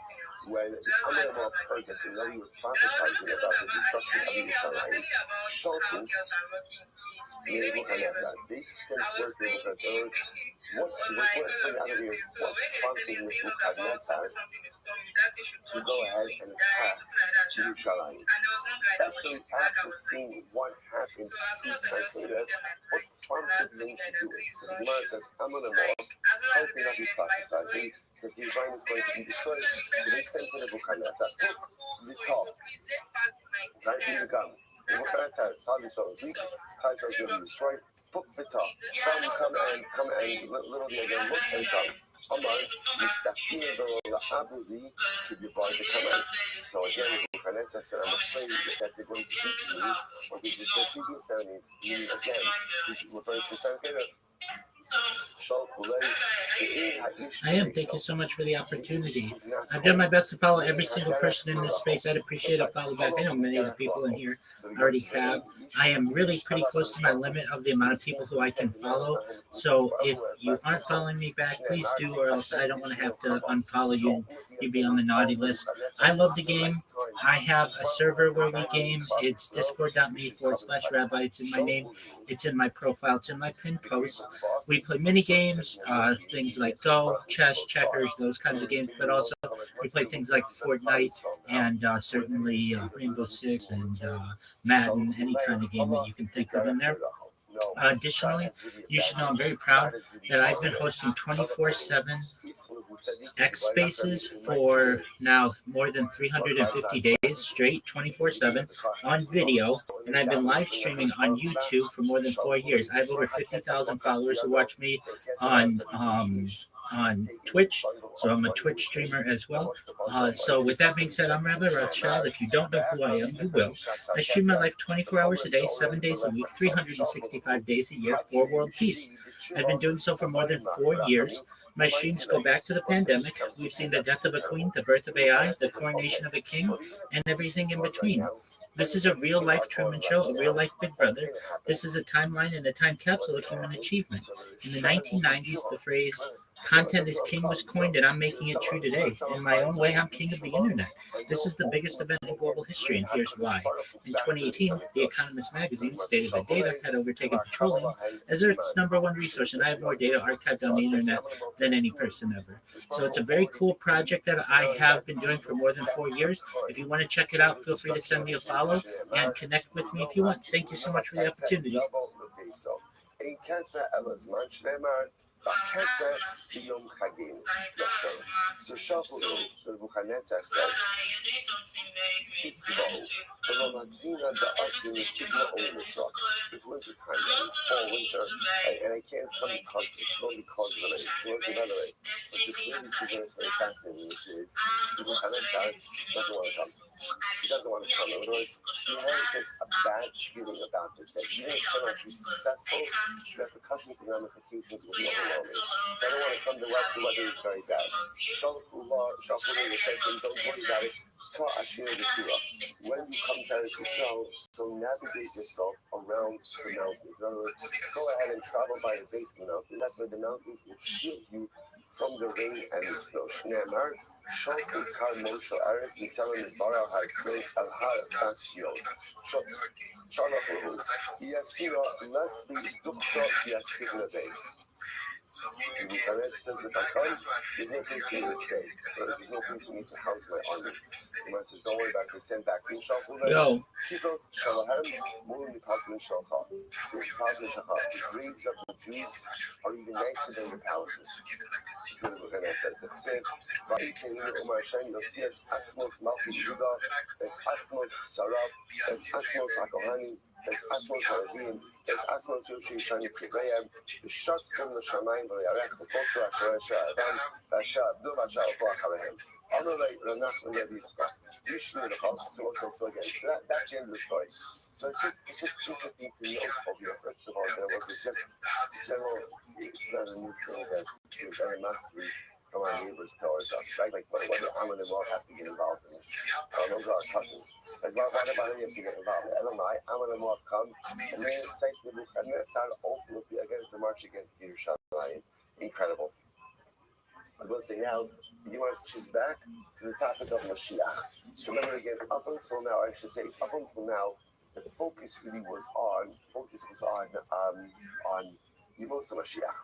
when Amar Moab heard that the Nabi was prophesying about the destruction of Yerushalayim, Shaltu, Nebuchadnezzar. They sent word to Nebuchadnezzar. What out of here? What prompted Nebuchadnezzar to go ahead and attack Yerushalayim? Especially after seeing what happened 2 months later, what prompted them to do it? So the Gemara says, Amon and Moab, how can that be prophesied? That Yerushalayim is going to be destroyed. So they sent to Nebuchadnezzar, to the top, right in the gun. Nebuchadnezzar, tell these fellows, Kaiser is going to be destroyed. Put the top. Come and literally again look and come. Amar, Mistafir Abudi to divide the command. So again, Nebuchadnezzar said, I'm afraid that they're going to beat me. What the previous sound is, again, he's referring to Sankedah. I am. Thank you so much for the opportunity. I've done my best to follow every single person in this space. I'd appreciate a follow back. I know many of the people in here already have. I am really pretty close to my limit of the amount of people who I can follow. So if you aren't following me back, please do, or else I don't want to have to unfollow you. You'd be on the naughty list. I love the game. I have a server where we game. It's discord.me/rabbi. It's in my name. It's in my profile. It's in my pinned post. We play mini games, things like Go, chess, checkers, those kinds of games. But also we play things like Fortnite and certainly Rainbow Six and Madden, any kind of game that you can think of in there. Additionally, you should know I'm very proud that I've been hosting 24/7 X Spaces for now more than 350 days straight, 24/7 on video, and I've been live streaming on YouTube for more than 4 years. I have over 50,000 followers who watch me on Twitch, so I'm a Twitch streamer as well. So with that being said, I'm Rabbi Rothschild. If you don't know who I am, you will. I stream my life 24 hours a day, 7 days a week, 365 days a year for world peace. I've been doing so for more than 4 years. My streams go back to the pandemic. We've seen the death of a queen, the birth of AI, the coronation of a king, and everything in between. This is a real life Truman Show, a real life Big Brother. This is a timeline and a time capsule of human achievement. In the 1990s, the phrase "content is king" was coined, and I'm making it true today. In my own way, I'm king of the internet. This is the biggest event in global history, and here's why. In 2018, The Economist magazine stated that data had overtaken petroleum as its #1 resource, and I have more data archived on the internet than any person ever. So it's a very cool project that I have been doing for more than 4 years. If you want to check it out, feel free to send me a follow and connect with me if you want. Thank you so much for the opportunity. این کسا عوضمان شنمر و کسا بیوم خگین یاشر سو شافورو در بخانت سرسل سیسیباو Romazzina da Asini Kibla Omicha. It's winter time, fall winter, and I can't come because it's not because of it. It's not another way. But the really super very fascinating, which is people doesn't want to come. He doesn't want to come. In other words, he has this a bad feeling about this that even if someone is successful, the repercussions and ramifications will be overwhelming. So I don't want to come to the weather is very bad. Shalfullah will say to him, don't worry about it. When you come to Israel, so navigate yourself around the mountains. In other words, go ahead and travel by the base of the mountain. That's where the mountains will shield you from the rain and the snow. Shneemar, Shalfu Kar Moshe Aretz Misalam Bara Ha'atzmei Al Har Kashion. Shalafu Yasira Leslie Dukta Yasigna Bay. There's no place for me to stay. There's no place for me to house my army. The man says, don't worry about it. They send back Queen Shaful. People, Shalahem, moving the Parkman Shafal. The graves of the Jews are even nicer than the palaces. Because we're going to say, the Tzid, Va'itzehin Umar Hashem, Yotzias Atzmos Malchus Judah, Es Atzmos Sarab, Es Atzmos HaKohanim, Es Atzmos HaRavim, Es Atzmos Yoshi Shani Kivayim, the shut from the Shamayim, the Yarek, the Kotra, Shoresha, Adam, Basha, Abdul Bacha, Boachabayim. Otherwise, Renach, the Yadizka. Usually the house, so again. So that's the end of the story. So it's just interesting to note of you. First of all, there was just general, it's not a new thing that is very massively from our neighbors towards us, right? Like, what do Ammon and Moab have to get involved in this? Those are our cousins. Like, why do they have to get involved? I don't know. Ammon and Moab come, and then it's like the Nebuchadnezzar ultimately again to march against Yerushalayim. Incredible. I'm going to say now, she's back to the topic of Mashiach. So remember again, up until now, the focus really was on Yemos Mashiach.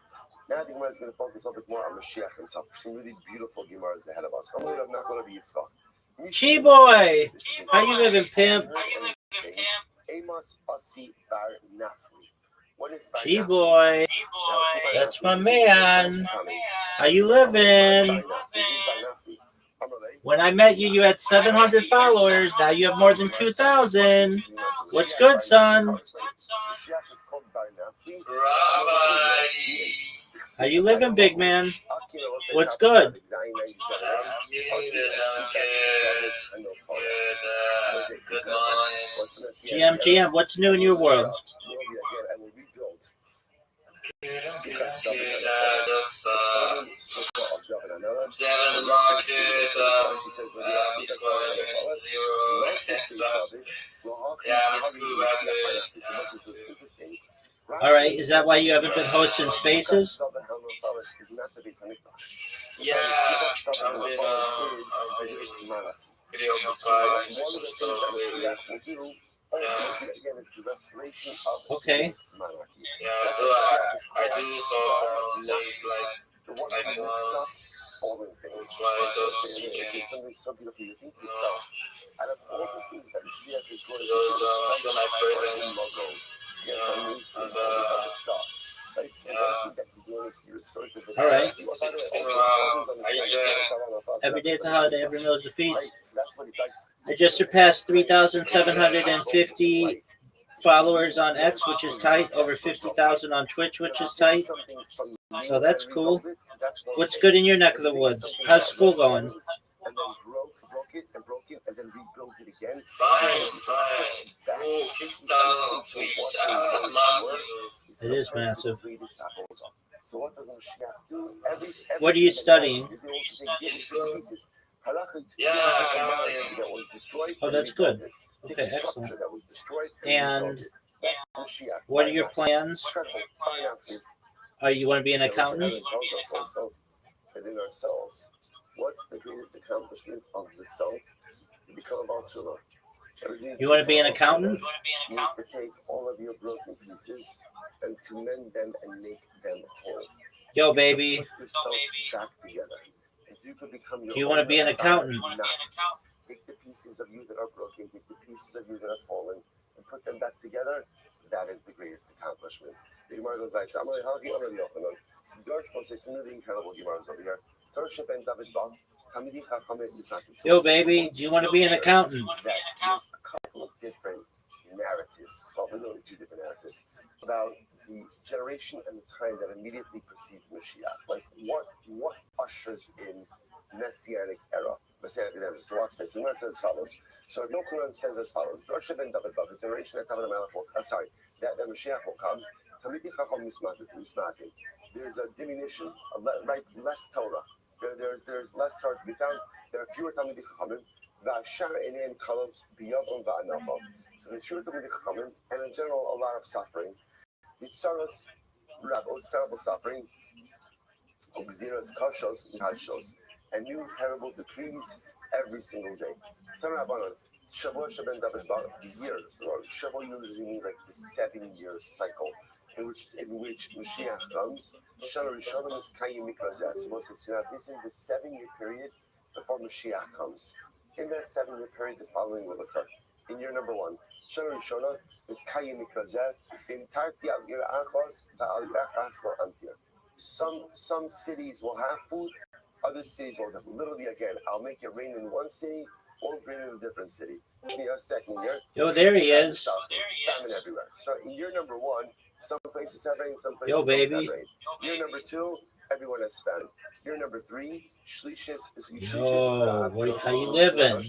Now the Gemara is going to focus a little bit more on Mashiach himself. Some really beautiful Gemaras ahead of us. I'm not going to be Yitzchak. Chi-boy! How you living, pimp? Amos Asi Bar Nafli. What is Chi-boy? That's my man. How you living? When I met you, you had 700 followers. Now you have more than 2,000. What's good, son? How you living, big man? What's good? GM, what's new in your world? All right, is that why you haven't been hosting spaces? Yeah, I've been Okay. Yeah, I do days like once or twice a week. Show my presence. All right. Every day is a holiday. Every meal is a feast. I just surpassed 3,750 followers on X, which is tight. Over 50,000 on Twitch, which is tight. So that's cool. What's good in your neck of the woods? How's school going? And then rebuild it again. Fine. 50,000 tweets. That's massive. It is massive. So what does Mashiach do? What are you studying? Yeah, Oh, that's good. thick Okay, structure excellent. that was destroyed And that's Mashiach. what are your plans? You want to be an accountant? tells us also within ourselves, what's the greatest accomplishment of the self? To become about Shula. You want to be an accountant? Means to take all of your broken pieces and to mend them and make them whole. Yo, baby. Put yourself back together. If you could become your Do you want to be an accountant? Take the pieces of you that are broken, take the pieces of you that are fallen, and put them back together. That is the greatest accomplishment. The Gemara goes like, George wants to say some really incredible Gemaras over here. Yo, baby, do you want to be an accountant? That there's a couple of different narratives, well, we're doing two different narratives, about the generation and the time that immediately precedes Mashiach. Like, what ushers in Messianic era? Messianic era. So watch this. The Gemara says as follows. So no Quran says as follows. The generation that David Melech will, that Mashiach will come. There's a diminution, right? Less Torah. There's less Torah to be found. There are fewer Talmidei Chachamim. So there's fewer Talmidei Chachamim, and in general, a lot of suffering. The tzaros, rabos, terrible suffering. Gziras, kashos, and new terrible decrees every single day. Shavua Shaben David, the year, or Shavua usually means like the 7-year cycle in which Mashiach comes. Shana Rishonim is Kayim Mikrazeh. So this is the 7-year period before Mashiach comes. In that 7-year period, the following will occur. In year number 1, Shana Rishona is Kayim Mikrazeh. In Tarti al Yer Achos, Ba'al Bechas Lo Antir. Some cities will have food, other cities won't have. Literally, again, I'll make it rain in one city, won't rain in a different city. Second year. Yo, there he is. Famine everywhere. So in year number 1, some places have rain, some places don't have rain. Year number 2, everyone has famine. Year number 3, Shlishis is Yo, how you living?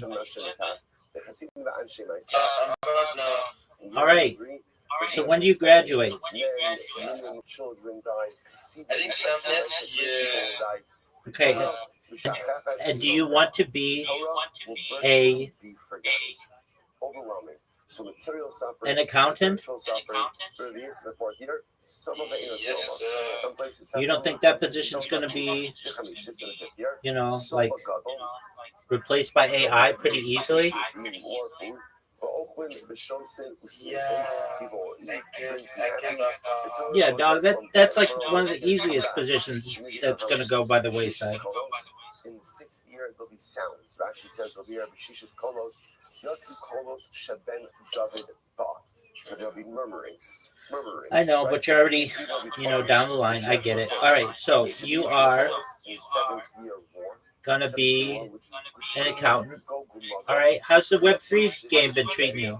All right. So when do you graduate? Children die. I think next year. Okay. And do you want to be a overwhelming? So material suffering, an accountant? Suffering, the 4th year. Some of it Yes, some places. You don't think that position's going to be, you know, like replaced by AI pretty easily? Yeah, dog. That's like one of the easiest positions that's going to go by the wayside. In the 6th year, there'll be sounds. Rashi says there'll be B'shishis kolos, yotzu kolos sheben David ba. So there'll be murmurings. I know, but you're already, down the line. I get it. All right, so you are gonna be an accountant. All right, how's the Web3 game been treating you?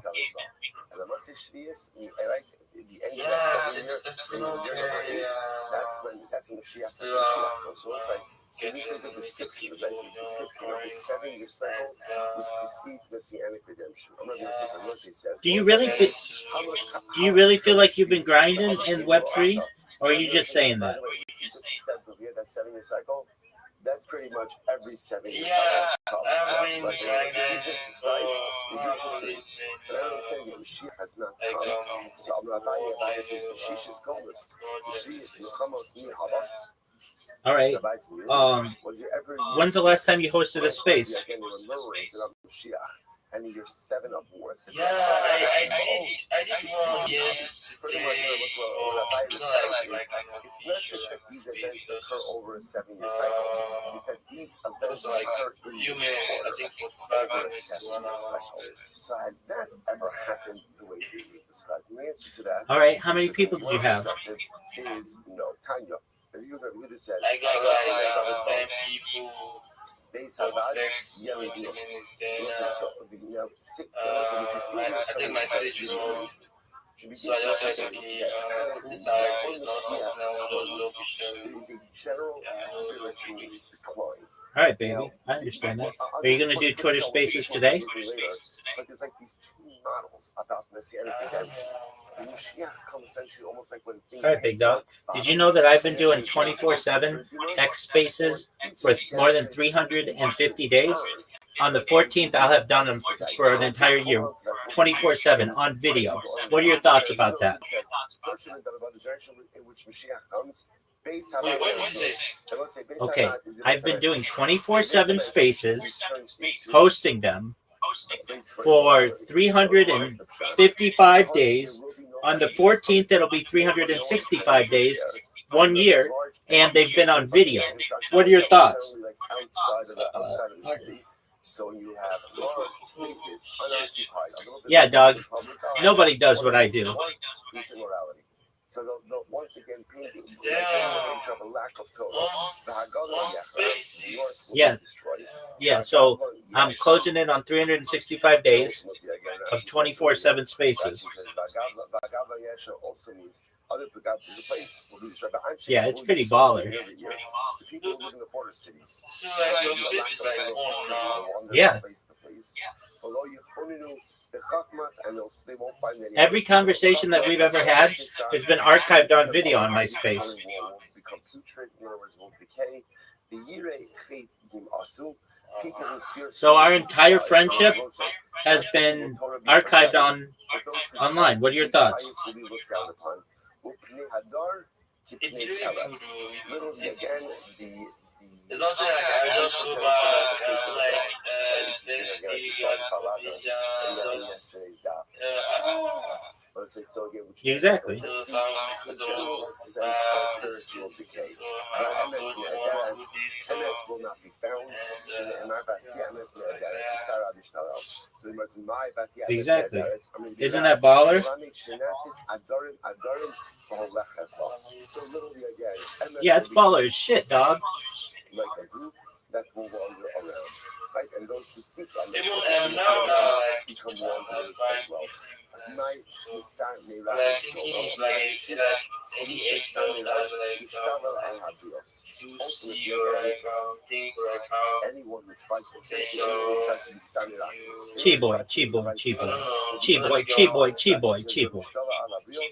That's when Mashiach. So it's like, so this is the description, the basic description of the 7-year cycle which precedes Messianic redemption. Do you really feel like you've been grinding in Web3, or are you just saying that? That 7-year cycle, that's pretty much every 7-year cycle. Like you just described, you just described. But I understand that Mashiach has not come. So Abaya says, Mashiach is coldness. Mashiach is Muhammad Mirhaba. All right. When's the last time you hosted a space? And you're 7 of wars. Yeah, I did one yesterday. It's not just that these events occur over a 7-year cycle. It's that these events occur in few minutes, I think 45 minutes. So has that ever happened the way you described? The answer to that. All right. How many people did you have? Is no. Tanya. I got like 10 people. They survived. Yeah, I think my stage is wrong. So I just said, okay, this is not something I want to do. There is a general spiritual decline. All right, baby. I understand that. Are you going to do Twitter Spaces today? But there's like these 2 models about Messianic redemption. And Mashiach comes essentially almost like when things. All right, big dog. Did you know that I've been doing 24/7 X Spaces for more than 350 days? on the 14th, I'll have done them for an entire year, 24/7 on video. What are your thoughts about that? Okay, I've been doing 24/7 spaces, hosting them for 355 days. On the 14th, it'll be 365 days, 1 year, and they've been on video. What are your thoughts? So you have large spaces unoccupied. Yeah, dog. Nobody does what I do. Peace and morality. So they'll once again paint the image of a lack of Torah. Yeah. Yeah, so I'm closing in on 365 days of 24/7 spaces. Yeah, it's pretty baller. People who live in the border cities. Yeah. Every conversation that we've ever had has been archived on video on my space. So our entire friendship has been archived online. What are your thoughts? It's really good. It's also like I just go back there's the conversation, Exactly. MS will not be found. Exactly. Isn't that baller? Yeah, it's baller as shit, dog. Like a group that will wander around, right? And those who seek them become wanderers as well. Anyone who tries to say Chi-boy.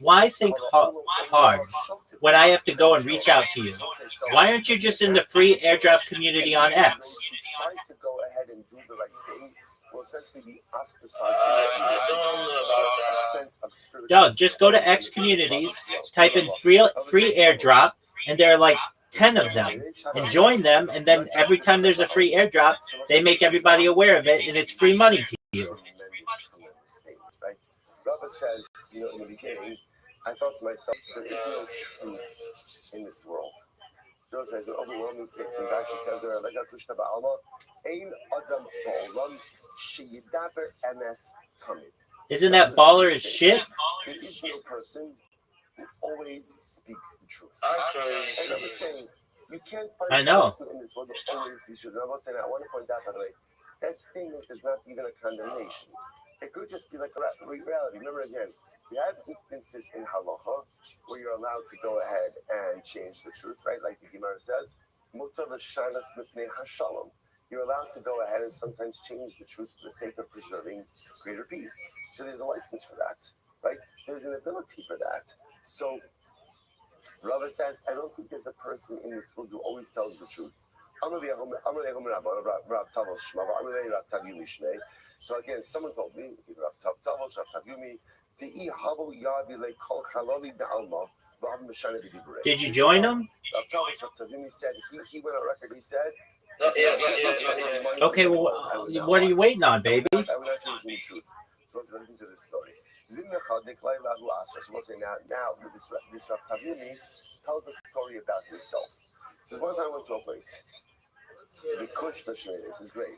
Why think hard when I have to go and reach out to you? Why aren't you just in the free airdrop community on X? Try to go ahead and do the right thing. Will essentially be ostracized. Doug, just go to X communities, type in free airdrop, and there are like 10 of them, and join them. And then every time there's a free airdrop, they make everybody aware of it, and it's free money to you. Tremendous things, right? Rabba says, in the beginning, I thought to myself, there is no truth in this world. Joe says, an overwhelming statement back. He says, Isn't that baller as shit? There is no person who always speaks the truth. Actually, and I'm just saying, you can't find I know. a person in this world who always speaks the truth. And I'm saying, I want to point out, by the way, that statement is not even a condemnation. It could just be like a reality. Remember again, we have instances in halacha where you're allowed to go ahead and change the truth, right? Like the Gemara says, "Mutar l'shalas mipnei hashalom." You're allowed to go ahead and sometimes change the truth for the sake of preserving greater peace. So there's a license for that, right? There's an ability for that. So Rava says, I don't think there's a person in this world who always tells the truth. So again, someone told me, Rav Tavos, Rav Tavyumi, Did you join them? Rav Tavyumi said, he went on record, he said, okay, well, what are you waiting on, baby? I would not change the truth. So let's listen to this story. So we'll say now this Rav Tavyumi tells a story about himself. This is one time I went to a place. The Kushta Shmei, this is great.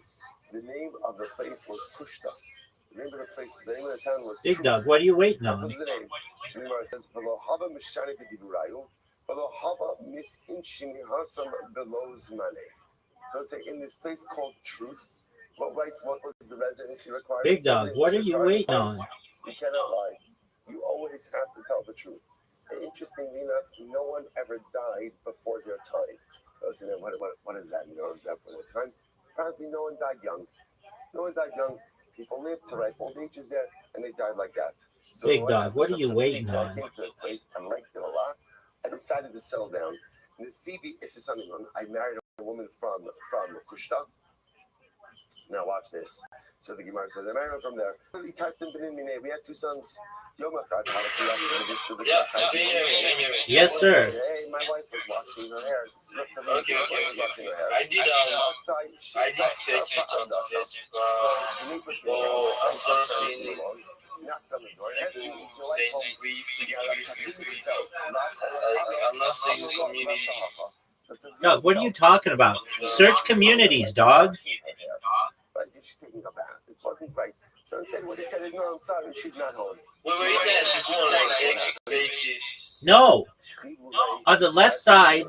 The name of the place was Kushta. The name of the place, the name of the town was Big Dog, what are you waiting on? What is the name? The Gemara says, "V'lo hava mishane b'divurayu, v'lo hava misinchim hasam below zmanei." So say in this place called Truth. What was the residency required? Big Dog, what are you waiting on? You cannot lie. You always have to tell the truth. And interestingly enough, no one ever died before their time. What is that? That for their time? Apparently, no one died young. No one died young. People lived to ripe old age is there, and they died like that. So Big Dog, what are you waiting I on? came to this place and liked it a lot. I decided to settle down. In the CB, this is something. I married a woman from Kushta. Now watch this. So the Gemara says, from there. We had two sons. Yes, sir. Hey, my wife was washing her hair. Okay. I did search. Oh, I'm not seeing I'm not saying community. Dog, what are you talking about? Search communities, dog. But she's taking a bath. It wasn't right. So instead, what he said is, no, I'm sorry, she's not home. Wait, you said it's more like X basis. No. On the left side,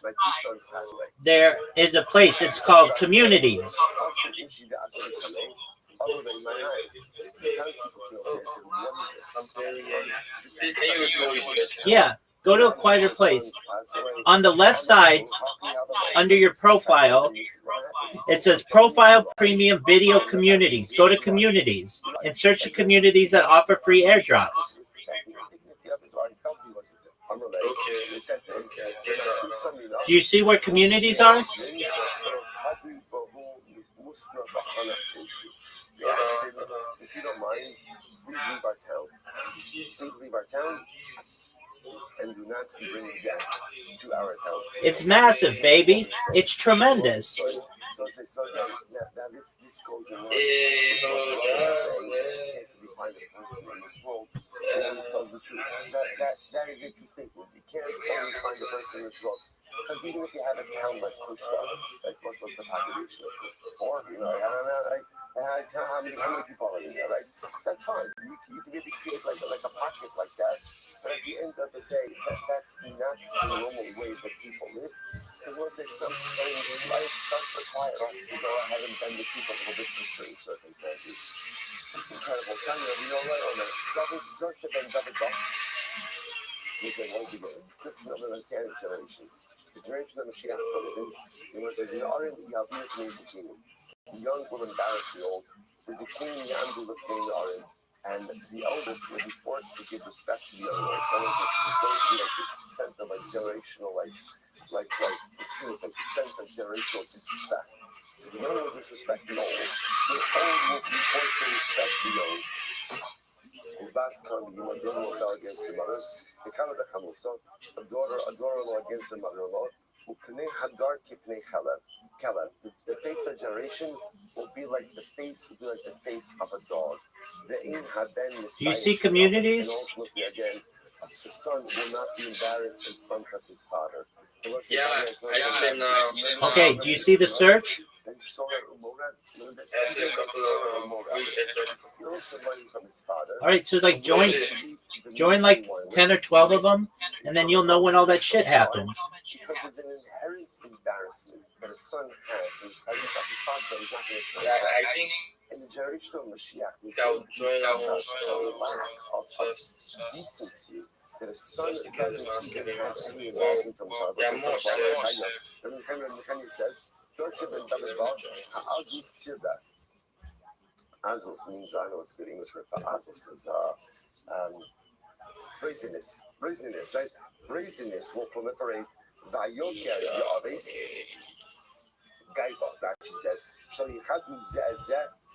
My two sons passed away. there is a place. It's called communities. Yeah, go to a quieter place. On the left side, under your profile, it says Profile Premium Video Communities. Go to Communities and search the communities that offer free airdrops. Do you see where communities are? If you don't mind, please leave our town. And do not bring death to our town. It's massive, baby. It's tremendous. So now this goes in one. Find a person in this world who always tells the truth. That is interesting. You can't always find a person in this world. Because even if you have a town like Kushta, like what was the population of Kushta? How many people are in there, right? So that's fine. You can maybe create like a pocket like that. But at the end of the day, that's not the normal way that people live. Because once they something life does require us to go ahead and bend the people a little bit to certain circumstances. It's incredible. You know, right on the double ship and double duck. We say, once again, description of the Messianic generation. The generation of Mashiach comes in. It says, you are in the Yavir community. The young will embarrass the old. There's a king in the Andu of the Arin. And the eldest will be forced to give respect to the younger ones. There's going to be like this sense of like generational, like the sense of generational disrespect. So the young will disrespect the old. The old will be forced to respect the young. And last time, you want to rebel against your mother. The kind of the Hamusa, a daughter-in-law against her mother-in-law. The face of generation will be like the face of a dog. Do you see communities? And ultimately, again, the son will not be embarrassed in front of his father. Yeah, I see them now. Okay, do you see the search? I see a couple of free airdrops. All right, so like join like 10 or 12 of them, and then you'll know when all that shit happens. Because there's an inherent embarrassment that a son has his father is not going to I think in the generation of Mashiach, we I'll join of decency that a son doesn't even have any embarrassment from his father. Then says, Azus means, I know it's good English for Azus is brazenness, right? Brazenness will proliferate. Vayoker Yavis Gaiva, that she says, so you have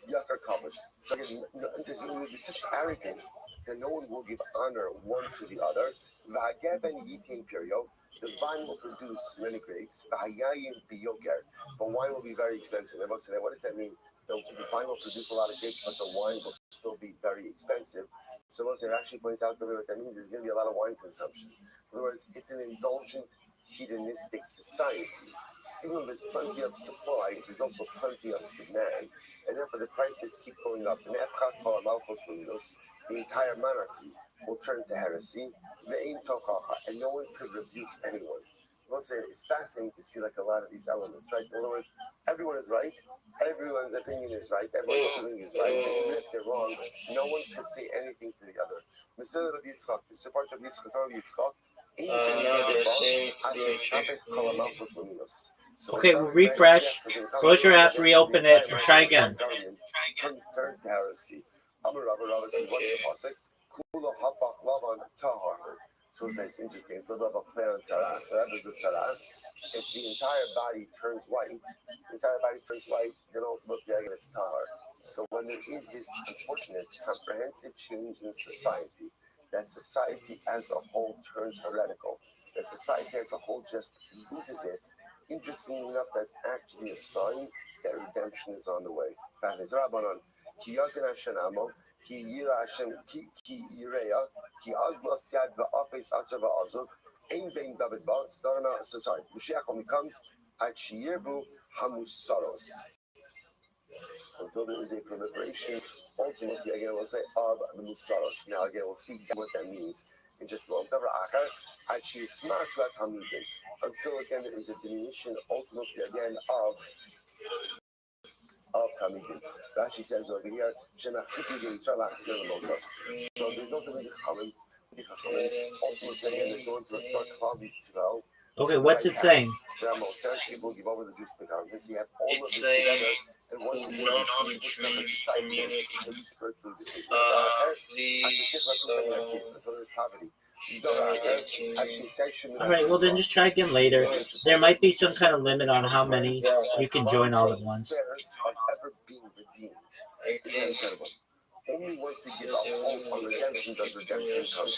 Yakar covered. So there's such arrogance that no one will give honor one to the other. Vagaben Yitin Perio, the vine will produce many grapes. Vahayim Biyoker, but wine will be very expensive. They must say, what does that mean? The vine will produce a lot of grapes, but the wine will still be very expensive. So once it actually points out to me what that means, there's going to be a lot of wine consumption. In other words, it's an indulgent, hedonistic society. Seeing there's plenty of supply, there's also plenty of demand, and therefore the prices keep going up. And the entire monarchy will turn to heresy, and no one could rebuke anyone. It's fascinating to see like a lot of these elements, right? In other words, everyone is right, everyone's opinion is right, everyone's feeling is right, and even if they're wrong, no one can say anything to the other. Support of Yitzchak, Okay, we'll refresh, close your app, reopen it, and try again. Turns to heresy. So it's interesting. It's a little bit of play on Saras. Whatever the Saras, if the entire body turns white, then ultimately again it's Tahar. So when there is this unfortunate comprehensive change in society, that society as a whole turns heretical, that society as a whole just loses it, interestingly enough, that's actually a sign that redemption is on the way. Ki yira Hashem, ki yireya, ki az los yad va'afes atzer va'azov, ein bein David ba, so sorry, Mashiach only comes at shiyirbu hamusaros. Until there is a proliferation, ultimately, again, we'll say, of the musaros. Now, again, we'll see what that means in just a moment. Until, again, there is a diminution, ultimately, again, of Talmidim. Rashi says over here, so there's no Talmid Chachamim. Ultimately, again, there's going to restore Klal Yisrael. Okay, what's it saying? People give over the Jews to the government. You have all of this together, and once again, community. All right, well then just try again later. There might be some kind of limit on how many you can join all at once. Only once we give our hope on redemption does redemption come.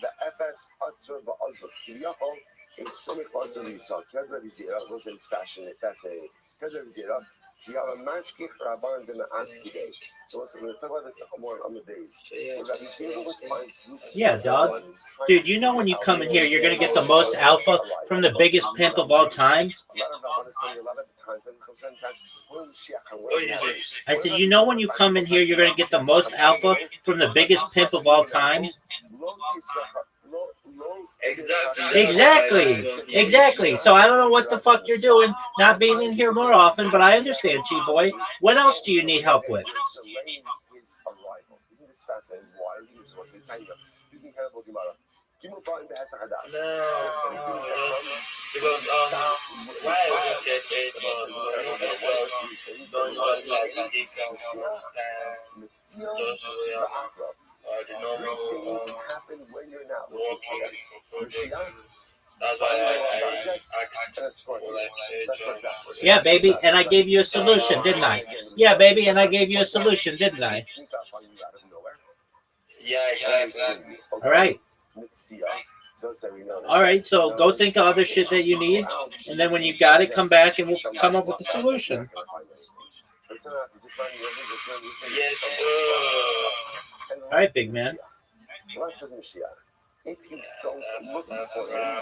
The FS Atzur Ba'azur Kiyahol is so much faster than Yisrael. Kedra Vizira was in fashion. That's a Kedra Vizira. Kiyahol Rabban Dina Askide. So we're going to talk about this more on the days. Yeah, dog. Dude, you know when you come in here, you're going to get the most alpha from the biggest pimp of all time? I said, you know when you come in here, you're going to get the most alpha from the biggest pimp of all time? Exactly. So I don't know what the fuck you're doing, not being in here more often, but I understand, G-Boy. What else do you need help with? Isn't this fascinating? Why isn't this what's inside here? This is incredible Gemara. No, because why I always say don't like take constant just the normal happen when you're not working. That's why I asked for like Yeah, baby, and I gave you a solution, didn't I? Yeah, baby, and I gave you a solution, didn't I? Yeah, exactly. All right. All right, so go think of other shit that you need, and then when you got it, come back and we'll come up with a solution. Yes, sir. All right, big man. If you don't looking for him,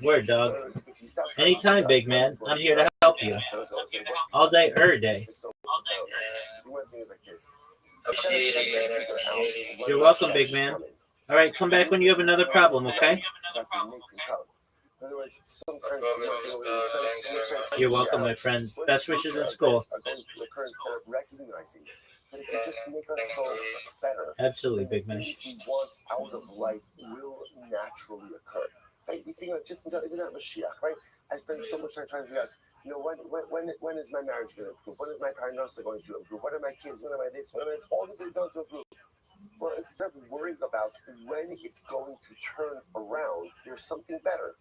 Word, dog. Anytime, big man. I'm here to help you. All day, every day. You're welcome, big man. All right, come back when you have another problem, okay? You're welcome, my friend. Best wishes in school. But if we just make ourselves better, absolutely, big man. Things we want out of life will naturally occur. Right? You think, just isn't that Mashiach, right? I spend so much time trying to figure out, when is my marriage going to improve? When is my parnasa going to improve? What are my kids? What am I this? What am I this? All the things going to improve. Well, instead of worrying about when it's going to turn around, there's something better.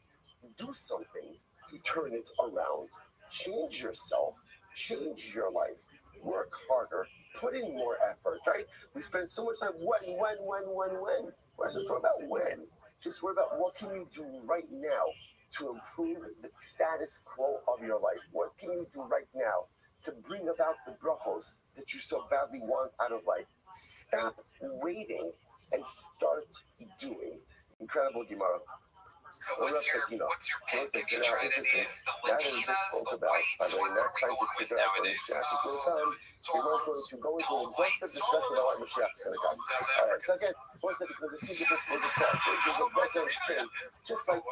Do something to turn it around. Change yourself. Change your life. Work harder. Put in more effort, right? We spend so much time, when? Where's the story about when? Just worry about what can you do right now to improve the status quo of your life? What can you do right now to bring about the brachos that you so badly want out of life? Stop waiting and start doing. Incredible Gemara. What's your thinking? Try it in the Latinas, the whites, what are we going with nowadays? Everyone's going to go into an exhaustive discussion about what Mashiach's going to come. All right, so again, what's that? Because there's two different schools of thought. There's a better say, just like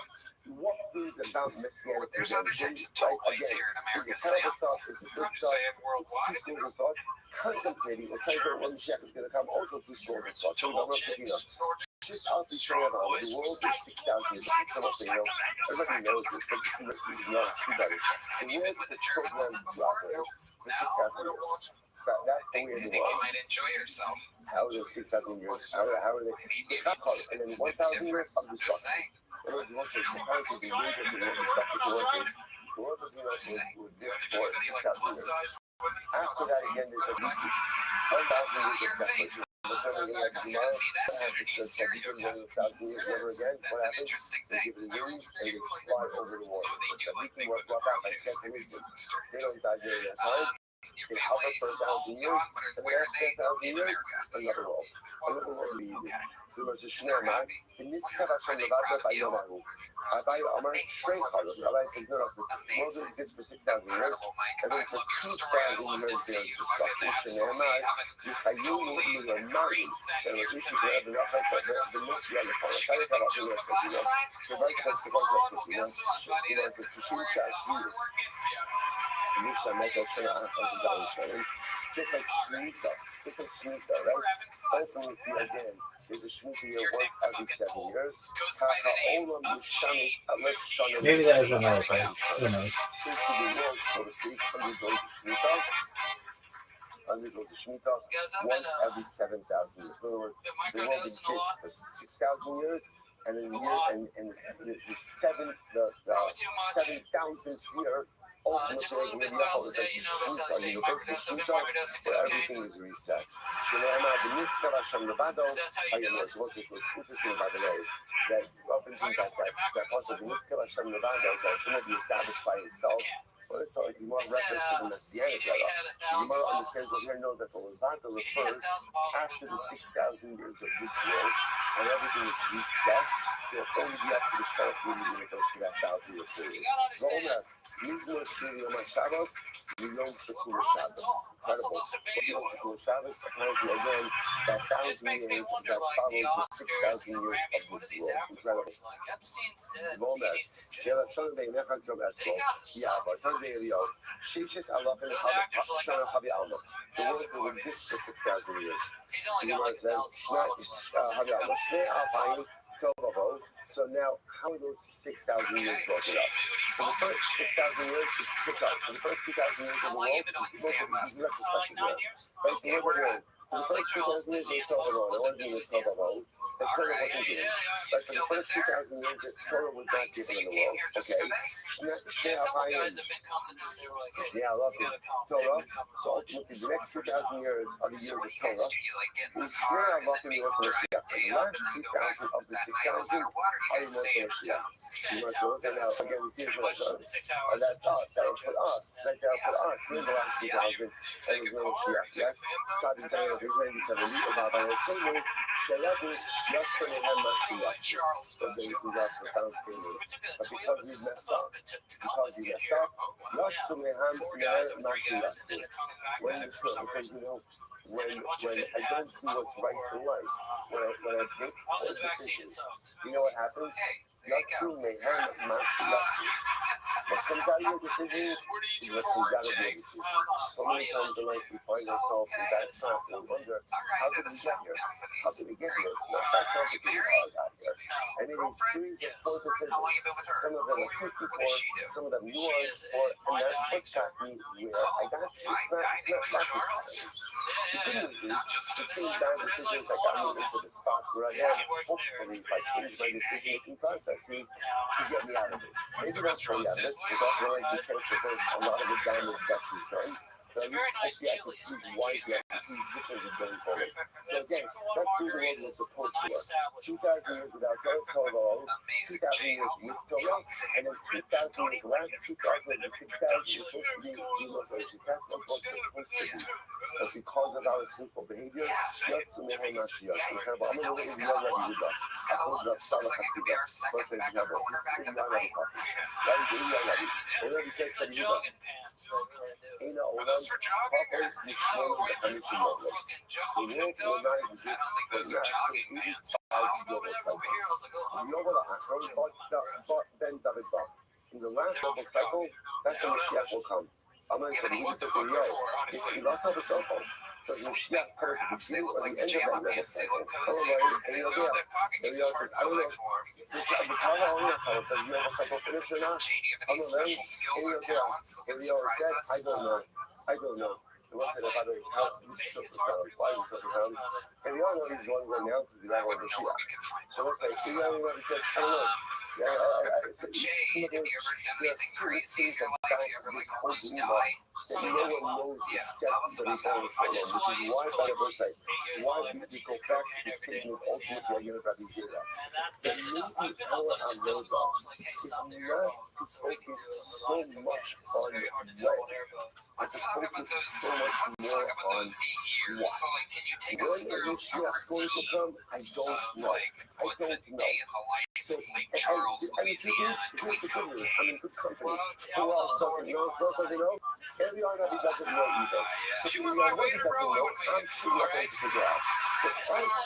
what is about messianic redemption, right? Again, is it terrible stuff? Is it good stuff? It's two schools of thought. Contemplating or trying to figure out when Mashiach is going to come, also two schools of thought. So just out the saying about the world is 6,000 years. Everybody knows this, but this is what we know. The world is programmed to operate for 6,000 years. That's the weird You think you one. might enjoy yourself? How are they 6,000 years? How are they? Maybe And then 1,000 years of Just destruction. saying. In other words, once they apparently the major destruction to work is, the world doesn't know would exist for 6,000 years. After that, again, there's a 1,000 years of desolation. That's when they're like tomorrow. What happens? So we can go to 1,000 years never again. What happens? They give it wings and they fly over the water. But the weekend work brought back by Kesser Reason. They don't die during that time. They hover for 1,000 years, and then after 1,000 years, another world. Another world lead. So there's a Shnema, in this Kavashon Levada by Yomahu. By Omar straight colors. Allah says, no, the world will exist for 6,000 years, and then for 2,000 years there's destruction. Shnema, Yuchayuni, in your mind, there was issue for every other, but the next year, the Palatari Kavashon Levada, the right place to go to the he wants us to see Shashvis. Misha Meko Shana Shana, just like Shemitah, right? Ultimately, again, there's a Shemitah year once every 7 years. Maybe that is another place. Who knows? Seems to be more, so to speak, 100 goes to Shemitah once every 7,000 years. In other words, the world exists for 6,000 years. And then the year and the 7,000th year, ultimately, when the is like Shemitah, universal Shemitah, where everything is reset. Shenema b'niskar Hashem levado. What's interesting about the way that often think that also b'niskar Hashem levado, that Hashem will be established by himself. Well, it's like more reference to the Messianic era. The Gemara understands over here, know that the Levada refers after the 6,000 years of this world, and everything is reset. They'll only be up to the start when it goes to that 1,000 year period. Roma, Mizmor Shiri Yom HaShabbos, Yom Shekul Shabbos. Incredible. Yom Shekul Shabbos, apparently again, that 1,000 years that followed the 6,000 years of this world. Incredible. Roma, Jela Shonadei Necha Krom Eslo, Yahba, Shonadei Elio, Sheshes Alafin Shana Havi Alma. The world will exist for 6,000 years. The Gemara says, Shna Havi Alma, Shnei Alpayim, so now, how are those 6,000 years broken up? For the first 6,000 years, for the first 2,000 years of the world, most of these retrospective years. Right? So for the first 2,000 years, it was Tovavon. It wasn't even Tovavon. The Torah wasn't given. But for the first 2,000 years, the Torah was not given in the world. Okay? Shnei Alafim, Torah. So ultimately, the next 2,000 years are the years of Torah. Shnei Alafim, the last 2,000 of the 6,000 are the Moshe Mashiach. And now, again, we see it was that's us. That was for us. That was for us. We're the last 2,000. And it was no Mashiach. Yes? Sadi Zayin of Israel, he said, about our Savior, Shalabu, Yatsunehem Mashiach. So this is our profound statement. But because he's messed up, Yatsunehem Mashiach. When the Torah says, when I don't do what's right in life, when I make poor decisions, do you know what happens? Yatsunehem Mashiach. What comes out of your decisions is what comes out of your decisions. So many times in life we find ourselves in bad spots and we wonder, how did we get here? How did we get here? It's not that complicated how I got here. And in a series of poor decisions, some of them are tricky for, some of them nuanced for, and that's what's happening where I got to. It's not rocket science. The good news is, the same bad decisions that got me into the spot where I am, hopefully if I change my decision-making processes to get me out of it. Maybe not straight out of it, because I feel like you can't traverse a lot of the damage that you've done. So at least hopefully I can choose wisely, I can choose differently going forward. So again, that's who the world was supposed to us. 2,000 years without Torah, 2,000 years with Torah, and then 2,000 years, the last 2,000 and 6,000 is supposed to be Mashiach. That's what was supposed to be. But because of our sinful behavior, Yatsunehem Mashiach. Incredible. I'm going to read the other Yehuda. I close it up, Salah Hasidah. First thing is Never. This is Ilya Navi talking. That is Ilya Navi. It already says that Yehuda. Ina Olam, Papa is the Shmon of the Hamitim Yodlos. The world will not exist for the last 85 global cycles. Yovel HaHakron, but Ben David Bach. In the last global cycle, that's when Mashiach will come. Amen. So the Yehuda says, he lost all the cell phone. So Mashiach comes to the end of that global cycle. And Eliyahu says, I don't know. The Kala only account, does the global cycle finish or not? Eliyahu said, I don't know. will say that, by the way, this is so profound. Why is it so profound? And the other one is the one who announces the arrival of Mashiach. So let's say, he says, I don't know. So there are certain things about this whole dilemma that no one knows except the Rebbe Shalom, which is why, by the verse, why we go back to the statement ultimately again of Rabbi Zera. The moving our Avodah is not to focus so much on what, but to focus so much more on what. When is Mashiach going to come? I don't know. So, and the truth is, here's the good news. I'm in good company. Who else doesn't know? Who else doesn't know? Every RNB doesn't know either. So if you know what he doesn't know, I'm still not going to figure out. So I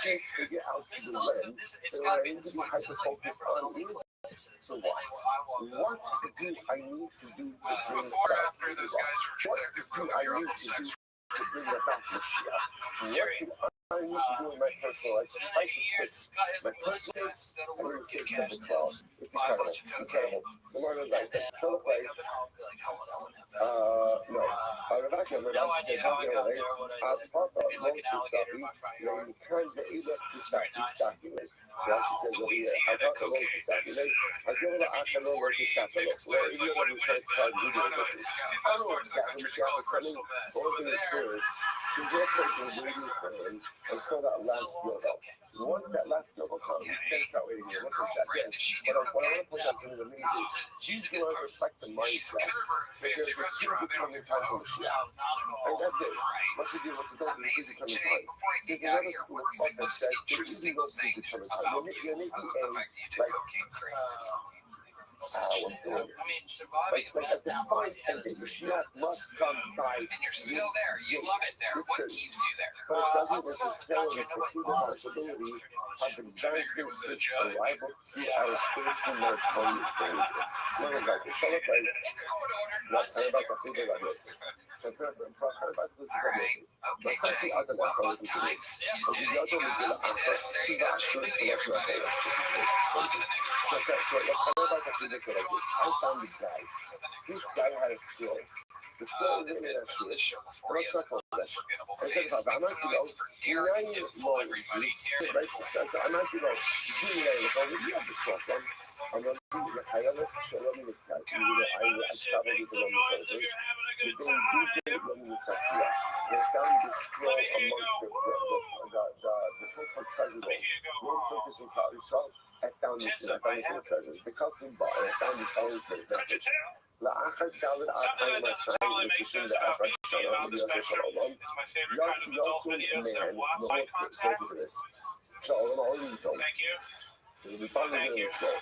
can't figure out the when. So what I need to be hyper-focused on is the what. What do I need to do to bring about the what? What do I need to do to bring about Mashiach? What do I need to do in my personal life? I fix my personal life. I need to fix 712. It's incredible. Incredible. Someone was like, show the play. No. Rebecca says, something like, Papa, Mont Pistafi, you can't be able to start Pistafi. Rashi says over here, I got the Mont Pistafi. I go to Akalo, where to Chapelo. Well, if you want to try to start videos, listen. I don't know exactly when Mashiach is coming. The only thing is clear is, the real person waiting for him until that last build-up. Once that last build-up comes, you can't start waiting here. Listen, second. But what I want to point out something amazing. These girls respect the mindset. That there's a true determined time for Mashiach. And that's it. What you do, what you don't do, is determined time. There's another school of thought that says there is no predetermined time. You're making a, like, what's the word? Like a defined ending. Mashiach must come by. And you're still there. You love it there. What keeps you there? But it doesn't necessarily preclude the possibility of advancing this arrival through our spiritual meritorious behavior. Look at that. Show it like, let's say about the people like this. Let's say other than those who do this. But the other will be like, see that first connection of faith. So I found the guy. This guy had a skill. The skill is in that shit. Let's not call that. I said, I'm not, right? So I'm not, you have this problem. I'm not I traveled with the London They found this scroll amongst the for treasure. One focus in Israel. I found this in the treasures. Because in Bar, I found this following message. لآخر دولة أعطاني مسائل وتشين لأخرج شلون بيوصل شلون يوصل man says to this شلون أوليتهم we finally did this goal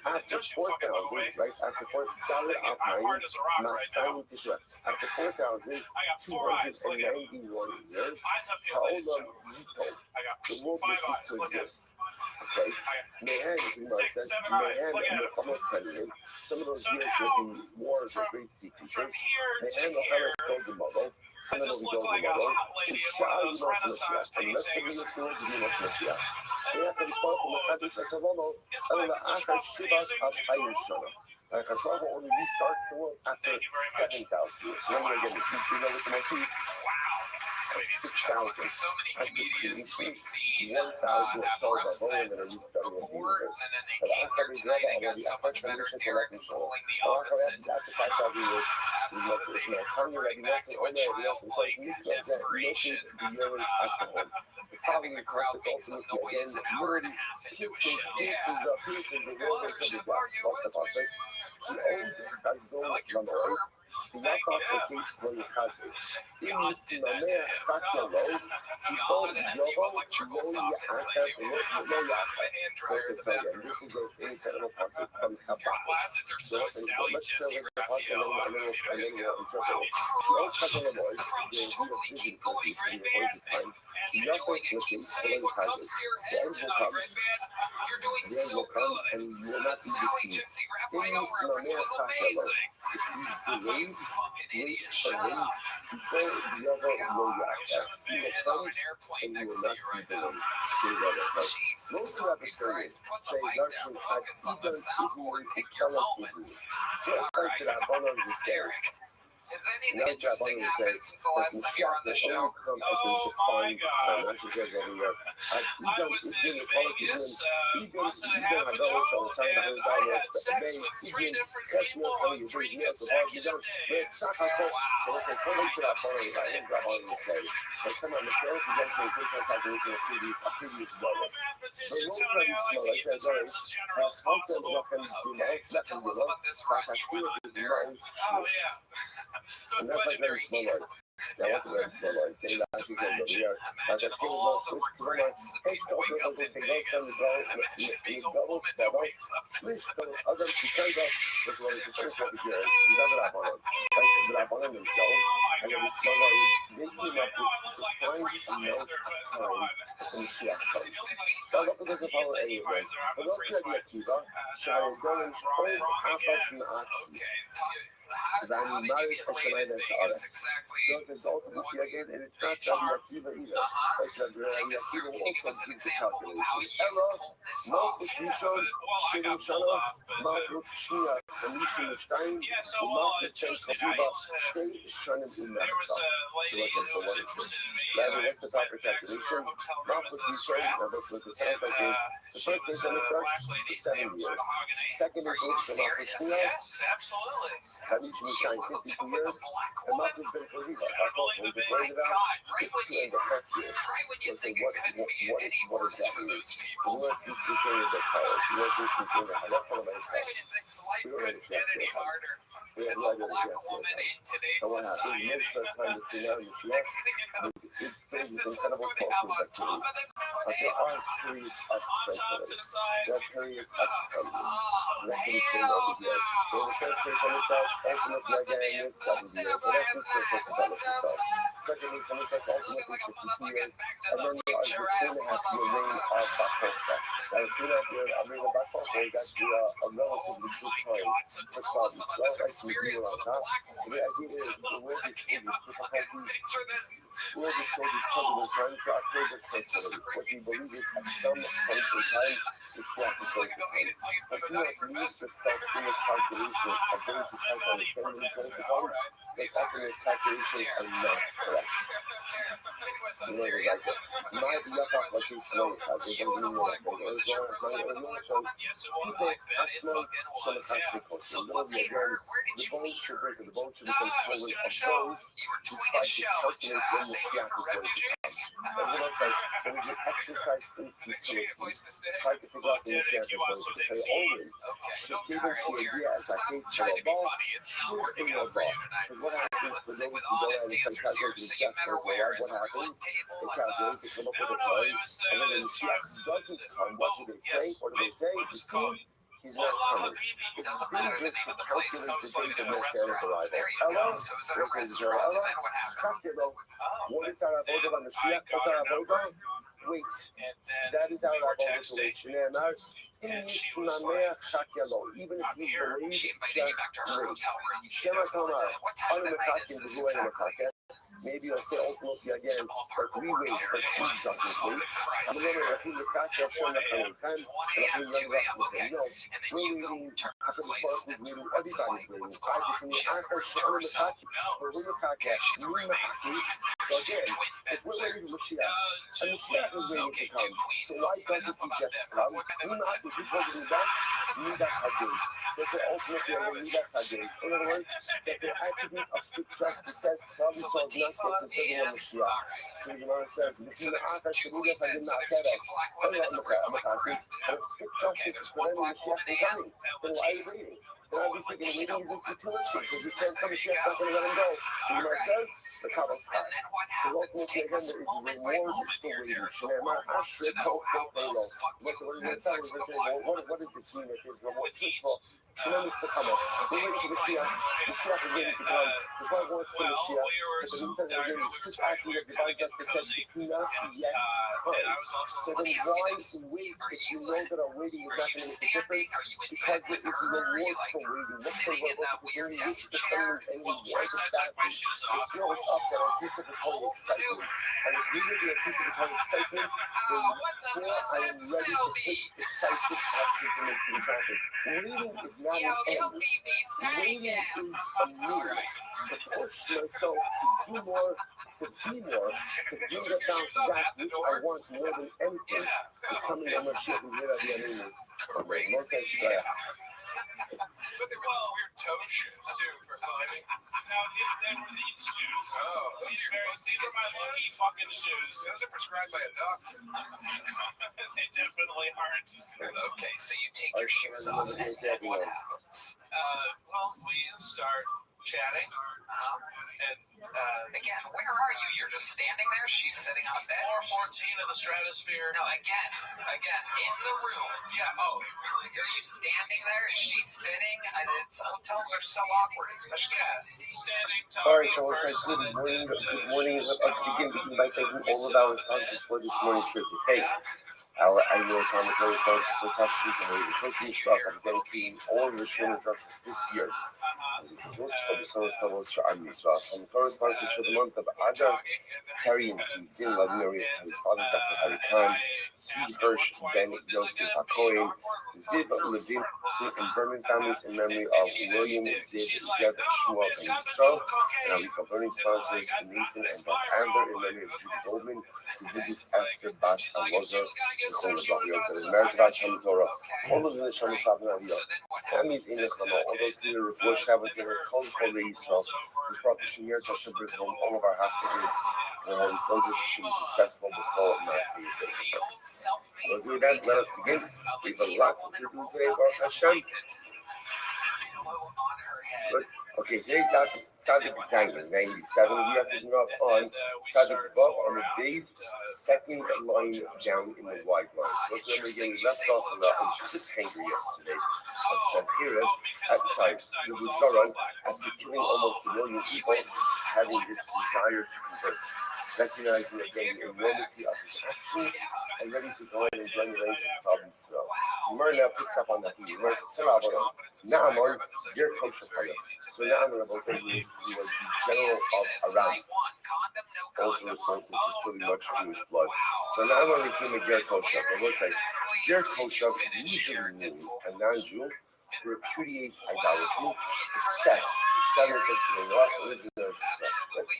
after 4,000 right after 4,000 Masai Tishra after 4,291 years Ha'olam Yito the world ceases to exist. Okay, Me'an, as Umar says, Me'an almost 10 years. Some of those years were the wars of great sea creatures. Me'an Locharas Golden Model, some of those Golden Model, Isha'al Yimos Mashiach, and rest of the world to Yimos Mashiach. They have to respond from the Kaddish as a Lono, and the Achar Shivas of Hayim Shana. Kachava only restarts the world after 7,000 years. Remember again, this is with the motif. 6,000. I could create 1,000 of Torah and then a restarting of the universe. But I could read already. I could transition to Latin show. I could have after 5,000 years. So you must say, I'm ready. Yes, and only yes, and so it's me that nothing the year after home. The following classic ultimately again, literally pieces the world until the death. What's the passage? He owned Chazon Lamoid. The Yaakov case for the Chazon. In the Sinameh Fakelo, he called Yobo, Lo Yaakov. This is an incredible passage from Chabad. So let's tell you the passage I know the old Chazon Lamoid, the vision for the time. Yaakov was the Sinameh Chazon. The end will come. The end will come, and you will not be deceived. In the Sinameh Fakelo, if you believe, wait for him, people the other will Yaakov. He will come, and you will not be believed. Most of the stories say Russian had even ignorant equality. They are to that one of the same. Has anything interesting happened since the last time you were on the show? Oh my God! I was in Vegas a month and a half ago, and I had sex with 3 different people on 3 consecutive days. Wow! Mathematicians tell me I like to keep the terms as general as possible. Okay, so tell us about this run you went on there. Oh yeah, the legendary Eagle. Ja, wat we hebben zijn Just imagine all the regrets that people wake up in Vegas. Imagine being a woman that wakes up and says, Adam Chicago was one of the first volunteers. You got it on oh themselves. my And then God, we see, saw they I came up know I look with like a free semester, but come on. from the Shiach comes. So So look at the He's power the anyway. Heimeiser, I'm But the look free at sweat. Akiva. Shai Golan Wrong Afas again. and At. okay, how did you get laid in Vegas exactly? So it says ultimately again, and it's not Rabbi Akiva either. It's Rabbi Akiva Can you give also us an gives the example of how calculation. you Ella, pulled this Malchus off? Rishon, I Shivim got pulled Shana, off, but Malchus Shnia, Elisa Stein, yeah, so and Malchus Ben Tuesday Chaviva, night, Shtei Shanim in there was Nasa. a lady So who was interested in me, and Rabbi, I what's the went proper back to her calculation? hotel room at Malchus the Rishon, Strap, now that's what the and sounds like is. The she first was is a on the black church lady for 7 named years. Mahogany. Second is Are you Malchus serious? Shnia. Yes, absolutely. Hadith Mishai, 52 years. And Malchus Ben Chaviva, Can I believe it, My baby? God, right it's when 2.5 years. right when you So think what, it couldn't be any what worse does that for mean? those The people. words we can say is as follows. The words we can say is halacha Right when l'maisa. you think life We don't couldn't get any harder. We have As no a idea black what woman in today's So what happened? society. Most of the time between now and Yeshua, Next thing you know, it's this these is incredible who they have on cultures top activity. of them But there nowadays. are periods of On top to tranquility. the side. There are periods of calmness. So Oh, that's what he's saying hell over here. no. In the first place, on the crash, I ultimately, must be again, is 70 years. But that's just perfect to balance itself. Secondly, on the crash, looking ultimately, like a 52 years. motherfucking back to And the then there are the future 2.5 ass year reign motherfucker. of Bachocha. Now, the 2.5 year of reign of Bachocha is actually a relatively Oh good my time. God, so For tell us about this Like to be experience on with a top. black So the woman. idea is the way I this cannot fucking picture this. we're just so turbulent times for our present tranquility. What we believe is at some point in time, we can't be It's like taken. go eat it till you But feel you a have nutty to use professor. yourself in the calculation of those who type on the family going to All come. right. But often those calculations are not correct. You know, like, my yucca like this So, way, for you and a black woman, was it your first time with a black woman? Yes, it was. I bet it fucking was. So what made her, where did the you bone meet should her? break, the bone should No, become I was swollen doing a of show. those You were who doing try a to show. calculate when the Thank you Shiach for is going to refugees. Everyone's like, there is an exercise in The cheap futility. place to stay. Try to figure out when the Lieutenant, Shiach you is want going some to say, Dixie? Owen, Okay, Shekibin all right, here. Shia as I Stop came to trying a to be ball, funny. It's not shoot working in a out for ball. you tonight. Because what happens for Let's those stick with who go honest out and try to answers here. calculate So the you Shiach's met her going where? what At the roulette happens? table? They At calculate, they come up with a No, time, it was and then when the sort Shiach of doesn't come, what do they say? yes. What do they say? What You was it see, called? he's not coming. It's Doesn't been matter the just name to of the place. calculate the Sounds like date of a Messianic restaurant. arrival. There you Ella, go. So is that a was it restaurant? Ella? And then what happened? Chakelo. Oh, What is our avodah on Mashiach? What's our avodah? Wait. and then That is our we were avodah to texting, wait. Shneimar, and she was like, even if I'm you here. believe, She invited you just back to her wait. hotel room. You Shema definitely Tamar, did. What time of the night is this exactly? maybe I'll say ultimately again, Jamal but Parker we worked wait, here. but he doesn't wait. I'm going to repeat the fact that Shem 1 a.m. Nachman time, 1 a.m., 2 a.m. Okay. no, And then we're you go waiting. to her Because place. is And waiting, what's it everybody's like? waiting. What's going on? She has the room to herself. We're really Okay, she's a roommate. So She's again, twin if beds we're there. waiting for Mashiach, and Two Mashiach is queens. waiting Okay, to come, 2 queens. so why doesn't Enough he about just them. come? What kind We of not, if he's holding me back, Midas Hadin. They say ultimately, Midas Hadin. In other words, that the attribute of strict justice says, probably So solves not Latifa what the second one and Mashiach. alright. So the Gemara says, So between the there's Akash 2 and queens Midas Hadin, beds. So not there's 2 Kedas. black women in the room. Am I correct? But if strict Okay, justice there's is 1 preventing black Mashiach woman from and coming, then why are you waiting? Then obviously the waiting is in futility, because you can't come, Mashiach's not going to let him go. The Gemara says, the Kabbalah's And then what happens? Take us moment by moment here, Derek. The world wants to know how the fuck you had sex with a black woman. What does this mean? If there's reward, With first heat. of all, tremendous to come up. We're waiting for Mashiach. Mashiach is waiting to come. That's why I want to see Well, Mashiach. we were, But the meantime, I again, know the we were strict talking, attribute we of were kind divine of getting justice says cozy, it's not and yet I time. was also So Let then me ask you why this. wait Are if you you know that our waiting is Are not you going to make a standing? difference? Are you in Because bed with there is a her? Are you reward like for sitting in that weird desk chair. Well, first I took my shoes off. It's up that anticipatory excitement. And if neither the anticipatory excitement, then before I am ready to take decisive action to make things happen. Waiting is not an end. Waiting is a means to push myself to do more, to be more, to bring about that which I want more than anything. Becoming a Mashiach who will be an enemy. But they were those weird toe shoes too for climbing. No, never these shoes. Oh, these are my lucky fucking shoes. Those are prescribed by a doctor. They definitely aren't. Okay, so you take your shoes off, and what happens? Well, we start chatting. And again, where are you? You're just standing there? She's sitting on a bed? Floor 14 of the stratosphere. No, again, in the room. Yeah, oh. Are you standing there? Is she sitting? Hotels are so awkward, especially standing, Alright, talking fellas, first. good morning. Good morning. Let us begin by thanking all of our sponsors for this morning's trip. Hey, our annual commentary sponsor for Tough Shoot and the Toasting Spot of dedicating all of the Restream instructions this year. As it's close for the Sonos Levels for Army Swap. Commentary sponsors for the month of Adar, Terry and Steve Zin, Vladimir, Terry's father, Dr. Harry Khan, Steve Hirsch, Ben Yosef Hakohen, Ziv Levin, and Berman families in memory of William Ziv, Zev, Shmuel, and Yisrael. And our week of learning sponsors, Nathan and Beth Adler in memory of Judy Goldman, Religious Esther, Bas, and Lozer, Zichron Lebach, the American Talmud Torah, all of the Neshama Slavin Aliyah, families in the Chama, all those in the Refuah Shabbat, Kol Chol Yisrael, which brought the Shemir Tasha bring home all of our hostages and all the soldiers should be successful before Nazi. Let's do that. Let us begin. We have a lot to do today, Baruch Hashem. Good. Okay, today's dot is Tzadik Zayin, 97. We are picking up on Tzadik Vav on the base, second line down in the wide line. So let's remember again, we left off on the cliffhanger yesterday of Sancheriv at the side. The Vuzaran, after killing almost 1 million people, having this desire to convert, recognizing again the enormity of his actions and ready to go in and join the ranks of Klal Yisrael. So Mur now picks up on that. He writes, Naaman, Ger Kosher Chaya. So Naaman, was the general of Aram, also responsible for spilling much Jewish blood. So Naaman became a Ger Kosher. But we'll say, Ger Kosher usually means a non-Jew who repudiates idolatry, accepts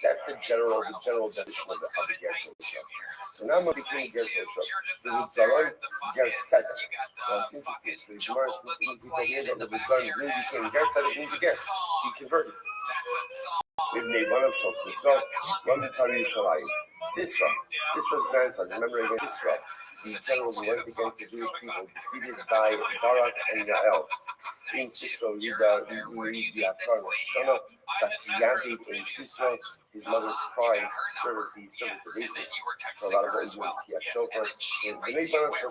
that's the general definition of the Ger Kosher. So now I'm became Ger Kosher. The Vuzaran Ger Tzedek. Now it's interesting. So the Gemara seems to people here that the Vuzaran really became Ger Tzedek means again he converted. Ibn one of Shal Sisra, one of Tari Yishalayim. Sisra's grandson. Remember again Sisra. The general who went against the Jewish people, defeated by Barak and Yael. In Sisra, we read the Aftar Shana that Yagid in Sisra, his mother's cries serves the basis for a lot of what is with Kiyat Shofar. The name of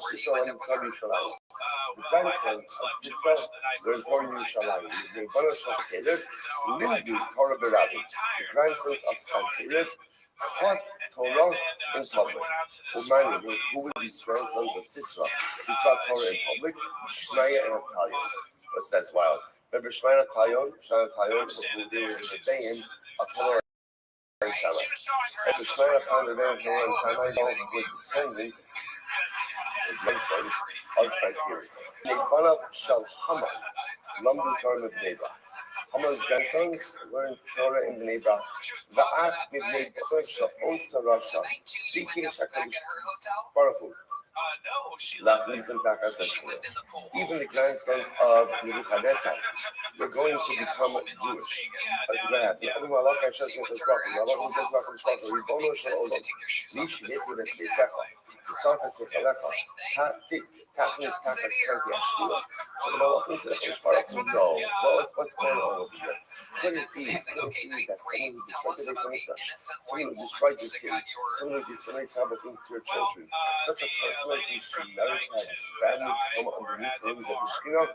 Sisra and Tzadi Shalayim. The grandson of Sisra learned Torah Yerushalayim. His name was Sancheriv, Limdu Torah Berabi. The grandsons of Sancheriv taught Torah in public. Who were these grandsons of Sisra who taught Torah in public? Shmaya and Avtalion. That's wild. Remember Shmaya and Avtalion? Shmaya and Avtalion, they were the Dayan of Hanor and Shammai. And so Shmaya and Avtalion, the Dayan of Hanor and Shammai, also were descendants, the grandsons of Sancheriv. They brought up Shal Hama, Lamdu Torah of Neba. Haman's grandsons learned Torah in Bnei Brak. Va'af Bnei Brak also Rasha. Speaking Shakadosh Baruch Hu. Even the grandsons of Nebuchadnezzar were going to become Jewish. What's going on over here? Could it be that someone who destroyed your city, someone who did so many terrible things to your children, such a person like this should merit to have his family come underneath the wings of the Shekhinah?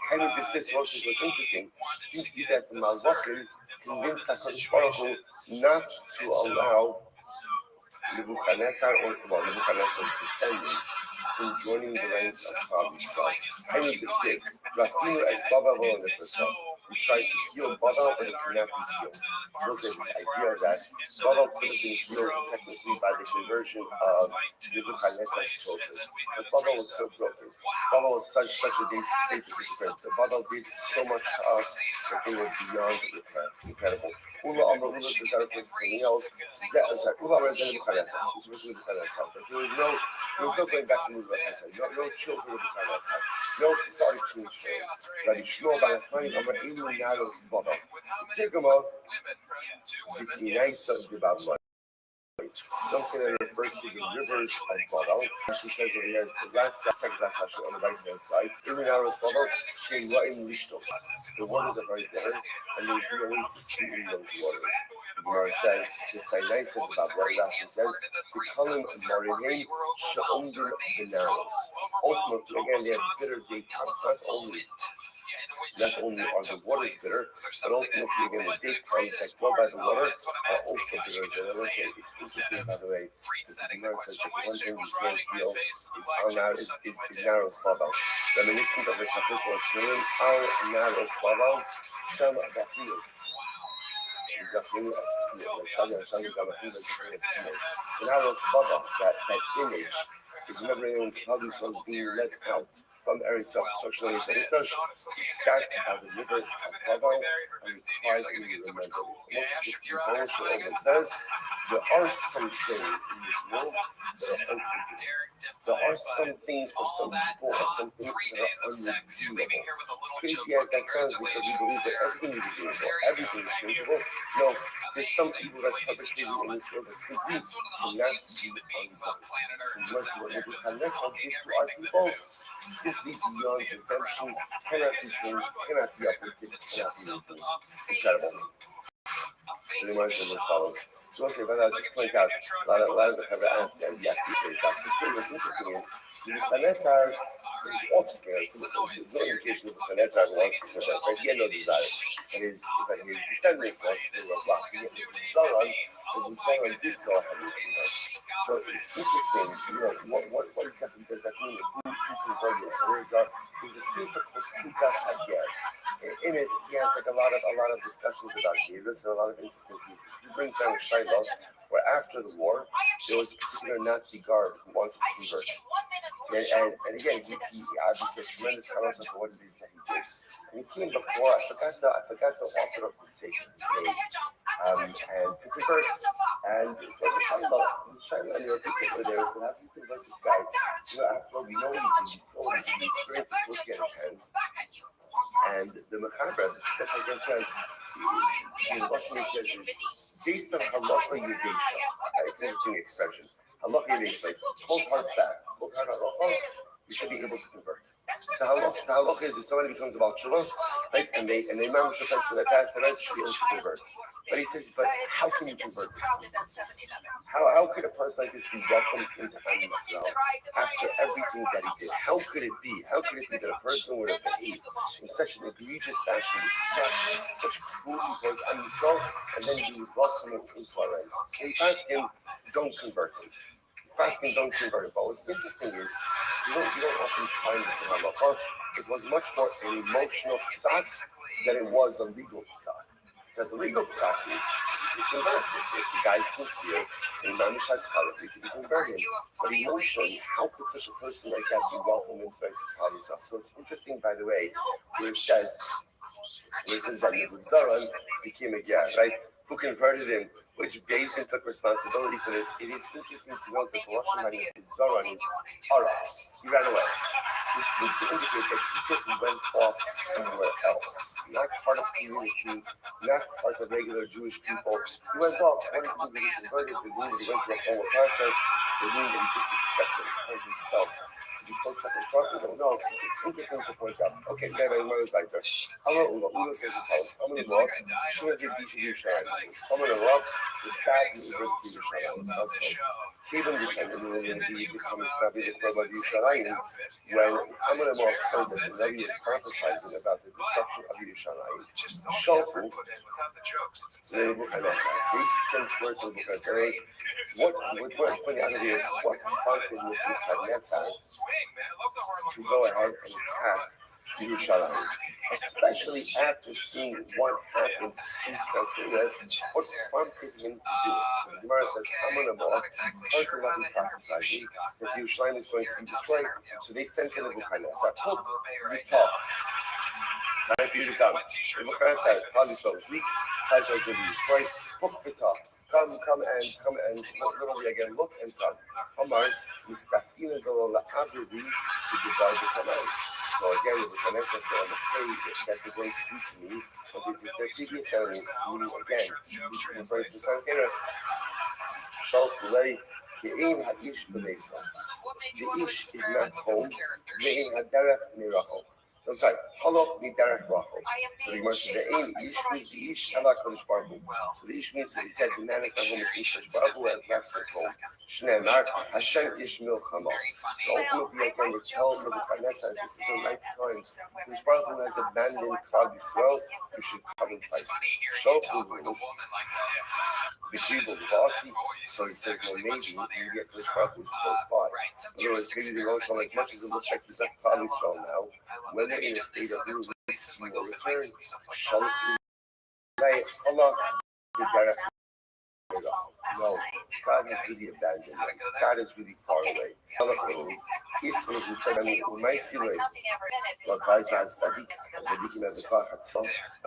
Henry the Sixth was interesting. It seems to be that the Malvachim convinced HaKadosh Baruch Hu not to allow Nebuchadnezzar's descendants from joining the ranks of Klal Yisrael. Henry B'Sid, Rafinu as Baba Volonefeso. We tried to heal Baba, but it cannot be healed. So this idea that Baba could have been healed technically by the conversion of Nebuchadnezzar's children. But Baba was so broken. Baba was such a deep state of despair. Baba did so much to us that they were beyond incredible. Ula Amr Ula says that refers to something else. Ula Amr is Nebuchadnezzar. This was Nebuchadnezzar. There was no going back to Nebuchadnezzar. No children of Nebuchadnezzar. No, sorry, change for him. Rabbi Shmuel Bar Yochai Amr Elu Naros Baba. Tigama, Ditzinai of the Babylon. Some say that it refers to the rivers of Babel. She says over here, it's the second last section on the right hand side. Elu Naros Baba, Shein Ra'im Lishtos. The waters are very bitter, and there's no way to sweeten those waters. The Gemara says, Ditzinai of the Babylon. Rashi says, Becoming Marihin Sha'omdim Benaros. Ultimately, again, they have bitter date times, not only are the waters bitter, but ultimately again the date palms that grow by the water are also bitter. So it's interesting, by the way, the Gemara says that the one thing we can't feel is narrow Babel. Reminiscent of the capital of Tehillim, our narrow Babel, Sham Abahil. The narrow Babel, that image, is remembering when Klal Yisrael was being led out from Eretz Yisrael, he sat by the rivers of Babel and he cried in remembrance. Most says there are some things in this world that are unforgivable. There are some things for some people or some things that are unredeemable. As crazy as that sounds, because we believe that everything is redeemable, everything is changeable. No, there's some evil that's perpetrated in this world that simply cannot be undone. So Nebuchadnezzar did to our people simply beyond redemption, cannot be changed, cannot be uplifted, cannot be redeemed. Incredible. So the Gemara says as follows. So we'll say, but I'll just point out, a lot of the Chavra asked them, yeah, he says that. So what's interesting is, Nebuchadnezzar, his offspring, there's no indication that Nebuchadnezzar wanted to convert, right? He had no desire. But his descendants wanted to do a block. His Zoran did go ahead and convert. So it's interesting, what exactly does that mean? Who converted? So there's a sefer called Kukas Hager. In it, he has like a lot of discussions about Davis, so a lot of interesting pieces. He brings down a Shiloh, where after the war, there was a particular Nazi guard who wanted to convert. And again, he obviously had tremendous comments on what it is that he did. And he came before, I forgot the author of the Sefer, and to convert. And it was a Shiloh, and there were people there who said, how do you convert this guy? After all, we know he's so experienced to look at his hands. And the Mechaber, that's like that says, in Russian it says, based on halacha yudesha. It's an interesting expression. Halacha yudesha, like hold hard back, hold hard halacha, you should be able to convert. The halacha is if somebody becomes a Baal Tshuva, right, and they remember for their past, they should be able to convert. But he says, but how can you convert? How could a person like this be welcomed into Am Yisrael after everything that he did? How could it be? How could it be that a person would have behaved in such an egregious fashion with such cruelty towards Am Yisrael, and then you would welcome him into our ranks? So he asked him, don't convert him. Asking don't convert it. But what's interesting is you don't often find this in halacha. It was much more an emotional psak than it was a legal psak. Because the legal psak is you convert. If the guy's sincere and mamish has character, you can convert him. But emotionally, how could such a person like that be welcomed into the Klal Yisrael? So it's interesting, by the way, where it says that Nebuchadnezzar became a ger, right? Who converted him? Which Bezdin took responsibility for this. It is interesting to note that the Russian money is Zoran is Aras. He ran away. Which seems to indicate that he just went off somewhere else. Not part of the community, not part of regular Jewish people. He went off. What did he do? He converted. Does he mean that he went through a formal process? Does he mean that he just accepted it himself? We don't know. It's interesting to point out. Okay, then I was like that. Ulo says as follows. I'm going to love. Shua did beach of Yerushalayim. I'm going to love the bad university of Yerushalayim. Also, כיוון דשאני Navi becomes Navi the Korban Yerushalayim, when Amalek heard that the Navi was prophesizing about the destruction of Yerushalayim, Shalfu, they sent word to Nebuchadnezzar. What pointing out here is what prompted Nebuchadnezzar to go ahead and attack Yerushalayim, especially after seeing what happened to Sennacherib, what prompted him to do it. So the Gemara says, Amalek heard the Navi prophesizing that Yerushalayim is going to be destroyed, so they sent to Nebuchadnezzar, "Look, the top. Time for you to come." Nebuchadnezzar, Chazal is weak, Chazal is going to be destroyed. Look, the top. Come and literally again, look and come. Amar, Mistafina Dolola Abdi to divide the command. So again, Nebuchadnezzar said, I'm afraid that they're going to do to me what they did their previous enemies, meaning again, referring to Sennacherib. Shal Kulei, Ke'im Ha'ish B'Leisa. The Ish is not home, Ve'im Hadarach Mirachol. I'm sorry, Halach Midarach Rachel. So the Gemara says the aim Ish is the Ish Halach Kodesh Baruch Hu. So the Ish means that he said the man is not home, is Kodesh Baruch Hu has left his home. Shneimar Hashem Ish Milchama. So ultimately again we tell Nebuchadnezzar this is the right time. Kodesh Baruch Hu has abandoned Klal Yisrael. You should come and fight. Shalfu B'Shibul Vasi. So he says, well, maybe you get Kodesh Baruch Hu is close by. In other words, maybe the Rosh as much as it looks like he's left Klal Yisrael now, when they're in a state of losing, he will return. Shalom. Allah. No, God is really abandoned. God is really far away. And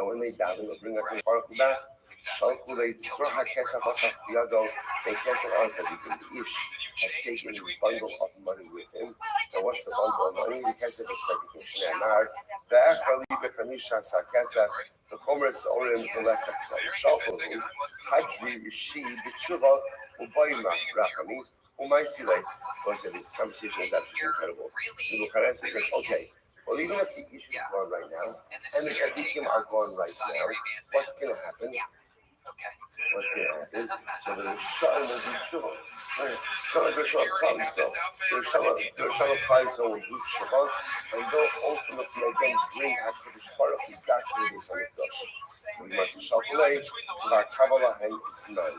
when they daven, they'll bring up the back. Shalchu leitzroha kesef achach biyado, and kesef al tzadikim. The Ish has taken his bundle of money with him. And what's the bundle of money? The kesef is tzadikim. Shneimar, ve'echali b'chamisha sa kesef, the chomer orim v'lesek so. Shalchu hajri rishi b'tshuva u'bayimah rachami u'maisile. Listen, this conversation is absolutely incredible. So Nebuchadnezzar says, okay, well, even if the Ish is gone right now, and the tzadikim are gone right now, what's going to happen? What's going to happen? So the Rishon will do tshuva. So the Rishon comes, so the Rishon Chayzo will do tshuva, and they'll ultimately again bring HaKadosh Baruch Hu back to the Beis Hamikdash. We must shalkulei v'akavala and Ismail.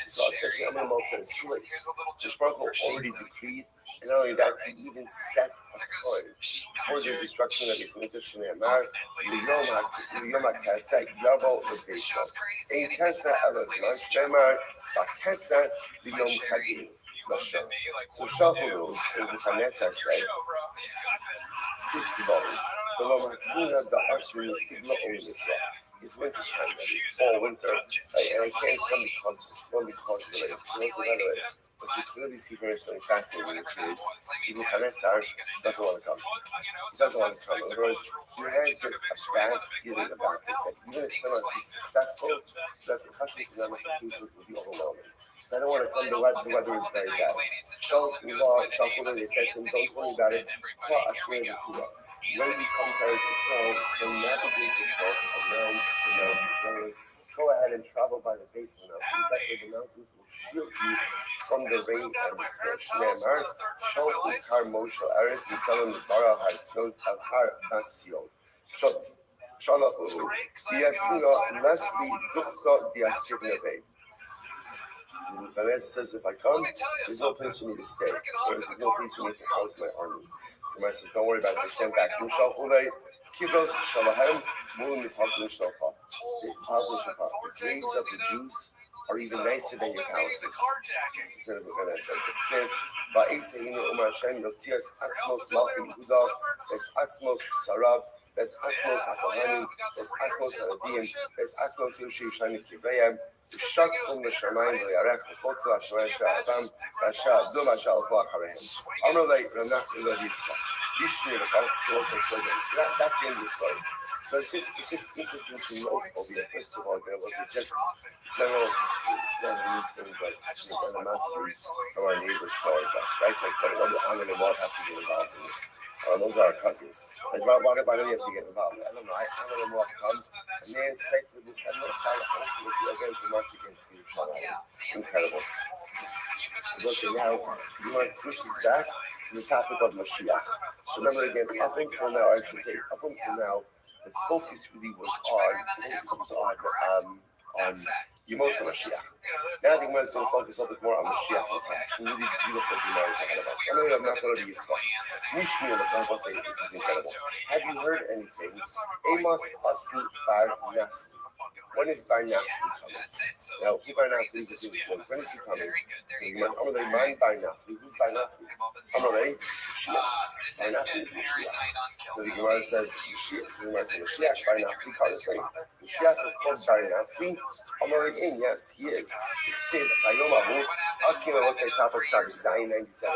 So essentially, I'm going to say it's too late. The Baruch Hu already decreed. And not only that, he even set a time for the destruction of his Mikdash Shneimar, L'yom HaKasa Yavo L'Beisho. Ein Kasa Elazman Shneimar, Ba'Kasa L'yom Chagim. So Shalchulu, as the Nebuchadnezzar said, Sisivol, the Lomatzina Ba'asri Kibla Olmitra. It's winter time, fall, winter, and I can't come because it's going to be related. But you clearly see very something fascinating, which is Nebuchadnezzar doesn't want to come. He doesn't want to come. In other words, he has just a bad feeling about this, that even if someone is successful, that the country's economic conclusions will be overwhelming. So I don't want to come, the weather is very bad. So, they said to him, don't worry about it. When you come to Israel, so navigate yourself around the mountains. Go ahead and travel by the base of the mountains. That way the mountains will shield you from the rain and the snow. Ne'emar, Shalchu kar Moshe Eretz b'Salem Bara HaSnot al Har Nasion. Shalachu Diasino Leslie Duchta Diasir Nebe. Nebuchadnezzar says, if I come, there's no place for me to stay. There's no place for me to house my army. So Moshe says, don't worry about it. They send back to Shalchulei. Kibos Shalahem Mulim Mipakim Shalcha. The graves of the Jews are even nicer than your palaces. Nebuchadnezzar said, Ba'isehinu Umar Hashem Yotzias Asmos Malchim Yehuda Es Asmos Sarab Es Asmos HaKohanim Es Asmos HaLevim Es Asmos Yoshei Yishayim Kivrayim Shut L'Shamayim V'Yarech V'Chotzu HaShamayim Sha'avam V'Asha Abdul Masha Alfa Acharayim Amrulei Ranach Elad Yitzchak Yishni L'Chal That's the end of the story. So it's just interesting to note over here. First of all, there wasn't just general, it's not a new thing, but animosity from our neighbors towards us, right? Like, what do Ammon and Moab have to get involved in this? Those are our cousins. Like, why do we have to get involved? I don't know. Ammon and Moab come, and they're safe with the Nebuchadnezzar ultimately again to march against you. Incredible. Listen, now you want to switch this back to the topic of Mashiach. So remember again, up until now, I should say, up until now, the focus really was on Yemos Mashiach. Now I think we're going to focus a little bit more on Mashiach himself. Some really beautiful Gemaras ahead of us. I'm not going to be Yitzchak. Mushmi, the Bible says this is incredible. Have you heard anything? Amos Asi Bar Nafli. When is Bar Nafli coming? Now, who Bar Nafli is this when is he coming? So you might, Amalei, man Bar Nafli. Who's Bar Nafli? Amalei, Mashiach. Bar Nafli is Mashiach. So the Gemara says, Mashiach. So the Gemara says, Mashiach, Bar Nafli, call his name. Mashiach is called Bar Nafli. Amalei, yes, he is. It's said, Ayomahu, Akim, I will say, top of Shabbos, 997,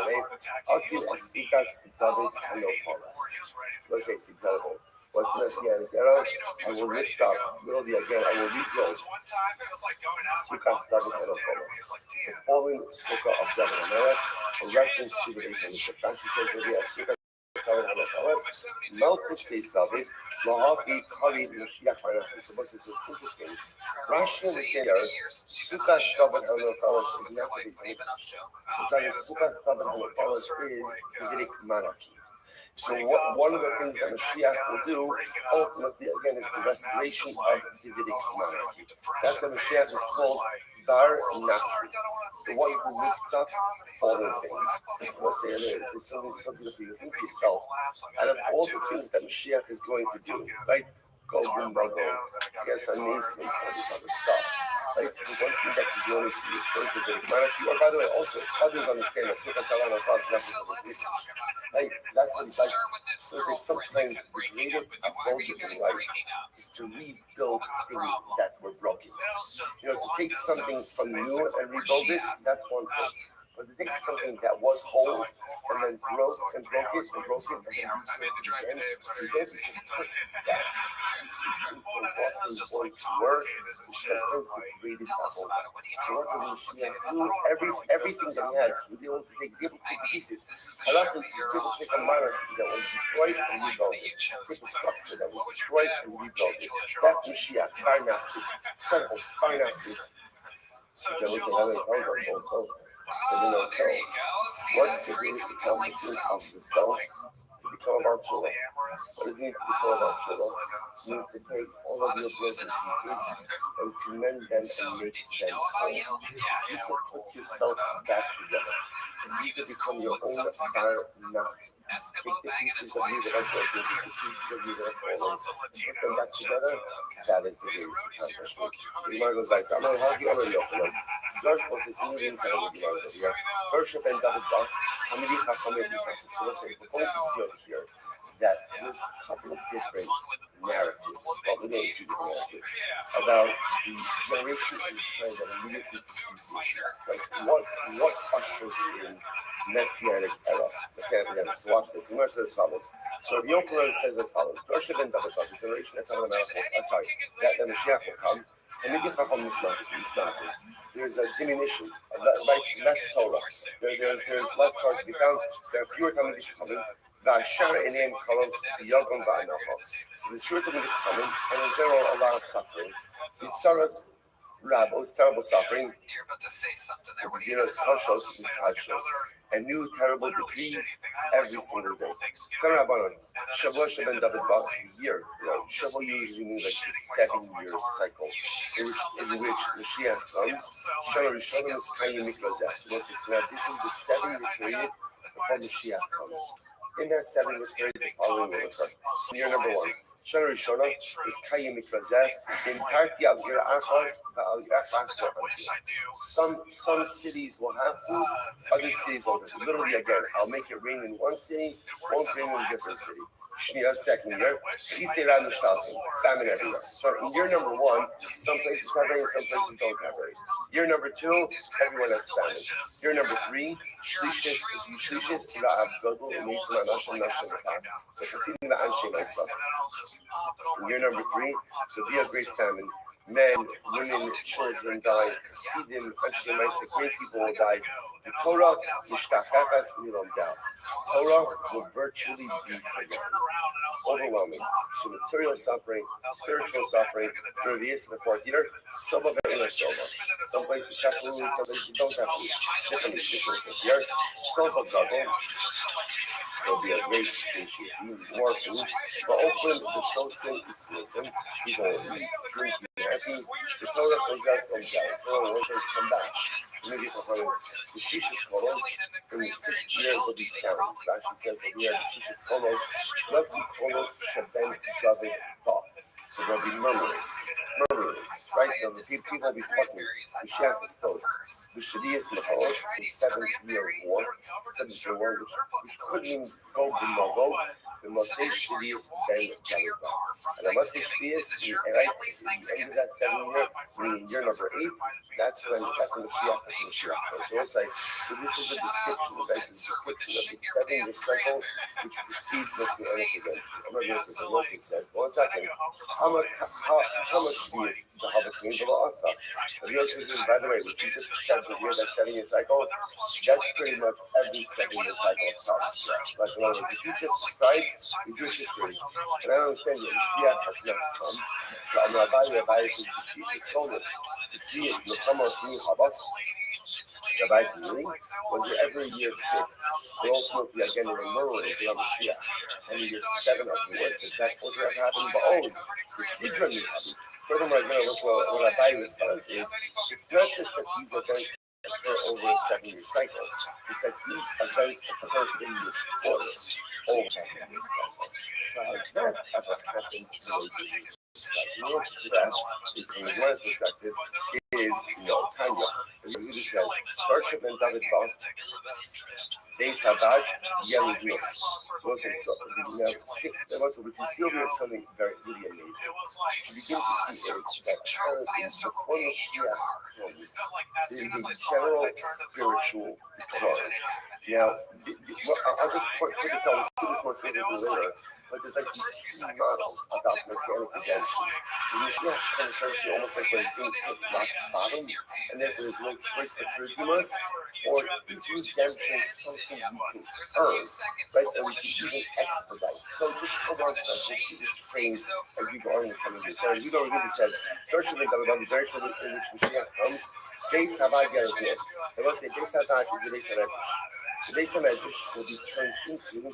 Akim, Asikas, David, and Opolas. Let's say it's incredible. What's the Messianic era? I will lift up, will be again, I will rebuild Sukkah's David and Opolas. The fallen Sukkah of David and Melech, a reference to the base of the Sukkah. She says that we have Sukkah David and Opolas, Malchus base David, Lahavi, Kari, Mashiach, Bainafli. So what's this? It's interesting. Rashi understands there, Sukkah David and Opolas is not the base of the Sukkah. Because Sukkah David and Opolas is Davidic monarchy. So one of the things that Mashiach will do, ultimately, again, is the restoration of Davidic monarchy. That's what Mashiach is called Bar Nafli, the one who lifts up fallen things. Let's say it's something so beautiful. You think to yourself, out of all the things that Mashiach is going to do, right? Go boom, go, yes, amazing, all this other stuff. Right? The one thing that he's known is he restored Davidic monarchy. Or by the way, also, others understand that Sukkah Salah and Al-Faz is nothing. Right? So that's what it's like. So there's sometimes the greatest achievement in life is to rebuild things that were broken. You know, to take something from new and rebuild it, that's one thing. But to take something that was whole and then broke it and then use it again, you don't put that. This is what were sometimes the greatest of all. So what did Mashiach do? Everything that he has, he was able to take 0 pieces. A lot of he was able to take a monarchy that was destroyed and rebuild it. Take a structure that was destroyed and rebuild it. That's Mashiach, Bar Nafli. Incredible, Bar Nafli. Which I was another concept also. So, you know, so what's the greatest accomplishment of the self? To become about Chula. What does it mean to become about Chula? It means to take all of your broken pieces and to mend them and make them whole. You can put yourself back together. You can become your own Bar Nafli. Take the pieces of you that are broken, take the pieces of you that are fallen, and put them back together. That is the greatest accomplishment. The Gemara goes like, I'm going to help you, I'm going to help you. George was this Indian kind of Gemara over here. First, Ben David Bach, Hamidi Chachamim, so let's say, we're going to see over here that there's a couple of different narratives, well, we know 2 different narratives, about the generation of Israel that immediately precedes Mashiach. Like, what ushers in Messianic era? So watch this. The Gemara says as follows. So the Yochanan says as follows. Rosh Ben David, the generation that's coming out, that the Mashiach will come. There's a diminution, less Torah. There's less Torah to be found. There are fewer Talmudim coming. So the short Talmudim coming, and in general, a lot of suffering. Yitzhara's Rabos, terrible suffering. Zeros, Hashos, and new terrible decrees every single day. Shavuot Sheben David Bach, year. Shavuot usually means like the 7-year cycle in which Mashiach comes. Shana Rishon is Kayim Mikrazeh. So this is the 7-year period before Mashiach comes. In that 7-year period, the following will occur. Year number 1. Shana Rishona is Kayim Mikrazeh. In Tarti al Ir Achaz, al Ir. Some cities will have food, other cities won't. Literally, again, I'll make it rain in one city, won't rain in a different city. Second year, famine everywhere. So in year number 1, some places have rain, some places don't have rain. Year number 2, everyone has famine. Year number 3, Shlishis, Ra'ab Gadol, Nisa, Nashim, Nashim, in year number 3, so be a great famine. Men, women, children died. Chassidim, Anshe Ma'aseh, great people will die. The Torah, Mishtachachas Milam down. Torah will virtually be forgotten. Overwhelming. So material suffering, spiritual suffering, during the years of the fourth year, some of it in a Soma. Some places have food, some places don't have food. Different issues in the fifth year. Soma Gadol. There'll be a great satiety, more food. But open the Tosin Usilkim, people will eat, drink, be happy. The Torah goes out from God. The Torah will come back. Maybe for the Shishis Kolos, in the sixth year will be sound. Rashi says that here, the Shishis Kolos, Yotzi Kolos Shabem David Ba. So there'll be murmurings, right? There'll be people will be talking. The Shach is close. The Shadias Machalos, the seventh year war, which couldn't go the Mogo, the Mosei Shadias Ben David. And the Mosei Shadias, right, the end of that 7 year, meaning year number 8, that's when the Mashiach is Mashiach. So it's like, so this is a description, basically a description of the 7-year cycle which precedes Messianic redemption. I'm not going to say what Yosef says, but 1 second. How much is the Havakim V'lo Asa? But Yosef says, by the way, what you just said here, that 7-year cycle, that's pretty much every 7-year cycle starts. Like, in other words, if you just describe the Jewish history, and I don't understand you, Mashiach has not come. So I'm not buying it, but the Shishis Kolos, the Shishis, Mekamos, Ni Habas. Rabbi Zimri was it every year 6. They also be again in the middle of the Mashiach. And in year 7 of the war, the death was what happened. But the Sidra happened. Furthermore, what Rabbi responds is, it's not just that these events occur over a 7-year cycle. It's that these events occur in this order over a 7-year cycle. So it's not ever happened to the answer to that is, from the Gemara's perspective, is no Tanya. The Rebbe says, Starship and David Ba, Beis Havad, Yeliz Nus. So we'll say, so what you see over here is something very, really amazing. You begin to see that before Mashiach comes, there is a general spiritual decline. Now, I'll just put this out, we'll see this more clearly later. But there's like these 2 models about Messianic redemption. The Mashiach comes essentially almost like when things hit rock bottom, and therefore there's no choice but to redeem us, or is redemption something we can earn, right? And we can even expedite. So just hold on to that. We'll see this change as we go on in the coming days. So as we go, it says, very shortly, in which Mashiach comes, Beis Havad Yeres Nes. I will say, Beis Havad is the Beis Hamedrash. The Beis Hamedrash will be turned into a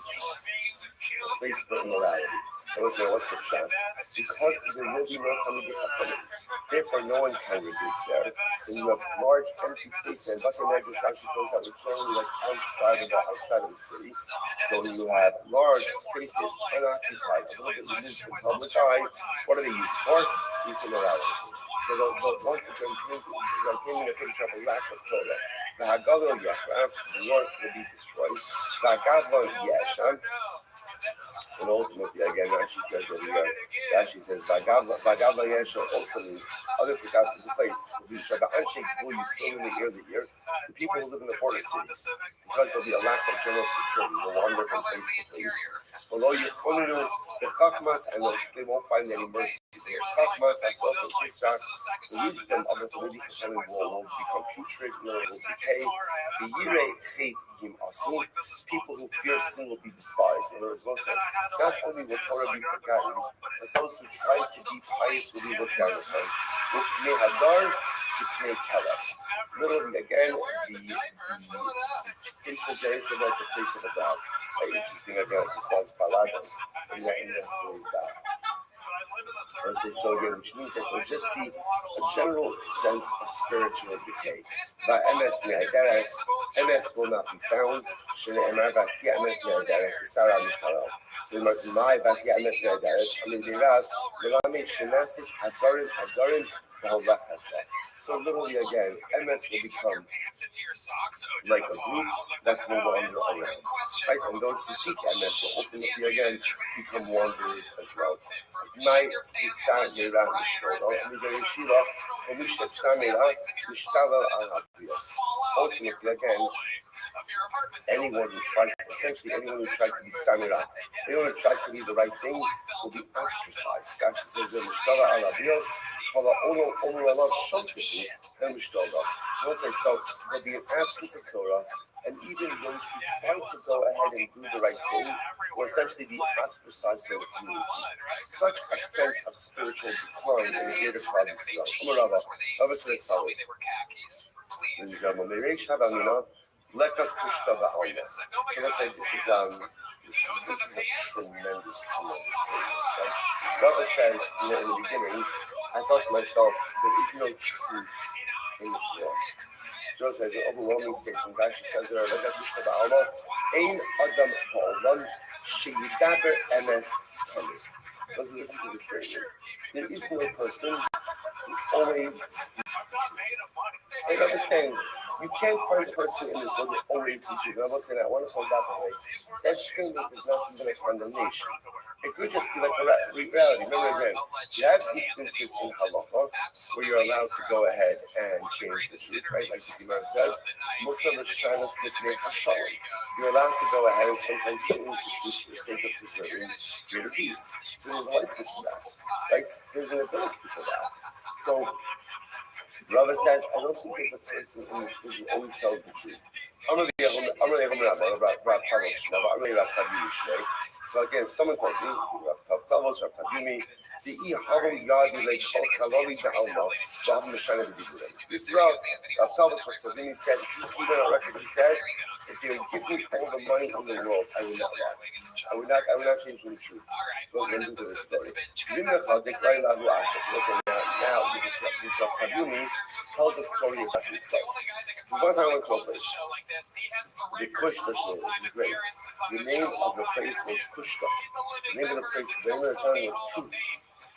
place for immorality. What's the shot? Because there will be no coming to therefore no one congregates there. And you have large empty spaces. And Baka Medrash actually goes out with generally like outside of the city. So you have large spaces unoccupied, a little bit used for public eye. What are they used for? Used for morality. So once again, painting a picture of a lack of Torah. The Hagadol Yachrav, the north will be destroyed. The Hagadol Yasham. And ultimately, again, Rashi says that Vagavla Yeshua also means other Pagavla is a place. You saw in the year, the people who live in the border cities, because there'll be a lack of general security, will wander from place to place. Although you follow the Chachmas, and they won't find any mercy. Chachmas, Asaf, and Kisra, the wisdom of the political will become putrid, will decay. The Yirei Chet Yim Asu, people who fear sin will be despised. In other words, not only will Torah be forgotten, but those who try to be pious will be looked down upon. Upnei Hadar to Pnei Kelas. Literally, again, the face of Jerusalem like the face of a dog. Interesting, again, besides Baladan, and that really bad. So again, which means that there'll just be a general sense of spiritual decay. By MS will not be found. So we must lie about the MS Nadaris. I mean, so literally again, MS will become like a group that will wander around. Right? And those who seek MS will ultimately again become wanderers as well. Ultimately again, anyone who tries to be Samira, anyone who tries to be the right thing will be ostracized. God says, So let's say, so there'll be an absence of Torah, and even those who try to go ahead and do the right thing will essentially be ostracized from the community. Such a sense of spiritual decline and greater privacy. Rava said as follows. Ladies and gentlemen, Leka Kushta Ba'alma. So let's say this is a tremendous statement. Right? Rava says, in the beginning, I thought to myself, there is no truth in this world. Joe says, an overwhelming statement. Rashi says there, Leka Kushta Ba'alma, Ein Adam Ba'olam, Sheyidaber Emes Kemet. So listen to this statement. There is no person who always speaks the truth. Like I was saying, you can't find a person in this world who always speaks the truth. I'm not saying that. I want to hold that away. That statement is not even a condemnation. It could just be like a reality. Remember again, you have instances in halacha where you're allowed to go ahead and change the truth, right? Like the Gemara says, you're allowed to go ahead and sometimes change the truth for the sake of preserving greater peace. So there's a license for that, right? There's an ability for that. So Rava says, I don't think there's a person in this world who always tells the truth. So again, someone told me, Rav Tav Tavos, Rav Tavimi, this Rav Tavos, Rav Tavimi said, he went on record, he said, if they would give me all the money in the world, I would not lie. I would not change the truth. So let's listen to this story. Now, this Rav Tavimi tells a story about himself. One time I went to a place, the Kushta, which is great. The name of the place was Kushta. The name of the place, the name of the town was Truth.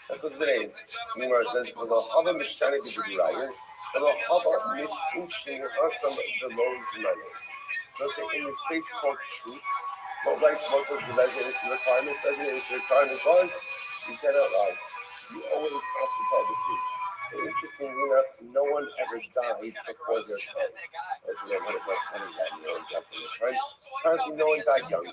That was the name. Meanwhile, it says, "The Hava Mishtani B'Gurayim, the Hava Mistinching Hasam Below Zmani." So say in this place called Truth, what was the residency requirement? Residency requirement was you cannot lie. You always have to tell the truth. So interestingly enough, no one ever died before their time. What does that mean? No one died from their time. Apparently, no one died young.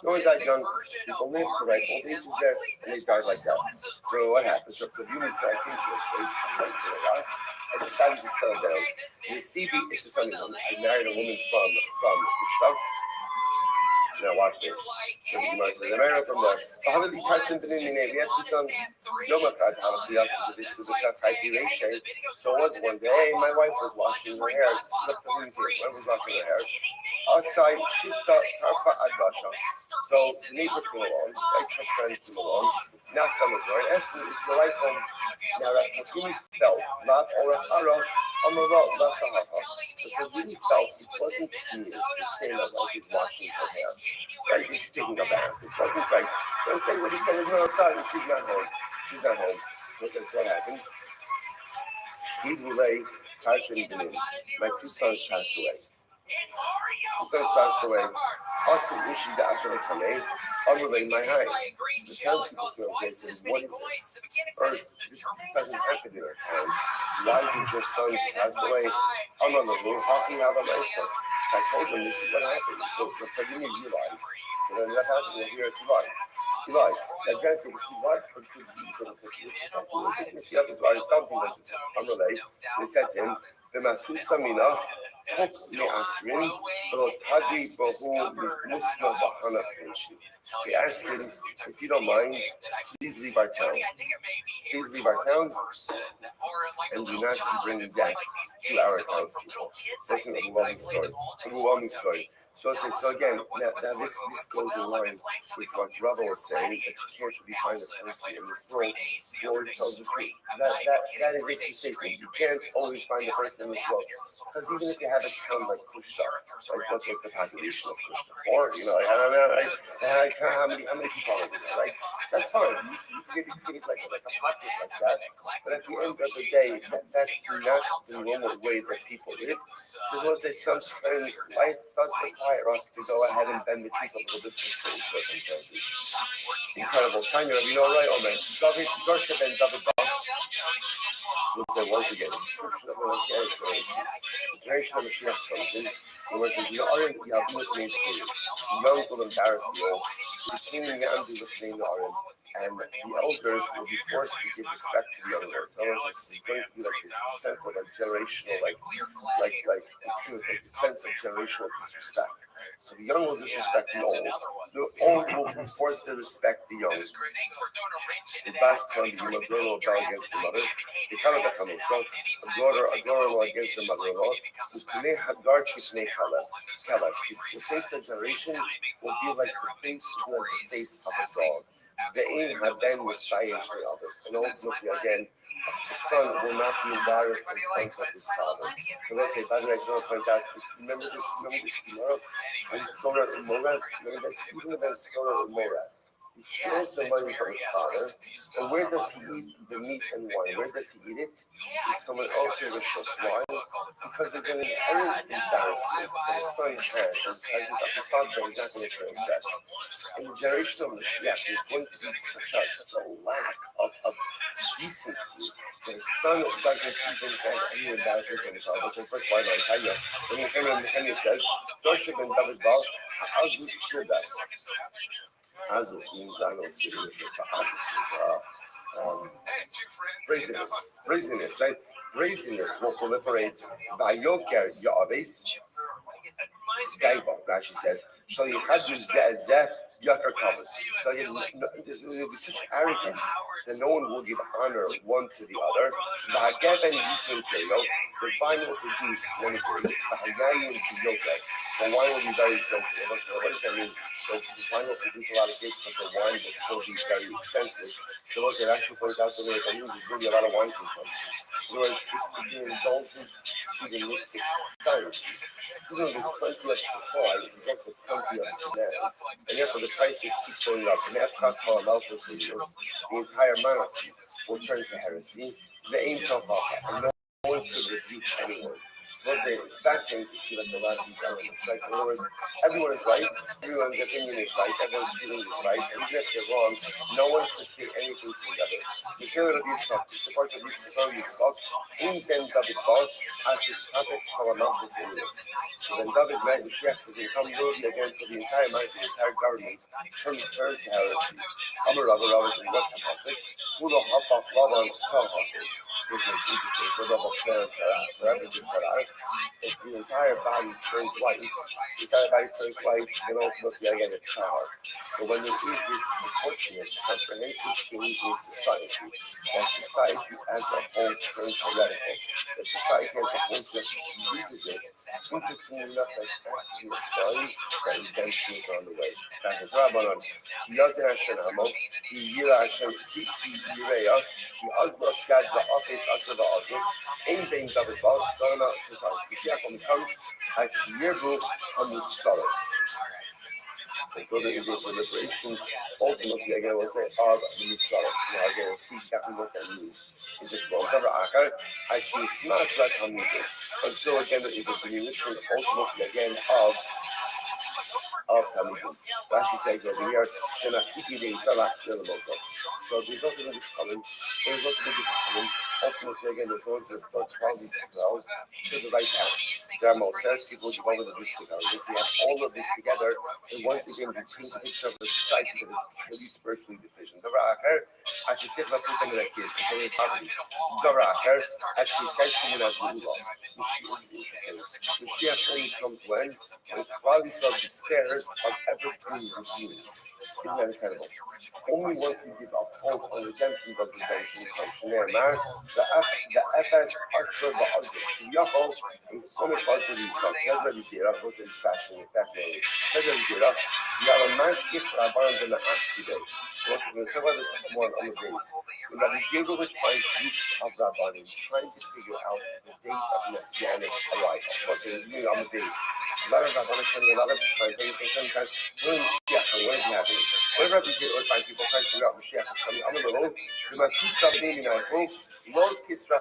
No one died young. People lived to right old ages there, and they died like that. So what happened? So the unit started thinking to his place, I decided to settle down. The CB is the son of I married a woman from Gustav. Now watch this. So the Gemara says, I married her from there. We had 2 sons. So it was one day, my wife was washing her hair. My wife was washing her hair. Outside, so the neighbor came along, my trust friend came along, knocked on the door and asked me, is your wife home? Now Rav Tavimi felt, not or Rav Ara, Amara, Lasahaha. But Tavimi felt it wasn't seen as the same as like he's washing her hair. Right? He's taking a bath. It wasn't right. So instead what he said is, no, sorry, she's not home. She's not home. What's what happened? My 2 sons passed away. 2 sons passed away. Also, Ushi the Asher Kameh, unrelated my high. The townspeople said, what is this? First, this doesn't happen in our town. Why did your sons pass away? I'm on the roof. How can you have a nice son? So I told them this is what happened. So the Fadini realized that what happened here is he lied. He lied. Now, granted, he lied for good reason. If he was lying, something like this. Unrelated. So they said to him, "B'matusa minach, hok me'asrin, v'lo tagri b'hu musma b'hana penshi." They asked him, if you don't mind, please leave our town. Please leave our town and do not bring death to our townspeople. That's an overwhelming story. Overwhelming story. So again, now this goes in line with what Rava was saying, that you can't really find a person in this world who always tells the truth. That is a true statement. You can't always find a person in this world. Because even if you have a town like Kushta, like what was the population of Kushta? 4, how many people are there, right? So that's fine. You can create like a pocket like that. But at the end of the day, that's not the normal way that people live. Because I want to say sometimes life does require us to go ahead and bend the truth a little bit for certain circumstances. Incredible. Tanya, you know, right? Oh man, David, Gorsha ben David Bach. We'll say once again, the generation of Mashiach comes in, and when you aren't, you have no names for you. The young will embarrass the old. The king and the undo the name the Arim. and the elders will be forced to give respect to the younger. So it's going to be like this sense of like generational, like sense of generational disrespect. So the young will disrespect the old. The old will be forced to respect the young. The best time you know, girl will go against the mother. The kind of so a daughter-in-law against her mother-in-law. The face of generation will be like the face of a dog. The aim had then was and ultimately again, the son will not be embarrassed in front of his father. And let's say, by the way, I just want to point out, remember this tomorrow? And Sora and Morad, remember this, even about Sora and Morad. He steals the money from his father, and where does he eat the meat and wine? Where does he eat it? Is someone else's resource. Why? Because it's an inherent embarrassment that his son has in the presence of his father that he's not going to transgress. In the generation of Mashiach, there's going to be such a lack of decency that his son doesn't even have any embarrassment from his father. So first why do I tell you? When Nehemiah says, Joshua ben David Baal, Ha'azus Kirdah. Azus means, I don't know if you know brazenness, right? Brazenness will proliferate. Vayoker Ya'aves, Gaiva, Rashi says, so you have to yakar covered. So there will be such arrogance that no one will give honor one to the other. The vine will produce many grapes. The wine will be very expensive. What does that mean? So the wine will produce a lot of grapes, but the wine will still be very expensive. So what it actually points out to me that means there's really a lot of wine consumption. So it's an indulgent, hedonistic society. Even with plenty of supply, there's also plenty of demand. And therefore the prices keep going up. And that's cost for the entire monarchy will turn to heresy. The aim of and no one should rebuke anyone. So it's fascinating to see like a lot of these elements. Like in other words, everyone is right, everyone's opinion is right, everyone's feeling is right, and even if they're wrong, no one can say anything to the other. The Shira Rabbi Yitzchak, to support the Rabbi Yitzchak, in Ben David Bal, as its topic for a month is illness. So then David met Mashiach has become worthy again for the entire mountain, the entire government, turns to heresy. Amar Rabbi Rabbi is in West Hapasik, Udo Hapach Laban Tahach. This is interesting for the entire body turns white. The entire body turns white, and ultimately again it's power. So when there is this unfortunate comprehensive change in society, that society as a whole turns heretical, that society as a whole just uses it, interestingly enough, that's actually a sign that redemption is on the way. That is Rabbanon. Ki Yazer Hashem Amo, Ki Yira Hashem, Ki Yireya, Ki Azbas Gad Va'afes Asher Va'azut, Ein Bein David Bal, Dharma Society. Mashiach when it comes, actually Yirbu Hamusaros. So there is a proliferation, ultimately, again, we'll say, of Hamusaros. Now, again, we'll see exactly what that means. Is it wrong? Actually, it's not that Hamusaros. And so, again, there is a diminution, ultimately, again, of Talmudim. Rashi says over here, so there's nothing to be coming. There's nothing to be coming. Ultimately, again, the Lord says, don't call these spells to the right path. There are more sense people who go over the district. You see, have all of this together, and once again, we paint a picture of a society that is highly spiritually deficient. Actually, take my foot into that case, so there's poverty. Actually says to me as Lula. Mashiach only comes when quality self despairs of ever being redeemed. Isn't that incredible? Only once we give up hope on redemption does redemption come. The FS Archer the Husband, Yachol, and so much like the Lisa, Pedro Vizera, was in fashion, fascinating. Pedro Vizera, you have a match gift for our barn than the ask today. So what's going to say about this one on the days? When the Vizera would find groups of Rabbanim trying to figure out the date of Messianic arrival. What's it is on the days? A lot of Rabbanim spending a lot of time sometimes, when is he happening? Whenever we see find people trying to figure out Mashiach is coming, I'm going to go, you might two something in our group, Lo Tirchakuha.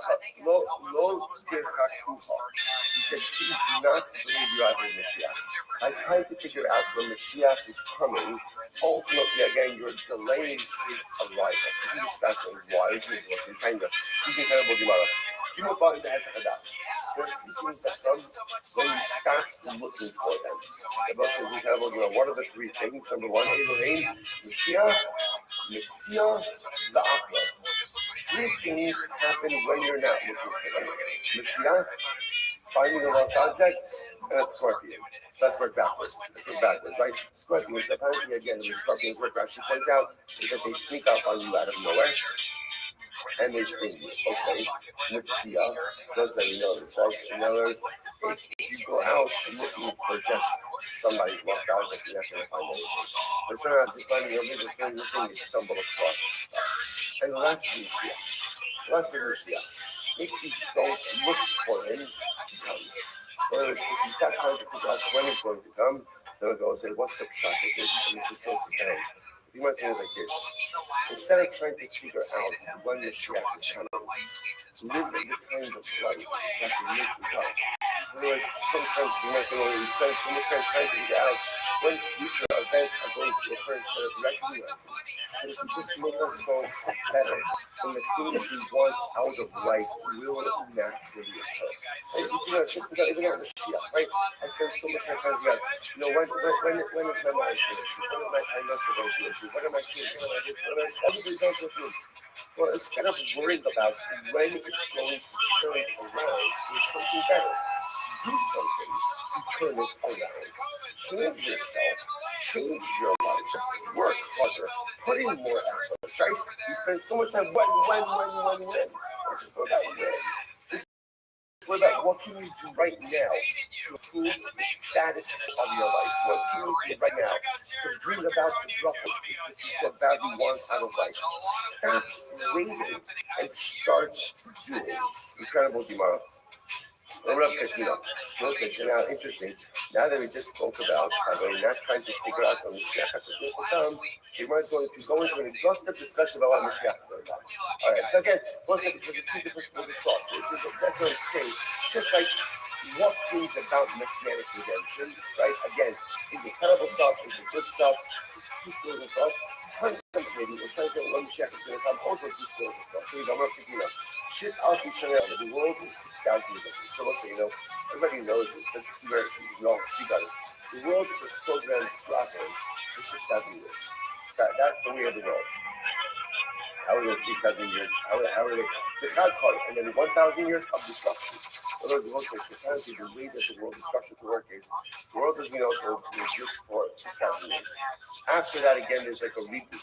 He said, please do not believe you have a Mashiach. I tried to figure out when Mashiach is coming. Ultimately, again, you're delaying his arrival. Isn't this fascinating? Why is this? What's he saying? He's incredible, Gemara. Give me a button that has a hadas. There are three things that come when you stop looking for them. The boss says incredible. What are the three things? Number one, Elohim, Messiah, the Akrav. Three things happen when you're not looking for them. Messiah, finding a lost object, and a scorpion. So let's work backwards. Right? Scorpions, apparently, again, the scorpions work, Rashi points out, is that they sneak up on you out of nowhere, and they sting you. Okay? Mitzia. So let's say you know this, right? In other words, if you go out looking for just somebody's lost object, you're not going to find anything. But sometimes just finding your little thing, you stumble across stuff. And the last thing is if you don't look for him, he comes. Or if you start trying to figure out when he's going to come, then we'll go and say, what's the pshat of this? And this is so profound. You might say it like this. Instead of trying to figure out when the Mashiach is coming, live the kind of life that will make you come. Otherwise, sometimes you might say, well, we spend so much time trying to figure out when future events are going to occur instead of recognizing. But if we just make ourselves better, then the things we want out of life will naturally occur. And you know, just about even on the Mashiach, right? I spend so much time trying to figure out, you know, when is my marriage going to be? When am I going to be? What am I doing? What am I doing? Everybody's out with me. Well, instead of worrying about when it's going to turn around, do something better. Do something to turn it around. Change yourself. Change your life. Work harder. Put in more effort, right? You spend so much time when. Let's just go about when. What about what can you do right now to improve the status of your life? What can you do right now to bring about the brachos that you so badly want out of life? Stop waiting and start doing. Incredible Gemara. Rav Katina. So now, interesting. Now that we just spoke about how we're not trying to figure out when Mashiach will come, Gemara is going to go into an exhaustive discussion about what Mashiach is going to come. All right. So again, because it's two different schools of thought. That's what I'm saying. Just like what things about messianic redemption, right? Again, is it terrible stuff? Is it good stuff? It's two schools of thought. Contemplating or trying to say when Mashiach is going to come, also two schools of thought. So you don't have to, Shis Alfi Shana, the world is 6,000 years old. So let's say, everybody knows this, but we all speak on this. The world was programmed to operate for 6,000 years. That's the way of the world. How are those 6,000 years? How are they? The Chadchar, and then 1,000 years of destruction. In other words, apparently the way that the world is structured to work is the world as we know will exist for 6,000 years. After that, again, there's like a reboot.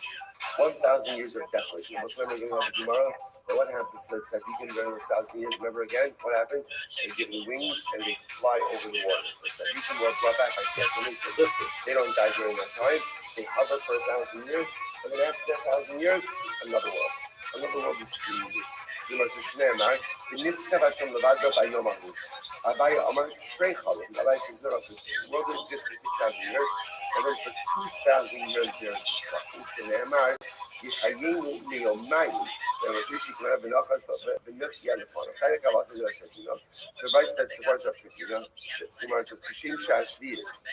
1,000 years of desolation. Most women are going to have tomorrow. But what happens? Let's say we can run those 1,000 years. Remember again, what happens? They give them wings and they fly over the water. It's like you can brought back by cancellation. They don't die during that time. They hover for 1,000 years, and then after 1,000 years, another world. Another world is created. The world exists for 6,000 years, and then for 2,000 years there's destruction. יחיינו ליומיים, ורשוי שיקרה בנחס ונפסי לפון. חלק קבעת את זה לקטינה, ובייסת את סיפור של הקטינה, כלומר, זה 90 שהשביעס.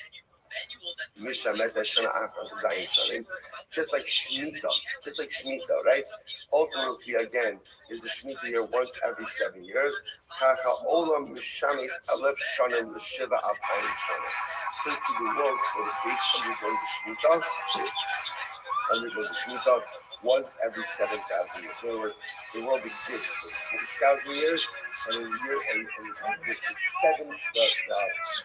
Just like Shemitah, right? Ultimately, again, is the Shemitah year once every 7 years. So to the world, so to speak, undergoes the Shemitah once every 7,000 years. In other words, the world exists for 6,000 years, and in the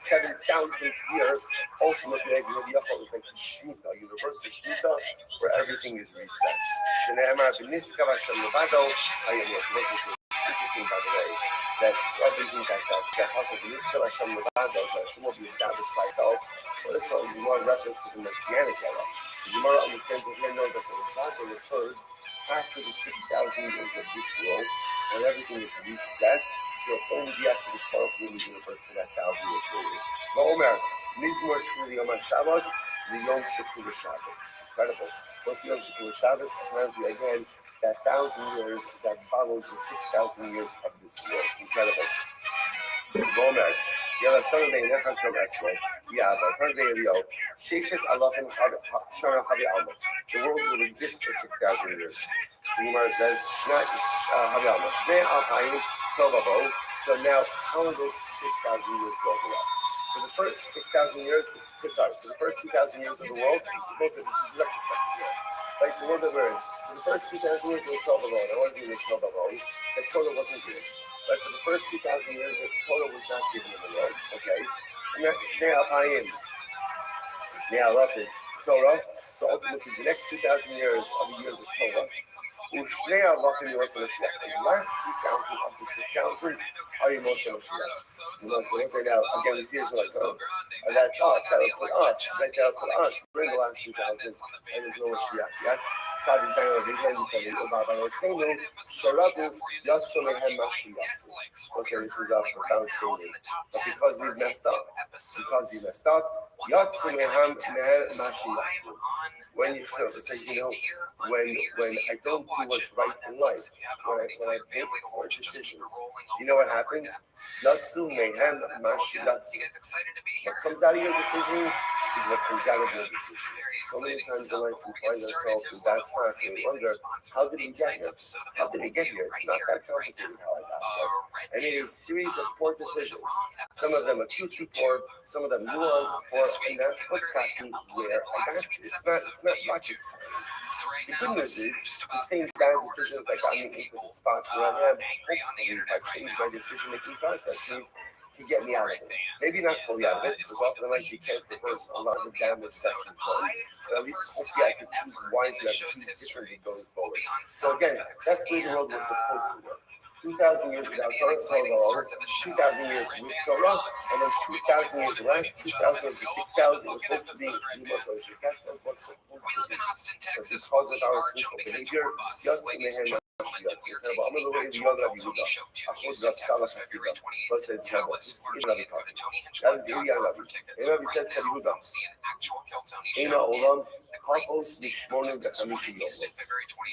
7,000th year, ultimately, is like the Shemitah, universal Shemitah, where everything is reset. Interesting, by the way, that everything that possibly is still Hashem Levado, that Hashem will be established by itself. Well, this is more reference to the Messianic era. The Gemara understands that we know that the Levado refers after the 6,000 years of this world, when everything is reset, will only be after the start of the universe for that 1,000-year period. V'omer, Mizmor Shmini Yom HaShabbos, Yom Shekul Shabbos. Incredible. What's the Yom Shekul Shabbos? Apparently, again, that 1,000 years that follows the 6,000 years of this world. Incredible. V'omer, יאללה, שונה בעיניך טוב עצמו. יאללה, turn the video. Sheshes alafim shona havi alma. The world will exist for 6,000 years. The Gemara says, not havi alma. Shnei alpayim tovavo. So now, how are those 6,000 years broken up? For the first 6,000 years, for the first 2,000 years of the world, most of this is retrospective here. Like the world that we're in. For the first 2,000 years, it was tovavo. There wasn't even tovavo. The Torah wasn't given. But for the first 2,000 years, the Torah was not given in the world. Okay? Shnei alpayim. Shnei alafim Torah. So ultimately, the next 2,000 years are the years of Torah. Ushnei alafim Yosef Mashiach. The last 2,000 of the 6,000 are Yosef Mashiach. So let's say now, again, we see this like, that's us. That would put us. Right there, put us. We're in the last 2,000, and there's no Mashiach yet. Sadi saying, "Oh, these guys said, oh, Baba, I was saying, Sharabu Yatsu Mehem Mashiach." Okay, this is a profound statement. But because we've messed up, Yatsu Mehem Mashiach. When you feel, it's like, when I don't do what's right in life, when I make poor decisions, do you know what happens? Yatsu Mehem Mashiach. What comes out of your decisions is what comes out of your decisions. So many times in life we find ourselves in bad spots and we wonder, how did we get here? How did we get here? It's not that complicated how I got here. I made a series of poor decisions. Some of them acutely poor, some of them nuanced poor, and that's what got me where I got to. It's not rocket science. The good news is, the same bad decisions that got me into the spot where I am, hopefully if I change my decision-making processes, to get me out of it. Maybe not fully out of it, because often in life you can't reverse a lot of the damage that you've done, but at least hopefully I can choose wisely, I can choose differently going forward. So again, that's the way the world was supposed to work. 2,000 years without Torah, 2,000 years with Torah, and then 2,000 years, the last 2,000 of the 6,000 was supposed to be Yimos Oshik. That's what it was supposed to be. But because of our sinful behavior, Yatsu Mehem Mashiach. I'm going to look at the other Yehuda. Achos Rav Salah Hasidah. Plus there's Rabbi. This is Rabbi talking. That is Ilya Rabbi. And Rabbi says to Yehuda, Eina Olam Hafos Nishmonim V'Hamishim Yovos.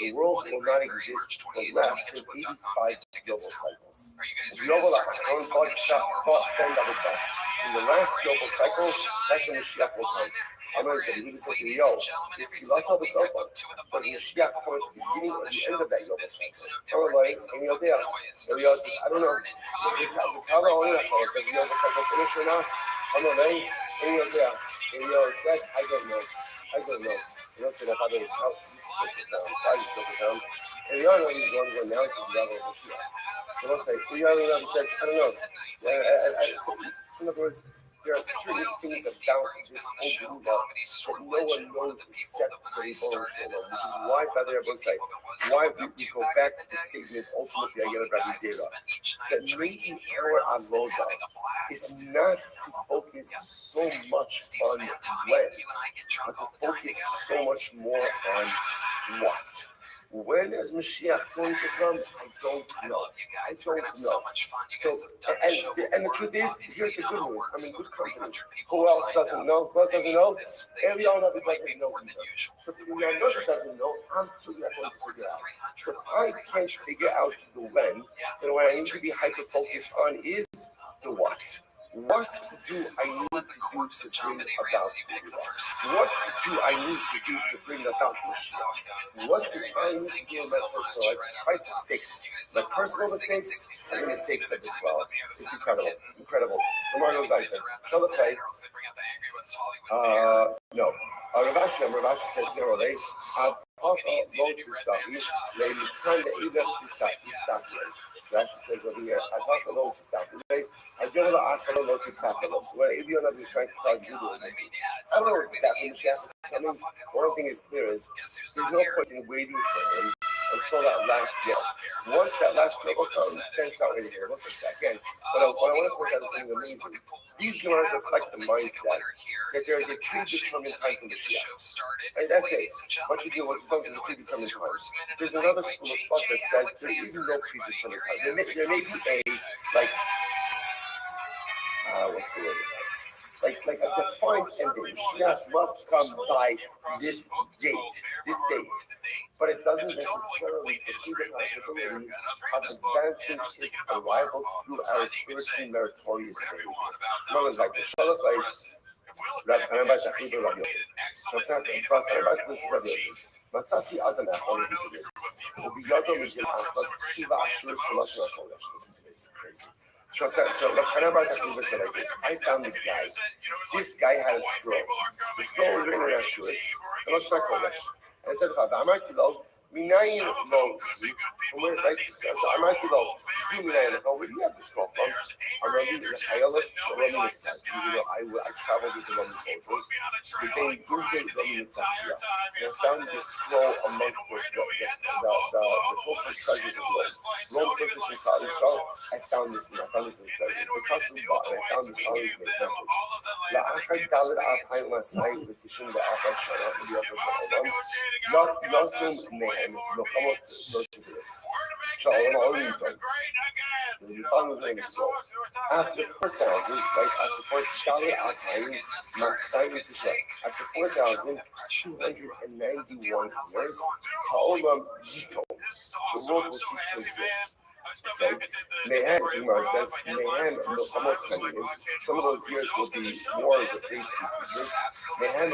The world will not exist for less than 85 Yovel cycles. In the last Yovel cycle, that's when Mashiach will come. I'm going to say, he says, yo, if you lost all the cell phone, does Mashiach come at the beginning or the end of that Yovel cycle? Or like, and you're there. And he says, I don't know. How long does the Yovel cycle finish or not? I'm not knowing. And you're there. And he says, I don't know. You don't say that, how this is so profound. Why is it so profound? And you all know he's going to go now to the level of Mashiach. So don't say, he says, I don't know. So, in other words, there are certain things about this whole Buddha that no one knows except the Rebbe, which is why, by the Rebbe say, why we go back to the statement ultimately again of Rabbi Zera, that maybe our avoda is not to focus so much on when, but to focus so much more on what. When is Mashiach going to come? I don't know. So, and the truth is, here's the good news. I'm in good company. Who else doesn't know? Who else doesn't know? Every all of it doesn't know either. So if you know that doesn't know, I'm sure you're going to figure out. So if I can't figure out the when, then what I need to be hyper-focused on is the what. What do I need to do to bring about Mashiach? What do I need to do to bring about Mashiach? What do I need to do in my personal life? Try to fix my personal mistakes and the mistakes of the 12. It's incredible. So Mario Geiger, show the faith. No. Rav Ashi says, no, they have low to stop you. They kind of either to stop you. Rashi says over here, I talk alone to stop you. I give it a low to stop you. So what if you're not trying to tell you to listen? I don't know what exactly Mashiach is coming. One thing is clear is there's no point in waiting for him until that last year. Once that last year comes, then start waiting here. What's the second? But what I want to point out is something amazing. These Gemaras reflect the mindset that there is a predetermined time for Mashiach. And that's it. What you do, what you don't, is a predetermined time. There's another school of thought that says there is no predetermined time. There may be a, like, what's the word? like a defined ending. Mashiach must come by this date, but it doesn't necessarily preclude the possibility of advancing his arrival through our spiritually meritorious behavior. One was like the Shalach, like Rav Chanambach Achiva Rav Yosef. Rav Chanambach was Rav Yosef. Matzasi Adam Achon to this. Ubiyado Mijil Achos Tzuva Ashur Shalosh Nacholesh. Listen to this, crazy. So Rav Chanambach Achiva said like this: I found a guy. This guy had a scroll. The scroll was written in Ashuris, Shalosh Nacholesh, and it said, "V'amarti lo minayin lo zu." From where, right? So Amarti lo zu minayin lo. Where do you have the scroll from? Arami Chayolos Shalom Mitzvah. I traveled with the Roman soldiers. The Bein Guzin Roman Mitzvah. And I found this scroll amongst the coastal treasures of Rome. Rome took this from Klal Yisrael. I found this in the treasure. The custom bought, and I found this always made message. לאחר ד' אלפיים ומאתיים ותשעים וארבע שנה בביאתו של העולם, לא נוצרו מהם לוחמות סוציאליסטיות. שהעולם העולם איתן. We found it in the scroll. After 4,000, right, after 4,000, after 4,291 years, Ha'olam Yito, the world will cease to exist. Okay? Mehem, Zimar says, Mehem, some of those years will be wars of big secret. Mehem,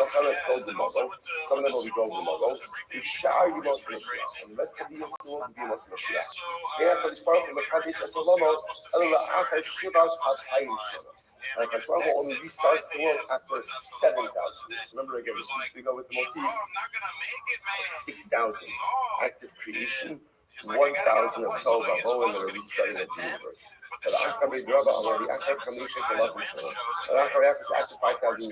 some of them will be Golden Mogul. Ushar Yimos Mashiach, and the rest of the years will be Yimos Mashiach. Mehem, this part of the Chavish Asolomo, Allah Achar Shivas Apayim Shana. Like Hashemah only restarts the world after 7,000 years. Remember again, this week we go with the motif of 6,000 active creation, 1,000 of Tov Avo, and then a restarting of the universe. But after 5,000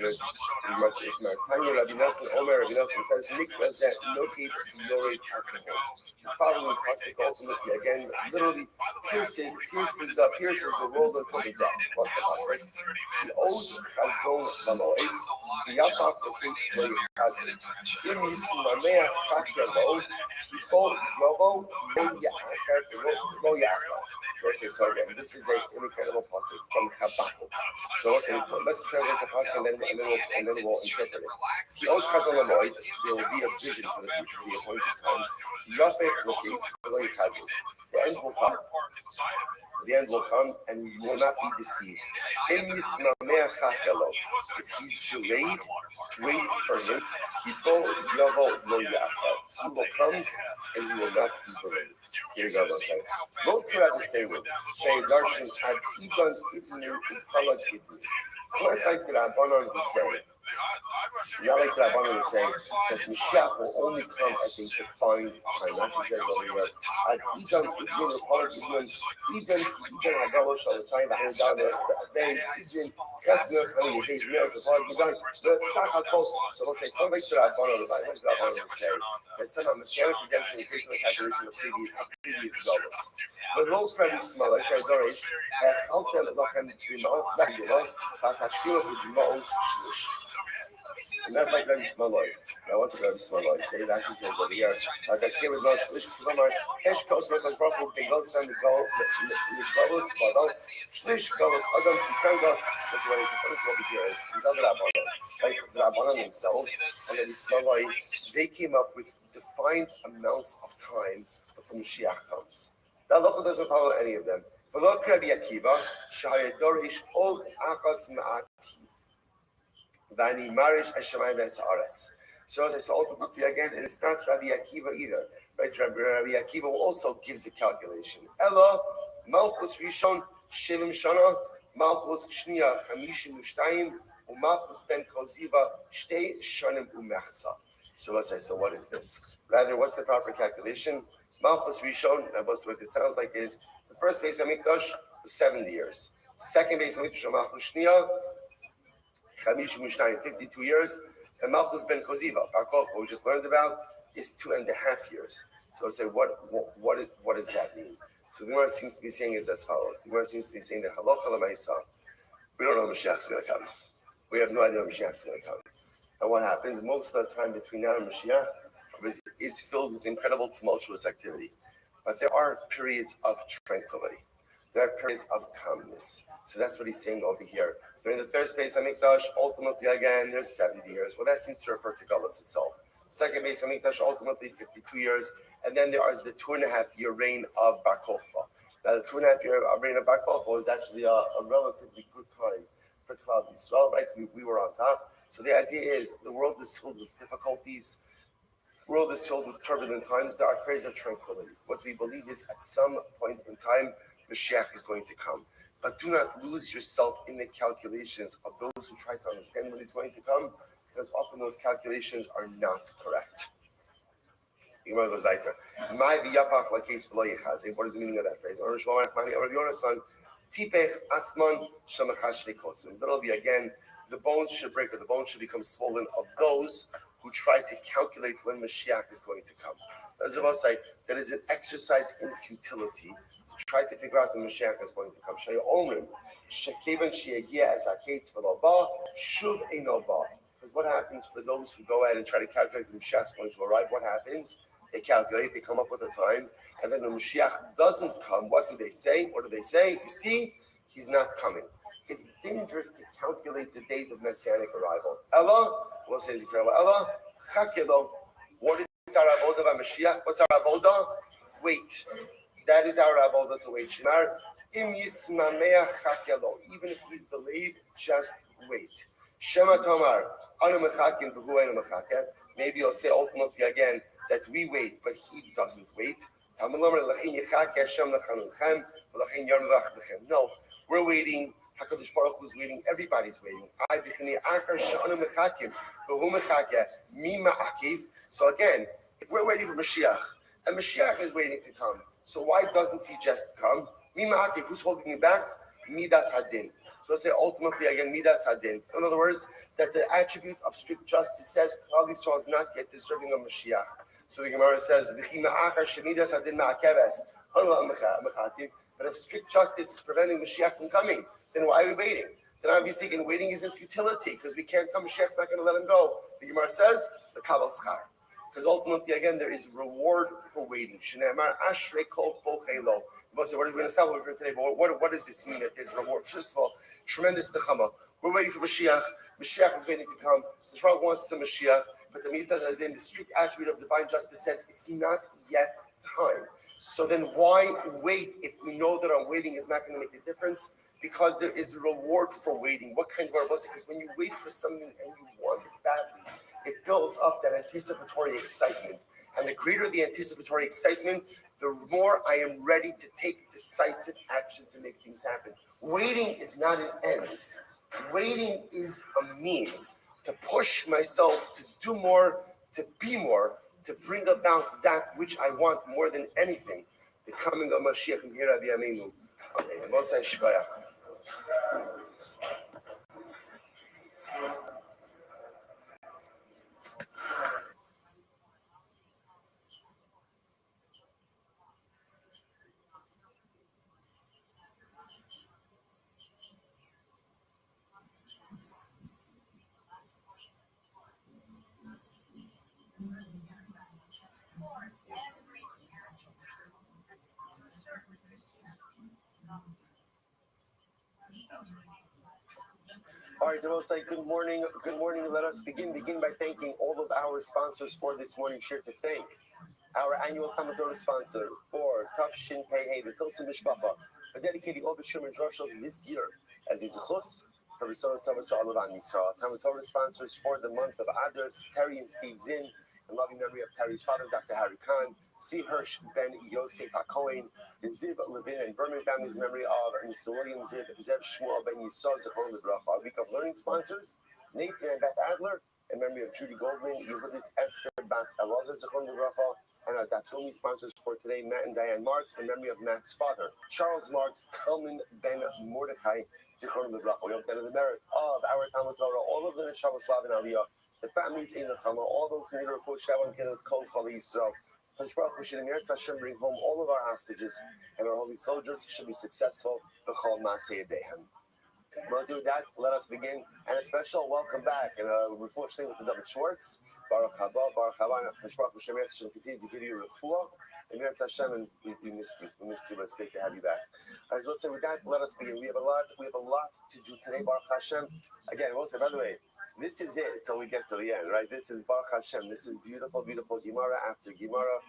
years, Tanya Rabbi Nassim, Omer Rabbi Nassim says, Mikvah Noki Yori Akabo. The following pasuk ultimately again literally pierces the world until the death. What's the pasuk? The old chazon lamoed, the yapach the prince for chazon. In Yismameh chakelo, people yovo lo yachar. So again, this is an incredible pasuk from Habakkuk. So let's translate the pasuk and then we'll interpret it. The old chazon lamoed, there will be a vision for the future, the appointed time. The end will come and you will not be deceived. If he's delayed, wait for him. He will come and he will not be delayed. Here we go. Both put out the same word. Say, Darshan had Iban Ibnu Upalad Ibnu. It's not like the Rabbanon to say. Not like the Rabbanon to say that Mashiach will only come at a defined time. Not to say over here. At Iban Ibnu Upalad Ibnu, Iban Hagalosh al Sayyid Ahmed days, Iban Kasmios Many days, Meals of Hard Iban, the Sachakos. So we'll say, come back to the Rabbanon to say that somehow Messianic redemption is based on the calculation of previous dollars. The low credit smell, like I Dorish, Haltem Lachem Dima, Patashkil with Dimos Shlish. And that's like very small oil. Now, what's very small oil? Say it actually says over here. Patashkil with Dimos Shlish, Klamar, Heshkos, Rokas Broku, Bigos, and Golos, Badal, Shlish, Golos, Adam, Kangos. That's what it's referring to over here. These other Rabbanon, like the Rabbanon themselves, and then the small oil, they came up with defined amounts of time before Mashiach comes. The halacha doesn't follow any of them. V'lo Rabbi Akiva, shahayadorish od achas ma'ati, v'ani marish hashamayim v'sa'aretz. So as I saw ultimately again, and it's not Rabbi Akiva either. Right? Rabbi Akiva also gives a calculation. Ella malchus rishon shevim shana, malchus shniya chamishim u'shtayim, u'malchus ben koziva shtei shanim u'mechza. So as I saw, what is this? Rather, what's the proper calculation? Malchus Rishon, what it sounds like is the first base of Mikdash was 70 years. Second base of Mikdash, Malchus Shniya, Chamishim Mushnayim, 52 years. And Malchus Ben Koziva, Barkov, what we just learned about, is 2.5 years. So I say, what does that mean? So the Gemara seems to be saying is as follows. The Gemara seems to be saying that Halacha L'Maisa, we don't know when Mashiach's going to come. We have no idea when Mashiach's going to come. And what happens most of the time between now and Mashiach is filled with incredible tumultuous activity. But there are periods of tranquility. There are periods of calmness. So that's what he's saying over here. During the first Beis Hamikdash, ultimately again, there's 70 years. Well, that seems to refer to Galus itself. Second Beis Hamikdash, ultimately 52 years. And then there is the 2.5-year reign of Bar Kokhba. Now, the 2.5-year reign of Bar Kokhba was actually a relatively good time for Klal Yisrael, right? We were on top. So the idea is the world is filled with difficulties. The world is filled with turbulent times. There are periods of tranquility. What we believe is at some point in time, Mashiach is going to come. But do not lose yourself in the calculations of those who try to understand when he's going to come, because often those calculations are not correct. What is the meaning of that phrase? Literally, again, the bones should break, or the bones should become swollen of those who try to calculate when Mashiach is going to come. As I was saying, that is an exercise in futility to try to figure out when Mashiach is going to come. Because what happens for those who go ahead and try to calculate when Mashiach is going to arrive? What happens? They calculate, they come up with a time, and then when Mashiach doesn't come, what do they say? You see, he's not coming. It's dangerous to calculate the date of Messianic arrival. Ella, we'll say Ella, Chakelo. What is our avoda by Mashiach? What's our avoda? Wait. That is our avoda to wait. Shemar, im yismamea chakelo. Even if he's delayed, just wait. Shema Tomar, anu mechakim v'hu einu mechakem. Maybe you'll say ultimately again that we wait, but he doesn't wait. No, we're waiting. HaKadosh Baruch Hu is waiting. Everybody's waiting. So again, if we're waiting for Mashiach, and Mashiach is waiting to come, so why doesn't he just come? Who's holding you back? Midas Hadin. So let's say ultimately again, Midas Hadin. In other words, that the attribute of strict justice says Klal Yisrael is not yet deserving of Mashiach. So the Gemara says, but if strict justice is preventing Mashiach from coming, then why are we waiting? Then obviously again, waiting is in futility because we can't come. Mashiach's not going to let him go. The Gemara says, the Kabal Schar. Because ultimately again, there is reward for waiting. Shneimar ashrei kol chochelo. What are we going to start with today? But what does this mean that there's reward? First of all, tremendous nechama. We're waiting for Mashiach. Mashiach is waiting to come. The Torah wants some Mashiach. But the mitzvah, then the strict attribute of divine justice says it's not yet time. So then why wait if we know that our waiting is not going to make a difference? Because there is reward for waiting. What kind of reward? Because when you wait for something and you want it badly, it builds up that anticipatory excitement. And the greater the anticipatory excitement, the more I am ready to take decisive action to make things happen. Waiting is not an end. Waiting is a means to push myself to do more, to be more, to bring about that which I want more than anything. The coming of Mashiach and Rabbi Yameinu. Amen. Mosai Shkoyach. All right, I will say good morning. Good morning. Let us begin by thanking all of our sponsors for this morning. Share to thank our annual Talmud Torah sponsor for Tafshin Pei, the Tilson Mishpacha, for dedicating all the Shumer Drushos this year as a zechus for Risonah Tavos Olavan Yisrael. Talmud Torah sponsors for the month of Adar, Terry and Steve Zinn, in loving memory of Terry's father, Dr. Harry Khan, C. Hirsch Ben Yosef HaKohen, the Ziv Levin and Berman family's memory of Mr. William Ziv, Zev Shmuel Ben Yisrael Zechron Lebracha. Our week of learning sponsors, Nathan and Beth Adler, in memory of Judy Goldman, Yehudis Esther Bas Elazar Zechron Lebracha, and our Datomi sponsors for today, Matt and Diane Marks, in memory of Matt's father, Charles Marks, Kalman Ben Mordechai Zechron Lebracha. We hope that in the merit of our Talmud Torah, all of the Neshama Slav and Aliyah, the families in the Chama, all those who need a refuah Shalom Kedat Kol Chali Yisrael. Bring home all of our hostages and our holy soldiers should be successful. Let's do that. Let us begin. And a special welcome back and a refuah with the David Schwartz. Baruch haba, Baruch haba. Hashem continue to give you refuah And Meretz Hashem, and we missed you. We missed you, but it's great to have you back. I will say with that, let us begin. We have a lot to do today, Baruch Hashem. Again, we'll say, by the way, this is it until we get to the end, right? This is Baruch Hashem. This is beautiful, beautiful Gemara after Gemara.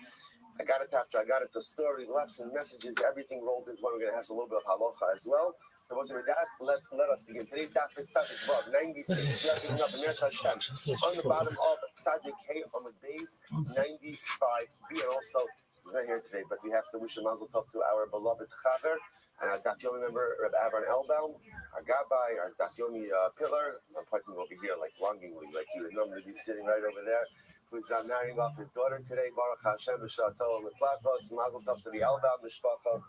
I got it after I got it to story, lesson, messages, everything rolled into one. We're going to have a little bit of halacha as well. So we'll say with that, let us begin. Today's daf is Tzadik Vav 96. We are picking up in Meretz Hashem on the bottom of Tzadik Hey on the base 95b, and also he's not here today, but we have to wish a mazel tov to our beloved Chaver and our Daf Yomi member, Reb Avron Elbaum, our Gabbai, our Daf Yomi pillar. I'm pointing over here like longingly, like you would normally be sitting right over there, who's marrying off his daughter today, Baruch Hashem, B'Shah Tov L'Platos, mazel tov to the Elbaum, Mishpacha.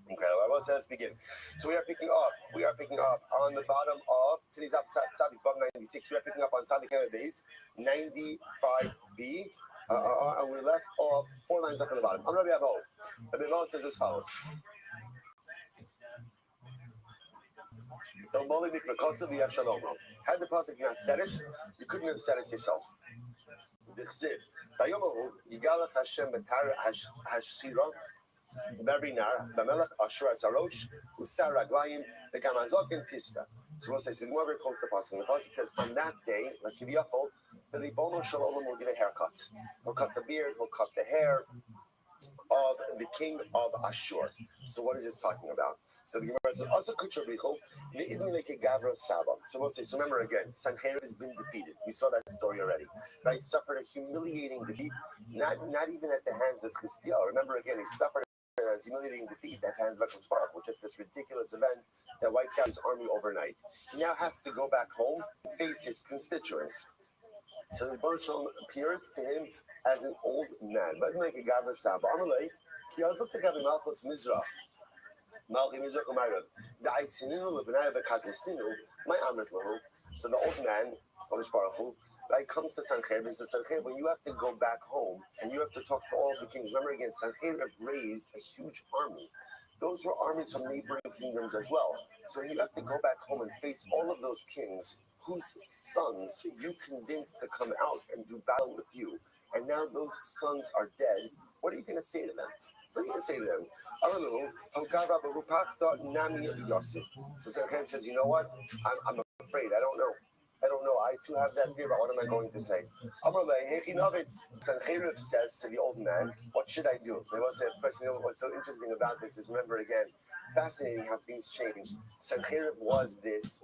Incredible. I will say, let's begin. So we are picking up on the bottom of today's Tzadik Vav 96. We are picking up on Tzadik Hey base 95b. And we left off 4 lines up at the bottom. I'm Rabbi Abo. Rabbi Abo says as follows. Had the pasuk not said it, you couldn't have said it yourself. So we'll say, so the more very close to the pasuk. The pasuk says, on that day, like Kiviyachol, the Ribono Shalom will give a haircut. He'll cut the beard, he'll cut the hair of the king of Ashur. So what is this talking about? So the Gemara says, also Kucharichol, the Ibn Gavra Saba. So we'll say, so remember again, Sancherib has been defeated. We saw that story already. Right? Suffered a humiliating defeat, not even at the hands of Chizkiyahu. Remember again, he suffered a humiliating defeat at the hands of HaKadosh Baruch Hu, which is this ridiculous event that wiped out his army overnight. He now has to go back home and face his constituents. So the Baruch Shalom appears to him as an old man. But like a Gavra Saba, Amalei, he also took up Malchus Mizrach. Malchi Mizrach Umayrav. The Aisininu Lebenai Bekatesinu, my Amrit Lahu. So the old man, HaKadosh Baruch Hu, right, comes to Sancherib and says, Sancherib, when you have to go back home and you have to talk to all of the kings, remember again, Sancherib raised a huge army. Those were armies from neighboring kingdoms as well. So when you have to go back home and face all of those kings whose sons you convinced to come out and do battle with you, and now those sons are dead, what are you going to say to them? What are you going to say to them? So Sancherib says, you know what? I'm afraid. I don't know. I too have that fear about what am I going to say. Sancherib says to the old man, what should I do? They will say, what's so interesting about this is, remember again, fascinating how things change. Sancherib was this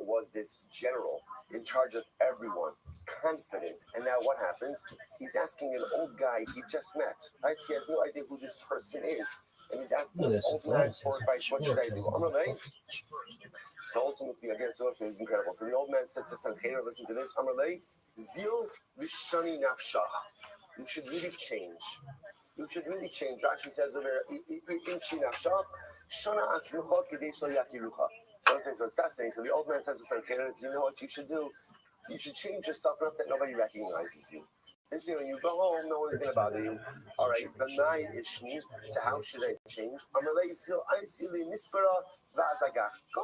general in charge of everyone, confident. And now what happens? He's asking an old guy he just met, right? He has no idea who this person is. And he's asking this old man for advice, what should I do? So ultimately, again, so it's incredible. So the old man says to Sancherib, listen to this, Amalei, Zil Vishani Nafshach. You should really change. Rashi says over Imshi Nafshach, Shana Atzmucha Kidei Shlo Yakirucha. So it's fascinating. So the old man says to Sancherib, you know what you should do? You should change yourself enough that nobody recognizes you. And so when you go home, no one's going to bother you. All right, so how should I change? Go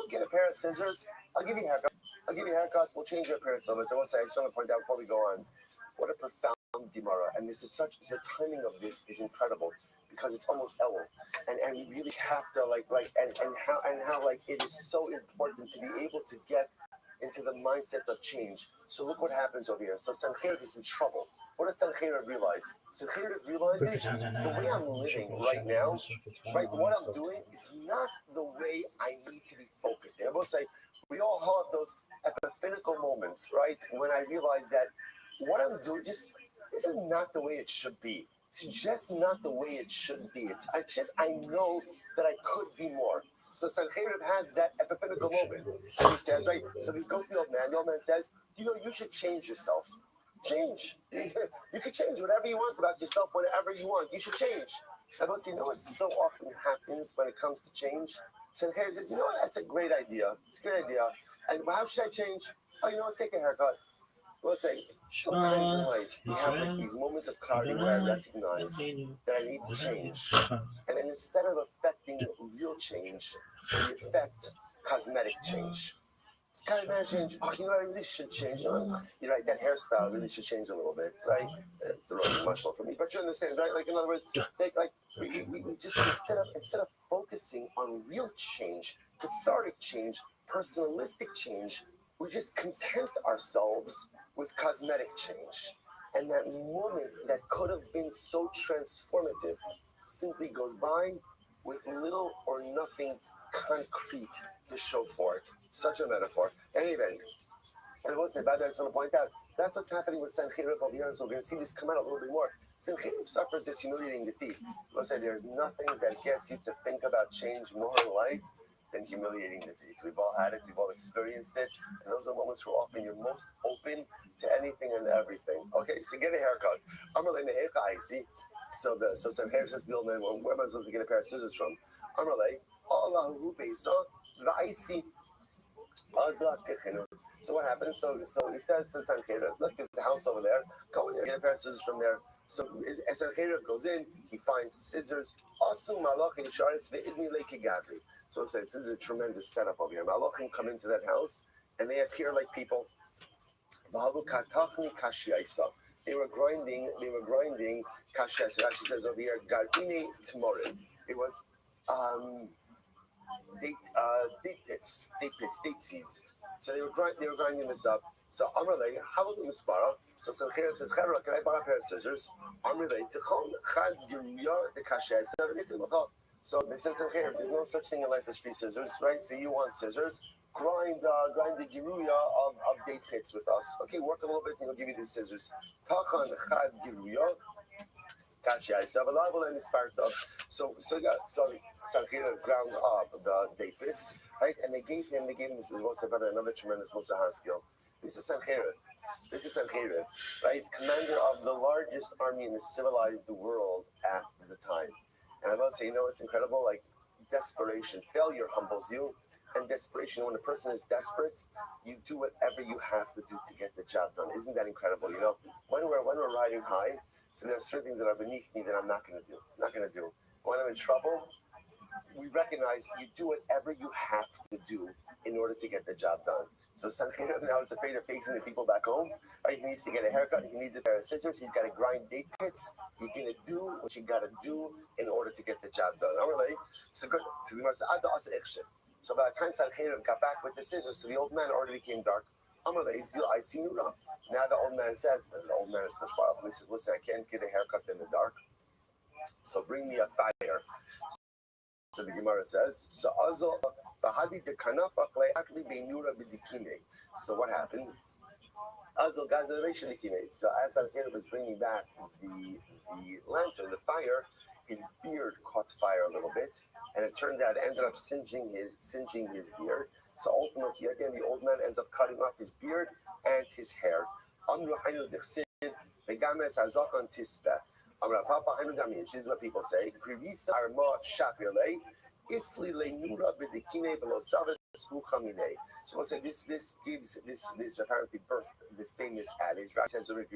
get a pair of scissors. I'll give you a haircut. We'll change your appearance a little bit. I just want to point out before we go on, what a profound Gemara. And this is the timing of this is incredible because it's almost Elul. And we really have to and how it is so important to be able to get into the mindset of change. So look what happens over here. So Sancherib is in trouble. What does Sancherib realize? Sancherib realizes the way I'm living right now, right? What I'm doing is not the way I need to be focusing. I will say, we all have those epiphanical moments, right? When I realize that what I'm doing, this is not the way it should be. It's just not the way it should be. I know that I could be more. So Sancherib has that epiphanical moment. And he says, right, so he goes to the old man. The old man says, you should change yourself. Change. You can change whatever you want about yourself whenever you want. You should change. And let's see, what so often happens when it comes to change? Sancherib says, what, that's a great idea. It's a great idea. And how should I change? Oh, take a haircut. We'll say, sometimes in life, we have these moments of clarity where I recognize that I need to change. And then instead of affecting real change, we affect cosmetic change. It's kind of change. Oh, you know what I really should change? You're right, that hairstyle really should change a little bit, right? It's the wrong muscle for me. But you understand, right? Like in other words, like we just instead of focusing on real change, cathartic change, personalistic change, we just content ourselves with cosmetic change. And that moment that could have been so transformative simply goes by with little or nothing concrete to show for it. Such a metaphor. Anyway, and I will say, by the way, I just want to point out, that's what's happening with Sancheriv over here, and so we're going to see this come out a little bit more. Sancheriv suffers this humiliating defeat. I will say, there's nothing that gets you to think about change more in life than humiliating defeat. We've all had it, we've all experienced it, and those are moments where often you're most open to anything and everything. Okay, so get a haircut. I'm really in the see. So Sancheriv says to the old man, well, where am I supposed to get a pair of scissors from? I'm really, Allah who besa, the icy. So what happens? So he says to Sancheriv, look, there's a house over there. Go in there, get a pair of scissors from there. So as Sancheriv goes in, he finds scissors. So it says this is a tremendous setup over here. Malachim come into that house and they appear like people. They were grinding kasha. So it actually says over here, garine tmorin. It was date seeds. So they were grinding this up. So Amrle, how about the Mispara? So Sancheriv says, can I buy a pair of scissors? Amrle, Tichon Chad Giruya the Kasha. So they said, Sancheriv, there's no such thing in life as free scissors, right? So you want scissors? Grind the Giruya of date pits with us. Okay, work a little bit and we'll give you these scissors. Tachon Chad Giruya. So Sancheriv ground up the date pits, right? And they gave him this another tremendous Musar skill. This is Sancheriv, right? Commander of the largest army in the civilized world at the time. And I will say, it's incredible, like desperation. Failure humbles you, and desperation, when a person is desperate, you do whatever you have to do to get the job done. Isn't that incredible? When we're riding high, so there are certain things that are beneath me that I'm not going to do. When I'm in trouble, we recognize you do whatever you have to do in order to get the job done. So Sancheriv now is afraid of facing the people back home. Right? He needs to get a haircut. He needs a pair of scissors. He's got to grind date pits. You're going to do what you got to do in order to get the job done. All right? So good. So by the time Sancheriv got back with the scissors, so the old man already became dark. I see Nura. Now the old man says, the old man is Kushbar. He says, listen, I can't get a haircut in the dark. So bring me a fire. So the Gemara says, so what happened? So as Sancheriv was bringing back the lantern, the fire, his beard caught fire a little bit, and it turned out it ended up singeing his beard. So ultimately, again, the old man ends up cutting off his beard and his hair. This is what people say. So we'll say this gives this apparently birthed the famous adage, right? It says if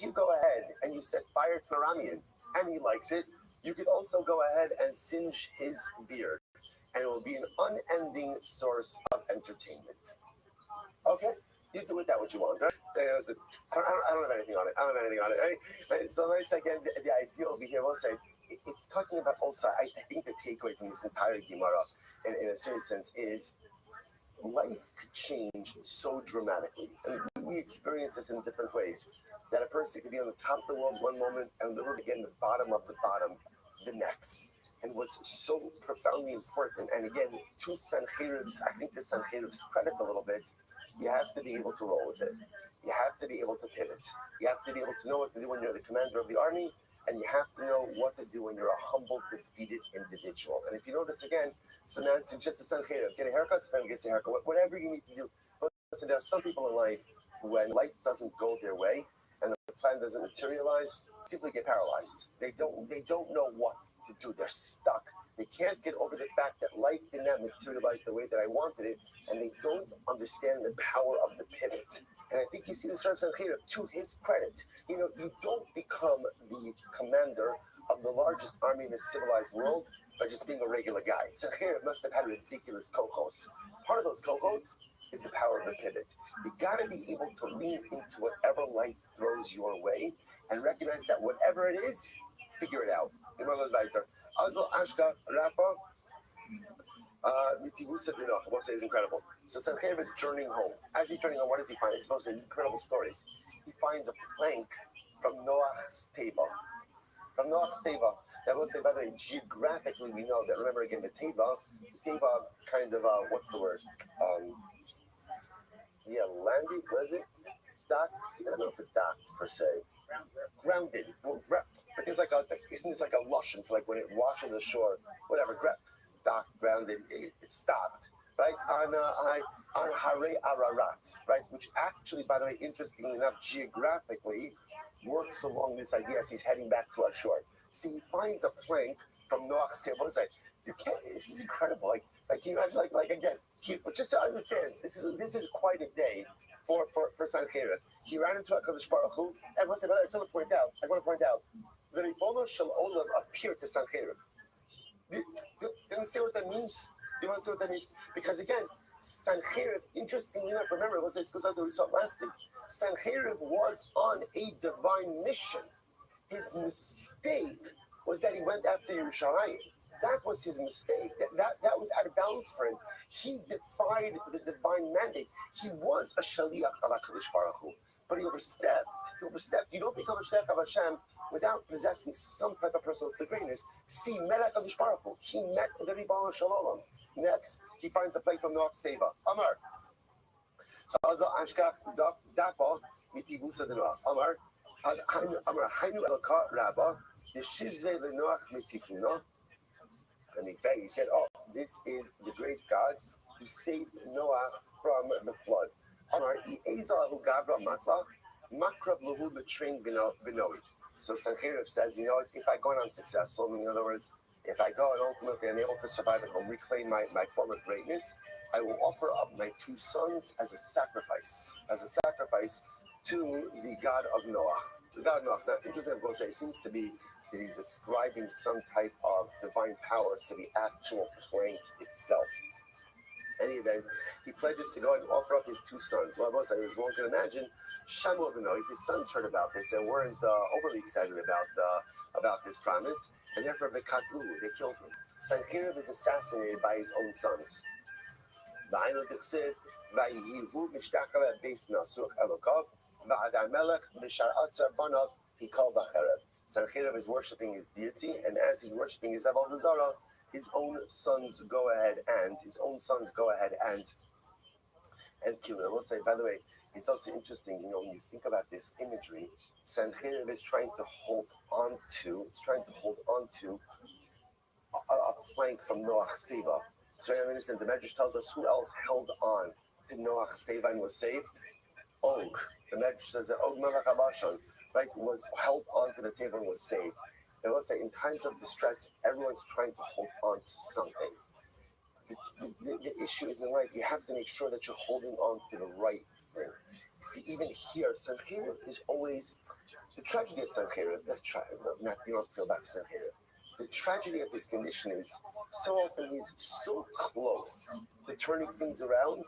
you go ahead and you set fire to an Aramean and he likes it, you could also go ahead and singe his beard, and it will be an unending source of entertainment. Okay? You do with that what you want, right? I don't have anything on it. Right? So nice again, the idea over here, we'll say, talking about also, I think the takeaway from this entire Gemara, in a serious sense, is life could change so dramatically. And we experience this in different ways. That a person could be on the top of the world one moment and literally get in the bottom of the bottom the next. And what's so profoundly important, and again, to Sancheriv's credit a little bit, you have to be able to roll with it. You have to be able to pivot. You have to be able to know what to do when you're the commander of the army, and you have to know what to do when you're a humble, defeated individual. And if you notice again, so now it's just a Sancheriv, get a haircut, Sven gets a haircut, whatever you need to do. But listen, there are some people in life, when life doesn't go their way, and the plan doesn't materialize, simply get paralyzed. They don't know what to do. They're stuck. They can't get over the fact that life did not materialize the way that I wanted it, and they don't understand the power of the pivot. And I think you see the serves on here to his credit. You don't become the commander of the largest army in the civilized world by just being a regular guy. Sancheiriv must have had ridiculous co-hosts. Part of those co-hosts is the power of the pivot. You gotta be able to lean into whatever life throws your way and recognize that whatever it is, figure it out. Also, Ashka Rapa, Mitibusa Dinoch, what is incredible. So Sancheiriv is journeying home. As he's journeying home, what does he find? It's supposed to be incredible stories. He finds a plank from Noach's table. From Noach's table. That will say, by the way, geographically, we know that, remember again, the table kind of, what's the word? Landy, was it? Dock? I don't know if it's docked per se. Grounded. But there's isn't this like a Russian for like when it washes ashore, whatever, docked, grounded, it's stopped, right? On Hare Ararat, right? Which actually, by the way, interestingly enough, geographically works along this idea as he's heading back to our shore. See, he finds a plank from Noach's table. It's like, you can't, this is incredible. Like can you imagine, again, just to understand, this is quite a day for Sancheiriv. He ran into HaKadosh Baruch Hu, and I want to point out that Ribono Shel Olam appeared to Sancheiriv. Do you understand what that means? Do you understand what that means? Because again, Sancheiriv, interestingly enough, remember, it goes out that we saw last week. Sancheiriv was on a divine mission. His mistake was that he went after Yerushalayim. That was his mistake. That was out of bounds for him. He defied the divine mandate. He was a shaliach of HaKadosh Baruch Hu, but he overstepped. You don't become a shaliach of Hashem without possessing some type of personal greatness. See, met HaKadosh Baruch Hu. He met the Ribono Shel Olam. Next, he finds a plate from Noach's teva. Amar. So also Ashkach Dapa Mitibusa de Noach. Amar. Amar Hainu Elka Rabba. The Shizve the Noach Mitifuna. And he said, oh, this is the great God who saved Noah from the flood. Amar Ieza Hu Gavra Matzah Makrab Lahu Betrain Benoit. So Sancheiriv says, if I go and I'm successful, in other words, if I go and ultimately I'm able to survive and reclaim my former greatness, I will offer up my 2 sons as a sacrifice to the God of Noah. The God of Noah. Now, interesting, I'm going to say, it seems to be that he's ascribing some type of divine power to the actual plank itself. In any event, he pledges to go and offer up his 2 sons. Well, as one can imagine, Shamu Benoit, his sons heard about this and weren't overly excited about this promise, and therefore they killed him. Sancheiriv is assassinated by his own sons. Sancheiriv is worshipping his deity, and as he's worshipping his Avodah Zarah, his own sons go ahead and kill him. I will say, by the way, it's also interesting, when you think about this imagery, Sancheiriv is trying to hold on to a plank from Noach's teva. So I understand, the Medrash tells us who else held on to Noach's teva and was saved? Og. The Medrash says that Og Melech HaBashan, right, was held on to the teva and was saved. And let's say, in times of distress, everyone's trying to hold on to something. The issue is in life, you have to make sure that you're holding on to the right thing. See, even here, Sancheiriv is always, the tragedy of Sancheiriv, you don't feel bad for Sancheiriv. The tragedy of his condition is, so often he's so close to turning things around,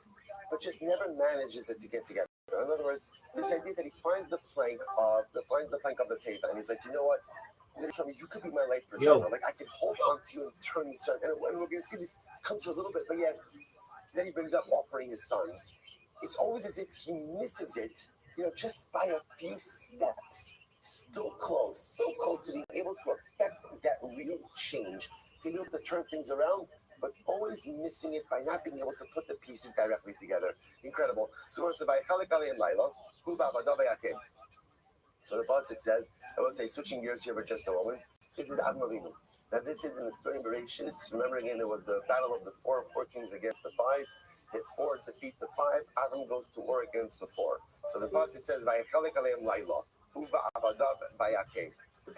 but just never manages it to get together. In other words, this idea that he finds the plank of the teva, and he's like, you know what? Show me, you could be my life preserver. Like I can hold on to you and turn this around. And we're going to see this comes a little bit, but yet then he brings up offering his sons. It's always as if he misses it, just by a few steps. Still close, so close to being able to affect that real change, being able to turn things around, but always missing it by not being able to put the pieces directly together. Incredible. So the pasuk says, I will say, switching gears here for just a moment. This is Avram Avinu. Now this is in the story of Bereshis. Remember again, there was the battle of the four kings against the 5. If 4 defeat the 5, Avram goes to war against the 4. So the pasuk says,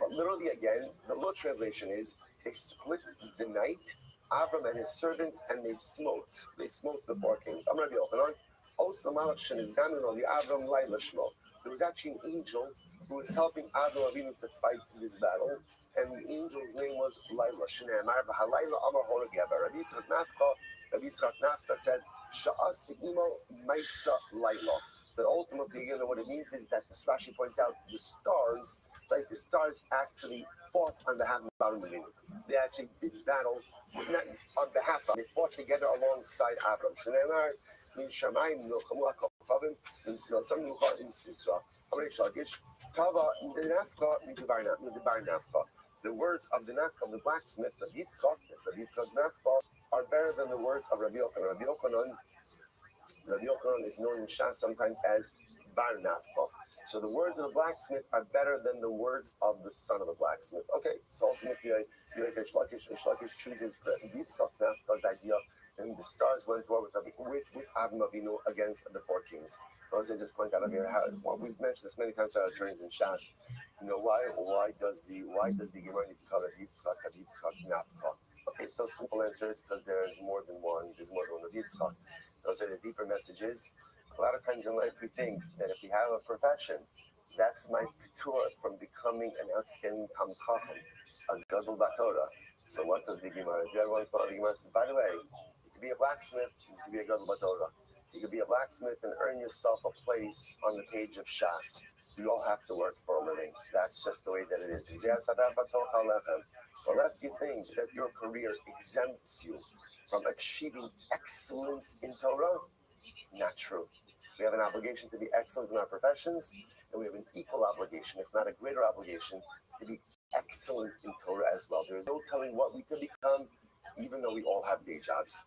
Literally, again, the literal translation is they split the night, Avram and his servants, and they smote. They smote the four kings. I'm going to be open on. Also, Malach Shen is down on the Avram Laila Shmo. There was actually an angel who was helping Avram Avinu to fight this battle, and the angel's name was Laila Shneimar B'Halayla Amar Horageva. Rabbi Yitzchak Nafka says Sha'as Imo Maisa Laila. That ultimately, what it means is that the Rashi points out the stars. Like the stars actually fought on behalf of Avram Avinu. They actually did battle on behalf of. They fought together alongside Avram. Shneimar means Shamayim Milchamu HaKochavim Some Milcha in Sisra. Amrei Shlagish Tava Nafka Midibar Nafka. The words of the Nafka of the blacksmith, Rabbi Yitzchak Nafka, are better than the words of Rabbi Yochanan. Rabbi Yochanan is known in Shas sometimes as Bar Nafka. So the words of the blacksmith are better than the words of the son of the blacksmith. Okay, so ultimately, Rish Lakish chooses Yitzchak Nafka's idea, and the stars went to war with Avram Avinu against the four kings. As I just point out here, how we've mentioned this many times in our trainings in Shas. Why does the Gemara need to call it Yitzchak Nafka? Okay, so simple answer is because there's more than one. There's more than one of Yitzchak. I'll say the deeper message is, a lot of times in life we think that if we have a profession, that's my tour from becoming an outstanding Talmid Chacham, a Gadol Batorah. So what does the Gemara do? Everyone's thought the Gemara says, by the way, you could be a blacksmith, you could be a Gadol Batorah. You could be a blacksmith and earn yourself a place on the page of Shas. You all have to work for a living. That's just the way that it is. Unless you think that your career exempts you from achieving excellence in Torah, not true. We have an obligation to be excellent in our professions, and we have an equal obligation, if not a greater obligation, to be excellent in Torah as well. There is no telling what we could become, even though we all have day jobs.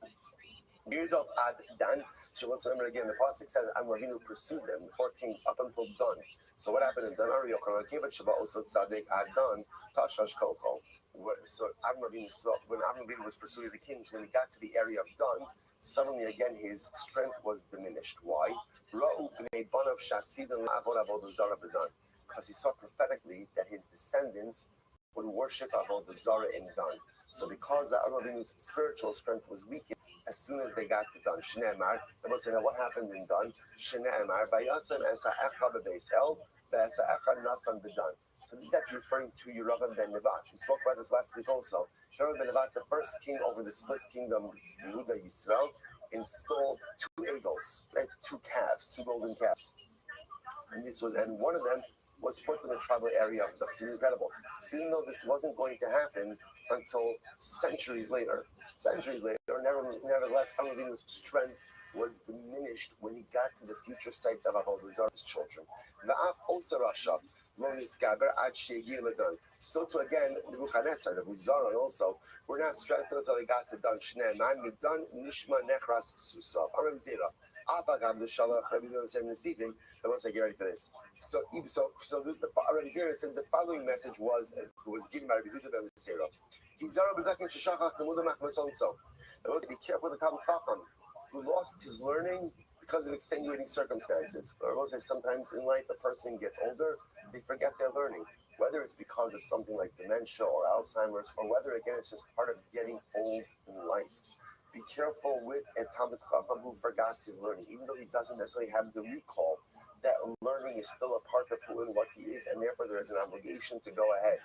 Mirdov ad Dan. So let's remember again, the pasuk says, Avram Avinu pursued them, the four kings, up until Dan. So what happened in Dan? So Avram Avinu saw, when Avram Avinu was pursuing the kings, when he got to the area of Dan, suddenly again his strength was diminished. Why? Because he saw prophetically that his descendants would worship Avodah Zarah in Dan. So because Avram Avinu's spiritual strength was weakened, as soon as they got to Dan, Shneimar, they will say, now what happened in Dan? Shneimar, Vayasem Esa Echa Bebeis El, Ve'esa Echa Nasan B'Dan. So this is actually referring to Yerovam ben Nevat. We spoke about this last week also. Yerovam ben Nevat, the first king over the split kingdom, Yehuda Yisrael, installed two eagles, right? Two calves, two golden calves. And one of them was put in the tribal area of This is incredible. So even though this wasn't going to happen until centuries later, nevertheless, Avram Avinu's strength was diminished when he got to the future site of Avodah Zarah's children. So to again, Nebuchadnezzar, the Zara also, were not strengthened until they got to Dan Shneimar. Midan Nishma Nechras Susav. I'm Rabbi Zera. Abagam the Shalach. Rabbi Zera said this evening. I want to get ready for this. So this the Rabbi Zera said the following message was given by Rabbi Yehuda ben Zera. Izara B'Zakin Sheshachach Nemuda Machmasonso. I want to be careful with the Talmid Chacham who lost his learning because of extenuating circumstances. Or I will say sometimes in life a person gets older, they forget their learning. Whether it's because of something like dementia or Alzheimer's, or whether again it's just part of getting old in life. Be careful with a Talmid Chacham who forgot his learning, even though he doesn't necessarily have the recall. That learning is still a part of who and what he is, and therefore there is an obligation to go ahead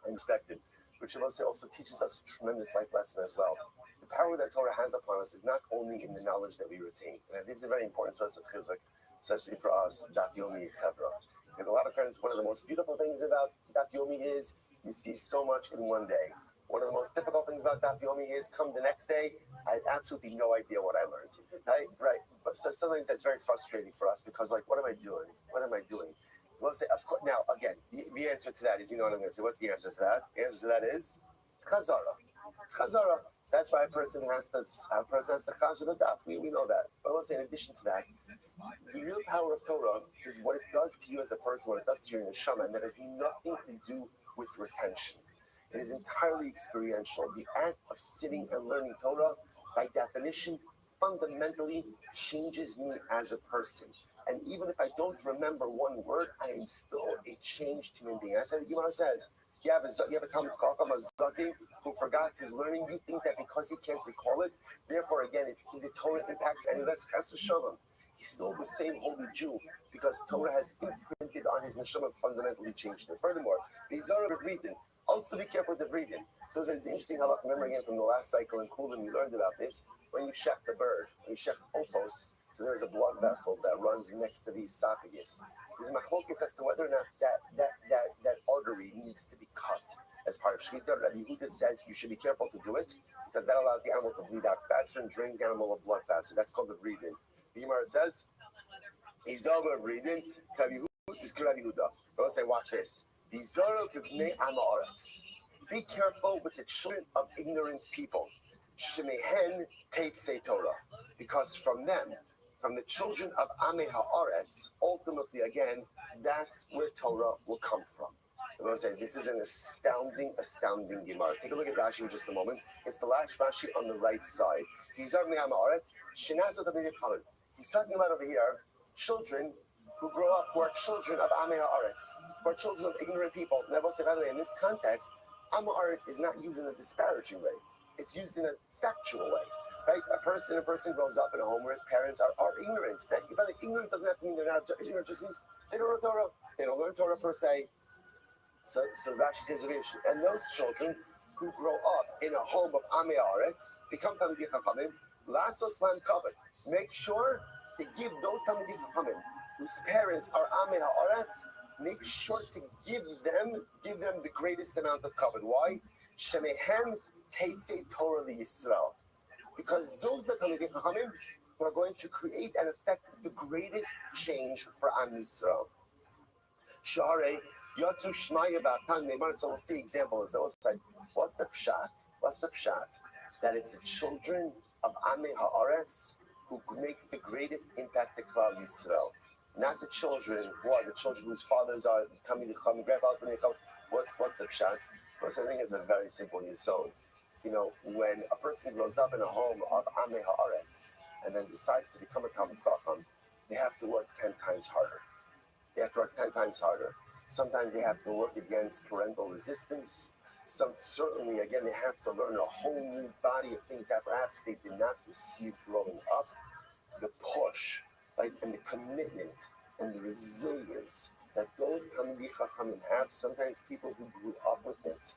and respect it. Which also teaches us a tremendous life lesson as well. The power that Torah has upon us is not only in the knowledge that we retain. And this is a very important source of chizuk, especially for us, Daf Yomi Chevra. And a lot of times, one of the most beautiful things about Daf Yomi is you see so much in one day. One of the most difficult things about Daf Yomi is come the next day, I had absolutely no idea what I learned. Right? But so sometimes that's very frustrating for us because, like, what am I doing? We'll say, of course, now, again, the answer to that is, you know what I'm going to say. What's the answer to that? The answer to that is Chazara. That's why a person has to chazar the daf. We know that. But we'll say, in addition to that, the real power of Torah is what it does to you as a person, what it does to your neshama, and that has nothing to do with retention. It is entirely experiential. The act of sitting and learning Torah, by definition, fundamentally changes me as a person. And even if I don't remember one word, I am still a changed human being. That's what the Gemara says. You have a Talmud Chacham, a Zaki, who forgot his learning. You think that because he can't recall it, therefore, again, it's the Torah impacts any less. Chas v'shalom. He's still the same holy Jew because Torah has imprinted on his neshama, fundamentally changed it. Furthermore, the Zara of breathing. Also be careful with the breathing. So it's interesting how I remember again from the last cycle in Kulim, we learned about this. When you shech the bird, when you shech ophos, so there's a blood vessel that runs next to the esophagus. There's a machlokes as to whether or not that artery needs to be cut as part of shechita. Rabbi Yehuda says you should be careful to do it because that allows the animal to bleed out faster and drains the animal of blood faster. That's called the breathing. The Gemara says, "He's over breathing." Rabbi Yehuda is Rabbi Yehuda. But let's say, watch this. Dizara b'bnei amaretz. Be careful with the children of ignorant people. Shemehen teitzei Torah, because from them, from the children of Amei Haaretz, ultimately, again, that's where Torah will come from. I'm going to say this is an astounding Gemara. Take a look at Rashi for just a moment. It's the last Rashi on the right side. He's talking about over here children who grow up who are children of Amei Haaretz, who are children of ignorant people. And I will say, by the way, in this context, Amei Haaretz is not used in a disparaging way. It's used in a factual way. Right? A person grows up in a home where his parents are ignorant. But ignorant doesn't have to mean they're not ignorant, just means they don't know Torah. They don't learn Torah per se. So Rashi says, and those children who grow up in a home of Amei Haaretz become Talmidei Chachamim, Lasos Lam Kavod. Make sure to give those Talmidei Chachamim whose parents are Amei Haaretz, make sure to give them the greatest amount of kavod. Why? Shemehem teitzei Torah liyisrael. Because those that Talmidei Chachamim are going to create and affect the greatest change for Am Yisrael. Share Yatsu Shmaya Batan Neymar. So we'll see examples. What's the pshat? That is the children of Amei Haaretz who make the greatest impact to Klal Yisrael. Not the children who are the children whose fathers are Talmidei Chachamim, grandfathers Talmidei Chachamim. What's the pshat? First, I think it's a very simple yesod. When a person grows up in a home of Amei Haaretz and then decides to become a Talmid Chacham, they have to work 10 times harder. Sometimes they have to work against parental resistance. Certainly, again, they have to learn a whole new body of things that perhaps they did not receive growing up. The push, right, and the commitment and the resilience that those Talmidei Chachamim have, sometimes people who grew up with it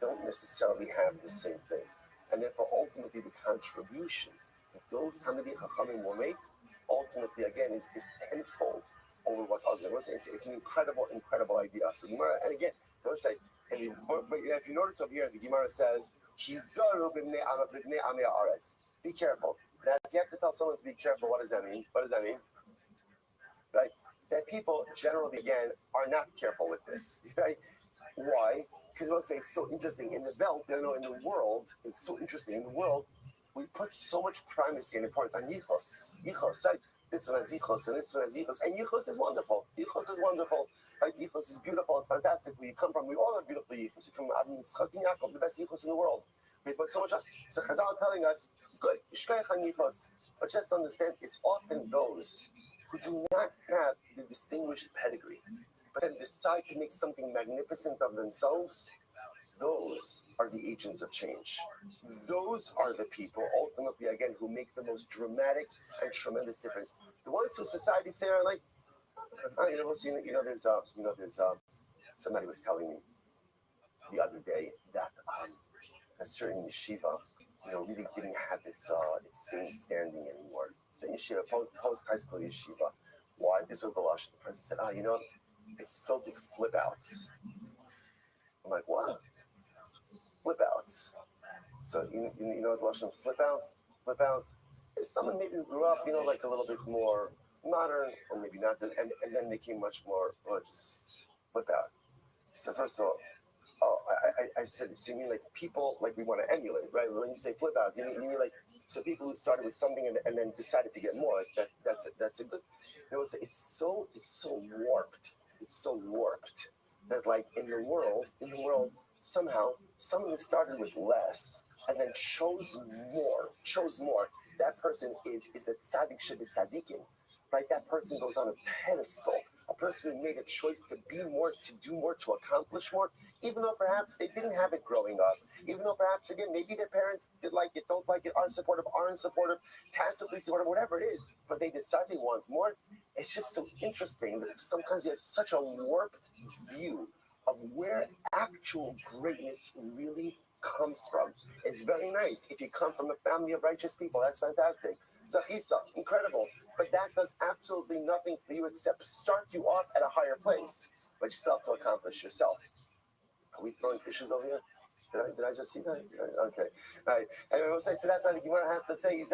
don't necessarily have the same thing. And therefore, ultimately, the contribution that those Talmidei Chachamim will make, ultimately, again, is tenfold over what others. It's an incredible idea. So Gemara, and again, I would say, if you notice over here, the Gemara says, "Hizaru b'nei Amei Haaretz." Be careful. Now, if you have to tell someone to be careful, what does that mean? Right? That people generally, again, are not careful with this. Right? Why? Because we'll say it's so interesting in the belt. In the world, it's so interesting. In the world, we put so much primacy and importance on yichos. Right? This one has yichos, and this one has yichos. And yichos is wonderful. Right? Yichos is beautiful. It's fantastic. We all have beautiful yichos. You come out of Yitzchak and Yaakov, the best yichos in the world. We put so much on. So Chazal telling us, good, yishkayach yichos. But just understand, it's often those who do not have the distinguished pedigree, but then decide to make something magnificent of themselves. Those are the agents of change. Those are the people, ultimately, again, who make the most dramatic and tremendous difference. The ones who society say are like, there's somebody was telling me the other day that a certain yeshiva, really didn't have its same standing anymore. So yeshiva, post high school yeshiva. Why? This was the lashon. The person said, it's filled with flip outs. I'm like, what? Flip outs. So you know what lashon flip out? Flip out is someone maybe who grew up, like a little bit more modern, or maybe not, and then became much more religious. Flip out. So first of all, I said, so you mean like people like we want to emulate, right? When you say flip out, you mean like, so people who started with something and then decided to get more, like that's a good. It's so warped. It's so warped that like in the world, somehow someone who started with less and then chose more. That person is a tzaddik shebet tzaddikim. right? That person goes on a pedestal. A person who made a choice to be more, to do more, to accomplish more, even though perhaps they didn't have it growing up, even though perhaps, again, maybe their parents did like it, don't like it, aren't supportive, tacitly supportive, whatever it is, but they decide they want more. It's just so interesting that sometimes you have such a warped view of where actual greatness really comes from. It's very nice. If you come from a family of righteous people, that's fantastic. Zachisa, incredible. But that does absolutely nothing for you except start you off at a higher place, but you still have to accomplish yourself. Are we throwing fishes over here? Did I just see that? Okay. All right. And I will say, so that's how the Gemara has to say, be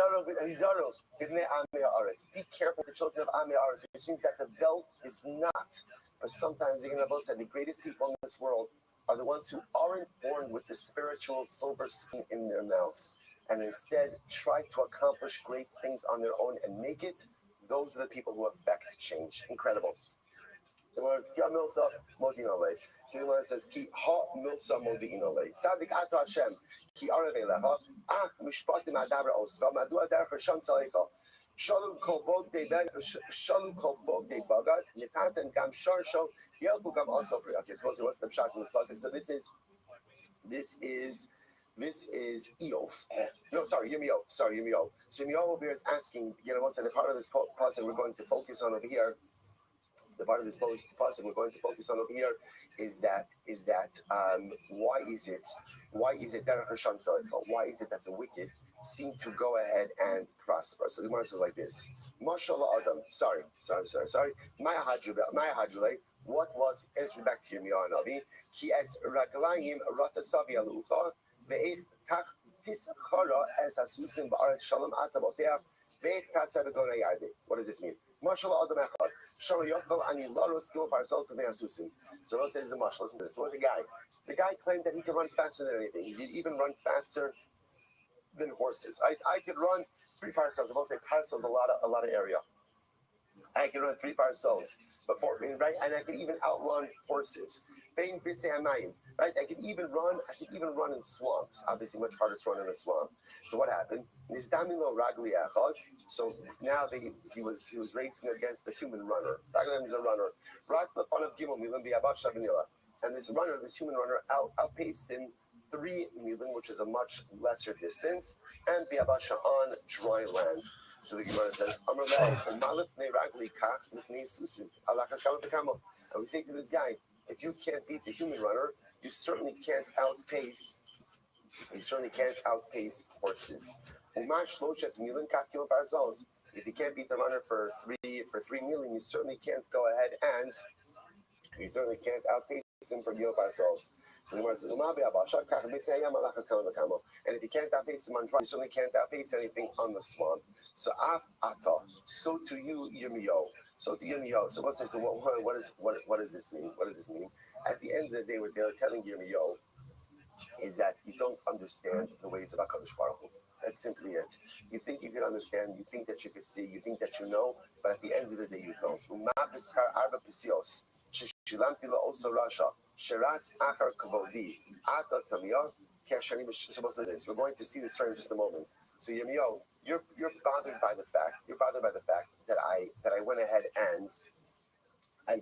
careful, the children of Amei Aretz, which means that the belt is not. But sometimes, the Gemara said, the greatest people in this world are the ones who aren't born with the spiritual silver spoon in their mouth, and instead try to accomplish great things on their own and make it. Those are the people who affect change. Incredible. The Gemara says, Ki ha milsa modi'inole. Tzadik ato Hashem, ki arave lecha, mishpatim adaber oska, madu adar chasham tzalecha. Shalom kol bog de bagad, nitatan gam sharsho, yelbu gam also. Okay, suppose what's the pshat in this passage? So this is Eov. No, sorry, Yirmiyahu. So Yirmiyahu over here is asking, once the part of this passage we're going to focus on over here, the part of this passage we're going to focus on over here is that why is it that the wicked seem to go ahead and prosper? So the Gemara says like this: Mashallah Adam. Sorry. Maya Hadjule. What was? Answer back to Yirmiyahu Navi. Ki es raglayim ratzasavi alucha ve'et kach pischara es hasusim ba'aretz shalom ataboteach ve'et kasav v'gonei yade. What does this mean? Mashallah Adam echad. Shalom yochel ani laros gil parcels of hasusim. So Rosh says a mashal. Listen to this. So what's a guy? The guy claimed that he could run faster than anything. He did even run faster than horses. I could run 3 parcels. I will say parcels a lot of area. I can run 3 parcels before, right? And I can even outrun horses. Right? I can even run in swamps. Obviously, much harder to run in a swamp. So what happened? So now he was racing against the human runner. Raglim is a runner. And this human runner, outpaced him 3 milim, which is a much lesser distance, and biabasha on dry land. So the Gemara says, and we say to this guy, if you can't beat the human runner, you certainly can't outpace horses. If you can't beat the runner for 3 million, you certainly can't go ahead and you certainly can't outpace him for Gil Parcels. So the Gemara says, and if you can't outpace him on dry, you certainly can't outpace anything on the swamp. So so to you, Yirmiyahu. So let's say, so what does this mean? What does this mean? At the end of the day, what they're telling Yirmiyahu is that you don't understand the ways of HaKadosh Baruch Hu. That's simply it. You think you can understand, you think that you can see, you think that you know, but at the end of the day, you don't. We're going to see this story in just a moment. So Yirmiyahu, you're bothered by the fact that I went ahead and I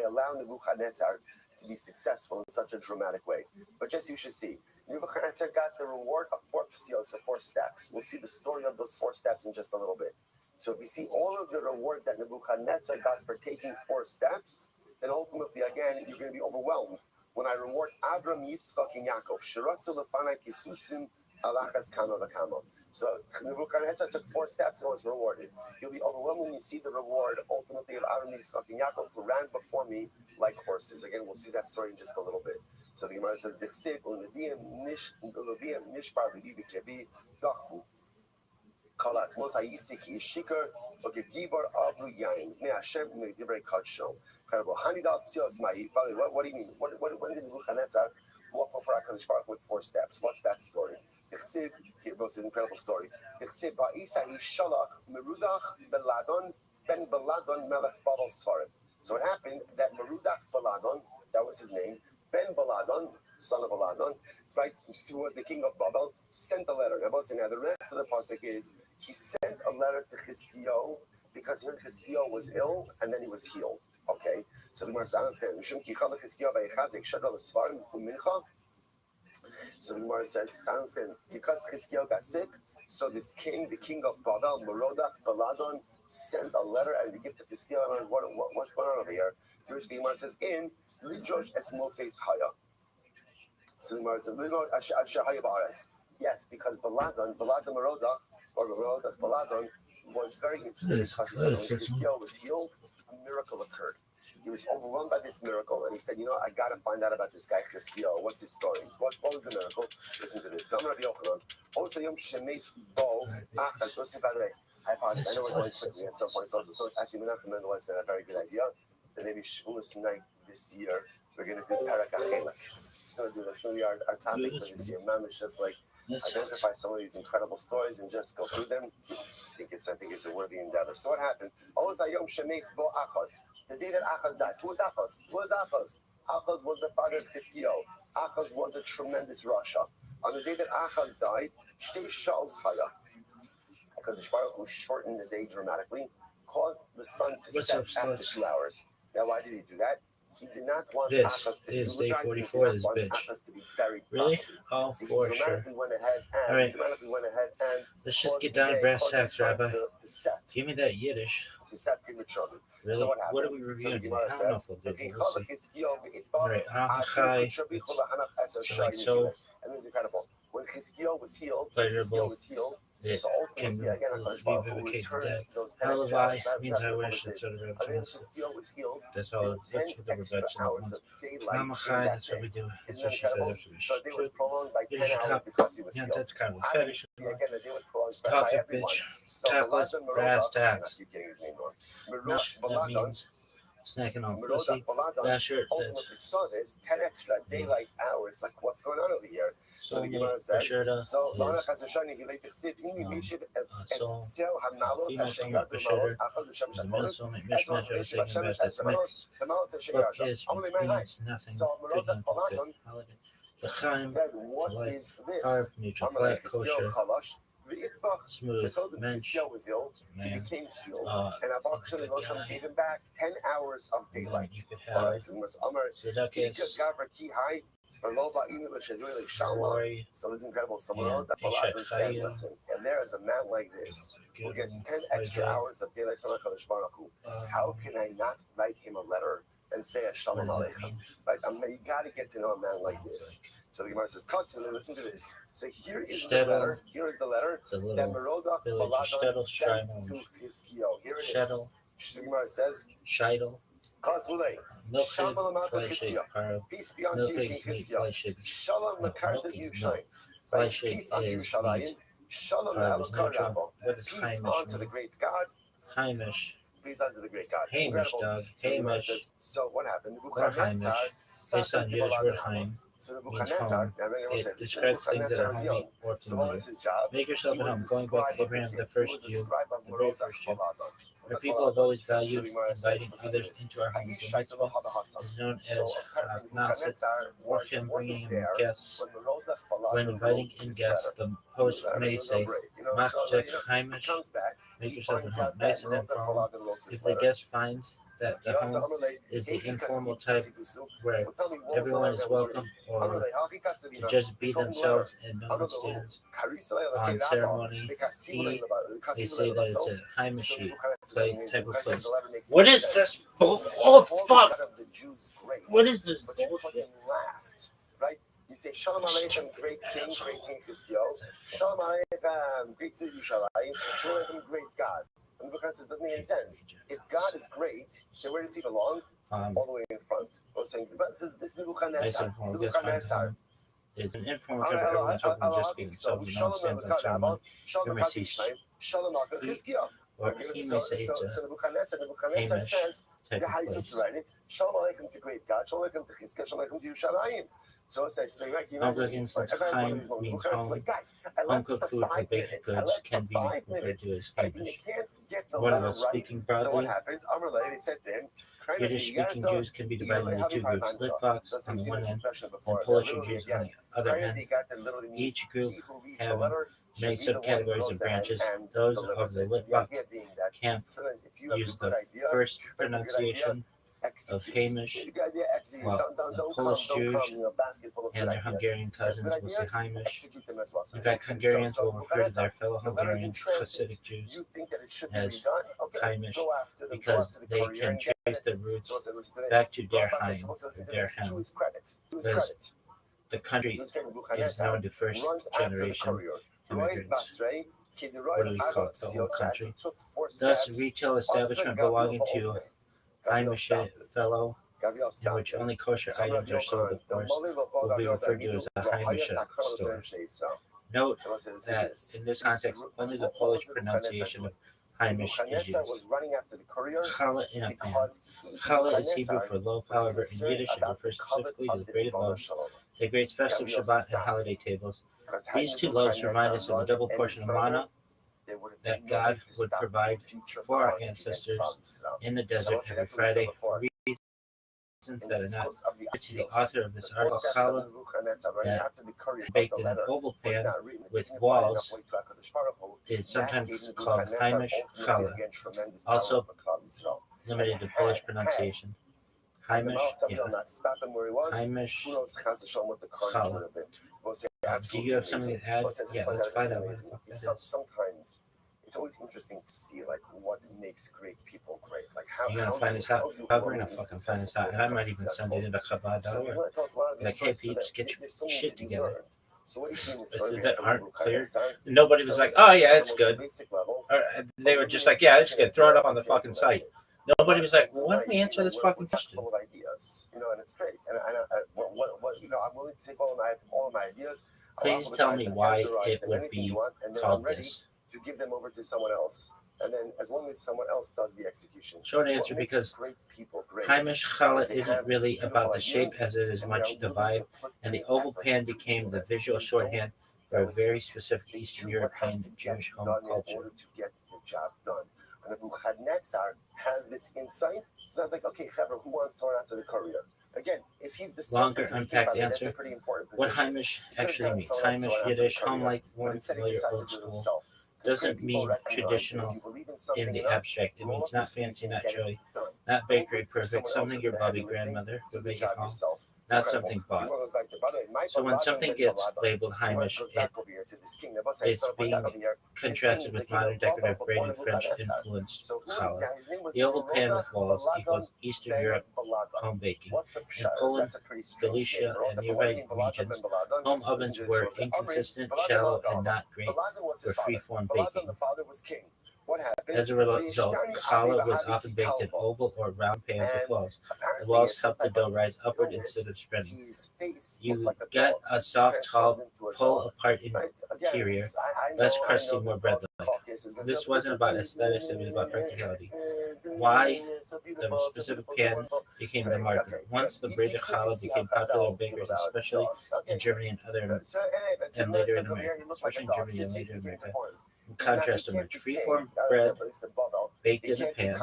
allowed Nebuchadnezzar to be successful in such a dramatic way. But just you should see, Nebuchadnezzar got the reward of 4 psios, of 4 steps. We'll see the story of those 4 steps in just a little bit. So if you see all of the reward that Nebuchadnezzar got for taking 4 steps, then ultimately, again, you're going to be overwhelmed. When I reward Abraham, Yitzchak, and Yaakov, Shiratzu lefanai kisusim alachas kama v'kama. So Nebuchadnezzar took 4 steps and was rewarded. You'll be overwhelmed when you see the reward ultimately of Abraham, Yitzchak, and Yaakov, who ran before me like horses. Again, we'll see that story in just a little bit. So the Gemara says, "Dechsev u'neviim nishbar v'li v'kevi dachu kalatz mos ha'yisi ki yishikar v'kegibar avru yain me Hashem me'divrei kadsho." Incredible. Hanidal tzios ma'i. What do you mean? When did Nebuchadnezzar walk before HaKadosh Baruch Hu with 4 steps? What's that story? Dechsev, here goes an incredible story. Dechsev ba'isa hishalach merudach beladon ben beladon melech babel svarim. So it happened that Merudach Baladon, that was his name, Ben Baladon, son of Baladon, right, who was the king of Babel, sent a letter. Now the rest of the pasuk is, he sent a letter to Chizkiyahu because here Chizkiyahu was ill and then he was healed. Okay, so the Gemara understands. So the Gemara says, understand, because Chizkiyahu got sick, so this king, the king of Babel, Merodach Baladon, sent a letter and to give to Chizkiyahu, what's going on over here? To which the Gemara says, in Lidrosh es Mofes Haya. So the Gemara says, Lidrosh Asher Haya Ba'aretz. Yes, because Baladon Merodach, or Merodach Baladon, was very interested because he said when Chizkiyahu was healed, a miracle occurred. He was overwhelmed by this miracle, and he said, I got to find out about this guy Chizkiyahu. What's his story? What was the miracle? Listen to this. Now I'm going to be open on. Listen, by the way, I apologize. I know we're going quickly at some points also. So actually, Menachem Mendel said a very good idea that maybe Shavuos night this year, we're going to do Parak HaChelek. That's going to be our topic for this year. Man, it's just like identify some of these incredible stories and just go through them. I think it's a worthy endeavor. So what happened? The day that Achaz died. Who was Achaz? Achaz was the father of Chizkiyahu. Achaz was a tremendous Rasha. On the day that Achaz died, Shtei Sha'os Chaya. HaKadosh Baruch Hu shortened the day dramatically, caused the sun to set after 2 hours. Now, why did he do that? He did not want Achaz to be day 44. This bitch. Achaz to be buried. Really? Oh, so for sure. All right. Let's just get down to brass tacks, Rabbi. Give me that Yiddish. Prematurely. Really? So what are we reviewing? So I don't know if we'll do it. We'll see. All right. So and it was incredible. When Chizkiyahu was healed, pleasurable. It so can ultimately, again, revivicate the dead. Alibi means I wish. That's what the Rebbe says. That's all. That's what the Rebbe said. Mamachai, that's what we do. That's what she said. That's what we So the day was prolonged by 10 should hours cop. because he was Yeah, healed. that's kind of a fetish. Again, the day was prolonged by Toxic everyone. bitch. So Tackless, Baladon brass Merodach, tacks. I keep getting his name wrong. No, that means snacking on pussy. That shirt, that's ultimately saw this 10 extra daylight hours. Like, what's going on over here? So the Gemara says, so Baruch Hashanah, he later said, "Inni mishiv et sel hamalos hashegad v'malos achad v'shem shakoros." The malos hashegad. Only my life. So Merodach Baladon said, "What is this?" Neutral, kosher, smooth, So mensch, Chizkiyahu was ill. He man. became healed, and Avakshon Moshe gave him back 10 hours of Then daylight. you could have Zedekias, Roy, So this is incredible. So and Merodach Baladon said, Ishak listen, and there is a man like this who gets 10 extra hours of daylight from HaKadosh Baruch Hu. How can I not write him a letter and say a Shalom Aleichem? Right? You got to get to know a man like this. So the Gemara says, "Kasvili, listen to this." So here is the letter. Here is the letter that Merodach Baladon sent to Chizkiyahu. Here it is. The Gemara says, Scheidel, "Kasvili, milk Shalom Aleichem fly shape, Chizkiyahu. carb, Peace be unto milk you, King meat, fly Chizkiyahu. shape, Shalom Lakarta Yerushalayim. fly shape Peace unto is Yerushalayim. meat. Shalom Carb is Elokar neutral. Rabbo. What is Peace Haimish unto the mean? great God. Haimish, Peace unto the great God." Hamish, Incredible. dog, So the Gemara Hamish, says, so what happened? or Haimish, based on Jewish word Haim, So means Nebuchadnezzar, home. now everyone It said, describes things that are Nebuchadnezzar was young. homey or So what familiar. was his job? Make yourself He at was home. the Going back scribe to of Abraham, the He was first the Jew, scribe of the very Merodach first Jew. Baladon. Our people have always So valued the Gemara inviting says, listen to others this. into our homes. The Ha'ishai mitzvah Telo Hadahasam. is known as So apparently Nasa, Nebuchadnezzar or him bringing wasn't him there guests. when Merodach Baladon When inviting wrote in this guests, letter. the host may There's no say, break, so, Machzek he Haimish, comes back, make he yourself at finds home, out nice that and Merodach informal. Baladon wrote If this the letter. guest finds that the home is the informal type where Well, tell me, what was the everyone letter is that was welcome written? or to just be themselves and no one stands on ceremony, he may say that it's a Haimishi type of place. What is this? Oh, fuck! What is this bullshit? Right? You say Shalom Aleichem, great King Chizkiyahu. Shalom Aleichem, great City Yerushalayim. Shalom Aleichem, great God. And the Quran says it doesn't make any sense. If God is great, then where does he belong? All the way in front. We're saying, but this is Nebuchadnezzar. Nebuchadnezzar. It's an informal type of everyone's hoping to just be themselves and no one stands on ceremony. You may see, Shalom Aleichem Chizkiyahu. or he may say it's So a Nebuchadnezzar Hamish says, type how of you supposed place. to write it? Shalom Aleichem to great God. Shalom Aleichem to Chizkiyahu. Shalom Aleichem to Yerushalayim. So it says, so right, you know, Home means home. like, guys, Home cooked food or baked goods can be referred to as Haimish. What about speaking So what broadly? happens? Amalei, they said to him, Yiddish speaking Jews can be divided into two groups, Litvox on the one end and Polish Jews on the other end. Each group having many subcategories and branches. Those of the Litvak camp use the first pronunciation of Hamish, while the Polish Jews and their Hungarian cousins will say Hamish. In fact, Hungarians will refer to their fellow Hungarian Hasidic Jews as Hamish because they can trace their roots back to Der Heim, or Der Hem, because the country is known to first generation immigrants. What do we call it? The whole country. Thus, retail establishment belonging to Hamish fellow, in which only kosher items are sold, of course, will be referred to as a Hamish store. Note that in this context, only the Polish pronunciation of Hamish is used. Challah in a pan. Challah is Hebrew for loaf, however, in Yiddish it refers specifically to the braided loaf that grates festive Shabbat and holiday tables. These two loaves remind us of the double portion of manna that God would provide for our ancestors in the desert every Friday. For reasons that are not to the author of this article, challah that baked in an oval pan with walls is sometimes called Hamish challah, also limited to Polish pronunciation. Hamish, yeah. Hamish challah. Do you have something to add? Yeah, let's find out what the fuck that is. Sometimes it's always interesting to see like what makes great people great. Like how you're gonna find this out. We're gonna fucking find this out, and I might even send it into Chabad.org. Like, hey peeps, get your shit together. If that aren't clear, nobody was like, "Oh yeah, it's good." Or they were just like, "Yeah, it's good. Throw it up on the fucking site." Nobody was like, well, "Why don't we answer this fucking question?" Full of ideas, you know, and it's great. And you know, I'm willing to take all of my ideas. Please tell me why it would be called this. To give them over to someone else, and then as long as someone else does the execution. Short answer, because Hamish challah isn't really about the shape as it is much the vibe, and the oval pan became the visual shorthand for a very specific Eastern European Jewish home culture. To get the job done. And if Nebuchadnezzar has this insight, it's not like, okay, Chaver, who wants to run after the courier? Again, if he's the longer unpacked answer, what Hamish actually means. Hamish, Yiddish, home-like, warm, familiar, old school, doesn't mean traditional in the abstract. It means not fancy, not showy, not bakery perfect, something your Bobby grandmother would make at home, not something bought. So when something gets labeled Hamish, it's being contrasted with modern decorative braided French influenced challah. The oval pan with walls equals Eastern Europe home baking. In Poland, Galicia, and nearby regions, home ovens were inconsistent, shallow, and not great for freeform baking. As a result, challah was often baked in oval or round pans with walls. The walls helped the dough rise upward instead of spreading. You get a soft, tall, pull-apart interior, less crusty, more bread-like. This wasn't about aesthetics, it was about practicality. Why the specific pan became the marker. Once the braided challah became popular in bakeries, especially in Germany and later in America, in contrast to much freeform bread baked in a pan,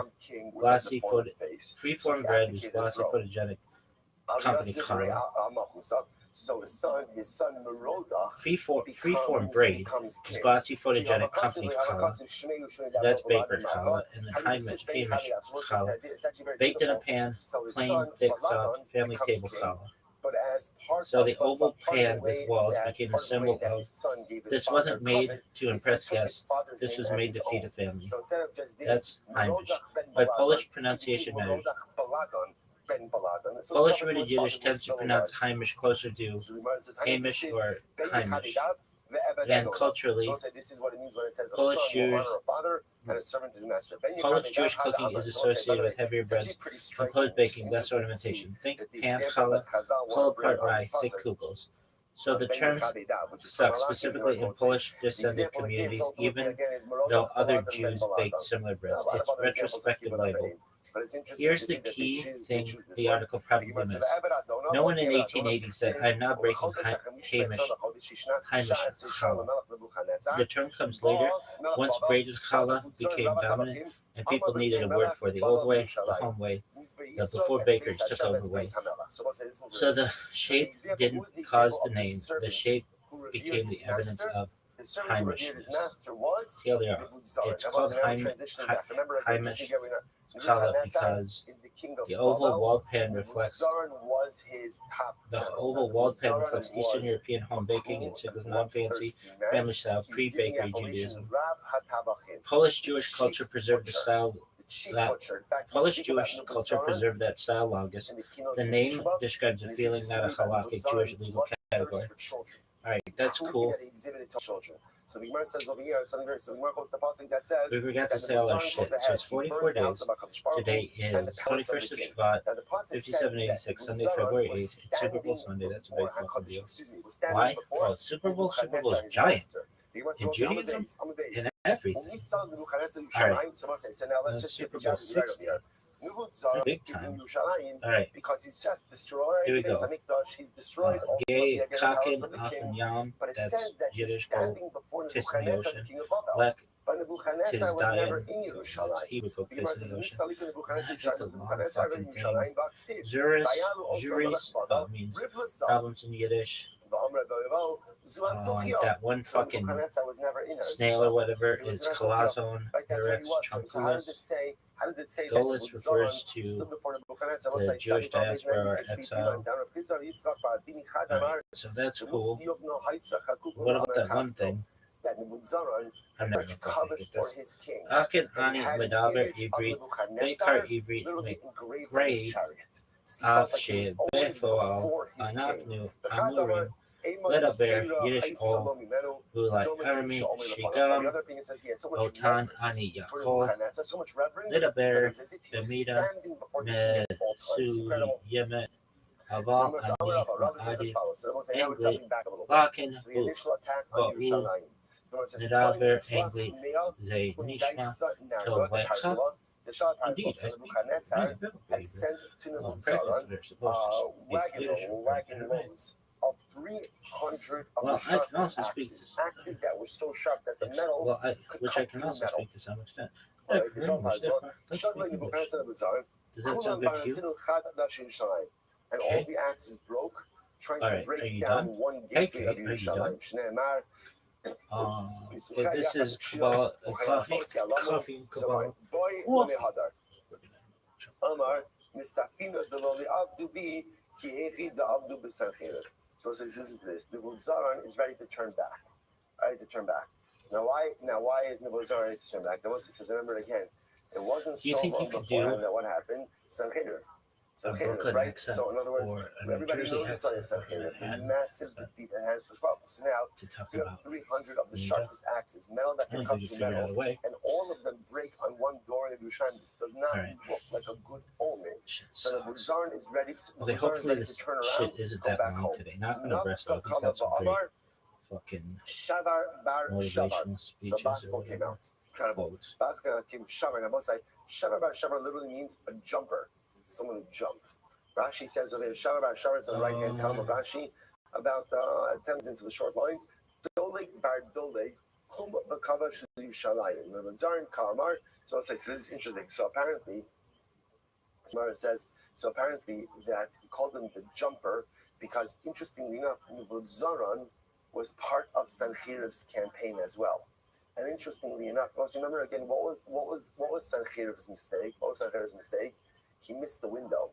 freeform bread was glossy photogenic company challah. Freeform braid is glossy photogenic company challah. That's baker challah, and then Hamish challah, baked in a pan, plain, thick, soft, family table challah. So the oval pan with walls became a symbol of this wasn't made to impress guests, this was made to feed a family. That's Hamish. By Polish pronunciation matters. Polish rooted Yiddish tends to pronounce Hamish closer to Hamish or Hamish. And culturally, Polish Jewish cooking is associated with heavier breads and close baking, less ornamentation. Think pan challah, pull-apart rye, thick kugels. So the term stuck specifically in Polish descendant communities, even though other Jews baked similar breads. It's retrospective label. Here's the key thing the article probably missed. No one in 1880 said, "I'm now breaking Hamish challah." The term comes later, once braided challah became dominant and people needed a word for the old way, the home way, the before bakers took over way. So the shape didn't cause the name, the shape became the evidence of His servant who revered his master was Here they are. Nebuchadnezzar. It's Now, called now we're transitioning back. Remember, again, just to get rid of Kala Nebuchadnezzar because is the king of the oval Babel. walled pan reflects Nebuchadnezzar was his top the general. oval walled pan Nebuchadnezzar reflects Eastern was European home baking cool and signals and non-fancy bloodthirsty man. family style He's giving the pre-bakery appellation Judaism. Rab HaTavachim, Polish the Jewish chief culture preserved the butcher. style. The chief That butcher. In fact, we Polish speak about Jewish culture Nebuchadnezzar preserved that style longest. in the keynote The of name Shabbat, describes a and feeling, not a halakhic Jewish legal category. for children. All right, that's Cruelty cool. that he exhibited to children. So the Gemara says over here, so the Gemara quotes the passage that says We forgot to that say all our Nebuchadnezzar shit. goes So ahead, it's he 44 burns the house days. of HaKadosh Baruch Hu Today and the is palace of the 21st of king. Shvat, Now the pasuk said 5786, that Sunday, Nebuchadnezzar February was 8th. It's Super Bowl Sunday. That's a big before fucking HaKadosh, deal. was standing Why? before Well, Super Bowl is Nebuchadnezzar, his giant master. The Gemara in says, "Amadeus, Judaism Amadeus." and When everything. we saw Nebuchadnezzar in All right. Yerushalayim, someone say, so now let's just get Super the Bowl Jared right over 60. here. Nebuchadnezzar Big is in time. Yerushalayim All right. because he's just destroyed Here we Beis go. Hamikdash. He's destroyed all Gay, the palace Kakin, of the king. Afen, Yam. But it That's says that he's Yiddish gold. standing before Piss in the Nebuchadnezzar, the ocean. king of Babel. Black, But tis Nebuchadnezzar was never dying. in Yerushalayim. He would go The Gemara piss in says, the "Mi ocean. salik Nebuchadnezzar That's a Yerushalayim, long Nebuchadnezzar fucking in thing. Yerushalayim b'aksiv. Juris, Vayalu also juris, Babel, means Rivlasah, problems in Yiddish. v'amra v'yavo, Zuam Tochio." That one So fucking Nebuchadnezzar was never in snail or whatever It was is not Kalazon, Right, that's what he Eretz, was. So how does Trunculus. it say? How does it say Golis that refers to stood before Nebuchadnezzar? the Jewish diaspora or exile. Right. Alright, so that's cool. What about that one thing? That Nebuchadnezzar I'm had never such gonna covet get for this. his king. Akin that he Ani had an Medaber image of Ivrit, Nebuchadnezzar Bekar Ivrit, literally engraved on Grade, his chariot. So he felt like he was Avshe, always Befoal, before his king. Anaknu, The Amurim, Ledaber, Yiddish O, Ulai Arami, The Shigam, other thing it says he had so much Otan reverence Ani for Yakol, Nebuchadnezzar, so much reverence Ledaber, that it was as if he was Bemida, standing before the king at all times. Su Incredible. Yemet, So Aval, Rabbi says as Ani, follows. So now we're Angli, jumping back a little bit. Bakin, So the initial attack on Ba'u, Yerushalayim. So it says, Nedaber, Angli, Ze Nishma, Tolecha. Indeed, So I speak Nebuchadnezzar biblical, had sent to well, Nebuchadnezzar they're supposed to speak Yiddish or wagon Aramaic. loads of 300 of Well, the I can sharpest also speak axes. Axes that were so sharp that the metal Well, could which cut I can through also metal. speak to some extent. Alright, Yeah, the Zohar very much is on. different. Let's Shut speak like English. Nebuchadnezzar Nebuchadnezzar. Does that sound good to you? And Okay. all the axes broke, trying All to right, are break you down done? one Hey, gateway Kate, of are you Yerushalayim. Shneimar, Okay, this is Kabbalah, coffee and so Kabbalah. boy Coffee. Hadar. Amar, Mistafina Deloli Abdu Bi, Ki Echi Da Abdu Besanchir. So it says, listen to this. Nebuchadnezzar is ready to turn back. Ready to turn back. Now why is Nebuchadnezzar ready to turn back? Because remember again, it wasn't Do you so think you long could before do that what happened? Sancheriv. Brooklyn Right? accent So in other words, or a New everybody Jersey knows the story of accent or Sancheriv. Manhattan Massive defeat that has powerful. So now to talk you have about? 300 of the Yeah. sharpest axes, metal that I can don't cut think you through figured out metal, a way. and all of them break on one door in Yerushalayim. This does not All right. look like a good omen. Shit So the sucks. Nebuchadnezzar is ready. Okay, Nebuchadnezzar is hopefully ready to this turn around. shit isn't go that back long home. today. Not gonna rest up. He's got some great fucking Shavar bar Shavar. motivational So speeches or Basketball came whatever. out. Incredible. Quotes. Basketball came Shavar. And I must say, Shavar bar Shavar literally means a jumper, someone who jumped. Rashi says over here, Shavar bar Shavar is on the right hand column of Rashi, about 10 minutes into the short lines. Doleg bar Doleg, Hum Vakava Shalayim. Nebuchadnezzar Kalmar. So I'll say, so this is interesting. So apparently, Gemara says, so apparently that he called him the jumper because, interestingly enough, Nebuchadnezzar was part of Sanchiriv's campaign as well. And interestingly enough, also remember again, what was Sanchiriv's mistake? What was Sanchiriv's mistake? He missed the window.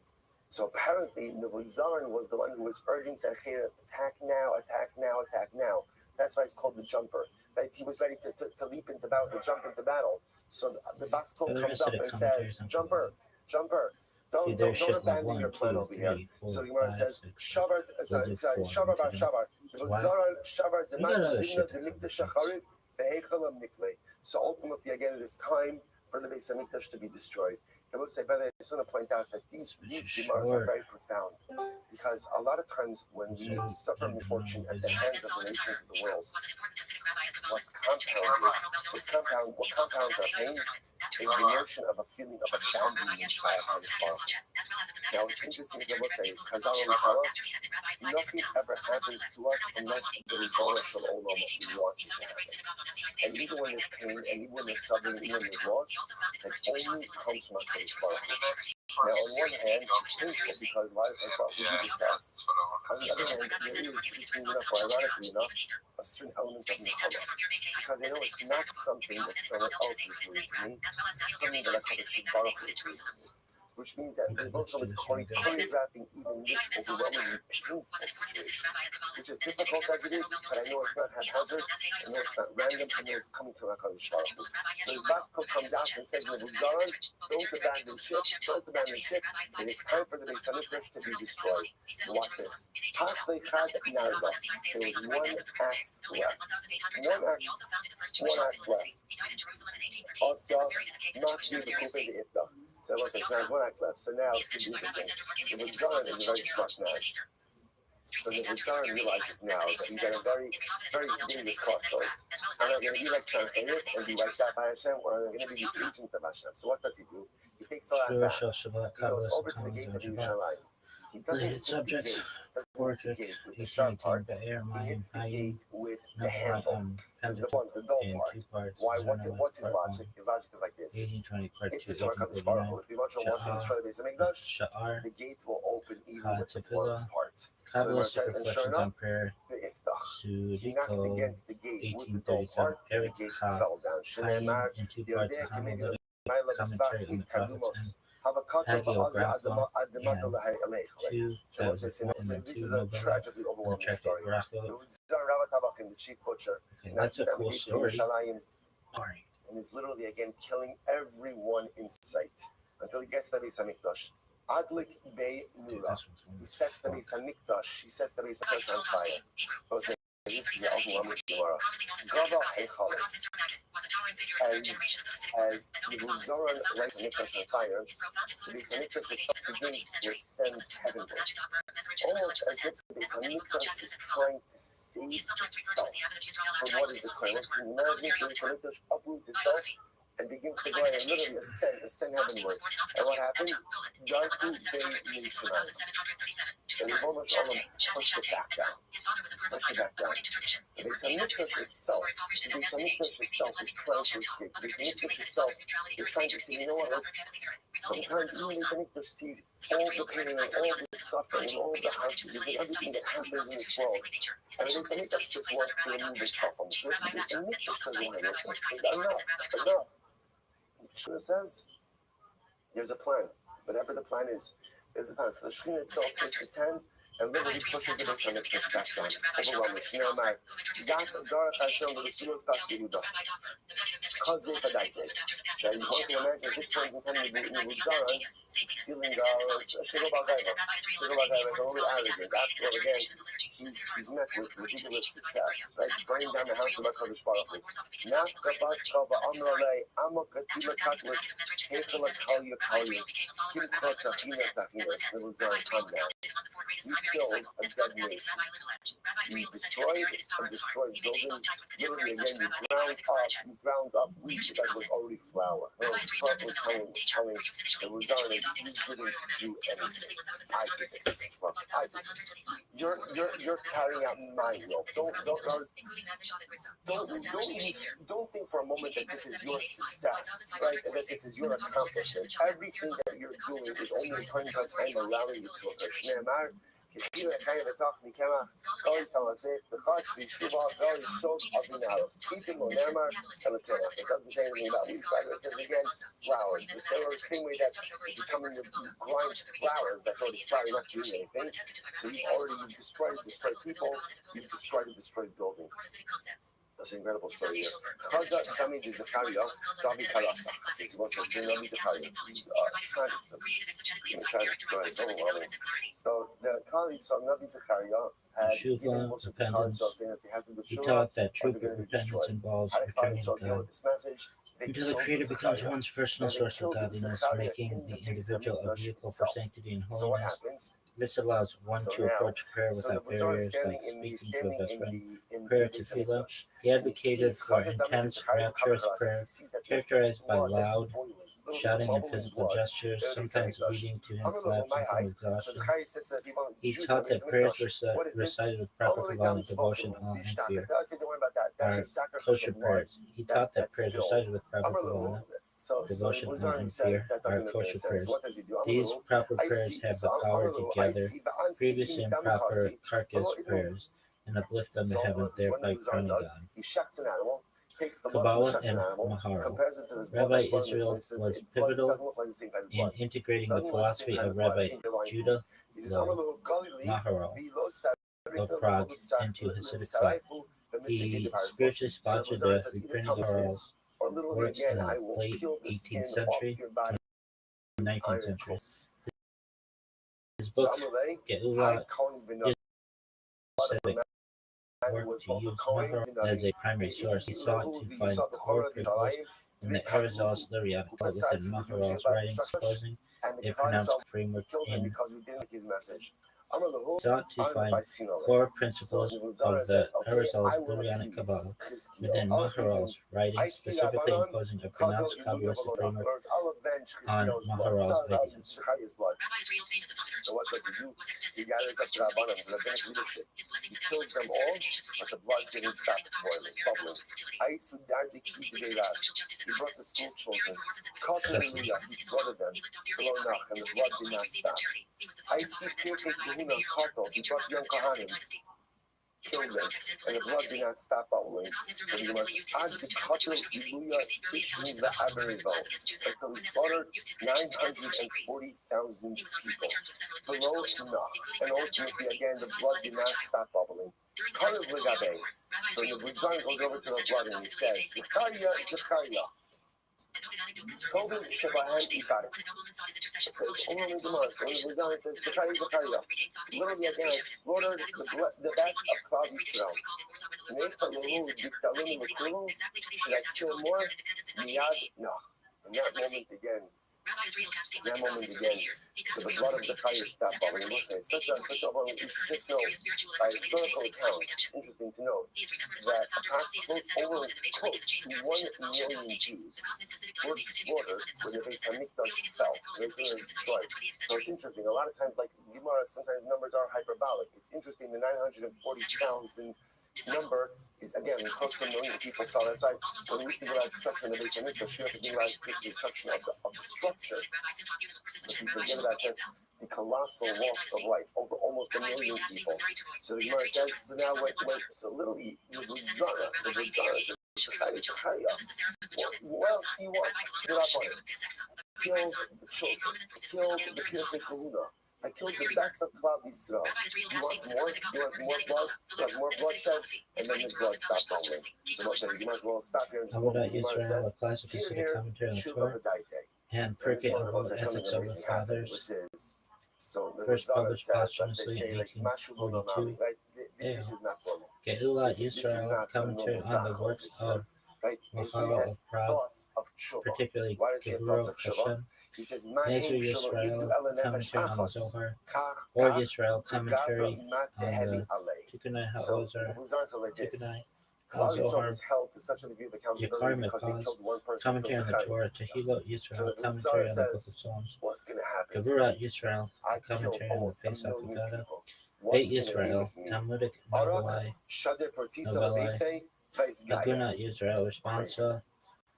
So apparently, Nebuchadnezzar was the one who was urging Sanchiriv, attack now, attack now, attack now. That's why he's called the jumper. That he was ready to leap into battle, to jump into battle. So the Baskel comes up and says, jumper, jumper. Don't abandon your plan over here. So the Gemara says, Shavar, Shavar bar Shavar. Shavar Demat Zimna Demikta Shachariv Ve'echalam Mikle. So ultimately, again, it is time for the Beis Hamikdash to be destroyed. I will say, by the way, I just want to point out that these Gemaras are very profound because a lot of times when we suffer misfortune at the hands of the nations of the world, what compounds our pain is the notion of a feeling of abandoning by HaKadosh Baruch Hu. Now, what's interesting, I will say, is Chazal will tell us nothing ever happens to us unless the Rizal Shalom wants it to happen. And even when there's pain, and even when there's suffering, even when there's loss, it only comes from HaKadosh Now, on one hand, it's painful because a lot of what we discussed. On the other hand, there is, interestingly enough, or ironically enough, a certain element of nechama. Because I know it's not something that someone else is doing to me, it's something that I call a Baruch is doing to me. Which means that the Muslim is choreographing even this overwhelmingly painful situation, which is difficult as it is, but I know it's not haphazard, I know it's not random, I know it's coming from HaKadosh Baruch Hu. So the Vasco comes out and says, Zaran, don't abandon ship, it is time for the Beis HaMikdash to be destroyed. So watch this. There was one axe left. One axe left. Also, not to the Kufa de Ifta. So what there's now one axe left. So now it's the again. The Ritzaran is a very smart man. So the Ritzaran realizes now that he's at a very, very dangerous crossroads. I'm not going to be like Sancheric and be wiped out by Hashem, or I'm going to be the agent of Hashem. So what does he do? He takes the last axe. He goes over to the gate of Yerushalayim. He doesn't hit the gate. Doesn't hit the gate with the sharp part. He hits the gate with the handle, the dull part. Why? What's his logic? His logic is like this: if this is HaKadosh Baruch Hu, if Yimachal wants to destroy the Beis HaMikdash, the gate will open even with the blunt part. So the Gemara says, and sure enough, the Iftach, he knocked against the gate with the dull part, and the gate fell down. Shneimar, Yodeh Kemedi L'Mayla B'Sach Eitz Kadumos. Hagiographa, and this is a tragically overwhelming story. The chief butcher, that's a cool story. And is literally again killing everyone in sight until he gets to the Beis HaMikdash. Adlik Bey Nura. He sets the Beis HaMikdash. He sets the Beis HaMikdash on fire. Okay, this is the overwhelming Gemara. Gava Eichalim. As the Zoran lights the Mikdash on fire, the Beis HaMikdash itself begins to ascend heavenward. Almost as if the Beis HaMikdash is trying to save itself from what is occurring. Can you imagine the Beis HaMikdash uproots itself and begins to go and literally ascend heavenward? And what happened? Yarku Bey Yisrael. And the Bono Shalom pushed it back down. The Beis HaMikdash itself is trying to escape. The Beis HaMikdash itself is trying to say, you know what, sometimes even the Beis HaMikdash sees all the pain and all the suffering and all the hardships and everything that happens in this world. And the Beis HaMikdash just wants to remove itself from the truth. The Beis HaMikdash doesn't want to listen. It says, enough. Shekhinah says, there's a plan. Whatever the plan is, there's a plan. So the Shekhinah itself takes its hand and literally pushes the Beis HaMikdash back down. Overwhelming. Shneimar, Gat Darach Hashem L'Tzilos Bas Yehuda. Chazei Fadayte. So you want to imagine at this point in time, the Zaran stealing Shego Bagayva. Shego Bagayva is a little arrogant. After all, again, he's met with ridiculous success, right? Burning down the house of HaKadosh Baruch Hu. Nach Gabas Chava Amralei Amokatila Katlis Hechela Kalya Kalyas Kim Kota Hina Tachinas. The Zaran come down. You killed a dead nation. You destroyed a destroyed building. Literally, again, you ground up wheat that was already flour. No, Trump was telling the Luzarn that he didn't do anything. I did this. I did this. You're carrying out my will. Don't think for a moment that this is your success, right? And that this is your accomplishment. Everything that you're doing is only occurring because I'm allowing you to occur. Shneimar, Kishkila Kaya Betach Nikema, Gali Tamaseh, the Chach, Yishuva, Gali Shok, Abinaro, Sleeping on Nemar, Telekema. It doesn't say anything about wheat flour. It says again, flour. The same way that becoming the grind flour, that's already flour, you're not doing anything. So you've destroyed people, you've destroyed building. That's an incredible story here. Chaza Dami de Zakaria, Davi Karasa. It's what says Navi Zakaria. Tragic story. It's overwhelming. So the Kali, so Navi Zakaria had given most of the Kali, so saying that they have to do He Tshuva, taught that or true they're going to be repentance destroyed. involves How did Kali returning so to deal God. with this message? They Until the killed Creator becomes Zechariah, one's personal and they source of killed godliness, Zechariah making in the Beis individual a HaMikdash vehicle for itself. sanctity and So what holiness. happens? This allows one So to now, approach prayer so the without Buzar is barriers, standing like in the speaking to a best friend. in Prayer the to Beis Tefillah. HaMikdash. He And he advocated sees for Chazal David intense, Zechariah rapturous Kabbalah. prayer, He sees that there's characterized by blood that's loud boiling, literally shouting and bubbling physical blood gestures, in the Beis sometimes HaMikdash. leading to him Amr lo collapsing my from high. So exhaustion. Zechariah says that people He Jews in taught the Beis that prayers HaMikdash. What is this? recited with proper Amr le kabbalah dam and devotion, tzvachim awe, and lishtaka. fear I say don't worry about that. That's are just sacrificial kosher blood prayers. He taught that that's prayers spilled. recited with proper Amr kabbalah lo So devotion, Ibn awe, Zaran and says fear that are doesn't make any kosher sense. prayers. So what does he do? These proper prayers have the power to gather previous improper carcass prayers and uplift them to heaven, thereby crowning God. He shechts an animal, takes the blood Kabbalah from the and shechted animal, Mahara. compares it to this Rabbi blood. That's blood Israel mitzvah. He says was the blood pivotal doesn't look like the same kind of in blood. integrating the Doesn't look like the same philosophy kind of blood. Rabbi I think you're lying to me. Judah He says, Maharal of Prague into Hasidic thought. He spiritually sponsored the reprinting of Maharal's or literally works in again, I the will late peel the 18th skin off century your body. to 19th Iron century. cross. His book, Samurai, I Geula, can't even know what said the it man worked was to both a use Kohen Maharal and as a primary source. He sought to find core principles in the Arizal's Lariat within Maharal's writings, exposing and the a Klal pronounced Yisrael framework killed him in because we didn't like his message. Amar lahu, sought to Aren't find I seen all that? core So principles Ibn of Zara the says, okay, Arizal's I will Larianic appease Kabbalah Chizkiyahu. within I'll appease him. Maharal's writings, I see specifically Rabbanon, imposing a Kadol pronounced Iluya Kabbalistic Balach. framework Words, I'll avenge on Chizkiyahu's blood. Maharal's ideas. Zechariah's blood. So what does he do? He gathers up the Rabbanon, the rabbinic leadership. He kills them all, but the blood didn't stop boiling, bubbling. I Sudar the key to He brought the school children. Kadol Iluya, he slaughtered them. Below Nach, and the blood did not stop. I see Pirkei Kahuna Kato, he brought young Kohanim, killed them, and the blood did not stop bubbling. So he was Ad Kato Iluya Tishmi Va'aberevo, until he slaughtered 940,000 people. Below Nach, and ultimately again the blood did not stop bubbling. Kayav Ligabe. So the Buzan goes over to the blood and he says, Zechariah, Zechariah. Tobin Shabahan Ibarik. It's only the Gemara. So the Buzan says, Zechariah, Zechariah. Literally again, I slaughtered the best of Klal Yisrael. Should I kill more? Miyad? No. In that moment again, so the blood of Zechariah stopped bubbling. Such a you should just know, by historical accounts, it's interesting to note that approximately over close to 1 million Jews were slaughtered when the Beis Hamikdash fell, when they were destroyed. So it's interesting. A lot of times, like Gemara, sometimes numbers are hyperbolic. It's interesting. The 940,000 number is again close to 1 million people fell. That's like when we think about destruction of the Beis Hamikdash, we have to think about just the destruction of the structure. But we forget about just the colossal loss of life over almost 1 million people. So the Gemara says, so now so literally the Zara says, what else do you want? Get up on it. Kill the children. Kill the Pirkei Kahuna. I killed the best of Klal Yisrael. You want more? You want more blood? You want more bloodshed? And then the blood stopped bubbling. So you might as well stop here and just look at the Gemara says, a classic Hasidic commentary on the Torah, and so Pirkei Avot, Ethics of the Fathers, which is, so the first Zara published says, as they posthumously say, in like, Mashu lo normali, 1842. right? This is not normal. Geula This is Yisrael, not the commentary normal on the Zach works over here, of right? And he Maharal has of Prague, thoughts of tshuva. particularly Why does he have thoughts Gevuro of tshuva? Hashem, He says, Nezer Yisrael, commentary on the Zohar, or Yisrael, commentary on the Tikunai HaOzer, Tikunai Klal Yisrael HaZohar, was held to such a degree of accountability because they killed one person. commentary on the Torah, Tehilot Yisrael, commentary on the Book of Psalms, What's going to happen? Gevurat Yisrael, I killed commentary on the almost 1 Pesach million Haggadah, people. Beit What's going to be Yisrael, with me? Talmudic Arak, Novelai, Shader Pertisa Novelai, Labese, Vaisgaya. Lagunat Yisrael, Responsa,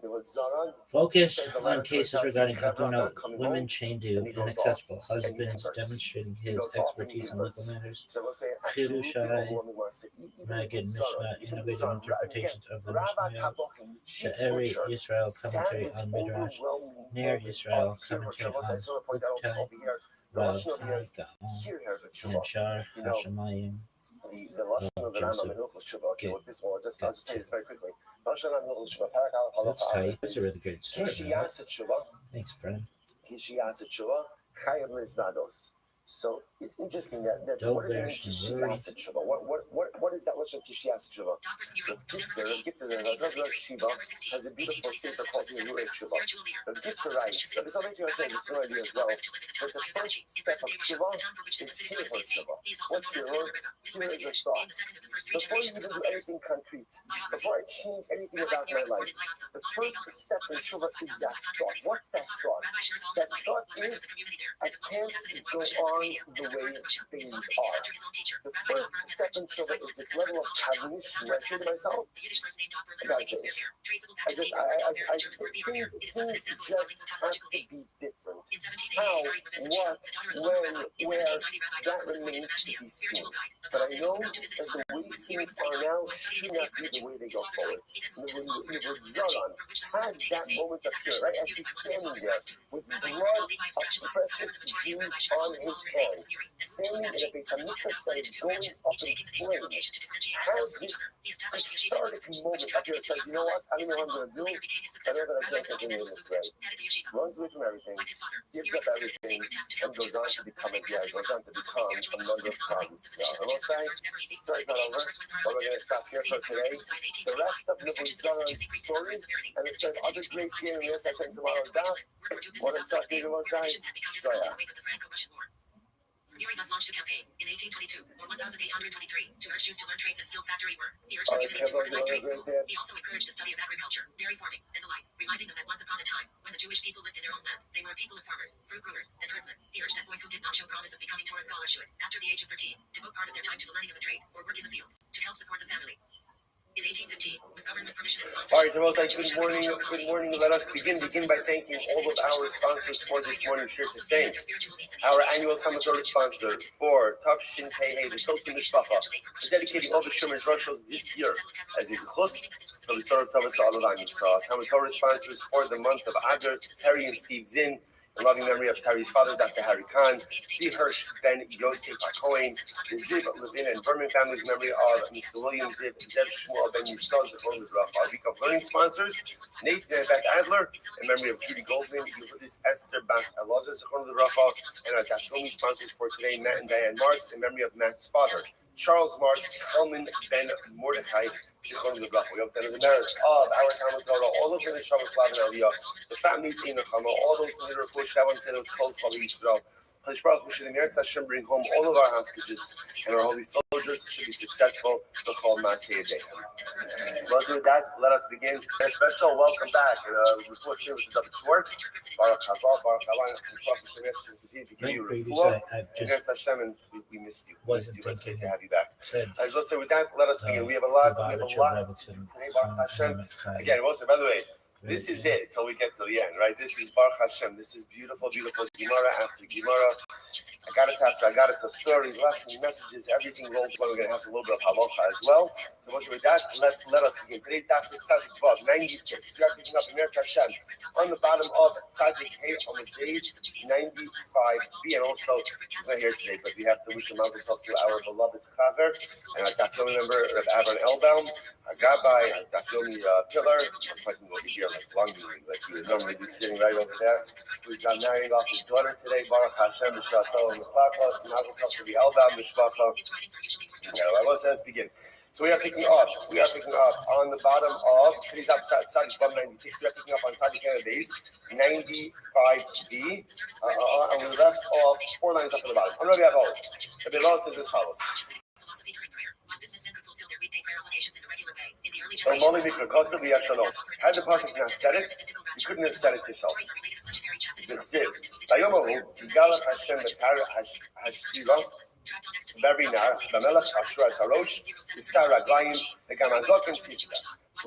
Zaran focus sends a on letter to cases Hadassah, regarding Chevron Laguna not coming women home, chained to and he goes inaccessible off and he husbands, converts. demonstrating He his goes off and he expertise in legal converts. matters. So we'll say, Chidu absolutely Sharai, overwhelming mercy. Even Magid Zara, Mishnah, even innovative Zara, interpretations of the Rabbi Mishnah, Tabach, the chief She'eri butcher, Yisrael, says commentary this on Midrash, overwhelming Ner moment Yisrael, of here, commentary Shabbos. I on just want to point out also Uktai, over here, the Rav Lashon over here Hai is Gaon, here, the and Tshuva. Shar You know, Hashemayim, the Lashon of the Rambam in Hilchos Tshuva. Okay, with this one, I'll just say this very quickly. Lashon of Hilchos Tshuva, Parak Al That's Halacha tight. Aleph That's a is really great start. Kishiyas Tshuva. Thanks, friend. Kishiyas Tshuva, Chayav Liznados. So it's interesting that Don't what does it bear mean some worry. Kishiyas Tshuva? What is that Lashon Kishiyas Tshuva? The Gifter Shiva has a beautiful sefer called Yerusha Tshuva. The Gifter writes, the Salvation has a similar idea as well, but the first step of Tshuva is Hirur Tshuva. What's Hirur? Here is a thought. Before you even do anything concrete, before I change anything about my life, the first step in Tshuva is that thought. What's that thought? That thought is, I can't go on the way things are. The first step in Tshuva is the this level of tavush, do I say to myself, I gotta change. Things just have to be different. How, what, when, where, that remains to be seen. But I know that the way things are now should not be the way they go forward. The Zoran has that moment of fear, right? As he's standing there with blood of precious Jews on his hands, standing in a Beis Hamikdash that is going up in flames, has this cathartic moment of fear. Says, you know what? I don't know what I'm going to do. I know that I can't continue in this way. Runs away from everything, gives up everything, and goes on to become a guy, goes on to become a member of Congress. I will say, the story's not over, but we're going to stop here for today. The rest of the Zara's stories, and it says other great games I check tomorrow. What is that thing about that? Smearing launched a campaign in 1822 or 1823 to urge Jews to learn trades and skilled factory work. He urged communities to organize trade schools. He also encouraged the study of agriculture, dairy farming, and the like, reminding them that once upon a time, when the Jewish people lived in their own land, they were a people of farmers, fruit growers, and herdsmen. He urged that boys who did not show promise of becoming Torah scholars should, after the age of 13, devote part of their time to the learning of a trade or work in the fields to help support the family. In 1815, with government permission and sponsorship. All right, Rabbi, good morning. Good morning. Let us begin by thanking all of our sponsors for this morning's shir today. Our annual Talmud sponsor for Tafshin Pei, the Tosim Mishpacha, dedicating all the Shuman Roshos this year as his chus for the Sorah Savas Alavan Yisrael. Talmud sponsors for the month of Adar, Terry and Steve Zinn. In loving memory of Terry's father, Dr. Harry Khan, C. Hirsch, Ben Yosef HaKohen, the Ziv, Levin, and Berman family's memory of Mr. William Ziv, Zev Shmuel, Ben Yisrael, our week of learning sponsors, Nathan and Beth Adler, in memory of Judy Goldman, Yehudis Esther Bas Elazar, and our Dashkomi sponsors for today, Matt and Diane Marks, in memory of Matt's father, Charles Marks, Helman Ben Mordechai, we hope that in the merit of our Talmud Torah, all of the Neshama Slav and Aliyah, the families in Nechama, all those in the Refuah Shalom, Kedot, Kol Chali Yisrael, Kadosh Baruch Hu should in Eretz Hashem bring home all of our hostages, and our holy soldiers should be successful to call Maseh Dehem. Well, with that, let us begin. A special welcome back. Refuah Shalom is up Schwartz, Baruch Haba, Baruch Haba, continue to give you Refuah, and Eretz Hashem, and we missed you. It's great to have you back. As well, so with that, let us begin. We have a lot today, Baruch Hashem. Again, also, by the way, this is it until we get to the end, right? This is Baruch Hashem. This is beautiful, beautiful Gemara after Gemara. I got it to stories, lessons, messages, everything rolled. We're going to have a little bit of halacha as well. So also with that, let us begin. Today's daf is Tzadik Vav 96. We are picking up in Eretz Hashem on the bottom of Tzadik Hey on the page 95b. And also, he's not here today, but we have to wish a mazel tov to our beloved Chaver and our daf member, Reb Avron Elbaum, our Gabbai, our daf pillar. I'm talking over here like London, like you would normally be sitting right over there. Who's marrying off his daughter today, Baruch Hashem, B'Shato, and Mechlakos, and Mazel Tov to the Elbaum, Mishpacha. Let's begin. So we are picking up on the bottom of today's episode, Tzadik 96. We are picking up on Tzadik Days 95b, and we left off 4 lines up at the bottom. I'm going to have all. The Bible says as follows. Had the pasuk not said it, you couldn't have said it yourself. So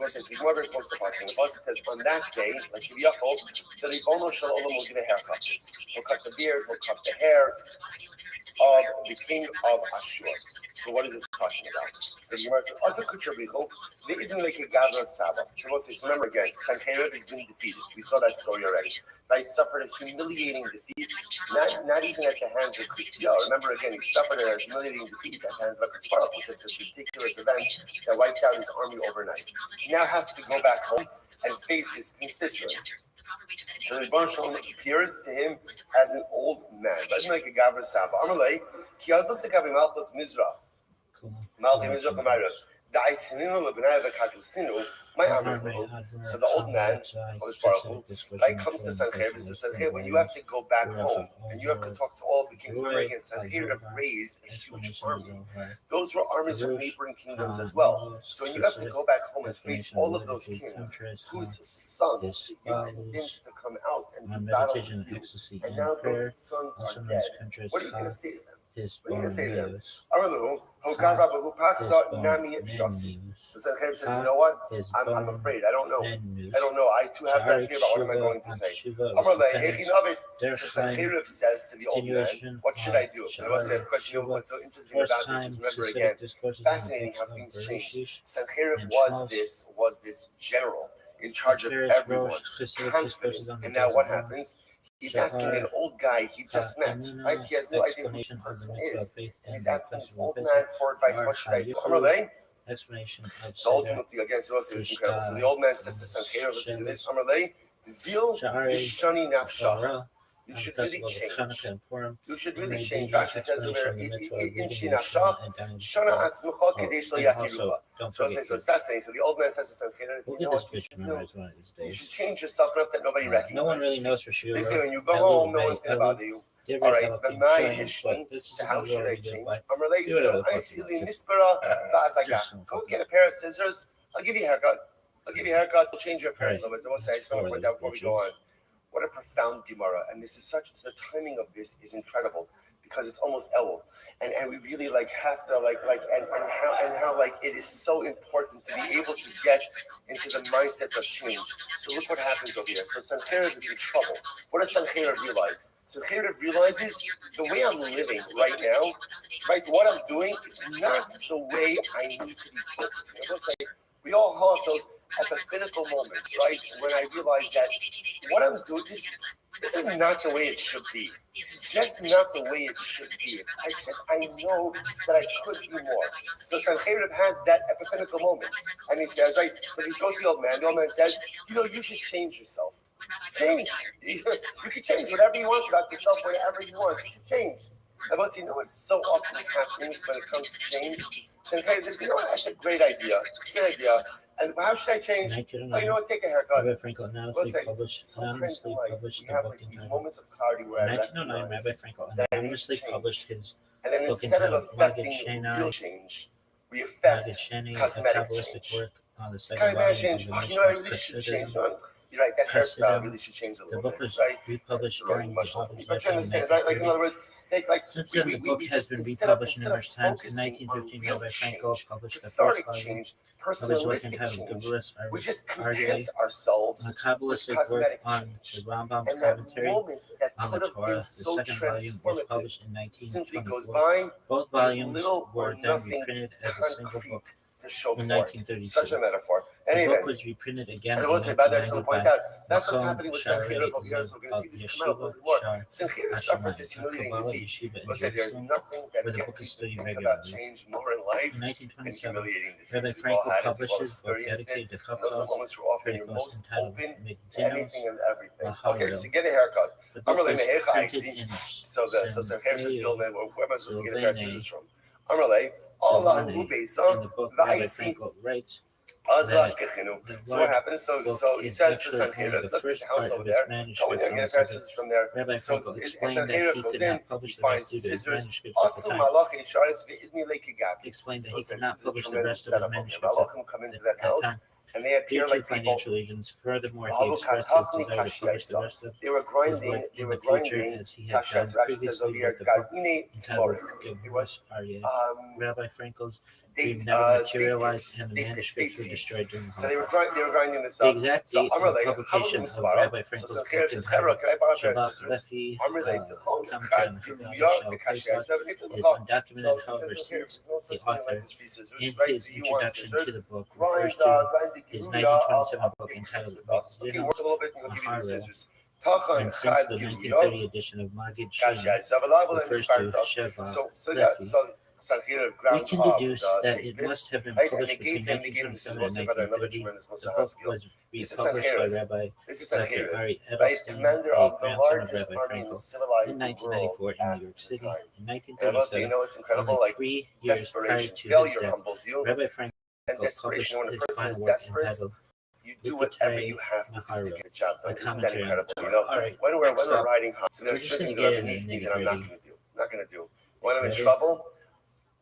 it says, the more very close to the pasuk. The pasuk says, on that day, like Yachol, the Ribono Shel Olam will give a haircut. He'll cut the beard, he'll cut the hair of the king of Ashur. So what is this talking about? The Gemara says, also Kutrabichol, they didn't make a Gavra Sabbath. Remember again, Sanherib has been defeated. We saw that story already. They suffered a humiliating defeat, not even at the hands of Christian. Remember again, he suffered a humiliating defeat at the hands of Christian, which is this ridiculous event that wiped out his army overnight. He now has to go back home and face his constituents. So the Rebbe Shalom appears to him as an old man, doesn't like a Gavra Saba. Amalei, he also said Gabi Malchus Mizrach. Malchus Mizrach Amayrav. So the old man, like comes to Sancherib, and says, Sancherib, when you have to go back home and you have to talk to all the kings, again, Sancherib raised a huge army. Those were armies from neighboring kingdoms as well. So when you have to go back home and face all of those kings whose sons you convinced to come out and do battle with you, and now those sons are dead, what are you going to say to them? his What are you gonna say there? news, Aralu, Hogarabahu his Pakta bone Nami Yossi. So Sanchev says, you know what? his I'm afraid. I don't know. news. I don't know. I too have that fear about what am I going to say. Amarle, Hechinavit. So Sanchev says to the old man, what should I do? And I was saying, of course, you know what's so interesting about this is, remember again, fascinating how things change. Sanchev was this general in charge of everyone, confident. And now what happens? He's asking an old guy he just met, right? He has no idea who this person is. And he's asking this old man for advice. What should I do? Amarle? Explanation. So ultimately, again, so this is incredible. So the old man says to Sanchev, listen to this, Amarle, Zil Yishani Nafshach. You should really change. You should really change. Rashi says over in Shinafshach, Shana Atzmucha Kadesh Yakirucha. So it's fascinating. So the old man says to Sanchev, you know what you should do? You should change yourself enough that nobody recognizes. No one really knows for sure. They say when you go home, no one's going to bother you. All right, but my mission. So how should I change? I'm related. So I see the Nispera Vazaga. Go get a pair of scissors. I'll give you a haircut. We'll change your appearance a little bit. I just want to point out before we go on. What a profound Gemara, and this is the timing of this is incredible because it's almost Elul, and we really have to and how it is so important to be able to get into the mindset of change. So look what happens over here. So Sanchev is in trouble. What does Sanchev realize? Sanchev realizes the way I'm living right now, right? What I'm doing is not the way I need to be focusing. I was like, we all have those epiphanical moments, right? When I realize that what I'm doing, this is not the way it should be. It's just not the way it should be. I know that I could do more. So Sanchev has that epiphanical moment. And he says, right, so he goes to the old man. The old man says, you should change yourself. Change. You can change whatever you want about yourself, whatever you want. Change. And once it's so often happens when it comes to change. Sanchev says, that's a great idea. It's a good idea. And how should I change? Oh, you know what? Take a haircut. Rabbi Frankel anonymously published the book these moments of clarity where in 1909, Rabbi Frankel anonymously published his and then book instead of entitled affecting real change, we affect cosmetic change. Work on the It's second kind of volume change. of the I really should change. You're right. That hairstyle really should change a The little book bit, was right? republished during the But author's you lifetime in understand, right? Like in 1930. other words, Since then, the book has been instead of republished numerous times. In focusing on 1915, real Rabbi change, Frankel published the first cathartic volume change, of his work personalistic entitled change, Kabbalist we just Arge, content ourselves a Kabbalistic work cosmetic on the change. Rambam's And that commentary moment that on the could have Torah. been The so second volume was transformative published in simply goes 1924. by Both with volumes little were or then nothing reprinted as a single book concrete to show in for it. 1932. Such a metaphor. The Anyway, book was reprinted again and in I will say, by that, I just want to point 1995. out, that's what's Machlon happening with Sha'arei Sanchev over here, so we're going to see this come out a little bit more. Sanchev suffers this humiliating Kabbalah defeat. Yeshiva in We'll say there's Jerusalem, nothing that where the book gets is you to studied think about regularly. change more in life In than 1927, humiliating defeat. Rabbi We've all Frankel had it, we've all published his book experienced it. dedicated to And those are Chakos, moments where often you're critical, most entitled open to Meditinos, anything and everything. Laharel. Okay, so get a haircut. The I'm book really was I printed see. in So Sanchev says, the old man, where am I supposed to get a pair of scissors Slovene. from? I'm Allah In who the book, Rabbi Frankel writes that so what happens? So he says to Sanchev, look, there's a house over there. Go in there and get a pair of scissors from there. Rabbi So Frankel and explained that Sanchev he goes could in, not he publish the finds rest due to his scissors. manuscripts at Also, the time. Malach and Sharetz ve'idmi lekigab. Explained that So he it's could a not publish the tremendous rest of his setup over here. manuscripts Malachim come into at that that house time. and they Due appear to like people. financial reasons, furthermore, he expressed his desire to publish the rest of They were his grinding. work They in were the future, grinding. as he had done Rashi says over previously here, with the book Garine entitled Tzmorik. It was Kabbalist Aryeh. um, Rabbi Frankel's they dream never materialized, and the they manuscripts were seeds. destroyed during the So they were Holocaust. grinding this The up. exact So date of Amrle, the publication of Rabbi Frankel's so book Sanchev says, "Chevra, entitled can I borrow a pair of Shabbat scissors?" Lefi, Amrle, commentary on Haggadah Shal is is undocumented, however, since the author, in his introduction to the book, refers to his 1927 book entitled Okay, work a little bit and we'll give you the Maharil, scissors. and since the 1930 edition of Magid Sheni refers to Sheva Lefi, Sanchev we ground can up deduce the that big it bits. must have been Right, and published they between gave him 1927 this and was another 1930. tremendous The book Moshe was This is republished by Sanchev. Rabbi This is Dr. Sanchev, Ari right? Edelstein, Commander a of the grandson of largest Rabbi army in the Frankel, civilized in world 1994 in at New York the City. time. In And also, 1937, you know, it's incredible, only like 3 years prior desperation, to his failure death, humbles you, Rabbi Frankel and published desperation. When a his person is final work desperate, entitled you do whatever Likutei you have to do to Maharil, get the job a done. Isn't that commentary on the incredible? Torah. You know, All right, when we're next up, riding high, so we're there's just certain going things to that are get into beneath me that I'm not nitty-gritty. going to do. Not going to do. When I'm in Ready? trouble,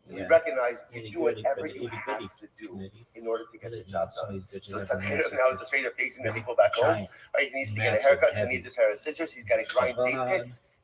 we Yeah. recognize you do Nitty-gritty whatever for the you have itty-bitty to do committee. in order to get the job done. So Sanchev Sanchev now is afraid of facing the people back home. Giant, Right, he needs to get a massive, haircut. He heavy needs a pair of scissors. He's got to grind big Shabbat, bits.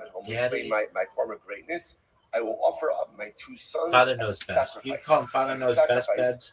survive at home, reclaim my former greatness, I will offer up my two sons Father as a knows best. sacrifice. You call him Father As a knows best, sacrifice Beds.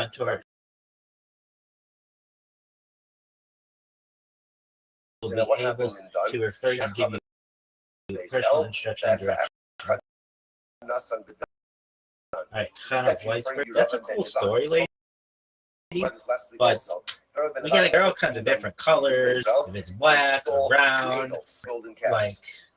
to our be what able happened and done. to refer you and give you personal instruction and direction. All right, Chana Weisberg. That's a cool story, lady. But we got all kinds of different colors. If it's black or brown, like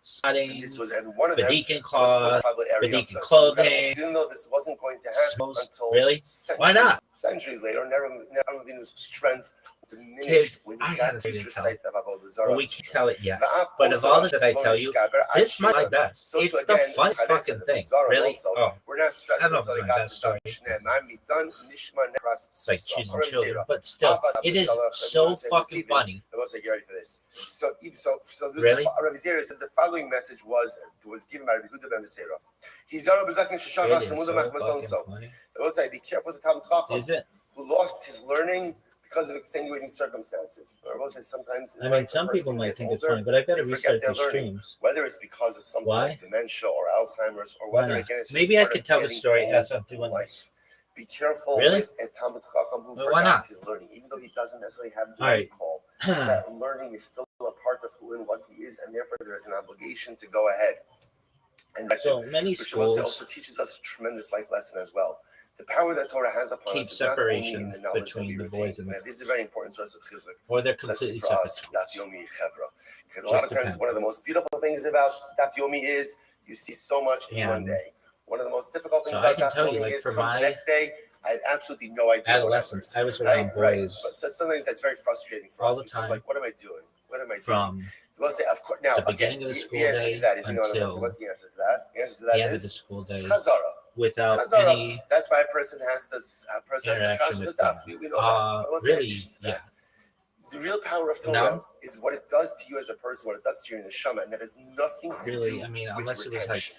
spotting, Bedican cloth, Bedican clothing. Even though this wasn't going to happen until really? Why not? Centuries later, Nerovinu's strength diminished Kids, when I he got gotta the say future to tell. site of Avodah Zarah. Well, we can tell it yet. But of all that I tell you, this might be my best. So It's to the again, funnest fucking thing. Really? also, Oh, we're not I don't know if it's my best story. It's like choosing children, but still, it is so fucking funny. I was like, you ready for this? So this Really? Rabbi Zera said the following message was given by Rabbi Yehuda ben Beseira. He's Zara B'Zakin It Sheshachach is Temuda so Machmason. fucking funny. I will say, be careful with the Talmud Chacham Is it? who lost his learning because of extenuating circumstances. Or I will say sometimes. I mean, some people might think it's funny, but I've got to they forget restart their these learning. streams. Whether it's because of something Why? like dementia or Alzheimer's, or Why whether not? again it's just Maybe I part could of tell the getting story old as I'm in doing life. this. Be careful Really? with a Talmud Chacham who Well, why forgot not? his learning, even though he doesn't necessarily have the All right. call. That learning is still a part of who and what he is, and therefore there is an obligation to go ahead. And So many which schools also teaches us a tremendous life lesson as well. The power that Torah has upon keep us is not only separation in the knowledge that we between the retain. boys and the This is a very important source of chizuk, or they're especially completely for separate us, schools. Daf Yomi Chevra. Because a lot of times, depends. one of the most beautiful things about Daf Yomi is you see so much in one And day. One of the most difficult things so I about can Daf tell you, Yomi like, is for come the my next day, I have absolutely no idea. adolescence, I was around boys But so sometimes that's very frustrating for all us the because, time. like, what am I doing? What am I doing? From We'll say, of course. Now, the beginning again, of the school the answer day to that is, until what's the answer to that? The answer to that the end of the is school day Chazara. without Chazara. any That's why a person has to interaction with the daf. God. We know that. But we'll say in Really, addition to yeah. that, the real power of Torah No. is what it does to you as a person, what it does to your neshama, and that has nothing to Really, do I mean, with unless it was like retention.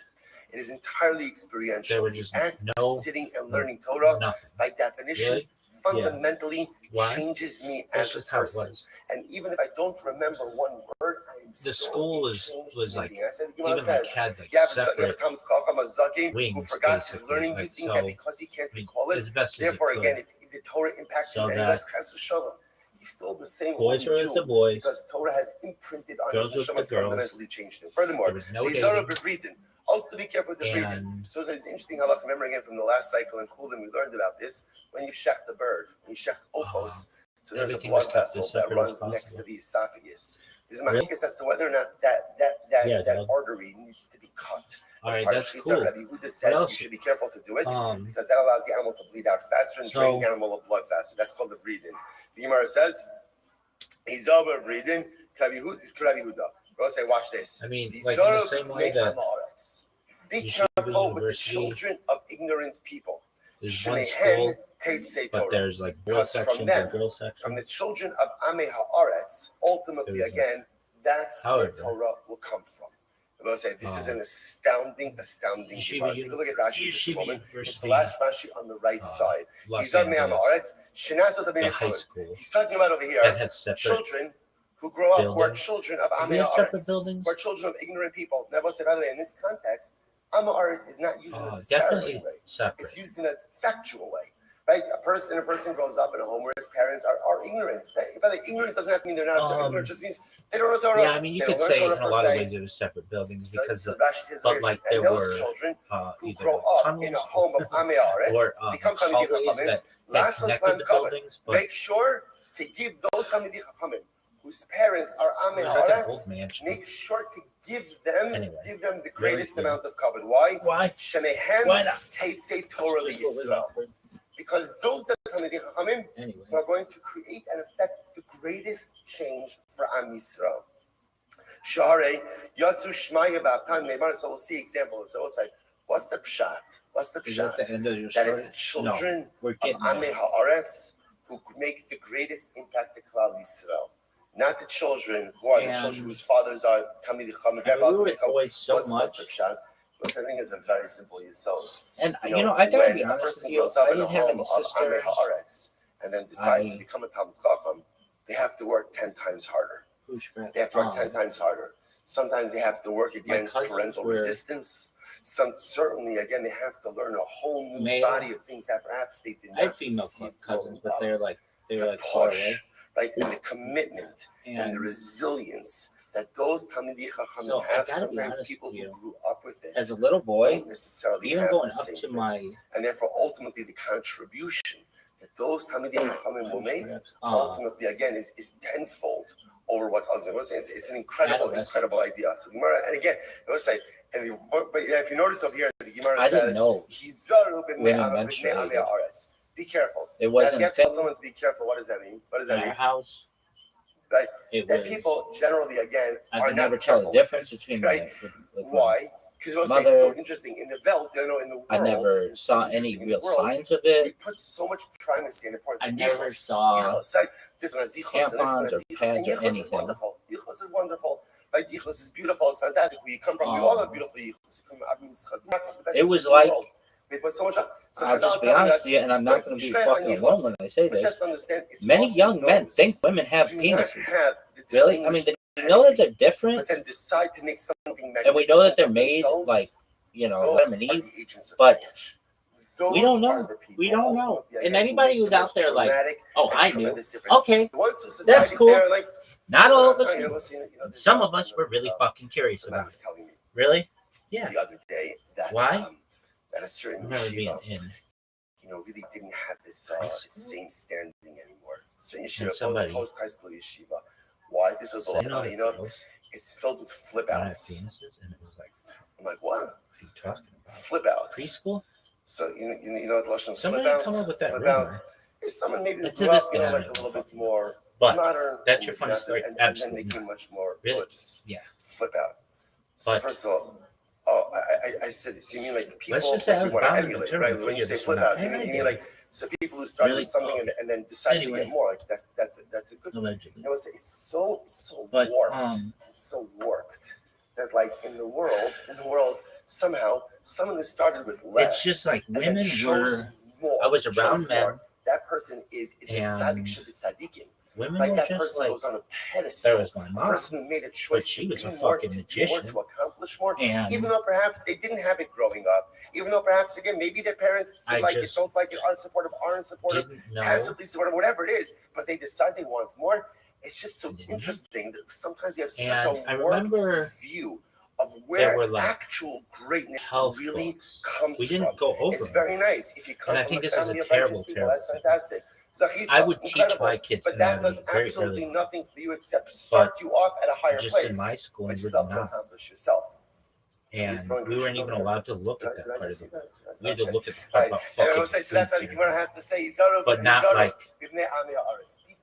It is entirely experiential. there were The just act of no sitting and learning Torah, nothing. by definition, Really? fundamentally Why? changes me That's as a just how it person. was. And even if I don't remember one word, I am The still school a was changed like being. I said, even like says, had like you have a separate Talmud Chacham, a Zagim, who wings, forgot his basically. learning. You Like, think so, that because he can't I mean, recall it, as best as therefore, it again, could. the Torah impacts So him, and that less chas v'shalom. He's still the same boys were Jew, with the boys, because Torah has imprinted on girls his with neshama, the girls. fundamentally changed him. Furthermore, There was no Zara dating. b'vridin. Also, be careful with the breathing. And So it's interesting how, remember again from the last cycle in Chulin, we learned about this. When you shecht a bird, when you shecht ophos, so there's a everything was blood kept as vessel that separate as runs next to possible. the esophagus. There's a Really? machlokes as to whether or not that Yeah, dog. artery needs to be cut. All As right, part of that's Shechita, cool. Rabbi Yehuda says else? you should be careful to do it Um, because that allows the animal to bleed out faster and so- drains the animal of blood faster. That's called the vridin. The Gemara says, "Izaba vridin, Rabbi Yehuda." We'll say, watch this. I mean, like in the same way that be Yeshiva careful with the University children of ignorant people. there's one Shemehen school, teitzei but Torah. there's like boy Because from sections them, and girl From sections. the children of Amei Haaretz, ultimately, There's a- again, that's where However, Torah will come from. I will say this is an astounding Yeshiva Gemara. If you look at Rashi at this Yeshiva moment, it's the University, last Rashi on the right side. Los He's on Mei Angeles, Haaretz, Shenasot the Amei high Chulin. school He's talking about over here that had separate. children who grow up who are buildings. children of Do Amei we have separate Haaretz, buildings? who are children of ignorant people. Now, I will say, by the way, in this context, Amei Haaretz is not used in a Definitely disparaging way. separate. It's used in a factual way. Right? A person grows up in a home where his parents are ignorant. By the way, ignorant doesn't have to mean they're not ignorant. It just means they don't know Torah. Yeah, I mean, you They could don't learn say in Torah a per lot of se. ways it was separate buildings So because Rashi says, but like there and those were children who either grow up in a tunnels home of Amei Haaretz or become hallways Talmidei Chachamim. that Last connected time the covered. buildings, but Make sure to give those Talmidei Chachamim whose parents are Amei it was like an Haaretz, old mansion. make sure to give them Anyway, the greatest really amount of covet. Why? Why? Shemehem Why not? Teitzei Torah Yisrael. Because those that are Talmidei Chachamim Anyway, are going to create and affect the greatest change for Am Yisrael. Share Yatsu Shmaya V'Avtan Ne'emar. So we'll see examples. So we'll say, what's the pshat? What's the Is that pshat? the end of your That story? is the children We're of getting Amei there. Haaretz who make the greatest impact to Klal Yisrael. Not the children who are the And- children whose fathers are Talmidei Chachamim. I mean, we were with boys so What's much, the pshat? Which I think is a very simple yisod. and I gotta when be a honest person with you, grows up I in a didn't have home any of Amei sisters. Haaretz and then decides to I- become a Talmid Chacham, they have to work 10 times harder. They have to work 10 times harder. Sometimes they have to work against cousins parental were- resistance. Certainly, again, they have to learn a whole new Male. body of things that perhaps they did I had not female receive cousins, growing but up. they were The like far away. push, right? And the commitment and the resilience that those Talmidei Chachamim So, I have. gotta be Sometimes honest people with who you. grew up with it As a little boy, don't necessarily even have going the up same to thing. my And therefore, ultimately, the contribution that those Talmidei Chachamim will make, ultimately, again, is tenfold over what others are saying. It's an incredible idea. So the Gemara, and again, I would say, but if you notice over here, the Gemara I didn't says, know women menstruated. Be careful. It wasn't you have to tell someone to be careful. What does that mean? What does that in mean? our house. Right? It That was, people generally, again, I are could not never tell the careful difference with this, between right? with Why? Because it's mother, so interesting. In the Welt, in the world, I never it's saw so any interesting. real In the world, signs of we it. put so much primacy and importance. I in never yichus. saw Yichus, right? This one is yichus, and this one tampons is or yichus. pads And or yichus is anything. wonderful. Yichus is wonderful. Right? Yichus is beautiful. It's fantastic. Where you come from, we all have beautiful yichus. It was like, we put so much. So I'll just be honest with you, and I'm not going to be fucking alone when I say but just this. understand, it's Many often young men those think women have who do not penises. have the Really? I mean, they know that they're different, but then decide to make something magnificent, and we know that they're made themselves. like, you know, Those Adam and are Eve, the agents of but change. we Those don't are know. the people, We don't know. ultimately, And again, anybody who make who's the out most there like, dramatic oh, and I knew. tremendous difference. Okay, The ones who society that's cool. say are like, not all of us. you know, listen, you know, Some of us were really fucking curious somebody about was it. telling me Really? Yeah. the other day that Why? that a certain I remember being yeshiva, in. you know, really didn't have this High school? same standing anymore. Certain And yeshiva, somebody- post high school yeshiva. Why? This was the So last, you know, it's filled with flip I had outs. penises, and it was like, I'm like, what? what are you talking about? Flip outs. Preschool? So you know the Lashon Somebody flip outs. come up with that flip rumor. outs. Is someone maybe who And to grew up, this you know, day, I like a don't little bit fucking more But modern. that's your funny story. And then Absolutely became not. much more Really? religious. Yeah. Flip out. So But- first of all, I said, so you mean like people Let's just say I who was want to bound and emulate, determined right? to When you figure say this flip one out. out, you And I mean did. like so people who started Really? with something and then decide to Anyway. get more. Like that's a good. Allegedly. I would say it's so But, warped. It's so warped that like in the world, somehow someone who started with less. It's just like and then women chose were. more, I was around chose men. more, that person is a And tzaddik should be tzaddikim. Women Like were that just person like, goes on a there pedestal. was my A mom, person who made a but choice she to was be a more, fucking to do more, magician. to accomplish more, And even though perhaps they didn't have it growing up, even though perhaps again maybe their parents I like it, just don't like it, aren't supportive, didn't know. passively supportive, whatever it is, but they decide they want more. It's just so Didn't. interesting that sometimes you have such And I a warped remember view of there where were, like, actual greatness health really books. comes We from. didn't go over It's them. very nice if you come And I from think a this is a family of terrible, righteous people. terrible That's thing. fantastic. I would teach incredible. my kids But that does anatomy very absolutely early on. nothing for you except start you off at a higher Just place, in my school which and is self to not. accomplish yourself. And we weren't even allowed to look at that part of it. We had to look at the All part right. about And I fucking would say, so that's how the food, Gemara has to say, but not like be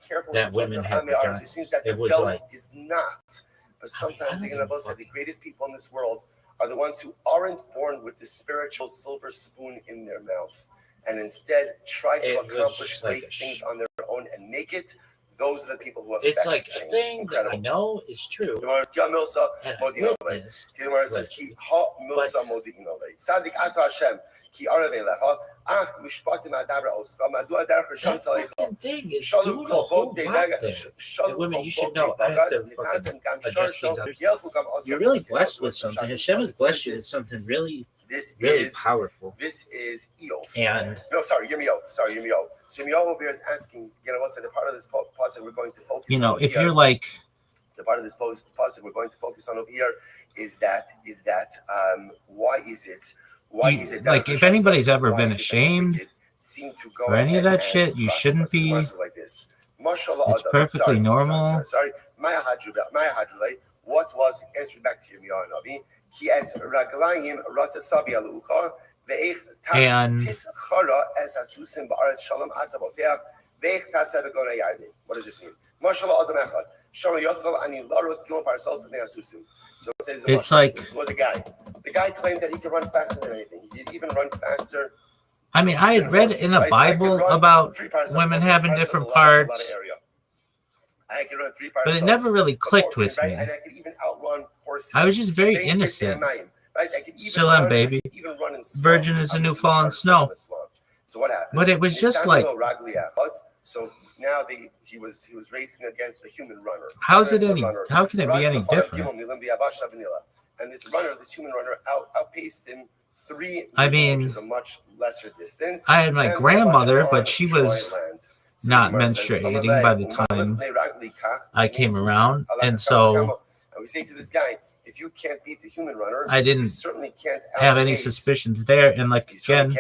careful that with women had vaginas, which means that vaginas. It the was Velt like, is not. But sometimes I the don't Gemara said the greatest people in this world are the ones who aren't born with the spiritual silver spoon in their mouth, and instead try to It was accomplish just like great a things on their own and make it. Those are the people who affect it's like a change. thing that I Incredible. know is true, Gemara says, "Ya milsa and I modino lei." witnessed. The Gemara says, "Ki ha milsa modino lei." Tzadik ata Hashem, ki arave lecha, ach mishpatim adabra oska, madu adar chasham That tzalecha. fucking thing is Shalom doing a whole kolvot de lot naga, there. shalom And women, you should kolvot know, de I have to bagad, fucking nitanten gam adjust shor these shel, others. yelchu gam osam. You're really It's blessed also with some something. shakti. Hashem has blessed you with This something really, is really powerful. this is Eof. And No, sorry, Yirmiyahu. So Yirmiyahu over here is asking, you know, what's the part of this passage we're going to focus on? you know, if here, you're like, the part of this passage we're going to focus on over here is that why is it that like, if anybody's ever been ashamed or any of that shit, you shouldn't be. Like this. It's perfectly normal. Sorry. What was answered back to Yirmiyahu Navi? Ki es raglayim ratzasavi alucha ve'ech And es asusim ba'aretz shalom ataboteach ve'ech taseh v'gona yardim. What does this mean? Mashallah adam echad shama yochel ani larutz gimel parasol sefnei asusim. So it says it's like, this was a guy. The guy claimed that he could run faster than anything. He could even run faster. I mean, I had read in the Bible about women having different parts, I could run 3 but it never really clicked with me. And I could even outrun horses. I was just very innocent. Still am, baby. Virgin as the new fallen snow. So what happened? But it was just like, so now he was racing against the human runner. how can it be any different? And this human runner outpaced him 3 I mean, which is a much lesser distance. I had my grandmother, but she was not menstruating by the time I came around, and so we say to this guy, if you can't beat the human runner, I didn't have any suspicions there. And like again,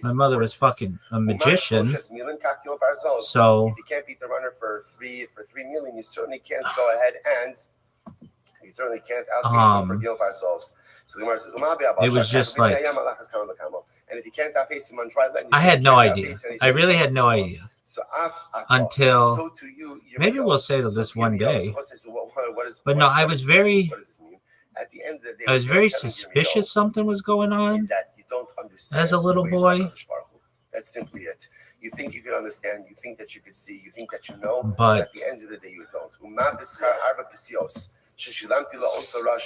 my mother was fucking a magician, so if you can't beat the runner for 3 million, you certainly can't go ahead and you certainly can't outpace him for Gil Parsos. So the Gemara says, it was just like and if you can't outpace him on dry land, I had no idea. I really had no idea so until so to you, maybe we'll say to this one day. But What no, I was very, what does this mean? At the end of the day, I was very suspicious something was going on is that you don't understand as a little the ways of boy. HaKadosh Baruch Hu. That's simply it. You think you can understand, you think that you can see, you think that you know, But at the end of the day, you don't.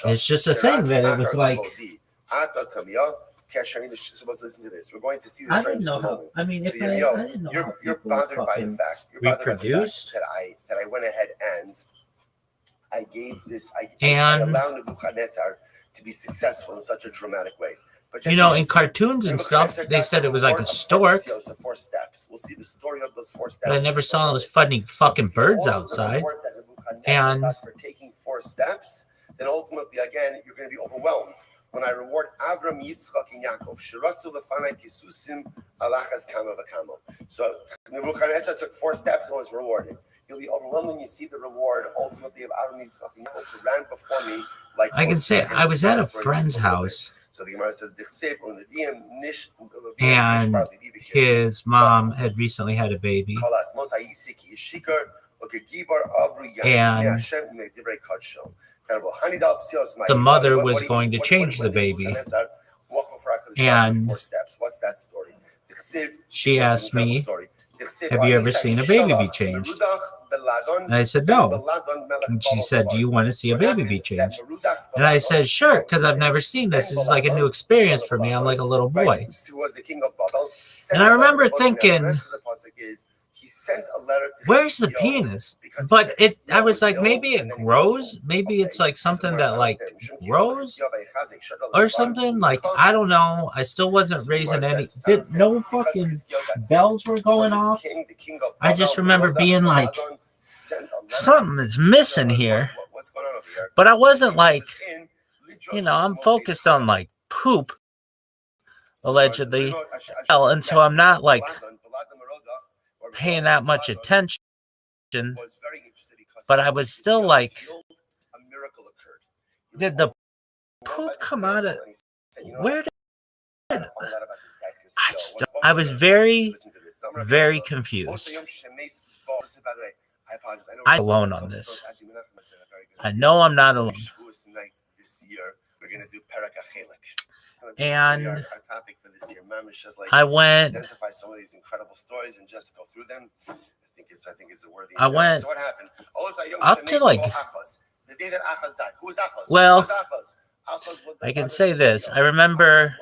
it's just a thing that it was like, Kesher, you're supposed to listen to this. We're going to see this I for didn't just know a how. moment. I mean, if So I you're, didn't know how you're people were bothered by the fucking fact. You're bothered by the fact reproduced. that I went ahead and I gave this. I And allowed Nebuchadnezzar to be successful in such a dramatic way. But you know, in cartoons and stuff, they said it was like a stork, 4 steps. We'll see the story of those 4 steps. but I never saw those fucking birds outside. And for taking 4 steps, then ultimately, again, you're going to be overwhelmed. When I reward Avram, Yitzchak, and Yaakov, Shiratzu lefanai kisusim alachas kama v'kama. So Nebuchadnezzar took 4 steps and was rewarded. You'll be overwhelmed when you see the reward ultimately of Avram, Yitzchak, and Yaakov, who ran before me. Like I can say I was at a friend's house. So the Gemara says, And his mom had recently had a baby. And the mother was going to change the baby. And what's that story? she asked me, have you ever seen a baby be changed? And I said, no. And she said, do you want to see a baby be changed? And I said, sure, because I've never seen this. This is like a new experience for me. I'm like a little boy. And I remember thinking, where's the penis? But I was like, maybe it grows. Maybe it's like something that like grows or something. Like, I don't know. I still wasn't raising any. No fucking bells were going off. I just remember being like, something is missing here. But I wasn't like, you know, I'm focused on like poop, allegedly. And so I'm not like paying that much attention, but I was still like, did the poop come out of where did I was very, very confused. I'm alone on this. I know I'm not alone. And I went. Identify some of these incredible stories and just go through them. I think it's a worthy. I went so what happened? up to like the day that Achaz died. Who was Achaz? Well, Achaz was I can say this. I remember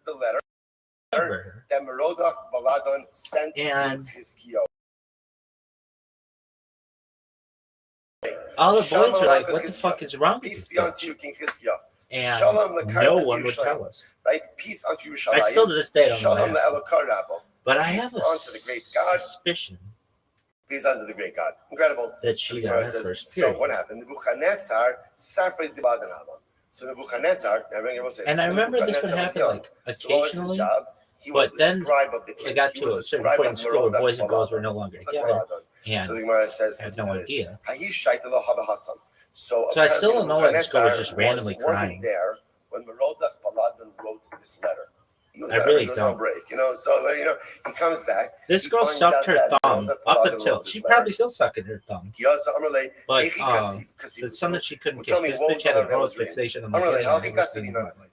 the letter Remember. that Merodach Baladan sent And to Chizkiyahu. all the boys are like, what the fuck is wrong with Peace this be unto bitch? you, King Chizkiyahu. And Shalom no one would tell us. Right? Peace unto Yerushalayim. I still to this day don't know Shalom what happened. le'elokar Rabbo. But I have Peace a unto the great God. suspicion Peace unto the great God. Incredible. that she got her first So period. what happened? Nebuchadnezzar suffered the Badan Haman. So Nebuchadnezzar, And I remember this would happen like So what was his occasionally, job? He was but the then scribe of the king. it got He to was a the certain scribe point in of school where Merodach boys and girls were Baladan. no longer The together. Baladan. And So the Gemara says, I have listen no to this. idea. So I still don't know why the Nebuchadnezzar school was just randomly wasn't crying. there when Merodach Baladan wrote this letter. He was I there. really There was don't. no break, So he comes back. This He girl finds sucked out her that thumb Merodach up Baladan until wrote she this probably still sucking her thumb. letter. But Because it's something she couldn't Tell get. me, This what was bitch the had a letter that growth was written? fixation on the Amalei, kid. how think I see,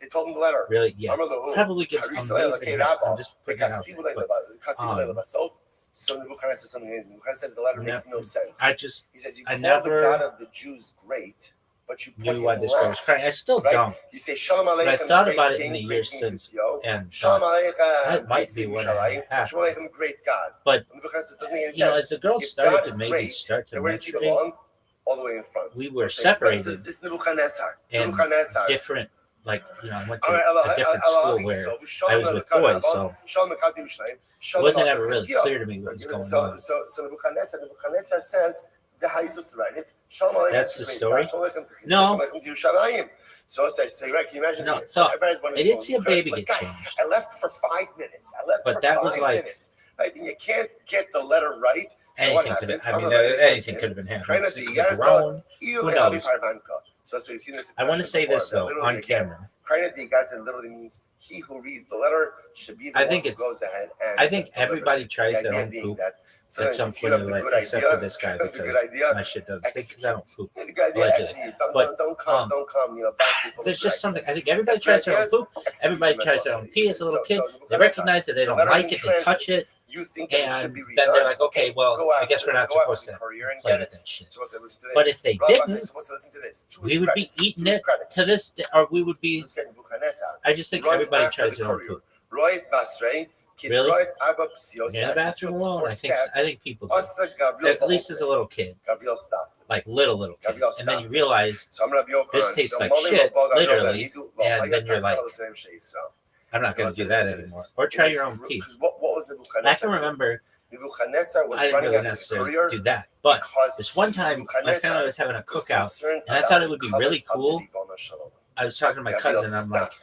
They told him the letter. Really? Yeah. Probably gives amazing help. I'm just putting it out there. But, So Nebuchadnezzar says something amazing. Nebuchadnezzar says the letter makes no sense. He says, you I call never the God of the Jews great, but you put knew why him this girl was last. crying. I still Right? don't. You say Shalom But I Aleichem, thought great about it king, in the great years king since, Chizkiyahu. and Shalom Aleichem, that might great be king what Yerushalayim. happened. Shalom Aleichem, great God. But Nebuchadnezzar doesn't make any you know, sense. as the girl If started God to is maybe great, start to then where does he menstruate, belong? All the way in front. we were Okay, separated this is Nebuchadnezzar. in Nebuchadnezzar. different, like, I went to a different school where I was with boys, so it wasn't ever really clear to me what was going on. So Nebuchadnezzar says, how are you supposed to write it? That's the story? No. So it says, can you imagine? No, so I did see a baby get changed. I left for 5 minutes. But that was like, I think you can't get the letter right. Anything could have, anything could have been happening. It could have grown. Who knows? So you've seen this. I want to say this though on camera. Literally means he who reads the letter should be the one who goes ahead and I think everybody tries their own poop at some point in life, except for this guy because my shit doesn't stink because I don't poop. Allegedly. But don't come, there's just something. I think everybody tries their own poop. Everybody tries their own pee as a little kid. They recognize that they don't like it. They touch it. And then they're like, okay, well, I guess we're not supposed to play with that shit. But if they didn't, we would be eating it to this day, or we would be. I just think everybody tries their own poop. Really? You're in the bathroom alone. I think people do. At least as a little kid, like little kid, and then you realize this tastes like shit, literally, and then you're like, I'm not going to do that anymore. Or try your own pee. I can remember, I didn't really necessarily do that, but this one time my family was having a cookout, and I thought it would be really cool. I was talking to my cousin, and I'm like,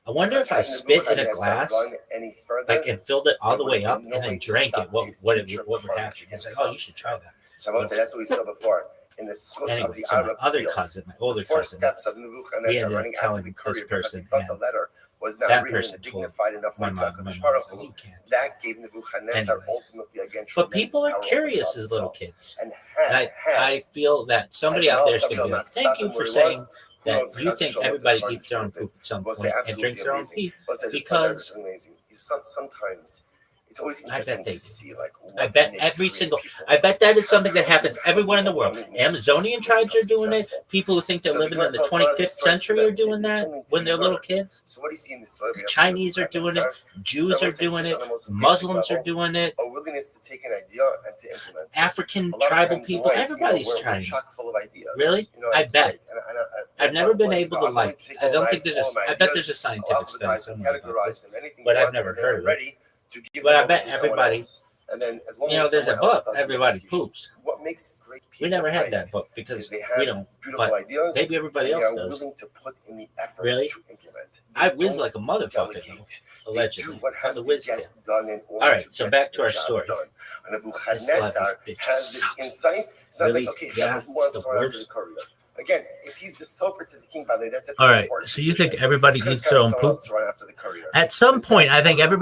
I wonder if I spit in a glass, like, and filled it all the way up, and then drank it, what would happen? It's like, oh, you should try that. So I will say that's what we saw before. In the anyway, so my other cousin, my older cousin, we ended up telling this person, and was not that written person and dignified enough my way mom, to my HaKadosh mom Baruch said, Hu. you can't. That gave Nebuchadnezzar Anyway. ultimately again. But people are curious as little kids. And I feel that somebody out there is going to be like, thank you for saying that you think everybody eats their own poop at some point and drinks their own pee, because sometimes it's always interesting to see, like, I bet that is something that happens everywhere in the world. Amazonian tribes are doing it. People who think they're living in the 25th century are doing that when they're little kids. So what do you see in this story? The Chinese are doing it. Jews are doing it. Muslims are doing it. A willingness to take an idea and to implement it. African tribal people, everybody's trying. Chock full of ideas. Really? I bet. I've never been able to, like, I don't think I bet there's a scientific study somewhere about this, but I've never heard of it. But I bet everybody, and then as long there's a book, everybody poops. What makes great people We never had great that book because they we have don't, beautiful but ideas, maybe everybody and else they are does. willing to put in the effort Really? to implement. I whiz like a motherfucker, though, allegedly. I'm the whiz kid. All right, so back to our story. And Nebuchadnezzar has this insight. It's not Really? like, okay, Yeah, who wants it's to the run after worst. the courier? Again, if he's the sofer to the king, by the way, that's a All right, important so you position. think everybody Could eats their own someone poop? else to run after the courier. At some point, I think everybody